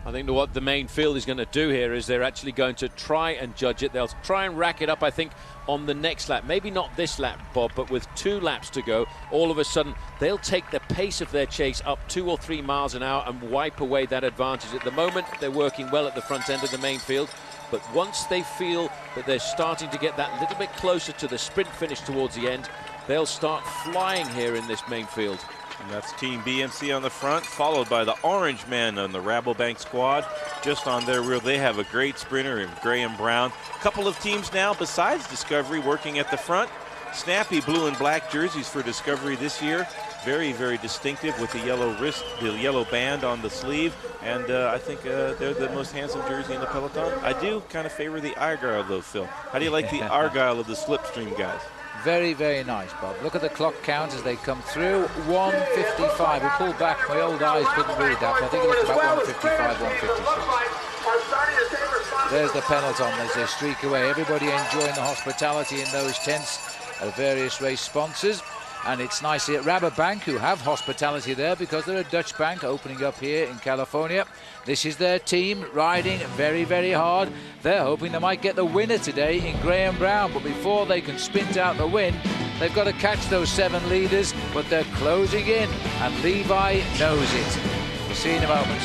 I think what the main field is going to do here is they're actually going to try and judge it. They'll try and rack it up, I think, on the next lap. Maybe not this lap, Bob, but with 2 laps to go, all of a sudden they'll take the pace of their chase up 2 or 3 miles an hour and wipe away that advantage. At the moment, they're working well at the front end of the main field, but once they feel that they're starting to get that little bit closer to the sprint finish towards the end, they'll start flying here in this main field. And that's Team BMC on the front, followed by the Orange Men on the Rabobank squad. Just on their rear, they have a great sprinter in Graham Brown. A couple of teams now, besides Discovery, working at the front. Snappy blue and black jerseys for Discovery this year. Very, very distinctive with the yellow wrist, the yellow band on the sleeve. And I think they're the most handsome jersey in the peloton. I do kind of favor the Argyle, though, Phil. How do you like the Argyle of the Slipstream guys? Very, very nice, Bob. Look at the clock count as they come through. 1:55. We pulled back. My old eyes couldn't read that, but I think it looks about 1:55, 1:56. There's the peloton as they streak away. Everybody enjoying the hospitality in those tents of various race sponsors. And it's nice here at Rabobank, who have hospitality there because they're a Dutch bank opening up here in California. This is their team riding very, very hard. They're hoping they might get the winner today in Graham Brown, but before they can sprint out the win, they've got to catch those 7 leaders, but they're closing in, and Levi knows it. We'll see in a moment.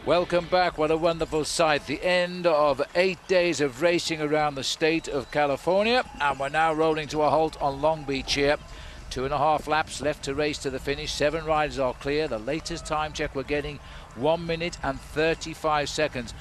Welcome back. What a wonderful sight. The end of 8 days of racing around the state of California, and we're now rolling to a halt on Long Beach here. 2.5 laps left to race to the finish. 7 riders are clear. The latest time check we're getting 1 minute and 35 seconds.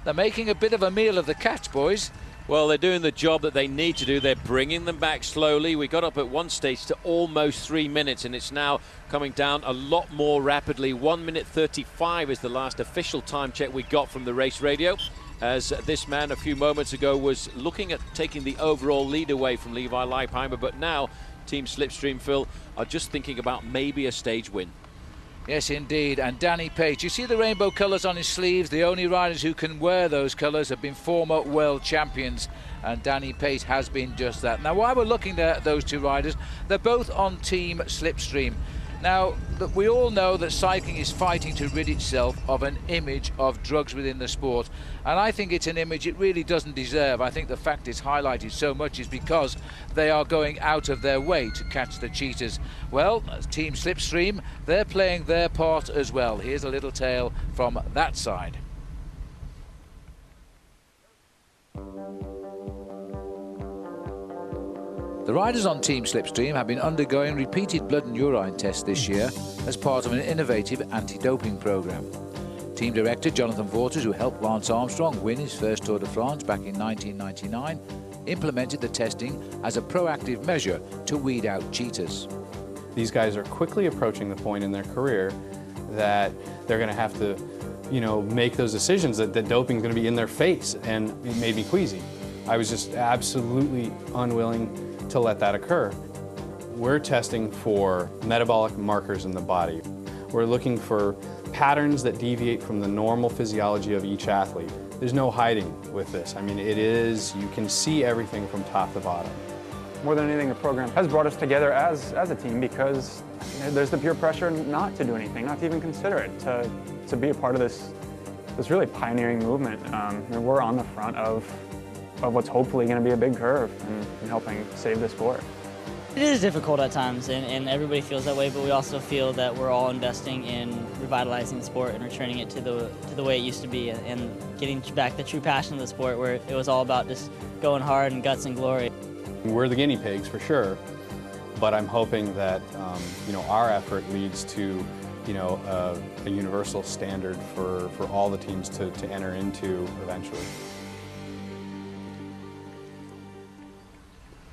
They're making a bit of a meal of the catch, boys. Well, they're doing the job that they need to do. They're bringing them back slowly. We got up at one stage to almost 3 minutes, and it's now coming down a lot more rapidly. 1:35 is the last official time check we got from the race radio, as this man a few moments ago was looking at taking the overall lead away from Levi Leipheimer, but now Team Slipstream, Phil, are just thinking about maybe a stage win. Yes, indeed. And Danny Page, you see the rainbow colours on his sleeves? The only riders who can wear those colours have been former world champions, and Danny Page has been just that. Now, while we're looking at those 2 riders, they're both on Team Slipstream. Now, we all know that cycling is fighting to rid itself of an image of drugs within the sport, and I think it's an image it really doesn't deserve. I think the fact it's highlighted so much is because they are going out of their way to catch the cheaters. Well, Team Slipstream, they're playing their part as well. Here's a little tale from that side. The riders on Team Slipstream have been undergoing repeated blood and urine tests this year as part of an innovative anti-doping program. Team director Jonathan Vaughters, who helped Lance Armstrong win his first Tour de France back in 1999, implemented the testing as a proactive measure to weed out cheaters. These guys are quickly approaching the point in their career that they're going to have to, make those decisions that doping is going to be in their face, and it made me queasy. I was just absolutely unwilling to let that occur. We're testing for metabolic markers in the body. We're looking for patterns that deviate from the normal physiology of each athlete. There's no hiding with this. I mean, you can see everything from top to bottom. More than anything, the program has brought us together as a team because there's the peer pressure not to do anything, not to even consider it, to be a part of this really pioneering movement. We're on the front of what's hopefully going to be a big curve in helping save the sport. It is difficult at times, and everybody feels that way, but we also feel that we're all investing in revitalizing the sport and returning it to the way it used to be, and getting back the true passion of the sport where it was all about just going hard and guts and glory. We're the guinea pigs for sure, but I'm hoping that our effort leads to a universal standard for all the teams to enter into eventually.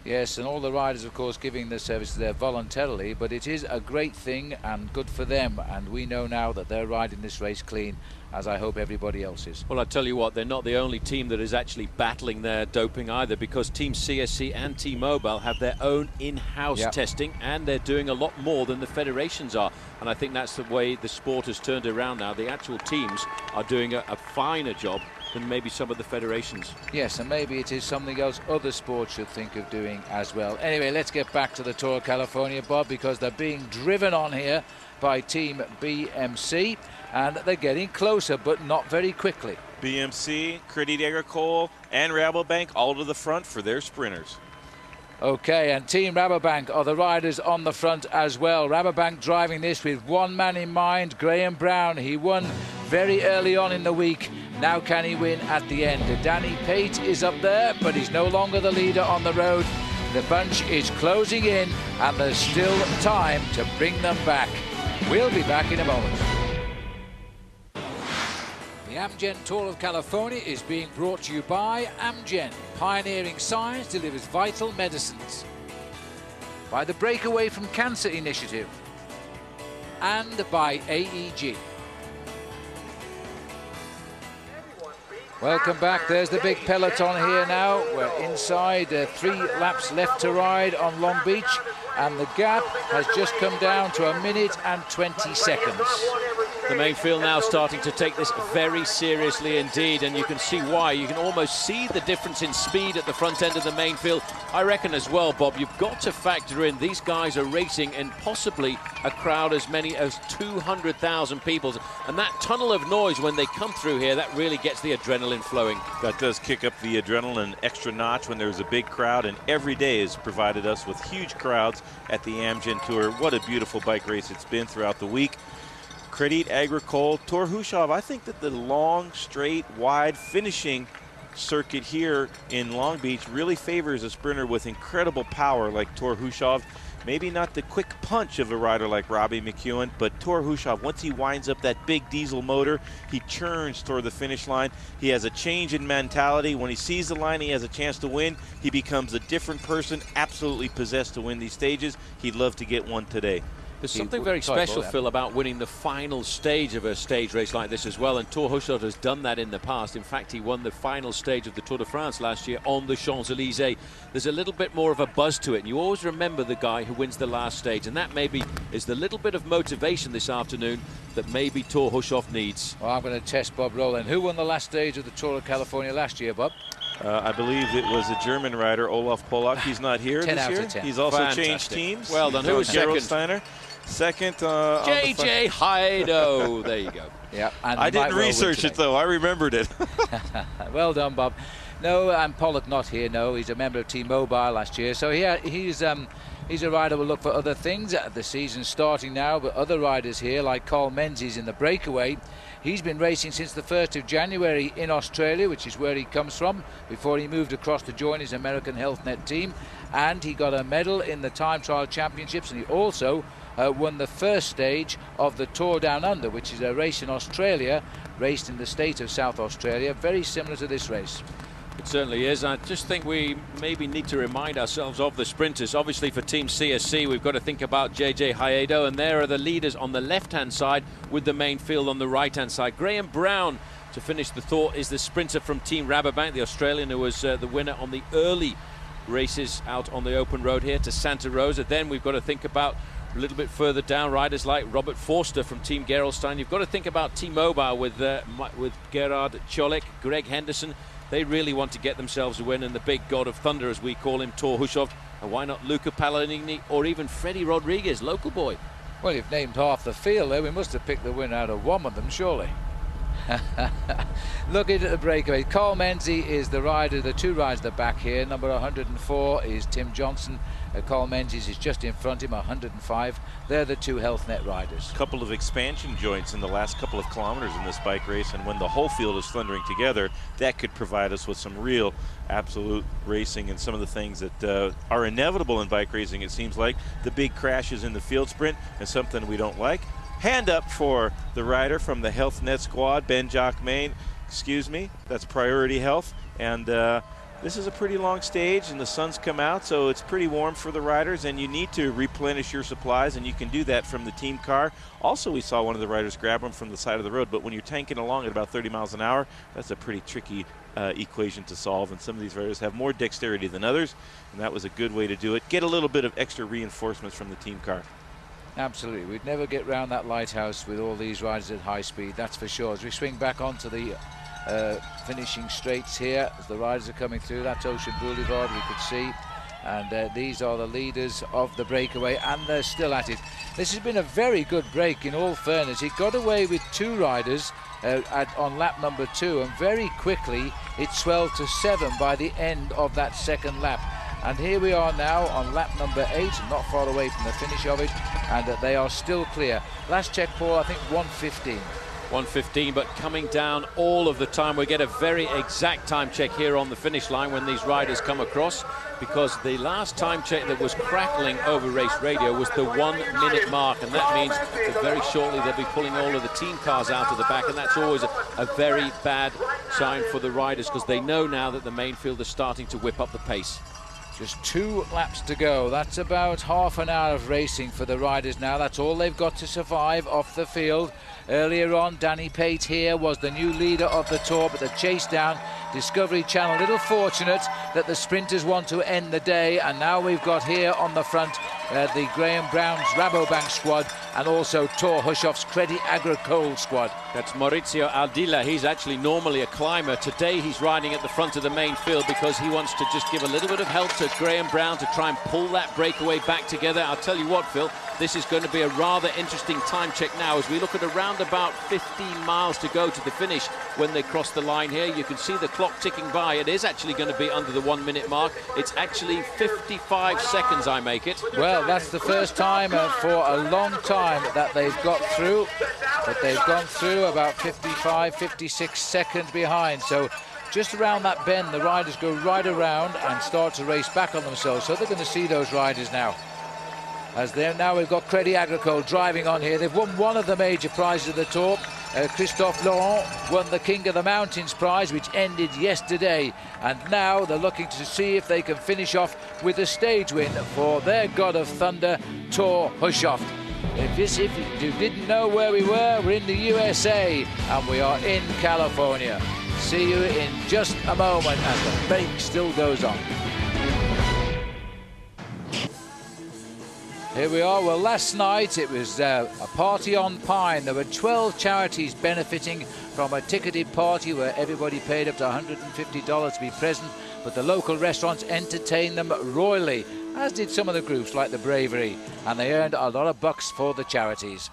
Yes, and all the riders, of course, giving the services there voluntarily, but it is a great thing and good for them, and we know now that they're riding this race clean, as I hope everybody else is. Well, I tell you what, they're not the only team that is actually battling their doping either, because Team CSC and T-Mobile have their own in-house testing, and they're doing a lot more than the federations are. And I think that's the way the sport has turned around now. The actual teams are doing a finer job than maybe some of the federations. Yes, and maybe it is something else other sports should think of doing as well. Anyway, let's get back to the Tour of California, Bob, because they're being driven on here by Team BMC, and they're getting closer, but not very quickly. BMC, Crédit Agricole, and Rabobank all to the front for their sprinters. Okay, and Team Rabobank are the riders on the front as well. Rabobank driving this with one man in mind, Graham Brown. He won very early on in the week. Now can he win at the end? Danny Pate is up there, but he's no longer the leader on the road. The bunch is closing in, and there's still time to bring them back. We'll be back in a moment. The Amgen Tour of California is being brought to you by Amgen. Pioneering science delivers vital medicines. By the Breakaway from Cancer Initiative. And by AEG. Welcome back. There's the big peloton here now. We're inside 3 laps left to ride on Long Beach, and the gap has just come down to 1 minute and 20 seconds. The main field now starting to take this very seriously indeed, and you can see why. You can almost see the difference in speed at the front end of the main field. I reckon as well, Bob, you've got to factor in these guys are racing in possibly a crowd as many as 200,000 people. And that tunnel of noise when they come through here, that really gets the adrenaline flowing. That does kick up the adrenaline extra notch when there's a big crowd, and every day has provided us with huge crowds at the Amgen Tour. What a beautiful bike race it's been throughout the week. Crédit Agricole, Tor Hushovd. I think that the long, straight, wide finishing circuit here in Long Beach really favors a sprinter with incredible power like Tor Hushovd. Maybe not the quick punch of a rider like Robbie McEwen, but Tor Hushovd, once he winds up that big diesel motor, he churns toward the finish line. He has a change in mentality. When he sees the line, he has a chance to win. He becomes a different person, absolutely possessed to win these stages. He'd love to get one today. There's something very special, Phil, about winning the final stage of a stage race like this as well, and Tor Hushovd has done that in the past. In fact, he won the final stage of the Tour de France last year on the Champs-Élysées. There's a little bit more of a buzz to it, and you always remember the guy who wins the last stage, and that maybe is the little bit of motivation this afternoon that maybe Tor Hushovd needs. Well, I'm going to test Bob Roll. Who won the last stage of the Tour of California last year, Bob? I believe it was a German rider, Olaf Pollack. He's not here 10 this out year. of 10. He's also Fantastic. changed teams. Well done. Who was Gerald second? Steiner. Second, JJ Heido. There you go. Yeah, and I didn't research it though. I remembered it. Well done, Bob. No, and Pollock not here. No, he's a member of T-Mobile last year, so he's a rider we'll look for other things. The season's starting now, but other riders here like Carl Menzies in the Breakaway. He's been racing since the 1st of January in Australia, which is where he comes from, before he moved across to join his American Health Net team. And he got a medal in the Time Trial Championships, and he also won the first stage of the Tour Down Under, which is a race in Australia, raced in the state of South Australia, very similar to this race. It certainly is. I just think we maybe need to remind ourselves of the sprinters. Obviously for Team CSC, we've got to think about JJ Haedo, and there are the leaders on the left-hand side with the main field on the right-hand side. Graham Brown, to finish the thought, is the sprinter from Team Rabobank, the Australian who was the winner on the early races out on the open road here to Santa Rosa. Then we've got to think about a little bit further down riders like Robert Forster from Team Gerolstein. You've got to think about T-Mobile with Gerard Cholik, Greg Henderson. They really want to get themselves a win, and the big god of thunder, as we call him, Tor Hushovd. And why not Luca Palladini or even Freddie Rodriguez, local boy? Well, you've named half the field there. We must have picked the winner out of one of them, surely. Looking at the breakaway, Carl Menzies is the rider, the two riders at the back here. Number 104 is Tim Johnson. Carl Menzies is just in front of him, 105. They're the two Health Net riders. A couple of expansion joints in the last couple of kilometers in this bike race, and when the whole field is thundering together, that could provide us with some real absolute racing and some of the things that are inevitable in bike racing. It seems like the big crashes in the field sprint is something we don't like. Hand up for the rider from the Health Net squad, Ben Jacquemain. Excuse me, that's Priority Health. And This is a pretty long stage, and the sun's come out, so it's pretty warm for the riders, and you need to replenish your supplies, and you can do that from the team car. Also, we saw one of the riders grab them from the side of the road, but when you're tanking along at about 30 miles an hour, that's a pretty tricky equation to solve, and some of these riders have more dexterity than others, and that was a good way to do it. Get a little bit of extra reinforcements from the team car. Absolutely. We'd never get round that lighthouse with all these riders at high speed, that's for sure. As we swing back onto the finishing straights here, as the riders are coming through, that's Ocean Boulevard, we could see. And these are the leaders of the breakaway, and they're still at it. This has been a very good break, in all fairness. He got away with 2 riders on lap number 2, and very quickly it swelled to 7 by the end of that second lap. And here we are now on lap number 8, not far away from the finish of it, and they are still clear. Last check, Paul, I think 1:15. 1:15, but coming down all of the time. We get a very exact time check here on the finish line when these riders come across, because the last time check that was crackling over race radio was the 1 minute mark, and that means that very shortly they'll be pulling all of the team cars out of the back, and that's always a very bad sign for the riders, because they know now that the main field is starting to whip up the pace. Just 2 laps to go. That's about half an hour of racing for the riders now. That's all they've got to survive off the field. Earlier on, Danny Pate here was the new leader of the Tour, but the chase down, Discovery Channel, a little fortunate that the sprinters want to end the day, and now we've got here on the front the Graham Brown's Rabobank squad, and also Thor Hushov's Crédit Agricole squad. That's Maurizio Aldila. He's actually normally a climber. Today he's riding at the front of the main field because he wants to just give a little bit of help to Graham Brown to try and pull that breakaway back together. I'll tell you what, Phil, this is going to be a rather interesting time check now as we look at around about 15 miles to go to the finish when they cross the line here. You can see the clock ticking by. It is actually going to be under the 1 minute mark. It's actually 55 seconds, I make it. Well, that's the first time for a long time that they've got through, but they've gone through about 55, 56 seconds behind. So just around that bend, the riders go right around and start to race back on themselves. So they're going to see those riders now. As they're now, we've got Crédit Agricole driving on here. They've won one of the major prizes of the Tour. Christophe Laurent won the King of the Mountains prize, which ended yesterday. And now they're looking to see if they can finish off with a stage win for their God of Thunder, Thor Hushoff. If you didn't know where we were, we're in the USA, and we are in California. See you in just a moment as the break still goes on. Here we are. Well, last night it was a party on Pine. There were 12 charities benefiting from a ticketed party where everybody paid up to $150 to be present, but the local restaurants entertained them royally, as did some of the groups like the Bravery, and they earned a lot of bucks for the charities.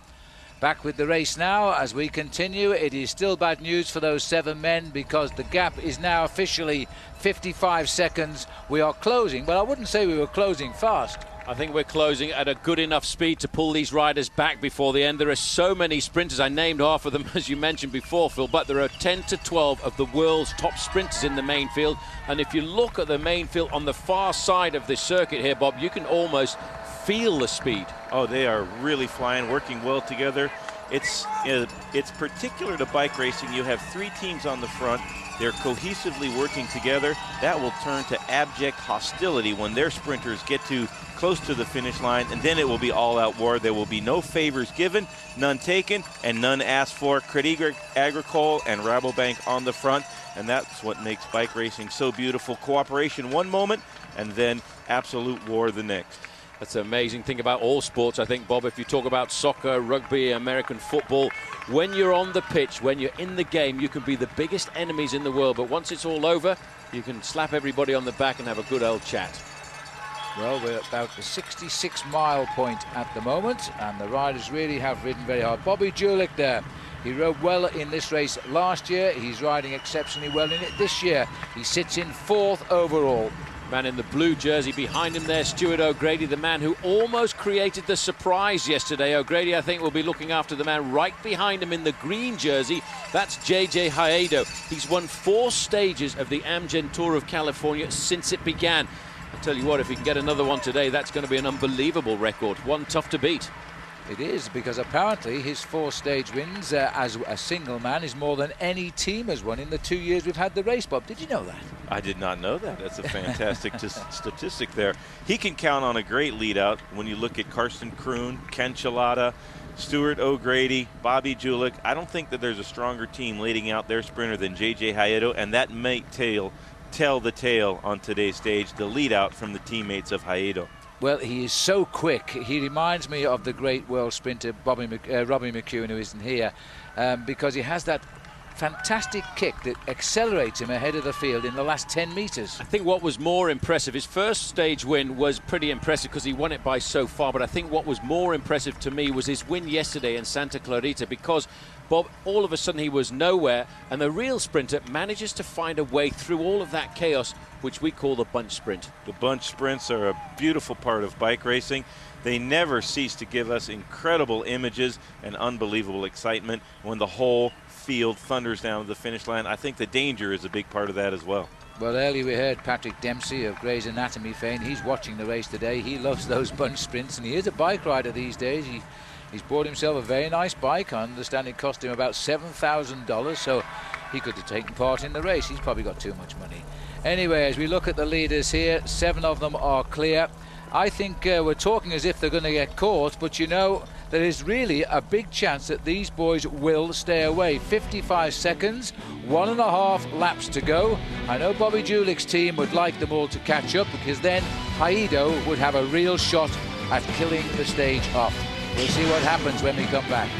Back with the race now as we continue. It is still bad news for those 7 men because the gap is now officially 55 seconds. We are closing, but I wouldn't say we were closing fast. I think we're closing at a good enough speed to pull these riders back before the end. There are so many sprinters. I named half of them, as you mentioned before, Phil, but there are 10 to 12 of the world's top sprinters in the main field. And if you look at the main field on the far side of this circuit here, Bob, you can almost feel the speed. Oh, they are really flying, working well together. It's particular to bike racing. You have 3 teams on the front. They're cohesively working together. That will turn to abject hostility when their sprinters get too close to the finish line, and then it will be all-out war. There will be no favors given, none taken, and none asked for. Crédit Agricole and Rabobank on the front, and that's what makes bike racing so beautiful. Cooperation one moment, and then absolute war the next. That's an amazing thing about all sports, I think, Bob. If you talk about soccer, rugby, American football, when you're on the pitch, when you're in the game, you can be the biggest enemies in the world. But once it's all over, you can slap everybody on the back and have a good old chat. Well, we're at about the 66-mile point at the moment, and the riders really have ridden very hard. Bobby Julich there. He rode well in this race last year. He's riding exceptionally well in it this year. He sits in 4th overall. Man in the blue jersey behind him there, Stuart O'Grady, the man who almost created the surprise yesterday. O'Grady, I think, will be looking after the man right behind him in the green jersey. That's JJ Haedo. He's won 4 stages of the Amgen Tour of California since it began. I tell you what, if he can get another one today, that's going to be an unbelievable record. One tough to beat. It is, because apparently his 4 stage wins as a single man is more than any team has won in the 2 years we've had the race, Bob. Did you know that? I did not know that. That's a fantastic statistic there. He can count on a great lead out when you look at Karsten Kroon, Ken Chilada, Stuart O'Grady, Bobby Julich. I don't think that there's a stronger team leading out their sprinter than J.J. Hayedo, and that might tell the tale on today's stage, the lead out from the teammates of Hayedo. Well, he is so quick. He reminds me of the great world sprinter Robbie McEwen, who isn't here, because he has that fantastic kick that accelerates him ahead of the field in the last 10 metres. I think what was more impressive, his first stage win was pretty impressive because he won it by so far, but I think what was more impressive to me was his win yesterday in Santa Clarita, because Bob, all of a sudden he was nowhere, and the real sprinter manages to find a way through all of that chaos, which we call the bunch sprint. The bunch sprints are a beautiful part of bike racing. They never cease to give us incredible images and unbelievable excitement when the whole field thunders down to the finish line. I think the danger is a big part of that as well. Well, earlier we heard Patrick Dempsey of Grey's Anatomy fame. He's watching the race today. He loves those bunch sprints, and he is a bike rider these days. He's bought himself a very nice bike. I understand it cost him about $7,000, so he could have taken part in the race. He's probably got too much money. Anyway, as we look at the leaders here, 7 of them are clear. I think we're talking as if they're going to get caught, but you know, there is really a big chance that these boys will stay away. 55 seconds, 1.5 laps to go. I know Bobby Julich's team would like them all to catch up, because then Hayedo would have a real shot at killing the stage off. We'll see what happens when we come back.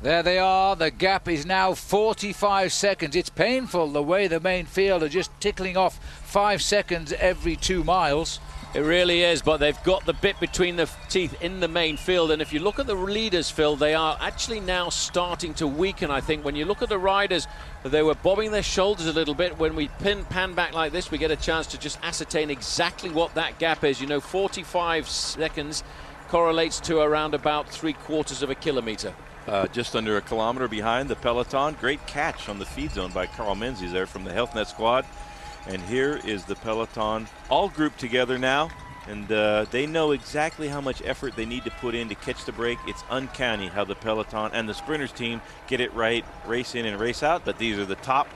There they are. The gap is now 45 seconds. It's painful the way the main field are just tickling off 5 seconds every 2 miles. It really is, but they've got the bit between the teeth in the main field, and if you look at the leaders, Phil, they are actually now starting to weaken. I think when you look at the riders, they were bobbing their shoulders a little bit. When we pan back like this, we get a chance to just ascertain exactly what that gap is. You know, 45 seconds correlates to around about 3/4 of a kilometre. Just under a kilometer behind the peloton. Great catch on the feed zone by Carl Menzies there from the Health Net squad. And here is the peloton all grouped together now, and they know exactly how much effort they need to put in to catch the break. It's uncanny how the peloton and the sprinters team get it right, race in and race out, but these are the top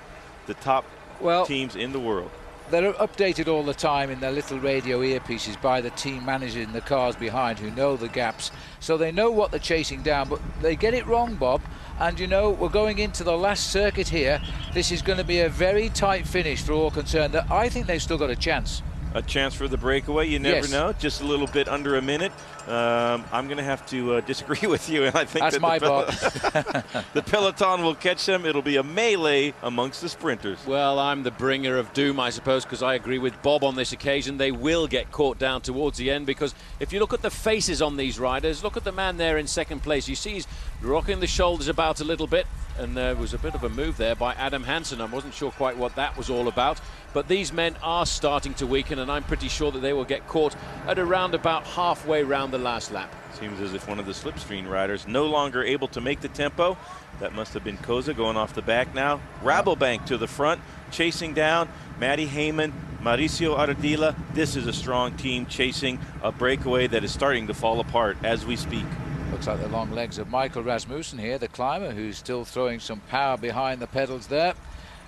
teams in the world. They're updated all the time in their little radio earpieces by the team managers in the cars behind, who know the gaps, so they know what they're chasing down, but they get it wrong, Bob. And you know, we're going into the last circuit here. This is going to be a very tight finish for all concerned. I think they've still got a chance. A chance for the breakaway, you never know. Just a little bit under a minute. I'm going to have to disagree with you, and I think that's my Bob. The peloton will catch them. It'll be a melee amongst the sprinters. Well, I'm the bringer of doom, I suppose, because I agree with Bob on this occasion. They will get caught down towards the end, because if you look at the faces on these riders, look at the man there in second place. You see he's rocking the shoulders about a little bit, and there was a bit of a move there by Adam Hansen. I wasn't sure quite what that was all about, but these men are starting to weaken, and I'm pretty sure that they will get caught at around about halfway round the last lap. Seems as if one of the slipstream riders no longer able to make the tempo. That must have been Koza going off the back now. Rabobank to the front, chasing down Matty Heyman, Mauricio Ardila. This is a strong team chasing a breakaway that is starting to fall apart as we speak. Looks like the long legs of Michael Rasmussen here, the climber, who's still throwing some power behind the pedals there.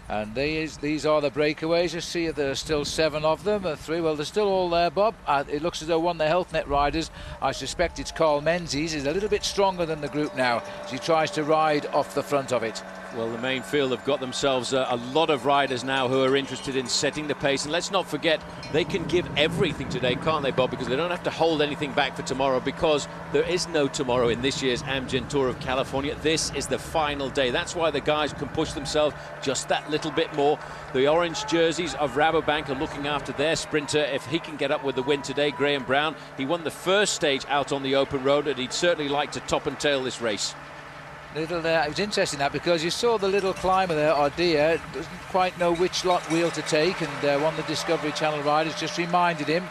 And these are the breakaways. You see there are still 7 of them. 3, well, they're still all there, Bob. It looks as though one of the Health Net riders, I suspect it's Carl Menzies, is a little bit stronger than the group now as he tries to ride off the front of it. Well, the main field have got themselves a lot of riders now who are interested in setting the pace. And let's not forget, they can give everything today, can't they, Bob? Because they don't have to hold anything back for tomorrow, because there is no tomorrow in this year's Amgen Tour of California. This is the final day. That's why the guys can push themselves just that little bit more. The orange jerseys of Rabobank are looking after their sprinter. If he can get up with the win today, Graham Brown, he won the first stage out on the open road, and he'd certainly like to top and tail this race. It was interesting that, because you saw the little climber there, Ardila, doesn't quite know which lot wheel to take, and one of the Discovery Channel riders just reminded him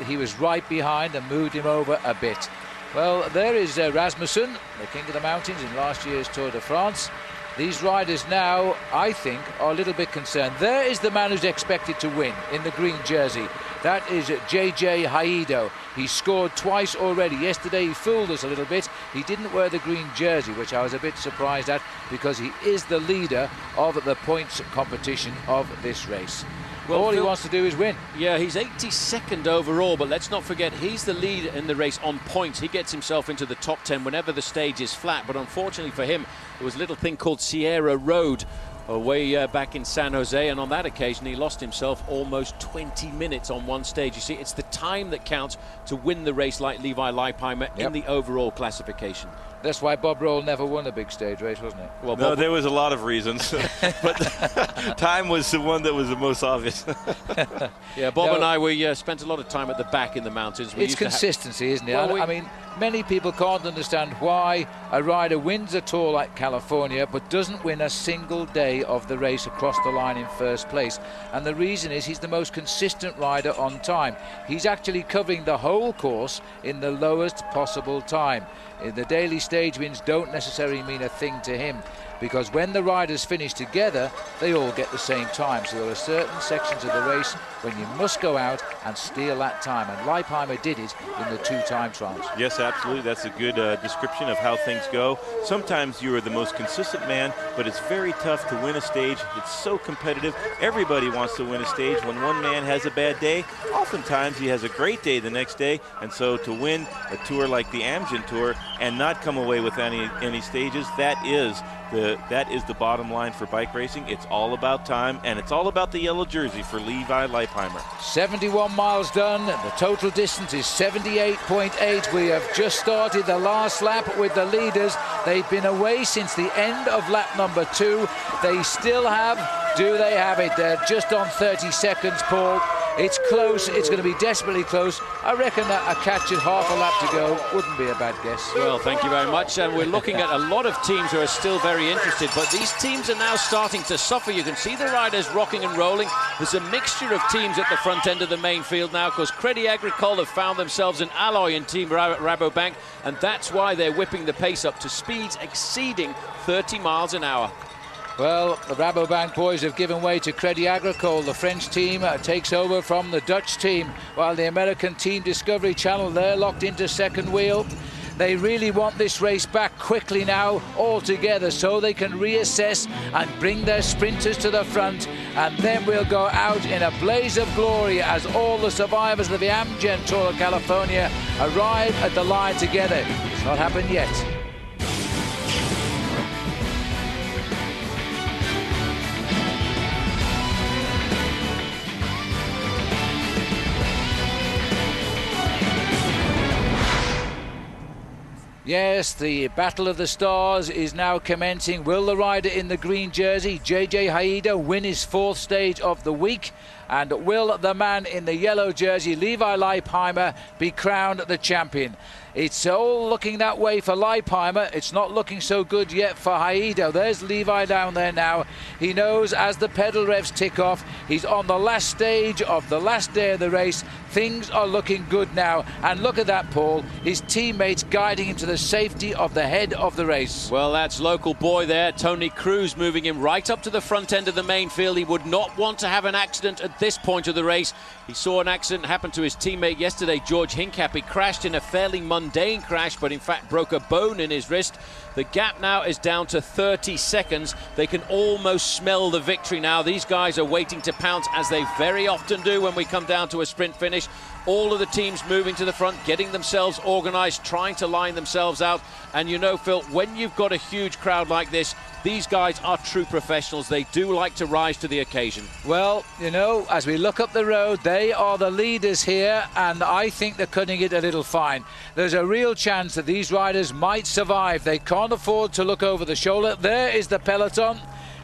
he was right behind and moved him over a bit. Well, there is Rasmussen, the king of the mountains in last year's Tour de France. These riders now, I think, are a little bit concerned. There is the man who's expected to win in the green jersey. That is JJ Haido. He scored twice already. Yesterday he fooled us a little bit. He didn't wear the green jersey, which I was a bit surprised at, because he is the leader of the points competition of this race. Well, all he wants to do is win. Yeah, he's 82nd overall, but let's not forget he's the leader in the race on points. He gets himself into the top 10 whenever the stage is flat, but unfortunately for him, there was a little thing called Sierra Road way back in San Jose, and on that occasion he lost himself almost 20 minutes on one stage. You see, it's the time that counts to win the race, like Levi Leipheimer in the overall classification. That's why Bob Roll never won a big stage race, wasn't it? Well, no, there was a lot of reasons, but time was the one that was the most obvious. Yeah, Bob and I, we spent a lot of time at the back in the mountains. It's consistency, isn't it? Well, I mean, many people can't understand why a rider wins a tour like California but doesn't win a single day of the race across the line in first place. And the reason is he's the most consistent rider on time. He's actually covering the whole course in the lowest possible time. The daily stage wins don't necessarily mean a thing to him, because when the riders finish together, they all get the same time. So there are certain sections of the race when you must go out and steal that time, and Leipheimer did it in the 2 time trials. Yes, absolutely. That's a good description of how things go. Sometimes you are the most consistent man, but it's very tough to win a stage. It's so competitive. Everybody wants to win a stage. When one man has a bad day, oftentimes he has a great day the next day, and so to win a tour like the Amgen Tour and not come away with any stages, that is the bottom line for bike racing. It's all about time, and it's all about the yellow jersey for Levi Leipheimer. 71 miles done. The total distance is 78.8. We have just started the last lap with the leaders. They've been away since the end of lap number 2. They still have, do they have it? They're just on 30 seconds, Paul. It's close. It's going to be desperately close. I reckon that a catch at half a lap to go wouldn't be a bad guess. Well, thank you very much. And we're looking at a lot of teams who are still very interested, but these teams are now starting to suffer. You can see the riders rocking and rolling. There's a mixture of teams at the front end of the main field now, because Crédit Agricole have found themselves an alloy in Team Rabobank, and that's why they're whipping the pace up to speeds exceeding 30 miles an hour. Well, the Rabobank boys have given way to Crédit Agricole. The French team takes over from the Dutch team, while the American team Discovery Channel, they're locked into second wheel. They really want this race back quickly now, all together, so they can reassess and bring their sprinters to the front, and then we'll go out in a blaze of glory as all the survivors of the Amgen Tour of California arrive at the line together. It's not happened yet. Yes, the Battle of the Stars is now commencing. Will the rider in the green jersey, JJ Haido, win his 4th stage of the week? And will the man in the yellow jersey, Levi Leipheimer, be crowned the champion? It's all looking that way for Leipheimer. It's not looking so good yet for Haido. There's Levi down there now. He knows as the pedal revs tick off, he's on the last stage of the last day of the race. Things are looking good now. And look at that, Paul. His teammates guiding him to the safety of the head of the race. Well, that's local boy there, Tony Cruz, moving him right up to the front end of the main field. He would not want to have an accident at this point of the race. He saw an accident happen to his teammate yesterday, George Hincap. He crashed in a fairly mundane crash, but in fact broke a bone in his wrist. The gap now is down to 30 seconds. They can almost smell the victory now. These guys are waiting to pounce, as they very often do when we come down to a sprint finish. All of the teams moving to the front, getting themselves organised, trying to line themselves out. And you know, Phil, when you've got a huge crowd like this, these guys are true professionals. They do like to rise to the occasion. Well, you know, as we look up the road, they are the leaders here, and I think they're cutting it a little fine. There's a real chance that these riders might survive. They can't afford to look over the shoulder. There is the peloton.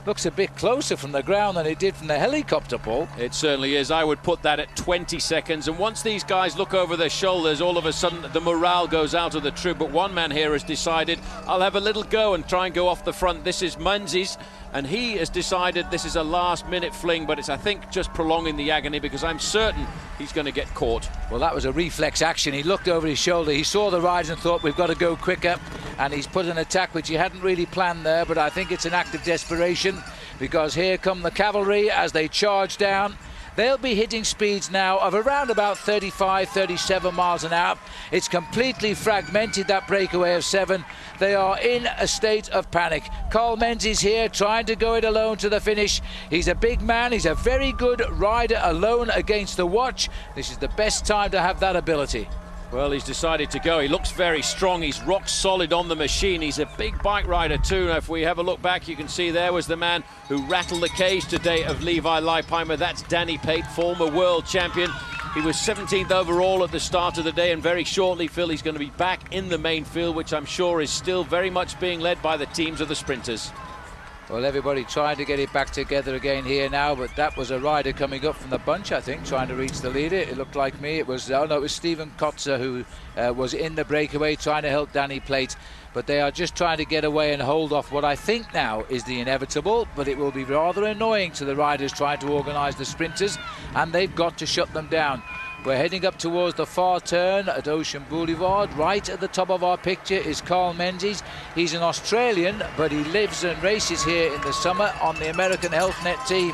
looks a bit closer from the ground than it did from the helicopter, Paul. It certainly is. I would put that at 20 seconds. And once these guys look over their shoulders, all of a sudden the morale goes out of the troop. But one man here has decided, I'll have a little go and try and go off the front. This is Menzies, and he has decided this is a last-minute fling, but it's, I think, just prolonging the agony, because I'm certain he's going to get caught. Well, that was a reflex action. He looked over his shoulder. He saw the riders and thought, we've got to go quicker. And he's put an attack which he hadn't really planned there, but I think it's an act of desperation, because here come the cavalry as they charge down. They'll be hitting speeds now of around about 35, 37 miles an hour. It's completely fragmented, that breakaway of 7. They are in a state of panic. Carl Menzies here trying to go it alone to the finish. He's a big man. He's a very good rider alone against the watch. This is the best time to have that ability. Well, he's decided to go. He looks very strong. He's rock solid on the machine. He's a big bike rider too. Now, if we have a look back, you can see there was the man who rattled the cage today of Levi Leipheimer. That's Danny Pate, former world champion. He was 17th overall at the start of the day, and very shortly, Phil, he's going to be back in the main field, which I'm sure is still very much being led by the teams of the sprinters. Well, everybody trying to get it back together again here now, but that was a rider coming up from the bunch, I think, trying to reach the leader. It looked like me. It was, oh no, it was Stephen Kotzer who was in the breakaway trying to help Danny Plate. But they are just trying to get away and hold off what I think now is the inevitable, but it will be rather annoying to the riders trying to organise the sprinters, and they've got to shut them down. We're heading up towards the far turn at Ocean Boulevard. Right at the top of our picture is Carl Menzies. He's an Australian, but he lives and races here in the summer on the American Health Net team.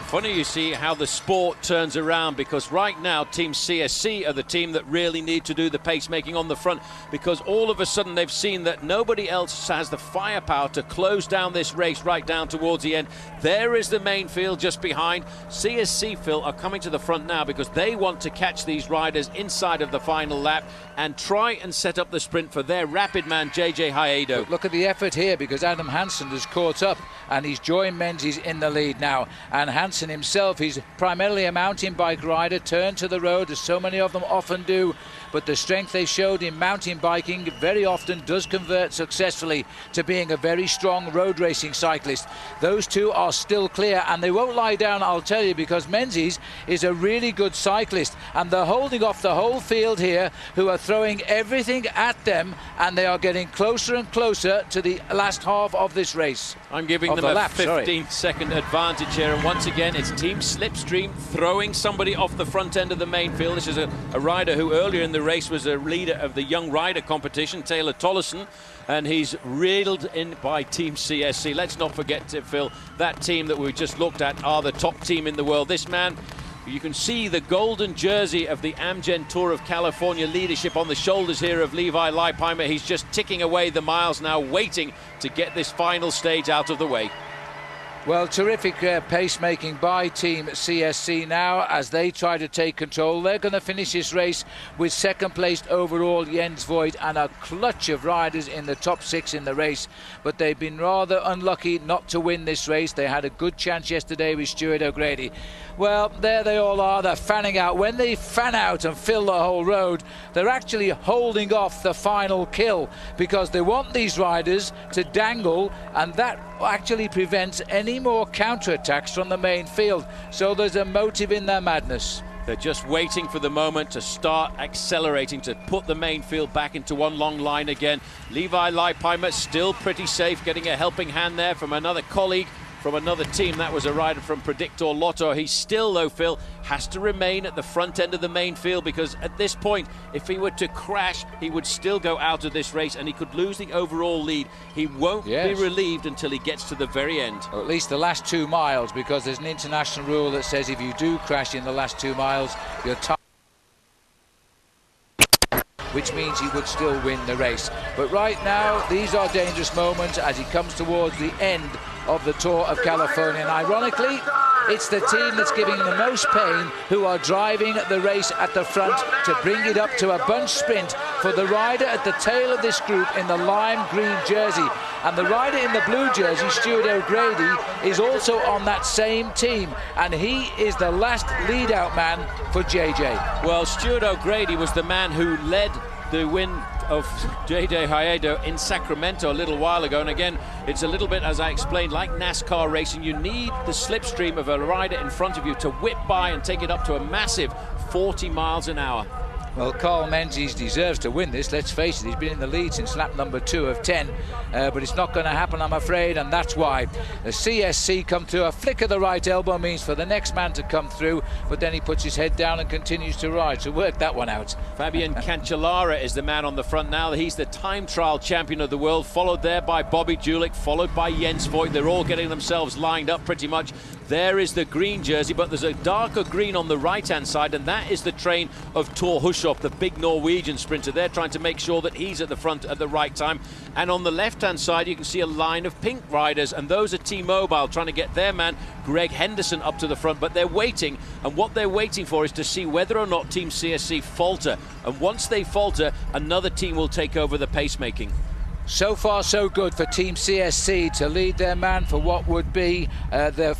Funny you see how the sport turns around, because right now Team CSC are the team that really need to do the pacemaking on the front, because all of a sudden they've seen that nobody else has the firepower to close down this race right down towards the end. There is the main field just behind. CSC, Phil, are coming to the front now because they want to catch these riders inside of the final lap and try and set up the sprint for their rapid man JJ Haedo. But look at the effort here, because Adam Hansen has caught up and he's joined Menzies in the lead now. And Hansen himself, he's primarily a mountain bike rider, turned to the road as so many of them often do, but the strength they showed in mountain biking very often does convert successfully to being a very strong road racing cyclist. Those two are still clear, and they won't lie down, I'll tell you, because Menzies is a really good cyclist, and they're holding off the whole field here, who are throwing everything at them, and they are getting closer and closer to the last half of this race. I'm giving them a 15-second advantage here, and once again it's Team Slipstream throwing somebody off the front end of the main field. This is a rider who earlier in the race was a leader of the young rider competition, Taylor Tollison, and he's reeled in by Team CSC. Let's not forget, Phil, that team that we just looked at are the top team in the world. This man, you can see the golden jersey of the Amgen Tour of California leadership on the shoulders here of Levi Leipheimer. He's just ticking away the miles now, waiting to get this final stage out of the way. Well, terrific pacemaking by Team CSC now as they try to take control. They're going to finish this race with second-placed overall Jens Voigt and a clutch of riders in the top 6 in the race. But they've been rather unlucky not to win this race. They had a good chance yesterday with Stuart O'Grady. Well, there they all are. They're fanning out. When they fan out and fill the whole road, they're actually holding off the final kill because they want these riders to dangle, and that actually prevents any more counterattacks from the main field. So there's a motive in their madness. They're just waiting for the moment to start accelerating, to put the main field back into one long line again. Levi Leipheimer still pretty safe, getting a helping hand there from another colleague from another team. That was a rider from Predictor Lotto. He still, though, Phil, has to remain at the front end of the main field, because at this point, if he were to crash, he would still go out of this race and he could lose the overall lead. He won't be relieved until he gets to the very end. Or at least the last 2 miles, because there's an international rule that says if you do crash in the last 2 miles, you're tired, which means he would still win the race. But right now, these are dangerous moments as he comes towards the end of the Tour of California. And ironically, it's the team that's giving the most pain who are driving the race at the front to bring it up to a bunch sprint for the rider at the tail of this group in the lime green jersey. And the rider in the blue jersey, Stuart O'Grady, is also on that same team, and he is the last lead-out man for JJ. Well, Stuart O'Grady was the man who led the win of J.J. Hayedo in Sacramento a little while ago. And again, it's a little bit, as I explained, like NASCAR racing. You need the slipstream of a rider in front of you to whip by and take it up to a massive 40 miles an hour. Well, Carl Menzies deserves to win this, let's face it. He's been in the lead since lap number 2 of 10, but it's not going to happen, I'm afraid, and that's why the CSC come through. A flick of the right elbow means for the next man to come through, but then he puts his head down and continues to ride, so work that one out. Fabian Cancellara is the man on the front now. He's the time trial champion of the world, followed there by Bobby Julich, followed by Jens Voigt. They're all getting themselves lined up pretty much. There is the green jersey, but there's a darker green on the right-hand side, and that is the train of Thor Hushovd, the big Norwegian sprinter. They're trying to make sure that he's at the front at the right time. And on the left-hand side, you can see a line of pink riders, and those are T-Mobile trying to get their man, Greg Henderson, up to the front. But they're waiting, and what they're waiting for is to see whether or not Team CSC falter. And once they falter, another team will take over the pacemaking. So far, so good for Team CSC to lead their man for what would be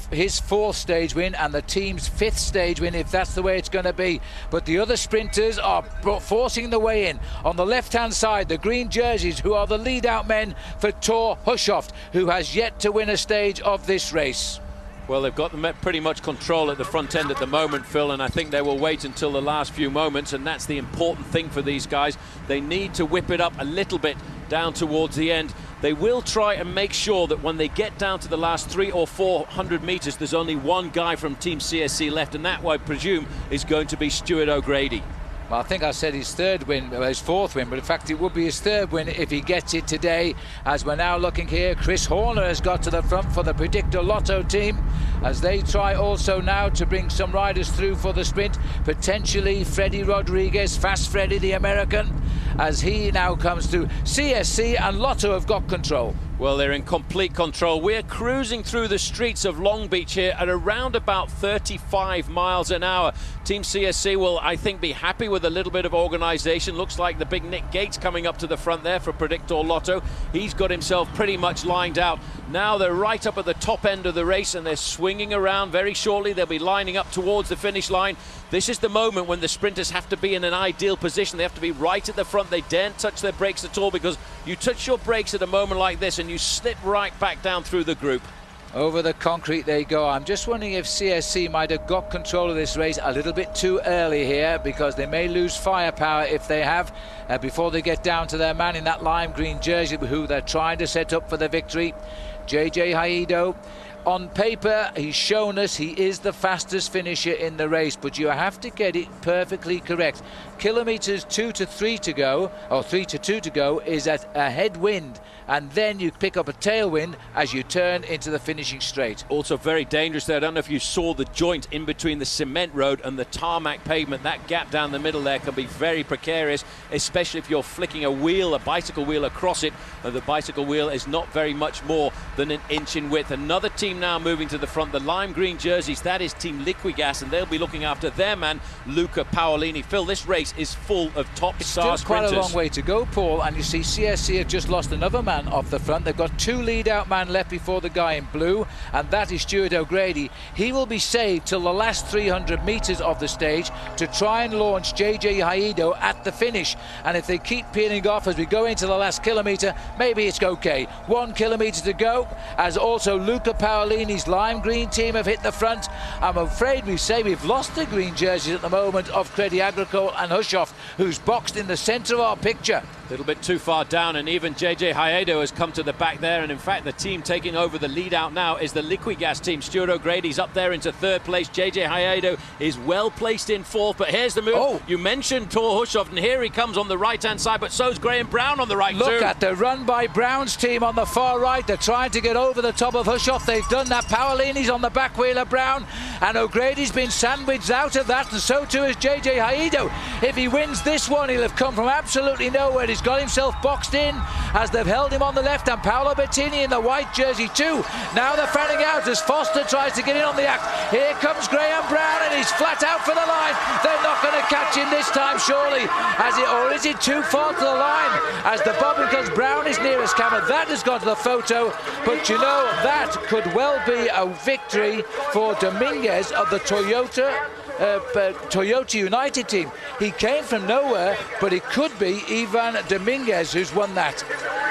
his 4th stage win and the team's 5th stage win, if that's the way it's going to be. But the other sprinters are forcing the way in. On the left-hand side, the green jerseys, who are the lead-out men for Thor Hushovd, who has yet to win a stage of this race. Well, they've got them at pretty much control at the front end at the moment, Phil, and I think they will wait until the last few moments, and that's the important thing for these guys. They need to whip it up a little bit down towards the end. They will try and make sure that when they get down to the last 300 or 400 meters, there's only one guy from Team CSC left, and that, I presume, is going to be Stuart O'Grady. Well, I think I said his 3rd win, his 4th win, but in fact it would be his 3rd win if he gets it today. As we're now looking here, Chris Horner has got to the front for the Predictor Lotto team, as they try also now to bring some riders through for the sprint. Potentially Freddie Rodriguez, Fast Freddie the American, as he now comes through. CSC and Lotto have got control. Well, they're in complete control. We're cruising through the streets of Long Beach here at around about 35 miles an hour. Team CSC will, I think, be happy with a little bit of organisation. Looks like the big Nick Gates coming up to the front there for Predictor Lotto. He's got himself pretty much lined out. Now they're right up at the top end of the race, and they're swinging around. Very shortly they'll be lining up towards the finish line. This is the moment when the sprinters have to be in an ideal position. They have to be right at the front. They daren't touch their brakes at all, because you touch your brakes at a moment like this and you slip right back down through the group. Over the concrete they go. I'm just wondering if CSC might have got control of this race a little bit too early here, because they may lose firepower if they have before they get down to their man in that lime green jersey, who they're trying to set up for the victory. J.J. Hayedo. On paper, he's shown us he is the fastest finisher in the race, but you have to get it perfectly correct. Kilometers 2 to 3 to go, or 3 to 2 to go, is at a headwind, and then you pick up a tailwind as you turn into the finishing straight. Also very dangerous there. I don't know if you saw the joint in between the cement road and the tarmac pavement. That gap down the middle there can be very precarious, especially if you're flicking a wheel, a bicycle wheel across it. The bicycle wheel is not very much more than an inch in width. Another team now moving to the front, the lime green jerseys, that is Team Liquigas, and they'll be looking after their man Luca Paolini. Phil, this race is full of top star sprinters. Still quite a long way to go, Paul, and you see CSC have just lost another man off the front. They've got 2 lead-out men left before the guy in blue, and that is Stuart O'Grady. He will be saved till the last 300 meters of the stage to try and launch J.J. Hayedo at the finish, and if they keep peeling off as we go into the last kilometer, maybe it's okay. 1 kilometer to go, as also Luca Paolini's lime green team have hit the front. I'm afraid we've lost the green jerseys at the moment of Credi Agricole and Hushovd, who's boxed in the center of our picture. A little bit too far down, and even J.J. Hayedo has come to the back there, and in fact the team taking over the lead out now is the Liquigas team. Stuart O'Grady's up there into 3rd place. J.J. Hayedo is well placed in 4th, but here's the move. Oh. You mentioned Thor Hushovd, and here he comes on the right hand side, but so's Graham Brown on the right. Look too. at the run by Brown's team on the far right. They're trying to get over the top of Hushovd. They've done that. Paolini's on the back wheel of Brown, and O'Grady's been sandwiched out of that, and so too is J.J. Hayedo. If he wins this one, he'll have come from absolutely nowhere. He's got himself boxed in as they've held him on the left, and Paolo Bettini in the white jersey too. Now they're fanning out as Foster tries to get in on the act. Here comes Graham Brown, and he's flat out for the line. They're not going to catch him this time, surely. Or is it too far to the line? As the bobbin comes, Brown is nearest camera. That has got to the photo, but you know, that could well be a victory for Dominguez of the Toyota Toyota United team. He came from nowhere, but it could be Ivan Dominguez who's won that.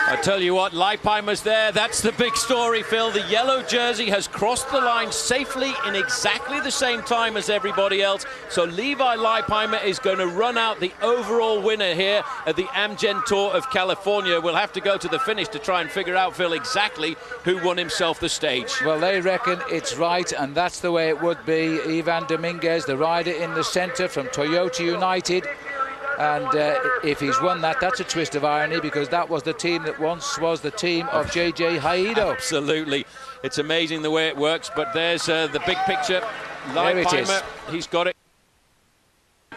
I tell you what, Leipheimer's there. That's the big story, Phil. The yellow jersey has crossed the line safely in exactly the same time as everybody else. So Levi Leipheimer is going to run out the overall winner here at the Amgen Tour of California. We'll have to go to the finish to try and figure out, Phil, exactly who won himself the stage. Well, they reckon it's right, and that's the way it would be. Ivan Dominguez, the rider in the centre from Toyota United. And if he's won that, that's a twist of irony, because that was the team that once was the team of J.J. Haidó. Absolutely. It's amazing the way it works, but there's the big picture. Leipheimer, he's got it.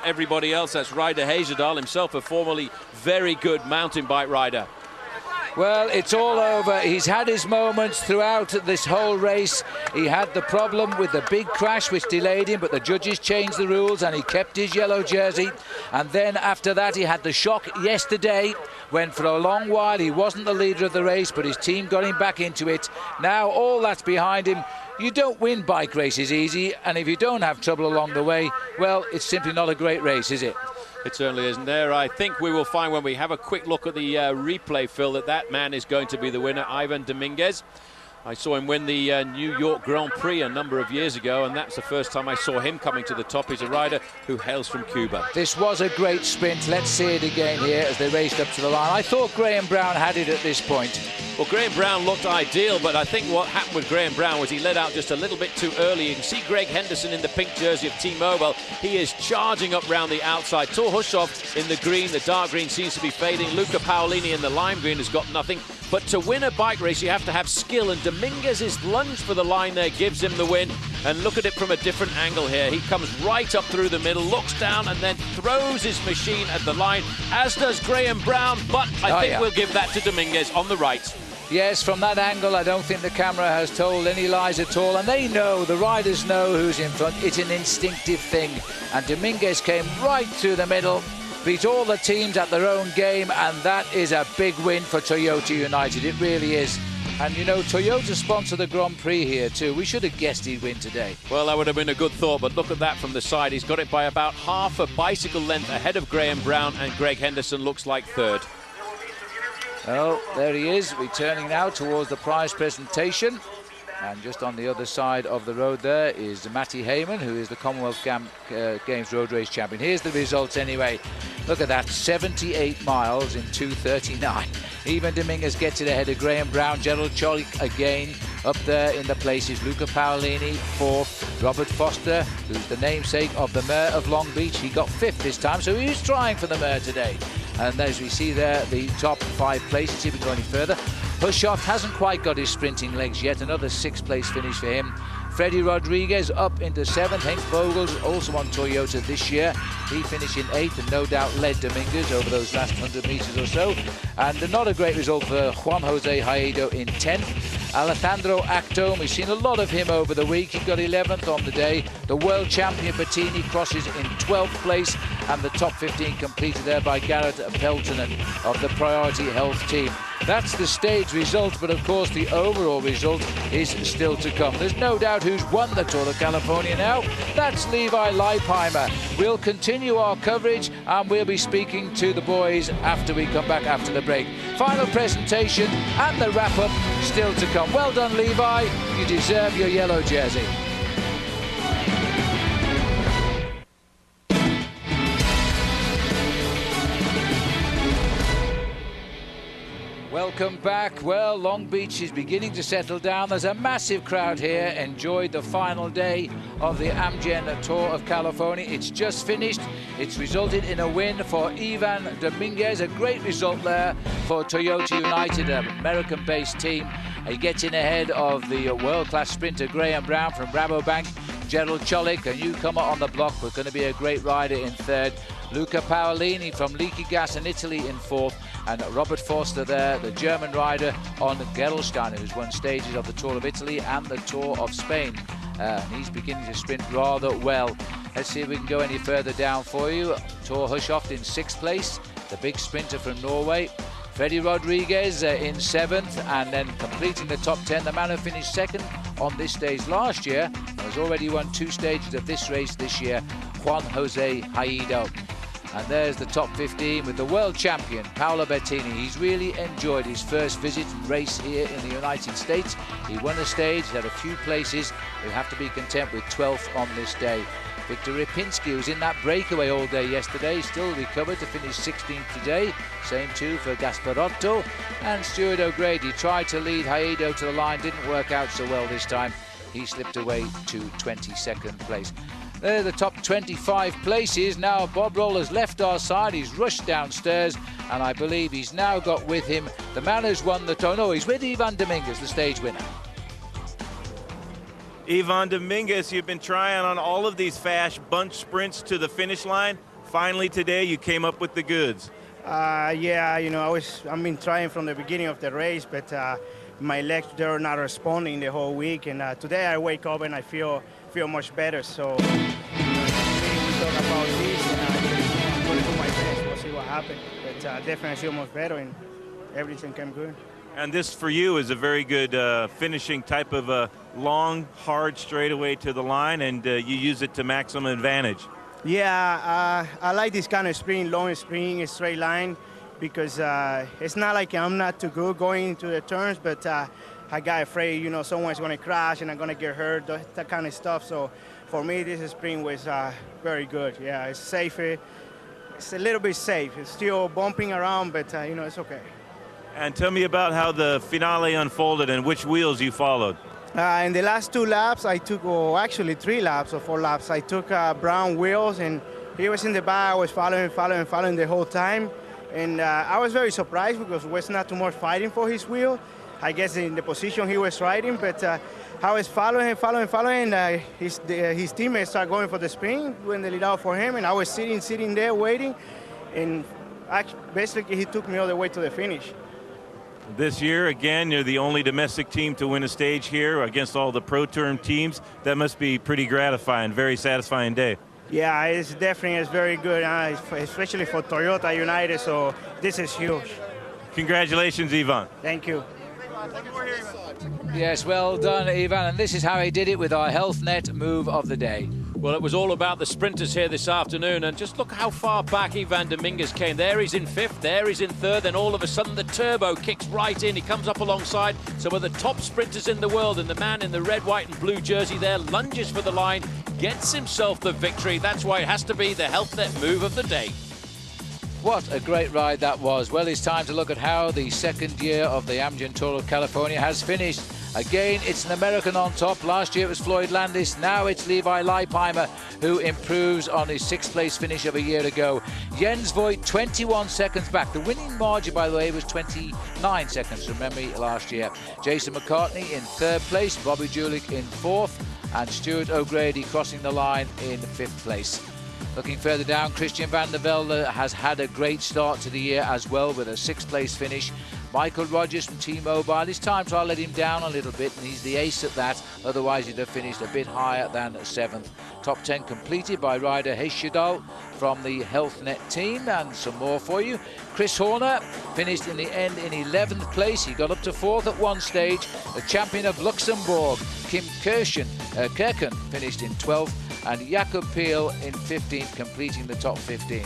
Everybody else, that's Ryder Hazerdal, himself a formerly very good mountain bike rider. Well, it's all over. He's had his moments throughout this whole race. He had the problem with the big crash which delayed him, but the judges changed the rules and he kept his yellow jersey. And then after that he had the shock yesterday when for a long while he wasn't the leader of the race, but his team got him back into it. Now all that's behind him. You don't win bike races easy, and if you don't have trouble along the way, well, it's simply not a great race, is it? It certainly isn't there. I think we will find when we have a quick look at the replay, Phil, that man is going to be the winner, Ivan Dominguez. I saw him win the New York Grand Prix a number of years ago, and that's the first time I saw him coming to the top. He's a rider who hails from Cuba. This was a great sprint. Let's see it again here as they raced up to the line. I thought Graham Brown had it at this point. Well, Graham Brown looked ideal, but I think what happened with Graham Brown was he let out just a little bit too early. You can see Greg Henderson in the pink jersey of T-Mobile. He is charging up round the outside. Tor Hushovd in the green. The dark green seems to be fading. Luca Paolini in the lime green has got nothing. But to win a bike race, you have to have skill, and Dominguez's lunge for the line there gives him the win. And look at it from a different angle here. He comes right up through the middle, looks down, and then throws his machine at the line, as does Graham Brown. But I think we'll give that to Dominguez on the right. Yes, from that angle, I don't think the camera has told any lies at all. And they know, the riders know who's in front. It's an instinctive thing. And Dominguez came right through the middle, beat all the teams at their own game, and that is a big win for Toyota United. It really is. And you know, Toyota sponsor the Grand Prix here too. We should have guessed he'd win today. Well, that would have been a good thought, but look at that from the side. He's got it by about half a bicycle length ahead of Graham Brown, and Greg Henderson looks like third. Oh, there he is, returning now towards the prize presentation. And just on the other side of the road there is Matty Heyman, who is the Commonwealth Games Road Race Champion. Here's the results anyway. Look at that, 78 miles in 2:39. Even Dominguez gets it ahead of Graham Brown. Gerald Cholik again up there in the places. Luca Paolini fourth. Robert Foster, who's the namesake of the Mayor of Long Beach. He got fifth this time, so he was trying for the Mayor today. And as we see there, the top 5 places, see if we can go any further. Hushovd hasn't quite got his sprinting legs yet. Another 6th place finish for him. Freddie Rodriguez up into 7th. Henk Vogel's also on Toyota this year. He finished in 8th and no doubt led Dominguez over those last 100 metres or so. And not a great result for Juan Jose Haidó in 10th. Alejandro Actome, we've seen a lot of him over the week. He got 11th on the day. The world champion Bettini crosses in 12th place, and the top 15 completed there by Garrett Peltonen of the Priority Health team. That's the stage result, but of course the overall result is still to come. There's no doubt who's won the Tour of California now. That's Levi Leipheimer. We'll continue our coverage, and we'll be speaking to the boys after we come back after the break. Final presentation and the wrap-up still to come. Well done, Levi. You deserve your yellow jersey. Welcome back. Well, Long Beach is beginning to settle down. There's a massive crowd here. Enjoyed the final day of the Amgen Tour of California. It's just finished. It's resulted in a win for Ivan Dominguez. A great result there for Toyota United, an American-based team. He gets in ahead of the world-class sprinter Graham Brown from Rabobank. Gerald Cholik, a newcomer on the block, but going to be a great rider in 3rd. Luca Paolini from Leaky Gas in Italy in 4th, and Robert Forster there, the German rider on Gerolstein, who's won stages of the Tour of Italy and the Tour of Spain. And he's beginning to sprint rather well. Let's see if we can go any further down for you. Tor Hushovd in 6th place, the big sprinter from Norway. Freddie Rodriguez in 7th, and then completing the top 10, the man who finished 2nd on this stage last year and has already won 2 stages of this race this year, Juan Jose Haido. And there's the top 15 with the world champion, Paolo Bettini. He's really enjoyed his first visit and race here in the United States. He won a stage, had a few places. He'll have to be content with 12th on this day. Victor Ripinski, who was in that breakaway all day yesterday, still recovered to finish 16th today. Same too for Gasparotto. And Stuart O'Grady tried to lead Haido to the line, didn't work out so well this time. He slipped away to 22nd place. They're the top 25 places. Now Bob Roll has left our side. He's rushed downstairs, and I believe he's now got with him the man who's won the tour. No, he's with Ivan Dominguez, the stage winner. Ivan Dominguez, you've been trying on all of these fast bunch sprints to the finish line. Finally today, you came up with the goods. Yeah, you know, I've been trying from the beginning of the race, but my legs, they're not responding the whole week. And today I wake up and I feel much better. So we talk about this, and I'm going to do my best. We'll see what happens. But definitely feel much better, and everything came good. And this for you is a very good finishing type of a long, hard straightaway to the line, and you use it to maximum advantage. Yeah, I like this kind of sprint, long sprint, a straight line, because it's not like I'm not too good going into the turns, but I got afraid, you know, someone's going to crash and I'm going to get hurt, that kind of stuff. So for me, this sprint was very good. Yeah, it's safer. It's a little bit safe. It's still bumping around, but, you know, it's okay. And tell me about how the finale unfolded and which wheels you followed. In the last 2 laps, I took, well, actually 3 laps or 4 laps, I took brown wheels, and he was in the back. I was following the whole time. And I was very surprised because there was not too much fighting for his wheel. I guess in the position he was riding, but I was following. His teammates started going for the spin when they lead out for him, and I was sitting there waiting, and basically he took me all the way to the finish. This year, again, you're the only domestic team to win a stage here against all the Pro Tour teams. That must be pretty gratifying, very satisfying day. Yeah, it's definitely very good, especially for Toyota United, so this is huge. Congratulations, Ivan. Thank you. Yes, well done, Ivan. And this is how he did it with our HealthNet move of the day. Well, it was all about the sprinters here this afternoon, and just look how far back Ivan Dominguez came. There he's in 5th, there he's in 3rd, then all of a sudden the turbo kicks right in. He comes up alongside some of the top sprinters in the world, and the man in the red, white and blue jersey there lunges for the line, gets himself the victory. That's why it has to be the HealthNet move of the day. What a great ride that was. Well, it's time to look at how the second year of the Amgen Tour of California has finished. Again, it's an American on top. Last year it was Floyd Landis. Now it's Levi Leipheimer, who improves on his 6th place finish of a year ago. Jens Voigt 21 seconds back. The winning margin, by the way, was 29 seconds from memory last year. Jason McCartney in 3rd place, Bobby Julich in 4th, and Stuart O'Grady crossing the line in 5th place. Looking further down, Christian van der Velde has had a great start to the year as well with a 6th place finish. Michael Rogers from T-Mobile, his time trial let him down a little bit, and he's the ace at that. Otherwise, he'd have finished a bit higher than 7th. Top 10 completed by rider Heyshadal from the HealthNet team, and some more for you. Chris Horner finished in the end in 11th place. He got up to 4th at one stage. The champion of Luxembourg, Kim Kirchen finished in 12th, and Jakub Peel in 15th, completing the top 15.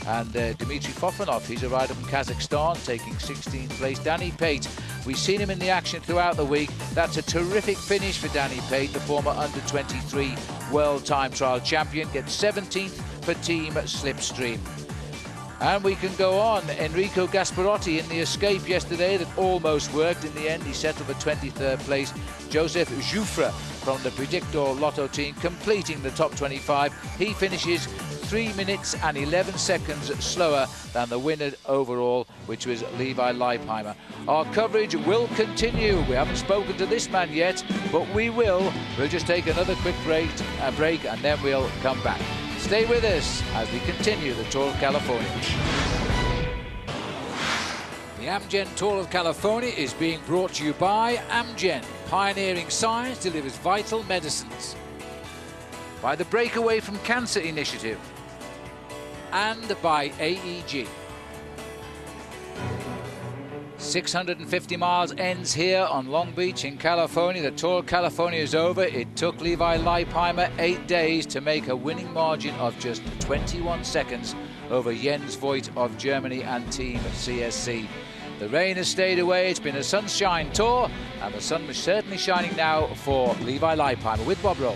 And Dmitry Fofanov, he's a rider from Kazakhstan, taking 16th place. Danny Pate, we've seen him in the action throughout the week. That's a terrific finish for Danny Pate, the former under-23 world time trial champion. Gets 17th for Team Slipstream. And we can go on. Enrico Gasparotti in the escape yesterday that almost worked. In the end, he settled for 23rd place. Joseph Jouffre from the Predictor Lotto team completing the top 25. He finishes 3 minutes and 11 seconds slower than the winner overall, which was Levi Leipheimer. Our coverage will continue. We haven't spoken to this man yet, but we will. We'll just take another quick break and then we'll come back. Stay with us as we continue the Tour of California. The Amgen Tour of California is being brought to you by Amgen. Pioneering science delivers vital medicines. By the Breakaway from Cancer Initiative. And by AEG. 650 miles ends here on Long Beach in California. The Tour of California is over. It took Levi Leipheimer 8 days to make a winning margin of just 21 seconds over Jens Voigt of Germany and Team CSC. The rain has stayed away. It's been a sunshine tour, and the sun is certainly shining now for Levi Leipheimer with Bob Roll.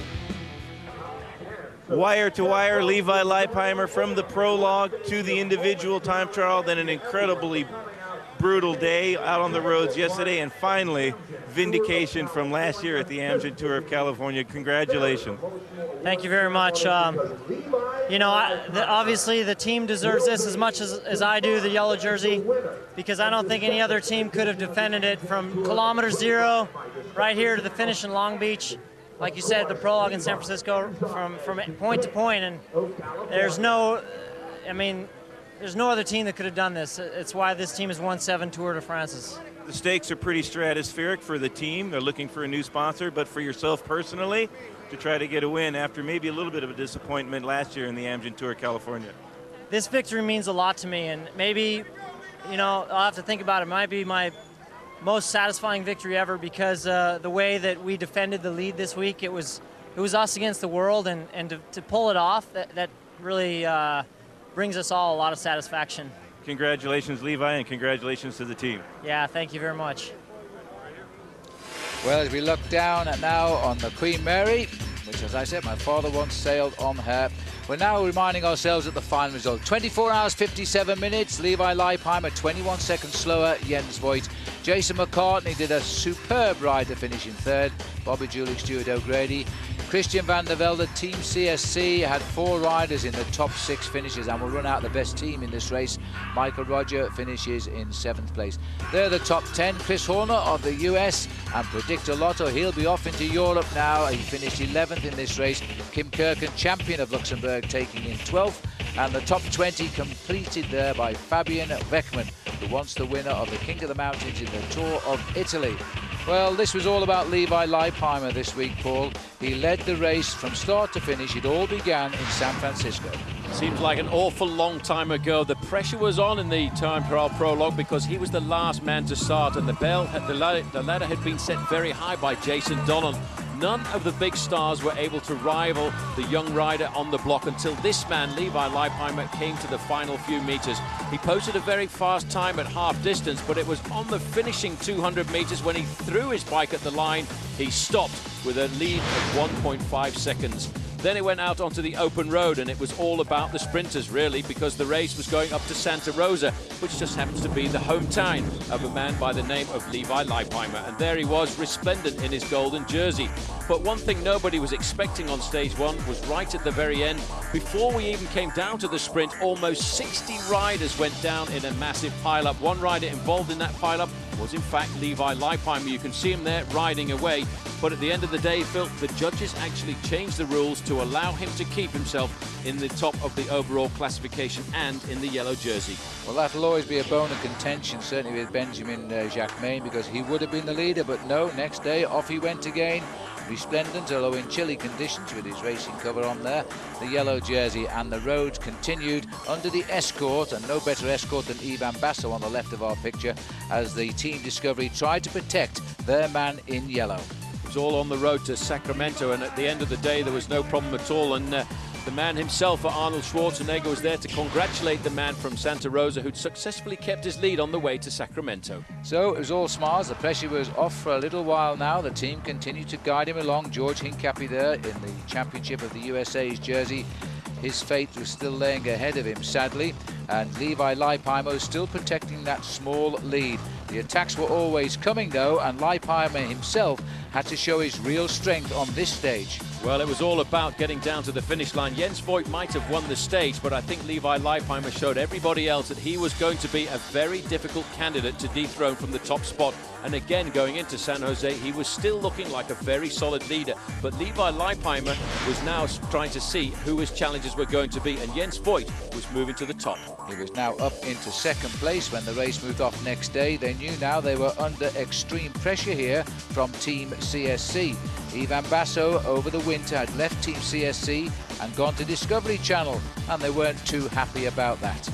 Wire to wire, Levi Leipheimer from the prologue to the individual time trial, then an incredibly brutal day out on the roads yesterday, and finally vindication from last year at the Amgen Tour of California. Congratulations. Thank you very much. You know, obviously the team deserves this as much as I do, the yellow jersey, because I don't think any other team could have defended it from kilometer zero right here to the finish in Long Beach. Like you said, the prologue in San Francisco from point to point, and there's no, I mean, there's no other team that could have done this. It's why this team has won 7 Tour de France's. The stakes are pretty stratospheric for the team. They're looking for a new sponsor, but for yourself personally, to try to get a win after maybe a little bit of a disappointment last year in the Amgen Tour California. This victory means a lot to me, and maybe, you know, I'll have to think about it. It might be my most satisfying victory ever, because the way that we defended the lead this week, it was us against the world, and to pull it off, that really brings us all a lot of satisfaction. Congratulations, Levi, and congratulations to the team. Yeah, thank you very much. Well, as we look down now on the Queen Mary, which, as I said, my father once sailed on her, we're now reminding ourselves of the final result. 24 hours, 57 minutes. Levi Leipheimer, 21 seconds slower. Jens Voigt. Jason McCartney did a superb ride to finish in third. Bobby Julich, Stuart O'Grady. Christian van der Velde, Team CSC, had 4 riders in the top 6 finishes and will run out the best team in this race. Michael Roger finishes in 7th place. They're the top 10. Chris Horner of the US and Predictor Lotto, he'll be off into Europe now. He finished 11th in this race. Kim Kirken, champion of Luxembourg, taking in 12th. And the top 20 completed there by Fabian Weckmann, who wants the winner of the King of the Mountains in the Tour of Italy. Well, this was all about Levi Leipheimer this week, Paul. He led the race from start to finish. It all began in San Francisco. Seems like an awful long time ago. The pressure was on in the time trial prologue because he was the last man to start, and the ladder had been set very high by Jason Donald. None of the big stars were able to rival the young rider on the block until this man, Levi Leipheimer, came to the final few meters. He posted a very fast time at half distance, but it was on the finishing 200 meters when he threw his bike at the line. He stopped with a lead of 1.5 seconds. Then it went out onto the open road, and it was all about the sprinters, really, because the race was going up to Santa Rosa, which just happens to be the hometown of a man by the name of Levi Leipheimer. And there he was, resplendent in his golden jersey. But one thing nobody was expecting on stage 1 was right at the very end. Before we even came down to the sprint, almost 60 riders went down in a massive pile-up. One rider involved in that pile-up was in fact Levi Leipheimer. You can see him there riding away. But at the end of the day, Phil, the judges actually changed the rules to allow him to keep himself in the top of the overall classification and in the yellow jersey. Well, that'll always be a bone of contention, certainly with Benjamin Jacquemain, because he would have been the leader, but no, next day off he went again. Resplendent, although in chilly conditions with his racing cover on there. The yellow jersey, and the roads continued under the escort, and no better escort than Ivan Basso on the left of our picture, as the Team Discovery tried to protect their man in yellow. It was all on the road to Sacramento, and at the end of the day there was no problem at all, and the man himself, Arnold Schwarzenegger, was there to congratulate the man from Santa Rosa who'd successfully kept his lead on the way to Sacramento. So it was all smiles. The pressure was off for a little while now. The team continued to guide him along. George Hincapie there in the championship of the USA's jersey. His fate was still laying ahead of him, sadly, and Levi Leipheimer still protecting that small lead. The attacks were always coming, though, and Leipheimer himself had to show his real strength on this stage. Well, it was all about getting down to the finish line. Jens Voigt might have won the stage, but I think Levi Leipheimer showed everybody else that he was going to be a very difficult candidate to dethrone from the top spot. And again, going into San Jose, he was still looking like a very solid leader. But Levi Leipheimer was now trying to see who his challengers were going to be, and Jens Voigt was moving to the top. He was now up into second place when the race moved off next day. They knew now they were under extreme pressure here from Team CSC. Ivan Basso over the winter had left Team CSC and gone to Discovery Channel, and they weren't too happy about that.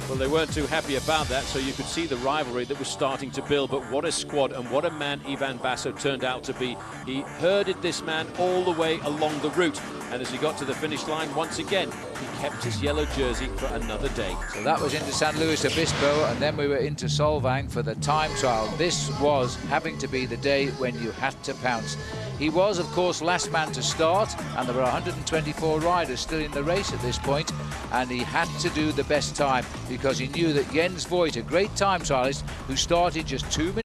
Well, they weren't too happy about that, so you could see the rivalry that was starting to build. But what a squad and what a man Ivan Basso turned out to be. He herded this man all the way along the route. And as he got to the finish line, once again, he kept his yellow jersey for another day. So that was into San Luis Obispo, and then we were into Solvang for the time trial. This was having to be the day when you had to pounce. He was, of course, last man to start, and there were 124 riders still in the race at this point, and he had to do the best time because he knew that Jens Voigt, a great time trialist who started just 2 minutes